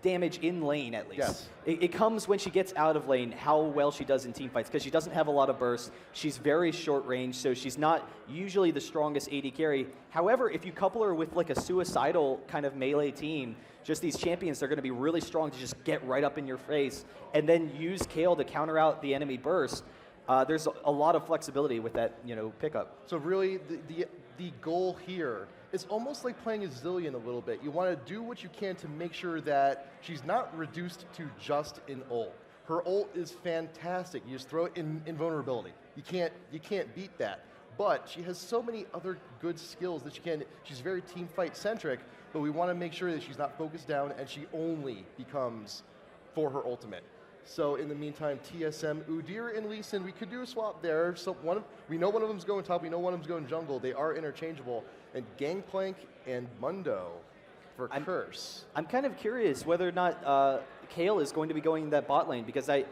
damage in lane, at least. Yes. It comes when she gets out of lane, how well she does in team fights, because she doesn't have a lot of burst. She's very short range, so she's not usually the strongest AD carry. However, if you couple her with like a suicidal kind of melee team, just these champions, they're going to be really strong to just get right up in your face, and then use Kale to counter out the enemy burst. There's a lot of flexibility with that, you know, pickup. So really, the goal here, it's almost like playing a Zillion a little bit. You want to do what you can to make sure that she's not reduced to just an ult. Her ult is fantastic. You just throw it in invulnerability. You can't beat that. But she has so many other good skills that she's very team fight centric, but we want to make sure that she's not focused down and she only becomes for her ultimate. So in the meantime, TSM, Udyr and Lee Sin, we could do a swap there. So we know one of them's going top, we know one of them's going jungle. They are interchangeable. And Gangplank and Mundo for Curse. I'm kind of curious whether or not Kale is going to be going in that bot lane, because I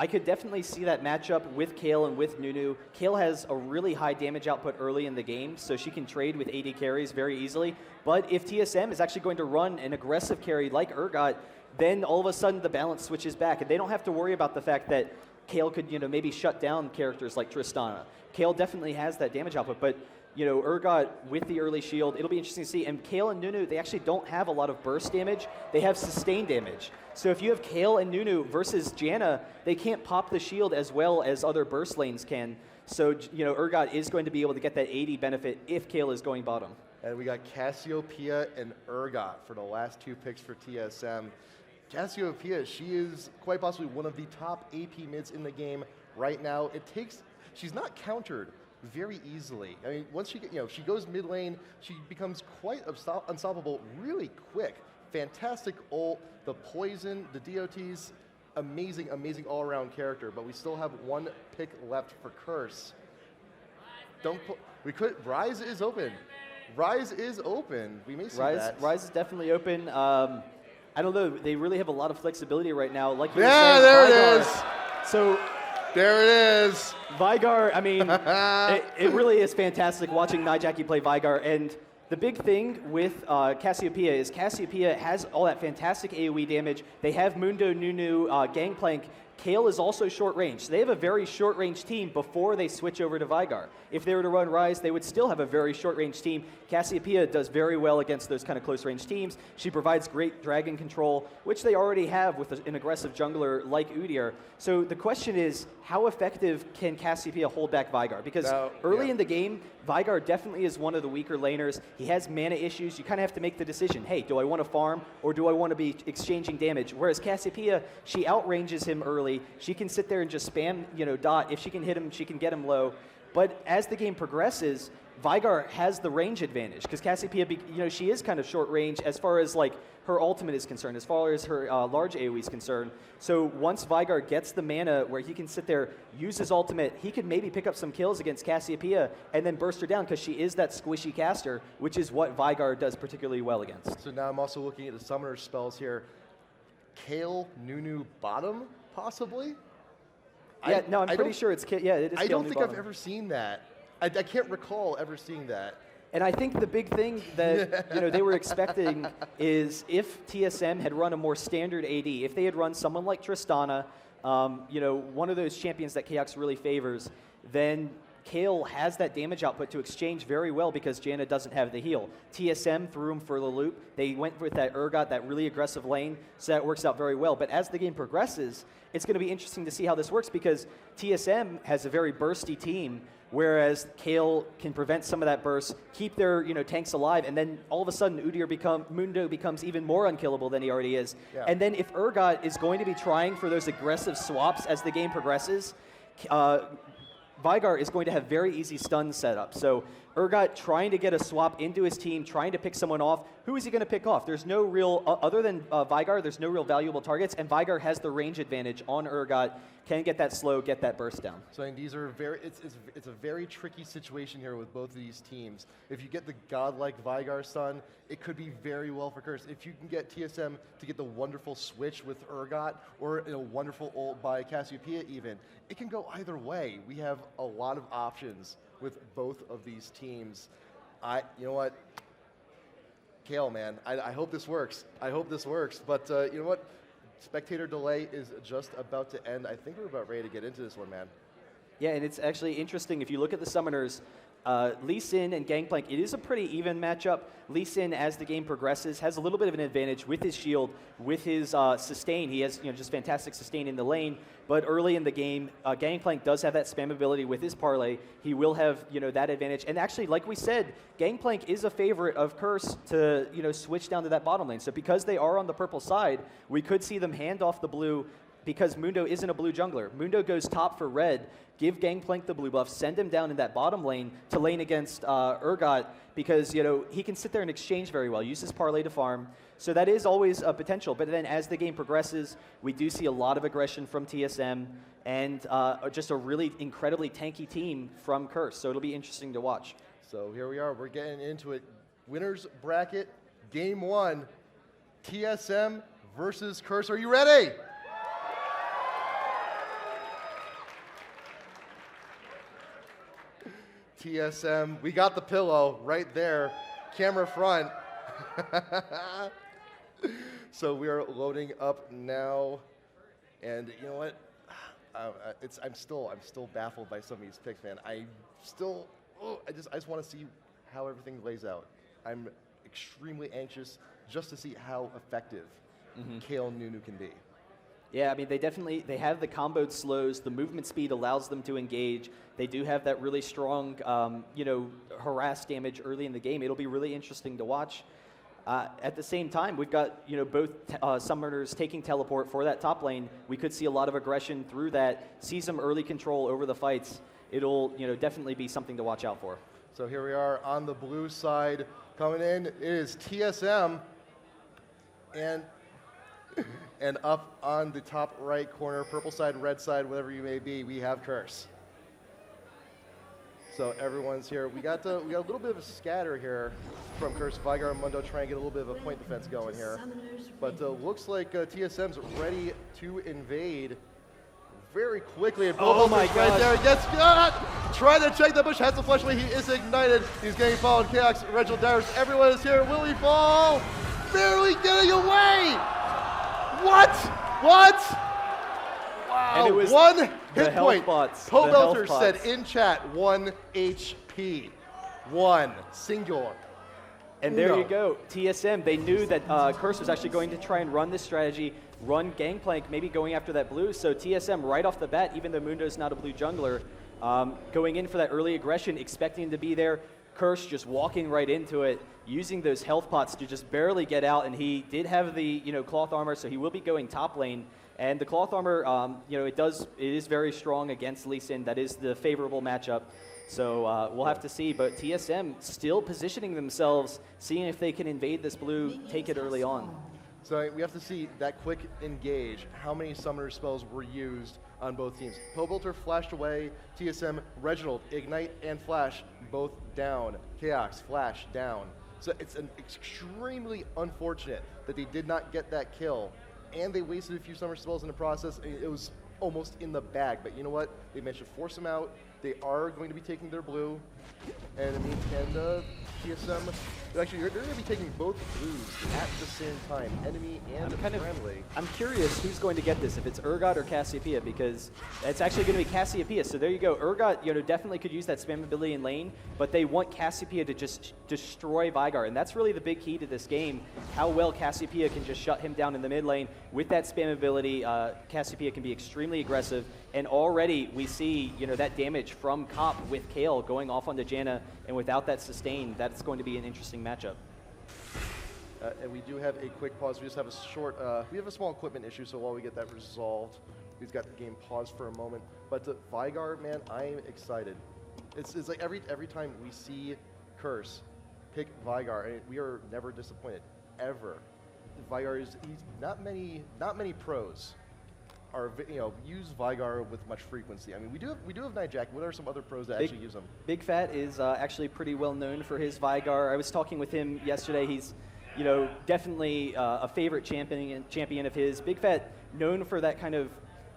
could definitely see that matchup with Kale and with Nunu. Kale has a really high damage output early in the game, so she can trade with AD carries very easily. But if TSM is actually going to run an aggressive carry like Urgot, then all of a sudden the balance switches back, and they don't have to worry about the fact that Kale could, you know, maybe shut down characters like Tristana. Kale definitely has that damage output, but you know, Urgot with the early shield, it'll be interesting to see. And Kale and Nunu, they actually don't have a lot of burst damage. They have sustained damage. So if you have Kale and Nunu versus Janna, they can't pop the shield as well as other burst lanes can. So, you know, Urgot is going to be able to get that AD benefit if Kale is going bottom. And we got Cassiopeia and Urgot for the last 2 picks for TSM. Cassiopeia, she is quite possibly one of the top AP mids in the game right now. She's not countered very easily. I mean, once she goes mid lane, she becomes quite unstoppable really quick. Fantastic ult, the poison, the DOTs, amazing, amazing all-around character. But we still have 1 pick left for Curse. Rise is open. Rise is open. We may see that. Rise is definitely open. I don't know. They really have a lot of flexibility right now. Like you were saying, there Vygar, it is. So there it is. Vygar, I mean, it really is fantastic watching Nijaki play Vygar. And the big thing with Cassiopeia is Cassiopeia has all that fantastic AoE damage. They have Mundo, Nunu, Gangplank Kayle is also short range. So they have a very short range team before they switch over to Vigar. If they were to run Ryze, they would still have a very short range team. Cassiopeia does very well against those kind of close range teams. She provides great dragon control, which they already have with an aggressive jungler like Udyr. So the question is, how effective can Cassiopeia hold back Vigar? Because early in the game, Vigar definitely is one of the weaker laners. He has mana issues. You kind of have to make the decision, hey, do I want to farm or do I want to be exchanging damage? Whereas Cassiopeia, she outranges him early. She can sit there and just spam, dot. If she can hit him, she can get him low. But as the game progresses, Vigar has the range advantage because Cassiopeia, she is kind of short range as far as like her ultimate is concerned, as far as her large AoE is concerned. So once Vigar gets the mana where he can sit there, use his ultimate, he could maybe pick up some kills against Cassiopeia and then burst her down because she is that squishy caster, which is what Vigar does particularly well against. So now I'm also looking at the summoner spells here. Kayle, Nunu, bottom, possibly? Yeah, I'm pretty sure it's Kayle. Yeah, it is Kayle. I don't Nunu think bottom. I've ever seen that. I can't recall ever seeing that. And I think the big thing that they were expecting is if TSM had run a more standard AD, if they had run someone like Tristana, one of those champions that Chaox really favors, then Kayle has that damage output to exchange very well because Janna doesn't have the heal. TSM threw him for the loop. They went with that Urgot, that really aggressive lane, so that works out very well. But as the game progresses, it's going to be interesting to see how this works because TSM has a very bursty team, whereas Kayle can prevent some of that burst, keep their tanks alive, and then all of a sudden Mundo becomes even more unkillable than he already is. Yeah. And then if Urgot is going to be trying for those aggressive swaps as the game progresses, Vigar is going to have very easy stuns set up. So Urgot trying to get a swap into his team, trying to pick someone off. Who is he going to pick off? There's no real, other than Vigar, there's no real valuable targets, and Vigar has the range advantage on Urgot, can get that slow, get that burst down. So I think these are it's a very tricky situation here with both of these teams. If you get the godlike Vigar Sun, it could be very well for Curse. If you can get TSM to get the wonderful switch with Urgot or a wonderful ult by Cassiopeia even, it can go either way. We have a lot of options with both of these teams. You know what? Kayle, man, I hope this works. I hope this works. But you know what? Spectator delay is just about to end. I think we're about ready to get into this one, man. Yeah, and it's actually interesting. If you look at the summoners, Lee Sin and Gangplank, it is a pretty even matchup. Lee Sin, as the game progresses, has a little bit of an advantage with his shield, with his sustain. He has just fantastic sustain in the lane. But early in the game, Gangplank does have that spam ability with his parlay. He will have that advantage. And actually, like we said, Gangplank is a favorite of Curse to switch down to that bottom lane. So because they are on the purple side, we could see them hand off the blue because Mundo isn't a blue jungler. Mundo goes top for red, give Gangplank the blue buff, send him down in that bottom lane to lane against Urgot because he can sit there and exchange very well, use his parlay to farm. So that is always a potential. But then as the game progresses, we do see a lot of aggression from TSM and just a really incredibly tanky team from Curse. So it'll be interesting to watch. So here we are. We're getting into it. Winners bracket, game 1, TSM versus Curse. Are you ready? TSM, we got the pillow right there, camera front. So we are loading up now, and you know what? I'm still baffled by some of these picks, man. I just want to see how everything lays out. I'm extremely anxious just to see how effective Kayle Nunu can be. Yeah, I mean, they have the comboed slows. The movement speed allows them to engage. They do have that really strong, harass damage early in the game. It'll be really interesting to watch. At the same time, we've got, both summoners taking teleport for that top lane. We could see a lot of aggression through that, see some early control over the fights. It'll, definitely be something to watch out for. So here we are on the blue side. Coming in, it is TSM. And up on the top right corner, purple side, red side, whatever you may be, we have Curse. So everyone's here. We got a little bit of a scatter here from Curse. Vigar and Mundo trying to get a little bit of a point defense going here. But looks like TSM's ready to invade very quickly. And oh my God. Right there. Gets got! Trying to check the bush. Has to flush away. He is ignited. He's getting followed. Chaox, Reginald, Dyrus. Everyone is here. Will he fall? Barely getting away! What? Wow, And it was 1 the hit health point. pots, the Pobelter health said pots. in chat 1 HP. 1 singular. And there you go, TSM, they knew that Curse was actually going to try and run this strategy, run Gangplank, maybe going after that blue. So TSM right off the bat, even though Mundo's not a blue jungler, going in for that early aggression, expecting him to be there. Curse just walking right into it, using those health pots to just barely get out, and he did have the cloth armor, so he will be going top lane. And the cloth armor, it is very strong against Lee Sin. That is the favorable matchup. So we'll have to see, but TSM still positioning themselves, seeing if they can invade this blue, take it early on. So we have to see that quick engage, how many summoner spells were used on both teams. Pobelter flashed away, TSM, Reginald, Ignite, and Flash, both down. Chaox, Flash, down. So it's extremely unfortunate that they did not get that kill, and they wasted a few summoner spells in the process. It was almost in the bag, but you know what? They managed to force them out. They are going to be taking their blue, and I mean, TSM, actually, they're going to be taking both blues at the same time, enemy and friendly. I'm curious who's going to get this, if it's Urgot or Cassiopeia, because it's actually going to be Cassiopeia. So there you go. Urgot, definitely could use that spam ability in lane, but they want Cassiopeia to just destroy Vigar, and that's really the big key to this game. How well Cassiopeia can just shut him down in the mid lane with that spam ability. Cassiopeia can be extremely aggressive, and already we see that damage from Cop with Kale going off onto Janna, and without that sustain, that's going to be an interesting matchup. And we do have a quick pause. We just have a short, we have a small equipment issue, so while we get that resolved, we've got the game paused for a moment. But to Vigar, man, I'm excited. It's like every time we see Curse pick Vigar, and we are never disappointed, ever. Vigar he's not many pros are use Vigar with much frequency. I mean, we do have Nightjack. What are some other pros that actually use them? Bigfat is actually pretty well known for his Vigar. I was talking with him yesterday. He's definitely a favorite champion of his. Bigfat known for that kind of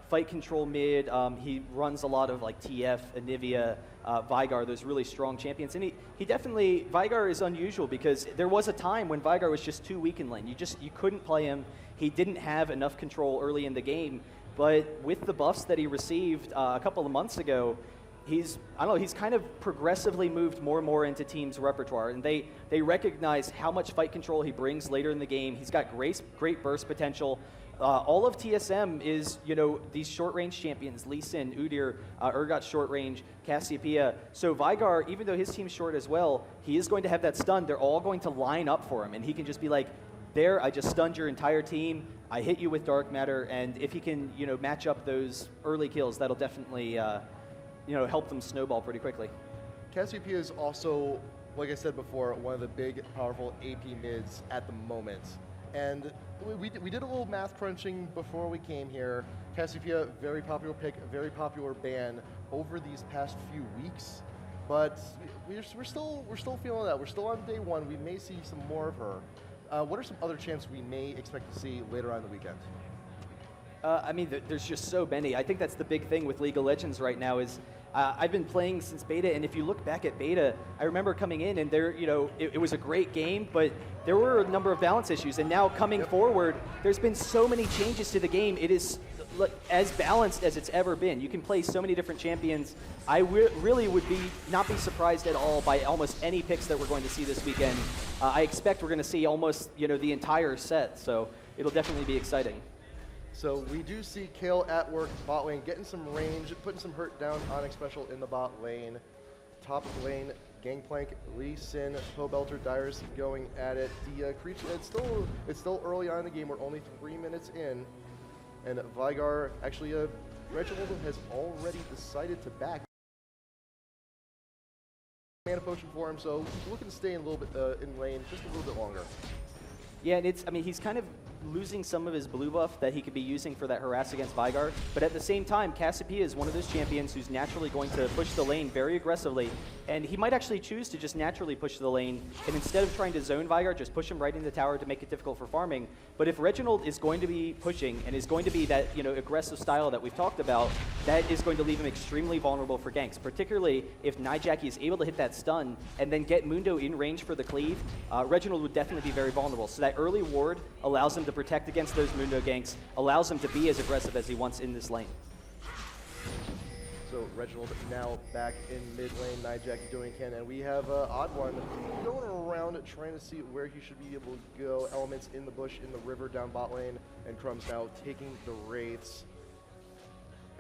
fight control mid. He runs a lot of like TF, Anivia, Vigar, those really strong champions. And he definitely, Vigar is unusual because there was a time when Vigar was just too weak in lane. You couldn't play him. He didn't have enough control early in the game. But with the buffs that he received a couple of months ago, he's kind of progressively moved more and more into teams' repertoire, and they recognize how much fight control he brings later in the game. He's got great burst potential. All of TSM is, these short-range champions, Lee Sin, Udyr, Urgot short-range, Cassiopeia. So Vigar, even though his team's short as well, he is going to have that stun. They're all going to line up for him, and he can just be like, there, I just stunned your entire team. I hit you with Dark Matter, and if he can, match up those early kills, that'll definitely, help them snowball pretty quickly. Cassiopeia is also, like I said before, one of the big, powerful AP mids at the moment. And we did a little math crunching before we came here. Cassiopeia, very popular pick, very popular ban over these past few weeks. But we're still feeling that. We're still on day one. We may see some more of her. What are some other champs we may expect to see later on in the weekend? I mean, there's just so many. I think that's the big thing with League of Legends right now is I've been playing since beta, and if you look back at beta, I remember coming in and there, it was a great game, but there were a number of balance issues. And now coming forward, there's been so many changes to the game. It is as balanced as it's ever been. You can play so many different champions. I really would not be surprised at all by almost any picks that we're going to see this weekend. I expect we're going to see almost the entire set, so it'll definitely be exciting. So we do see Kale at work bot lane, getting some range, putting some hurt down on Xpecial in the bot lane. Top lane, Gangplank, Lee Sin, Pobelter, Dyrus going at it. The creature, it's still early on in the game. We're only 3 minutes in. And Vigar, actually, Reginald has already decided to back mana potion for him, so he's looking to stay in a little bit in lane just a little bit longer. Yeah, and he's kind of losing some of his blue buff that he could be using for that harass against Vigar, but at the same time, Cassiopeia is one of those champions who's naturally going to push the lane very aggressively, and he might actually choose to just naturally push the lane, and instead of trying to zone Vigar, just push him right in the tower to make it difficult for farming. But if Reginald is going to be pushing, and is going to be that aggressive style that we've talked about, that is going to leave him extremely vulnerable for ganks, particularly if Nightjacky is able to hit that stun, and then get Mundo in range for the cleave. Reginald would definitely be very vulnerable, so that early ward allows him to protect against those Mundo ganks, allows him to be as aggressive as he wants in this lane. Reginald now back in mid lane, nYjaki doing can, and we have OddOne going around trying to see where he should be able to go. Elements in the bush, in the river, down bot lane, and Crumbs now taking the Wraiths.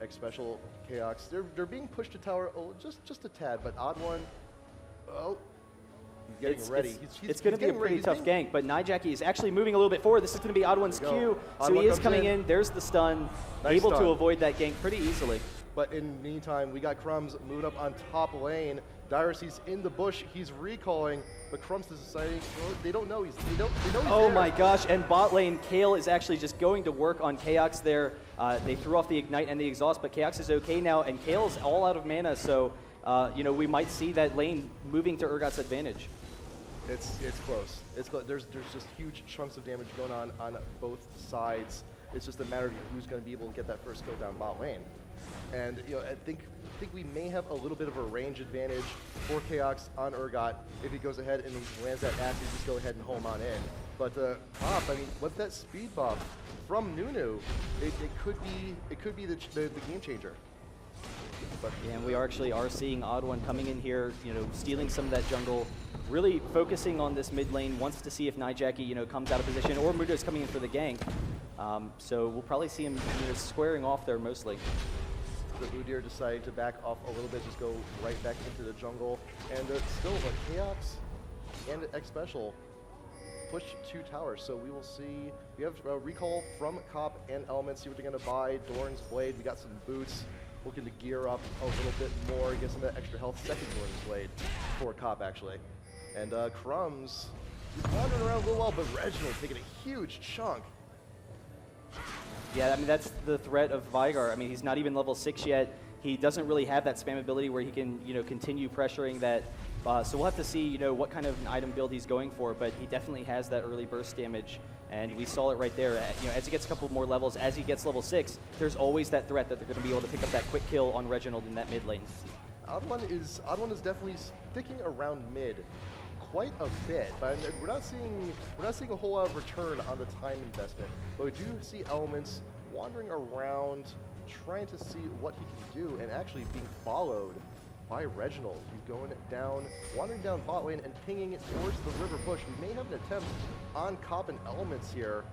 Xpecial, Chaox, they're being pushed to tower just a tad, but OddOne, oh, he's getting ready. It's going to be a pretty tough gank, but nYjaki is actually moving a little bit forward. This is going to be OddOne's Q, so he is coming in. There's the stun, able to avoid that gank pretty easily. But in the meantime, we got Crumbs moving up on top lane. Dyrus, he's in the bush, he's recalling, but Crumbs is deciding, well, they don't know he's there. Oh my gosh, and bot lane, Kale is actually just going to work on Chaox there. They threw off the Ignite and the Exhaust, but Chaox is okay now, and Kale's all out of mana, so you know, we might see that lane moving to Urgot's advantage. It's close. It's close. There's just huge chunks of damage going on both sides. It's just a matter of who's going to be able to get that first kill down bot lane. And you know, I think we may have a little bit of a range advantage for Chaox on Urgot. If he goes ahead and he lands that axe, just go ahead and home on in. But Pop, I mean, with that speed buff from Nunu, it could be the game changer. But yeah, and we actually are seeing OddOne coming in here, you know, stealing some of that jungle, really focusing on this mid lane, wants to see if nYjaki, you know, comes out of position, or Mudo's coming in for the gank. So we'll probably see him, you know, squaring off there mostly. The Udyr decided to back off a little bit, just go right back into the jungle, and still Chaox and Xpecial push 2 towers. So we will see. We have a recall from Cop and Elements. See what they're going to buy. Doran's Blade. We got some boots. Looking to gear up a little bit more, get some of that extra health. Second Doran's Blade for Cop actually, and Crumbs wandering around a little while, but Reginald taking a huge chunk. Yeah, I mean, that's the threat of Vigar. I mean, he's not even level 6 yet. He doesn't really have that spam ability where he can, you know, continue pressuring that. So we'll have to see, you know, what kind of an item build he's going for, but he definitely has that early burst damage, and we saw it right there. You know, as he gets a couple more levels, as he gets level 6, there's always that threat that they're going to be able to pick up that quick kill on Reginald in that mid lane. OddOne is definitely sticking around mid quite a bit, but we're not seeing a whole lot of return on the time investment. But we do see Elements wandering around, trying to see what he can do, and actually being followed by Reginald. He's going down, wandering down bot lane and pinging it towards the river push. We may have an attempt on Cop and Elements here.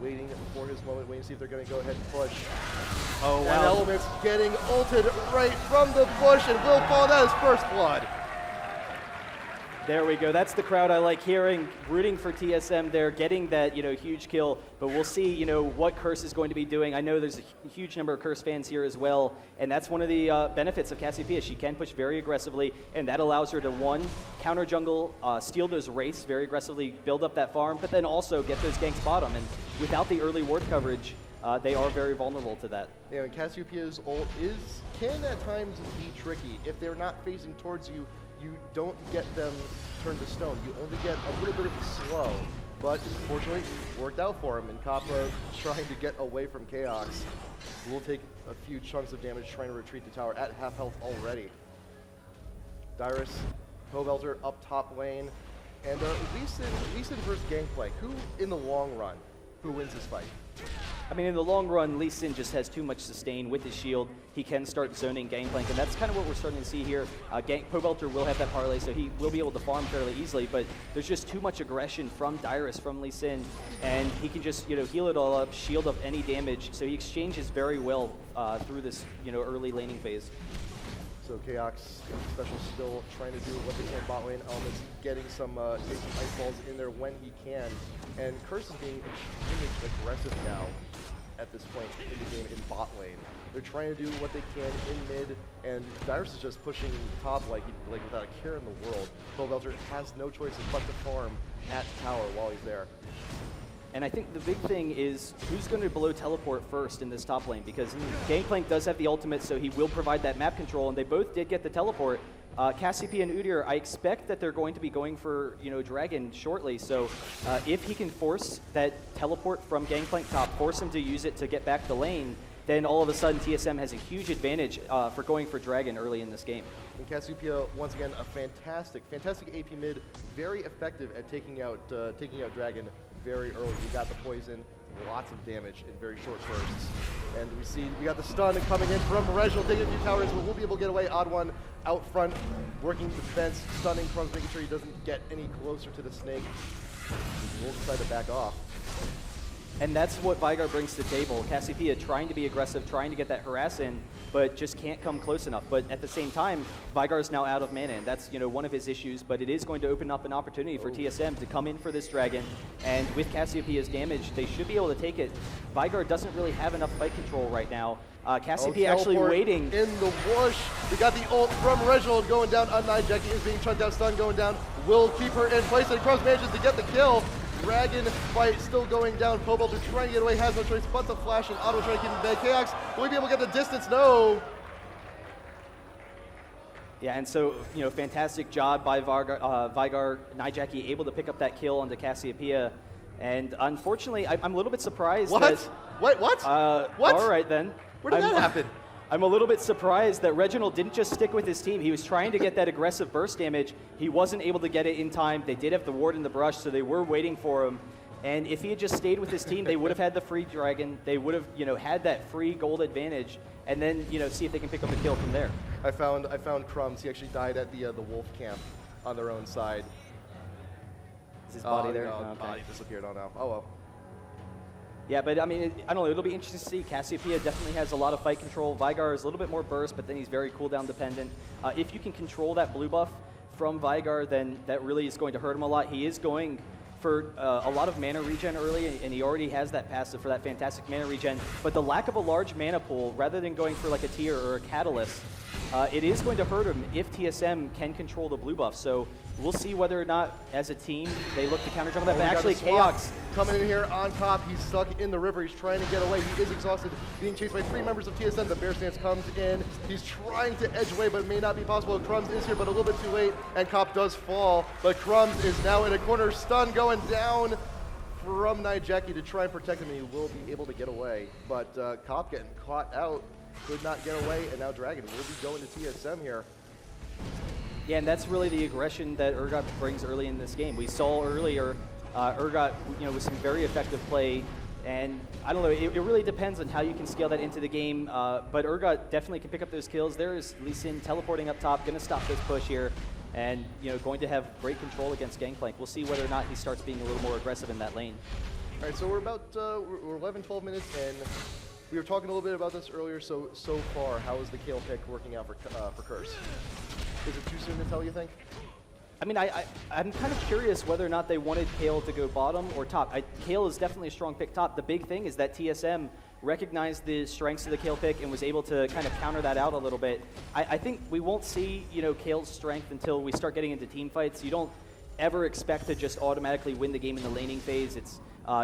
Waiting for his moment, waiting to see if they're going to go ahead and push. Oh, wow. And Elements getting ulted right from the bush, and will fall down his first blood. There we go. That's the crowd I like hearing, rooting for TSM there, getting that, you know, huge kill. But we'll see, you know, what Curse is going to be doing. I know there's a huge number of Curse fans here as well, and that's one of the benefits of Cassiopeia. She can push very aggressively, and that allows her to, one, counter jungle, steal those Wraiths very aggressively, build up that farm, but then also get those ganks bottom. And without the early ward coverage, they are very vulnerable to that. Yeah, and Cassiopeia's ult can at times be tricky. If they're not facing towards you, you don't get them turned to stone. You only get a little bit of a slow. But fortunately, it worked out for him. And Kappa trying to get away from Chaox will take a few chunks of damage trying to retreat the tower at half health already. Dyrus, Cobelter up top lane. And Lee Sin versus Gangplank. Who, in the long run, who wins this fight? I mean, in the long run, Lee Sin just has too much sustain with his shield. He can start zoning Gangplank, and that's kind of what we're starting to see here. Cobelter will have that parlay, so he will be able to farm fairly easily, but there's just too much aggression from Dyrus, from Lee Sin, and he can just, you know, heal it all up, shield up any damage, so he exchanges very well through this, you know, early laning phase. So Chaox Xpecial still trying to do what they can bot lane. Elements getting some ice balls in there when he can, and Curse is being extremely aggressive now at this point in the game in bot lane. They're trying to do what they can in mid, and Dyrus is just pushing top like without a care in the world. Cobelter has no choice but to farm at tower while he's there. And I think the big thing is who's going to below teleport first in this top lane, because Gangplank does have the ultimate, so he will provide that map control, and they both did get the teleport. Cassiopeia and Udyr, I expect that they're going to be going for, you know, Dragon shortly, so if he can force that teleport from Gangplank top, force him to use it to get back the lane, then all of a sudden TSM has a huge advantage for going for Dragon early in this game. And Cassiopeia, once again, a fantastic AP mid, very effective at taking out Dragon very early. You got the poison, lots of damage in very short bursts. And we got the stun coming in from Reginald, taking a few towers, but we'll be able to get away. OddOne out front, working defense, stunning Crumbs, making sure he doesn't get any closer to the snake. We'll decide to back off. And that's what Vygar brings to the table. Cassiopeia trying to be aggressive, trying to get that harass in, but just can't come close enough. But at the same time, Vygar is now out of mana, and that's one of his issues, but it is going to open up an opportunity for TSM to come in for this dragon, and with Cassiopeia's damage, they should be able to take it. Vygar doesn't really have enough fight control right now. Cassiopeia actually waiting. In the bush. We got the ult from Reginald going down. Jackie is being chunked out, stun going down. Will keep her in place, and Crumbs manages to get the kill. Dragon fight still going down. Cobalt is trying to get away, has no choice but to flash, and Otto trying to keep him dead. Chaox, will we be able to get the distance? No. Yeah, and so, fantastic job by Vygar, Nijaki able to pick up that kill onto Cassiopeia. And unfortunately, I'm a little bit surprised What? that... What? What? All right, then. Where did that happen? I'm a little bit surprised that Reginald didn't just stick with his team. He was trying to get that aggressive burst damage. He wasn't able to get it in time. They did have the ward in the brush, so they were waiting for him. And if he had just stayed with his team, they would have had the free dragon. They would have, had that free gold advantage, and then, see if they can pick up a kill from there. I found Crumbs. He actually died at the wolf camp on their own side. Is his body there? No, Oh, okay. body disappeared. Oh no. Oh well. Yeah, but I mean, I don't know. It'll be interesting to see. Cassiopeia definitely has a lot of fight control. Vygar is a little bit more burst, but then he's very cooldown dependent. If you can control that blue buff from Vygar, then that really is going to hurt him a lot. He is going for a lot of mana regen early, and he already has that passive for that fantastic mana regen. But the lack of a large mana pool, rather than going for like a tier or a catalyst, it is going to hurt him if TSM can control the blue buff. So we'll see whether or not, as a team, they look to counter juggle that. But actually, Chaox coming in here on top. He's stuck in the river. He's trying to get away. He is exhausted, being chased by 3 members of TSM. The bear stance comes in. He's trying to edge away, but it may not be possible. Crumbs is here, but a little bit too late, and Cop does fall. But Crumbs is now in a corner. Stun going down from Nijaki to try and protect him, and he will be able to get away. But Cop getting caught out, could not get away, and now Dragon will be going to TSM here. Yeah, and that's really the aggression that Urgot brings early in this game. We saw earlier Urgot, with some very effective play, and I don't know, it really depends on how you can scale that into the game, but Urgot definitely can pick up those kills. There is Lee Sin teleporting up top, going to stop this push here, and going to have great control against Gangplank. We'll see whether or not he starts being a little more aggressive in that lane. All right, so we're about we're 11, 12 minutes in. We were talking a little bit about this earlier. So far, how is the Kale pick working out for Curse? Is it too soon to tell, you think? I mean, I'm kind of curious whether or not they wanted Kale to go bottom or top. Kale is definitely a strong pick top. The big thing is that TSM recognized the strengths of the Kale pick and was able to kind of counter that out a little bit. I think we won't see, Kale's strength until we start getting into team fights. You don't ever expect to just automatically win the game in the laning phase. It's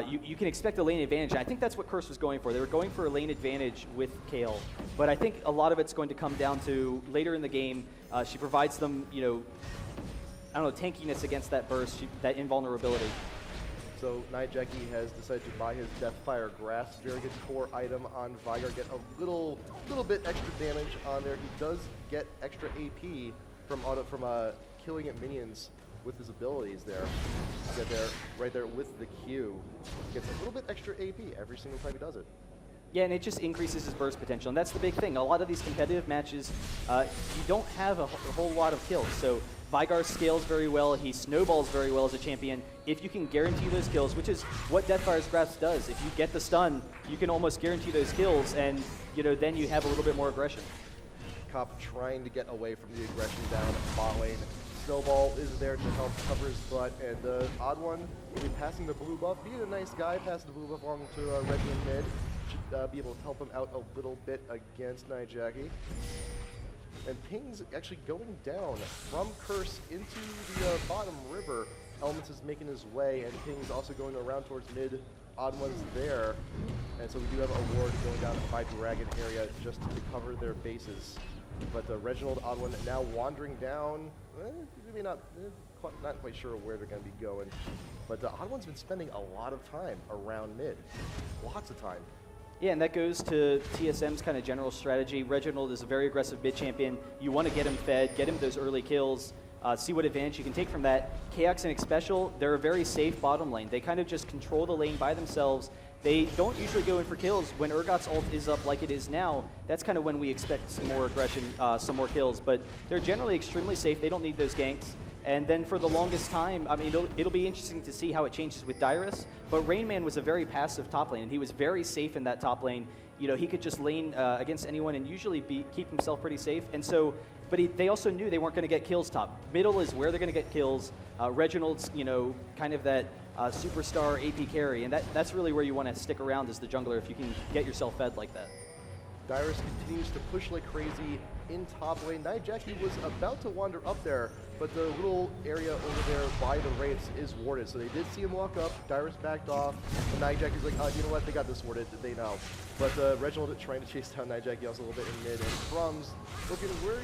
you can expect a lane advantage. And I think that's what Curse was going for. They were going for a lane advantage with Kale. But I think a lot of it's going to come down to later in the game. She provides them, tankiness against that burst, that invulnerability. So Nijaki has decided to buy his Deathfire Grasp. Very good core item on Vygar. Get a little bit extra damage on there. He does get extra AP from killing at minions with his abilities there. Get there, right there with the Q. Gets a little bit extra AP every single time he does it. Yeah, and it just increases his burst potential, and that's the big thing. A lot of these competitive matches, you don't have a whole lot of kills, so Vygar scales very well, he snowballs very well as a champion. If you can guarantee those kills, which is what Deathfire's Grasp does, if you get the stun, you can almost guarantee those kills, and then you have a little bit more aggression. Cop trying to get away from the aggression down at bot lane. Snowball is there to help cover his butt, and OddOne will be passing the blue buff, being a nice guy, passing the blue buff along to Reginald mid. Should be able to help him out a little bit against Nijaki. And Ping's actually going down from Curse into the bottom river. Elements is making his way, and Ping's also going around towards mid. OddOne's there. And so we do have a ward going down by Dragon area just to cover their bases. But Reginald, OddOne now wandering down. Maybe not quite sure where they're going to be going. But OddOne's been spending a lot of time around mid. Lots of time. Yeah, and that goes to TSM's kind of general strategy. Reginald is a very aggressive mid champion. You want to get him fed, get him those early kills. see what advantage you can take from that. Chaox and Xpecial, they're a very safe bottom lane. They kind of just control the lane by themselves. They don't usually go in for kills. When Urgot's ult is up like it is now, that's kind of when we expect some more aggression, some more kills. But they're generally extremely safe. They don't need those ganks. And then for the longest time, I mean, it'll be interesting to see how it changes with Dyrus. But Rain Man was a very passive top lane, and he was very safe in that top lane. You know, he could just lane against anyone and usually keep himself pretty safe. And so, but they also knew they weren't going to get kills top. Middle is where they're going to get kills. Reginald's, you know, kind of that superstar AP carry, and that's really where you want to stick around as the jungler if you can get yourself fed like that. Dyrus continues to push like crazy in top lane. NiGhJacky was about to wander up there, but the little area over there by the Wraiths is warded. So they did see him walk up, Dyrus backed off, and NiGhJacky's like, you know what, they got this warded, they know. But Reginald trying to chase down NiGhJacky also a little bit in mid, and Crumbs looking where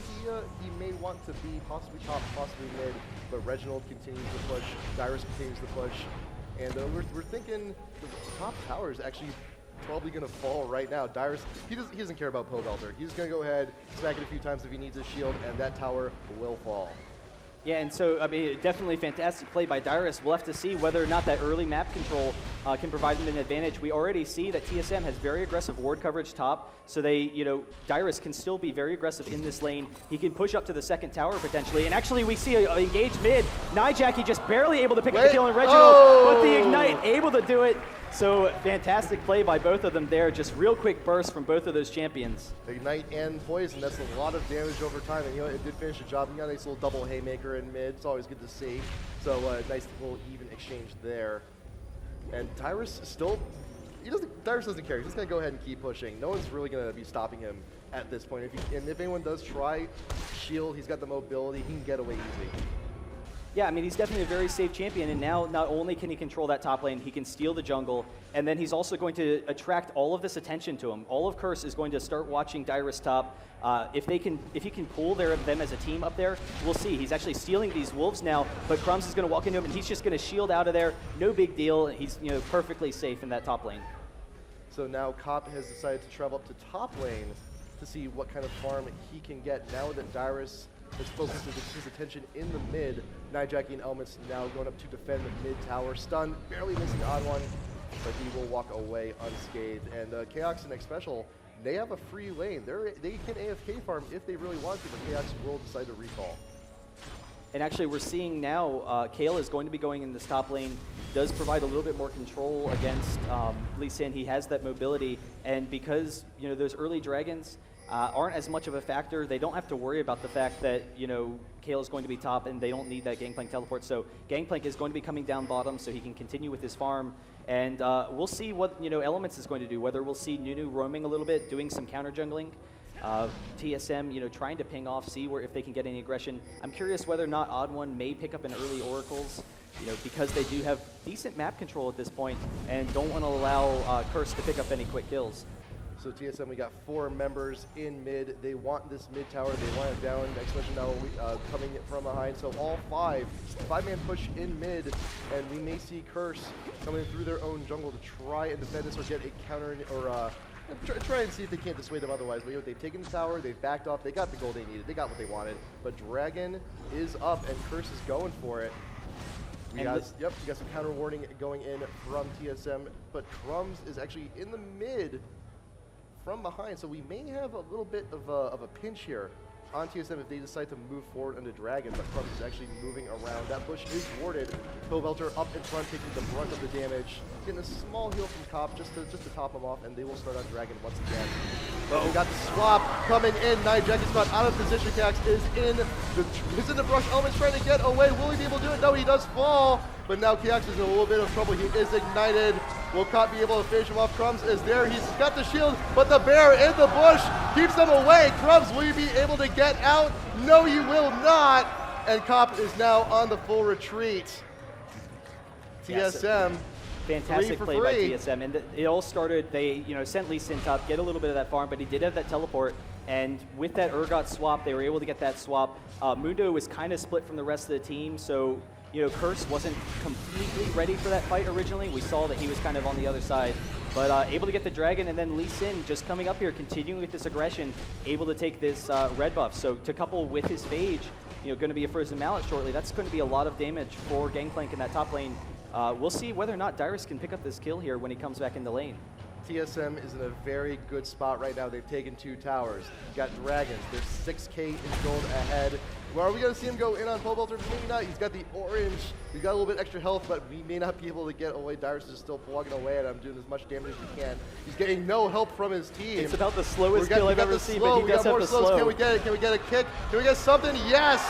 he may want to be, possibly top, possibly mid, but Reginald continues to push, Dyrus continues to push, and we're thinking the top tower is actually probably going to fall right now. Dyrus, he doesn't care about Pobelter. He's going to go ahead, smack it a few times if he needs his shield, and that tower will fall. Yeah, and so, I mean, definitely fantastic play by Dyrus. We'll have to see whether or not that early map control can provide them an advantage. We already see that TSM has very aggressive ward coverage top, so they, you know, Dyrus can still be very aggressive in this lane. He can push up to the second tower potentially, and actually we see a engaged mid. NiGhJacky just barely able to pick up the kill on Reginald, but the Ignite able to do it. So fantastic play by both of them there. Just real quick burst from both of those champions. Ignite and Poison, that's a lot of damage over time. And you know, it did finish the job. You got a nice little double haymaker in mid. It's always good to see. So nice little even exchange there. And Dyrus still, Dyrus doesn't care. He's just gonna go ahead and keep pushing. No one's really gonna be stopping him at this point. If anyone does try shield, he's got the mobility. He can get away easy. Yeah, I mean, he's definitely a very safe champion, and now not only can he control that top lane, he can steal the jungle, and then he's also going to attract all of this attention to him. All of Curse is going to start watching Dyrus top. If he can pull them as a team up there, we'll see. He's actually stealing these wolves now, but Crumbs is going to walk into him, and he's just going to shield out of there. No big deal. He's, you know, perfectly safe in that top lane. So now Cop has decided to travel up to top lane to see what kind of farm he can get. Now that Dyrus is focused his attention in the mid, NiGhJacky and Elements now going up to defend the mid tower. Stun, barely missing the odd one, but he will walk away unscathed. And Chaox and Xpecial, they have a free lane. They can AFK farm if they really want to, but Chaox will decide to recall. And actually, we're seeing now, Kale is going to be going in this top lane, does provide a little bit more control against Lee Sin. He has that mobility, and because, you know, those early dragons aren't as much of a factor, they don't have to worry about the fact that, you know, Kale is going to be top and they don't need that Gangplank teleport. So Gangplank is going to be coming down bottom so he can continue with his farm. And we'll see what, you know, Elements is going to do, whether we'll see Nunu roaming a little bit, doing some counter jungling. TSM, you know, trying to ping off, see if they can get any aggression. I'm curious whether or not OddOne may pick up an early Oracles, you know, because they do have decent map control at this point and don't want to allow Curse to pick up any quick kills. So TSM, we got 4 members in mid. They want this mid tower. They want it down. Xpecial now coming from behind. So all 5-man push in mid, and we may see Curse coming through their own jungle to try and defend this or get a counter or try and see if they can't dissuade them otherwise. But you know, they've taken the tower, they've backed off, they got the gold they needed, they got what they wanted. But Dragon is up and Curse is going for it. We got some counter warning going in from TSM, but Crumbs is actually in the mid from behind, so we may have a little bit of a pinch here on TSM if they decide to move forward into Dragon, but Crumbs is actually moving around. That bush is warded. Pobelter up in front, taking the brunt of the damage. Getting a small heal from Cop just to top him off, and they will start on Dragon once again. But we got the swap coming in. NiGhJacky's got out of position. Chaox is in the brush. Elements trying to get away. Will he be able to do it? No, he does fall. But now Chaox is in a little bit of trouble. He is ignited. Will Cop be able to finish him off? Crumbs is there. He's got the shield, but the bear in the bush keeps them away. Crumbs, will you be able to get out? No, you will not. And Cop is now on the full retreat. TSM. Fantastic play by TSM, and it all started, they, you know, sent Lee Sin top, get a little bit of that farm, but he did have that teleport, and with that Urgot swap, they were able to get that swap. Mundo was kind of split from the rest of the team, so, you know, Curse wasn't completely ready for that fight originally. We saw that he was kind of on the other side, But able to get the Dragon, and then Lee Sin just coming up here, continuing with this aggression, able to take this red buff. So to couple with his Phage, going to be a Frozen Mallet shortly, that's going to be a lot of damage for Gangplank in that top lane. We'll see whether or not Dyrus can pick up this kill here when he comes back in the lane. TSM is in a very good spot right now. They've taken 2 towers. Got Dragons. They're 6K in gold ahead. Well, are we going to see him go in on Pobelter? Maybe not. He's got the orange. He's got a little bit extra health, but we may not be able to get away. Dyrus is still plugging away at him, doing as much damage as he can. He's getting no help from his team. It's about the slowest kill I've ever seen, but he does have the slow. Can we get it? Can we get a kick? Can we get something? Yes!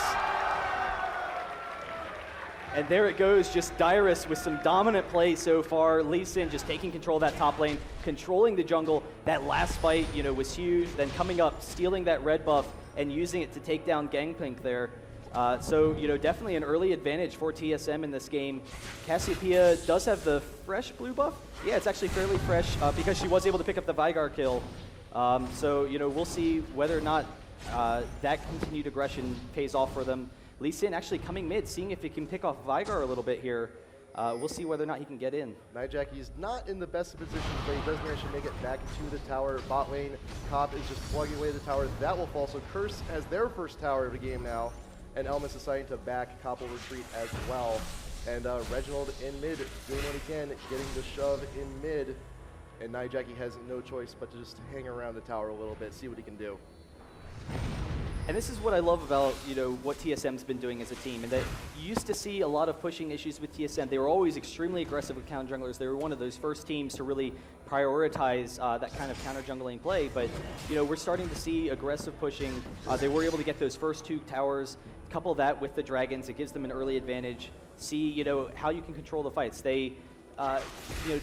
And there it goes, just Dyrus with some dominant play so far. Lee Sin just taking control of that top lane, controlling the jungle. That last fight, was huge. Then coming up, stealing that red buff and using it to take down Gangplank there. So, definitely an early advantage for TSM in this game. Cassiopeia does have the fresh blue buff. Yeah, it's actually fairly fresh because she was able to pick up the Veigar kill. So, we'll see whether or not that continued aggression pays off for them. Lee Sin actually coming mid, seeing if he can pick off Veigar a little bit here. We'll see whether or not he can get in. nRated is not in the best of positions, but he does manage to make it back into the tower. Bot lane, Cop is just plugging away the tower. That will fall. So Curse has their first tower of the game now, and Elements deciding to back. Cop will retreat as well. And Reginald in mid, doing what he can, getting the shove in mid. And nRated has no choice but to just hang around the tower a little bit, see what he can do. And this is what I love about, what TSM's been doing as a team, and that you used to see a lot of pushing issues with TSM. They were always extremely aggressive with counter junglers. They were one of those first teams to really prioritize that kind of counter jungling play, but, we're starting to see aggressive pushing. They were able to get those first 2 towers, couple that with the Dragons, it gives them an early advantage. See, how you can control the fights. They,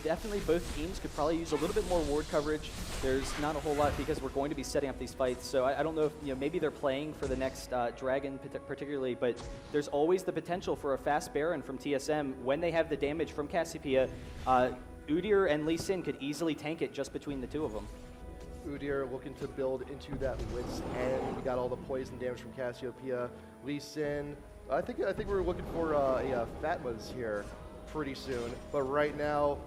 definitely both teams could probably use a little bit more ward coverage. There's not a whole lot because we're going to be setting up these fights. So I don't know if, maybe they're playing for the next Dragon particularly, but there's always the potential for a fast Baron from TSM when they have the damage from Cassiopeia. Udyr and Lee Sin could easily tank it just between the 2 of them. Udyr looking to build into that Wit's End. We got all the poison damage from Cassiopeia. Lee Sin, I think we're looking for a Fatmas here pretty soon, but right now,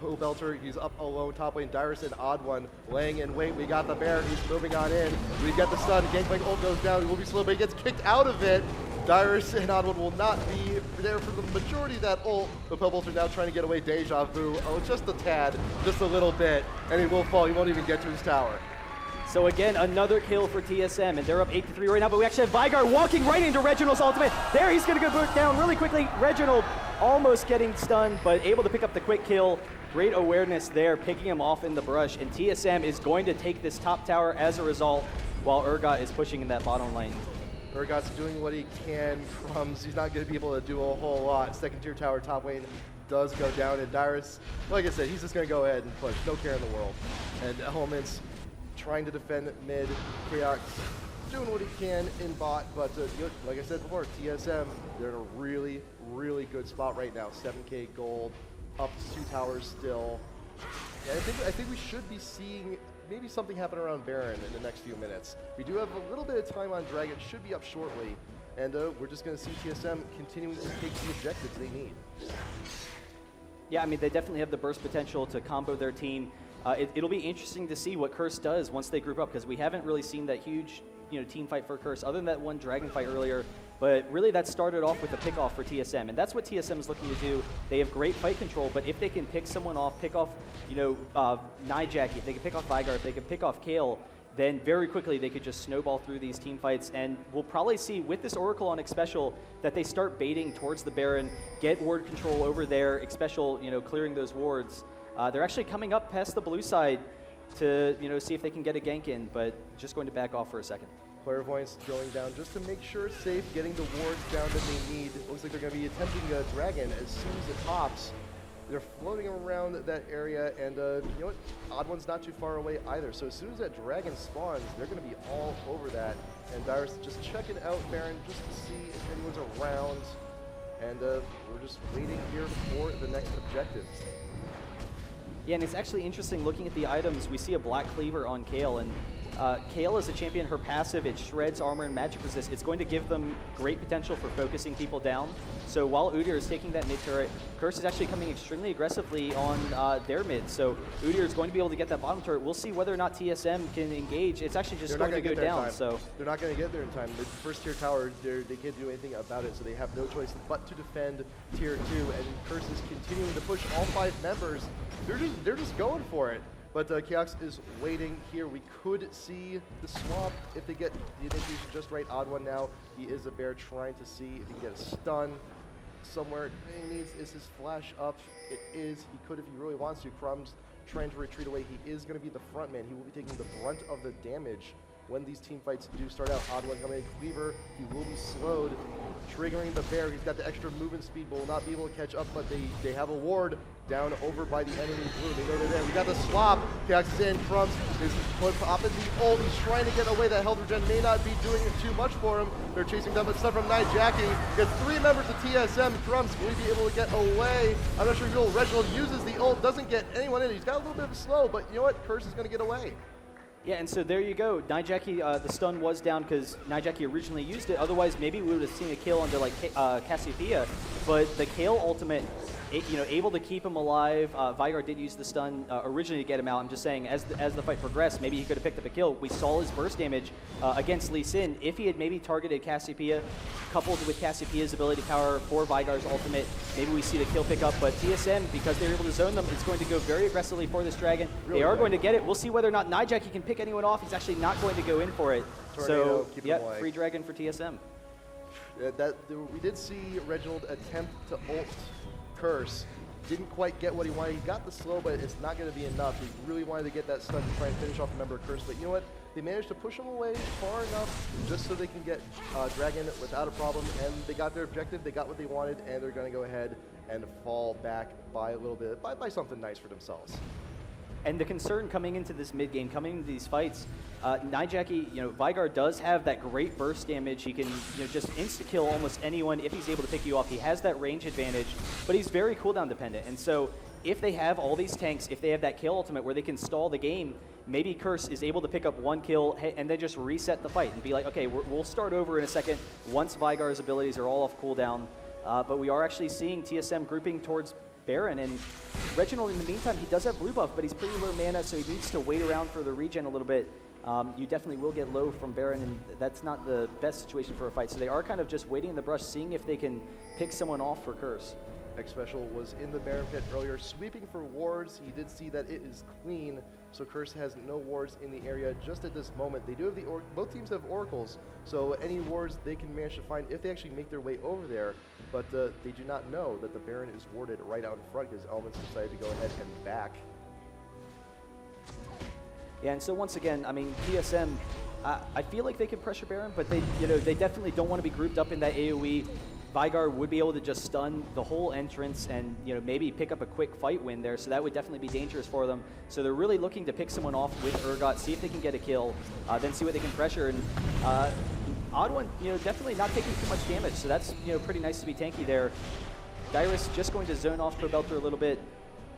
Pobelter, he's up alone, top lane, Dyrus and TheOddOne laying in wait. We got the Baron, he's moving on in. We got the stun, Gangplank ult goes down, he will be slow, but he gets kicked out of it. Dyrus and TheOddOne will not be there for the majority of that ult, but Pobelter now trying to get away, Deja Vu, just a tad, just a little bit, and he will fall, he won't even get to his tower. So again, another kill for TSM, and they're up 8-3 right now, but we actually have Veigar walking right into Reginald's ultimate. There, he's gonna go down really quickly. Reginald almost getting stunned, but able to pick up the quick kill. Great awareness there, picking him off in the brush, and TSM is going to take this top tower as a result, while Urgot is pushing in that bottom lane. Urgot's doing what he can. Crumbs, he's not gonna be able to do a whole lot. Second tier tower, top lane does go down, and Dyrus, like I said, he's just gonna go ahead and push, no care in the world. And Elements trying to defend mid, Chaox doing what he can in bot, but like I said before, TSM, they're in a really, really good spot right now. 7K gold, up to 2 towers still. And I think we should be seeing maybe something happen around Baron in the next few minutes. We do have a little bit of time on Dragon, should be up shortly, and we're just going to see TSM continuing to take the objectives they need. Yeah, I mean, they definitely have the burst potential to combo their team. It'll be interesting to see what Curse does once they group up, because we haven't really seen that huge team fight for Curse, other than that one Dragon fight earlier. But really, that started off with a pick-off for TSM, and that's what TSM is looking to do. They have great fight control, but if they can pick someone off, pick off, nRated, if they can pick off Veigar, if they can pick off Kale, then very quickly they could just snowball through these team fights. And we'll probably see with this Oracle on Xpecial that they start baiting towards the Baron, get ward control over there, Xpecial, clearing those wards. They're actually coming up past the blue side to see if they can get a gank in, but just going to back off for a second. Clairvoyance going down just to make sure it's safe, getting the wards down that they need. It looks like they're going to be attempting a Dragon as soon as it pops. They're floating around that area, and you know what? TheOddOne's not too far away either. So as soon as that Dragon spawns, they're going to be all over that. And Dyrus just checking out Baron just to see if anyone's around. And we're just waiting here for the next objective. Yeah, and it's actually interesting looking at the items. We see a Black Cleaver on Kale, and Kayle is a champion. Her passive, it shreds armor and magic resist. It's going to give them great potential for focusing people down. So while Udyr is taking that mid turret, Curse is actually coming extremely aggressively on their mid. So Udyr is going to be able to get that bottom turret. We'll see whether or not TSM can engage. It's actually just going to go down. So they're not going to get there in time. The first tier tower, they can't do anything about it, so they have no choice but to defend tier 2. And Curse is continuing to push all 5 members. They're just going for it. But Chaox is waiting here. We could see the swap if they get the initiation just right. OddOne now, he is a bear trying to see if he can get a stun somewhere. He needs is his flash up. It is. He could if he really wants to. Crumbs trying to retreat away. He is going to be the front man. He will be taking the brunt of the damage when these team fights do start out. OddOne coming in, Cleaver, he will be slowed, triggering the bear. He's got the extra movement speed, but will not be able to catch up, but they have a ward down over by the enemy blue. They know they're there. We got the swap. Chaox is in. Crumbs is popping the ult. He's trying to get away. That health regen may not be doing too much for him. They're chasing down, but stuff from nRated. Gets 3 members of TSM. Crumbs will be able to get away. I'm not sure if Reginald uses the ult. Doesn't get anyone in. He's got a little bit of a slow, but you know what? Curse is going to get away. yeah, and so there you go. nRated, the stun was down because nRated originally used it. Otherwise, maybe we would have seen a kill under like Cassiopeia. But the Kayle ultimate, able to keep him alive. Veigar did use the stun originally to get him out. I'm just saying, as the fight progressed, maybe he could have picked up a kill. We saw his burst damage against Lee Sin. If he had maybe targeted Cassiopeia, coupled with Cassiopeia's ability power for Veigar's ultimate, maybe we see the kill pick up. But TSM, because they're able to zone them, is going to go very aggressively for this dragon. Really they are going to get it. We'll see whether or not nRated can pick anyone off. He's actually not going to go in for it. Tornado, so, yeah, free dragon for TSM. We did see Reginald attempt to ult Curse. Didn't quite get what he wanted. He got the slow, but it's not going to be enough. He really wanted to get that stun to try and finish off the member of Curse. But you know what? They managed to push him away far enough just so they can get Dragon without a problem. And they got their objective. They got what they wanted, and they're going to go ahead and fall back by a little bit, by something nice for themselves. And the concern coming into this mid game, coming into these fights, nRated, Veigar does have that great burst damage. He can, just insta-kill almost anyone if he's able to pick you off. He has that range advantage, but he's very cooldown dependent. And so if they have all these tanks, if they have that kill ultimate where they can stall the game, maybe Curse is able to pick up one kill and then just reset the fight and be like, okay, we'll start over in a second once Veigar's abilities are all off cooldown. But we are actually seeing TSM grouping towards Baron, and Reginald in the meantime, he does have blue buff, but he's pretty low mana, so he needs to wait around for the regen a little bit. You definitely will get low from Baron, and that's not the best situation for a fight. So they are kind of just waiting in the brush, seeing if they can pick someone off for Curse. Xpecial was in the Baron pit earlier, sweeping for wards. He did see that it is clean, so Curse has no wards in the area just at this moment. They do have both teams have oracles, so any wards they can manage to find if they actually make their way over there. But they do not know that the Baron is warded right out in front because Elements decided to go ahead and back. Yeah, and so once again, I mean, TSM, I feel like they can pressure Baron, but they definitely don't want to be grouped up in that AoE. Veigar would be able to just stun the whole entrance and maybe pick up a quick fight win there, so that would definitely be dangerous for them. So they're really looking to pick someone off with Urgot, see if they can get a kill, then see what they can pressure. And OddOne, definitely not taking too much damage, so that's pretty nice to be tanky there. Dyrus just going to zone off ProBelter a little bit,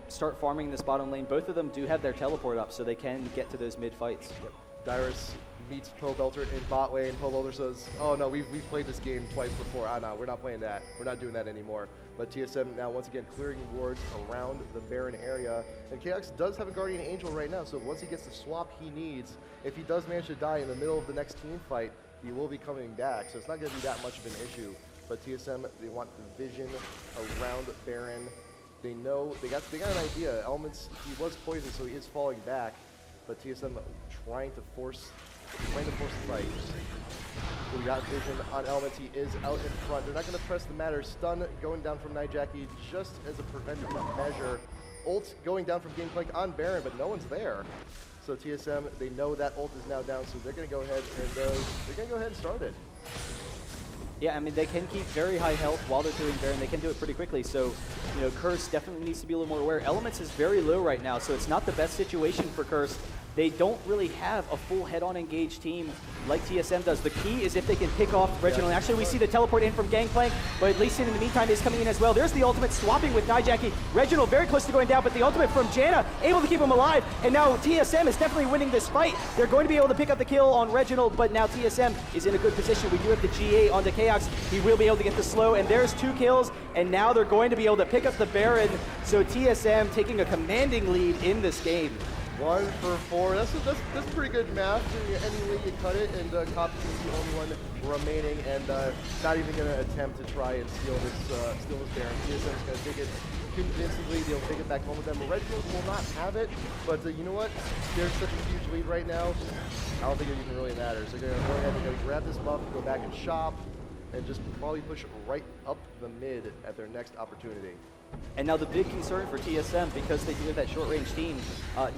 start farming this bottom lane. Both of them do have their teleport up, so they can get to those mid fights. Yep. Dyrus meets ProBelter in bot lane. ProBelter says, oh no, we've played this game twice before. No, we're not playing that. We're not doing that anymore. But TSM now once again clearing wards around the Baron area. And Chaox does have a Guardian Angel right now, so once he gets the swap he needs, if he does manage to die in the middle of the next team fight, he will be coming back. So it's not going to be that much of an issue. But TSM, they want the vision around Baron. They know, they got an idea. Elements, he was poisoned, so he is falling back. But TSM trying to force the fight. We got vision on Elements. He is out in front. They're not going to press the matter. Stun going down from nRated just as a preventive measure. Ult going down from Gangplank on Baron, but no one's there. So TSM, they know that ult is now down, so they're going to go ahead and start it. Yeah, I mean, they can keep very high health while they're doing Baron. They can do it pretty quickly, so, Curse definitely needs to be a little more aware. Elements is very low right now, so it's not the best situation for Curse. they don't really have a full head-on engaged team like TSM does. The key is if they can pick off Reginald. Actually, we see the teleport in from Gangplank, but Lee Sin in the meantime is coming in as well. There's the ultimate swapping with Nijaki. Reginald very close to going down, but the ultimate from Janna able to keep him alive. And now TSM is definitely winning this fight. They're going to be able to pick up the kill on Reginald, but now TSM is in a good position. We do have the GA onto Chaox. He will be able to get the slow, and there's 2 kills, and now they're going to be able to pick up the Baron. So TSM taking a commanding lead in this game. 1 for 4. That's pretty good math. Any way you cut it, and Cop is the only one remaining, and not even going to attempt to try and steal this Baron. TSM's going to take it convincingly. They'll take it back home with them. Reginald will not have it, but you know what? There's such a huge lead right now. I don't think it even really matters. They're going to go ahead and grab this buff, go back and shop, and just probably push right up the mid at their next opportunity. And now the big concern for TSM, because they do have that short-range team,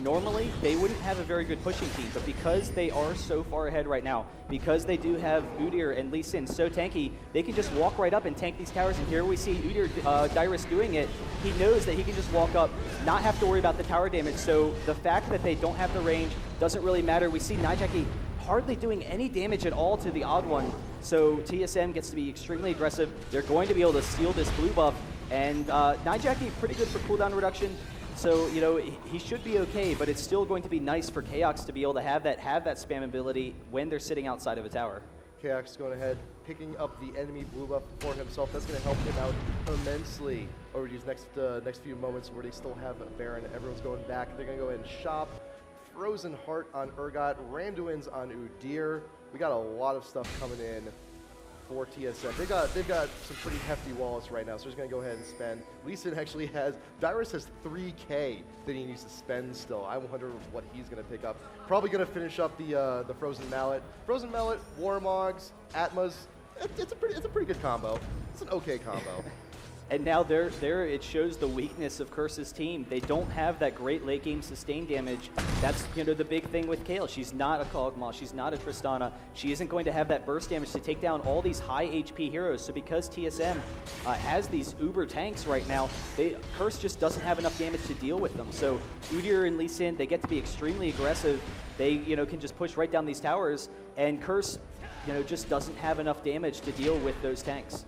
normally they wouldn't have a very good pushing team, but because they are so far ahead right now, because they do have Udyr and Lee Sin so tanky, they can just walk right up and tank these towers. And here we see Udyr, Dyrus doing it. He knows that he can just walk up, not have to worry about the tower damage. So the fact that they don't have the range doesn't really matter. We see Nijaki hardly doing any damage at all to the TheOddOne. So TSM gets to be extremely aggressive. They're going to be able to steal this blue buff. And Nijaki pretty good for cooldown reduction, so you know he should be okay. But it's still going to be nice for Chaox to be able to have that spam ability when they're sitting outside of a tower. Chaox going ahead, picking up the enemy blue buff for himself. That's going to help him out immensely over these next few moments where they still have a Baron. Everyone's going back. They're going to go ahead and shop. Frozen Heart on Urgot, Randuin's on Udyr. We got a lot of stuff coming in for TSM. They've got some pretty hefty wallets right now, so he's going to go ahead and spend. Lee Sin actually has, Dyrus has 3K that he needs to spend still. I wonder what he's going to pick up. Probably going to finish up the Frozen Mallet. Frozen Mallet, Warmogs, Atmas. It's a pretty good combo. It's an okay combo. And now there it shows the weakness of Curse's team. They don't have that great late game sustain damage. That's the big thing with Kayle. She's not a Kog'Maw. She's not a Tristana. She isn't going to have that burst damage to take down all these high HP heroes. So because TSM has these uber tanks right now, Curse just doesn't have enough damage to deal with them. So Udyr and Lee Sin, they get to be extremely aggressive. They can just push right down these towers, and Curse just doesn't have enough damage to deal with those tanks.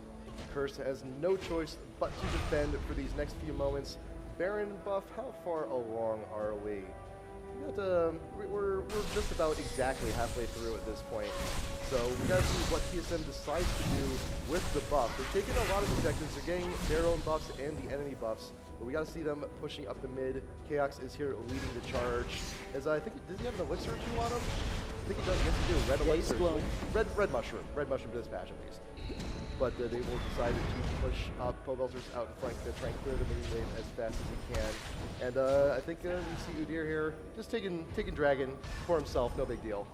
Curse has no choice but to defend for these next few moments. Baron buff, how far along are we? We're just about exactly halfway through at this point. So we gotta see what TSM decides to do with the buff. They're taking a lot of objectives. They're getting their own buffs and the enemy buffs. But we gotta see them pushing up the mid. Chaox is here leading the charge. As I think, does he have an elixir or two on him? I think he does. Yes, he do. Red elixir. Red mushroom. Red mushroom dispatch at least. But they will decide to push Pobelters out in front. They're trying to clear the mini wave as fast as he can. And I think we see Udyr here just taking Dragon for himself, no big deal.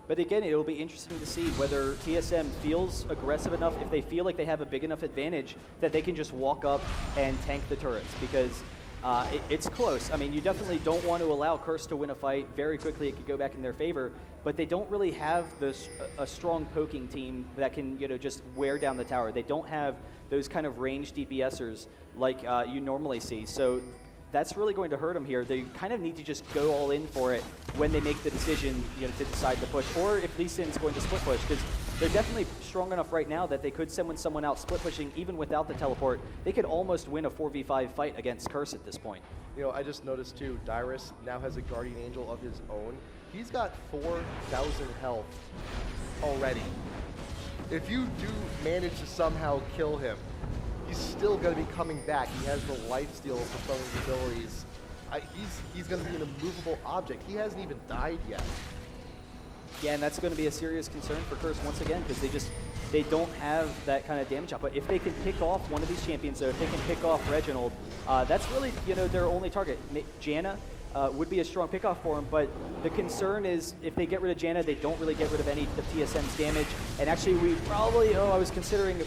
But again, it'll be interesting to see whether TSM feels aggressive enough, if they feel like they have a big enough advantage that they can just walk up and tank the turrets, because it's close. I mean, you definitely don't want to allow Curse to win a fight very quickly. It could go back in their favor, but they don't really have a strong poking team that can just wear down the tower. They don't have those kind of ranged DPSers like you normally see. So that's really going to hurt them here. They kind of need to just go all in for it when they make the decision to decide to push, or if Lee Sin's going to split push, because they're definitely strong enough right now that they could send someone out split pushing even without the teleport. They could almost win a 4v5 fight against Curse at this point. I just noticed too, Dyrus now has a Guardian Angel of his own. He's got 4,000 health already. If you do manage to somehow kill him, he's still going to be coming back. He has the lifesteal for some of his abilities. He's going to be an immovable object. He hasn't even died yet. Yeah, and that's going to be a serious concern for Curse once again, because they don't have that kind of damage up. But if they can pick off one of these champions, though, if they can pick off Reginald, that's really their only target. Janna would be a strong pickoff for him, but the concern is if they get rid of Janna, they don't really get rid of any of TSM's damage. And actually, we probably, I was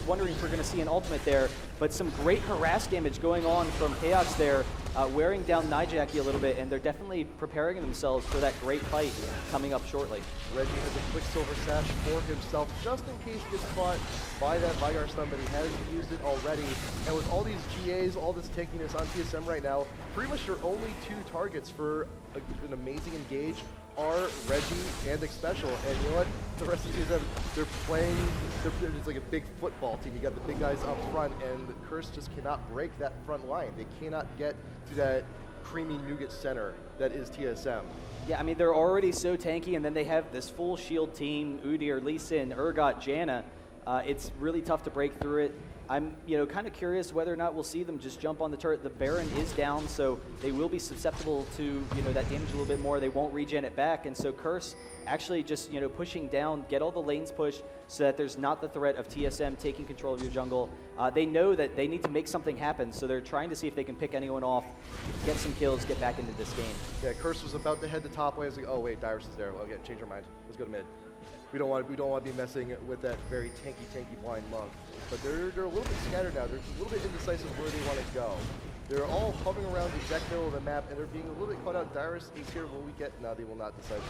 wondering if we're going to see an ultimate there, but some great harass damage going on from Chaox there. wearing down Nijaki a little bit, and they're definitely preparing themselves for that great fight coming up shortly. Reggie has a Quicksilver Sash for himself, just in case he gets caught by that Vigar stun, but he has used it already. And with all these GAs, all this tankiness on TSM right now, pretty much your only 2 targets for an amazing engage are Reggie and Xpecial. And you know what? The rest of TSM, they're playing, they're just like a big football team. You got the big guys up front, and Curse just cannot break that front line. They cannot get to that creamy nougat center that is TSM. Yeah, I mean, they're already so tanky, and then they have this full shield team, Udyr, Lee Sin, Urgot, Janna. It's really tough to break through it. I'm, kind of curious whether or not we'll see them just jump on the turret. The Baron is down, so they will be susceptible to, that damage a little bit more. They won't regen it back, and so Curse actually just, pushing down, get all the lanes pushed so that there's not the threat of TSM taking control of your jungle. They know that they need to make something happen, so they're trying to see if they can pick anyone off, get some kills, get back into this game. Yeah, Curse was about to head the top lane. I was like, oh wait, Dyrus is there. Okay, change our mind. Let's go to mid. We don't want to be messing with that very tanky blind monk. But they're a little bit scattered now. They're a little bit indecisive where they want to go. They're all hovering around the exact middle of the map, and they're being a little bit caught out. Dyrus is here. Will we get? No, they will not decide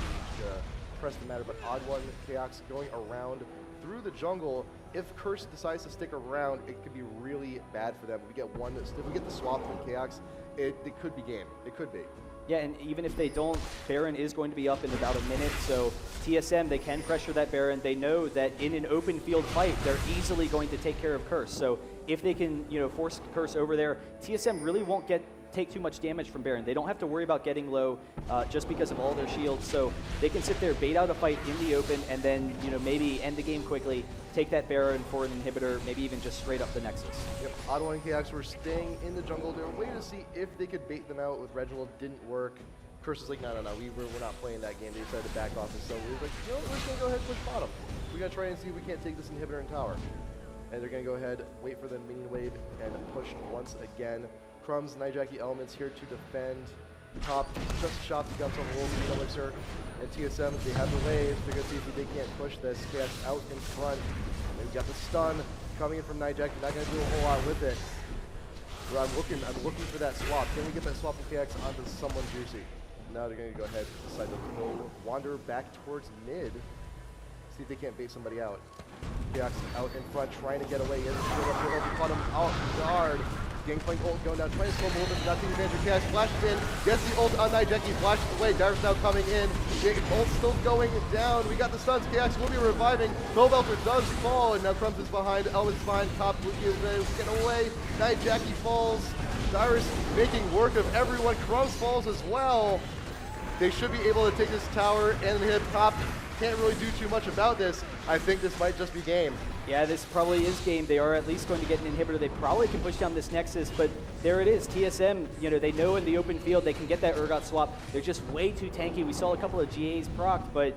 to press the matter. But OddOne, Chaox going around through the jungle. If Curse decides to stick around, it could be really bad for them. If we get the swap from Chaox, it could be game. It could be. Yeah, and even if they don't, Baron is going to be up in about a minute, so TSM, they can pressure that Baron. They know that in an open field fight, they're easily going to take care of Curse. So if they can, force Curse over there, TSM really won't take too much damage from Baron. They don't have to worry about getting low just because of all their shields, so they can sit there, bait out a fight in the open, and then, maybe end the game quickly, take that Baron for an inhibitor, maybe even just straight up the Nexus. Yep, OddOne and Chaox were staying in the jungle. They were waiting to see if they could bait them out with Reginald. Didn't work. Curse is like, no, we're not playing that game. They decided to back off, and so we were like, we're just going to go ahead and push bottom. We're going to try and see if we can't take this inhibitor in tower. And they're going to go ahead, wait for the minion wave, and push once again. Crumbs, Nijaki Elements here to defend. Top, just shot the guns on the wolf, Elixir, and TSM, they have the waves. They're going to see if they can't push this. Chaos out in front. They've got the stun coming in from Nijaki. Not going to do a whole lot with it. But I'm looking for that swap. Can we get that swap from Chaos onto someone juicy? Now they're going to go ahead and decide to go wander back towards mid. See if they can't bait somebody out. Chaos out in front, trying to get away. He hasn't caught him out guard. Gangplank ult going down, trying to slow him a little bit, not taking advantage of Chaos. Flashes in, gets the ult on Nijaki, flashes away. Dyrus now coming in. Ult still going down. We got the stuns. Chaos will be reviving. Belter does fall, and now Crumbs is behind. Elvis behind. Top Luki is ready to get away. Nijaki falls. Dyrus making work of everyone. Crumbs falls as well. They should be able to take this tower and hit top. Can't really do too much about this. I think this might just be game. Yeah, this probably is game. They are at least going to get an inhibitor. They probably can push down this Nexus, but there it is. TSM, they know in the open field they can get that Urgot swap. They're just way too tanky. We saw a couple of GAs procced, but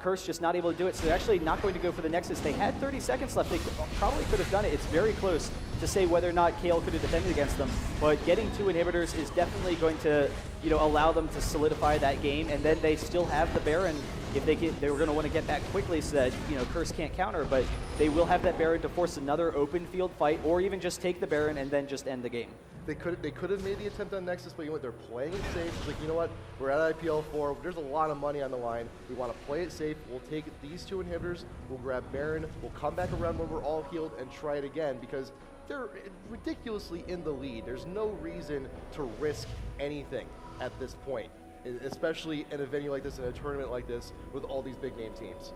Curse just not able to do it, so they're actually not going to go for the Nexus. They had 30 seconds left. They probably could have done it. It's very close to say whether or not Kale could have defended against them, but getting 2 inhibitors is definitely going to allow them to solidify that game, and then they still have the Baron. If they were going to want to get back quickly so that Curse can't counter, but they will have that Baron to force another open field fight, or even just take the Baron and then just end the game. They could have made the attempt on Nexus, but they're playing it safe. It's like, you know what, we're at IPL4, there's a lot of money on the line. We want to play it safe. We'll take these 2 inhibitors, we'll grab Baron, we'll come back around when we're all healed and try it again, because they're ridiculously in the lead. There's no reason to risk anything at this point, especially in a venue like this, in a tournament like this, with all these big name teams.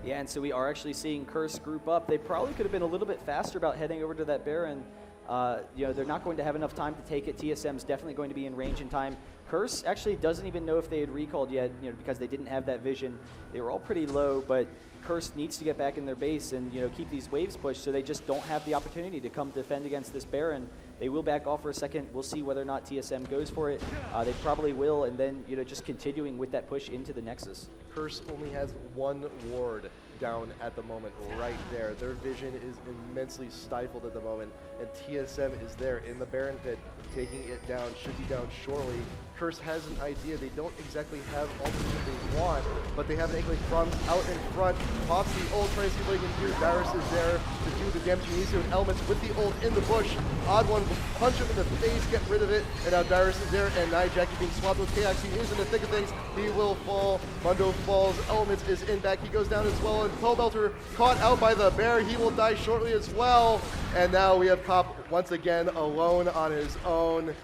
Yeah, and so we are actually seeing Curse group up. They probably could have been a little bit faster about heading over to that Baron. They're not going to have enough time to take it. TSM's definitely going to be in range in time. Curse actually doesn't even know if they had recalled yet, because they didn't have that vision. They were all pretty low, but Curse needs to get back in their base and keep these waves pushed, so they just don't have the opportunity to come defend against this Baron. They will back off for a second. We'll see whether or not TSM goes for it. They probably will, and then just continuing with that push into the Nexus. Curse only has 1 ward down at the moment right there. Their vision is immensely stifled at the moment, and TSM is there in the Baron pit, taking it down. Should be down shortly. Curse has an idea. They don't exactly have all the vision they want, but they have an inkling from out in front. Pops the ult, trying to see what he can do. Dyrus is there to do the damage he needs to, and Elements with the ult in the bush. OddOne will punch him in the face, get rid of it, and now Dyrus is there, and Jackie being swapped with Chaox. He is in the thick of things. He will fall. Mundo falls. Elements is in back. He goes down as well, and Pobelter caught out by the bear. He will die shortly as well. And now we have Cop once again alone on his own.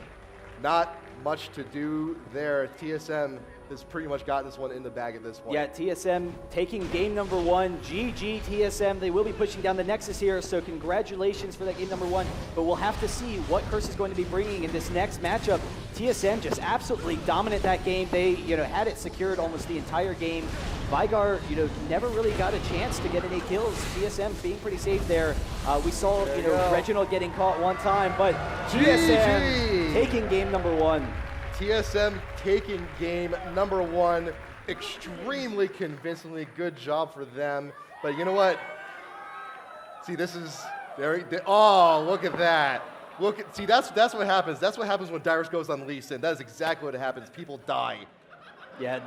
Not much to do there. TSM has pretty much got this one in the bag at this point. Yeah, TSM taking game number 1. GG TSM. They will be pushing down the Nexus here, so congratulations for that game number 1. But we'll have to see what Curse is going to be bringing in this next matchup. TSM just absolutely dominant that game. They, had it secured almost the entire game. Vigar, never really got a chance to get any kills. TSM being pretty safe there. We saw, Reginald getting caught one time, but TSM taking game number 1. TSM taking game number 1. Extremely convincingly. Good job for them. But you know what? See, this is very. Oh, look at that. See, that's what happens. That's what happens when Dyrus goes on Lee Sin. That is exactly what happens. People die. Yeah,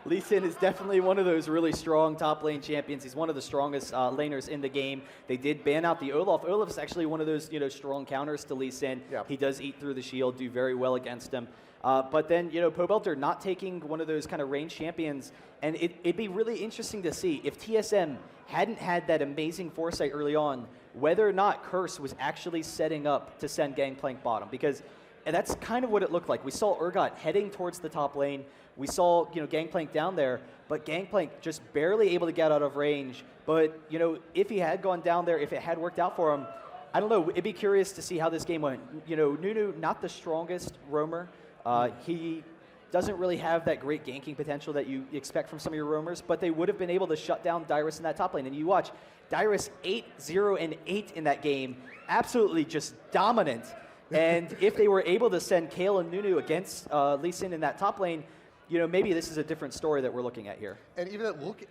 Lee Sin is definitely one of those really strong top lane champions. He's one of the strongest laners in the game. They did ban out the Olaf. Olaf is actually one of those strong counters to Lee Sin. Yeah. He does eat through the shield, do very well against him. But then, Pobelter not taking one of those kind of ranged champions, and it'd be really interesting to see if TSM hadn't had that amazing foresight early on, whether or not Curse was actually setting up to send Gangplank bottom, because that's kind of what it looked like. We saw Urgot heading towards the top lane. We saw, Gangplank down there, but Gangplank just barely able to get out of range. But, if he had gone down there, if it had worked out for him, I don't know, it'd be curious to see how this game went. Nunu, not the strongest roamer. He doesn't really have that great ganking potential that you expect from some of your roamers, but they would have been able to shut down Dyrus in that top lane. And you watch, Dyrus 8-0-8 in that game, absolutely just dominant. And if they were able to send Kale and Nunu against Lee Sin in that top lane, maybe this is a different story that we're looking at here. And even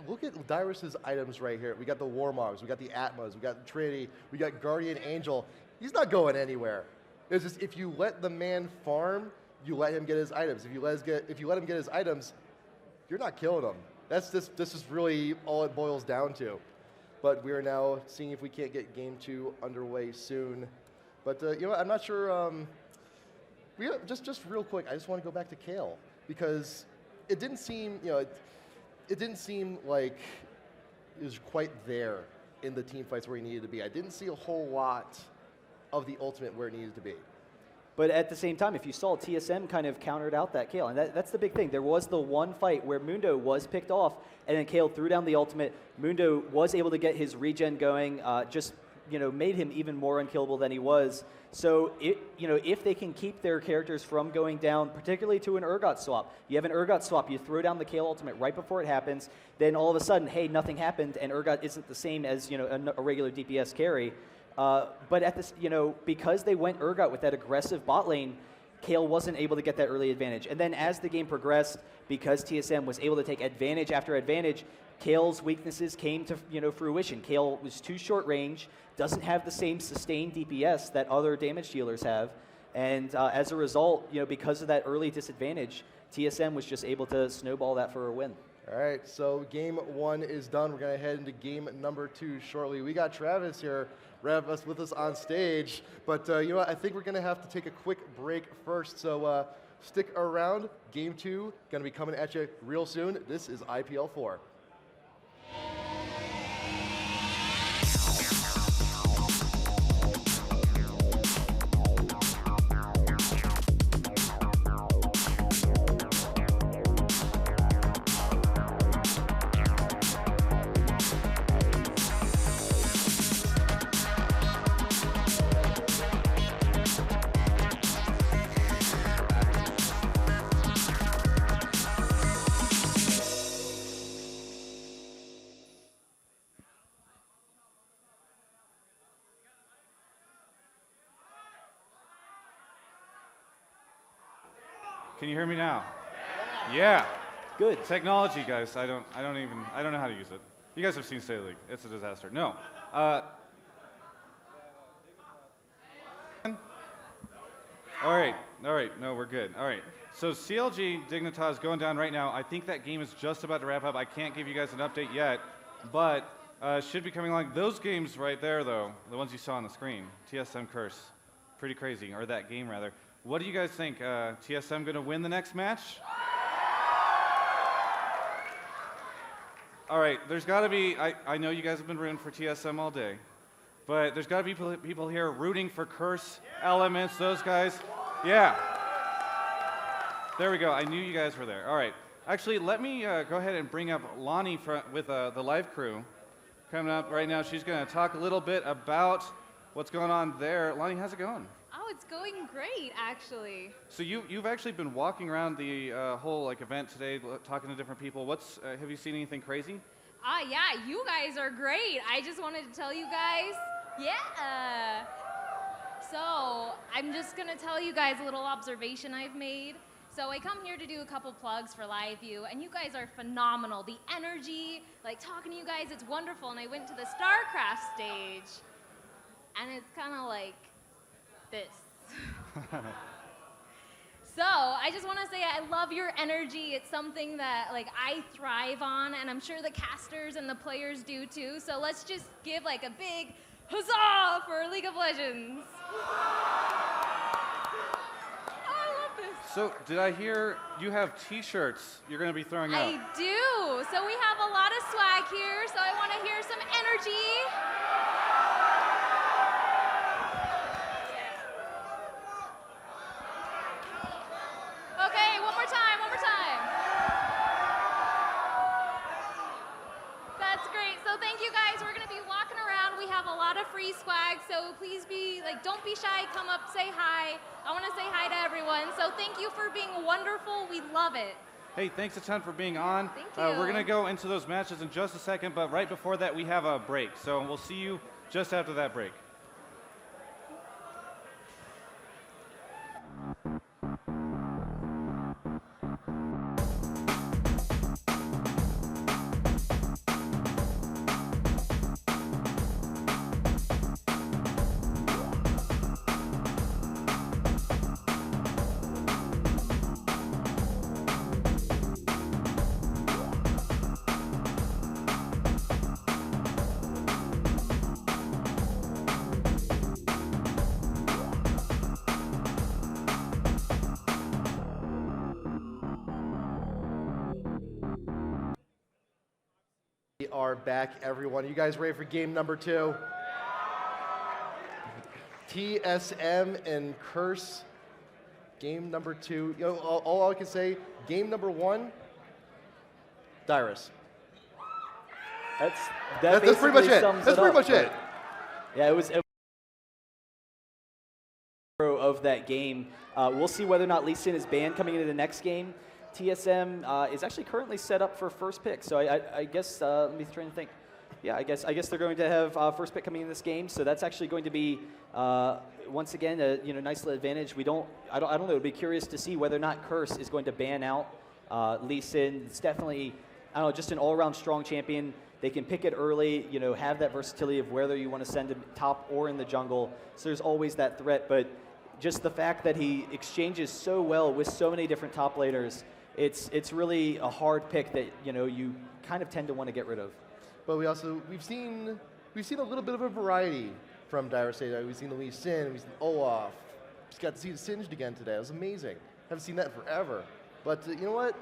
look at Dyrus's items right here. We got the Warmogs, we got the Atmas, we got the Trinity, we got Guardian Angel. He's not going anywhere. It's just if you let the man farm, you let him get his items. If you let him get his items, you're not killing him. This is really all it boils down to. But we are now seeing if we can't get game 2 underway soon. But I'm not sure. Just real quick, I just want to go back to Kale because it didn't seem, it didn't seem like it was quite there in the team fights where he needed to be. I didn't see a whole lot of the ultimate where it needed to be. But at the same time, if you saw, TSM kind of countered out that Kale. And that's the big thing. There was the one fight where Mundo was picked off, and then Kale threw down the ultimate. Mundo was able to get his regen going, just made him even more unkillable than he was. So, if they can keep their characters from going down, particularly to an Urgot swap, you have an Urgot swap, you throw down the Kale ultimate right before it happens, then all of a sudden, hey, nothing happened, and Urgot isn't the same as a regular DPS carry. But at this, because they went Urgot with that aggressive bot lane, Kale wasn't able to get that early advantage. And then as the game progressed, because TSM was able to take advantage after advantage, Kale's weaknesses came to fruition. Kale was too short range, doesn't have the same sustained DPS that other damage dealers have, and as a result, because of that early disadvantage, TSM was just able to snowball that for a win. All right, so game 1 is done. We're going to head into game number 2 shortly. We got Travis here, with us on stage, but I think we're going to have to take a quick break first, so stick around. Game 2 going to be coming at you real soon. This is IPL4. Can you hear me now? Yeah. Good. Technology, guys. I don't know how to use it. You guys have seen State League. It's a disaster. No. All right. No, we're good. All right. So CLG Dignitas going down right now. I think that game is just about to wrap up. I can't give you guys an update yet, but should be coming along. Those games right there, though, the ones you saw on the screen, TSM Curse, pretty crazy, or that game rather. What do you guys think? TSM going to win the next match? All right, there's got to be, I know you guys have been rooting for TSM all day, but there's got to be people here rooting for Curse Elements, those guys. Yeah. There we go. I knew you guys were there. All right. Actually, let me go ahead and bring up Lonnie with the live crew. Coming up right now, she's going to talk a little bit about what's going on there. Lonnie, how's it going? Oh, it's going great, actually. So you've actually been walking around the whole event today, talking to different people. Have you seen anything crazy? Yeah, you guys are great. I just wanted to tell you guys, yeah. So I'm just gonna tell you guys a little observation I've made. So I come here to do a couple plugs for Live View, and you guys are phenomenal. The energy, like talking to you guys, it's wonderful. And I went to the StarCraft stage, and it's kind of like this. So I just want to say I love your energy. It's something that I thrive on, and I'm sure the casters and the players do too. So let's just give a big huzzah for League of Legends. So did I hear you have T-shirts you're going to be throwing out? I do. So we have a lot of swag here, so I want to hear some energy. Okay, one more time. That's great. So thank you guys. We're going to be walking around. We have a lot of free swag, so please don't be shy. Come up, say hi. I want to say hi to everyone. So thank you for being wonderful. We love it. Hey, thanks a ton for being on. Thank you. We're going to go into those matches in just a second, but right before that, we have a break. So we'll see you just after that break. We are back, everyone. You guys ready for game number 2? TSM and Curse. Game number 2. You know, all I can say, game number 1, Dyrus. That's pretty much it. That's pretty much it. Yeah, it was of that game. We'll see whether or not Lee Sin is banned coming into the next game. TSM is actually currently set up for first pick, so I guess let me try and think. Yeah, I guess they're going to have first pick coming in this game, so that's actually going to be once again a nice little advantage. I don't know. It'd be curious to see whether or not Curse is going to ban out Lee Sin. It's definitely just an all-around strong champion. They can pick it early, have that versatility of whether you want to send him top or in the jungle. So there's always that threat, but just the fact that he exchanges so well with so many different top laners, it's really a hard pick that you kind of tend to want to get rid of. But we've seen a little bit of a variety from Dyrus. We've seen the Lee Sin, we've seen Olaf. Just got to see the Singed again today. It was amazing. Haven't seen that in forever. But you know what?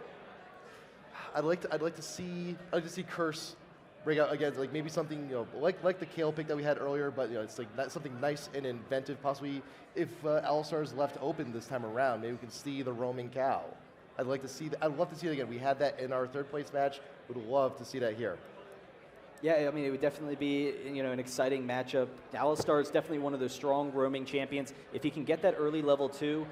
I'd like to see Curse break out again, maybe something like the Kale pick that we had earlier, but it's something nice and inventive. Possibly if YellowStar is left open this time around, maybe we can see the roaming cow. I'd love to see it again. We had that in our third place match. Would love to see that here. Yeah, I mean, it would definitely be an exciting matchup. YellowStar is definitely one of those strong roaming champions. If he can get that early level 2,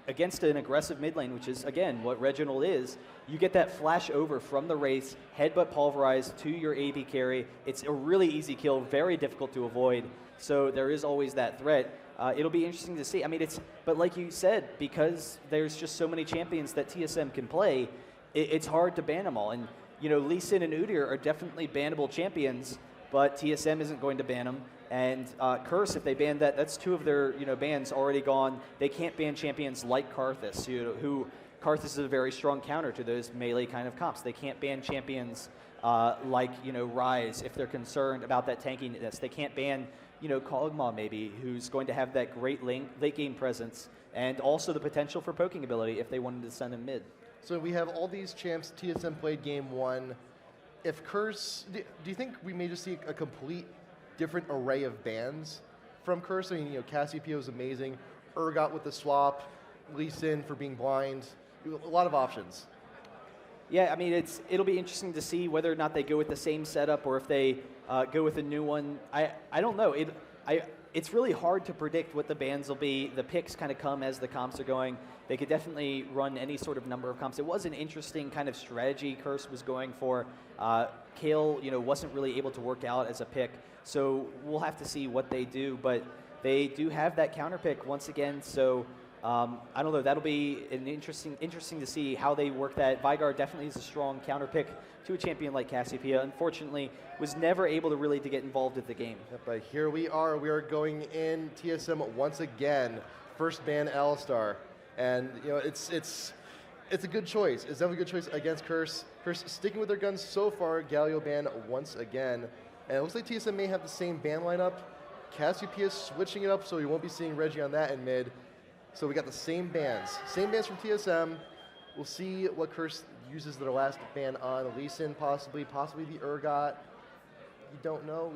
against an aggressive mid lane, which is, again, what Reginald is, you get that flash over from the race, headbutt pulverize to your AD carry. It's a really easy kill, very difficult to avoid. So there is always that threat. It'll be interesting to see. I mean, but like you said, because there's just so many champions that TSM can play, it's hard to ban them all. And Lee Sin and Udyr are definitely bannable champions, but TSM isn't going to ban them. And Curse, if they ban that, that's 2 of their bans already gone. They can't ban champions like Karthus, who Karthus is a very strong counter to those melee kind of comps. They can't ban champions like Rise if they're concerned about that tankiness. They can't ban Kog'Maw maybe, who's going to have that great late game presence and also the potential for poking ability if they wanted to send him mid. So we have all these champs. TSM played game 1. If Curse, do you think we may just see a complete different array of bans from Curse? I mean, Cassiopeia is amazing. Urgot with the swap. Lee Sin for being blind. A lot of options. Yeah, I mean, it'll be interesting to see whether or not they go with the same setup or if they go with a new one. I don't know. It's really hard to predict what the bans will be. The picks kind of come as the comps are going. They could definitely run any sort of number of comps. It was an interesting kind of strategy Curse was going for. Kale, wasn't really able to work out as a pick, so we'll have to see what they do. But they do have that counter pick once again, so I don't know. That'll be an interesting to see how they work that. Vygar definitely is a strong counter pick to a champion like Cassiopeia. Unfortunately, was never able to really get involved with the game. Yep, but here we are. We are going in TSM once again. First ban Alistar, and it's a good choice. It's definitely a good choice against Curse. Curse sticking with their guns so far. Galio ban once again, and it looks like TSM may have the same ban lineup. Cassiopeia switching it up, so you won't be seeing Reggie on that in mid. So we got the same bans from TSM. We'll see what Curse uses their last ban on. Lee Sin possibly the Urgot. You don't know?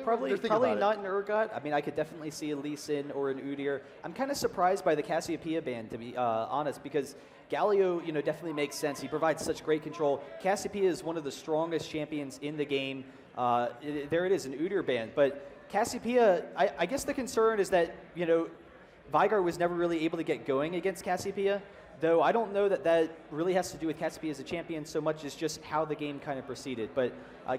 Probably not an Urgot. I mean, I could definitely see a Lee Sin or an Udyr. I'm kind of surprised by the Cassiopeia ban, to be honest, because Galio, definitely makes sense. He provides such great control. Cassiopeia is one of the strongest champions in the game. There it is, an Udyr ban. But Cassiopeia, I guess the concern is that, Vygar was never really able to get going against Cassiopeia, though I don't know that really has to do with Cassiopeia as a champion so much as just how the game kind of proceeded. But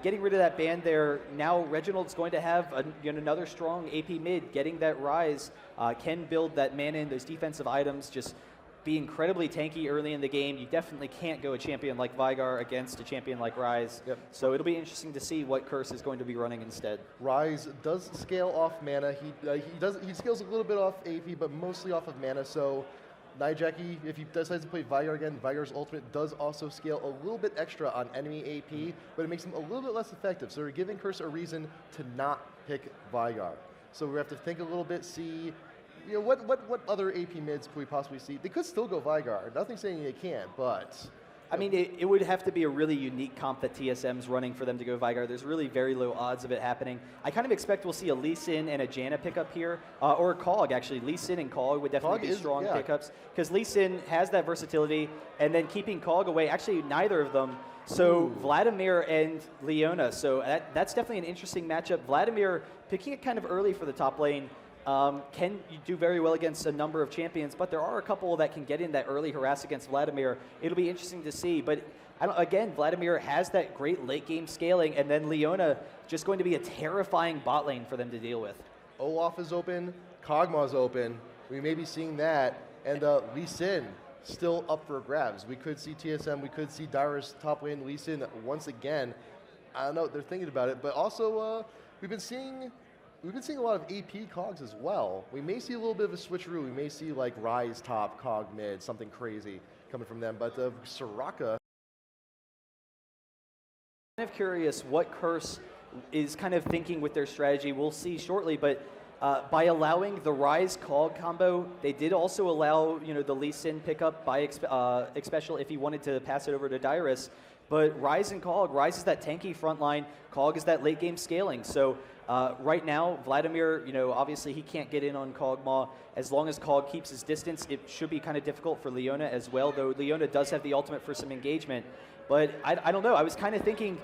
getting rid of that ban there, now Reginald's going to have another strong AP mid. Getting that Rise can build that mana and those defensive items, just be incredibly tanky early in the game. You definitely can't go a champion like Vygar against a champion like Rise. Yep. So it'll be interesting to see what Curse is going to be running instead. Rise does scale off mana. He scales a little bit off AP, but mostly off of mana. So Nijaki, if he decides to play Vygar again, Vygar's ultimate does also scale a little bit extra on enemy AP, but it makes him a little bit less effective. So we're giving Curse a reason to not pick Vygar. So we have to think a little bit, see what other AP mids could we possibly see? They could still go Vygar. Nothing's saying they can't, but I mean, it would have to be a really unique comp that TSM's running for them to go Vygar. There's really very low odds of it happening. I kind of expect we'll see a Lee Sin and a Janna pickup here, or a Kog, actually. Lee Sin and Kog would definitely be strong pickups, because Lee Sin has that versatility, and then keeping Kog away, actually neither of them. So Vladimir and Leona, so that's definitely an interesting matchup. Vladimir picking it kind of early for the top lane. Can do very well against a number of champions, but there are a couple that can get in that early harass against Vladimir. It'll be interesting to see, but again, Vladimir has that great late game scaling, and then Leona just going to be a terrifying bot lane for them to deal with. Olaf is open, Kog'Maw's open. We may be seeing that, and Lee Sin still up for grabs. We could see TSM, we could see Dyrus top lane Lee Sin once again. I don't know, they're thinking about it, but also we've been seeing a lot of AP Cogs as well. We may see a little bit of a switcheroo. We may see like Rise top, Cog mid, something crazy coming from them. But Soraka. I'm kind of curious what Curse is kind of thinking with their strategy. We'll see shortly, but by allowing the Rise Cog combo, they did also allow the Lee Sin pickup by Xpecial if he wanted to pass it over to Dyrus. But Rise and Cog, Rise is that tanky front line, Cog is that late game scaling. So right now, Vladimir, obviously he can't get in on Kog'Maw. As long as Cog keeps his distance, it should be kind of difficult for Leona as well, though Leona does have the ultimate for some engagement. But I don't know, I was kind of thinking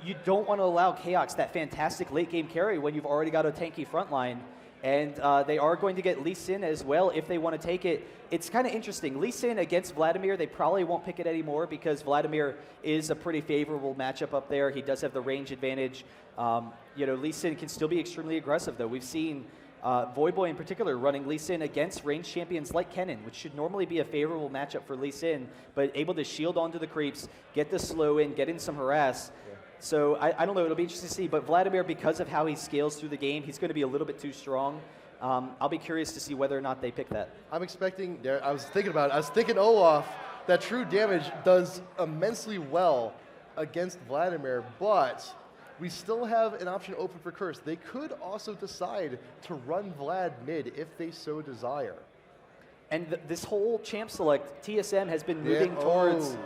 you don't want to allow Chaox that fantastic late game carry when you've already got a tanky front line. And they are going to get Lee Sin as well if they want to take it. It's kind of interesting. Lee Sin against Vladimir, they probably won't pick it anymore because Vladimir is a pretty favorable matchup up there. He does have the range advantage. Lee Sin can still be extremely aggressive, though. We've seen Voyboy in particular running Lee Sin against ranged champions like Kennen, which should normally be a favorable matchup for Lee Sin, but able to shield onto the creeps, get the slow in, get in some harass. So I don't know, it'll be interesting to see. But Vladimir, because of how he scales through the game, he's going to be a little bit too strong. I'll be curious to see whether or not they pick that. I'm expecting, I was thinking about it, I was thinking Olaf, that true damage does immensely well against Vladimir, but we still have an option open for Curse. They could also decide to run Vlad mid if they so desire. And this whole champ select, TSM has been moving towards...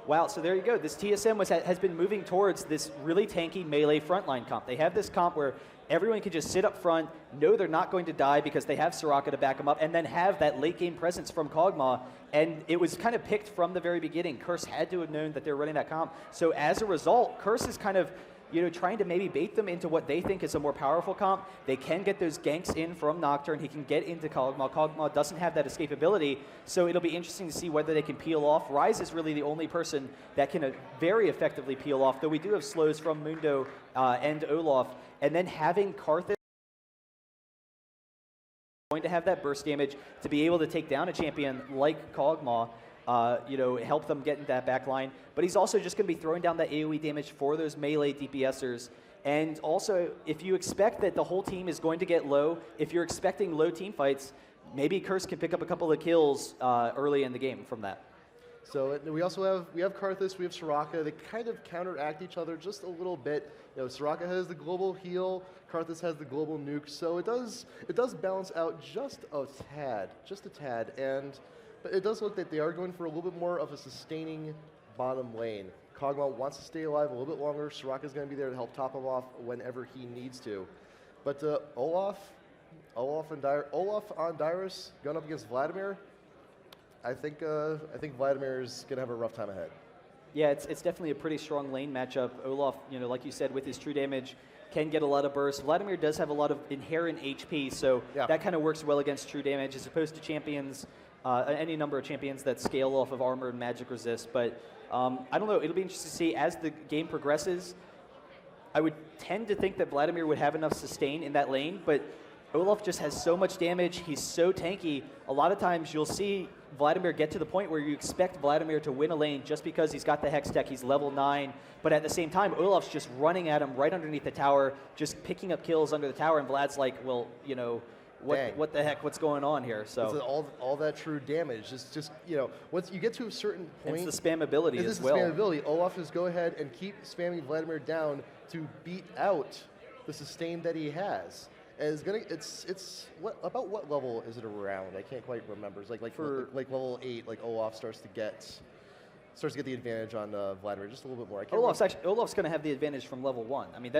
Wow, so there you go. This TSM has been moving towards this really tanky melee frontline comp. They have this comp where everyone can just sit up front, know they're not going to die because they have Soraka to back them up, and then have that late game presence from Kog'Maw. And it was kind of picked from the very beginning. Curse had to have known that they're running that comp. So as a result, Curse is kind of trying to maybe bait them into what they think is a more powerful comp. They can get those ganks in from Nocturne. He can get into Kog'Maw. Kog'Maw doesn't have that escapability, so it'll be interesting to see whether they can peel off. Ryze is really the only person that can very effectively peel off, though we do have slows from Mundo and Olaf. And then having Karthus going to have that burst damage to be able to take down a champion like Kog'Maw, help them get into that back line. But he's also just going to be throwing down that AoE damage for those melee DPSers. And also, if you expect that the whole team is going to get low, if you're expecting low team fights, maybe Curse can pick up a couple of kills early in the game from that. So we also have Karthus, we have Soraka. They kind of counteract each other just a little bit. Soraka has the global heal, Karthus has the global nuke, so it does balance out just a tad, and but it does look that they are going for a little bit more of a sustaining bottom lane. Kog'Maw wants to stay alive a little bit longer. Soraka's going to be there to help top him off whenever he needs to. But Olaf on Dyrus going up against Vladimir. I think Vladimir's going to have a rough time ahead. Yeah, it's definitely a pretty strong lane matchup. Olaf, like you said, with his true damage, can get a lot of burst. Vladimir does have a lot of inherent HP, so that kind of works well against true damage as opposed to champions, any number of champions that scale off of armor and magic resist. But I don't know, it'll be interesting to see as the game progresses. I would tend to think that Vladimir would have enough sustain in that lane, but Olaf just has so much damage, he's so tanky. A lot of times you'll see Vladimir get to the point where you expect Vladimir to win a lane just because he's got the Hex Tech, he's level 9, but at the same time, Olaf's just running at him right underneath the tower, just picking up kills under the tower, and Vlad's like, well, what the heck, what's going on here? So all that true damage, just once you get to a certain point, it's the spammability as well. It's the spammability. Olaf just go ahead and keep spamming Vladimir down to beat out the sustain that he has. And it's about what level is it around? I can't quite remember. It's like level 8, like Olaf starts to get the advantage on Vladimir just a little bit more. Olaf's going to have the advantage from level 1. I mean,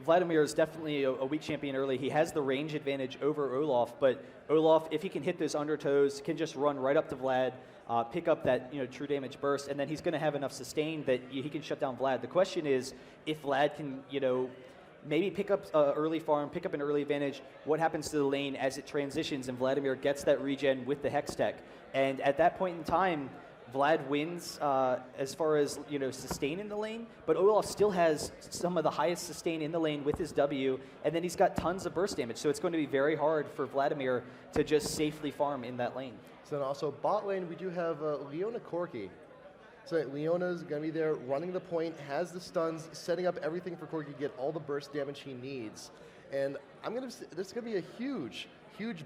Vladimir is definitely a weak champion early. He has the range advantage over Olaf, but Olaf, if he can hit those undertows, can just run right up to Vlad, pick up that true damage burst, and then he's going to have enough sustain that he can shut down Vlad. The question is if Vlad can maybe pick up early farm, pick up an early advantage. What happens to the lane as it transitions and Vladimir gets that regen with the Hex Tech? And at that point in time, Vlad wins as far as sustain in the lane, but Olaf still has some of the highest sustain in the lane with his W, and then he's got tons of burst damage. So it's going to be very hard for Vladimir to just safely farm in that lane. So then also bot lane, we do have Leona Corki. So Leona's going to be there running the point, has the stuns, setting up everything for Corki to get all the burst damage he needs. And there's going to be a huge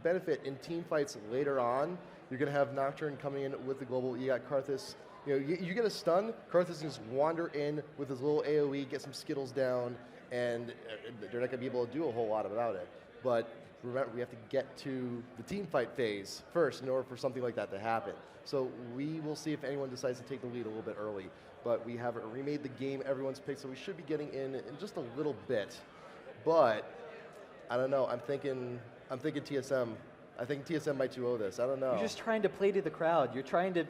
benefit in team fights later on. You're going to have Nocturne coming in with the global. You got Karthus. You get a stun, Karthus can just wander in with his little AoE, get some Skittles down, and they're not going to be able to do a whole lot about it. But remember, we have to get to the team fight phase first in order for something like that to happen. So we will see if anyone decides to take the lead a little bit early. But we haven't remade the game everyone's picked, so we should be getting in just a little bit. But I don't know. I'm thinking TSM. I think TSM might 2-0 this. I don't know. You're just trying to play to the crowd. You're trying to,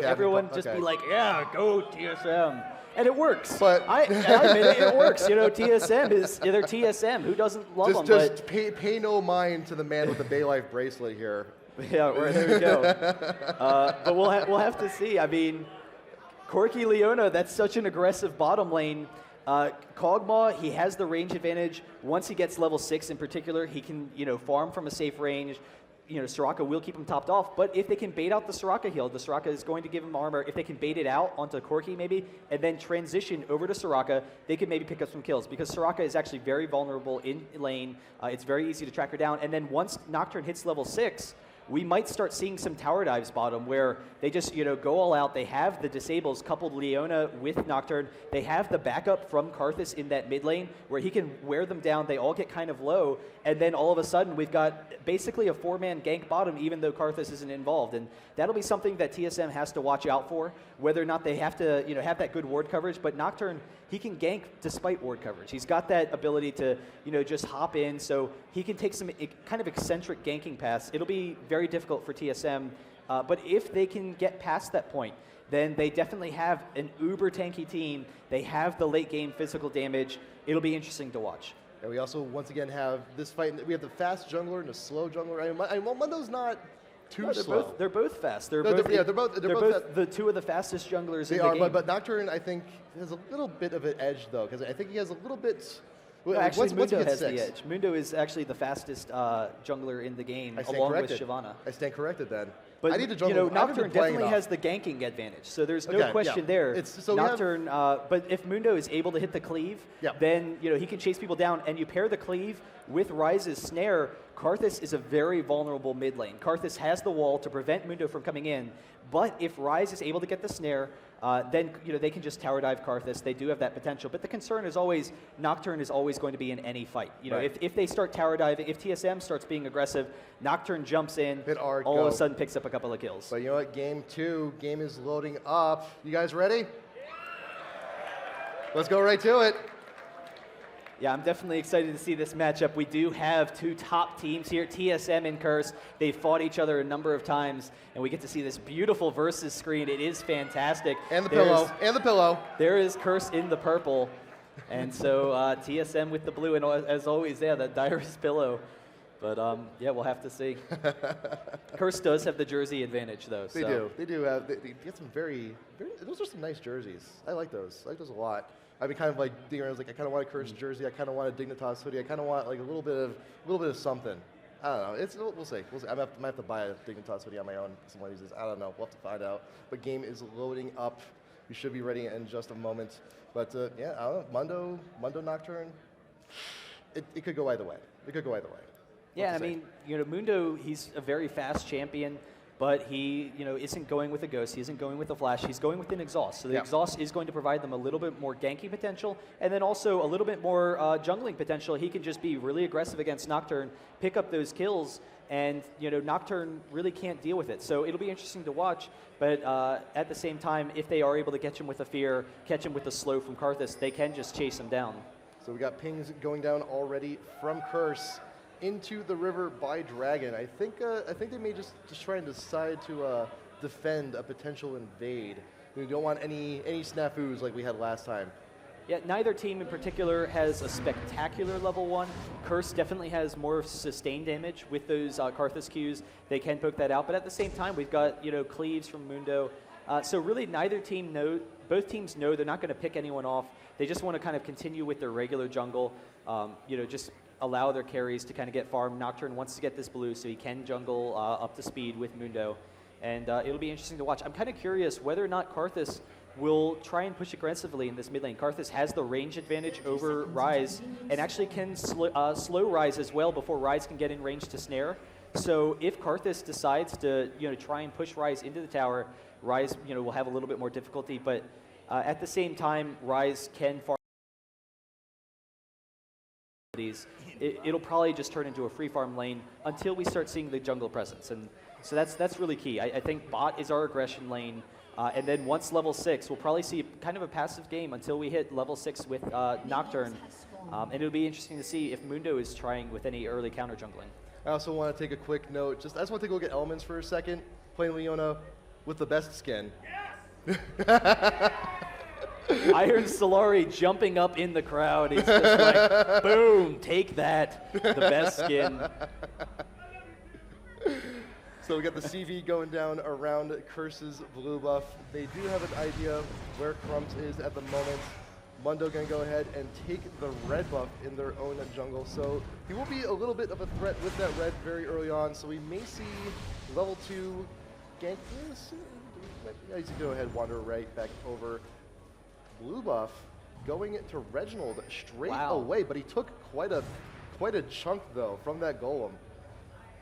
everyone just be like, yeah, go TSM. And it works. But I admit it works. TSM is, they're TSM. Who doesn't love them? Just pay no mind to the man with the Bay Life bracelet here. Yeah, there we go. But we'll have to see. I mean, Corki Leona, that's such an aggressive bottom lane. Kog'Maw, he has the range advantage. Once he gets level 6 in particular, he can farm from a safe range. Soraka will keep him topped off, but if they can bait out the Soraka heal, the Soraka is going to give him armor. If they can bait it out onto Corki maybe, and then transition over to Soraka, they could maybe pick up some kills, because Soraka is actually very vulnerable in lane. It's very easy to track her down, and then once Nocturne hits level 6, we might start seeing some tower dives bottom where they just go all out. They have the disables coupled Leona with Nocturne. They have the backup from Karthus in that mid lane where he can wear them down. They all get kind of low, and then all of a sudden we've got basically a 4-man gank bottom even though Karthus isn't involved. And that'll be something that TSM has to watch out for, whether or not they have to have that good ward coverage. But Nocturne, he can gank despite ward coverage. He's got that ability to just hop in, so he can take some kind of eccentric ganking paths. It'll be very difficult for TSM, but if they can get past that point, then they definitely have an uber tanky team. They have the late game physical damage. It'll be interesting to watch. And we also, once again, have this fight. We have the fast jungler and a slow jungler. I mean, Mundo's not too slow. They're both fast. They're No, both they're both the two of the fastest junglers They in the are, game. but Nocturne, I think, has a little bit of an edge, though, because I think he has a little bit... No, actually, once he Mundo hits has 6. the edge. Mundo is actually the fastest jungler in the game, I stand along corrected. with Shyvana. I stand corrected then. But I need to jungle. Nocturne definitely has the ganking advantage, so there's no question there. So Nocturne, but if Mundo is able to hit the cleave, then he can chase people down, and you pair the cleave with Ryze's snare. Karthus is a very vulnerable mid lane. Karthus has the wall to prevent Mundo from coming in, but if Ryze is able to get the snare, then they can just tower dive Karthus. They do have that potential, but the concern is always Nocturne is always going to be in any fight. If they start tower diving, if TSM starts being aggressive, Nocturne jumps in, all of a sudden picks up a couple of kills. But you know what? Game is loading up. You guys ready? Let's go right to it. Yeah, I'm definitely excited to see this matchup. We do have two top teams here, TSM and Curse. They've fought each other a number of times, and we get to see this beautiful versus screen. It is fantastic. And the pillow. There is Curse in the purple, and so TSM with the blue, and as always, that Dyrus pillow. But yeah, we'll have to see. Curse does have the jersey advantage, though. They do. They do have. They get some very. Those are some nice jerseys. I like those. I like those a lot. I mean, kind of like digging around. I was like, I kind of want a Curse jersey. I kind of want a Dignitas hoodie. I kind of want like a little bit of something. I don't know. We'll see. We'll see. I might have to buy a Dignitas hoodie on my own. Some of these. I don't know. We'll have to find out. But game is loading up. We should be ready in just a moment. But yeah, I don't know. Mundo Nocturne. It could go either way. It could go either way. Yeah, I mean, Mundo, he's a very fast champion, but he, isn't going with a Ghost. He isn't going with a Flash. He's going with an Exhaust. So the Exhaust is going to provide them a little bit more ganking potential, and then also a little bit more jungling potential. He can just be really aggressive against Nocturne, pick up those kills, and Nocturne really can't deal with it. So it'll be interesting to watch. But at the same time, if they are able to catch him with a Fear, catch him with a Slow from Karthus, they can just chase him down. So we got pings going down already from Curse into the river by Dragon. I think they may just try and decide to defend a potential invade. We don't want any snafus like we had last time. Yeah, neither team in particular has a spectacular level 1. Curse definitely has more sustained damage with those Karthus Qs. They can poke that out, but at the same time, we've got cleaves from Mundo. So really, both teams know they're not going to pick anyone off. They just want to kind of continue with their regular jungle. Just allow their carries to kind of get farmed. Nocturne wants to get this blue so he can jungle up to speed with Mundo. And it'll be interesting to watch. I'm kind of curious whether or not Karthus will try and push aggressively in this mid lane. Karthus has the range advantage over Ryze and actually can slow Ryze as well before Ryze can get in range to snare. So if Karthus decides to try and push Ryze into the tower, Ryze will have a little bit more difficulty. But at the same time, Ryze can farm. It'll probably just turn into a free farm lane until we start seeing the jungle presence, and so that's really key. I think bot is our aggression lane, and then once level 6, we'll probably see kind of a passive game until we hit level 6 with Nocturne, and it'll be interesting to see if Mundo is trying with any early counter jungling. I also want to take a quick note. I just want to take a look at elements for a second. Playing Leona with the best skin. Iron Solari jumping up in the crowd. He's just like, boom, take that, the best skin. So we got the CV going down around Curse's blue buff. They do have an idea where Crumps is at the moment. Mundo gonna go ahead and take the red buff in their own jungle. So he will be a little bit of a threat with that red very early on. So we may see level 2 gank. He's gonna go ahead, wander right back over. Blue buff going to Reginald straight away, but he took quite a chunk though from that golem.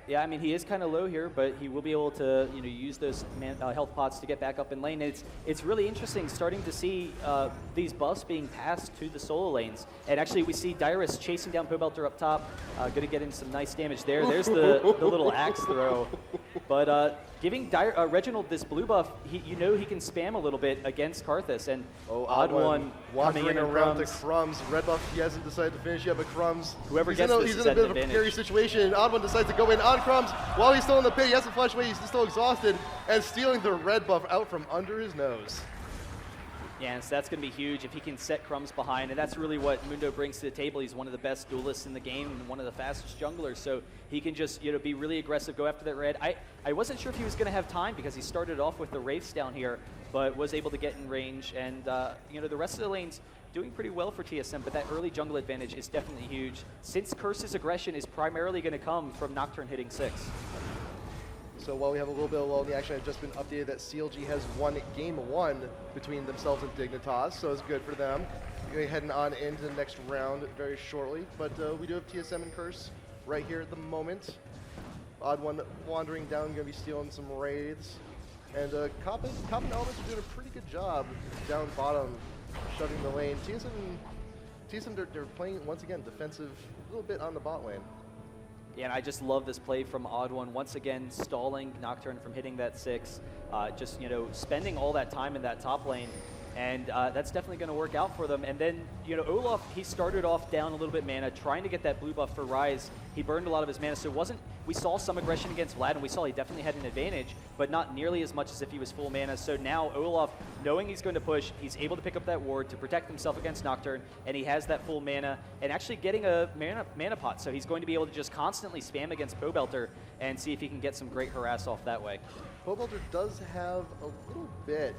Yeah, I mean, he is kind of low here, but he will be able to, use those health pots to get back up in lane. And it's really interesting starting to see these buffs being passed to the solo lanes. And actually, we see Dyrus chasing down Pobelter up top, going to get in some nice damage there. There's the little axe throw. But giving Reginald this blue buff, he can spam a little bit against Karthus. And OddOne wandering around to Crumbs. Red buff, he hasn't decided to finish yet, but Crumbs, whoever gets this he's in a bit of a precarious situation. OddOne decides to go in on Crumbs while he's still in the pit. He has to flash away. He's still exhausted and stealing the red buff out from under his nose. Yeah, and so that's going to be huge if he can set Crumbs behind, and that's really what Mundo brings to the table. He's one of the best duelists in the game and one of the fastest junglers, so he can just be really aggressive, go after that red. I wasn't sure if he was going to have time because he started off with the Wraiths down here, but was able to get in range, and the rest of the lanes doing pretty well for TSM, but that early jungle advantage is definitely huge, since Curse's aggression is primarily going to come from Nocturne hitting 6. So while we have a little bit of lull in the action, I've just been updated that CLG has won game 1 between themselves and Dignitas, so it's good for them. We're heading on into the next round very shortly, but we do have TSM and Curse right here at the moment. OddOne wandering down, going to be stealing some Wraiths. And Kop and Elements are doing a pretty good job down bottom, shutting the lane. TSM, they're playing, once again, defensive, a little bit on the bot lane. Yeah, and I just love this play from OddOne, once again stalling Nocturne from hitting that 6, just spending all that time in that top lane, and that's definitely going to work out for them. And then Olaf, he started off down a little bit mana, trying to get that blue buff for Rise. He burned a lot of his mana, so we saw some aggression against Vlad, and we saw he definitely had an advantage, but not nearly as much as if he was full mana. So now Olaf, knowing he's going to push, he's able to pick up that ward to protect himself against Nocturne, and he has that full mana, and actually getting a mana pot, so he's going to be able to just constantly spam against Pobelter and see if he can get some great harass off that way. Pobelter does have a little bit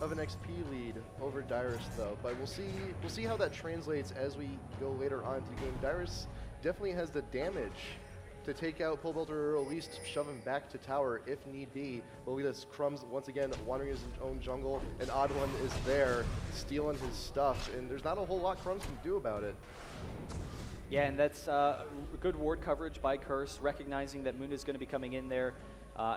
of an XP lead over Dyrus though, but we'll see how that translates as we go later on into the game. Dyrus definitely has the damage to take out Pobelter, or at least shove him back to tower if need be. But look at this, Crumbs once again wandering his own jungle, and OddOne is there stealing his stuff, and there's not a whole lot Crumbs can do about it. Yeah, and that's good ward coverage by Curse, recognizing that Mundo's going to be coming in there.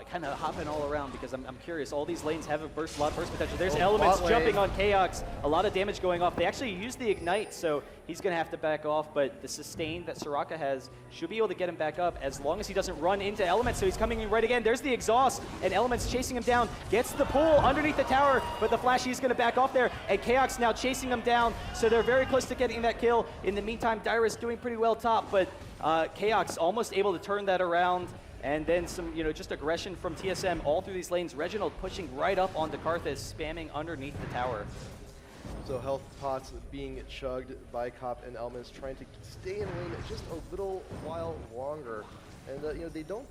Kind of hopping all around because I'm curious. All these lanes have a lot of burst potential. There's Elements jumping on Chaox. A lot of damage going off. They actually used the Ignite, so he's going to have to back off. But the sustain that Soraka has should be able to get him back up as long as he doesn't run into Elements. So he's coming in right again. There's the exhaust, and Elements chasing him down. Gets the pull underneath the tower, but the Flash, he's going to back off there. And Chaox now chasing him down, so they're very close to getting that kill. In the meantime, Dyrus doing pretty well top, but Chaox almost able to turn that around. And then some, just aggression from TSM all through these lanes. Reginald pushing right up onto Karthus, spamming underneath the tower. So health pots being chugged by Kop and Elements, trying to stay in lane just a little while longer. And they don't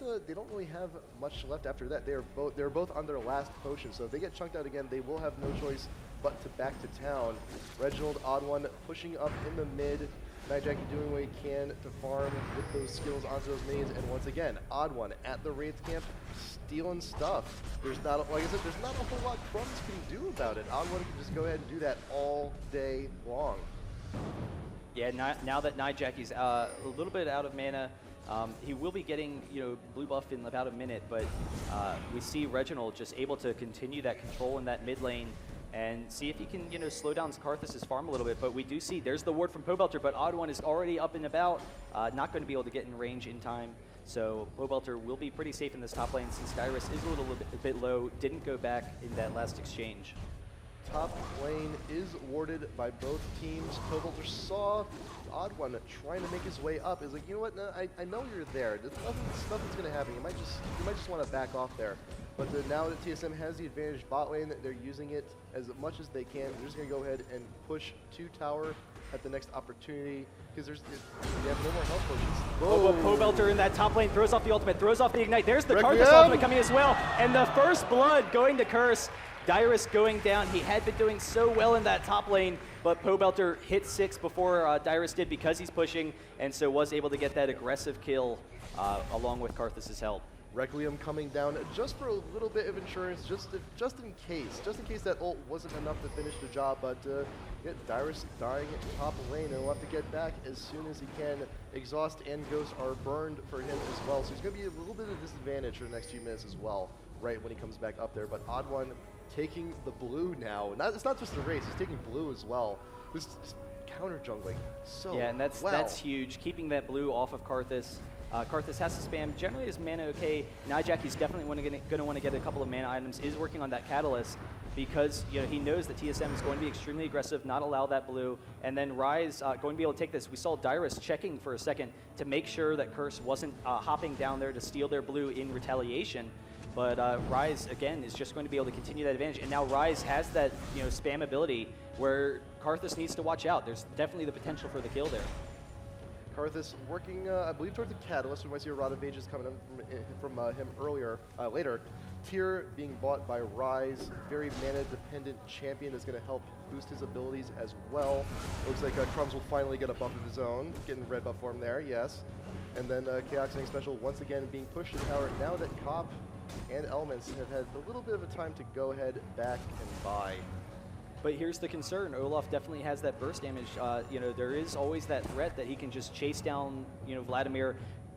really have much left after that. They're both on their last potion, so if they get chunked out again, they will have no choice but to back to town. Reginald, OddOne pushing up in the mid. nRated doing what he can to farm with those skills onto those minions, and once again, OddOne at the Wraith camp, stealing stuff. There's not, like I said, there's not a whole lot Crumbs can do about it. OddOne can just go ahead and do that all day long. Yeah, now that nRated is a little bit out of mana, he will be getting blue buff in about a minute, but we see Reginald just able to continue that control in that mid lane and see if he can, slow down Karthus' farm a little bit. But we do see, there's the ward from Pobelter, but OddOne is already up and about, not going to be able to get in range in time. So Pobelter will be pretty safe in this top lane since Dyrus is a little bit low, didn't go back in that last exchange. Top lane is warded by both teams. Pobelter saw OddOne trying to make his way up. Is like, you know what? No, I know you're there. Nothing's going to happen. You might just want to back off there. But now that TSM has the advantage bot lane, they're using it as much as they can. They're just going to go ahead and push to tower at the next opportunity because they have no more health potions. Pobelter in that top lane throws off the ultimate, throws off the Ignite. There's the Karthus ultimate coming as well. And the first blood going to Curse. Dyrus going down. He had been doing so well in that top lane, but Pobelter hit 6 before Dyrus did because he's pushing, and so was able to get that aggressive kill along with Karthus' help. Requiem coming down just for a little bit of insurance, just in case that ult wasn't enough to finish the job. But yeah, Dyrus dying top lane, and we'll have to get back as soon as he can. Exhaust and Ghost are burned for him as well, so he's going to be a little bit of a disadvantage for the next few minutes as well, right when he comes back up there. But OddOne taking the blue now. It's not just the race; he's taking blue as well. This counter jungling so yeah, and that's huge. Keeping that blue off of Karthus. Karthus has to spam generally his mana okay. Nijacki's definitely going to want to get a couple of mana items, is working on that Catalyst because he knows that TSM is going to be extremely aggressive, not allow that blue, and then Rise going to be able to take this. We saw Dyrus checking for a second to make sure that Curse wasn't hopping down there to steal their blue in retaliation, but Rise again is just going to be able to continue that advantage, and now Rise has that spam ability where Karthus needs to watch out. There's definitely the potential for the kill there. Karthus working, I believe, toward the Catalyst. We might see a Rod of Ages coming in from him later. Tyr being bought by Rise, very mana-dependent champion that's going to help boost his abilities as well. Looks like Crumbs will finally get a buff of his own, getting red buff for him there, yes. And then Chaox and Xpecial once again being pushed to tower now that Cop and Elements have had a little bit of a time to go ahead, back, and buy. But here's the concern. Olaf definitely has that burst damage. There is always that threat that he can just chase down, Vladimir,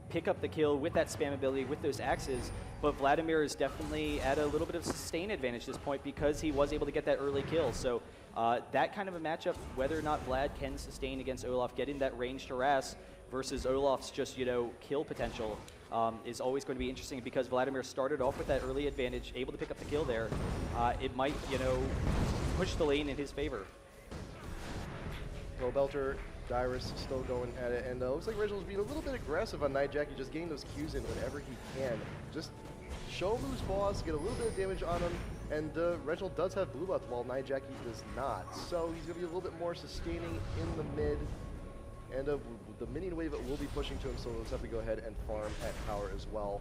pick up the kill with that spam ability with those axes. But Vladimir is definitely at a little bit of sustain advantage at this point because he was able to get that early kill. So that kind of a matchup, whether or not Vlad can sustain against Olaf, getting that ranged harass versus Olaf's just, kill potential is always going to be interesting because Vladimir started off with that early advantage, able to pick up the kill there. It might, push the lane in his favor. Pobelter, Dyrus still going at it, and looks like Reginald's being a little bit aggressive on Nijacki, just getting those Qs in whenever he can. Just show him who's boss, get a little bit of damage on him, and Reginald does have blue buff while Nijacki does not. So he's going to be a little bit more sustaining in the mid, and the minion wave will be pushing to him, so let's have to go ahead and farm at power as well.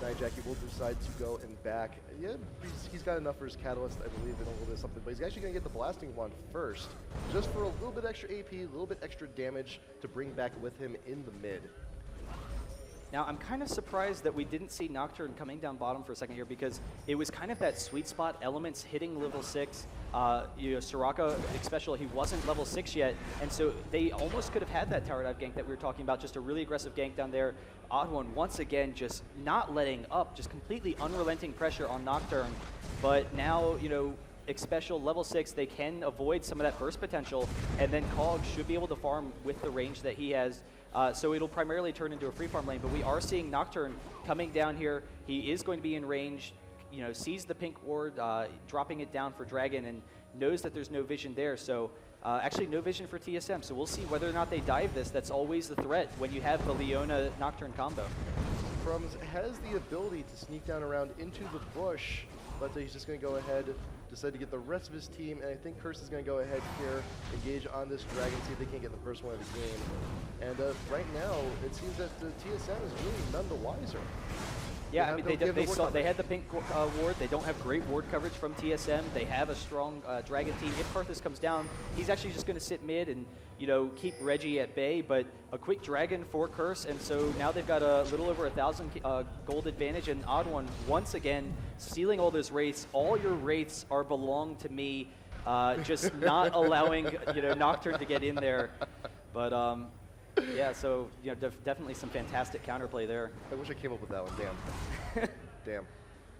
Nijacki will decide to go and back. Yeah, he's got enough for his Catalyst, I believe, and a little bit of something, but he's actually going to get the Blasting Wand first, just for a little bit extra AP, a little bit extra damage to bring back with him in the mid. Now, I'm kind of surprised that we didn't see Nocturne coming down bottom for a second here because it was kind of that sweet spot, Elements hitting level 6. Soraka, Xpecial, he wasn't level 6 yet, and so they almost could have had that tower dive gank that we were talking about, just a really aggressive gank down there. OddOne, once again, just not letting up, just completely unrelenting pressure on Nocturne. But now, Xpecial level 6, they can avoid some of that burst potential, and then Cog should be able to farm with the range that he has. So it'll primarily turn into a free farm lane, but we are seeing Nocturne coming down here. He is going to be in range, sees the pink ward, dropping it down for Dragon, and knows that there's no vision there. So actually no vision for TSM, so we'll see whether or not they dive this. That's always the threat when you have the Leona Nocturne combo. Crumbs has the ability to sneak down around into the bush, but he's just going to go ahead, decide to get the rest of his team, and I think Curse is going to go ahead here, engage on this Dragon, see if they can get the first one of the game. And right now, it seems that the TSM is really none the wiser. Yeah, I mean, they had the pink ward. They don't have great ward coverage from TSM. They have a strong Dragon team. If Karthus comes down, he's actually just going to sit mid and, keep Reggie at bay, but a quick Dragon for Curse, and so now they've got a little over 1,000 gold advantage, and OddOne, once again, stealing all those wraiths. All your wraiths are belong to me, just not allowing, Nocturne to get in there. But, yeah, so definitely some fantastic counterplay there. I wish I came up with that one. Damn. Damn.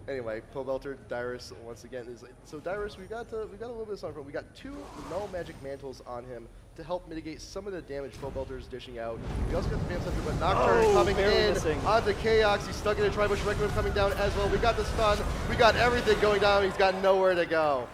Anyway, Pobelter, Dyrus once again is so Dyrus. We got a little bit of something. We got 2 null magic mantles on him to help mitigate some of the damage Pobelter is dishing out. We also got the Fan Scepter, but Nocturne coming in onto Chaox. He's stuck in a Tribush. Requiem coming down as well. We got the stun. We got everything going down. He's got nowhere to go.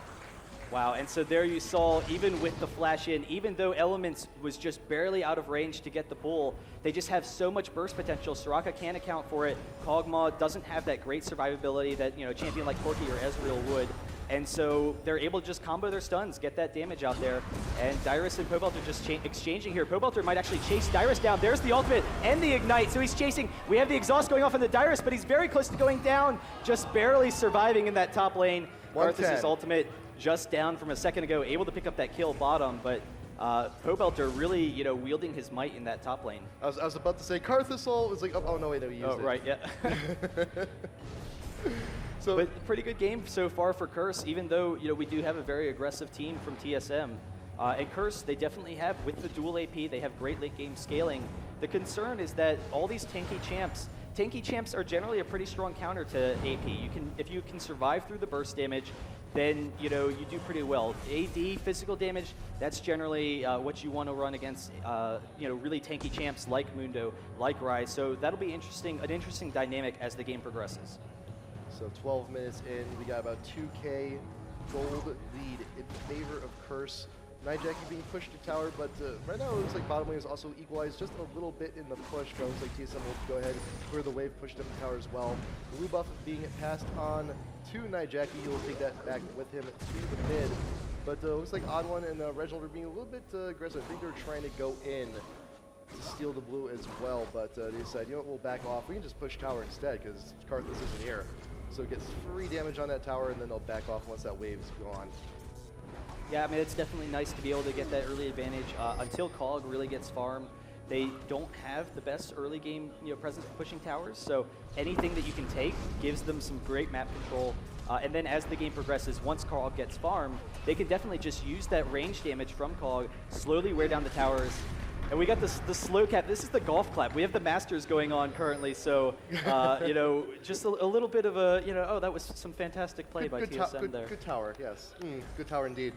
Wow, and so there you saw, even with the flash in, even though Elements was just barely out of range to get the pull, they just have so much burst potential. Soraka can't account for it. Kog'Maw doesn't have that great survivability that a champion like Corki or Ezreal would. And so they're able to just combo their stuns, get that damage out there. And Dyrus and Pobelter just exchanging here. Pobelter might actually chase Dyrus down. There's the ultimate and the ignite. So he's chasing. We have the exhaust going off on the Dyrus, but he's very close to going down, just barely surviving in that top lane. Karthus' ultimate just down from a second ago, able to pick up that kill bottom, but Pobelter really, wielding his might in that top lane. I was about to say Karthus ult was like, oh no, wait, no, he used it. Oh, right, yeah. But pretty good game so far for Curse, even though we do have a very aggressive team from TSM. And Curse, they definitely have, with the dual AP, they have great late game scaling. The concern is that all these tanky champs are generally a pretty strong counter to AP. If you can survive through the burst damage, then you do pretty well. AD, physical damage, that's generally what you want to run against really tanky champs like Mundo, like Rise. So that'll be an interesting dynamic as the game progresses. So 12 minutes in, we got about 2K gold lead in favor of Curse. Nijaki being pushed to tower, but right now it looks like bottom lane is also equalized just a little bit in the push, but it looks like TSM will go ahead, clear the wave, push them to tower as well. Blue buff being passed on to Nijaki, he will take that back with him to the mid. But looks like OddOne and Reginald are being a little bit aggressive. I think they're trying to go in to steal the blue as well, but they decide, we'll back off. We can just push tower instead, because Karthus isn't here. So it gets free damage on that tower, and then they'll back off once that wave is gone. Yeah, I mean, it's definitely nice to be able to get that early advantage. Until Cog really gets farmed, they don't have the best early game presence pushing towers, so anything that you can take gives them some great map control. And then as the game progresses, once Cog gets farmed, they can definitely just use that range damage from Cog, slowly wear down the towers. And we got the slow cap. This is the golf clap. We have the Masters going on currently, so just a little bit of a oh, that was some fantastic play by TSM there. Good tower, yes. Good tower indeed.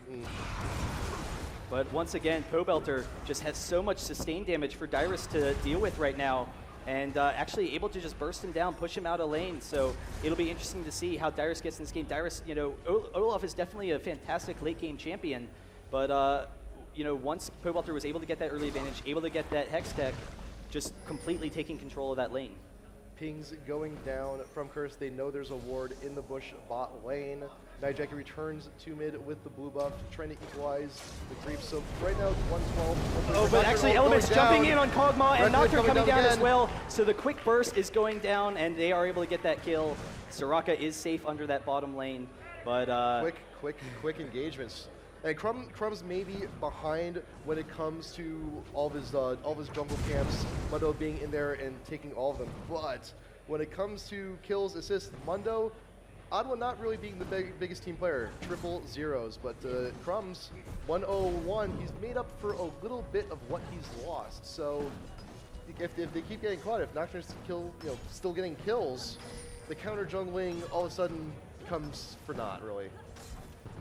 But once again, Pobelter just has so much sustained damage for Dyrus to deal with right now, and actually able to just burst him down, push him out of lane. So it'll be interesting to see how Dyrus gets in this game. Dyrus, Olaf is definitely a fantastic late game champion, but once Pobelter was able to get that early advantage, able to get that Hex Tech, just completely taking control of that lane. Pings going down from Curse. They know there's a ward in the bush bot lane. Nijaki returns to mid with the blue buff, trying to equalize the creep. So right now, 112. Oh, but actually Element's jumping in on Kog'Maw, and Nocturne coming down as well. So the quick burst is going down, and they are able to get that kill. Soraka is safe under that bottom lane, but quick engagements. And Crumb's maybe behind when it comes to all of his jungle camps, Mundo being in there and taking all of them. But when it comes to kills, assists, Mundo, OddOne not really being the biggest team player, triple zeros. But Crumb's 101, he's made up for a little bit of what he's lost. So if they keep getting caught, if Nocturne's still getting kills, the counter jungling all of a sudden comes for naught, really.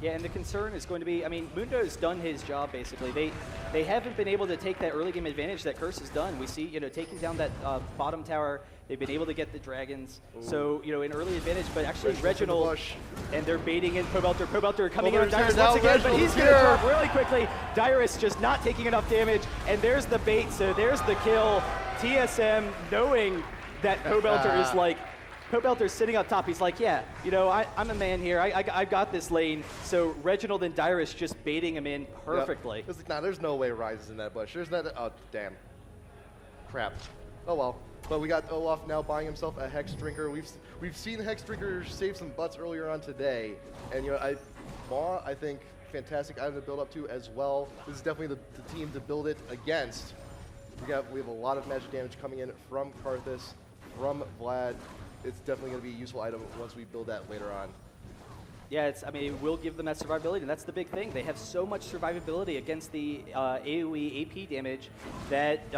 Yeah, and the concern is going to be, I mean, Mundo's done his job, basically. They haven't been able to take that early game advantage that Curse has done. We see, taking down that bottom tower, they've been able to get the dragons. Ooh. So, an early advantage, but actually Reginald, and they're baiting in Pobelter coming in on Dyrus once again, but he's going to drop really quickly. Dyrus just not taking enough damage, and there's the bait, so there's the kill. TSM knowing that Pobelter is like, Pobelter's sitting up top. He's like, yeah, I'm a man here. I got this lane. So Reginald and Dyrus just baiting him in perfectly. Yep. It's like, nah, there's no way Rise is in that bush. There's not. Oh, damn. Crap. Oh well. But we got Olaf now buying himself a Hex Drinker. We've seen Hex Drinker save some butts earlier on today, and MoMa, I think, fantastic item to build up to as well. This is definitely the team to build it against. We have a lot of magic damage coming in from Karthus, from Vlad. It's definitely going to be a useful item once we build that later on. Yeah, it will give them that survivability, and that's the big thing. They have so much survivability against the AoE AP damage that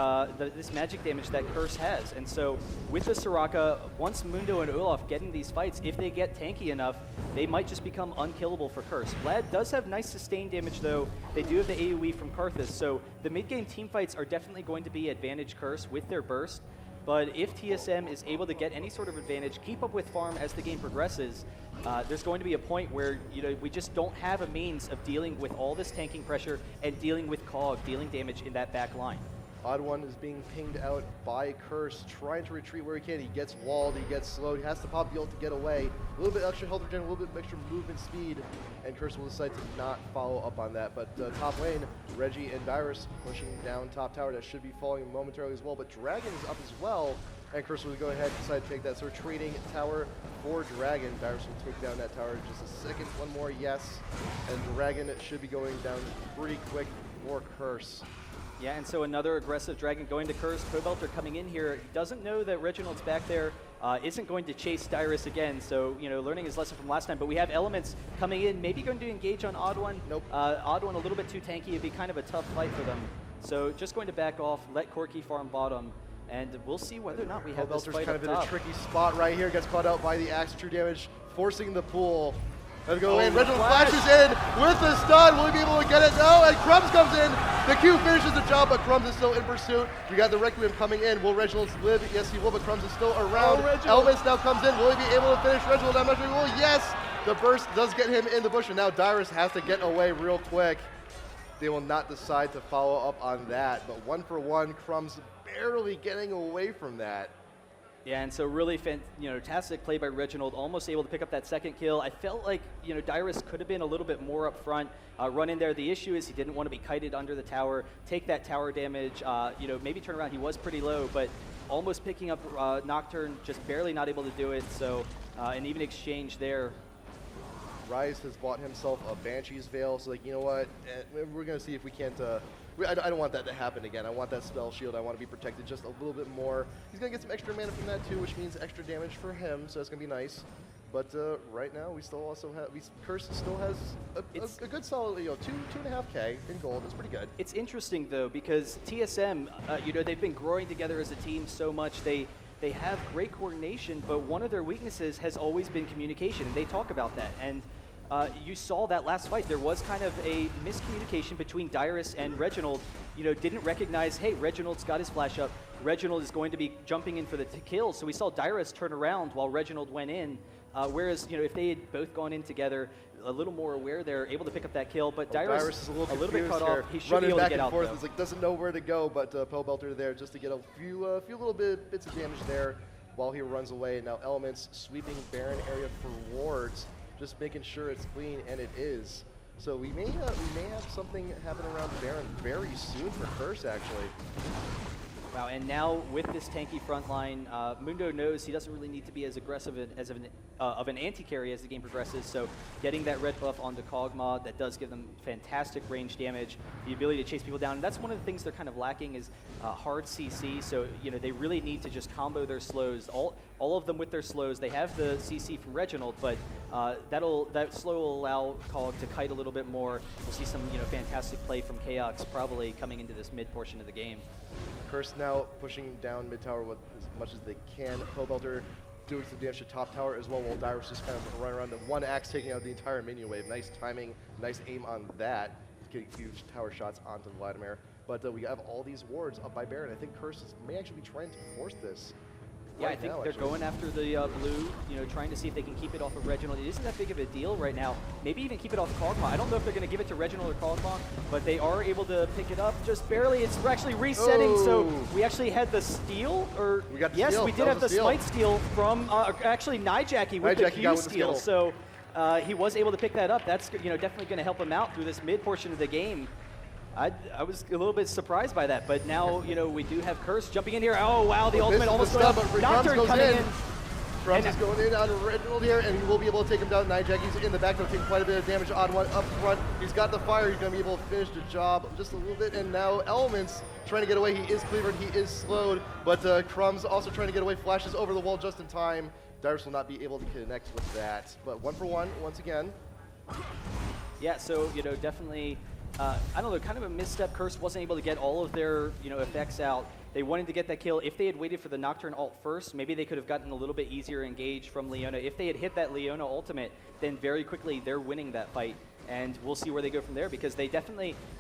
this magic damage that Curse has. And so with the Soraka, once Mundo and Olaf get in these fights, if they get tanky enough, they might just become unkillable for Curse. Vlad does have nice sustained damage, though. They do have the AoE from Karthus, so the mid-game team fights are definitely going to be advantage Curse with their burst. But if TSM is able to get any sort of advantage, keep up with farm as the game progresses, there's going to be a point where we just don't have a means of dealing with all this tanking pressure and dealing with Cog, dealing damage in that back line. OddOne is being pinged out by Curse, trying to retreat where he can. He gets walled, he gets slowed, he has to pop the ult to get away. A little bit extra health regen, a little bit extra movement speed, and Curse will decide to not follow up on that. But top lane, Reggie and Dyrus pushing down top tower. That should be falling momentarily as well, but Dragon is up as well. And Curse will go ahead and decide to take that. So we're trading tower for Dragon. Dyrus will take down that tower in just a second. One more, yes. And Dragon should be going down pretty quick for Curse. Yeah, and so another aggressive Dragon going to Curse. Cobelter coming in here. He doesn't know that Reginald's back there. Isn't going to chase Dyrus again, so, you know, learning his lesson from last time. But we have Elements coming in, maybe going to engage on OddOne. Nope. OddOne a little bit too tanky. It'd be kind of a tough fight for them. So just going to back off, let Corky farm bottom, and we'll see whether or not we have this Cobelter's fight kind up of in top. a tricky spot right here. Gets caught out by the Axe True Damage, forcing the pool. Let's go in. Reginald flashes in with the stun. Will he be able to get it? No, and Crumbs comes in. The Q finishes the job, but Crumbs is still in pursuit. We got the Requiem coming in. Will Reginald live? Yes, he will, but Crumbs is still around. Elements now comes in. Will he be able to finish Reginald? I'm not sure he will. Yes, the burst does get him in the bush, and now Dyrus has to get away real quick. They will not decide to follow up on that, but 1 for 1, Crumbs barely getting away from that. Yeah, and so really fantastic play by Reginald, almost able to pick up that second kill. I felt like, you know, Dyrus could have been a little bit more up front, run in there. The issue is he didn't want to be kited under the tower, take that tower damage, you know, maybe turn around. He was pretty low, but almost picking up Nocturne, just barely not able to do it. So an even exchange there. Rise has bought himself a Banshee's Veil, so like, you know what, we're going to see if we can't, I don't want that to happen again. I want that spell shield. I want to be protected just a little bit more. He's going to get some extra mana from that too, which means extra damage for him, so that's going to be nice. But right now, we still also have, Curse still has a good solid, you know, 2.5K in gold. It's pretty good. It's interesting though, because TSM, you know, they've been growing together as a team so much. They have great coordination, but one of their weaknesses has always been communication, and they talk about that. And you saw that last fight. There was kind of a miscommunication between Dyrus and Reginald. You know, didn't recognize, hey, Reginald's got his flash up. Reginald is going to be jumping in for the kill. So we saw Dyrus turn around while Reginald went in. Whereas, you know, if they had both gone in together, a little more aware, they're able to pick up that kill. But Dyrus is a little bit cut off. He should be able to get out, though. It's like doesn't know where to go, but Cobelter there just to get a few little bits of damage there while he runs away. Now Elements sweeping Baron area for wards, just making sure it's clean, and it is. So we may have something happen around Baron very soon for Curse, actually. Wow, and now with this tanky front line, Mundo knows he doesn't really need to be as aggressive of an anti-carry as the game progresses, so getting that red buff onto Kog'Maw, that does give them fantastic range damage, the ability to chase people down, and that's one of the things they're kind of lacking is hard CC, so you know they really need to just combo their slows, all of them with their slows. They have the CC from Reginald, but that slow will allow Cog to kite a little bit more. We'll see some fantastic play from Chaox probably coming into this mid portion of the game. Curse now pushing down mid tower with as much as they can. Cobelter doing some damage to top tower as well, while Dyrus just kind of run around the one axe taking out the entire minion wave. Nice timing, nice aim on that. Getting huge tower shots onto Vladimir. But we have all these wards up by Baron. I think Curse may actually be trying to force this. Yeah, I think they're going after the blue, trying to see if they can keep it off of Reginald. It isn't that big of a deal right now. Maybe even keep it off Kog'Maw. I don't know if they're going to give it to Reginald or Kog'Maw, but they are able to pick it up just barely. It's actually resetting, so we actually had the steal, or we got the yes, steal. We did have the smite steal from actually Nijaki with the Q steal. So he was able to pick that up. That's definitely going to help him out through this mid portion of the game. I was a little bit surprised by that, but now, we do have Curse jumping in here. Oh, wow, the ultimate almost went up. Nocturne coming in. Crumbs is going in on Reginald here, and he will be able to take him down. Nijaki's in the back, taking quite a bit of damage on one up front. He's got the fire. He's going to be able to finish the job just a little bit, and now Elements trying to get away. He is cleavered. He is slowed, but Crumbs also trying to get away. Flashes over the wall just in time. Dyrus will not be able to connect with that, but 1 for 1 once again. Yeah, so, definitely... I don't know, kind of a misstep. Curse wasn't able to get all of their, effects out. They wanted to get that kill. If they had waited for the Nocturne ult first, maybe they could have gotten a little bit easier engage from Leona. If they had hit that Leona ultimate, then very quickly they're winning that fight. And we'll see where they go from there, because they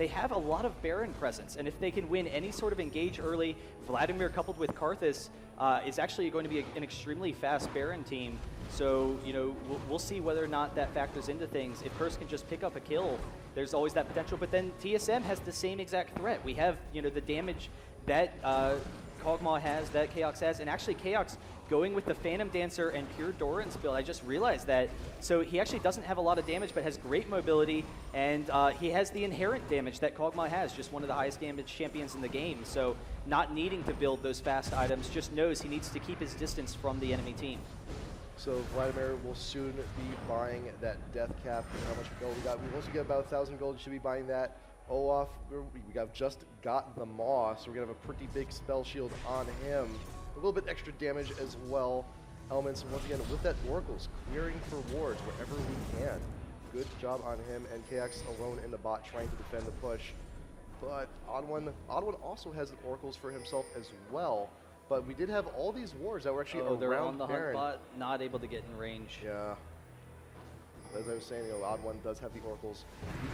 have a lot of Baron presence. And if they can win any sort of engage early, Vladimir coupled with Karthus is actually going to be an extremely fast Baron team. So, we'll see whether or not that factors into things. If Curse can just pick up a kill, there's always that potential. But then TSM has the same exact threat. We have, the damage that Kog'Maw has, that Chaox has, and actually Chaox going with the Phantom Dancer and Pure Doran's build. I just realized that. So he actually doesn't have a lot of damage, but has great mobility, and he has the inherent damage that Kog'Maw has, just one of the highest damage champions in the game. So not needing to build those fast items, just knows he needs to keep his distance from the enemy team. So Vladimir will soon be buying that death cap. How much gold we got? We've also got about 1,000 gold. You should be buying that. Olaf, just got the Maw, so we're gonna have a pretty big spell shield on him. A little bit extra damage as well. Elements, once again, with that Oracles, clearing for wards wherever we can. Good job on him, and Chaox alone in the bot trying to defend the push. But OddOne also has Oracles for himself as well. But we did have all these wards that were actually around they're on the Baron. hunt bot, not able to get in range. Yeah. As I was saying, OddOne does have the Oracles.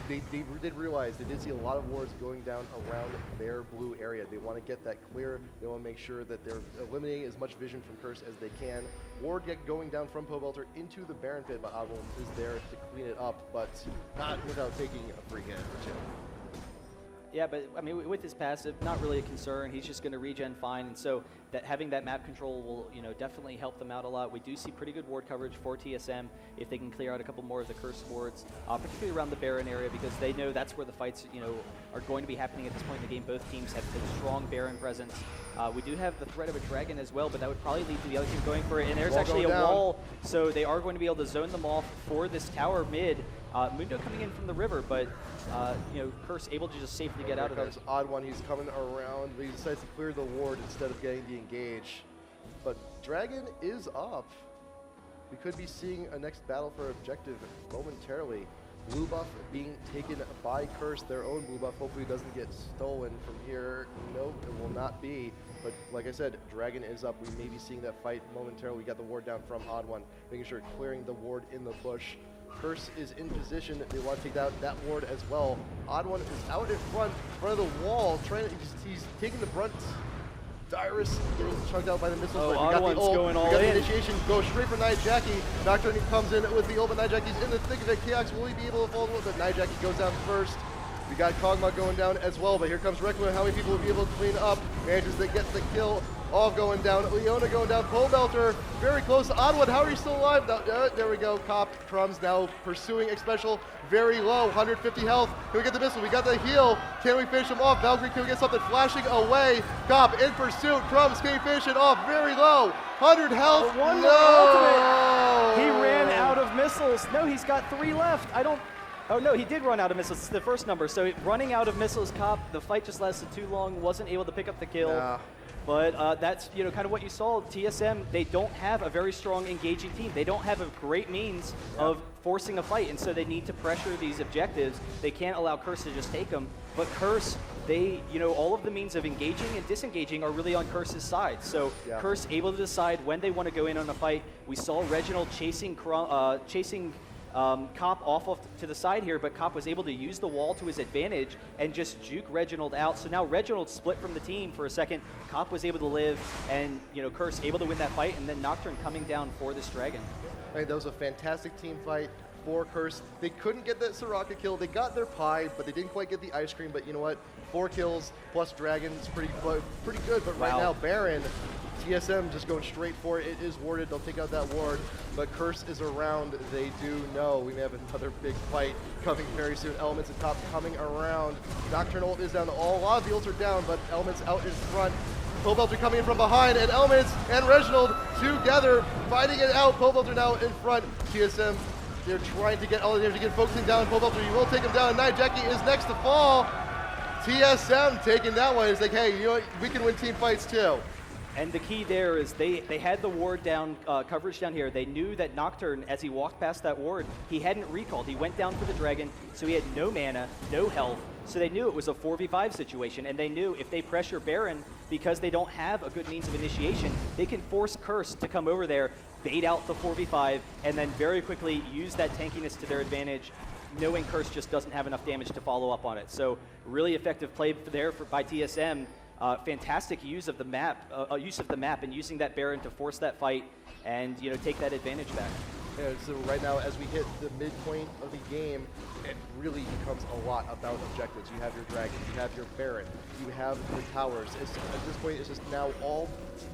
They did realize, they did see a lot of wards going down around their blue area. They want to get that clear. They want to make sure that they're eliminating as much vision from Curse as they can. Ward going down from Pobelter into the Baron pit, but OddOne is there to clean it up, but not without taking a free hit or two. Yeah, but I mean, with his passive, not really a concern. He's just going to regen fine, and so that having that map control will, definitely help them out a lot. We do see pretty good ward coverage for TSM if they can clear out a couple more of the curse wards, particularly around the Baron area, because they know that's where the fights, are going to be happening at this point in the game. Both teams have a strong Baron presence. We do have the threat of a dragon as well, but that would probably lead to the other team going for it. And there's actually a wall, so they are going to be able to zone them off for this tower mid. Mundo coming in from the river, but Curse able to just safely get out of there. OddOne, he's coming around, but he decides to clear the ward instead of getting the engage. But Dragon is up. We could be seeing a next battle for objective momentarily. Blue buff being taken by Curse, their own blue buff. Hopefully it doesn't get stolen from here. Nope, it will not be. But like I said, Dragon is up. We may be seeing that fight momentarily. We got the ward down from OddOne, making sure clearing the ward in the bush. Curse is in position. They want to take out that ward as well. OddOne is out in front of the wall, he's taking the brunt. Dyrus getting chugged out by the missiles. Oh, but we got the ult. going all we got in. the initiation. Go straight for Nightjackie. Nocturne comes in with the ult, but Nightjackie's in the thick of it. Chaox, will he be able to follow it? But Nightjackie goes down first. We got Kog'Maw going down as well, but here comes Requiem. How many people will be able to clean up? Manages to get the kill. All going down. Leona going down. Pobelter very close to OddOne. How are you still alive? There we go. Cop Crumbs now pursuing Xpecial. Very low. 150 health. Can we get the missile? We got the heal. Can we finish him off? Valkyrie, can we get something flashing away? Cop in pursuit. Crumbs, can we finish it off? Very low. 100 health. No! He ran out of missiles. No, he's got 3 left. Oh no, he did run out of missiles. It's the first number. So running out of missiles, Cop, the fight just lasted too long, wasn't able to pick up the kill. Yeah. But that's kind of what you saw. TSM, they don't have a very strong engaging team. They don't have a great means of forcing a fight, and so they need to pressure these objectives. They can't allow Curse to just take them. But Curse, all of the means of engaging and disengaging are really on Curse's side. So Curse able to decide when they want to go in on a fight. We saw Reginald chasing Cop off to the side here, but Cop was able to use the wall to his advantage and just juke Reginald out. So now Reginald split from the team for a second. Cop was able to live, and Curse able to win that fight, and then Nocturne coming down for this dragon. I mean, that was a fantastic team fight for Curse. They couldn't get that Soraka kill. They got their pie, but they didn't quite get the ice cream. But you know what? 4 kills plus dragon is pretty good. But right now, Baron, TSM just going straight for it. It is warded. They'll take out that ward. But Curse is around. They do know we may have another big fight coming very soon. Elements and Top coming around. Nocturne ult is down. A lot of the ults are down, but Elements out in front. Pobelter coming in from behind, and Elements and Reginald together fighting it out. Pobelter now in front. TSM, they're trying to get all the energy, focusing down. Pobelter, you will take him down. Nightjackie is next to fall. TSM taking that one. It's like, hey, we can win team fights too. And the key there is they had the ward down, coverage down here. They knew that Nocturne, as he walked past that ward, he hadn't recalled. He went down for the dragon, so he had no mana, no health. So they knew it was a 4v5 situation, and they knew if they pressure Baron, because they don't have a good means of initiation, they can force Curse to come over there, bait out the 4v5, and then very quickly use that tankiness to their advantage, knowing Curse just doesn't have enough damage to follow up on it. So really effective play there by TSM. Fantastic use of the map, and using that Baron to force that fight and take that advantage back. Yeah, so right now, as we hit the midpoint of the game, it really becomes a lot about objectives. You have your dragon, you have your Baron, you have your towers. At this point, it's just now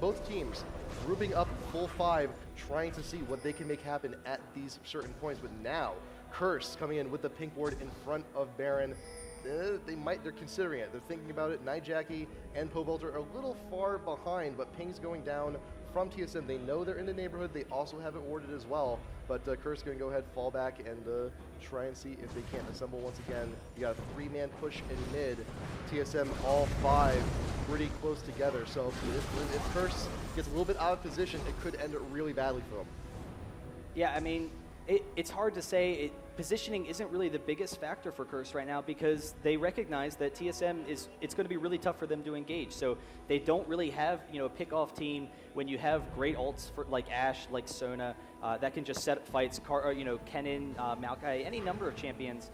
both teams grouping up full 5, trying to see what they can make happen at these certain points. But now, Curse coming in with the pink ward in front of Baron. They're considering it. They're thinking about it. Nijacki and Pobelter are a little far behind, but ping's going down from TSM. They know they're in the neighborhood. They also have it warded as well. But Curse going to go ahead, fall back, and try and see if they can't assemble once again. You got a 3-man push in mid. TSM all 5 pretty close together. So if Curse gets a little bit out of position, it could end really badly for them. Yeah, I mean, it's hard to say. Positioning isn't really the biggest factor for Curse right now because they recognize that TSM it's going to be really tough for them to engage. So they don't really have a pick-off team when you have great ults for like Ashe, like Sona, that can just set up fights. Kennen, Maokai, any number of champions.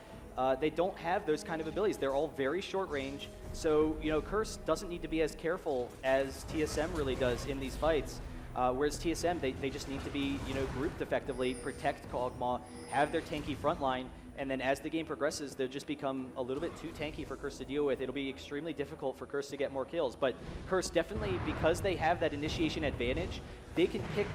They don't have those kind of abilities. They're all very short range. So Curse doesn't need to be as careful as TSM really does in these fights. Whereas TSM, they just need to be, grouped effectively, protect Kog'Maw, have their tanky front line, and then as the game progresses, they'll just become a little bit too tanky for Curse to deal with. It'll be extremely difficult for Curse to get more kills. But Curse definitely, because they have that initiation advantage, they can pick,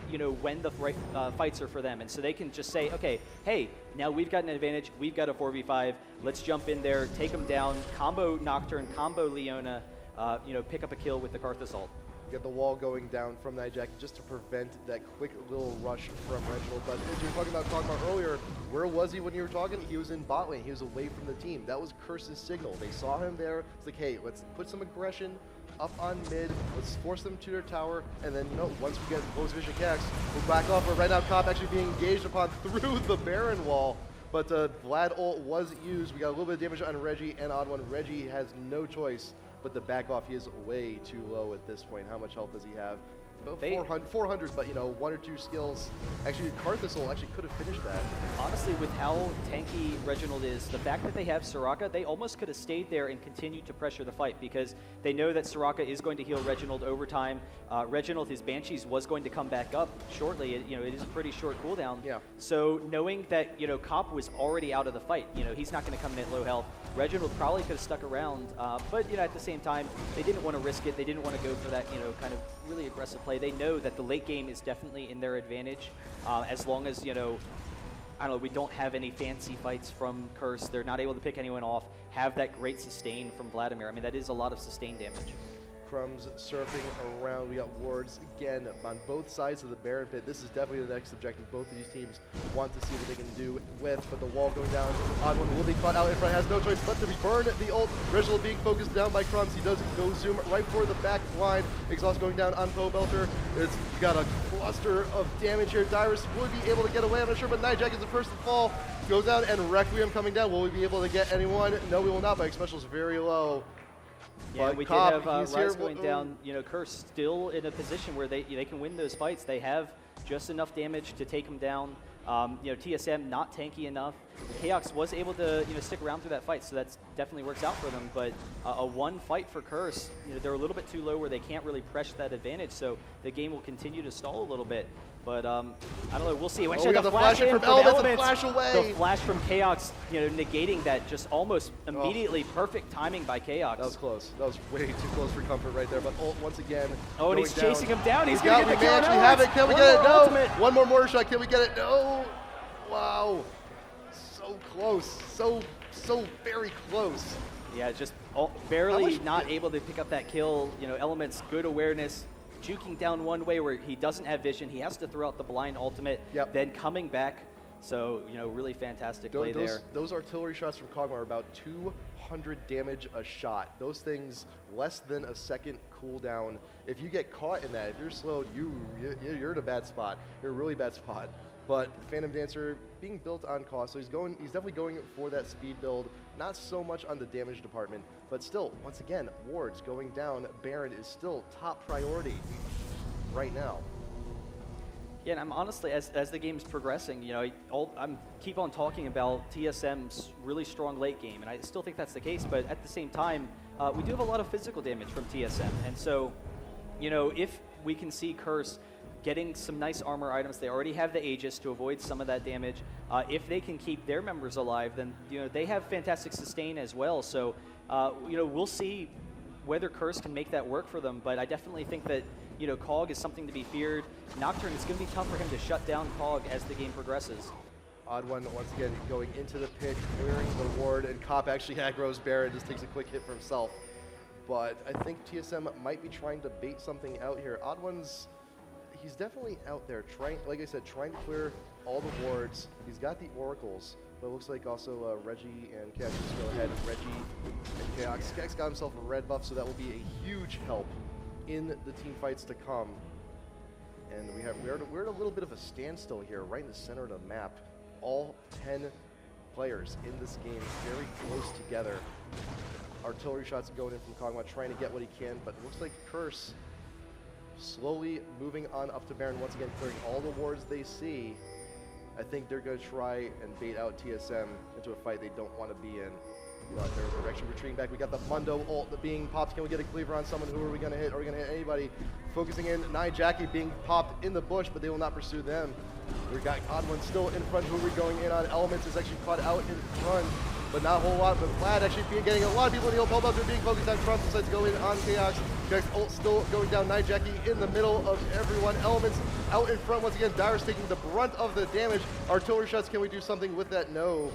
when the right fights are for them. And so they can just say, okay, hey, now we've got an advantage. We've got a 4v5. Let's jump in there, take them down, combo Nocturne, combo Leona, pick up a kill with the Karthus ult. Get the wall going down from Nijacki just to prevent that quick little rush from Reginald. But as you were talking about Kog'Maw earlier, where was he when you were talking? He was in bot lane. He was away from the team. That was Curse's signal. They saw him there. It's like, hey, let's put some aggression up on mid. Let's force them to their tower. And then, once we get close vision Chaox, we'll back off. But right now, Cop actually being engaged upon through the Baron wall. But Vlad ult was used. We got a little bit of damage on Reggie and OddOne. Reggie has no choice but the back off. He is way too low at this point. How much health does he have? About 400, but 1 or 2 skills. Actually, Karthus actually could have finished that. Honestly, with how tanky Reginald is, the fact that they have Soraka, they almost could have stayed there and continued to pressure the fight because they know that Soraka is going to heal Reginald over time. Reginald, his Banshees was going to come back up shortly. It is a pretty short cooldown. Yeah. So knowing that, Cop was already out of the fight, he's not going to come in at low health. Reginald probably could have stuck around, but at the same time, they didn't want to risk it. They didn't want to go for that, kind of really aggressive play. They know that the late game is definitely in their advantage, as long as I don't know, we don't have any fancy fights from Curse. They're not able to pick anyone off. Have that great sustain from Vladimir. I mean, that is a lot of sustain damage. Crumbs surfing around. We got wards again on both sides of the Baron pit. This is definitely the next objective both of these teams want to see what they can do with, but the wall going down. OddOne will be caught out in front, has no choice but to burn the ult. Reginald being focused down by Crumbs. He does go zoom right for the back line. Exhaust going down on Pobelter. It's got a cluster of damage here. Dyrus would be able to get away, I'm not sure, but Nijacki is the first to fall. Goes down, and Requiem coming down. Will we be able to get anyone? No, we will not, but Xpecial is very low. Yeah, but we Cop, did have Rise going here. down. Curse still in a position where they can win those fights. They have just enough damage to take them down. TSM not tanky enough. Chaox was able to stick around through that fight, so that definitely works out for them. But a one fight for Curse, they're a little bit too low where they can't really press that advantage. So the game will continue to stall a little bit. But I don't know. We'll see. We got the flash in from Elements and flash away. The flash from Chaox, negating that just almost immediately perfect timing by Chaox. That was close. That was way too close for comfort right there. But ult once again. Oh, and he's chasing him down. He's going to get the kill. We may actually have it. Can we get it? No. Ultimate. One more mortar shot. Can we get it? No. Wow. So close. So very close. Yeah, just barely not able to pick up that kill. Elements, good awareness. Juking down one way where he doesn't have vision. He has to throw out the blind ultimate, then coming back. So, really fantastic play there. Those artillery shots from Kog'Maw are about 200 damage a shot. Those things, less than a second cooldown. If you get caught in that, if you're slowed, you're in a bad spot. You're in a really bad spot. But Phantom Dancer being built on cost, so he's definitely going for that speed build. Not so much on the damage department, but still, once again, wards going down. Baron is still top priority right now. Yeah, and I'm honestly, as the game's progressing, I'm keep on talking about TSM's really strong late game, and I still think that's the case. But at the same time, we do have a lot of physical damage from TSM, and so, if we can see Curse getting some nice armor items. They already have the Aegis to avoid some of that damage. If they can keep their members alive, then they have fantastic sustain as well. So we'll see whether Curse can make that work for them. But I definitely think that Cog is something to be feared. Nocturne, it's going to be tough for him to shut down Cog as the game progresses. OddOne once again going into the pit, clearing the ward, and Cop actually aggroes Baron, just takes a quick hit for himself. But I think TSM might be trying to bait something out here. OddOne's, he's definitely out there trying, like I said, trying to clear all the wards. He's got the oracles, but it looks like also Reggie and Chaox just go ahead. Reggie and Chaox. Chaox got himself a red buff, so that will be a huge help in the team fights to come. And we're at a little bit of a standstill here, right in the center of the map. All 10 players in this game very close together. Artillery shots going in from Kog'Maw, trying to get what he can, but it looks like Curse slowly moving on up to Baron, once again clearing all the wards they see. I think they're going to try and bait out TSM into a fight they don't want to be in. They're actually retreating back. We got the Mundo ult being popped. Can we get a cleaver on someone? Who are we going to hit? Are we going to hit anybody? Focusing in, nYellowStar being popped in the bush, but they will not pursue them. We got OddOne still in front. Who are we going in on? Elements is actually caught out in front, but not a whole lot. But Vlad actually getting a lot of people in the ult. Hellbelter being focused on Crump, decides to go in on Chaox. Chaox ult still going down. nYellowStar in the middle of everyone. Elements out in front once again. Dyrus taking the brunt of the damage. Artillery shots, can we do something with that? No.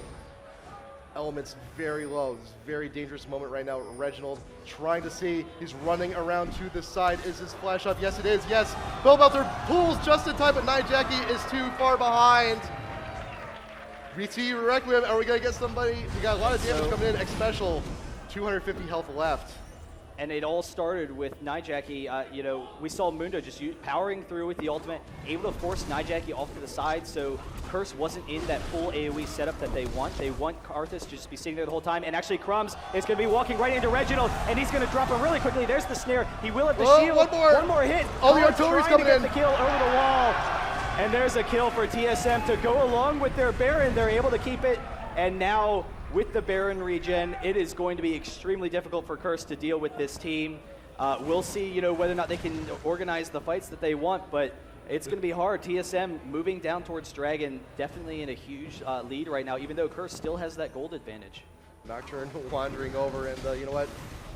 Elements very low. This is a very dangerous moment right now. Reginald trying to see. He's running around to the side. Is this flash up? Yes, it is. Yes. Hellbelter pulls just in time, but nYellowStar is too far behind. We see Requiem. Are we going to get somebody? We got a lot of damage coming in. Xpecial, 250 health left. And it all started with nYellowStar. We saw Mundo just powering through with the ultimate, able to force nYellowStar off to the side, so Curse wasn't in that full AoE setup that they want. They want Karthus to just be sitting there the whole time, and actually Crumbs is going to be walking right into Reginald, and he's going to drop him really quickly. There's the snare. He will have the shield. One more hit. Oh, the artillery's coming in. The kill over the wall. And there's a kill for TSM to go along with their Baron. They're able to keep it, and now with the Baron regen, it is going to be extremely difficult for Curse to deal with this team. We'll see, whether or not they can organize the fights that they want, but it's going to be hard. TSM moving down towards Dragon, definitely in a huge lead right now, even though Curse still has that gold advantage. Nocturne wandering over, and you know what?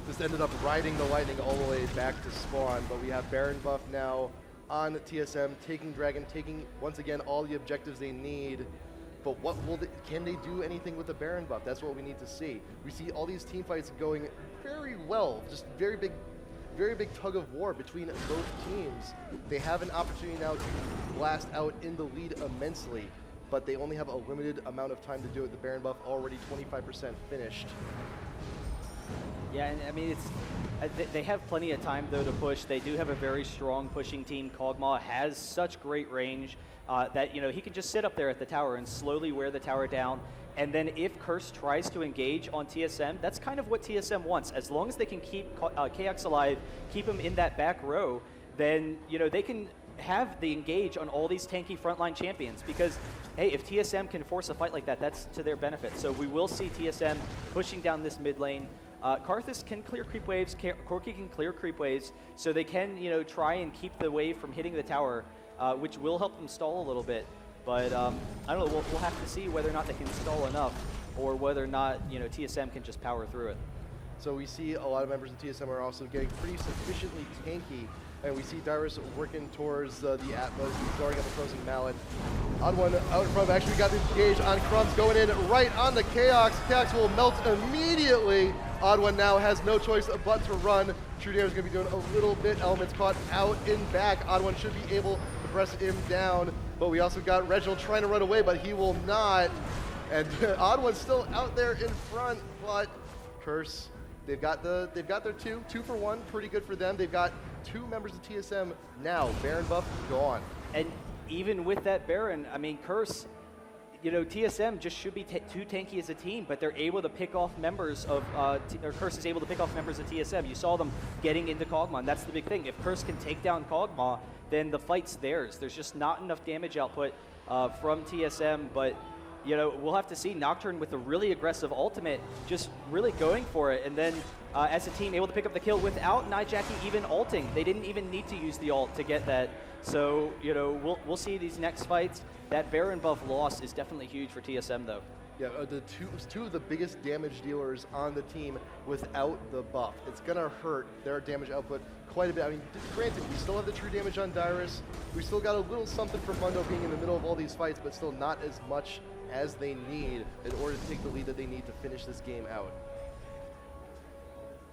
Just ended up riding the lightning all the way back to spawn, but we have Baron buff now on TSM, taking Dragon, taking, once again, all the objectives they need. But what will can they do anything with the Baron buff? That's what we need to see. We see all these team fights going very well, just very big tug of war between both teams. They have an opportunity now to blast out in the lead immensely, but they only have a limited amount of time to do it. The Baron buff already 25% finished. Yeah, and I mean, they have plenty of time though to push. They do have a very strong pushing team. Kog'Maw has such great range that he can just sit up there at the tower and slowly wear the tower down. And then if Curse tries to engage on TSM, that's kind of what TSM wants. As long as they can keep Chaox alive, keep him in that back row, then they can have the engage on all these tanky frontline champions. Because hey, if TSM can force a fight like that, that's to their benefit. So we will see TSM pushing down this mid lane. Karthus can clear creep waves, Corki can clear creep waves, so they can try and keep the wave from hitting the tower, which will help them stall a little bit. But I don't know, we'll have to see whether or not they can stall enough, or whether or not TSM can just power through it. So we see a lot of members of TSM are also getting pretty sufficiently tanky, and we see Dyrus working towards the Atlas, throwing up the frozen mallet. OddOne out in front, actually got the engage on Crumbs, going in right on the Chaox. Chaox will melt immediately. OddOne now has no choice but to run. True Dare is going to be doing a little bit. Elements caught out in back. OddOne should be able to press him down, but we also got Reginald trying to run away, but he will not. And OddOne's still out there in front, but Curse, they've got their two for one, pretty good for them. They've got two members of TSM now. Baron buff gone. And even with that Baron, I mean, Curse, TSM just should be too tanky as a team, but they're able to pick off members of, or Curse is able to pick off members of TSM. You saw them getting into Kog'Maw, and that's the big thing. If Curse can take down Kog'Maw, then the fight's theirs. There's just not enough damage output from TSM, but we'll have to see. Nocturne with a really aggressive ultimate, just really going for it, and then as a team able to pick up the kill without nYellowStar even ulting. They didn't even need to use the ult to get that. So we'll see these next fights. That Baron buff loss is definitely huge for TSM though. Yeah, the two of the biggest damage dealers on the team without the buff. It's gonna hurt their damage output quite a bit. I mean, granted, we still have the true damage on Dyrus. We still got a little something from Mundo being in the middle of all these fights, but still not as much as they need in order to take the lead that they need to finish this game out.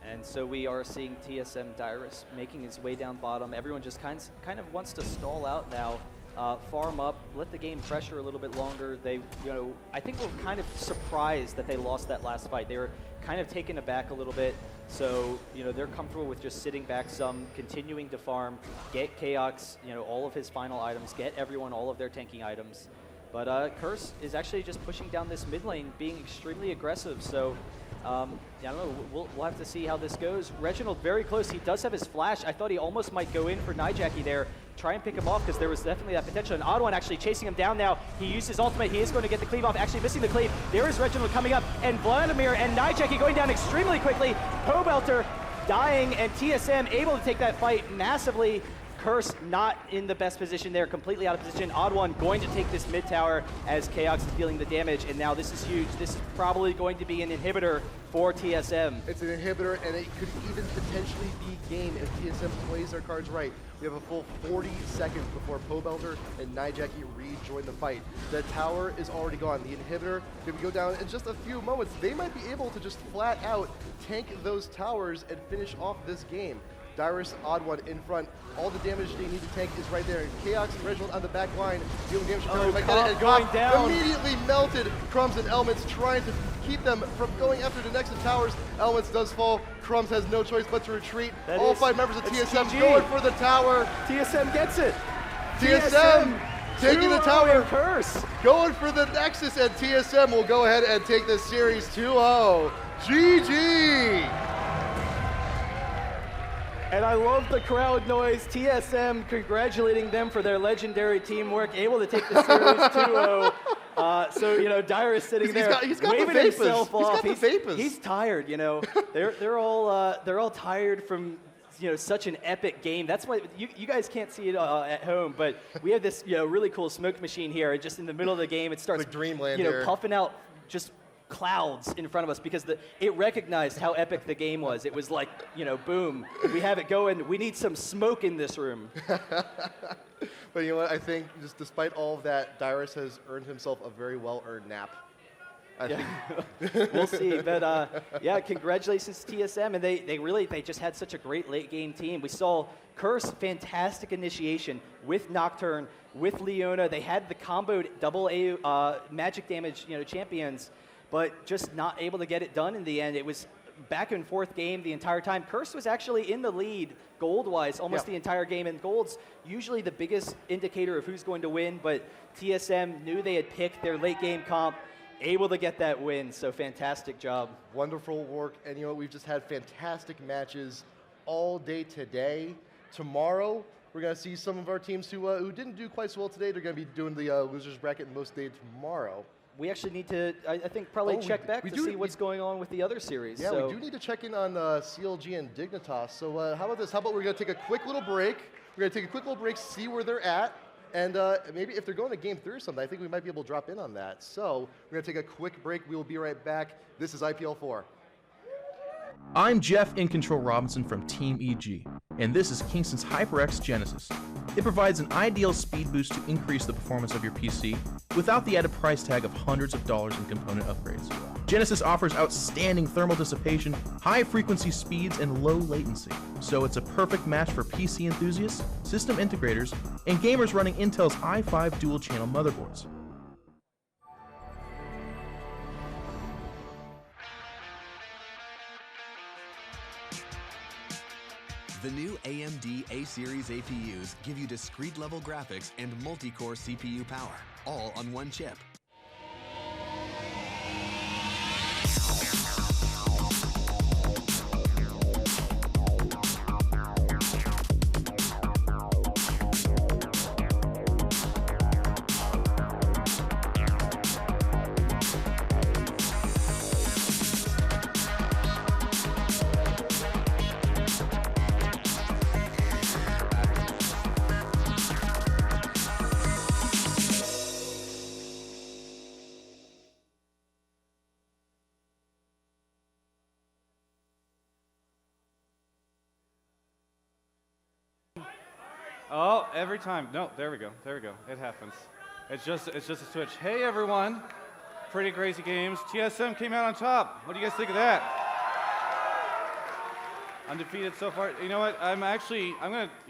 And so we are seeing TSM Dyrus making his way down bottom. Everyone just kind of wants to stall out now, farm up, let the game pressure a little bit longer. They, I think we're kind of surprised that they lost that last fight. They were kind of taken aback a little bit. So, they're comfortable with just sitting back some, continuing to farm, get Chaox, all of his final items, get everyone all of their tanking items. But Curse is actually just pushing down this mid lane, being extremely aggressive. So, I don't know, we'll have to see how this goes. Reginald very close. He does have his flash. I thought he almost might go in for Nijaki there, try and pick him off, because there was definitely that potential. And OddOne actually chasing him down now. He used his ultimate. He is going to get the cleave off, actually missing the cleave. There is Reginald coming up, and Vladimir and Nijaki going down extremely quickly. Pobelter dying, and TSM able to take that fight massively. Curse not in the best position there, completely out of position. OddOne going to take this mid tower as Chaox is dealing the damage, and now this is huge. This is probably going to be an inhibitor for TSM. It's an inhibitor, and it could even potentially be game if TSM plays their cards right. We have a full 40 seconds before Pobelter and Nijaki rejoin the fight. The tower is already gone. The inhibitor could go down in just a few moments. They might be able to just flat out tank those towers and finish off this game. Dyrus, OddOne in front. All the damage they need to tank is right there. Chaox and Reginald on the back line, dealing damage to and going down. Immediately melted. Crumbs and Elements trying to keep them from going after the next towers. Elements does fall. Crumbs has no choice but to retreat. All 5 members of TSM GG. going for the tower. TSM gets it. TSM taking the tower. Curse. Going for the Nexus, and TSM will go ahead and take this series 2-0. GG. And I love the crowd noise. TSM congratulating them for their legendary teamwork, able to take the series 2-0. So, Dyrus sitting there he's got waving the himself off. He's tired, They're all tired from such an epic game. That's why you guys can't see it at home, but we have this really cool smoke machine here. And just in the middle of the game, it starts Dreamland puffing out just clouds in front of us because it recognized how epic the game was. It was like, boom, we have it going. We need some smoke in this room. But you know what? I think just despite all of that, Dyrus has earned himself a very well-earned nap. I think. We'll see. But yeah, congratulations to TSM. And they just had such a great late game team. We saw Curse, fantastic initiation with Nocturne, with Leona. They had the comboed double A magic damage champions, but just not able to get it done in the end. It was back and forth game the entire time. Curse was actually in the lead gold-wise almost the entire game, and gold's usually the biggest indicator of who's going to win, but TSM knew they had picked their late game comp, able to get that win, so fantastic job. Wonderful work, and we've just had fantastic matches all day today. Tomorrow, we're going to see some of our teams who didn't do quite so well today. They're going to be doing the losers bracket most day tomorrow. We actually need to, I think, probably check back to see what's going on with the other series. Yeah, we do need to check in on CLG and Dignitas. So how about this? How about we're going to take a quick little break. We're going to take a quick little break, see where they're at, and maybe if they're going to Game 3 or something, I think we might be able to drop in on that. So we're going to take a quick break. We will be right back. This is IPL4. I'm Jeff In Control Robinson from Team EG, and this is Kingston's HyperX Genesis. It provides an ideal speed boost to increase the performance of your PC without the added price tag of hundreds of dollars in component upgrades. Genesis offers outstanding thermal dissipation, high frequency speeds, and low latency, so it's a perfect match for PC enthusiasts, system integrators, and gamers running Intel's i5 dual-channel motherboards. The new AMD A-Series APUs give you discrete-level graphics and multi-core CPU power, all on one chip. Oh, every time. No, there we go. There we go. It happens. It's just a switch. Hey, everyone. Pretty crazy games. TSM came out on top. What do you guys think of that? Undefeated so far. You know what? You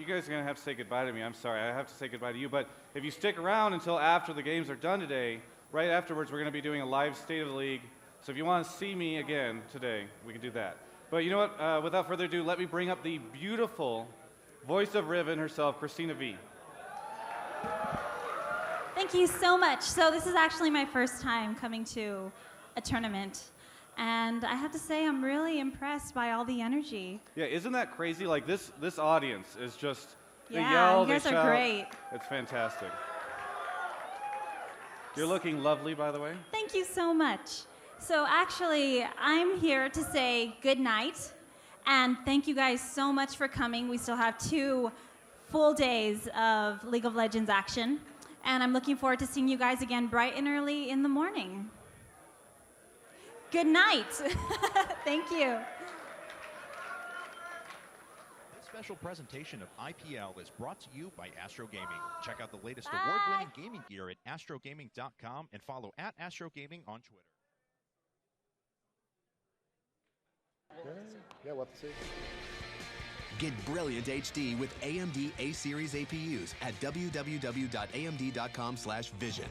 guys are gonna have to say goodbye to me. I'm sorry. I have to say goodbye to you. But if you stick around until after the games are done today, right afterwards, we're gonna be doing a live State of the League. So if you want to see me again today, we can do that. But you know what? Without further ado, let me bring up the beautiful voice of Riven herself, Cristina V. Thank you so much. So this is actually my first time coming to a tournament. And I have to say, I'm really impressed by all the energy. Yeah, isn't that crazy? Like this audience is just, they Yeah, yell, you guys they are shout. great. It's fantastic. You're looking lovely, by the way. Thank you so much. So actually, I'm here to say good night. And thank you guys so much for coming. We still have 2 full days of League of Legends action. And I'm looking forward to seeing you guys again bright and early in the morning. Good night. Thank you. This special presentation of IPL is brought to you by Astro Gaming. Check out the latest award-winning gaming gear at astrogaming.com and follow @astrogaming on Twitter. Yeah, we'll have to see. Get brilliant HD with AMD A-Series APUs at www.amd.com/vision.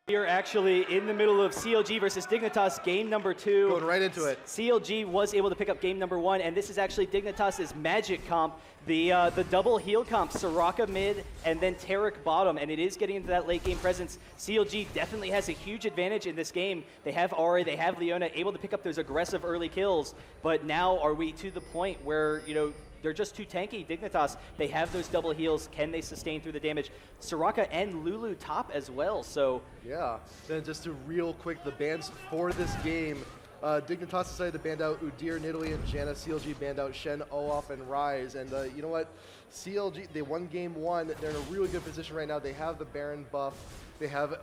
We are actually in the middle of CLG versus Dignitas, game number 2. Going right into it. CLG was able to pick up game number 1, and this is actually Dignitas' magic comp, the double heal comp, Soraka mid, and then Tarek bottom, and it is getting into that late game presence. CLG definitely has a huge advantage in this game. They have Ahri, they have Leona, able to pick up those aggressive early kills, but now are we to the point where, you know, they're just too tanky. Dignitas, they have those double heals. Can they sustain through the damage? Soraka and Lulu top as well, so. Yeah, then just to real quick, the bans for this game. Dignitas decided to ban out Udyr, Nidalee, and Janna. CLG banned out Shen, Olaf, and Ryze. And you know what? CLG, they won game 1. They're in a really good position right now. They have the Baron buff. They have,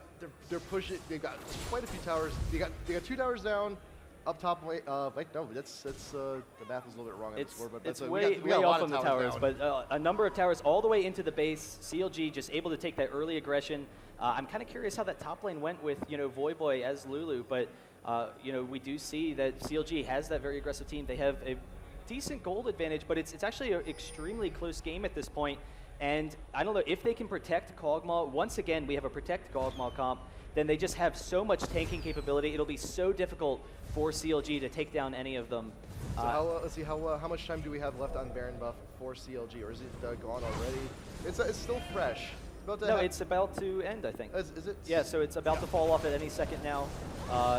they're pushing, they've got quite a few towers. They got 2 towers down. Up top, no, that's the math is a little bit wrong on the score, but it's we way got a lot off on the towers, down. but a number of towers all the way into the base. CLG just able to take that early aggression. I'm kind of curious how that top lane went with, you know, Voyboy as Lulu, but you know, we do see that CLG has that very aggressive team. They have a decent gold advantage, but it's actually an extremely close game at this point. And I don't know if they can protect Kog'Maw. Once again, we have a protect Kog'Maw comp. Then they just have so much tanking capability. It'll be so difficult for CLG to take down any of them. So let's see, how much time do we have left on Baron buff for CLG, or is it gone already? It's still fresh. No, it's about to end, I think. Is it? Yeah, so it's about to fall off at any second now.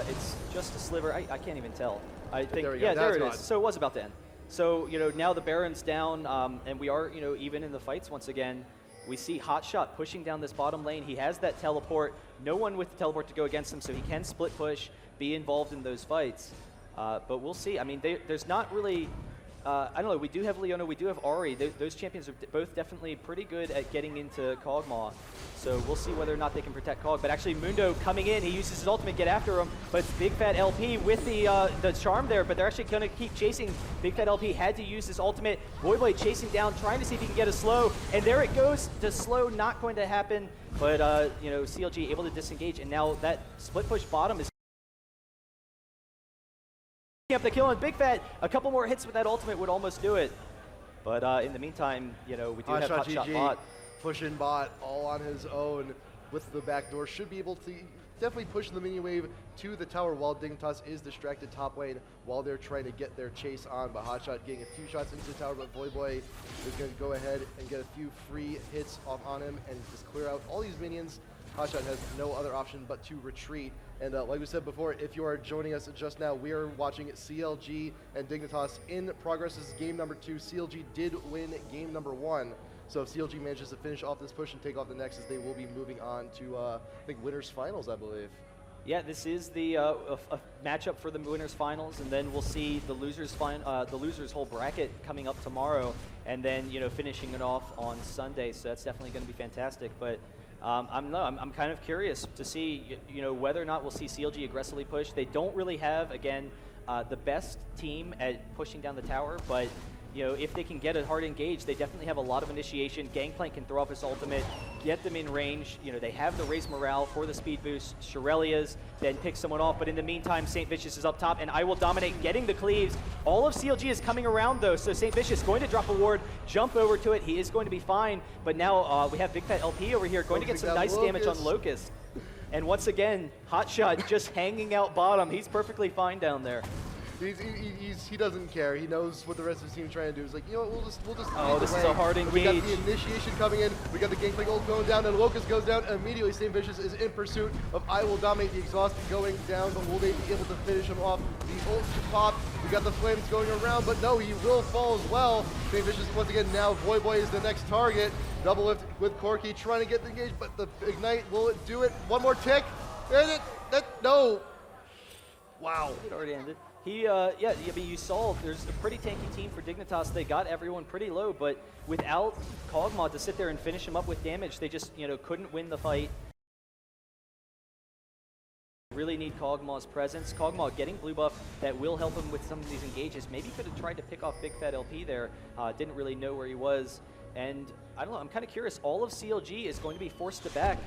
It's just a sliver. I can't even tell. I think, there we go. yeah, there it gone. is. So it was about to end. So, you know, now the Baron's down, and we are, you know, even in the fights once again. We see Hotshot pushing down this bottom lane. He has that teleport. No one with the teleport to go against him, so he can split push, be involved in those fights. But we'll see. I mean, there's not really I don't know, we do have Leona, we do have Ari. Those champions are both definitely pretty good at getting into Kog'Maw. So we'll see whether or not they can protect Kog. But actually Mundo coming in, he uses his ultimate, get after him, but it's Bigfatlp with the charm there, but they're actually going to keep chasing. Bigfatlp had to use his ultimate. Voyboy chasing down, trying to see if he can get a slow, and there it goes. The slow not going to happen, but you know, CLG able to disengage, and now that split push bottom is up the kill, and Bigfat, a couple more hits with that ultimate would almost do it. But in the meantime, you know, we do have HotshotGG bot pushing bot all on his own with the backdoor. Should be able to definitely push the mini wave to the tower while Dignitas is distracted top lane while they're trying to get their chase on. But Hotshot getting a few shots into the tower, but Voyboy is going to go ahead and get a few free hits off on him and just clear out all these minions. Hotshot has no other option but to retreat. And like we said before, if you are joining us just now, we are watching CLG and Dignitas in progress. This is game number 2. CLG did win game number 1. So if CLG manages to finish off this push and take off the Nexus, they will be moving on to, I think, winners finals, I believe. Yeah, this is the a matchup for the winners finals, and then we'll see the losers whole bracket coming up tomorrow, and then, you know, finishing it off on Sunday. So that's definitely going to be fantastic. But I'm kind of curious to see, you know, whether or not we'll see CLG aggressively push. They don't really have, again, the best team at pushing down the tower, but you know, if they can get a hard engage, they definitely have a lot of initiation. Gangplank can throw off his ultimate, get them in range. You know, they have the raise morale for the speed boost. Shirelia's then pick someone off, but in the meantime, Saintvicious is up top, and I Will Dominate getting the cleaves. All of CLG is coming around though, so Saintvicious going to drop a ward, jump over to it. He is going to be fine, but now we have Bigfatlp over here going to get some nice damage on Locust. And once again, Hotshot just hanging out bottom. He's perfectly fine down there. He doesn't care. He knows what the rest of his team is trying to do. He's like, you know what, we'll just oh, this is a hard engage. We got the initiation coming in. We got the Gangplank ult going down, and Locust goes down immediately. Saintvicious is in pursuit of I Will Dominate. The exhaust going down, but will they be able to finish him off? The ult should pop. We got the flames going around, but no, he will fall as well. Saintvicious once again now. Voyboy is the next target. Doublelift with Corki trying to get the engage, but the ignite, will it do it? One more tick. No. Wow. It already ended. Yeah, I mean, you saw there's a pretty tanky team for Dignitas. They got everyone pretty low, but without Kog'Maw to sit there and finish him up with damage, they just, you know, couldn't win the fight. Really need Kog'Maw's presence. Kog'Maw getting blue buff that will help him with some of these engages. Maybe could have tried to pick off Bigfatlp there. Didn't really know where he was. And I don't know, I'm kind of curious. All of CLG is going to be forced to back.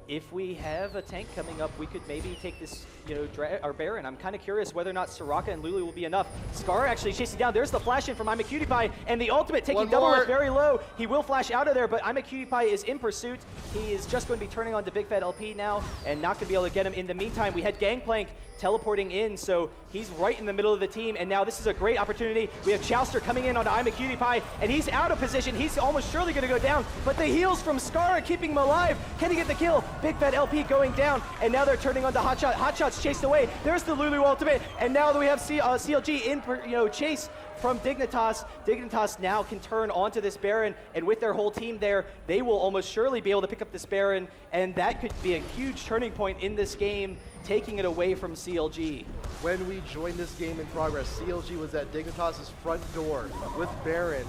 If we have a tank coming up, we could maybe take this, you know, our Baron. I'm kind of curious whether or not Soraka and Lulu will be enough. Scar actually chasing down. There's the flash in from I'mACutiePie, and the ultimate taking Doublelift very low. He will flash out of there, but I'mACutiePie is in pursuit. He is just going to be turning on to Bigfatlp now, and not going to be able to get him. In the meantime, we had Gangplank teleporting in, so he's right in the middle of the team, and now this is a great opportunity. We have Chauster coming in onto I'mACutiePie, and he's out of position. He's almost surely going to go down, but the heals from Scar are keeping him alive. Can he get the kill? Bigfatlp going down, and now they're turning on to Hotshot. Hotshot's chased away. There's the Lulu ultimate, and now that we have CLG in, you know, chase from Dignitas. Dignitas now can turn onto this Baron, and with their whole team there, they will almost surely be able to pick up this Baron, and that could be a huge turning point in this game, taking it away from CLG. When we joined this game in progress, CLG was at Dignitas' front door with Baron,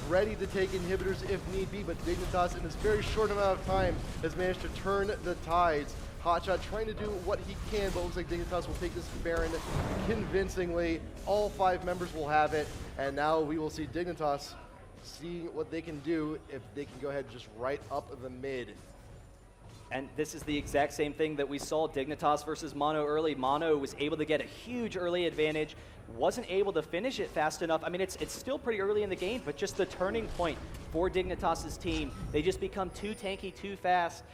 ready to take inhibitors if need be, but Dignitas in this very short amount of time has managed to turn the tides. Hotshot trying to do what he can, but looks like Dignitas will take this Baron convincingly. All 5 members will have it, and now we will see Dignitas seeing what they can do if they can go ahead and just right up the mid. And this is the exact same thing that we saw Dignitas versus Mono early. Mono was able to get a huge early advantage, wasn't able to finish it fast enough. I mean, it's still pretty early in the game, but just the turning point for Dignitas' team. They just become too tanky, too fast.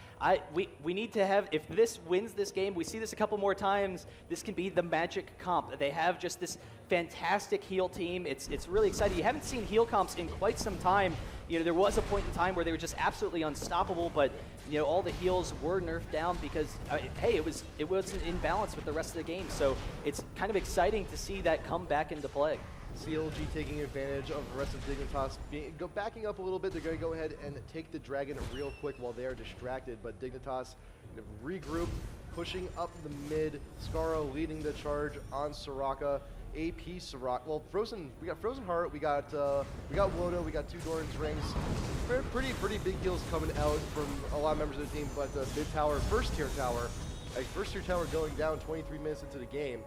We need to have, if this wins this game, we see this a couple more times, this can be the magic comp. They have just this fantastic heal team. It's really exciting. You haven't seen heal comps in quite some time. You know, there was a point in time where they were just absolutely unstoppable, but you know, all the heals were nerfed down because, hey, it wasn't in balance with the rest of the game. So it's kind of exciting to see that come back into play. CLG taking advantage of the rest of Dignitas, backing up a little bit. They're going to go ahead and take the dragon real quick while they are distracted, but Dignitas regroup, pushing up the mid. Scarro leading the charge on Soraka. AP Sirach. Well, we got Frozen Heart, we got Wodo, we got 2 Doran's Rings. Pretty big heals coming out from a lot of members of the team, but mid tower, first tier tower going down 23 minutes into the game.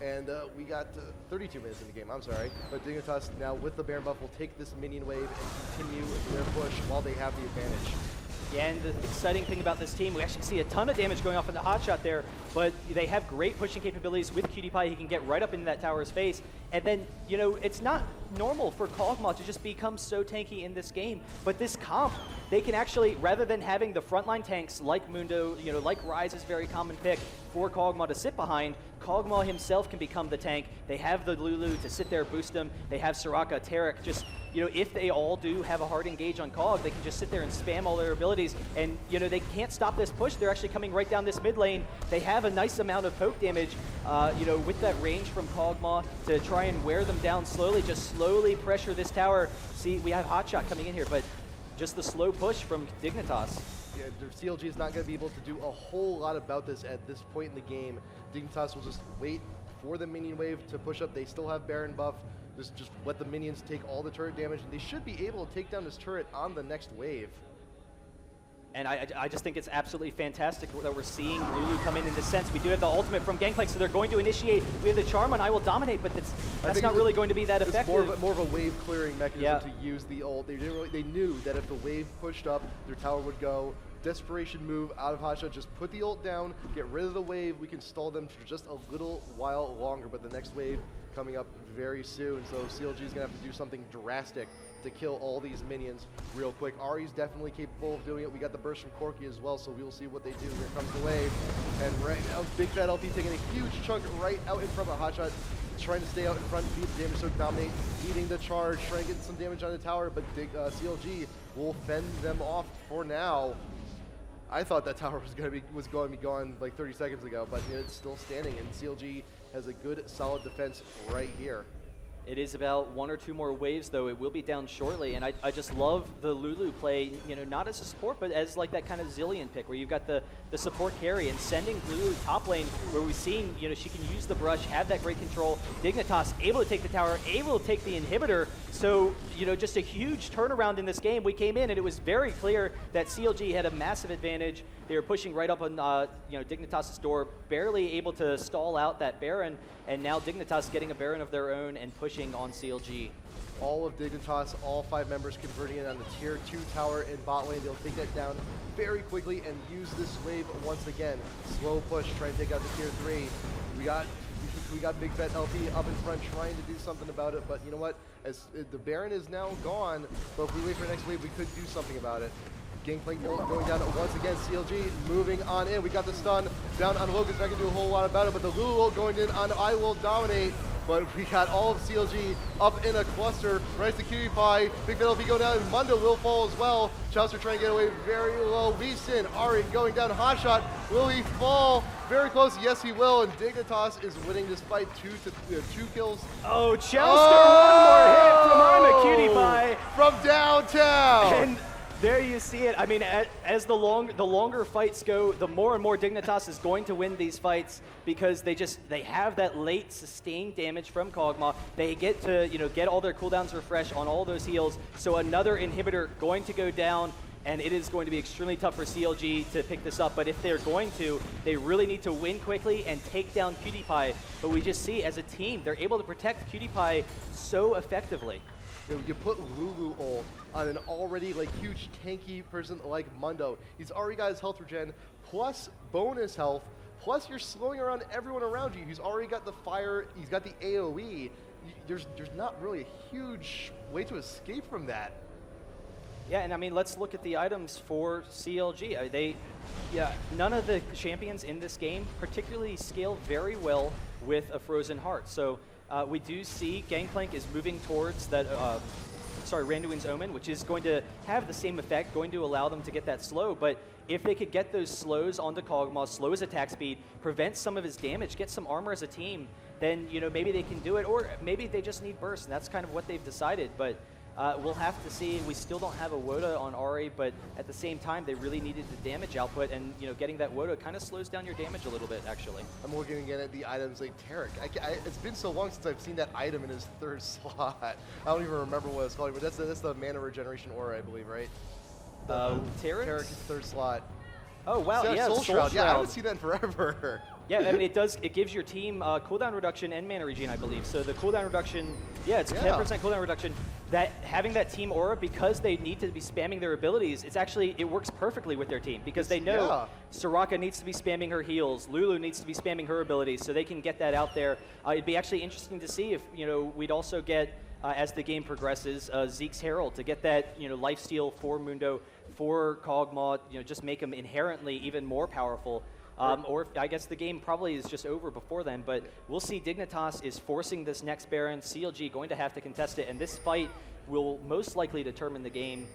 And we got 32 minutes in the game, I'm sorry. But Dignitas now with the Baron buff will take this minion wave and continue their push while they have the advantage. Yeah, and the exciting thing about this team, we actually see a ton of damage going off in the hotshot there, but they have great pushing capabilities with QtPie. He can get right up into that tower's face. And then, you know, it's not normal for Kog'Maw to just become so tanky in this game, but this comp, they can actually, rather than having the frontline tanks like Mundo, you know, like Ryze is very common pick for Kog'Maw to sit behind, Kog'Maw himself can become the tank. They have the Lulu to sit there, boost him. They have Soraka, Taric, just, you know, if they all do have a hard engage on Kog, they can just sit there and spam all their abilities. And, you know, they can't stop this push. They're actually coming right down this mid lane. They have a nice amount of poke damage, you know, with that range from Kog'Maw to try and wear them down slowly, just slowly pressure this tower. See, we have Hotshot coming in here, but just the slow push from Dignitas. Yeah, CLG is not going to be able to do a whole lot about this at this point in the game. Dignitas will just wait for the minion wave to push up. They still have Baron buff. Just let the minions take all the turret damage, and they should be able to take down this turret on the next wave. And I just think it's absolutely fantastic that we're seeing Lulu come in this sense. We do have the ultimate from Gangplank, so they're going to initiate. We have the charm on I Will Dominate, but that's not really going to be that effective. It's more of a wave clearing mechanism to use the ult. They knew that if the wave pushed up, their tower would go. Desperation move out of Hotshot, just put the ult down, get rid of the wave. We can stall them for just a little while longer, but the next wave coming up very soon, so CLG is going to have to do something drastic to kill all these minions real quick. Ari's definitely capable of doing it. We got the burst from Corki as well, so we will see what they do. Here comes the wave, and right now Bigfatlp taking a huge chunk right out in front of Hotshot, trying to stay out in front, beat the damage, so dominate, leading the charge, trying to get some damage on the tower, but CLG will fend them off for now. I thought that tower was going to be gone like 30 seconds ago, but it's still standing, and CLG has a good, solid defense right here. It is about 1 or 2 more waves, though. It will be down shortly, and I just love the Lulu play, you know, not as a support, but as like that kind of Zillion pick, where you've got the support carry, and sending Lulu top lane, where we've seen, you know, she can use the brush, have that great control. Dignitas able to take the tower, able to take the inhibitor, so, you know, just a huge turnaround in this game. We came in, and it was very clear that CLG had a massive advantage. They were pushing right up on, you know, Dignitas' door, barely able to stall out that Baron, and now Dignitas getting a Baron of their own and pushing on CLG. All of Dignitas, all 5 members converting it on the tier 2 tower in bot lane. They'll take that down very quickly and use this wave once again. Slow push, try and take out the tier 3. We got Bigfatlp up in front trying to do something about it, but you know what? As the Baron is now gone, but if we wait for the next wave, we could do something about it. Gangplank going down once again. CLG moving on in. We got the stun down on Logan's. Not going to do a whole lot about it, but the Lulu going in on I Will Dominate. But we got all of CLG up in a cluster. Right to QtPie. Bigfatlp going down, and Mundo will fall as well. Chauster trying to get away very low. Lee Sin, Ari going down. Hotshot. Will he fall? Very close. Yes, he will. And Dignitas is winning this fight 2 kills. Oh, Chauster! One more hit from QtPie. From downtown. And there you see it. I mean, as the longer fights go, the more and more Dignitas is going to win these fights, because they have that late sustained damage from Kog'Maw. They get to, you know, get all their cooldowns refreshed on all those heals. So another inhibitor going to go down, and it is going to be extremely tough for CLG to pick this up. But if they're going to, they really need to win quickly and take down QtPie. But we just see, as a team, they're able to protect QtPie so effectively. You put Lulu ult on an already like huge tanky person like Mundo. He's already got his health regen plus bonus health, plus you're slowing around everyone around you. He's already got the fire, he's got the AoE. There's not really a huge way to escape from that. Yeah, and I mean, let's look at the items for CLG. None of the champions in this game particularly scale very well with a Frozen Heart. So we do see Gangplank is moving towards that, Randuin's Omen, which is going to have the same effect, going to allow them to get that slow. But if they could get those slows onto Kog'Maw, slow his attack speed, prevent some of his damage, get some armor as a team, then, you know, maybe they can do it, or maybe they just need burst, and that's kind of what they've decided. But We'll have to see. We still don't have a WODA on Ari, but at the same time, they really needed the damage output, and getting that WODA kind of slows down your damage a little bit, actually. I'm looking again at the items like Tarek. It's been so long since I've seen that item in his third slot. I don't even remember what it's called, but that's the mana regeneration aura, I believe, right? Tarek's third slot. Oh wow, So yeah, Soul Shroud. Yeah, I Shroud. haven't seen that in forever. Yeah, I mean, it gives your team cooldown reduction and mana regen, I believe. So the cooldown reduction, it's 10% cooldown reduction. That having that team aura, because they need to be spamming their abilities, it works perfectly with their team because they know Soraka needs to be spamming her heals, Lulu needs to be spamming her abilities, so they can get that out there. It'd be actually interesting to see if we'd also get as the game progresses Zeke's Herald to get that lifesteal for Mundo, for Kog'Maw, just make them inherently even more powerful. Or I guess the game probably is just over before then, but we'll see. Dignitas is forcing this next Baron. CLG going to have to contest it, and this fight will most likely determine the game.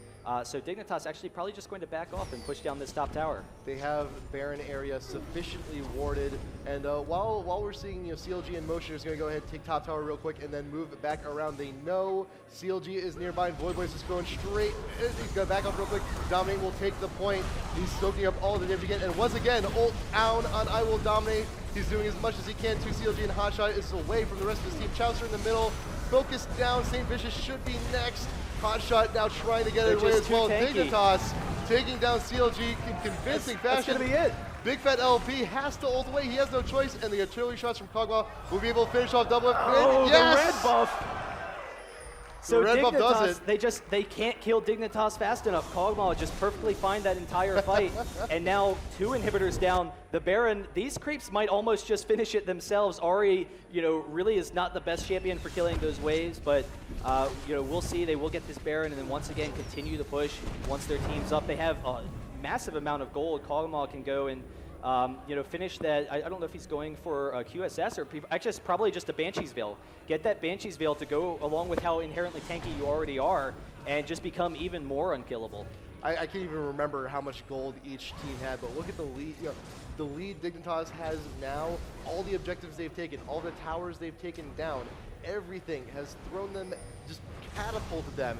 So Dignitas actually probably just going to back off and push down this top tower. They have Baron area sufficiently warded, and while we're seeing CLG in motion, is going to go ahead and take top tower real quick and then move it back around. They know CLG is nearby, and Void Boy's just going straight. He's going to back up real quick. Dominate will take the point. He's soaking up all the damage again, and once again, ult down on I Will Dominate. He's doing as much as he can to CLG, and Hotshot is away from the rest of his team. Chauster in the middle, focus down. Saintvicious should be next. Hotshot now trying to get it away as well. Dignitas taking down CLG in convincing fashion. That's gonna be it. Bigfatlp has to ult away. He has no choice, and the artillery shots from Kog'Maw will be able to finish off Doublelift. Oh, yes! the red buff. So the red buff does Dignitas, it. they can't kill Dignitas fast enough. Kog'Maw just perfectly find that entire fight, and now 2 inhibitors down. The Baron, these creeps might almost just finish it themselves. Ari, really is not the best champion for killing those waves, but we'll see. They will get this Baron, and then once again continue to push. Once their team's up, they have a massive amount of gold. Kog'Maw can go and finish that. I don't know if he's going for a QSS or actually it's probably just a Banshee's Veil. Get that Banshee's Veil to go along with how inherently tanky you already are and just become even more unkillable. I can't even remember how much gold each team had, but look at the lead. The lead Dignitas has now, all the objectives they've taken, all the towers they've taken down, everything has thrown them, just catapulted them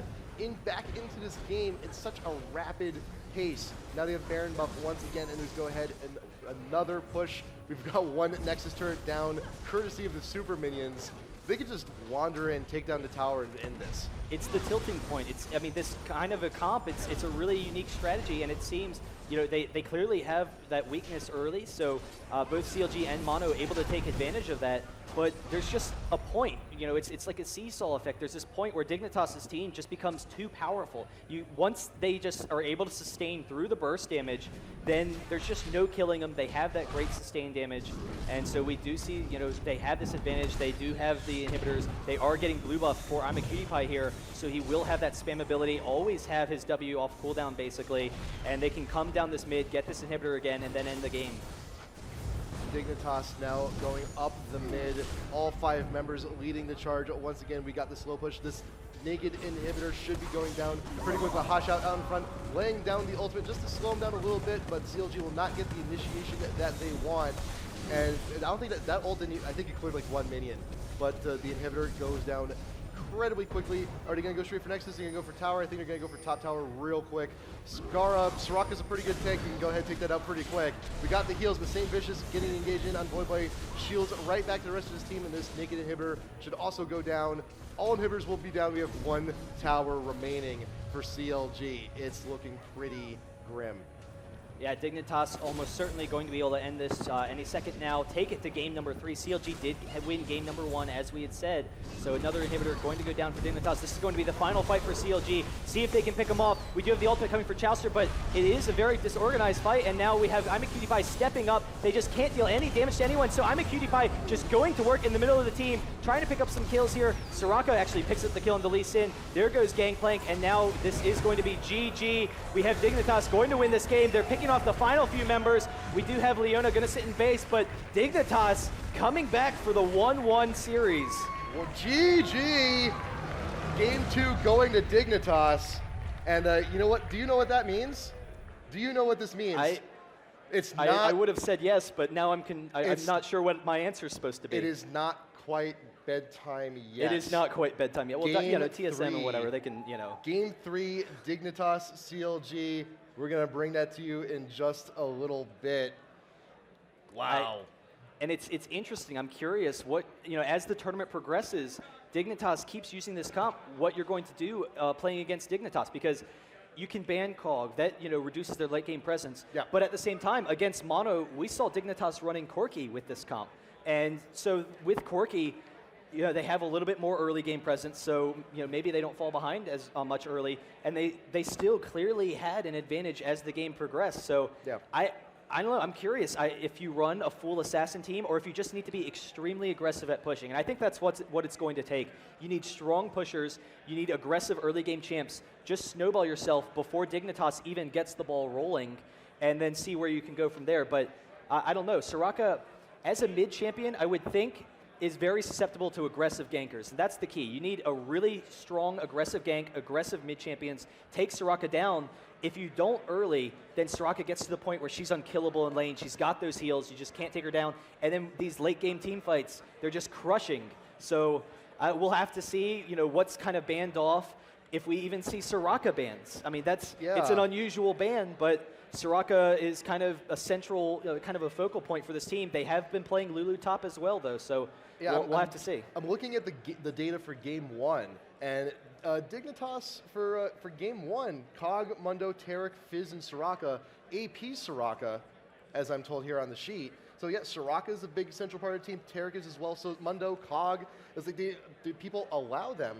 back into this game in such a rapid pace. Now they have Baron buff once again, and just go ahead and another push. We've got one Nexus turret down, courtesy of the super minions. They could just wander in, take down the tower, and end this. It's the tilting point. This kind of a comp, it's a really unique strategy, and it seems, they clearly have that weakness early, so both CLG and Mono able to take advantage of that, but there's just a point. It's like a seesaw effect. There's this point where Dignitas' team just becomes too powerful. Once they just are able to sustain through the burst damage, then there's just no killing them. They have that great sustained damage, and so we do see, they have this advantage. They do have the inhibitors. They are getting blue buff for I'm a Cutie Pie here, so he will have that spam ability, always have his W off cooldown basically, and they can come down this mid, get this inhibitor again, and then end the game. Dignitas now going up the mid. All 5 members leading the charge. Once again, we got the slow push. This naked inhibitor should be going down pretty quickly. Hotshot out in front, laying down the ultimate just to slow him down a little bit, but CLG will not get the initiation that they want. And I don't think that ult didn't, I think it cleared like 1 minion, but the inhibitor goes down incredibly quickly. Are they going to go straight for Nexus? Are they going to go for tower? I think they're going to go for top tower real quick. Soraka's a pretty good tank. You can go ahead and take that out pretty quick. We got the heals, but Saintvicious getting engaged in on Void Boy. Shields right back to the rest of his team, and this naked inhibitor should also go down. All inhibitors will be down. We have 1 tower remaining for CLG. It's looking pretty grim. Yeah, Dignitas almost certainly going to be able to end this any second now. Take it to game number 3. CLG did win game number 1, as we had said. So another inhibitor going to go down for Dignitas. This is going to be the final fight for CLG. See if they can pick them off. We do have the ultimate coming for Chauster, but it is a very disorganized fight. And now we have I'm a Cutie Pie stepping up. They just can't deal any damage to anyone. So I'm a Cutie Pie just going to work in the middle of the team, trying to pick up some kills here. Soraka actually picks up the kill on the Lee Sin. There goes Gangplank, and now this is going to be GG. We have Dignitas going to win this game. They're picking off the final few members. We do have Leona going to sit in base, but Dignitas coming back for the 1-1 series. Well, GG! Game 2 going to Dignitas. And you know what? Do you know what that means? Do you know what this means? It's not. I would have said yes, but now I'm not sure what my answer is supposed to be. It is not quite bedtime yet. It is not quite bedtime yet. Well, Game TSM three. and whatever, they can, Game 3, Dignitas, CLG. We're going to bring that to you in just a little bit. Wow. And it's interesting. I'm curious what, as the tournament progresses, Dignitas keeps using this comp, what you're going to do playing against Dignitas, because you can ban Cog. That, reduces their late game presence. Yeah. But at the same time, against Mono, we saw Dignitas running Corki with this comp. And so with Corki, they have a little bit more early game presence, so maybe they don't fall behind as much early, and they still clearly had an advantage as the game progressed. So yeah. I don't know. I'm curious if you run a full assassin team or if you just need to be extremely aggressive at pushing. And I think that's what it's going to take. You need strong pushers. You need aggressive early game champs. Just snowball yourself before Dignitas even gets the ball rolling, and then see where you can go from there. But I don't know. Soraka, as a mid champion, I would think is very susceptible to aggressive gankers. And that's the key. You need a really strong aggressive gank, aggressive mid champions. Take Soraka down. If you don't early, then Soraka gets to the point where she's unkillable in lane. She's got those heals. You just can't take her down. And then these late game team fights, they're just crushing. So we'll have to see, what's kind of banned off. If we even see Soraka bans. I mean, it's an unusual ban, but Soraka is kind of a central, kind of a focal point for this team. They have been playing Lulu top as well, though, so we'll have to see. I'm looking at the data for Game 1, and Dignitas for Game 1, Cog, Mundo, Tarek, Fizz, and Soraka, AP Soraka, as I'm told here on the sheet. So yeah, Soraka is a big central part of the team, Tarek is as well, so Mundo, Cog, it's like do people allow them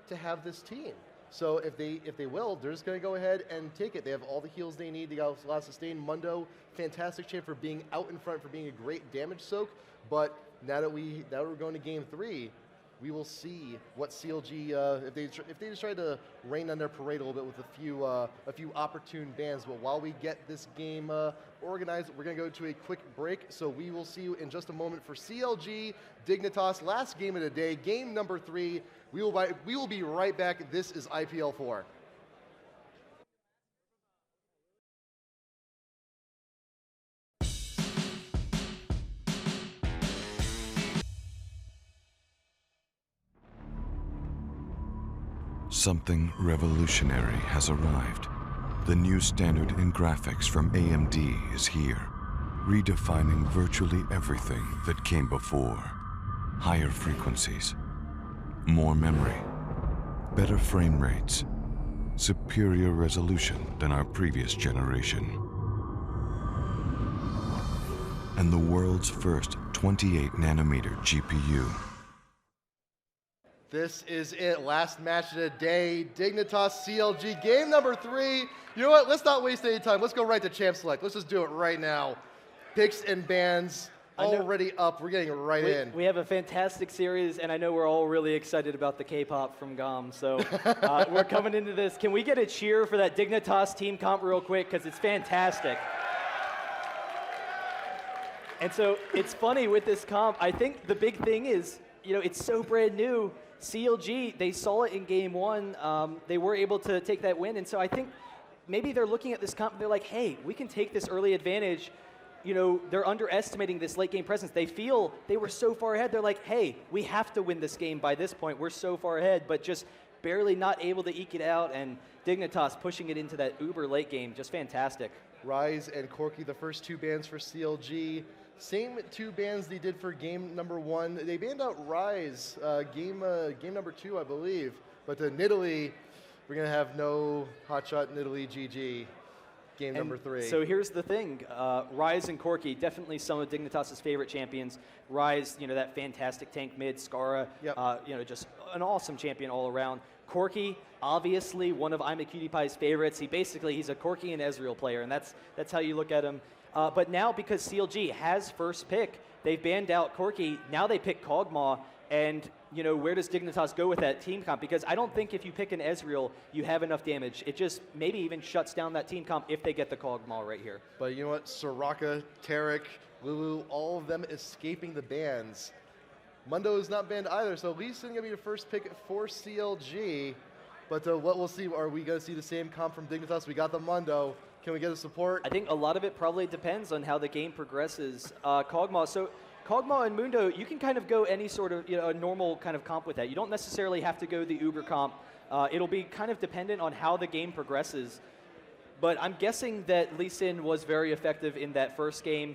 to have this team? So if they will, they're just going to go ahead and take it. They have all the heals they need. They got a lot of sustain. Mundo, fantastic champ for being out in front, for being a great damage soak. But now that we're going to Game 3, we will see what CLG if they just try to rain on their parade a little bit with a few opportune bans. But while we get this game organized, we're going to go to a quick break. So we will see you in just a moment for CLG Dignitas, last game of the day, game number 3. We will be right back. This is IPL4. Something revolutionary has arrived. The new standard in graphics from AMD is here, redefining virtually everything that came before. Higher frequencies, more memory, better frame rates, superior resolution than our previous generation, and the world's first 28-nanometer GPU. This is it, last match of the day, Dignitas CLG, game number 3. You know what, let's not waste any time. Let's go right to Champ Select. Let's just do it right now. Picks and bans already up. We're getting right in. We have a fantastic series, and I know we're all really excited about the K-pop from GOM, so we're coming into this. Can we get a cheer for that Dignitas team comp real quick, because it's fantastic. And so it's funny with this comp, I think the big thing is, it's so brand new. CLG, they saw it in Game 1. They were able to take that win, and so I think maybe they're looking at this comp and they're like, hey, we can take this early advantage. They're underestimating this late game presence. They feel they were so far ahead. They're like, hey, we have to win this game by this point. We're so far ahead, but just barely not able to eke it out. And Dignitas pushing it into that uber late game, just fantastic. Rise and Corki, the first 2 bans for CLG. Same 2 bans they did for game number 1. They banned out Rise, game number 2, I believe. But the Nidalee, we're going to have no HotshotGG. Game number 3. So here's the thing. Rise and Corki, definitely some of Dignitas' favorite champions. Rise, that fantastic tank mid. Scara, just an awesome champion all around. Corki, obviously one of IMAQtie's favorites. He's a Corki and Ezreal player, and that's how you look at him. But now, because CLG has first pick, they've banned out Corki. Now they pick Kog'Maw, and where does Dignitas go with that team comp? Because I don't think if you pick an Ezreal, you have enough damage. It just maybe even shuts down that team comp if they get the Kog'Maw right here. But you know what? Soraka, Tarek, Lulu, all of them escaping the bans. Mundo is not banned either, so Lee Sin going to be the first pick for CLG. But what we'll see, are we going to see the same comp from Dignitas? We got the Mundo. Can we get a support? I think a lot of it probably depends on how the game progresses. Kog'Maw Kog'Maw and Mundo, you can kind of go any sort of, a normal kind of comp with that. You don't necessarily have to go the Uber comp. It'll be kind of dependent on how the game progresses. But I'm guessing that Lee Sin was very effective in that first game.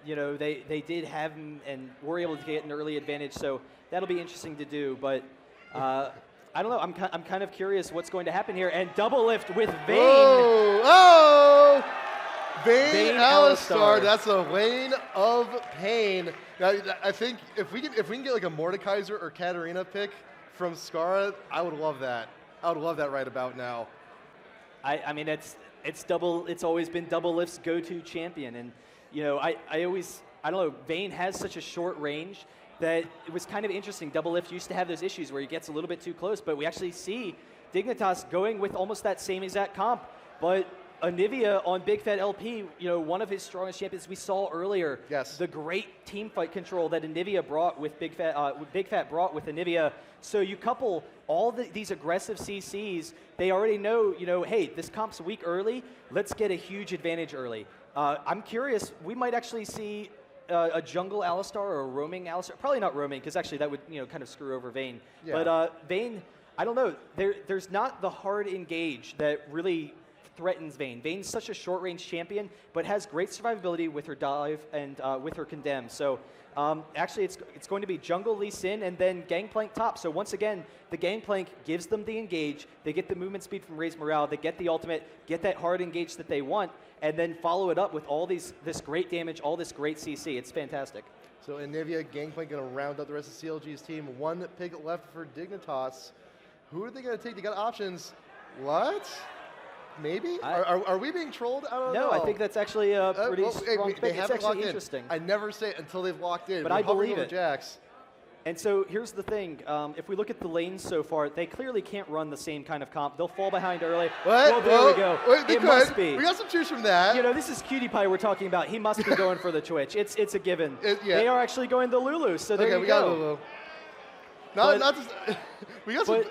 They did have him and were able to get an early advantage, so that'll be interesting to do. But I don't know. I'm kind of curious what's going to happen here. And Doublelift with Vayne. Oh! Vayne YellowStar. That's a lane of pain. Now, I think if we can get like a Mordekaiser or Katarina pick from Scarra, I would love that. I would love that right about now. I mean, it's always been Doublelift's go-to champion, and I don't know. Vayne has such a short range that it was kind of interesting. Doublelift used to have those issues where he gets a little bit too close, but we actually see Dignitas going with almost that same exact comp. But Anivia on Bigfatlp, one of his strongest champions we saw earlier. Yes. The great team fight control that Anivia brought with Bigfat brought with Anivia. So you couple all these aggressive CCs, they already know, hey, this comp's weak early. Let's get a huge advantage early. I'm curious, we might actually see a jungle YellowStar or a roaming YellowStar. Probably not roaming, because actually that would kind of screw over Vayne. Yeah. But Vayne, I don't know. There's not the hard engage that really threatens Vayne. Vayne's such a short-range champion, but has great survivability with her dive and with her condemn. So actually, it's going to be jungle Lee Sin and then Gangplank top. So once again, the Gangplank gives them the engage. They get the movement speed from Raise Morale. They get the ultimate, get that hard engage that they want, and then follow it up with all this great damage, all this great CC. It's fantastic. So Anivia, Gangplank going to round out the rest of CLG's team. One pick left for Dignitas. Who are they going to take? They got options. What? Maybe? Are we being trolled? I don't know. No, I think that's actually a pretty strong pick. It's actually interesting. I never say it until they've locked in. But I believe it. Jax. And so here's the thing. If we look at the lanes so far, they clearly can't run the same kind of comp. They'll fall behind early. What? Well, there we go. Wait, it must be. We got some cheers from that. This is Cutie Pie we're talking about. He must be going for the Twitch. It's a given. Yeah. They are actually going to Lulu, so there you go. Okay, we got Lulu. Not just, we got some.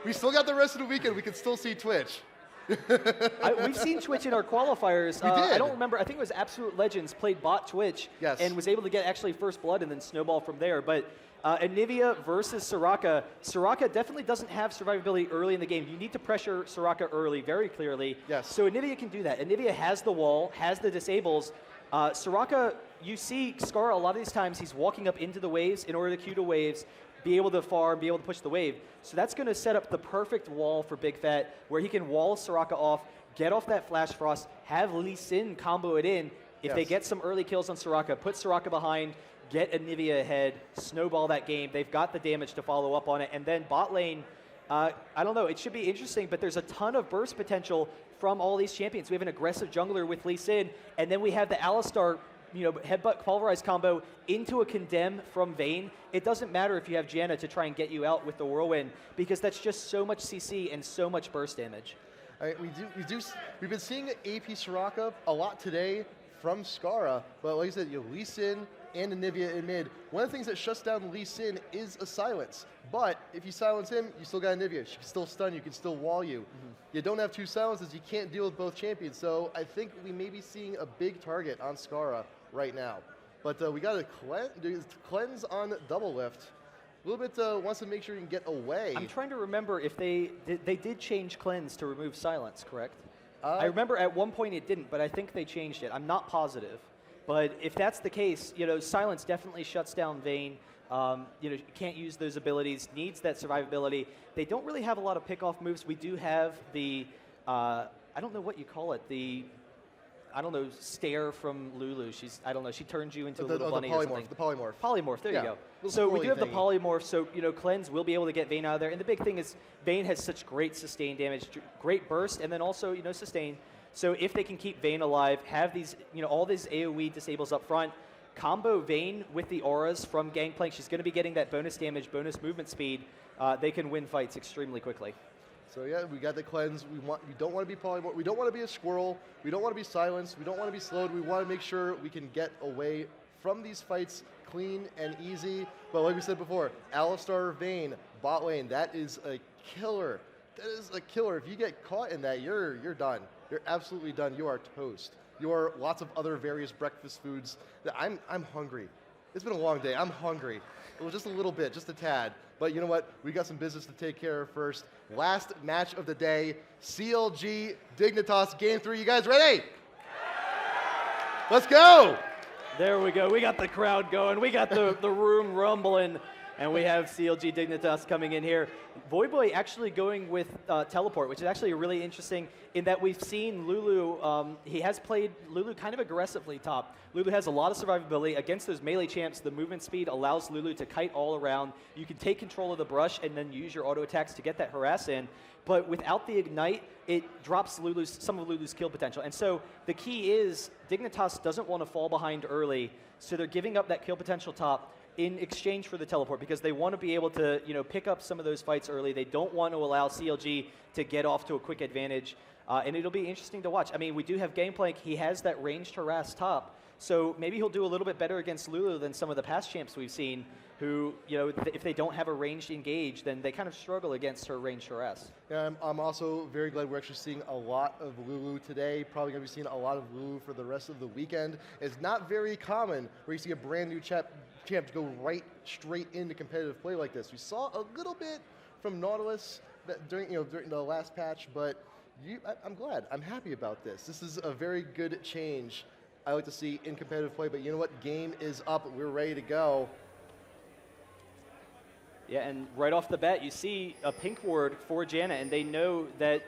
We still got the rest of the weekend. We can still see Twitch. We've seen Twitch in our qualifiers. We did. I don't remember. I think it was Absolute Legends played bot Twitch and was able to get actually first blood and then snowball from there. But Anivia versus Soraka. Soraka definitely doesn't have survivability early in the game. You need to pressure Soraka early, very clearly. Yes. So Anivia can do that. Anivia has the wall, has the disables. Soraka, you see Scar a lot of these times, he's walking up into the waves in order to queue to waves, be able to farm, be able to push the wave. So that's going to set up the perfect wall for Big Fat, where he can wall Soraka off, get off that Flash Frost, have Lee Sin combo it in. If they get some early kills on Soraka, put Soraka behind, get Anivia ahead, snowball that game. They've got the damage to follow up on it. And then bot lane, I don't know, it should be interesting, but there's a ton of burst potential from all these champions. We have an aggressive jungler with Lee Sin, and then we have the YellowStar headbutt pulverize combo into a condemn from Vayne. It doesn't matter if you have Janna to try and get you out with the whirlwind, because that's just so much CC and so much burst damage. We've been seeing AP Soraka a lot today from Scarra, but like I said, Lee Sin and Anivia in mid. One of the things that shuts down Lee Sin is a silence. But if you silence him, you still got Anivia. She can still stun you, can still wall you. You don't have two silences, you can't deal with both champions. So I think we may be seeing a big target on Scarra right now. But we got a cleanse on Doublelift. A little bit wants to make sure you can get away. I'm trying to remember if they did change cleanse to remove silence, correct? I remember at one point it didn't, but I think they changed it. I'm not positive. But if that's the case, silence definitely shuts down Vayne. You can't use those abilities, needs that survivability. They don't really have a lot of pick-off moves. We do have the, I don't know what you call it, stare from Lulu. She turns you into a little bunny or something. The polymorph. Polymorph, there you go. So we do have the polymorph, so cleanse will be able to get Vayne out of there. And the big thing is Vayne has such great sustain damage, great burst, and then also sustain. So if they can keep Vayne alive, have these all these AoE disables up front, combo Vayne with the auras from Gangplank, she's going to be getting that bonus damage, bonus movement speed. They can win fights extremely quickly. So yeah, we got the cleanse. We don't want to be polymorph. We don't want to be a squirrel. We don't want to be silenced. We don't want to be slowed. We want to make sure we can get away from these fights clean and easy. But like we said before, YellowStar Vayne, bot lane, that is a killer. That is a killer. If you get caught in that, you're done. You're absolutely done. You are toast. your lots of other various breakfast foods. I'm hungry. It's been a long day. I'm hungry. It was just a little bit, just a tad. But you know what? We got some business to take care of first. Last match of the day, CLG Dignitas Game 3. You guys ready? Let's go! There we go. We got the crowd going. We got the room rumbling. And we have CLG Dignitas coming in here. Voyboy actually going with Teleport, which is actually really interesting in that we've seen Lulu, he has played Lulu kind of aggressively top. Lulu has a lot of survivability. Against those melee champs, the movement speed allows Lulu to kite all around. You can take control of the brush and then use your auto attacks to get that harass in. But without the Ignite, it drops some of Lulu's kill potential. And so the key is Dignitas doesn't want to fall behind early, so they're giving up that kill potential top in exchange for the teleport because they want to be able to, pick up some of those fights early. They don't want to allow CLG to get off to a quick advantage, and it'll be interesting to watch. I mean, we do have Gangplank. He has that ranged harass top, so maybe he'll do a little bit better against Lulu than some of the past champs we've seen who, if they don't have a ranged engage, then they kind of struggle against her ranged harass. Yeah, I'm also very glad we're actually seeing a lot of Lulu today. Probably going to be seeing a lot of Lulu for the rest of the weekend. It's not very common where you see a brand new champ to go straight into competitive play like this. We saw a little bit from Nautilus during the last patch, but I'm glad. I'm happy about this. This is a very good change I like to see in competitive play, but you know what? Game is up. We're ready to go. Yeah, and right off the bat, you see a pink ward for Janna, and they know that,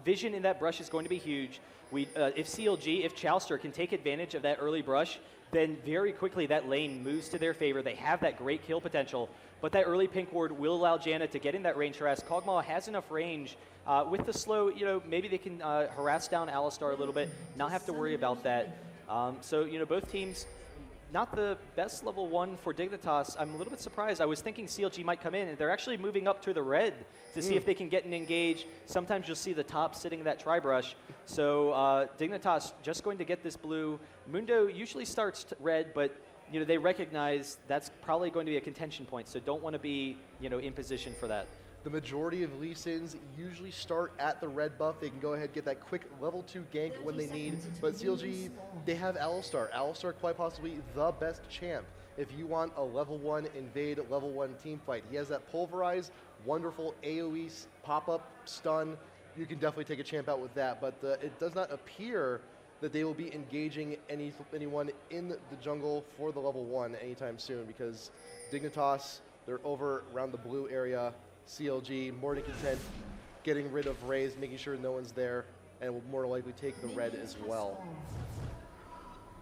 vision in that brush is going to be huge. If CLG, if Chauster can take advantage of that early brush, then very quickly that lane moves to their favor. They have that great kill potential, but that early pink ward will allow Janna to get in that range harass. Kog'Maw has enough range. With the slow, maybe they can harass down YellowStar a little bit, not have to worry about that. So, both teams, not the best level 1 for Dignitas. I'm a little bit surprised. I was thinking CLG might come in, and they're actually moving up to the red to see if they can get an engage. Sometimes you'll see the top sitting in that tri-brush. So Dignitas just going to get this blue. Mundo usually starts red, but they recognize that's probably going to be a contention point, so don't want to be in position for that. The majority of Lee Sins usually start at the red buff. They can go ahead and get that quick level 2 gank when they need. But CLG, they have YellowStar. YellowStar quite possibly the best champ. If you want a level 1 invade, level 1 team fight, he has that pulverize, wonderful AoE pop-up stun. You can definitely take a champ out with that. But it does not appear that they will be engaging anyone in the jungle for the level 1 anytime soon because Dignitas, they're over around the blue area. CLG, more than content, getting rid of Raze, making sure no one's there, and will more likely take the red as well.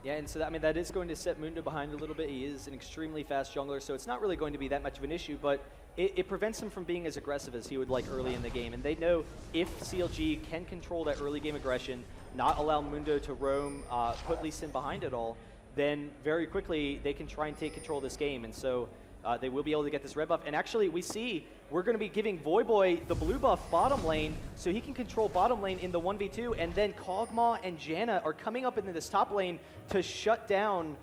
Yeah, and so that is going to set Mundo behind a little bit. He is an extremely fast jungler, so it's not really going to be that much of an issue, but it prevents him from being as aggressive as he would like early in the game. And they know if CLG can control that early game aggression, not allow Mundo to roam, put Lee Sin behind it all, then very quickly they can try and take control of this game. And so they will be able to get this red buff. And actually, we're going to be giving Voyboy the blue buff bottom lane, so he can control bottom lane in the 1v2, and then Kog'Maw and Janna are coming up into this top lane to shut down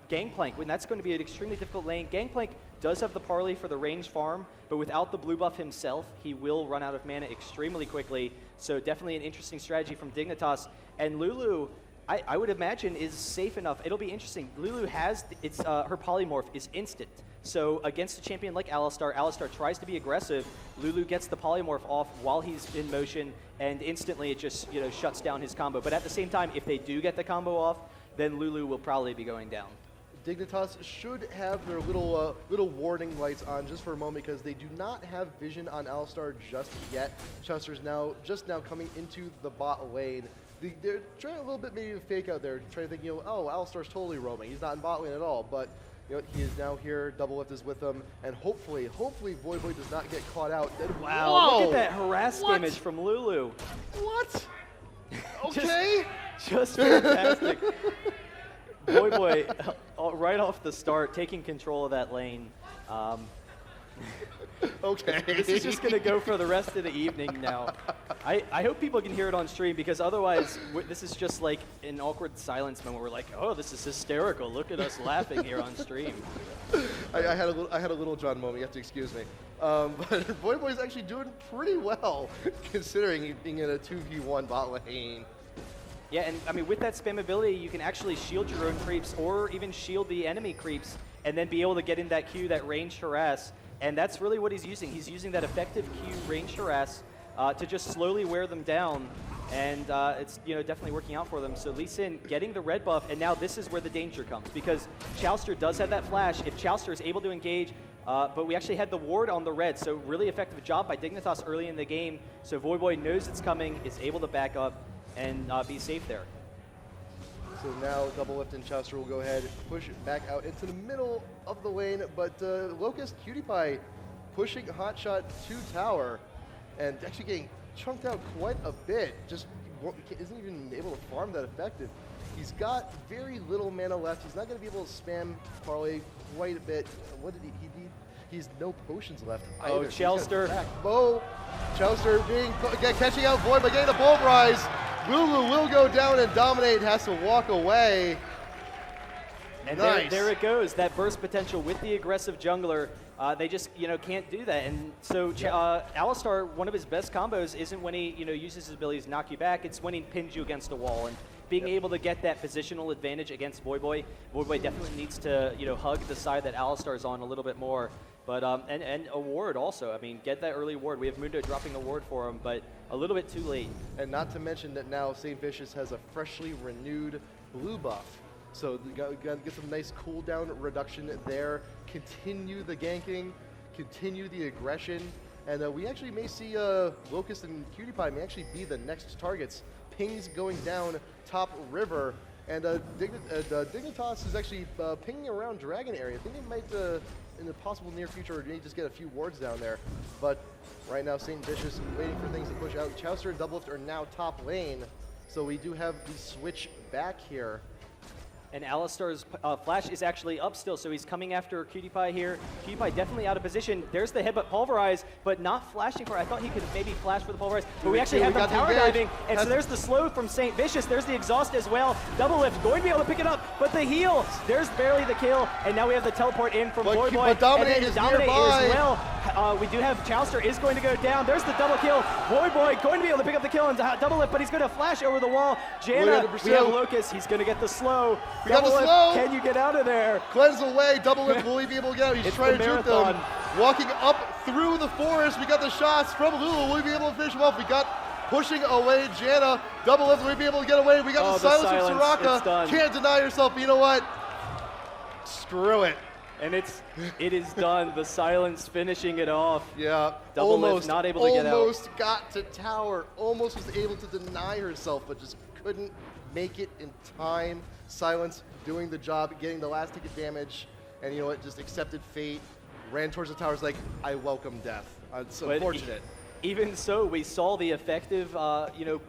Gangplank, and that's going to be an extremely difficult lane. Gangplank does have the parley for the range farm, but without the blue buff himself, he will run out of mana extremely quickly, so definitely an interesting strategy from Dignitas. And Lulu, I would imagine, is safe enough. It'll be interesting. Lulu has, her polymorph is instant. So against a champion like YellowStar tries to be aggressive. Lulu gets the polymorph off while he's in motion, and instantly it just shuts down his combo. But at the same time, if they do get the combo off, then Lulu will probably be going down. Dignitas should have their little warning lights on just for a moment because they do not have vision on YellowStar just yet. Chauster's just now coming into the bot lane. They're trying a little bit maybe fake out there, trying to think, oh, YellowStar's totally roaming. He's not in bot lane at all, but he is now here. Doublelift is with him, and hopefully Voyboy does not get caught out. Wow! Whoa. Look at that harass damage from Lulu. What? Okay. just fantastic. Voyboy, right off the start, taking control of that lane. Okay. This is just going to go for the rest of the evening now. I hope people can hear it on stream, because otherwise this is just like an awkward silence moment where we're like, oh, this is hysterical. Look at us laughing here on stream. I had a little John moment. You have to excuse me. But Voyboy's actually doing pretty well considering he's being in a 2v1 bot lane. Yeah, and I mean, with that spam ability, you can actually shield your own creeps or even shield the enemy creeps and then be able to get in that Q, that ranged harass. And that's really what he's using. He's using that effective Q ranged harass to just slowly wear them down. And it's definitely working out for them. So Lee Sin getting the red buff, and now this is where the danger comes because Chauster does have that flash. If Chauster is able to engage, but we actually had the ward on the red, so really effective job by Dignitas early in the game. So Voyboy knows it's coming, is able to back up and be safe there. So now Doublelift and Chauster will go ahead, push it back out into the middle of the lane, but Locust Cutie Pie pushing Hotshot to tower and actually getting chunked out quite a bit. Just isn't even able to farm that effective. He's got very little mana left. He's not going to be able to spam Parlay quite a bit. What did he need? He's no potions left either. Oh, Chauster. Chauster catching out Void by getting the Bull Rise. Lulu will go down and dominate, has to walk away. And nice. there it goes, that burst potential with the aggressive jungler. They just can't do that. And so YellowStar, one of his best combos isn't when he uses his abilities to knock you back, it's when he pins you against a wall. And being able to get that positional advantage against Voyboy definitely needs to hug the side that YellowStar's on a little bit more. But and a ward also. I mean, get that early ward. We have Mundo dropping a ward for him, but a little bit too late. And not to mention that now Saintvicious has a freshly renewed blue buff. So you got to get some nice cooldown reduction there. Continue the ganking, continue the aggression, and we actually may see Locust and Cutie Pie may actually be the next targets. Pings going down top river, and Dignitas is actually pinging around Dragon area. I think they might, in the possible near future, may just get a few wards down there. But right now, Saintvicious waiting for things to push out. Chauster and Doublelift are now top lane, so we do have the switch back here. And YellowStar's flash is actually up still, so he's coming after Cutie Pie here. Cutie Pie definitely out of position. There's the headbutt pulverize, but not flashing for it. I thought he could maybe flash for the pulverize, but we actually have them tower diving. And so there's the slow from Saintvicious. There's the exhaust as well. Doublelift going to be able to pick it up, but the heal, there's barely the kill. And now we have the teleport in from Voyboy. But Dominate is nearby. As well. We do have Chauster is going to go down. There's the double kill. Voyboy going to be able to pick up the kill and Doublelift, but he's going to flash over the wall. Janna, we have Locust. He's going to get the slow. We got the slow. Can you get out of there? Cleanse away. Doublelift will he be able to get out? He's trying to juke them. Walking up through the forest. We got the shots from Lulu. Will he be able to finish him off? We got pushing away Janna. Doublelift will he be able to get away? We got the silence from Soraka. Can't deny yourself, but you know what? Screw it. And it is done. The silence finishing it off. Yeah. Doublelift not able to get out. Almost got to tower. Almost was able to deny herself, but just couldn't make it in time. Silence doing the job, getting the last ticket damage, and you know what? Just accepted fate. Ran towards the towers like, I welcome death. It's unfortunate. Even so, we saw the effective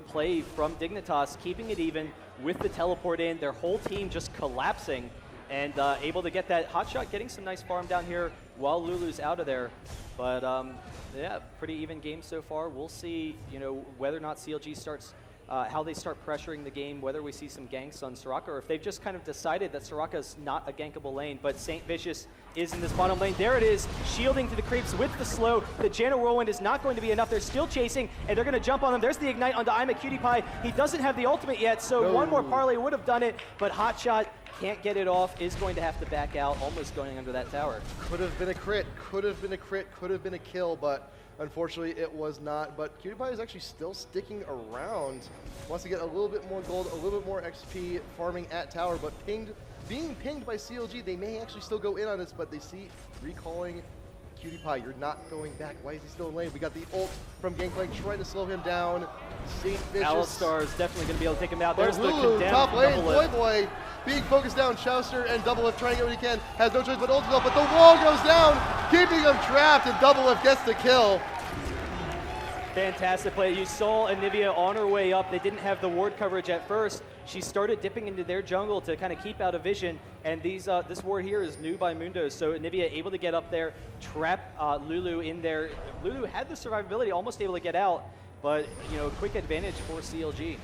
play from Dignitas, keeping it even with the teleport in. Their whole team just collapsing. And able to get that Hotshot, getting some nice farm down here while Lulu's out of there. But yeah, pretty even game so far. We'll see, whether or not CLG starts, how they start pressuring the game, whether we see some ganks on Soraka, or if they've just kind of decided that Soraka's not a gankable lane. But Saintvicious is in this bottom lane. There it is, shielding to the creeps with the slow. The Janna Whirlwind is not going to be enough. They're still chasing, and they're going to jump on them. There's the Ignite onto I'm a Cutie Pie. He doesn't have the ultimate yet, so one more parlay would have done it, but Hotshot can't get it off, is going to have to back out, almost going under that tower. Could have been a crit, could have been a crit, could have been a kill, but unfortunately it was not. But Cutie Pie is actually still sticking around. Wants to get a little bit more gold, a little bit more XP farming at tower, but being pinged by CLG, they may actually still go in on this, but they see recalling Cutie Pie. You're not going back. Why is he still in lane? We got the ult from Gangplank trying to slow him down. YellowStar is definitely going to be able to take him out. There's Lulu, the top lane, Doublelift. Voyboy being focused down. Chauster and Doublelift trying to get what he can. Has no choice but ult, but the wall goes down, keeping him trapped, and Doublelift gets the kill. Fantastic play. You saw Anivia on her way up. They didn't have the ward coverage at first. She started dipping into their jungle to kind of keep out of vision, and this ward here is new by Mundo, so Anivia able to get up there, trap Lulu in there. Lulu had the survivability, almost able to get out, but quick advantage for CLG.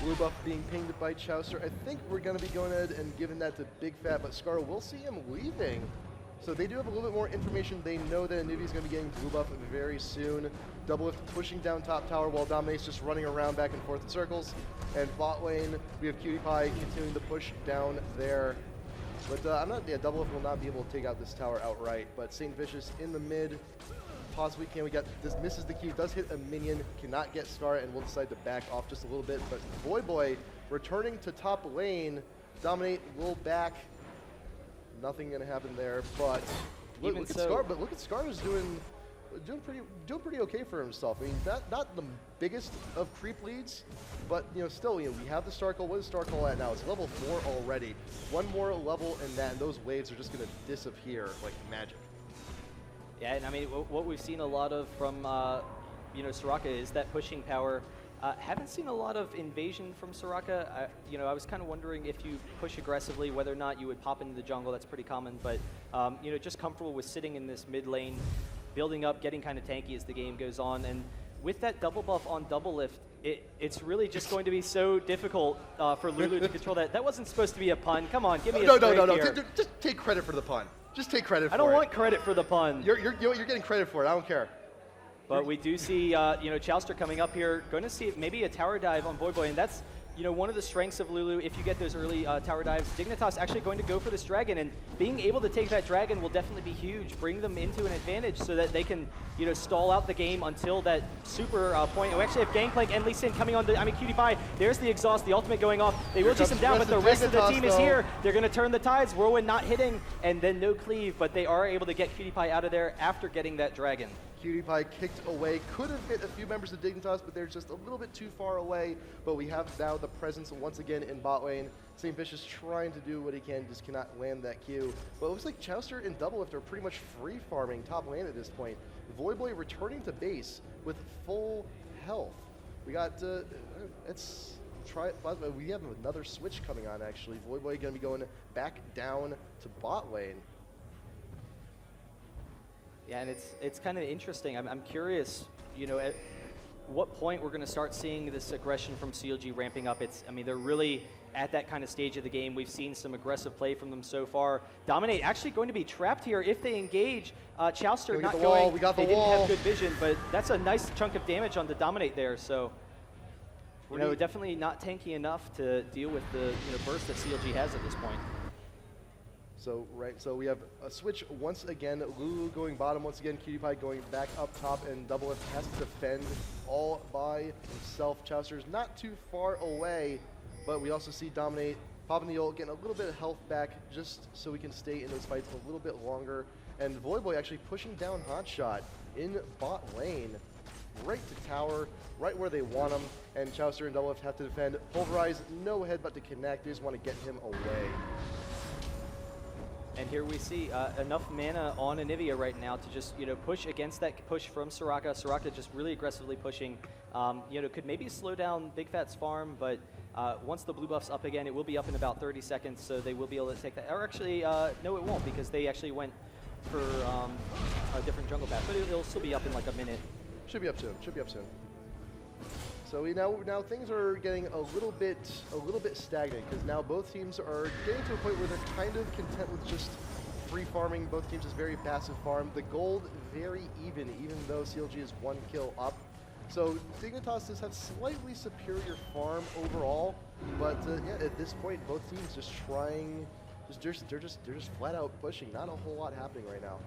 Blue buff being pinged by Chauster. I think we're going to be going ahead and giving that to Bigfatlp, but Scar will see him leaving. So they do have a little bit more information. They know that Anivia's going to be getting blue buff very soon. Doublelift pushing down top tower while Dominate's just running around back and forth in circles. And bot lane, we have PewDiePie continuing to push down there. But Doublelift will not be able to take out this tower outright. But Saintvicious in the mid, possibly can. We got this, misses the Q, does hit a minion, cannot get Scar, and will decide to back off just a little bit. But Voyboy returning to top lane, Dominate will back. Nothing gonna happen there, but look at Scar. But look at Scar is doing pretty okay for himself. I mean, not the biggest of creep leads, but still, we have the Starkle. What is Starkle at now? It's level 4 already. One more level in that, and those waves are just gonna disappear like magic. Yeah, and I mean, what we've seen a lot of from Soraka is that pushing power. Haven't seen a lot of invasion from Soraka. I was kind of wondering if you push aggressively, whether or not you would pop into the jungle. That's pretty common, but just comfortable with sitting in this mid lane, building up, getting kind of tanky as the game goes on. And with that double buff on Doublelift, it's really just going to be so difficult for Lulu to control that. That wasn't supposed to be a pun. Come on, give me a break here. Just take credit for the pun. Just take credit for it. I don't want credit for the pun. You're getting credit for it. I don't care. But we do see, Chauster coming up here, going to see maybe a tower dive on Voyboy, and that's, one of the strengths of Lulu. If you get those early tower dives, Dignitas actually going to go for this dragon, and being able to take that dragon will definitely be huge. Bring them into an advantage so that they can, stall out the game until that super point. We actually have Gangplank and Lee Sin coming on. PewDiePie. There's the exhaust, the ultimate going off. They will chase him down, but the rest of the team is here. They're going to turn the tides. Whirlwind not hitting, and then no cleave, but they are able to get PewDiePie out of there after getting that dragon. PewDiePie kicked away, could have hit a few members of Dignitas, but they're just a little bit too far away. But we have now the presence once again in bot lane. Saintvicious trying to do what he can, just cannot land that Q. But it looks like Chauster and Doublelift are pretty much free farming top lane at this point. Voyboy returning to base with full health. We got, we have another switch coming on actually. Voyboy gonna be going back down to bot lane. Yeah, and it's kind of interesting. I'm curious, at what point we're going to start seeing this aggression from CLG ramping up. They're really at that kind of stage of the game. We've seen some aggressive play from them so far. Dominate actually going to be trapped here if they engage. Chauster not going. We got the they wall. Didn't have good vision, but that's a nice chunk of damage on the Dominate there. So, definitely not tanky enough to deal with the burst that CLG has at this point. So we have a switch once again. Lulu going bottom once again. PewDiePie going back up top, and Doublelift has to defend all by himself. Chauster's not too far away, but we also see Dominate popping the ult, getting a little bit of health back, just so we can stay in those fights a little bit longer. And Voyboy actually pushing down Hotshot in bot lane, right to tower, right where they want him. And Chauster and Doublelift have to defend. Pulverize, no headbutt to connect. They just want to get him away. And here we see enough mana on Anivia right now to just push against that push from Soraka. Soraka just really aggressively pushing. Could maybe slow down Bigfat's farm, but once the blue buff's up again, it will be up in about 30 seconds, so they will be able to take that. Or actually, no, it won't, because they actually went for a different jungle path, but it'll still be up in like a minute. Should be up soon. Should be up soon. So now things are getting a little bit stagnant, because now both teams are getting to a point where they're kind of content with just free farming. Both teams is very passive farm. The gold very even though CLG is 1 kill up. So Dignitas does have slightly superior farm overall, but at this point both teams just trying, they're just flat out pushing. Not a whole lot happening right now.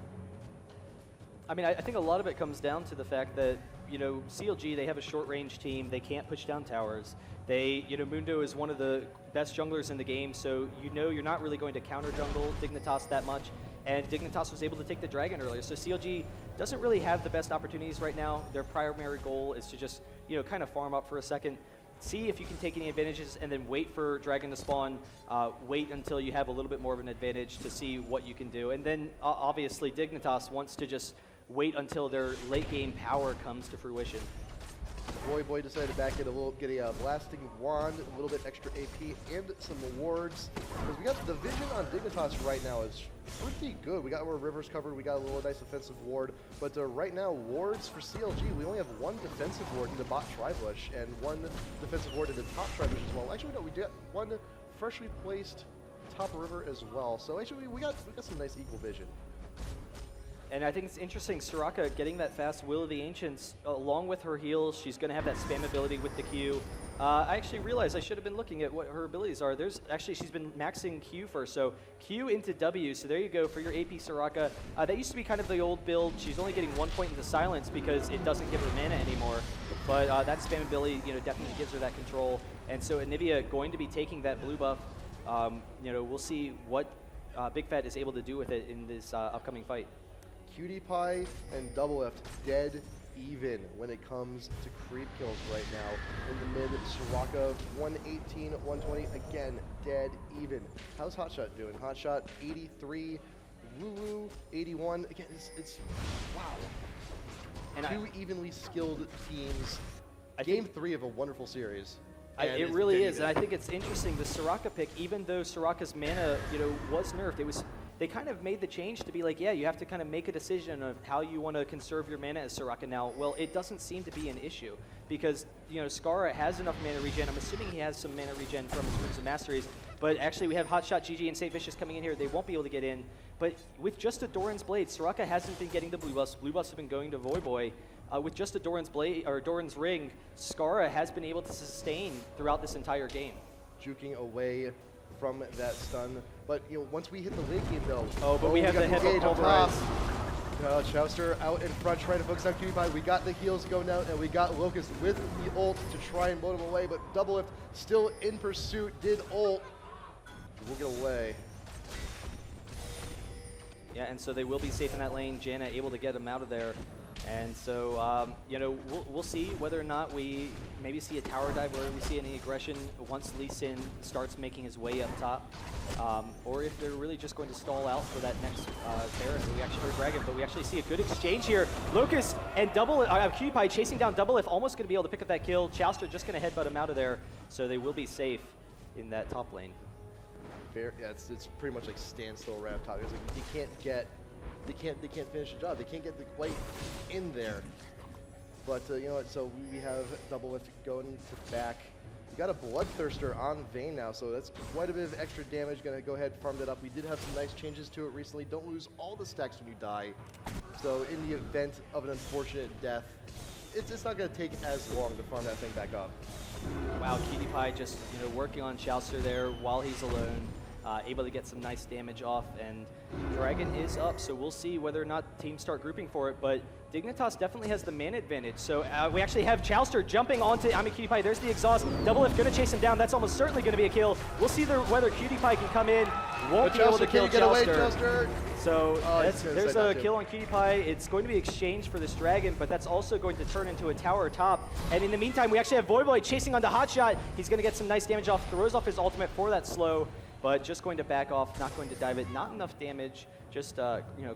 I think a lot of it comes down to the fact that CLG, they have a short-range team. They can't push down towers. Mundo is one of the best junglers in the game, so you're not really going to counter-jungle Dignitas that much. And Dignitas was able to take the dragon earlier, so CLG doesn't really have the best opportunities right now. Their primary goal is to just, kind of farm up for a second, see if you can take any advantages, and then wait for dragon to spawn, wait until you have a little bit more of an advantage to see what you can do. And then, obviously, Dignitas wants to just wait until their late game power comes to fruition. Voyboy decided to back it a little, get a blasting wand, a little bit extra AP, and some wards. Because we got the vision on Dignitas right now is pretty good. We got our rivers covered, we got a little nice offensive ward, but right now wards for CLG, we only have 1 defensive ward in the bot Tribush and 1 defensive ward in the top Tribush as well. Actually, no, we got 1 freshly placed top river as well. So actually, we got some nice equal vision. And I think it's interesting, Soraka getting that fast Will of the Ancients, along with her heals, she's going to have that spam ability with the Q. I actually realized I should have been looking at what her abilities are. She's been maxing Q first, so Q into W, so there you go for your AP Soraka. That used to be kind of the old build. She's only getting 1 point into silence because it doesn't give her mana anymore, but that spam ability, definitely gives her that control. And so Anivia going to be taking that blue buff. We'll see what Bigfat is able to do with it in this upcoming fight. Cutie Pie and Doublelift dead even when it comes to creep kills right now. In the mid, Soraka 118, 120, again, dead even. How's Hotshot doing? Hotshot 83, Woo 81. Again, it's wow. And two evenly skilled teams. Game 3 of a wonderful series. It really is, and I think it's interesting, the Soraka pick, even though Soraka's mana, was nerfed, they kind of made the change to be like, yeah, you have to kind of make a decision of how you want to conserve your mana as Soraka now. Well, it doesn't seem to be an issue because, Skara has enough mana regen. I'm assuming he has some mana regen from his Runes of Masteries, but actually we have HotshotGG and Saintvicious coming in here. They won't be able to get in, but with just a Doran's Blade, Soraka hasn't been getting the blue buffs. Blue buffs have been going to Voyboy. With just a Doran's Blade or Doran's Ring, Skara has been able to sustain throughout this entire game. Juking away from that stun, but once we hit the late game though. We have the head on top. Chauster out in front trying to focus on Cutie Pie. We got the heals going out and we got Locust with the ult to try and blow him away, but Doublelift still in pursuit, did ult. We'll get away. Yeah, and so they will be safe in that lane. Janna able to get him out of there. And so, we'll see whether or not we maybe see a tower dive, whether we see any aggression once Lee Sin starts making his way up top, or if they're really just going to stall out for that next Terran. We actually heard Dragon, but we actually see a good exchange here. Locust and Cutie Pie chasing down Doublelift, almost going to be able to pick up that kill. Chauster just going to headbutt him out of there, so they will be safe in that top lane. Yeah, it's pretty much like standstill right up top. It's like you can't get. They can't finish the job. They can't get the quite in there. But you know what? So we have Doublelift going to back. We got a Bloodthirster on Vayne now, so that's quite a bit of extra damage. Gonna go ahead and farm that up. We did have some nice changes to it recently. Don't lose all the stacks when you die. So in the event of an unfortunate death, it's not gonna take as long to farm that thing back up. Wow, Cutie Pie just working on Chauster there while he's alone. Able to get some nice damage off, and Dragon is up, so we'll see whether or not teams start grouping for it, but Dignitas definitely has the mana advantage. So we actually have Chauster jumping onto Cutie Pie. There's the exhaust. Doublelift going to chase him down. That's almost certainly going to be a kill. We'll see whether Cutie Pie can come in. Won't be able to kill Chauster. So there's a kill on Cutie Pie. It's going to be exchanged for this Dragon, but that's also going to turn into a tower top. And in the meantime, we actually have Voyboy chasing onto Hotshot. He's going to get some nice damage off, throws off his ultimate for that slow, but just going to back off, not going to dive it. Not enough damage, just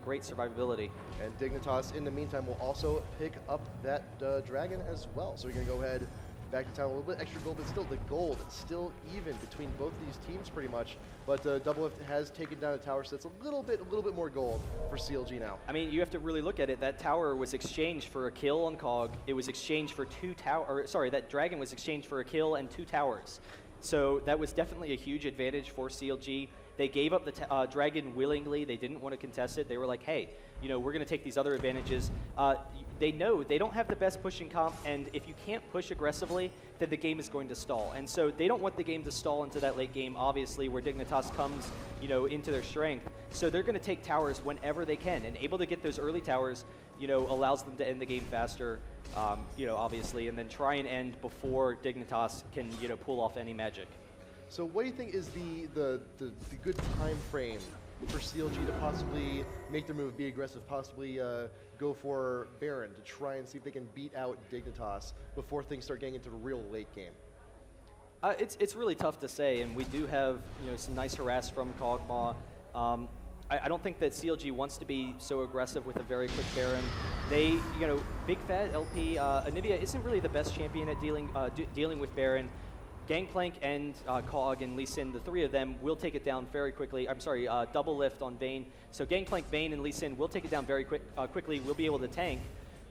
great survivability. And Dignitas, in the meantime, will also pick up that Dragon as well. So we're going to go ahead back to town, a little bit extra gold, but still the gold still even between both these teams pretty much. But Doublelift has taken down a tower, so it's a little bit more gold for CLG now. I mean, you have to really look at it. That tower was exchanged for a kill on Cog. It was exchanged for that Dragon was exchanged for a kill and 2 towers. So that was definitely a huge advantage for CLG. They gave up the Dragon willingly. They didn't want to contest it. They were like, hey, we're going to take these other advantages. They know they don't have the best pushing comp, and if you can't push aggressively, then the game is going to stall. And so they don't want the game to stall into that late game, obviously, where Dignitas comes, into their strength. So they're going to take towers whenever they can, and able to get those early towers, allows them to end the game faster, obviously, and then try and end before Dignitas can, pull off any magic. So what do you think is the good time frame for CLG to possibly make their move, be aggressive, possibly go for Baron to try and see if they can beat out Dignitas before things start getting into the real late game? It's really tough to say, and we do have some nice harass from Kog'Maw. I don't think that CLG wants to be so aggressive with a very quick Baron. They, Bigfatlp, Anivia isn't really the best champion at dealing with Baron. Gangplank and Cog and Lee Sin, the 3 of them will take it down very quickly. I'm sorry, Doublelift on Vayne. So Gangplank, Vayne, and Lee Sin will take it down very quickly. We'll be able to tank.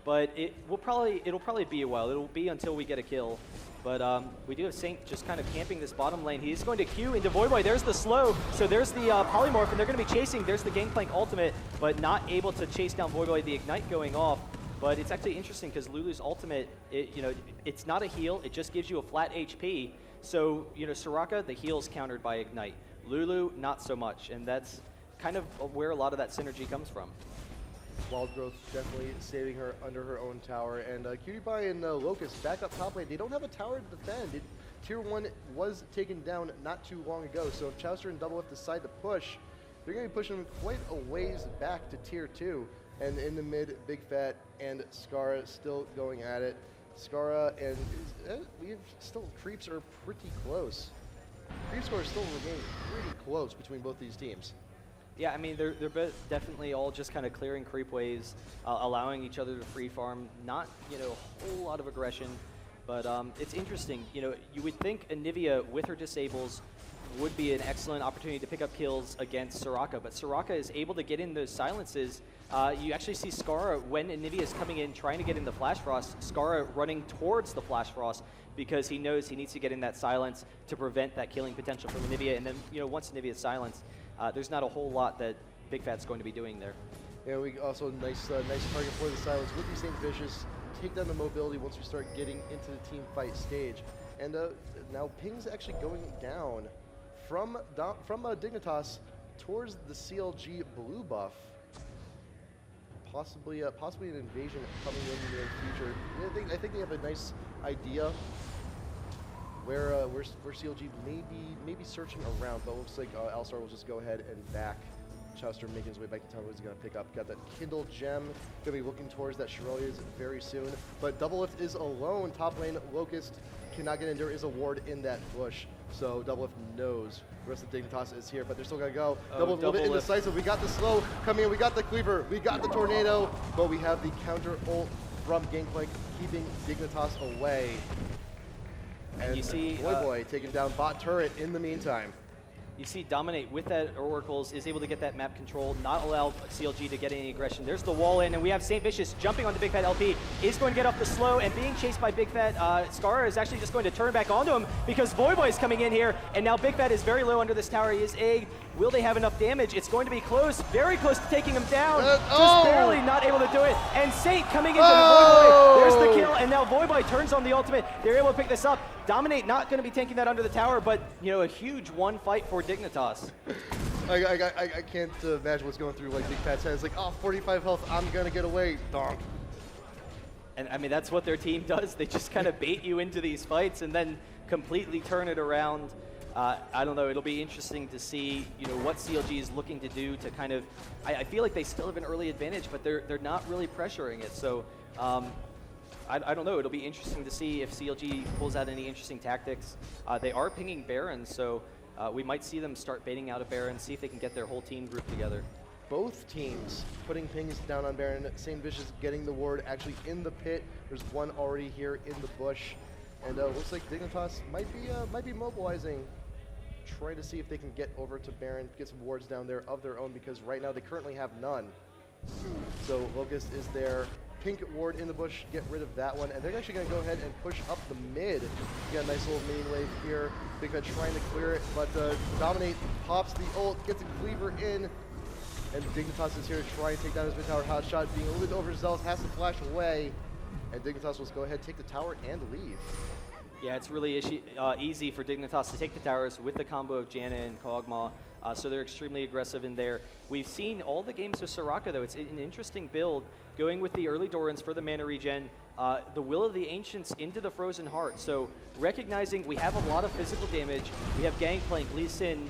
but it'll probably be a while. It'll be until we get a kill. But we do have Saint just kind of camping this bottom lane. He's going to Q into Voyboy. There's the slow. So there's the polymorph, and they're going to be chasing. There's the Gangplank ultimate, but not able to chase down Voyboy. The ignite going off. But it's actually interesting because Lulu's ultimate, it's not a heal. It just gives you a flat HP. So, Soraka, the heal's countered by ignite. Lulu, not so much. And that's kind of where a lot of that synergy comes from. Wild Growth definitely saving her under her own tower. And Cutie Pie and Locust back up top lane. They don't have a tower to defend. Tier 1 was taken down not too long ago. So if Chauster and Doublelift decide to push, they're going to be pushing quite a ways back to Tier 2. And in the mid, Big Fat and Skara still going at it. Skara and creeps are pretty close. Creep score still remains pretty close between both these teams. Yeah, I mean, they're both definitely all just kind of clearing creep waves, allowing each other to free farm. Not, a whole lot of aggression, but it's interesting. You would think Anivia with her disables would be an excellent opportunity to pick up kills against Soraka, but Soraka is able to get in those silences. You actually see Skara when Anivia is coming in trying to get in the Flash Frost, Skara running towards the Flash Frost because he knows he needs to get in that silence to prevent that killing potential from Anivia. And then, once Anivia is silenced, there's not a whole lot that Big Fat's going to be doing there. Yeah, we also nice target for the silence with the Saintvicious. Take down the mobility once we start getting into the team fight stage. And now Ping's actually going down from Dignitas towards the CLG blue buff. Possibly an invasion coming in the near future. I think they have a nice idea where CLG may be searching around, but it looks like Alistar will just go ahead and back. Chauster making his way back to town. He's going to pick up. Got that Kindle gem. Going to be looking towards that Shirelia's very soon. But Doublelift is alone. Top lane, Locust cannot get in. There is a ward in that bush. So Doublelift knows the rest of Dignitas is here, but they're still going to go. Doublelift a little bit indecisive. We got the slow coming in. We got the cleaver. We got the tornado. But we have the counter ult from Gangplank keeping Dignitas away. And you see Voyboy taking down bot turret in the meantime. You see Dominate with that Oracles is able to get that map control, not allow CLG to get any aggression. There's the wall in, and we have Saintvicious jumping onto Bigfatlp. Is going to get off the slow, and being chased by Big Fat. Skara is actually just going to turn back onto him because Voyboy is coming in here, and now Big Fat is very low under this tower. He is egged. Will they have enough damage? It's going to be close, very close to taking him down. Just barely not able to do it. And Saint coming into the Voyboy. There's the kill, and now Voyboy turns on the ultimate. They're able to pick this up. Dominate not going to be taking that under the tower, but a huge one fight for Dignitas. I can't imagine what's going through Big Fat's head. It's like, 45 health, I'm going to get away. Donk. And I mean, that's what their team does. They just kind of bait you into these fights and then completely turn it around. I don't know, it'll be interesting to see, what CLG is looking to do to kind of, I feel like they still have an early advantage, but they're not really pressuring it. So, I don't know, it'll be interesting to see if CLG pulls out any interesting tactics. They are pinging Baron, so we might see them start baiting out a Baron, see if they can get their whole team grouped together. Both teams putting pings down on Baron. Saintvicious getting the ward actually in the pit. There's one already here in the bush. And looks like Dignitas might be mobilizing, trying to see if they can get over to Baron, get some wards down there of their own, because right now they currently have none. So Locust is there. Pink ward in the bush, get rid of that one, and they're actually going to go ahead and push up the mid. You got a nice little mini wave here. Big Fat trying to clear it, but Dominate pops the ult, gets a cleaver in, and Dignitas is here to try and take down his mid tower. Hotshot being a little bit overzealous, has to flash away, and Dignitas will go ahead, take the tower, and leave. Yeah, it's really easy for Dignitas to take the towers with the combo of Janna and Kog'Maw, so they're extremely aggressive in there. We've seen all the games with Soraka, though. It's an interesting build, going with the early Dorans for the mana regen, the Will of the Ancients into the Frozen Heart. So recognizing we have a lot of physical damage, we have Gangplank, Lee Sin,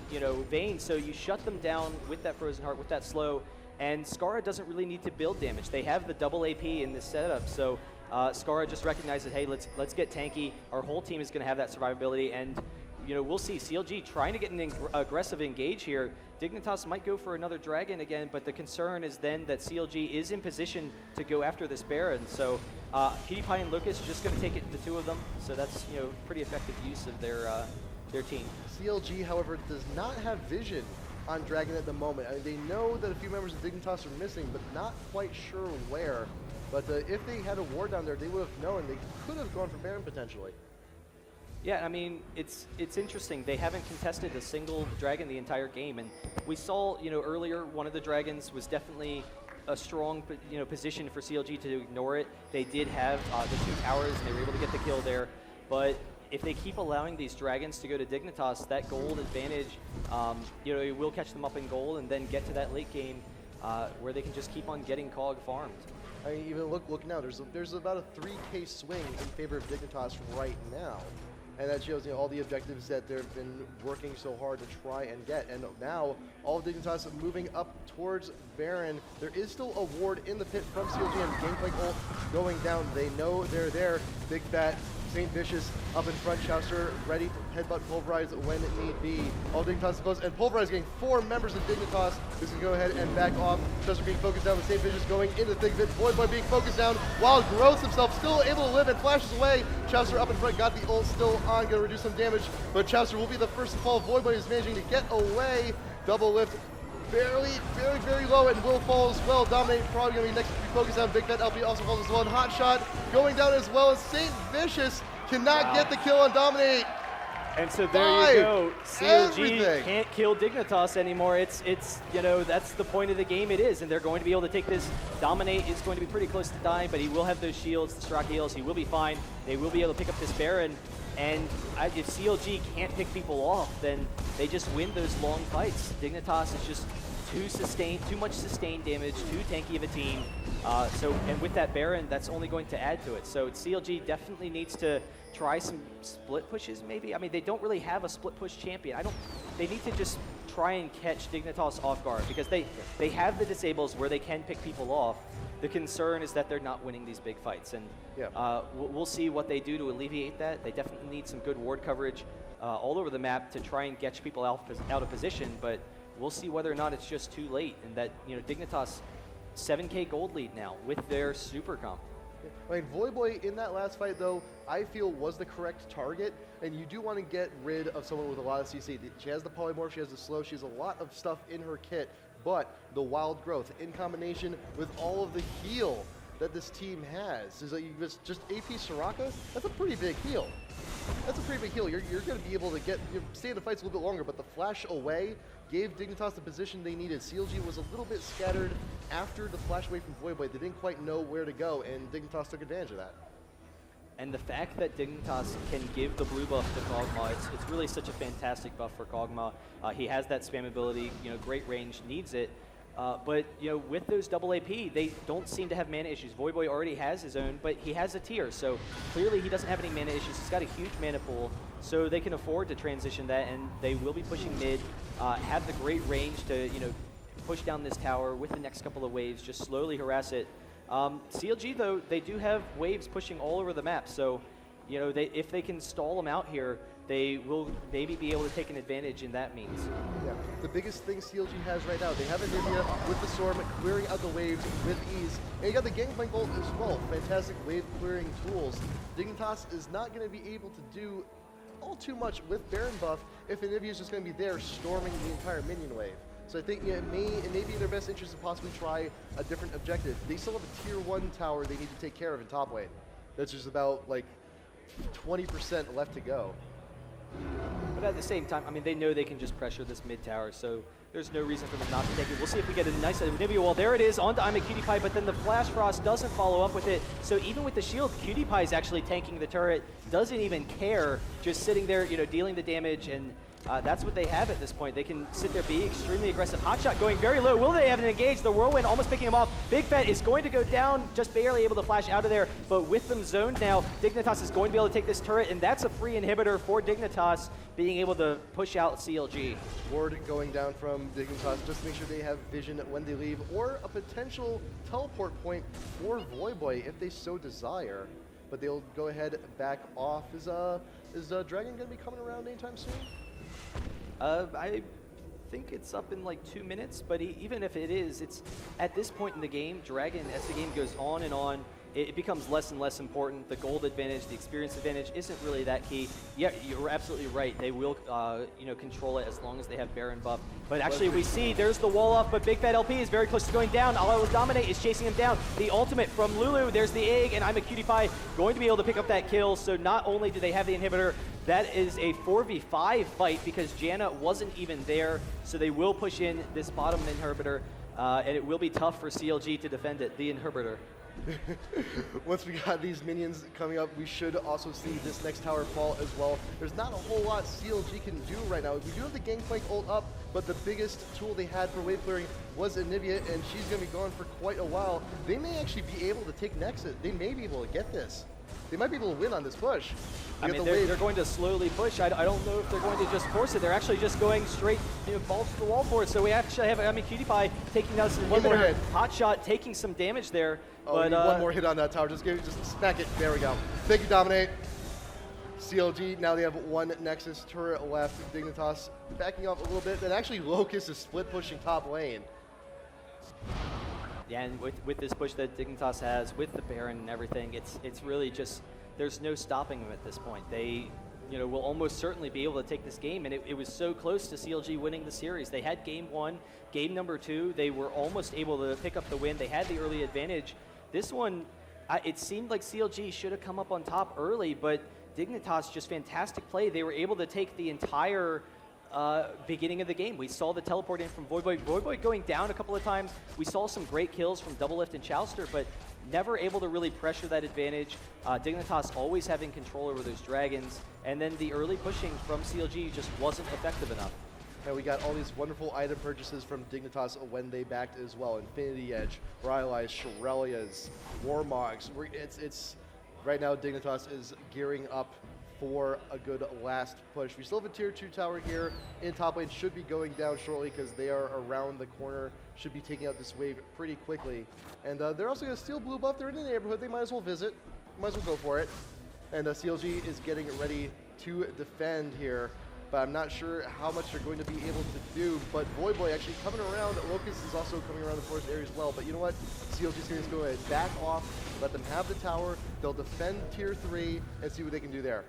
Vayne, so you shut them down with that Frozen Heart, with that slow, and Skara doesn't really need to build damage. They have the double AP in this setup, so Skara just recognizes, hey, let's get tanky. Our whole team is going to have that survivability, and we'll see CLG trying to get an aggressive engage here. Dignitas might go for another dragon again, but the concern is then that CLG is in position to go after this Baron. So PewDiePie and Lucas just going to take it to two of them. So that's pretty effective use of their team. CLG, however, does not have vision on Dragon at the moment. I mean, they know that a few members of Dignitas are missing, but not quite sure where. But if they had a ward down there, they would have known. They could have gone for Baron potentially. Yeah, I mean, it's interesting. They haven't contested a single dragon the entire game, and we saw, earlier one of the dragons was definitely a strong, position for CLG to ignore it. They did have the 2 towers, and they were able to get the kill there. But if they keep allowing these dragons to go to Dignitas, that gold advantage, it will catch them up in gold, and then get to that late game where they can just keep on getting Cog farmed. I mean, even look now. There's about a 3K swing in favor of Dignitas right now. And that shows all the objectives that they've been working so hard to try and get. And now all of Dignitas moving up towards Baron. There is still a ward in the pit from CLG and Gangplank ult going down. They know they're there. Big Fat, Saintvicious up in front. Chauster ready to headbutt Pulverize when it need be. All Dignitas is close, and Pulverize getting 4 members of Dignitas. This can go ahead and back off. Chauster being focused down with Saintvicious going into the thick of it. Voidboy being focused down. Wild Growth himself still able to live and flashes away. Chauster up in front, got the ult still on, gonna reduce some damage, but Chauster will be the first to fall. Voidboy is managing to get away. Doublelift very low and will fall as well. Dominate probably gonna be next to be focused on. Bigfatlp also falls as well. And Hotshot going down as well as Saintvicious cannot get the kill on Dominate. And so there you go. CLG can't kill Dignitas anymore. It's that's the point of the game it is, and they're going to be able to take this. Dominate is going to be pretty close to dying, but he will have those shields, the Straka heals. He will be fine. They will be able to pick up this Baron. And if CLG can't pick people off, then they just win those long fights. Dignitas is just too much sustained damage, too tanky of a team. And with that Baron, that's only going to add to it. So CLG definitely needs to try some split pushes, maybe. I mean, they don't really have a split push champion. They need to just try and catch Dignitas off guard because they have the disables where they can pick people off. The concern is that they're not winning these big fights, and we'll see what they do to alleviate that. They definitely need some good ward coverage all over the map to try and get people out of position, but we'll see whether or not it's just too late, and that Dignitas 7K gold lead now with their super comp. I mean, Voidboy in that last fight, though, I feel was the correct target, and you do want to get rid of someone with a lot of CC. She has the polymorph, she has the slow, she has a lot of stuff in her kit, but the wild growth in combination with all of the heal that this team has is that you just AP Soraka, that's a pretty big heal. That's a pretty big heal. You're going to be able to stay in the fights a little bit longer, but the flash away gave Dignitas the position they needed. CLG was a little bit scattered after the flash away from Voidboy. They didn't quite know where to go, and Dignitas took advantage of that. And the fact that Dignitas can give the blue buff to Kog'Maw, it's really such a fantastic buff for Kog'Maw. He has that spam ability, great range, needs it. But with those double AP, they don't seem to have mana issues. Voidboy already has his own, but he has a tier, so clearly he doesn't have any mana issues. He's got a huge mana pool, so they can afford to transition that, and they will be pushing mid, have the great range to push down this tower with the next couple of waves, just slowly harass it. CLG, though, they do have waves pushing all over the map, so if they can stall them out here, they will maybe be able to take an advantage in that means. Yeah, the biggest thing CLG has right now, they have Anivia with the Storm clearing out the waves with ease. And you got the Gangplank ult as well, fantastic wave clearing tools. Dignitas is not going to be able to do all too much with Baron buff if Anivia is just going to be there storming the entire minion wave. So I think it may be in their best interest to possibly try a different objective. They still have a tier 1 tower they need to take care of in top lane. That's just about like 20% left to go. But at the same time, I mean, they know they can just pressure this mid tower, so there's no reason for them not to take it. We'll see if we get a nice Anivia wall. There it is, onto I'm a Cutie Pie, but then the Flash Frost doesn't follow up with it. So even with the shield, Cutie Pie is actually tanking the turret, doesn't even care, just sitting there, dealing the damage, and that's what they have at this point. They can sit there, be extremely aggressive. Hotshot going very low. Will they have an engage? The Whirlwind almost picking him off. Big Fat is going to go down, just barely able to flash out of there. But with them zoned now, Dignitas is going to be able to take this turret, and that's a free inhibitor for Dignitas, being able to push out CLG. Ward going down from Dignitas just to make sure they have vision when they leave, or a potential teleport point for Voidboy if they so desire. But they'll go ahead back off. Is Dragon going to be coming around anytime soon? I think it's up in like 2 minutes, but even if it is, it's at this point in the game, Dragon, as the game goes on and on, it becomes less and less important. The gold advantage, the experience advantage isn't really that key. Yeah, you're absolutely right. They will, control it as long as they have Baron buff. But actually, we see there's the wall off, but Bigfatlp is very close to going down. YellowStar is chasing him down. The ultimate from Lulu, there's the egg, and I'm a cutie pie going to be able to pick up that kill. So not only do they have the inhibitor, that is a 4v5 fight because Janna wasn't even there. So they will push in this bottom inhibitor, and it will be tough for CLG to defend it, the inhibitor. Once we got these minions coming up, we should also see this next tower fall as well. There's not a whole lot CLG can do right now. We do have the Gangplank ult up, but the biggest tool they had for wave clearing was Anivia, and she's going to be gone for quite a while. They may actually be able to take Nexus. They may be able to get this. They might be able to win on this push. I mean, they're going to slowly push. I don't know if they're going to just force it. They're actually just going straight, balls to the wall for it. So we actually have Cutie Pie taking down some one more hit. Hotshot taking some damage there. Oh, but, one more hit on that tower. Just smack it. There we go. Thank you, Dominate. CLG, now they have one Nexus turret left. Dignitas backing off a little bit. And actually, Locust is split pushing top lane. Yeah, and with this push that Dignitas has, with the Baron and everything, it's really just, there's no stopping them at this point. They, will almost certainly be able to take this game, and it was so close to CLG winning the series. They had game one, game number two, they were almost able to pick up the win. They had the early advantage. This one, it seemed like CLG should have come up on top early, but Dignitas, just fantastic play. They were able to take the entire beginning of the game. We saw the teleport in from Voidboy. Voidboy going down a couple of times. We saw some great kills from Doublelift and Chauster, but never able to really pressure that advantage. Dignitas always having control over those dragons, and then the early pushing from CLG just wasn't effective enough. And we got all these wonderful item purchases from Dignitas when they backed as well. Infinity Edge, Rylai's, Shurelia's, Warmogs. It's right now Dignitas is gearing up for a good last push. We still have a tier 2 tower here in top lane. Should be going down shortly because they are around the corner. Should be taking out this wave pretty quickly. And they're also going to steal blue buff. They're in the neighborhood. They might as well visit. Might as well go for it. And CLG is getting ready to defend here. But I'm not sure how much they're going to be able to do. But Voidboy actually coming around. Locust is also coming around the forest area as well. But you know what? CLG is going to go ahead, back off, let them have the tower. They'll defend tier 3 and see what they can do there.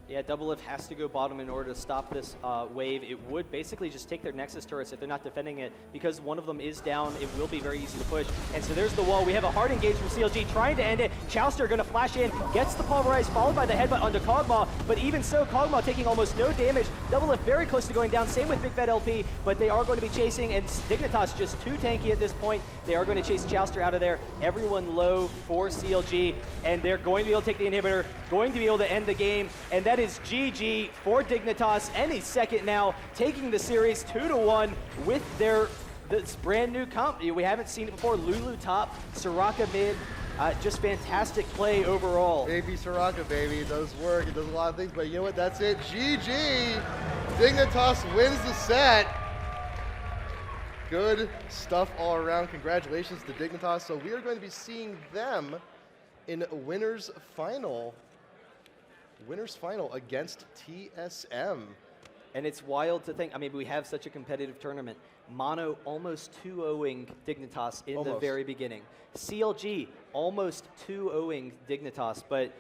Yeah, Doublelift has to go bottom in order to stop this wave. It would basically just take their Nexus turrets if they're not defending it, because one of them is down. It will be very easy to push. And so there's the wall. We have a hard engage from CLG trying to end it. Chauster going to flash in, gets the pulverize, followed by the headbutt onto Kog'Maw. But even so, Kog'Maw taking almost no damage. Doublelift very close to going down. Same with Bigfatlp, but they are going to be chasing, and Dignitas just too tanky at this point. They are going to chase Chauster out of there. Everyone low for CLG, and they're going to be able to take the inhibitor, going to be able to end the game, and that is GG for Dignitas any second now, taking the series 2-1 with this brand new comp. We haven't seen it before. Lulu top, Soraka mid. Just fantastic play overall. Baby Soraka, baby. It does work. It does a lot of things, but you know what? That's it. GG. Dignitas wins the set. Good stuff all around. Congratulations to Dignitas. So we are going to be seeing them in winners final. Winners final against TSM. And it's wild to think, we have such a competitive tournament. Mono almost 2-0ing Dignitas in the very beginning. CLG almost 2-0ing Dignitas, but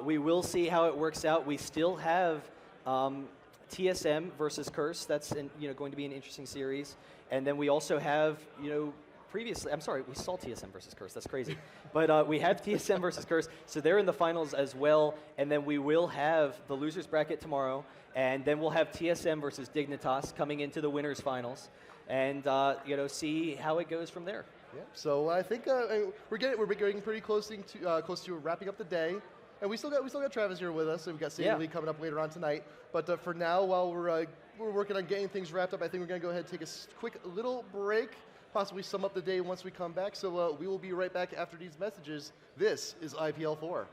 we will see how it works out. We still have TSM versus Curse. That's going to be an interesting series. And then we also have, previously, I'm sorry, we saw TSM versus Curse. That's crazy. But we have TSM versus Curse, so they're in the finals as well. And then we will have the losers bracket tomorrow, and then we'll have TSM versus Dignitas coming into the winners finals, and see how it goes from there. Yeah. So I think we're getting pretty close to wrapping up the day. And we still got Travis here with us, and we've got Sadie Lee coming up later on tonight. But for now, while we're working on getting things wrapped up, I think we're going to go ahead and take a quick little break, possibly sum up the day once we come back. So we will be right back after these messages. This is IPL4.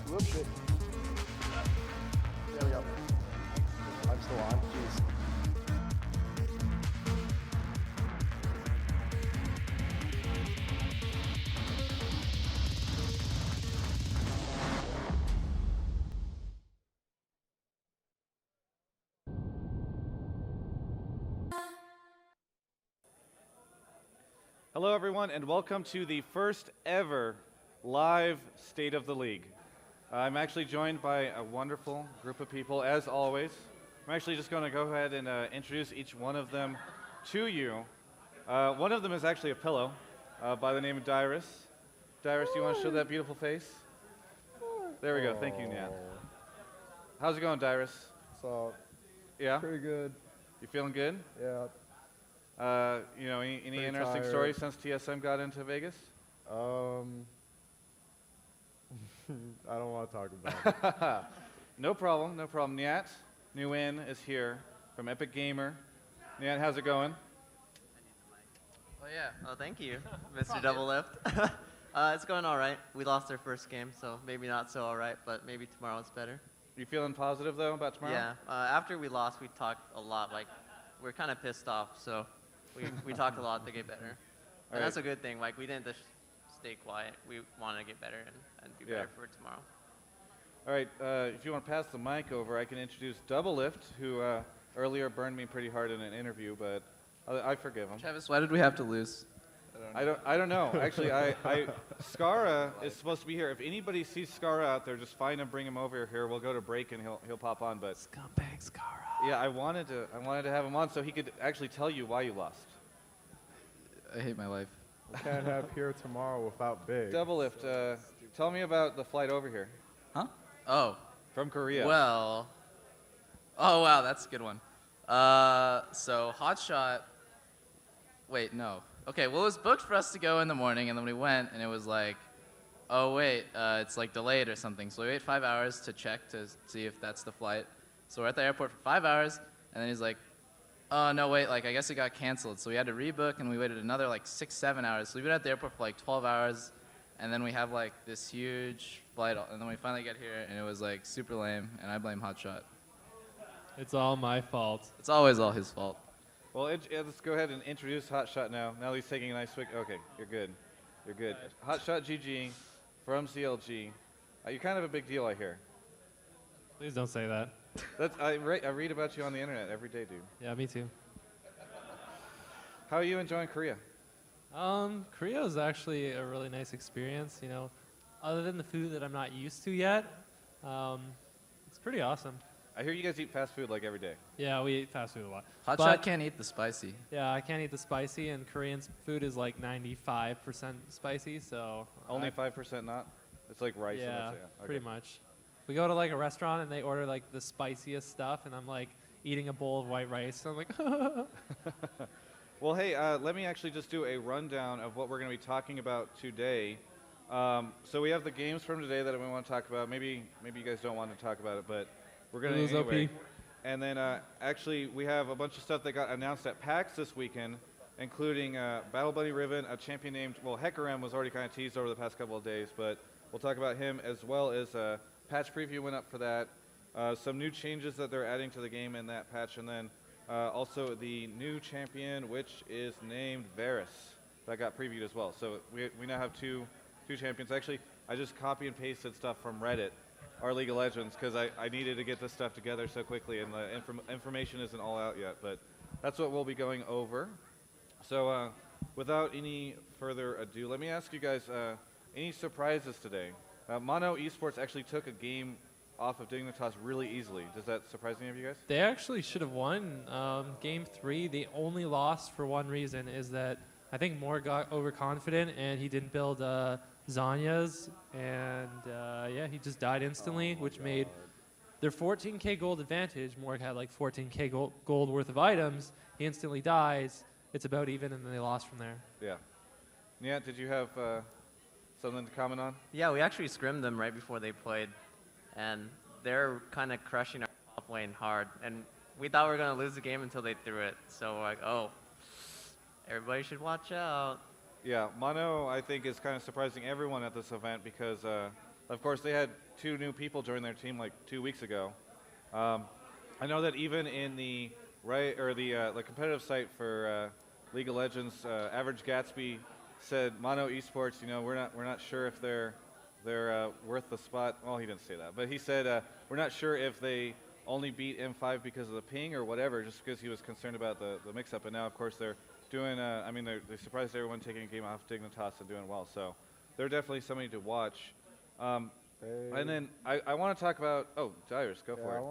Whoops, shit. There we go. I'm still on. Jeez. Hello, everyone, and welcome to the first ever live State of the League. I'm actually joined by a wonderful group of people, as always. I'm actually just going to go ahead and introduce each one of them to you. One of them is actually a pillow by the name of Dyrus. Dyrus, you want to show that beautiful face? There we go. Thank you, Nat. How's it going, Dyrus? So, yeah? pretty good. You feeling good? Yeah. You know, any Pretty interesting tired. stories since TSM got into Vegas? I don't want to talk about it. No problem, no problem. Nyat, new in, is here from Epic Gamer. Nyat, how's it going? Oh yeah, thank you, Mr. Doublelift. It's going all right. We lost our first game, so maybe not so all right, but maybe tomorrow it's better. You feeling positive though about tomorrow? Yeah. After we lost, we talked a lot. Like, we're kind of pissed off, so we talked a lot to get better. And that's a good thing. Like, we didn't just stay quiet. We want to get better and be better for tomorrow. All right, if you want to pass the mic over, I can introduce Doublelift, who earlier burned me pretty hard in an interview, but I forgive him. Travis, why did we have to lose? I don't know. Actually, Skara is supposed to be here. If anybody sees Skara out there, just find him, bring him over here. We'll go to break and he'll pop on. But scumbag Skara. Yeah, I wanted to have him on so he could actually tell you why you lost. I hate my life. We can't have here tomorrow without Big. Doublelift, tell me about the flight over here. Huh? Oh. From Korea. Well. Oh wow, that's a good one. So Hotshot. Wait, no. Okay, well, it was booked for us to go in the morning, and then we went, and it was like, oh, wait, it's like delayed or something. So we wait 5 hours to check to see if that's the flight. So we're at the airport for 5 hours, and then he's like, oh, no, wait, like, I guess it got canceled. So we had to rebook, and we waited another, like, 6-7 hours. So we've been at the airport for, like, 12 hours, and then we have, like, this huge flight, and then we finally get here, and it was, like, super lame, and I blame Hotshot. It's all my fault. It's always all his fault. Well, let's go ahead and introduce Hotshot now. Now he's taking a nice swig. Okay, you're good. You're good. HotshotGG from CLG. You're kind of a big deal, I hear. Please don't say that. I read about you on the internet every day, dude. Yeah, me too. How are you enjoying Korea? Korea is actually a really nice experience, you know. Other than the food that I'm not used to yet, it's pretty awesome. I hear you guys eat fast food like every day. Yeah, we eat fast food a lot. Hotshot can't eat the spicy. Yeah, I can't eat the spicy, and Korean food is like 95% spicy, so... Only 5% not? It's like rice. Yeah, and okay. pretty much. We go to like a restaurant, and they order like the spiciest stuff, and I'm like eating a bowl of white rice, so I'm like... Well, hey, let me actually just do a rundown of what we're going to be talking about today. So we have the games from today that we want to talk about. Maybe you guys don't want to talk about it, but... We're going to anyway. OP. And then actually we have a bunch of stuff that got announced at PAX this weekend, including Battle Bunny Riven, a champion named, well, Hecarim was already kind of teased over the past couple of days, but we'll talk about him, as well as patch preview went up for that, some new changes that they're adding to the game in that patch, and then also the new champion, which is named Varus, that got previewed as well. So we now have two champions. Actually, I just copy and pasted stuff from Reddit, our League of Legends, because I needed to get this stuff together so quickly, and the information isn't all out yet, but that's what we'll be going over. So without any further ado, let me ask you guys, any surprises today? Mono Esports actually took a game off of Dignitas really easily. Does that surprise any of you guys? They actually should have won Game 3. They only lost for one reason, is that I think Moore got overconfident, and he didn't build Zanya's, and yeah, he just died instantly, which made their 14k gold advantage. Morg had like 14k gold worth of items. He instantly dies. It's about even, and then they lost from there. Yeah. Nyat, did you have something to comment on? Yeah, we actually scrimmed them right before they played, and they're kind of crushing our top lane hard. And we thought we were going to lose the game until they threw it. So we're like, oh, everybody should watch out. Yeah, Mono, I think, is kind of surprising everyone at this event because, of course, they had 2 new people join their team like 2 weeks ago. I know that even in the the competitive site for League of Legends, Average Gatsby said Mono Esports, you know, we're not sure if they're worth the spot. Well, he didn't say that, but he said we're not sure if they only beat M5 because of the ping or whatever, just because he was concerned about the mix-up. And now, of course, they're doing, I mean, they surprised everyone taking a game off Dignitas and doing well. So they're definitely somebody to watch. And then I want to talk about, Dyrus, go for it.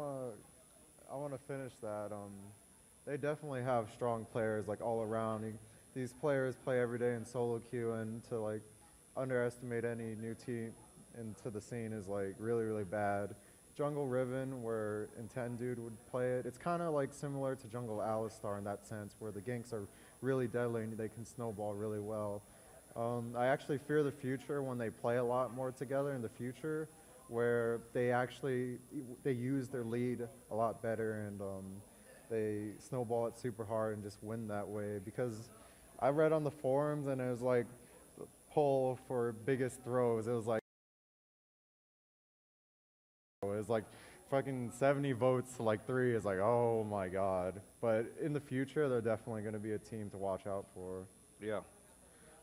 I want to finish that. They definitely have strong players like all around. These players play every day in solo queue, and to like underestimate any new team into the scene is like really, really bad. Jungle Riven, where Dude would play it, it's kind of like similar to Jungle YellowStar in that sense, where the ganks are really deadly and they can snowball really well. I actually fear the future when they play a lot more together in the future, where they use their lead a lot better, and they snowball it super hard and just win that way. Because I read on the forums, and it was like the poll for biggest throws, it was like fucking 70 votes to like 3 is like, oh my god. But in the future, they're definitely going to be a team to watch out for. Yeah.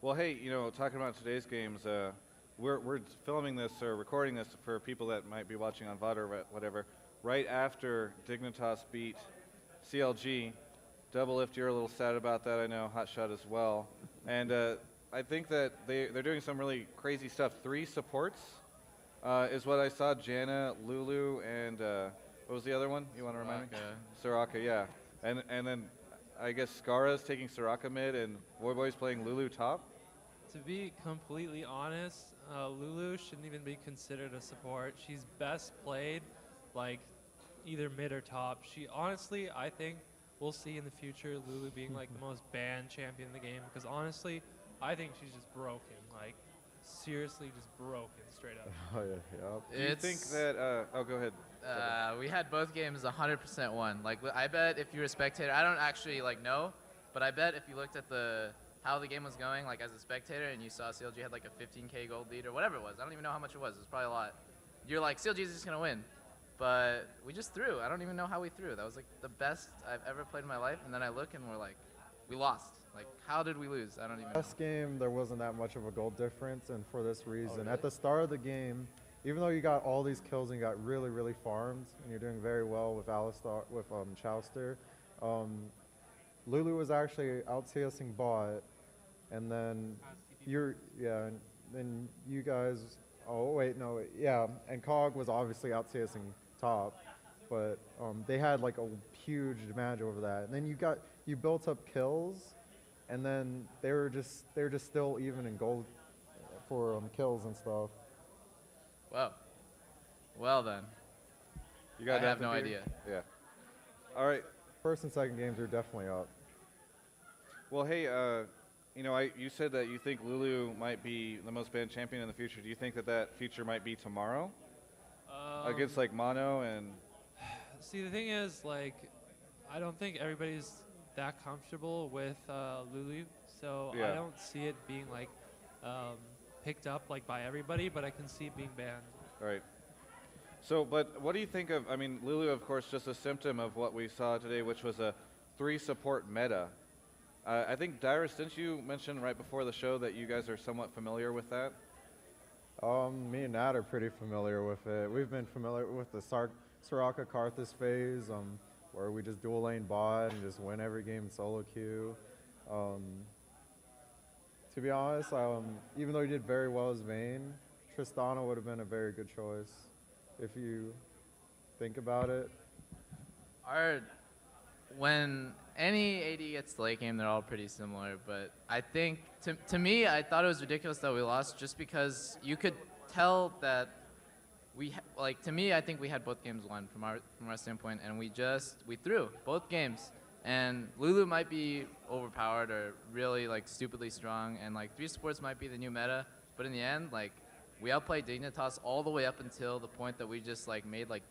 Well, hey, talking about today's games, we're filming this or recording this for people that might be watching on VOD or whatever, right after Dignitas beat CLG. Doublelift, you're a little sad about that, I know, Hotshot as well. And I think that they're doing some really crazy stuff. 3 supports is what I saw, Janna, Lulu, and what was the other one? You want to remind me? Soraka, yeah. And then I guess Skara's taking Soraka mid, and Voyboy's playing Lulu top. To be completely honest, Lulu shouldn't even be considered a support. She's best played like either mid or top. She honestly, I think we'll see in the future Lulu being like the most banned champion in the game, because honestly, I think she's just broken. Like, seriously just broken straight up. Oh, yeah. Do you think that, go ahead. We had both games 100% won. Like, I bet if you're a spectator, I don't actually like know, but I bet if you looked at how the game was going, like as a spectator, and you saw CLG had like a 15K gold lead or whatever it was. I don't even know how much it was. It was probably a lot. You're like, CLG's just gonna win. But we just threw. I don't even know how we threw. That was like the best I've ever played in my life. And then I look and we're like, we lost. Like, how did we lose? I don't even know. Last game, there wasn't that much of a goal difference, and for this reason. Really? At the start of the game, even though you got all these kills and you got really, really farmed, and you're doing very well with Chauster, Lulu was actually out-CSing bot, and then then you guys, and Cog was obviously out-CSing top, but they had like a huge advantage over that. And then you built up kills, and then they were just still even in gold for kills and stuff. Wow. Well then. I have no idea. Yeah. All right. First and second games are definitely up. Well, hey, you said that you think Lulu might be the most banned champion in the future. Do you think that future might be tomorrow? Against like Mono and... See, the thing is, like, I don't think everybody's that comfortable with Lulu, so I don't see it being like picked up like by everybody, but I can see it being banned. Right. So, but what do you think of, Lulu, of course, just a symptom of what we saw today, which was a 3 support meta. I think, Dyrus, didn't you mention right before the show that you guys are somewhat familiar with that? Me and Nat are pretty familiar with it. We've been familiar with the Soraka Karthus phase, where we just dual lane bot and just win every game in solo queue. To be honest, even though he did very well as Vayne, Tristana would have been a very good choice if you think about it. When any AD gets to late game, they're all pretty similar. But I think, to me, I thought it was ridiculous that we lost just because you could tell that to me, I think we had both games won from our standpoint, and we threw both games. And Lulu might be overpowered or really like stupidly strong, and like 3 supports might be the new meta. But in the end, like, we outplayed Dignitas all the way up until the point that we just like made like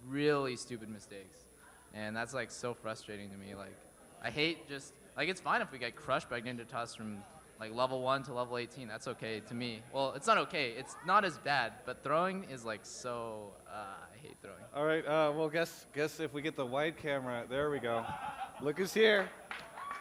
really stupid mistakes. And that's like so frustrating to me. Like, I hate just, like, it's fine if we get crushed by Dignitas from like level 1 to level 18. That's okay to me. Well, it's not okay. It's not as bad, but throwing is like so, I hate throwing. All right, well, guess if we get the wide camera, there we go. Look who's here.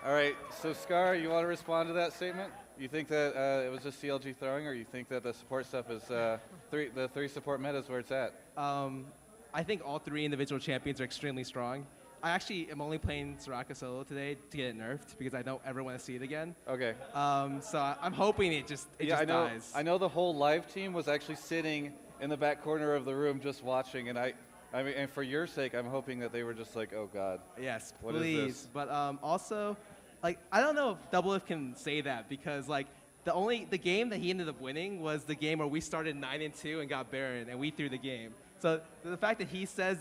All right, so Scar, you want to respond to that statement? You think that it was just CLG throwing, or you think that the support stuff is, the 3 support meta is where it's at? I think all 3 individual champions are extremely strong. I actually am only playing Soraka solo today to get it nerfed because I don't ever want to see it again. Okay. So I'm hoping it just I know. dies. I know the whole live team was actually sitting in the back corner of the room just watching, and I mean, and for your sake, I'm hoping that they were just like, oh God. Yes, what please. is this? But also, like, I don't know if Doublelift can say that because like the game that he ended up winning was the game where we started 9-2 and got Baron, and we threw the game. So the fact that he says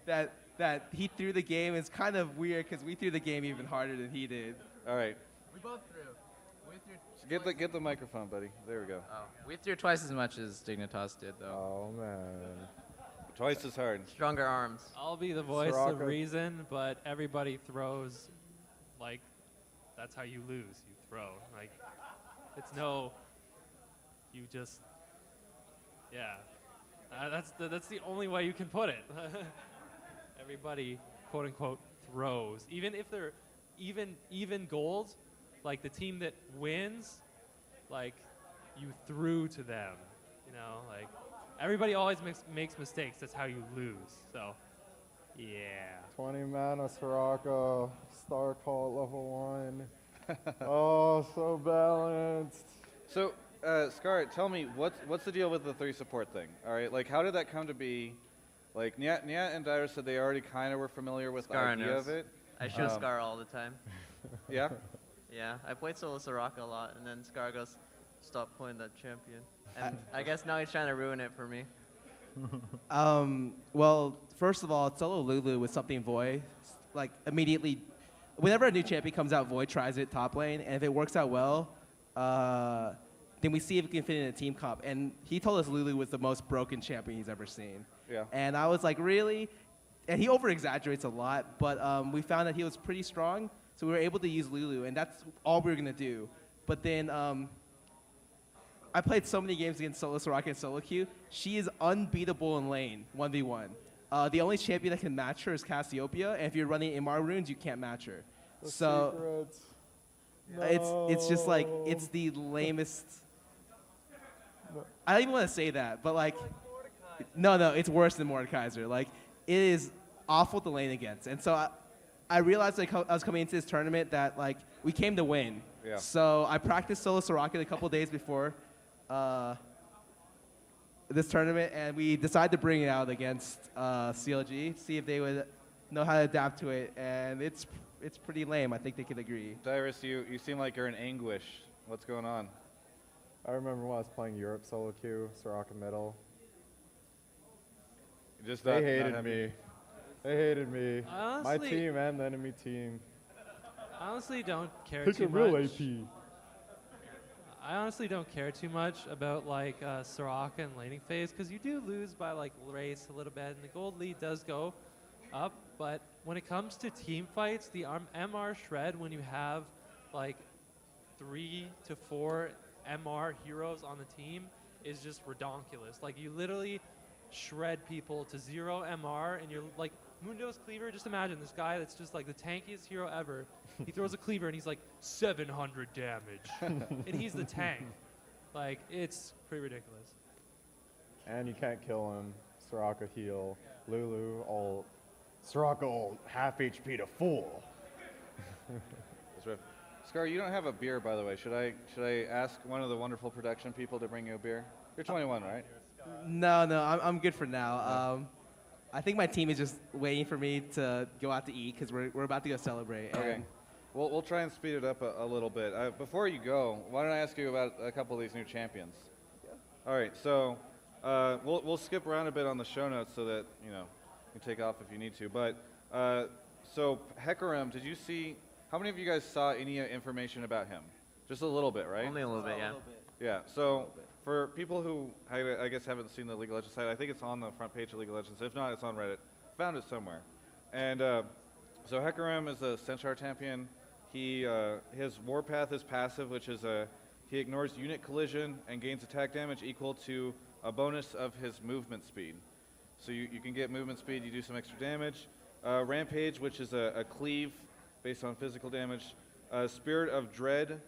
that he threw the game is kind of weird because we threw the game even harder than he did. All right. We both threw. We threw Get the microphone, buddy. There we go. Oh, we threw twice as much as Dignitas did, though. Oh man. Twice as hard. Stronger arms. I'll be the voice of reason, but everybody throws like that's how you lose. You throw. Like it's no you just yeah. That's the only way you can put it. Everybody quote unquote throws. Even if they're even gold, like the team that wins, like you threw to them. You know, like everybody always makes mistakes. That's how you lose. So, yeah. 20 mana Soraka, Star Call level 1. Oh, so balanced. So, Scar, tell me, what's the deal with the 3 support thing? All right, like how did that come to be? Like Nyat and Dyrus said they already kind of were familiar with the idea of it. I show Scar all the time. Yeah? Yeah, I played solo Soraka a lot, and then Scar goes, stop playing that champion. And I guess now he's trying to ruin it for me. Well, first of all, solo Lulu with something Void, like immediately, whenever a new champion comes out, Void tries it top lane, and if it works out well, then we see if we can fit in a team comp. And he told us Lulu was the most broken champion he's ever seen. Yeah. And I was like, really? And he over-exaggerates a lot, but we found that he was pretty strong, so we were able to use Lulu, and that's all we were going to do. But then I played so many games against Solo Soraka and Solo Q. She is unbeatable in lane, 1v1. The only champion that can match her is Cassiopeia, and if you're running MR runes, you can't match her. The so secrets. it's just like, it's the lamest. I don't even want to say that, but like, no, it's worse than Mordekaiser. Like, it is awful to lane against. And so I realized like, I was coming into this tournament that like, we came to win. Yeah. So I practiced solo Soraka a couple days before this tournament, and we decided to bring it out against CLG, see if they would know how to adapt to it, and it's pretty lame. I think they could agree. Dyrus, you seem like you're in anguish. What's going on? I remember when I was playing Europe solo queue, Soraka middle. Just they hated me. They hated me. Honestly, my team and the enemy team. I honestly don't care Pick too a real much. AP. I honestly don't care too much about like Soraka and laning phase because you do lose by like race a little bit, and the gold lead does go up. But when it comes to team fights, the MR shred when you have like 3 to 4 MR heroes on the team is just redonkulous. Like you literally shred people to 0 MR, and you're like Mundo's cleaver. Just imagine this guy that's just like the tankiest hero ever. He throws a cleaver and he's like 700 damage, and he's the tank. Like it's pretty ridiculous. And you can't kill him. Soraka heal. Lulu ult. Soraka ult. Half HP to full. That's right. Scar, you don't have a beer, by the way. Should I ask one of the wonderful production people to bring you a beer? You're 21, right? No, I'm good for now. I think my team is just waiting for me to go out to eat because we're about to go celebrate. Okay. We'll try and speed it up a little bit. Before you go, why don't I ask you about a couple of these new champions? Yeah. All right, so we'll skip around a bit on the show notes so that, you know, you can take off if you need to. But so Hecarim, did you see, how many of you guys saw any information about him? Just a little bit, right? Only a little bit, yeah. Yeah, so for people who I guess haven't seen the League of Legends site, I think it's on the front page of League of Legends. If not, it's on Reddit. Found it somewhere. And so Hecarim is a Centaur champion. His Warpath is passive, which is he ignores unit collision and gains attack damage equal to a bonus of his movement speed. So you can get movement speed, you do some extra damage. Rampage, which is a cleave based on physical damage. Spirit of Dread.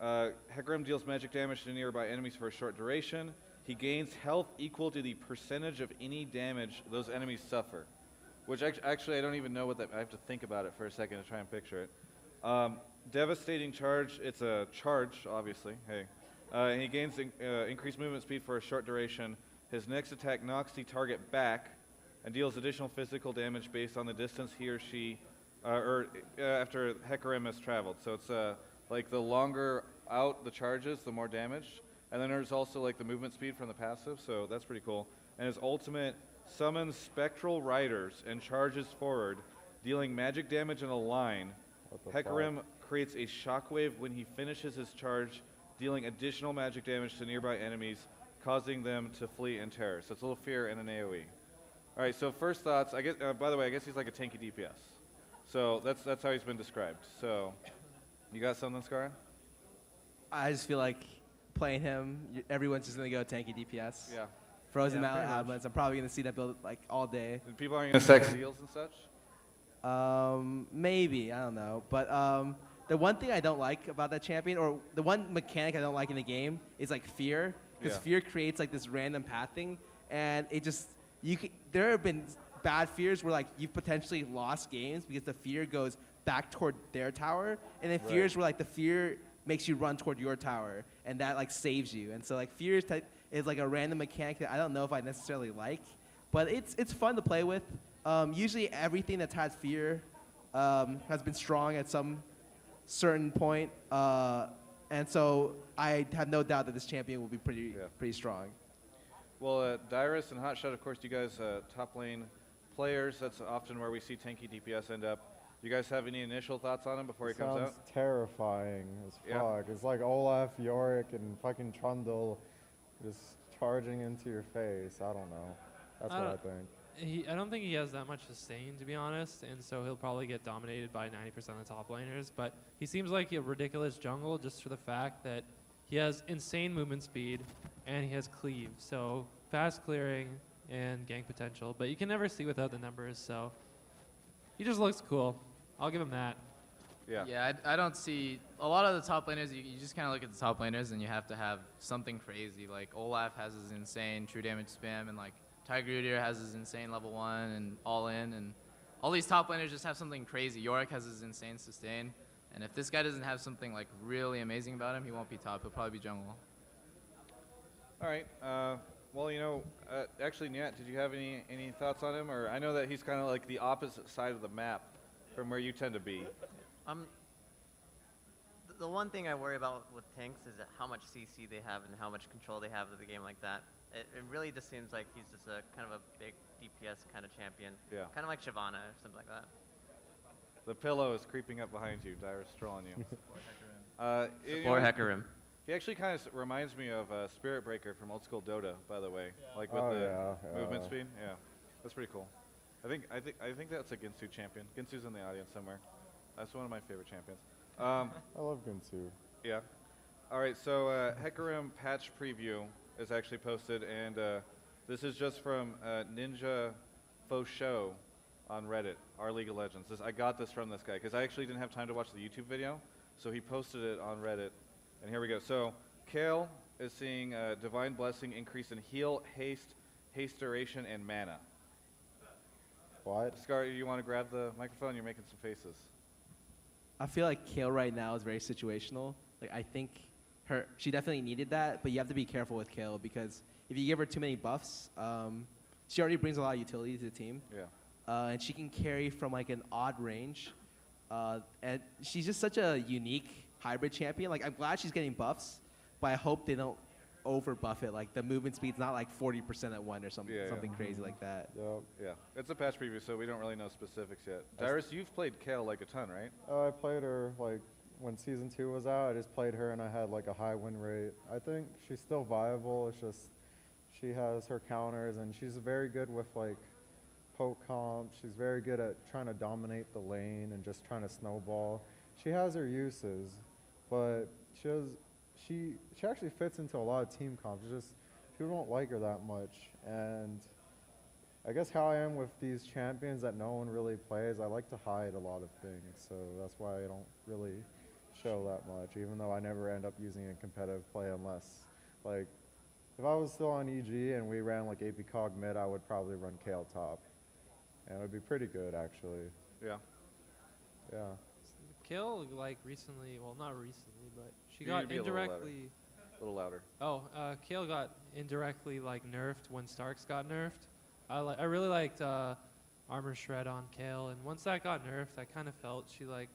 Hecarim deals magic damage to nearby enemies for a short duration. He gains health equal to the percentage of any damage those enemies suffer, which actually I don't even know what that, I have to think about it for a second to try and picture it. Devastating charge, it's a charge, obviously, hey. And he gains increased movement speed for a short duration. His next attack knocks the target back and deals additional physical damage based on the distance he or she, after Hecarim has traveled. So it's like the longer out the charges, the more damage. And then there's also like the movement speed from the passive, so that's pretty cool. And his ultimate summons spectral riders and charges forward, dealing magic damage in a line. Hecarim creates a shockwave when he finishes his charge, dealing additional magic damage to nearby enemies, causing them to flee in terror. So it's a little fear and an AoE. All right, so first thoughts. I guess, by the way, I guess he's like a tanky DPS. So that's how he's been described. So you got something, Scar? I just feel like playing him, everyone's just going to go tanky DPS. Yeah. Frozen Yeah, Mountain Admins. I'm probably going to see that build like all day. And people aren't going to sex deals and such? Maybe. I don't know. But the one thing I don't like about that champion, or the one mechanic I don't like in the game, is like fear. Because fear creates like this random path thing. And it just, there have been bad fears where like you've potentially lost games because the fear goes back toward their tower. And then fears where like the fear makes you run toward your tower. And that like saves you. And so like fear is like a random mechanic that I don't know if I necessarily like. But it's fun to play with. Usually everything that's had fear has been strong at some certain point. And so I have no doubt that this champion will be pretty strong. Well, Dyrus and Hotshot, of course, you guys top lane players. That's often where we see tanky DPS end up. You guys have any initial thoughts on him before he comes out? Sounds terrifying as fuck. It's like Olaf, Yorick, and fucking Trundle just charging into your face. I don't know. That's what I think. I don't think he has that much sustain, to be honest, and so he'll probably get dominated by 90% of the top laners. But he seems like a ridiculous jungle just for the fact that he has insane movement speed and he has cleave, so fast clearing and gank potential. But you can never see without the numbers, so he just looks cool. I'll give him that. Yeah, I don't see a lot of the top laners. You just kind of look at the top laners and you have to have something crazy. Like Olaf has his insane true damage spam, and like Tigrudir has his insane level 1 and all in, and all these top laners just have something crazy. Yorick has his insane sustain, and if this guy doesn't have something like really amazing about him, he won't be top. He'll probably be jungle. All right. Well, you know, actually, Nyat, did you have any thoughts on him? Or I know that he's kind of like the opposite side of the map from where you tend to be. The one thing I worry about with tanks is how much CC they have and how much control they have of the game like that. It really just seems like he's just a kind of a big DPS kind of champion. Yeah. Kind of like Shyvana or something like that. The pillow is creeping up behind you. Dyrus trolling you. Support Hecarim. He actually kind of reminds me of Spirit Breaker from old school Dota, by the way. Like with the movement speed. Yeah, that's pretty cool. I think that's a Ginsu champion. Ginsu's in the audience somewhere. That's one of my favorite champions. I love Ginsu. Yeah. All right, so Hecarim patch preview is actually posted, and this is just from Ninja Faux Show on Reddit, our League of Legends. I got this from this guy because I actually didn't have time to watch the YouTube video, so he posted it on Reddit, and here we go. So Kale is seeing Divine Blessing increase in heal, haste duration, and mana. What? Scar, you want to grab the microphone? You're making some faces. I feel like Kale right now is very situational. Like I think she definitely needed that, but you have to be careful with Kale because if you give her too many buffs, she already brings a lot of utility to the team. Yeah. And she can carry from like an odd range. And she's just such a unique hybrid champion. Like I'm glad she's getting buffs, but I hope they don't over buff it. Like the movement speed's not like 40% at 1 or something crazy like that. Yeah, it's a patch preview, so we don't really know specifics yet. Dyrus, you've played Kale like a ton, right? I played her like when season 2 was out. I just played her and I had like a high win rate. I think she's still viable. It's just she has her counters and she's very good with like poke comp. She's very good at trying to dominate the lane and just trying to snowball. She has her uses, but she actually fits into a lot of team comps. It's just people don't like her that much. And I guess how I am with these champions that no one really plays, I like to hide a lot of things. So that's why I don't really show that much, even though I never end up using it in competitive play unless, like, if I was still on EG and we ran like AP Cog mid, I would probably run Kale top. And it would be pretty good, actually. Yeah. Yeah. Kale, like recently, well, not recently, but she You need to got be a little louder. indirectly. A little louder. Oh, Kale got indirectly like nerfed when Starks got nerfed. I really liked Armor Shred on Kale, and once that got nerfed, I kind of felt she like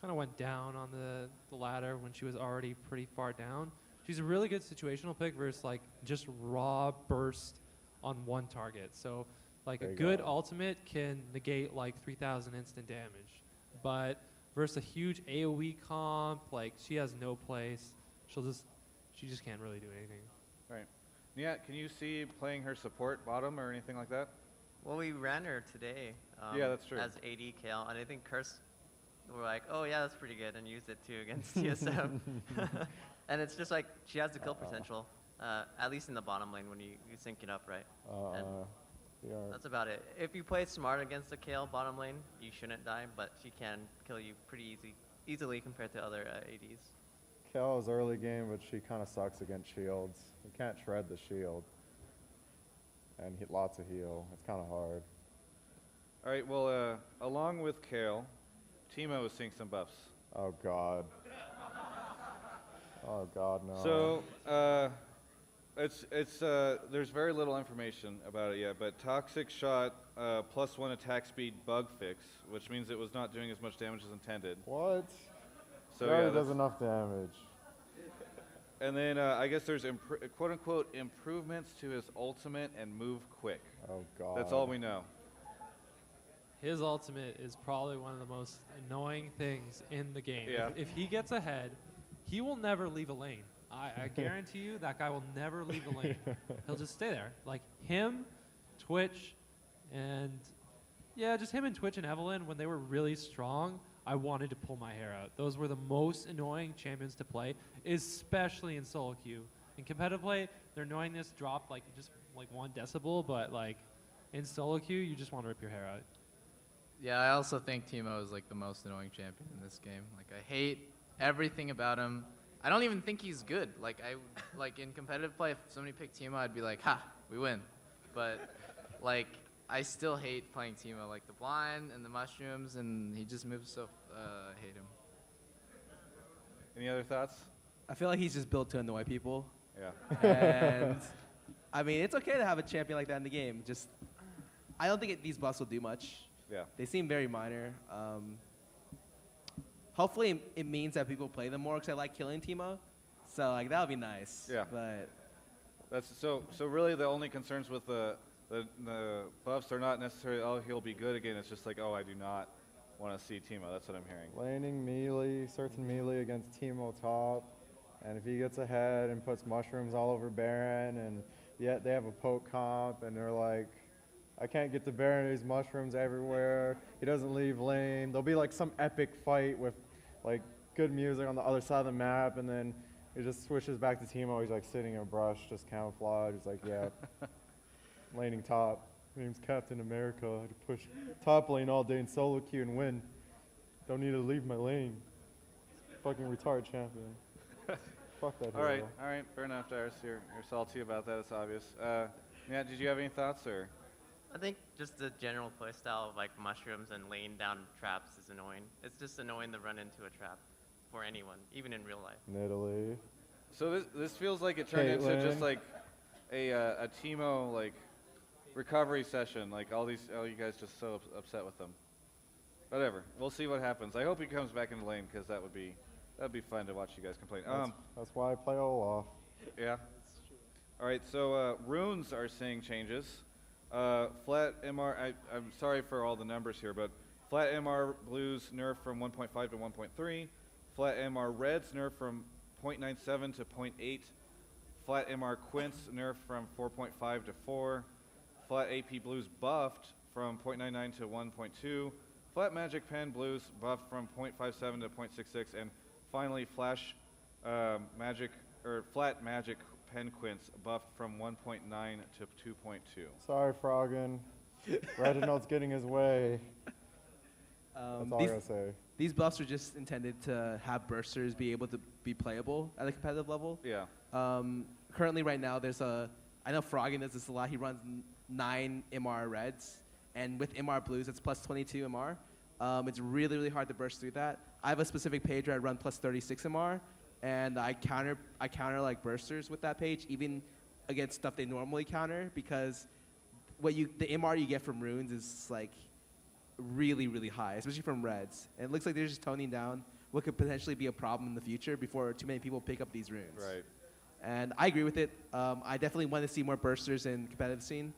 kind of went down on the ladder when she was already pretty far down. She's a really good situational pick versus like just raw burst on one target. So like There a you good go. ultimate can negate like 3,000 instant damage, but versus a huge AoE comp, like she has no place. She just can't really do anything. Right. Nyat, can you see playing her support bottom or anything like that? Well, we ran her today. Yeah, that's true. As AD Kale, and I think Curse were like, oh yeah, that's pretty good, and used it too against TSM. And it's just like she has the kill potential, at least in the bottom lane when you sync it up right. And Yeah. that's about it. If you play smart against the Kale bottom lane, you shouldn't die, but she can kill you pretty easily compared to other ADs. Kale's early game, but she kind of sucks against shields. You can't shred the shield. And hit lots of heal. It's kind of hard. All right, well, along with Kale, Teemo is seeing some buffs. Oh, God. Oh, God, no. So, there's very little information about it yet, but Toxic shot +1 attack speed bug fix, which means it was not doing as much damage as intended. What? So It yeah, already does enough damage. And then I guess there's quote-unquote improvements to his ultimate and move quick. Oh, God. That's all we know. His ultimate is probably one of the most annoying things in the game. Yeah. If he gets ahead, he will never leave a lane. I guarantee you that guy will never leave a lane. He'll just stay there. Like him, Twitch, and yeah, just him and Twitch and Evelyn, when they were really strong, I wanted to pull my hair out. Those were the most annoying champions to play, especially in solo queue. In competitive play, their annoyingness dropped like just like 1 decibel, but like in solo queue, you just want to rip your hair out. Yeah, I also think Teemo is like the most annoying champion in this game. Like I hate everything about him. I don't even think he's good. Like like in competitive play, if somebody picked Teemo, I'd be like, ha, we win. But like I still hate playing Teemo. Like the blind and the mushrooms, and he just moves so. I hate him. Any other thoughts? I feel like he's just built to annoy people. Yeah. And I mean, it's okay to have a champion like that in the game. Just, I don't think these buffs will do much. Yeah. They seem very minor. Hopefully, it means that people play them more because I like killing Teemo. So like that would be nice. Yeah. But That's so really the only concerns with the buffs are not necessarily, oh, he'll be good again. It's just like, oh, I do not want to see Teemo. That's what I'm hearing. Laning melee, certain melee against Teemo top. And if he gets ahead and puts mushrooms all over Baron, and yet they have a poke comp, and they're like, I can't get to Baron, there's mushrooms everywhere. He doesn't leave lane. There'll be like some epic fight with like good music on the other side of the map, and then it just switches back to Teemo. He's like sitting in a brush, just camouflage. He's like, yeah, laning top. My name's Captain America. I had to push top lane all day in solo queue and win. Don't need to leave my lane. Fucking retarded champion. Fuck that All hero. right, fair enough, Dyrus. You're salty about that, it's obvious. Nat, did you have any thoughts, or? I think just the general playstyle of like mushrooms and laying down traps is annoying. It's just annoying to run into a trap for anyone, even in real life. Italy. So this feels like it turned into just like a Teemo like recovery session. Like all you guys just so upset with them. Whatever. We'll see what happens. I hope he comes back in the lane because that'd be fun to watch you guys complain. That's why I play Olaf. Yeah. All right. So runes are seeing changes. Flat MR. I'm sorry for all the numbers here, but flat MR blues nerf from 1.5 to 1.3. Flat MR reds nerf from 0.97 to 0.8. Flat MR quints nerf from 4.5 to 4. Flat AP blues buffed from 0.99 to 1.2. Flat magic pen blues buffed from 0.57 to 0.66, and finally flash flat magic pen quints buffed from 1.9 to 2.2. Sorry, Froggen. Reginald's getting his way. That's all I gotta say. These buffs are just intended to have bursters be able to be playable at a competitive level. Yeah. Currently, right now, I know Froggen does this a lot. He runs 9 MR reds, and with MR blues, it's plus 22 MR. It's really, really hard to burst through that. I have a specific page where I run plus 36 MR, and I counter like bursters with that page, even against stuff they normally counter, because the MR you get from runes is like really, really high, especially from reds. And it looks like they're just toning down what could potentially be a problem in the future before too many people pick up these runes. Right. And I agree with it. I definitely want to see more bursters in competitive scene.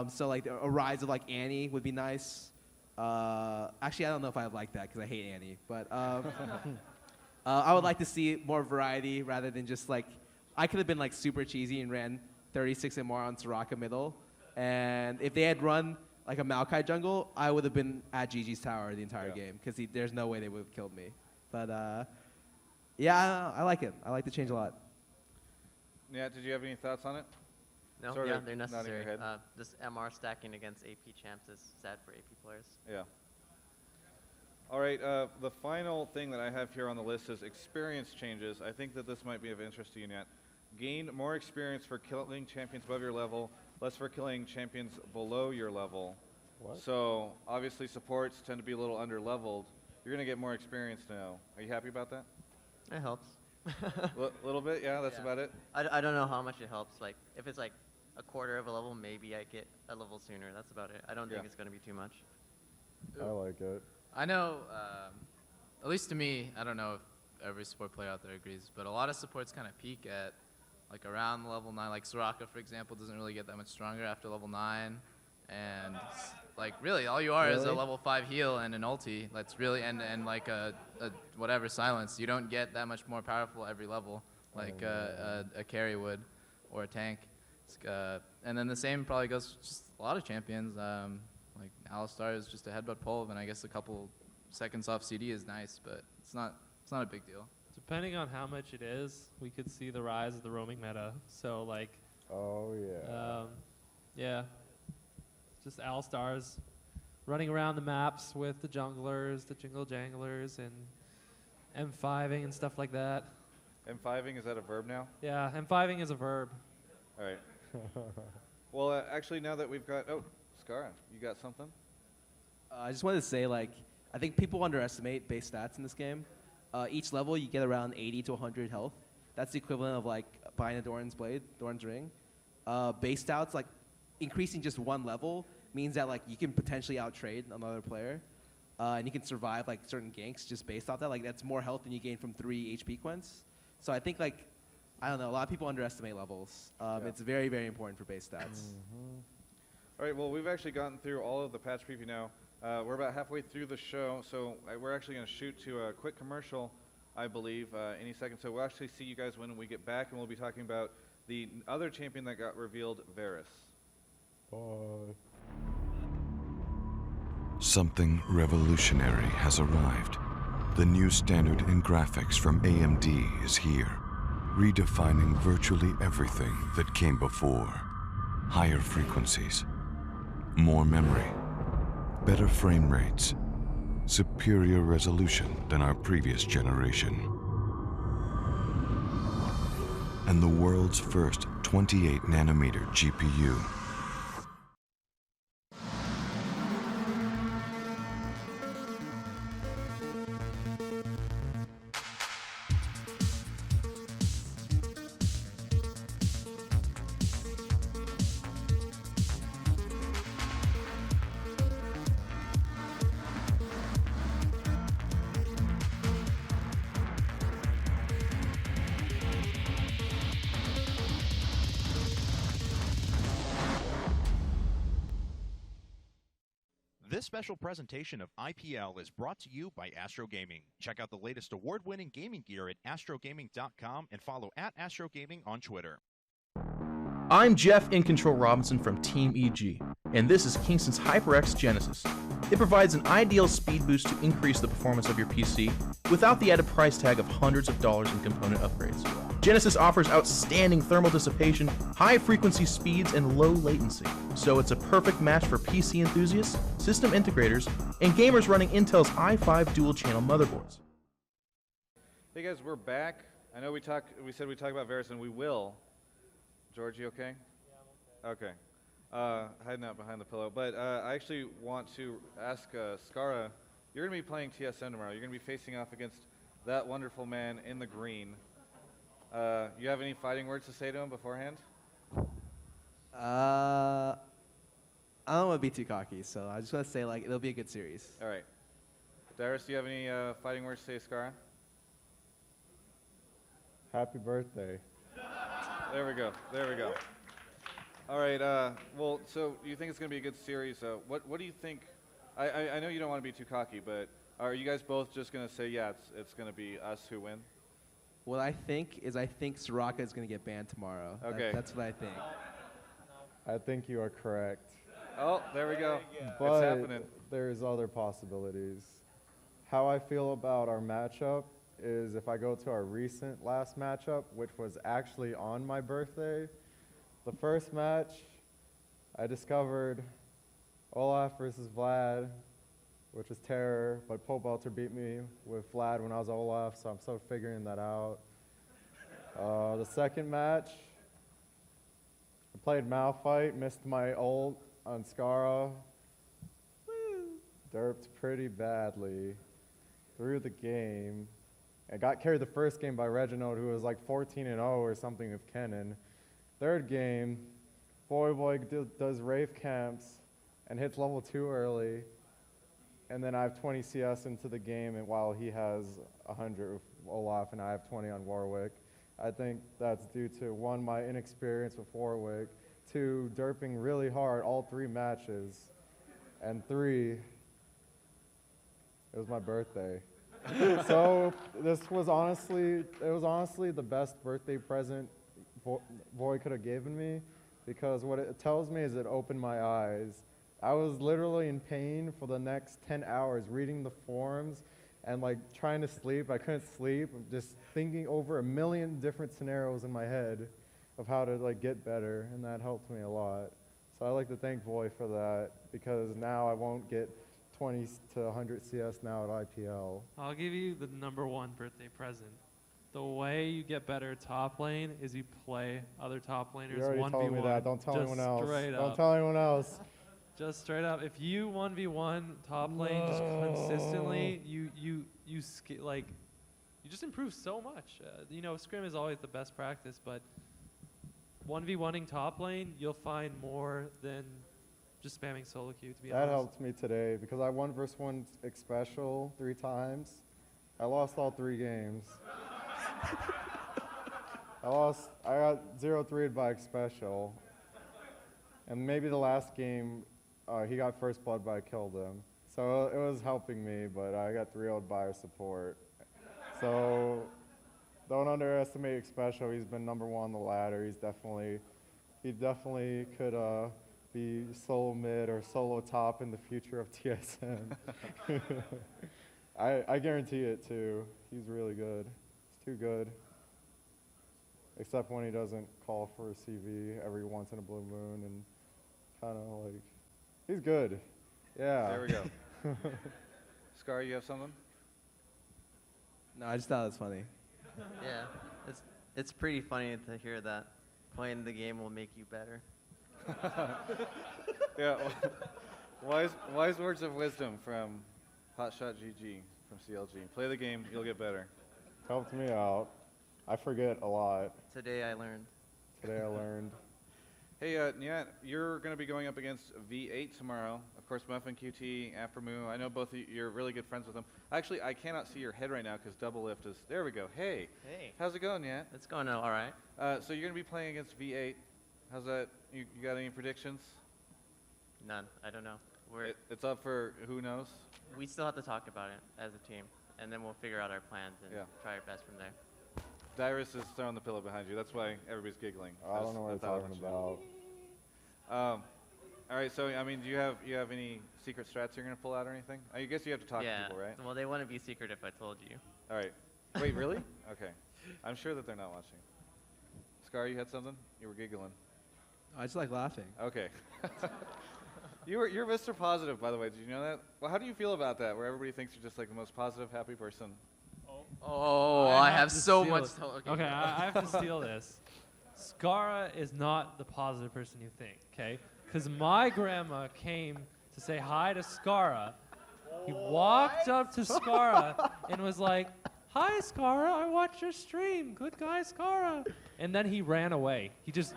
So like a rise of like Annie would be nice. Actually, I don't know if I like that because I hate Annie. But I would like to see more variety rather than just like, I could have been like super cheesy and ran 36 MR on Soraka middle. And if they had run like a Maokai jungle, I would have been at GG's tower the entire game because there's no way they would have killed me. But yeah, I like it. I like the change a lot. Yeah, did you have any thoughts on it? No, Sort yeah, of they're nodding your necessary. head. This MR stacking against AP champs is sad for AP players. Yeah. All right, the final thing that I have here on the list is experience changes. I think that this might be of interest to you, Nat. Gain more experience for killing champions above your level, less for killing champions below your level. What? So obviously supports tend to be a little under-leveled. You're going to get more experience now. Are you happy about that? It helps. Little bit, yeah, that's about it. I don't know how much it helps. Like, if it's like a quarter of a level, maybe I get a level sooner. That's about it. I don't think it's going to be too much. I like it. I know, at least to me, I don't know if every support player out there agrees, but a lot of supports kind of peak at like around level 9. Like Soraka, for example, doesn't really get that much stronger after level 9. And like really, all you are is a level 5 heal and an ulti. That's really, and like a whatever silence. You don't get that much more powerful every level, like a carry would, or a tank. And then the same probably goes for just a lot of champions. Like YellowStar is just a headbutt pull, and I guess a couple seconds off CD is nice, but it's not a big deal. Depending on how much it is, we could see the rise of the roaming meta. So like, oh yeah, yeah, just YellowStars running around the maps with the junglers, the jingle janglers, and M5ing and stuff like that. M5ing, is that a verb now? Yeah, M5ing is a verb. All right. Well, actually, now that we've got, Scar, you got something? I just wanted to say, like, I think people underestimate base stats in this game. Each level, you get around 80 to 100 health. That's the equivalent of, like, buying a Doran's blade, Doran's ring. Base stats, like, increasing just one level means that, like, you can potentially out-trade another player. And you can survive, like, certain ganks just based off that. Like, that's more health than you gain from 3 HP quints. So I think, like, I don't know, a lot of people underestimate levels. It's very, very important for base stats. All right, well, we've actually gotten through all of the patch preview now. We're about halfway through the show, so we're actually going to shoot to a quick commercial, I believe, any second. So we'll actually see you guys when we get back, and we'll be talking about the other champion that got revealed, Varus. Bye. Something revolutionary has arrived. The new standard in graphics from AMD is here, redefining virtually everything that came before. Higher frequencies, more memory, better frame rates, superior resolution than our previous generation, and the world's first 28nm GPU. This special presentation of IPL is brought to you by Astro Gaming. Check out the latest award-winning gaming gear at astrogaming.com and follow @AstroGaming on Twitter. I'm Jeff In Control Robinson from Team EG, and this is Kingston's HyperX Genesis. It provides an ideal speed boost to increase the performance of your PC without the added price tag of hundreds of dollars in component upgrades. Genesis offers outstanding thermal dissipation, high frequency speeds, and low latency, so it's a perfect match for PC enthusiasts, system integrators, and gamers running Intel's i5 dual-channel motherboards. Hey guys, we're back. I know we said we'd talk about Varus, and we will. George, you okay? Yeah, I'm okay. Okay. hiding out behind the pillow. But I actually want to ask Skara, you're going to be playing TSM tomorrow. You're going to be facing off against that wonderful man in the green. You have any fighting words to say to him beforehand? I don't want to be too cocky, so I just want to say, like, it'll be a good series. All right. Dyrus, do you have any fighting words to say to Skara? Happy birthday. There we go. There we go. All right. Well, so you think it's going to be a good series. What do you think? I know you don't want to be too cocky, but are you guys both just going to say, yeah, it's going to be us who win? What I think is Soraka is going to get banned tomorrow. Okay. That's what I think. I think you are correct. Oh, there we go. But it's happening. there's other possibilities. How I feel about our matchup is if I go to our recent last matchup, which was actually on my birthday, the first match, I discovered Olaf versus Vlad, which was terror, but Pobelter beat me with Vlad when I was Olaf, so I'm still figuring that out. The second match, I played Malphite, missed my ult on Skara. Derped pretty badly through the game. I got carried the first game by Reginald, who was like 14-0 or something with Kennen. Third game, Boy does Wraith camps and hits level 2 early. And then I have 20 CS into the game, and while he has 100 with Olaf and I have 20 on Warwick. I think that's due to, 1, my inexperience with Warwick, 2, derping really hard all 3 matches, and 3, it was my birthday. So this was honestly, the best birthday present Void could have given me, because what it tells me is it opened my eyes. I was literally in pain for the next 10 hours reading the forums and like trying to sleep. I couldn't sleep, just thinking over a million different scenarios in my head of how to like get better, and that helped me a lot. So I like to thank Void for that, because now I won't get 20 to 100 CS now at IPL. I'll give you the #1 birthday present. The way you get better top lane is you play other top laners 1v1. You already told me that. Don't tell anyone else. Straight Don't up. tell anyone else. Just straight up. If you 1v1 top lane just consistently, you just improve so much. You know, scrim is always the best practice, but 1v1ing top lane, you'll find more than just spamming solo queue, to be honest. That helped me today, because I 1v1 Xpecial 3 times. I lost all 3 games. I got 0-3'd by Xpecial. And maybe the last game, he got first blood, but I killed him. So it was helping me, but I got 3-0'd by our support. So don't underestimate Xpecial. He's been #1 on the ladder. He definitely could be solo mid or solo top in the future of TSM. I guarantee it too. He's really good. He's too good. Except when he doesn't call for a CV every once in a blue moon, and kind of like, he's good. Yeah. There we go. Scar, you have something? No, I just thought it was funny. Yeah, it's pretty funny to hear that playing the game will make you better. Yeah, wise words of wisdom from HotshotGG from CLG. Play the game, you'll get better. Helped me out. I forget a lot. Today I learned. Hey, Nyat, you're going to be going up against V8 tomorrow. Of course, Muffin QT, Aframu. I know both of you, you're really good friends with them. Actually, I cannot see your head right now because Doublelift is. There we go. Hey. Hey. How's it going, Nyat? It's going all right. So you're going to be playing against V8. How's that? You got any predictions? None. I don't know. It's up for who knows? We still have to talk about it as a team, and then we'll figure out our plans and try our best from there. Dyrus is throwing the pillow behind you. That's why everybody's giggling. I don't know what you're talking about. All right, so I mean, do you have any secret strats you're gonna pull out or anything? I guess you have to talk to people, right? Well, they wouldn't be secret if I told you. All right. Wait, really? Okay. I'm sure that they're not watching. Scar, you had something? You were giggling. I just like laughing. Okay. You're Mr. Positive, by the way. Did you know that? Well, how do you feel about that, where everybody thinks you're just like the most positive, happy person? Oh, I have so much. Okay, I have to steal this. Skara is not the positive person you think, okay? because my grandma came to say hi to Skara. He walked up to Skara and was like, "Hi, Skara, I watched your stream. Good guy, Skara." And then he ran away. He just...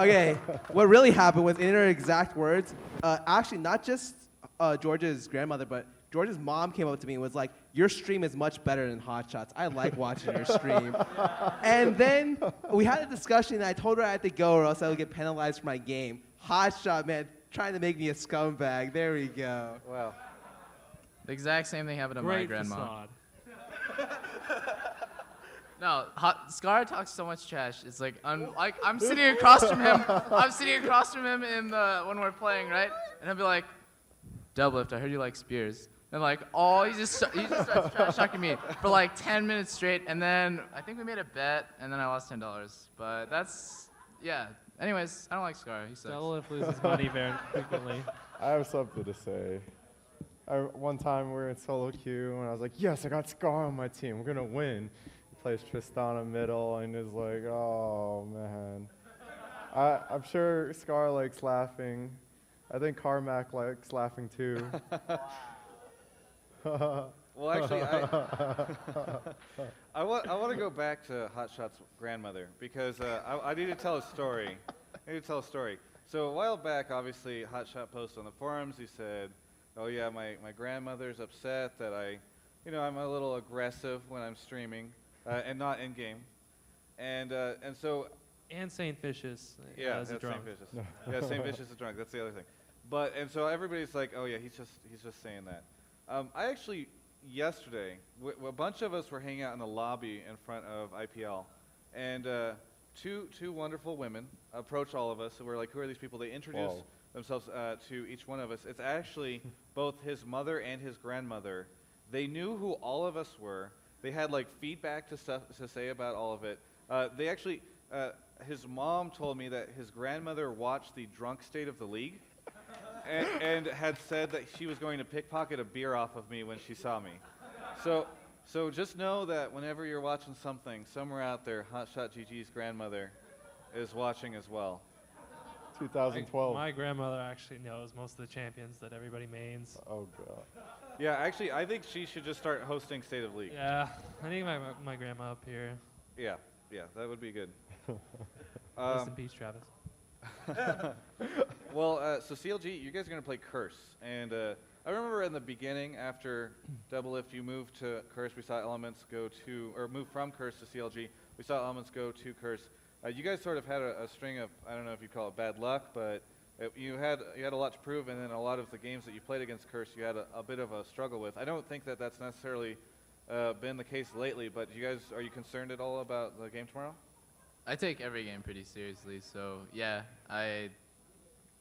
Okay, what really happened was, in her exact words, actually not just George's grandmother, but George's mom came up to me and was like, "Your stream is much better than HotShots. I like watching your stream." And then we had a discussion, and I told her I had to go or else I would get penalized for my game. HotShot, man, trying to make me a scumbag. There we go. Wow. The exact same thing happened to my Great grandma. facade. No, Scar talks so much trash. It's like, I'm sitting across from him. I'm sitting across from him in when we're playing, right? And he'll be like, "Doublelift, I heard you like spears." And like, he just starts trash talking me for like 10 minutes straight. And then I think we made a bet, and then I lost $10. But that's, yeah. Anyways, I don't like Scar. He sucks. Doublelift loses money very frequently. I have something to say. One time we were in solo queue, and I was like, "Yes, I got Scar on my team. We're gonna win." He plays Tristana middle, and is like, "Oh man." I'm sure Scar likes laughing. I think Carmack likes laughing too. Well, actually, I want to go back to HotShot's grandmother because I need to tell a story. So a while back, obviously, HotShot posted on the forums. He said, "Oh yeah, my grandmother's upset that I'm a little aggressive when I'm streaming and not in game," and so. And Saintvicious. Yeah, as a that's drunk. Saintvicious. Yeah, Saintvicious is drunk. That's the other thing. And so everybody's like, "Oh yeah, he's just saying that." I actually yesterday, a bunch of us were hanging out in the lobby in front of IPL, and two wonderful women approached all of us. So we're like, "Who are these people?" They introduced themselves to each one of us. It's actually both his mother and his grandmother. They knew who all of us were. They had like feedback to say about all of it. They actually. His mom told me that his grandmother watched the drunk state of the league and had said that she was going to pickpocket a beer off of me when she saw me. So just know that whenever you're watching something, somewhere out there, HotshotGG's grandmother is watching as well. 2012. My grandmother actually knows most of the champions that everybody mains. Oh god. Yeah, actually, I think she should just start hosting State of League. Yeah, I need my grandma up here. Yeah, that would be good. Rest in peace, Travis. Well, so CLG, you guys are going to play Curse. And I remember in the beginning, after Doublelift, you moved to Curse. We saw Elements go to, or move from Curse to CLG. We saw Elements go to Curse. You guys sort of had a string of, I don't know if you call it bad luck, but you had a lot to prove, and then a lot of the games that you played against Curse, you had a bit of a struggle with. I don't think that that's necessarily been the case lately, but are you concerned at all about the game tomorrow? I take every game pretty seriously, so yeah,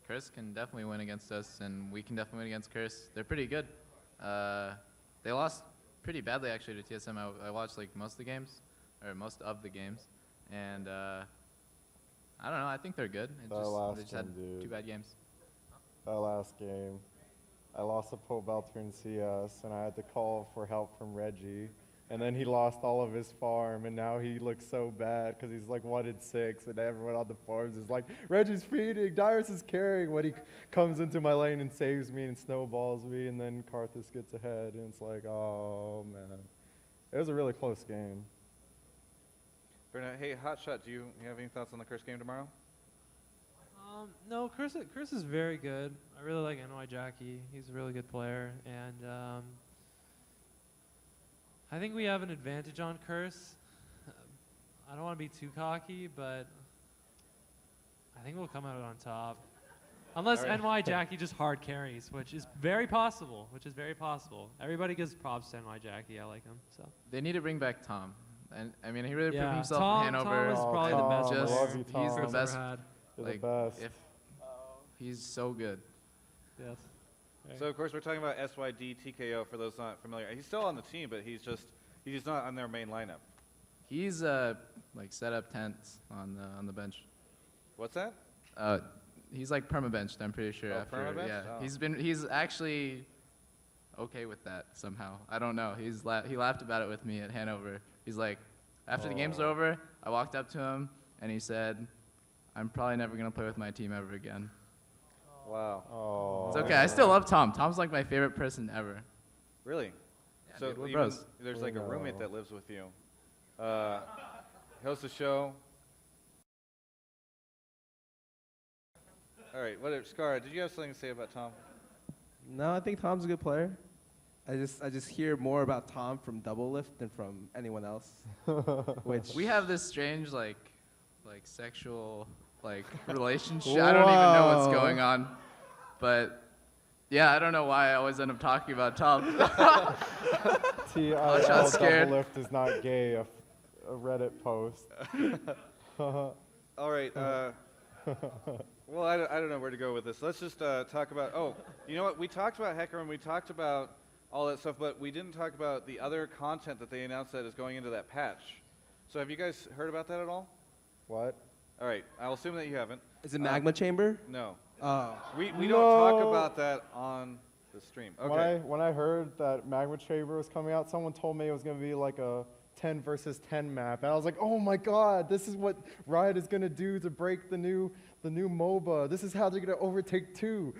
Curse can definitely win against us, and we can definitely win against Curse. They're pretty good. They lost pretty badly actually to TSM. I watched like most of the games, and I don't know. I think they're good. They just had two bad games. That last game, I lost a Pope Belter in CS, and I had to call for help from Reggie. And then he lost all of his farm, and now he looks so bad because he's like 1-6, and everyone on the farms is like, "Reggie's feeding, Dyrus is carrying," when he comes into my lane and saves me and snowballs me, and then Karthus gets ahead, and it's like, oh man. It was a really close game. Bernard, hey, HotShot, do you have any thoughts on the Curse game tomorrow? No, Curse is very good. I really like NYJackie. He's a really good player, and I think we have an advantage on Curse. I don't want to be too cocky, but I think we'll come out on top. Unless NYJackie just hard carries, which is very possible. Everybody gives props to NYJackie. I like him. So they need to bring back Tom. And I mean, he really proved himself Tom, in Hanover. Tom is probably the best player. He's the best. You're the best. He's so good. Yes. So of course we're talking about SYD TKO for those not familiar. He's still on the team, but he's not on their main lineup. He's like set up tents on the bench. What's that? He's like permabenched. I'm pretty sure. Oh, permabenched? Yeah. Oh. He's actually okay with that somehow. I don't know. He laughed about it with me at Hanover. He's like, after the game's over, I walked up to him and he said, I'm probably never going to play with my team ever again. Wow. Oh. It's okay. I still love Tom. Tom's like my favorite person ever. Really? Yeah, So dude, we're even bros. there's like a roommate that lives with you. Hosts the show. All right, whatever. Scar, did you have something to say about Tom? No, I think Tom's a good player. I just hear more about Tom from Doublelift than from anyone else. Which We have this strange like sexual relationship. I don't even know what's going on, but yeah, I don't know why I always end up talking about Tom. TIL scared. Doublelift is not gay, a Reddit post. All right. Well, I don't know where to go with this. Let's just talk about. Oh, you know what? We talked about Hacker and we talked about all that stuff, but we didn't talk about the other content that they announced that is going into that patch. So have you guys heard about that at all? What? All right. I'll assume that you haven't. is it Magma Chamber? No. Oh. We don't talk about that on the stream. Okay. When I heard that Magma Chamber was coming out, someone told me it was going to be like a 10 versus 10 map, and I was like, oh my god, this is what Riot is going to do to break the new MOBA. This is how they're going to overtake 10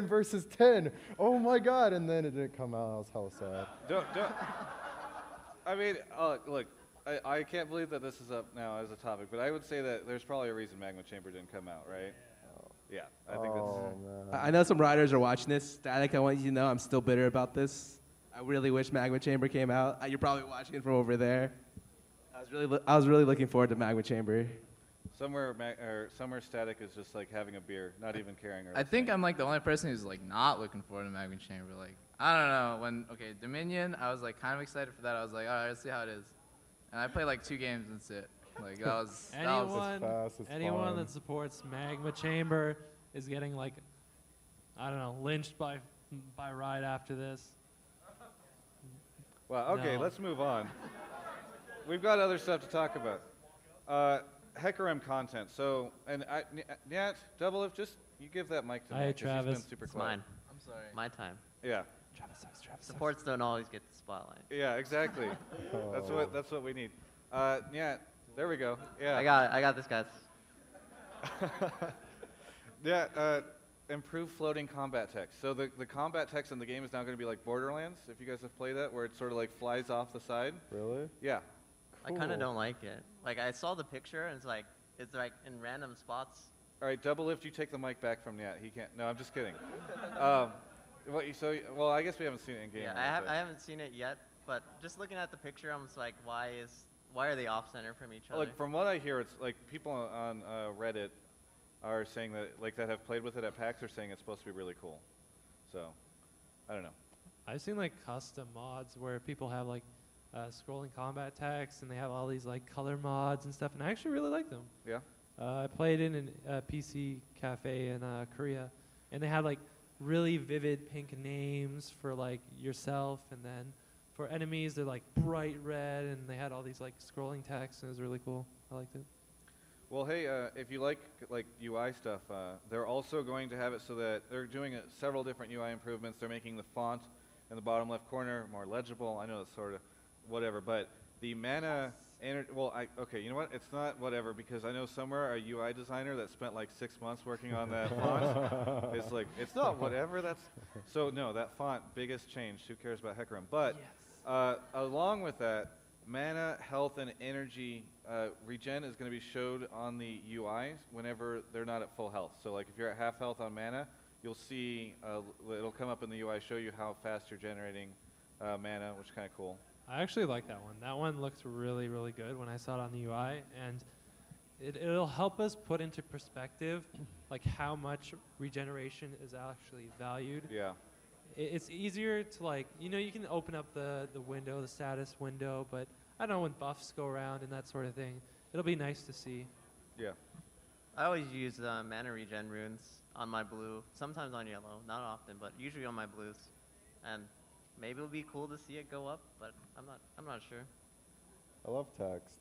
versus 10. Oh my god, and then it didn't come out. I was hella sad. Don't. I mean, look, I can't believe that this is up now as a topic, but I would say that there's probably a reason Magma Chamber didn't come out, right? Yeah, I think that's. I know some riders are watching this. Static, I want you to know I'm still bitter about this. I really wish Magma Chamber came out. You're probably watching it from over there. I was really looking forward to Magma Chamber. Somewhere Static is just like having a beer, not even caring. I think I'm like the only person who's like not looking forward to Magma Chamber. Like I don't know Dominion, I was like kind of excited for that. I was like, all right, let's see how it is. And I played like 2 games and that's it. Like that was anyone that supports Magma Chamber is getting like I don't know lynched by Riot after this. Well, okay, let's move on. We've got other stuff to talk about. HackerM content. So, Nat, Doublelift, just you give that mic to me. Hi, 'cause Travis. He's been super It's quiet. mine. I'm sorry. My time. Yeah. Supports don't always get the spotlight. Yeah, exactly. That's what we need. Nat, there we go. Yeah. I got this, guys. Yeah. Improved floating combat text. So the combat text in the game is now going to be like Borderlands, if you guys have played that, where it sort of like flies off the side. Really? Yeah. I kind of don't like it. Like I saw the picture and it's like in random spots. All right, Doublelift, you take the mic back from Nat. He can't. No, I'm just kidding. Well, I guess we haven't seen it in game. Yeah, I haven't seen it yet, but just looking at the picture, I'm just like, why are they off center from each other? Like from what I hear, it's like people on Reddit are saying that have played with it at PAX are saying it's supposed to be really cool. So, I don't know. I've seen like custom mods where people have like scrolling combat text and they have all these like color mods and stuff, and I actually really like them. Yeah. I played in a PC cafe in Korea, and they had like really vivid pink names for like yourself, and then for enemies they're like bright red, and they had all these like scrolling text, and it was really cool. I liked it. Well, hey, if you like UI stuff, they're also going to have it so that they're doing several different UI improvements. They're making the font in the bottom left corner more legible. I know it's sort of whatever, but the mana. Okay, you know what? It's not whatever, because I know somewhere a UI designer that spent like 6 months working on that font. It's like, it's not whatever. So no, that font, biggest change. Who cares about HackerM? But along with that, mana, health, and energy regen is going to be showed on the UI whenever they're not at full health. So like if you're at half health on mana, you'll see it'll come up in the UI, show you how fast you're generating mana, which is kind of cool. I actually like that one. That one looked really, really good when I saw it on the UI, and it'll help us put into perspective like how much regeneration is actually valued. Yeah. It's easier to like, you can open up the window, the status window, but I don't know when buffs go around and that sort of thing. It'll be nice to see. Yeah. I always use mana regen runes on my blue, sometimes on yellow, not often, but usually on my blues. And maybe it'll be cool to see it go up, but I'm not sure. I love text.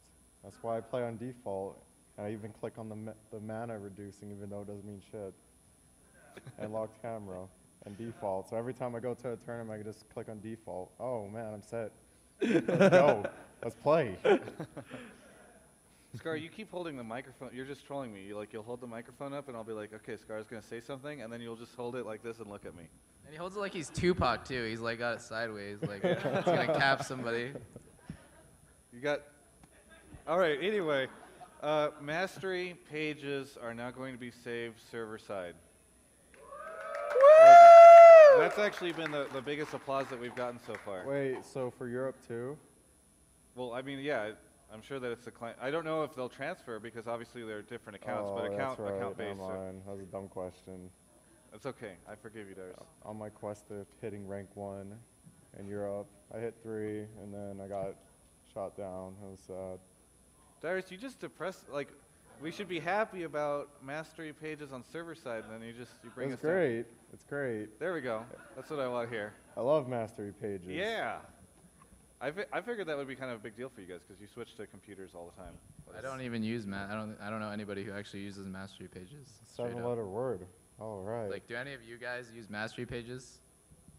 That's why I play on default. And I even click on the mana reducing, even though it doesn't mean shit. And locked camera and default. So every time I go to a tournament, I can just click on default. Oh man, I'm set. Let's go. Let's play. Scar, you keep holding the microphone. You're just trolling me. You'll hold the microphone up, and I'll be like, okay, Scar's gonna say something, and then you'll just hold it like this and look at me. And he holds it like he's Tupac too. He's like got it sideways, like he's gonna cap somebody. You got. All right. Anyway, mastery pages are now going to be saved server side. That's actually been the biggest applause that we've gotten so far. Wait, so for Europe too? Well, I mean, yeah, I'm sure that it's the client. I don't know if they'll transfer because obviously they're different accounts, but account based. Never mind. That was a dumb question. It's okay. I forgive you, Dyrus. On my quest of hitting rank 1 in Europe, I hit 3, and then I got shot down. It was sad. Dyrus, you just depressed. Like, we should be happy about mastery pages on server side, and then you bring us It's great. down. It's great. There we go. That's what I want here. I love mastery pages. Yeah. I figured that would be kind of a big deal for you guys because you switch to computers all the time. I don't even use I don't know anybody who actually uses mastery pages. 7-letter word. All right. Like, do any of you guys use mastery pages?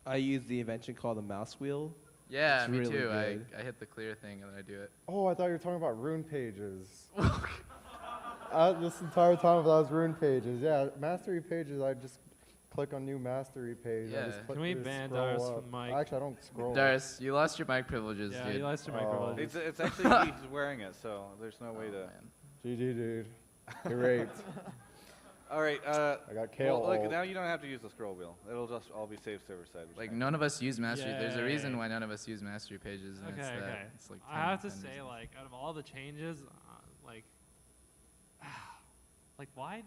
I use the invention called the mouse wheel. Yeah, It's me really too. good. I hit the clear thing and then I do it. Oh, I thought you were talking about rune pages. This entire time that was rune pages. Yeah, mastery pages, I just click on new mastery page. Yeah. I just click Can we to ban scroll Dyrus up. from mic? Actually, I don't scroll. Dyrus, you lost your mic privileges, Yeah, dude. you lost your mic privileges. It's actually he's wearing it, so there's no way to. GG, dude. Get raped. All right. I got kale. Well, look, now you don't have to use the scroll wheel. It'll just all be saved server side. Like, none of us use mastery. There's a reason Yay. why none of us use mastery pages. And it's that. It's like I have to 10 say, reasons. like, out of all the changes, like, why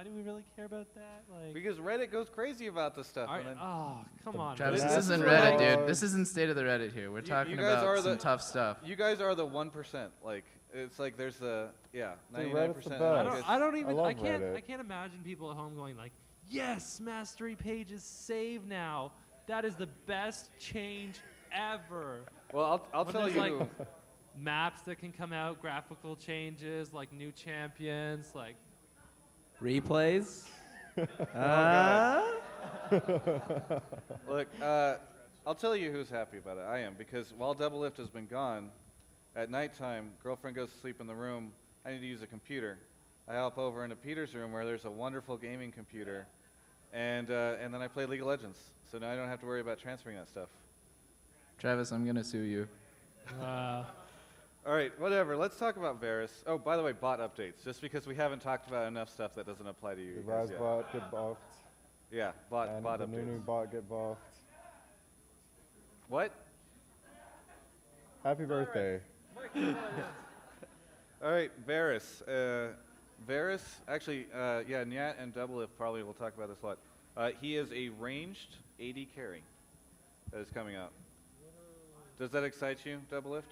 do we really care about that? Like, Because Reddit goes crazy about this stuff. and then oh, come on. Travis, man. this isn't Reddit, dude. This isn't state of the Reddit here. We're You talking guys are about some tough stuff. You guys are the 1%. Like, it's like there's the, yeah, Dude, 99%. Reddit's the best. I don't even. love I can't. Reddit. I can't imagine people at home going like, "Yes, mastery pages save now. That is the best change ever." Well, I'll When tell there's, you. like, maps that can come out, graphical changes, like new champions, like. Replays. Look, I'll tell you who's happy about it. I am, because while Doublelift has been gone, at nighttime, girlfriend goes to sleep in the room. I need to use a computer. I hop over into Peter's room where there's a wonderful gaming computer, and then I play League of Legends. So now I don't have to worry about transferring that stuff. Travis, I'm gonna sue you. All right, whatever. Let's talk about Varus. Oh, by the way, bot updates. Just because we haven't talked about enough stuff that doesn't apply to you. The guys Raz yet. bot get buffed. Yeah, bot And bot the updates. new bot get buffed. What? Happy birthday. All right, Varus. Varus, actually, yeah, Nyat and Doublelift probably will talk about this a lot. He is a ranged AD carry that is coming out. Does that excite you, Doublelift?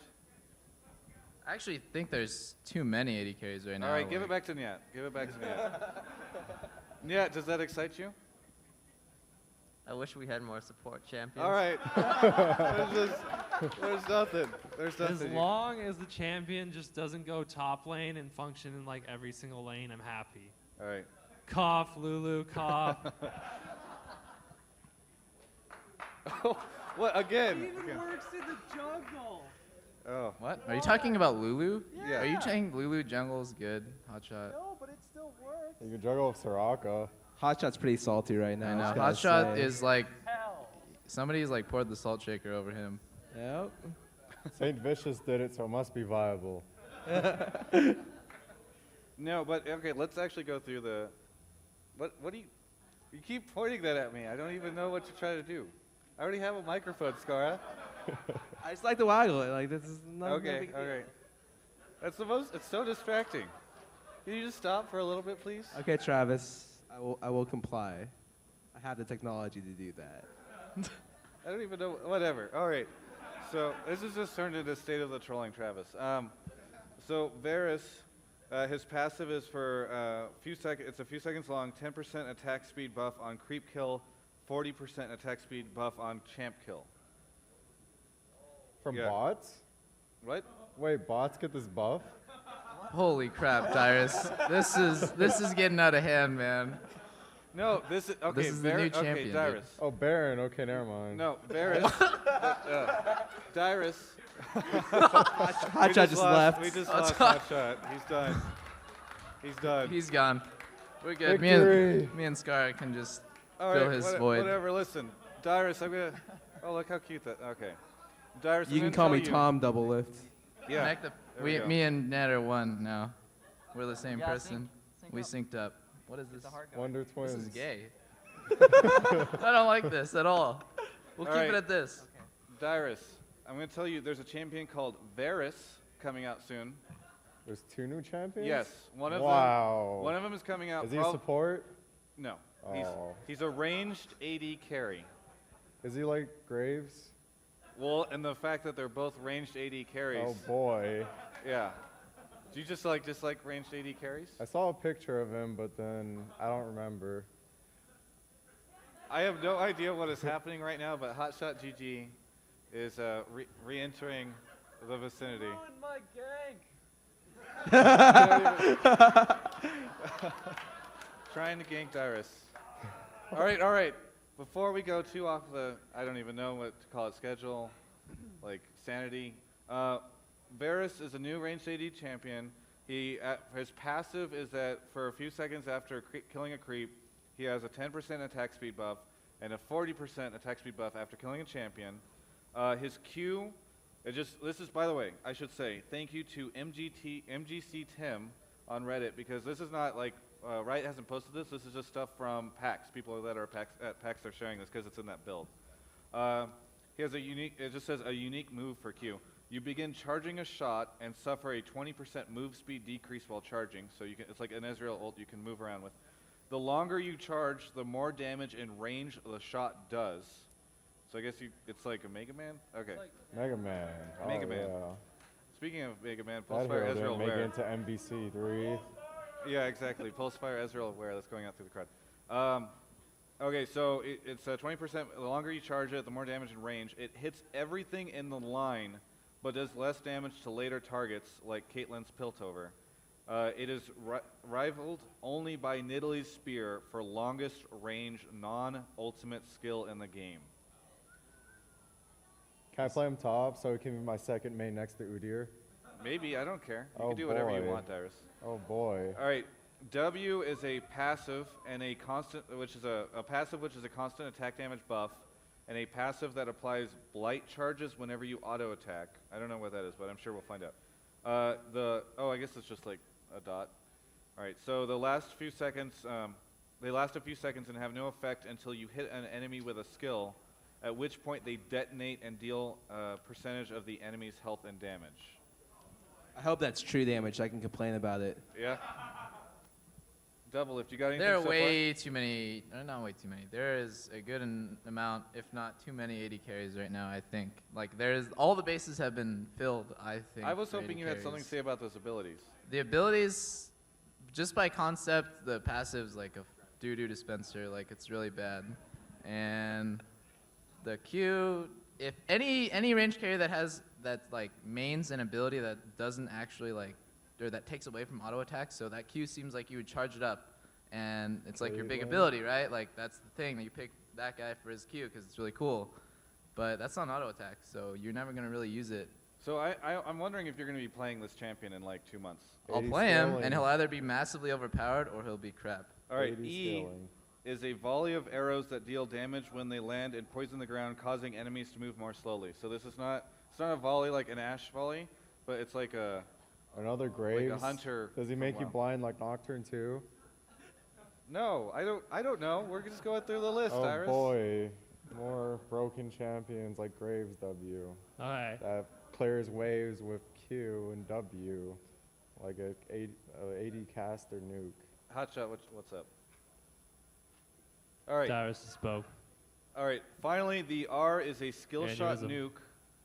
I actually think there's too many AD carries right now. All right, give it back to Nyat. Give it back to Nyat. Nyat, does that excite you? I wish we had more support champions. All right. there's nothing. There's As nothing. long as the champion just doesn't go top lane and function in like every single lane, I'm happy. All right. Cough, Lulu, cough. What again? It even works in the jungle. Oh. What? Are you talking about Lulu? Yeah. Are you saying Lulu jungle's good? Hotshot. No, but it still works. You can juggle with Soraka. Hotshot's pretty salty right now. I know. just gotta Hotshot say. is like somebody's like poured the salt shaker over him. Yep. Saintvicious did it, so it must be viable. No, but okay, let's actually go through the. What do you? You keep pointing that at me. I don't even know what you're trying to do. I already have a microphone, Skara. I just like to waggle it. Like, this is not Okay, all right. That's the most. It's so distracting. Can you just stop for a little bit, please? Okay, Travis, I will comply. I have the technology to do that. I don't even know. Whatever. All right. So this has just turned into State of the Trolling Travis. So Varus, his passive is for few seconds. It's a few seconds long. 10% attack speed buff on creep kill, 40% attack speed buff on champ kill. From Yeah. bots? What? Wait, bots get this buff? Holy crap, Dyrus. This is getting out of hand, man. No, this is okay. This is the new champion, Okay, dude. Dyrus. Oh, Baron. Okay, never mind. No, Varus. Dyrus. Hotshot just left. We just lost Hotshot. He's done. He's done. He's gone. We're good. Victory. Me and Scar can just All fill right, his void. whatever. Listen, Dyrus, I'm gonna. Oh, look how cute that. Okay, Dyrus. You can call me Tom Doublelift. Yeah. Me and Ned are one now. We're the same Yeah, person. sync We up. synced up. What is this? Wonder Twins. This is gay. I don't like this at all. We'll All keep right. it at this. Dyrus, I'm gonna tell you, there's a champion called Varus coming out soon. There's 2 new champions? Yes, one of wow. them. One of them is coming out. Is he a support? No. Oh. He's a ranged AD carry. Is he like Graves? Well, and the fact that they're both ranged AD carries. Oh boy. Yeah. Do you just like ranged AD carries? I saw a picture of him, but then I don't remember. I have no idea what is happening right now, but HotshotGG is re-entering the vicinity. my Trying to gank Dyrus. All right. Before we go too off the, I don't even know what to call it, schedule, like sanity. Varus is a new ranged AD champion. His passive is that for a few seconds after killing a creep, he has a 10% attack speed buff and a 40% attack speed buff after killing a champion. His Q, this is, by the way, I should say, thank you to MGC Tim on Reddit, because this is not like, Riot hasn't posted this. This is just stuff from PAX. People that are at PAX are sharing this because it's in that build. He has it just says a unique move for Q. You begin charging a shot and suffer a 20% move speed decrease while charging. So it's like an Ezreal ult you can move around with. The longer you charge, the more damage and range the shot does. So I guess it's like a Mega Man? Okay. Mega Man. Mega Man. Yeah. Speaking of Mega Man, That Pulsefire hero Ezreal didn't make Wear. it into MBC 3. Yeah, exactly. Pulsefire Ezreal Wear, that's going out through the crowd. Okay, so it's 20%. The longer you charge it, the more damage and range. It hits everything in the line, but does less damage to later targets, like Caitlyn's Piltover. It is rivaled only by Nidalee's Spear for longest range non-ultimate skill in the game. Can I play him top so it can be my second main next to Udyr? Maybe, I don't care. You Oh can do whatever you boy. want, Dyrus. Oh boy. All right, W is a passive and a constant, which is a passive which is a constant attack damage buff, and a passive that applies blight charges whenever you auto attack. I don't know what that is, but I'm sure we'll find out. I guess it's just like a dot. All right, so the last few seconds, they last a few seconds and have no effect until you hit an enemy with a skill, at which point they detonate and deal a percentage of the enemy's health and damage. I hope that's true damage. So I can complain about it. Yeah. Doublelift, you got anything There are so way too many, not way too many. There is a good amount, if not too many 80 carries right now, I think. Like, all the bases have been filled, I think. I was for hoping 80 you had something carries. to say about those abilities. The abilities, just by concept, the passive's like a doo-doo dispenser, like it's really bad. And the Q, if any range carry that like mains an ability that doesn't actually like, or that takes away from auto attacks, so that Q seems like you would charge it up, and it's like your big ability, right? Like that's the thing, that you pick that guy for his Q because it's really cool. But that's not auto attack, so you're never gonna really use it. So I'm wondering if you're going to be playing this champion in like 2 months. I'll play him, and he'll either be massively overpowered or he'll be crap. All right, E is a volley of arrows that deal damage when they land and poison the ground, causing enemies to move more slowly. So this is not a volley like an Ashe volley, but it's like another Graves. Like a hunter. Does he make you blind like Nocturne too? No, I don't know. We're just going through the list, Oh Dyrus. boy, more broken champions like Graves W. Alright. That clears waves with Q and W, like a 80 caster nuke. Hotshot, what's up? All right. Dyrus spoke. All right. Finally, the R is a skill shot Aneurysm. nuke.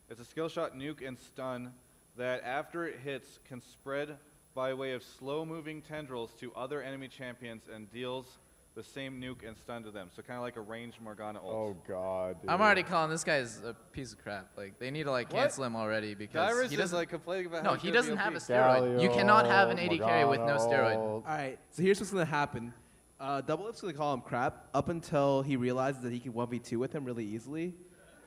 It's a skill shot nuke and stun that after it hits can spread by way of slow-moving tendrils to other enemy champions and deals the same nuke and stun to them. So kind of like a ranged Morgana ult. Oh god. Dude. I'm already calling this guy's a piece of crap. Like they need to like What? cancel him already because Dyrus he is doesn't like complaining about No, how he good doesn't BLP. have a steroid. You cannot have an 80 carry with no steroid. All right, so here's what's gonna happen. Doublelift's gonna call him crap up until he realizes that he can 1v2 with him really easily,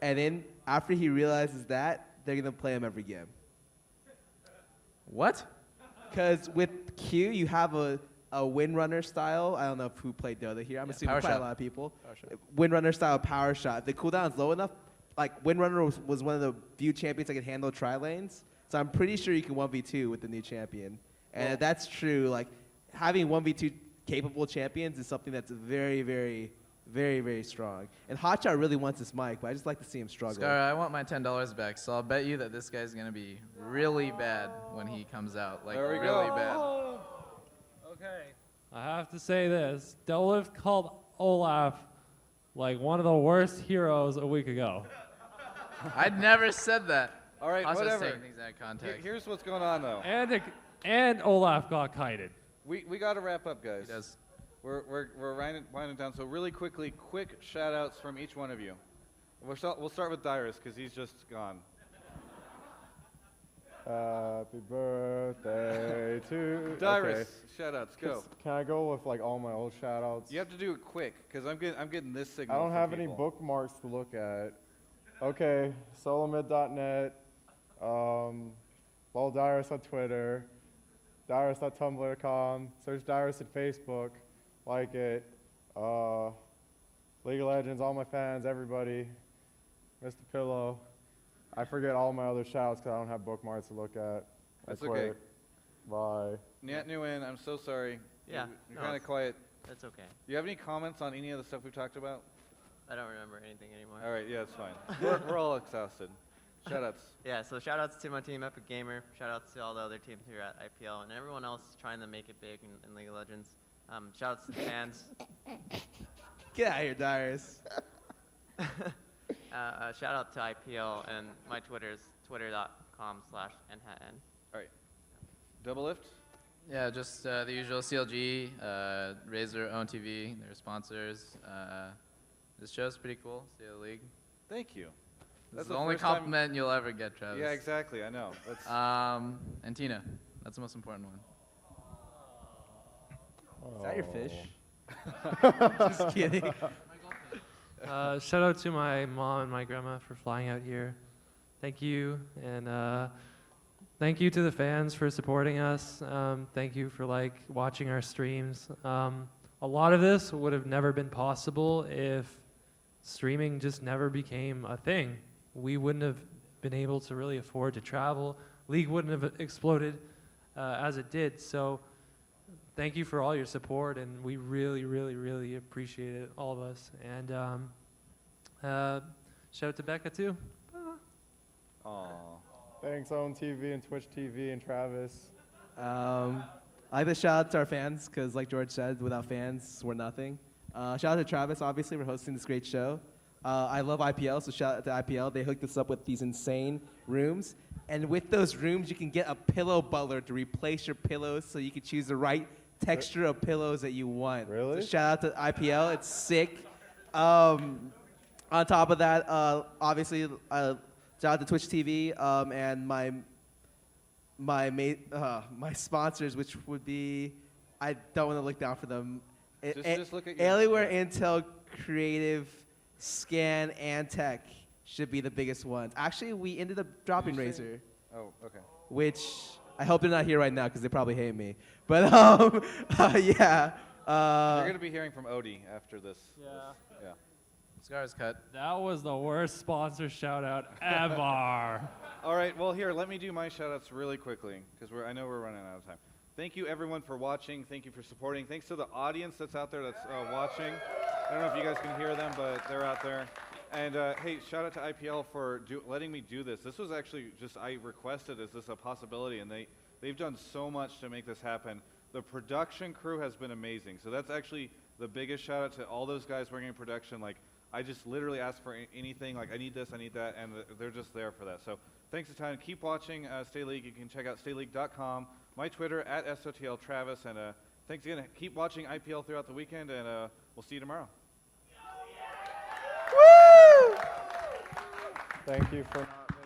and then after he realizes that, they're going to play him every game. What? Because with Q, you have a Windrunner style. I don't know who played Dota here. I'm assuming quite a lot of people. Windrunner style power shot. If the cooldown is low enough, like Windrunner was one of the few champions that could handle tri-lanes. So I'm pretty sure you can 1v2 with the new champion. And if that's true, like having 1v2 capable champions is something that's very, very, very, very strong. And Hotshot really wants this mic, but I just like to see him struggle. Scar, I want my $10 back, so I'll bet you that this guy's gonna be really bad when he comes out. Like There we really go. bad. Okay. I have to say this. Doublelift called Olaf like one of the worst heroes a week ago. I'd never said that. All right, Also whatever. taking things out of context. Here's what's going on, though. And Olaf got kited. We got to wrap up, guys. He does. We're winding down. So really quickly, quick shout-outs from each one of you. We'll start with Dyrus, because he's just gone. Happy birthday to Dyrus, okay. shout-outs, go. Can I go with like all my old shout-outs? You have to do it quick, because I'm getting this signal. I don't from have any people. bookmarks to look at. Okay, solomid.net, Dyrus on Twitter, Dyrus.tumblr.com, search Dyrus at Facebook, like it. League of Legends, all my fans, everybody, Mr. Pillow. I forget all my other shoutouts because I don't have bookmarks to look at. That's I quit. okay. Bye. Nyat Nguyen, I'm so sorry. Yeah, You're no, kind of quiet. That's okay. Do you have any comments on any of the stuff we've talked about? I don't remember anything anymore. All right, yeah, it's fine. we're all exhausted. Shoutouts. Yeah, so shout outs to my team, Epic Gamer. Shout outs to all the other teams here at IPL and everyone else trying to make it big in League of Legends. Shout outs to the fans. Get out of here, Dyrus. Shout out to IPL and my Twitter's twitter.com/nhatn. All right. Doublelift? Yeah, just the usual CLG, Razer, Own TV, they're sponsors. This show's pretty cool, State of the League. Thank you. This is the only compliment you'll ever get, Travis. Yeah, exactly, I know. That's and Tina, that's the most important one. Is that your fish? Just kidding. Shout out to my mom and my grandma for flying out here. Thank you, and thank you to the fans for supporting us. Thank you for watching our streams. A lot of this would have never been possible if streaming just never became a thing. We wouldn't have been able to really afford to travel. League wouldn't have exploded as it did. So thank you for all your support, and we really, really, really appreciate it, all of us. And shout out to Becca too. Aww. Thanks, Own TV and Twitch TV and Travis. I like to shout out to our fans because, like George said, without fans, we're nothing. Shout out to Travis, obviously, for hosting this great show. I love IPL, so shout out to IPL. They hooked us up with these insane rooms. And with those rooms, you can get a pillow butler to replace your pillows so you can choose the right texture of pillows that you want. Really? So shout out to IPL. It's sick. On top of that, obviously, shout out to Twitch TV and my sponsors, which would be, I don't want to look down for them. Just look at your- Alienware, Intel, Creative, Scan, and Tech should be the biggest ones. Actually, we ended up dropping Razer. Oh, okay. Which I hope they're not here right now because they probably hate me. But yeah. You're going to be hearing from Odie after this. Yeah. Yeah. Scar's cut. That was the worst sponsor shout out ever. All right, well, here, let me do my shout-outs really quickly, because I know we're running out of time. Thank you, everyone, for watching. Thank you for supporting. Thanks to the audience that's out there that's watching. I don't know if you guys can hear them, but they're out there. And, hey, shout out to IPL for letting me do this. This was actually just, I requested, is this a possibility? And they've done so much to make this happen. The production crew has been amazing. So that's actually the biggest shout-out to all those guys working in production. I just literally ask for anything, I need this, I need that, and they're just there for that. So thanks a ton. Keep watching Stay League. You can check out stayleague.com, my Twitter, @SOTLTravis, and thanks again. Keep watching IPL throughout the weekend, and we'll see you tomorrow. Thank you for not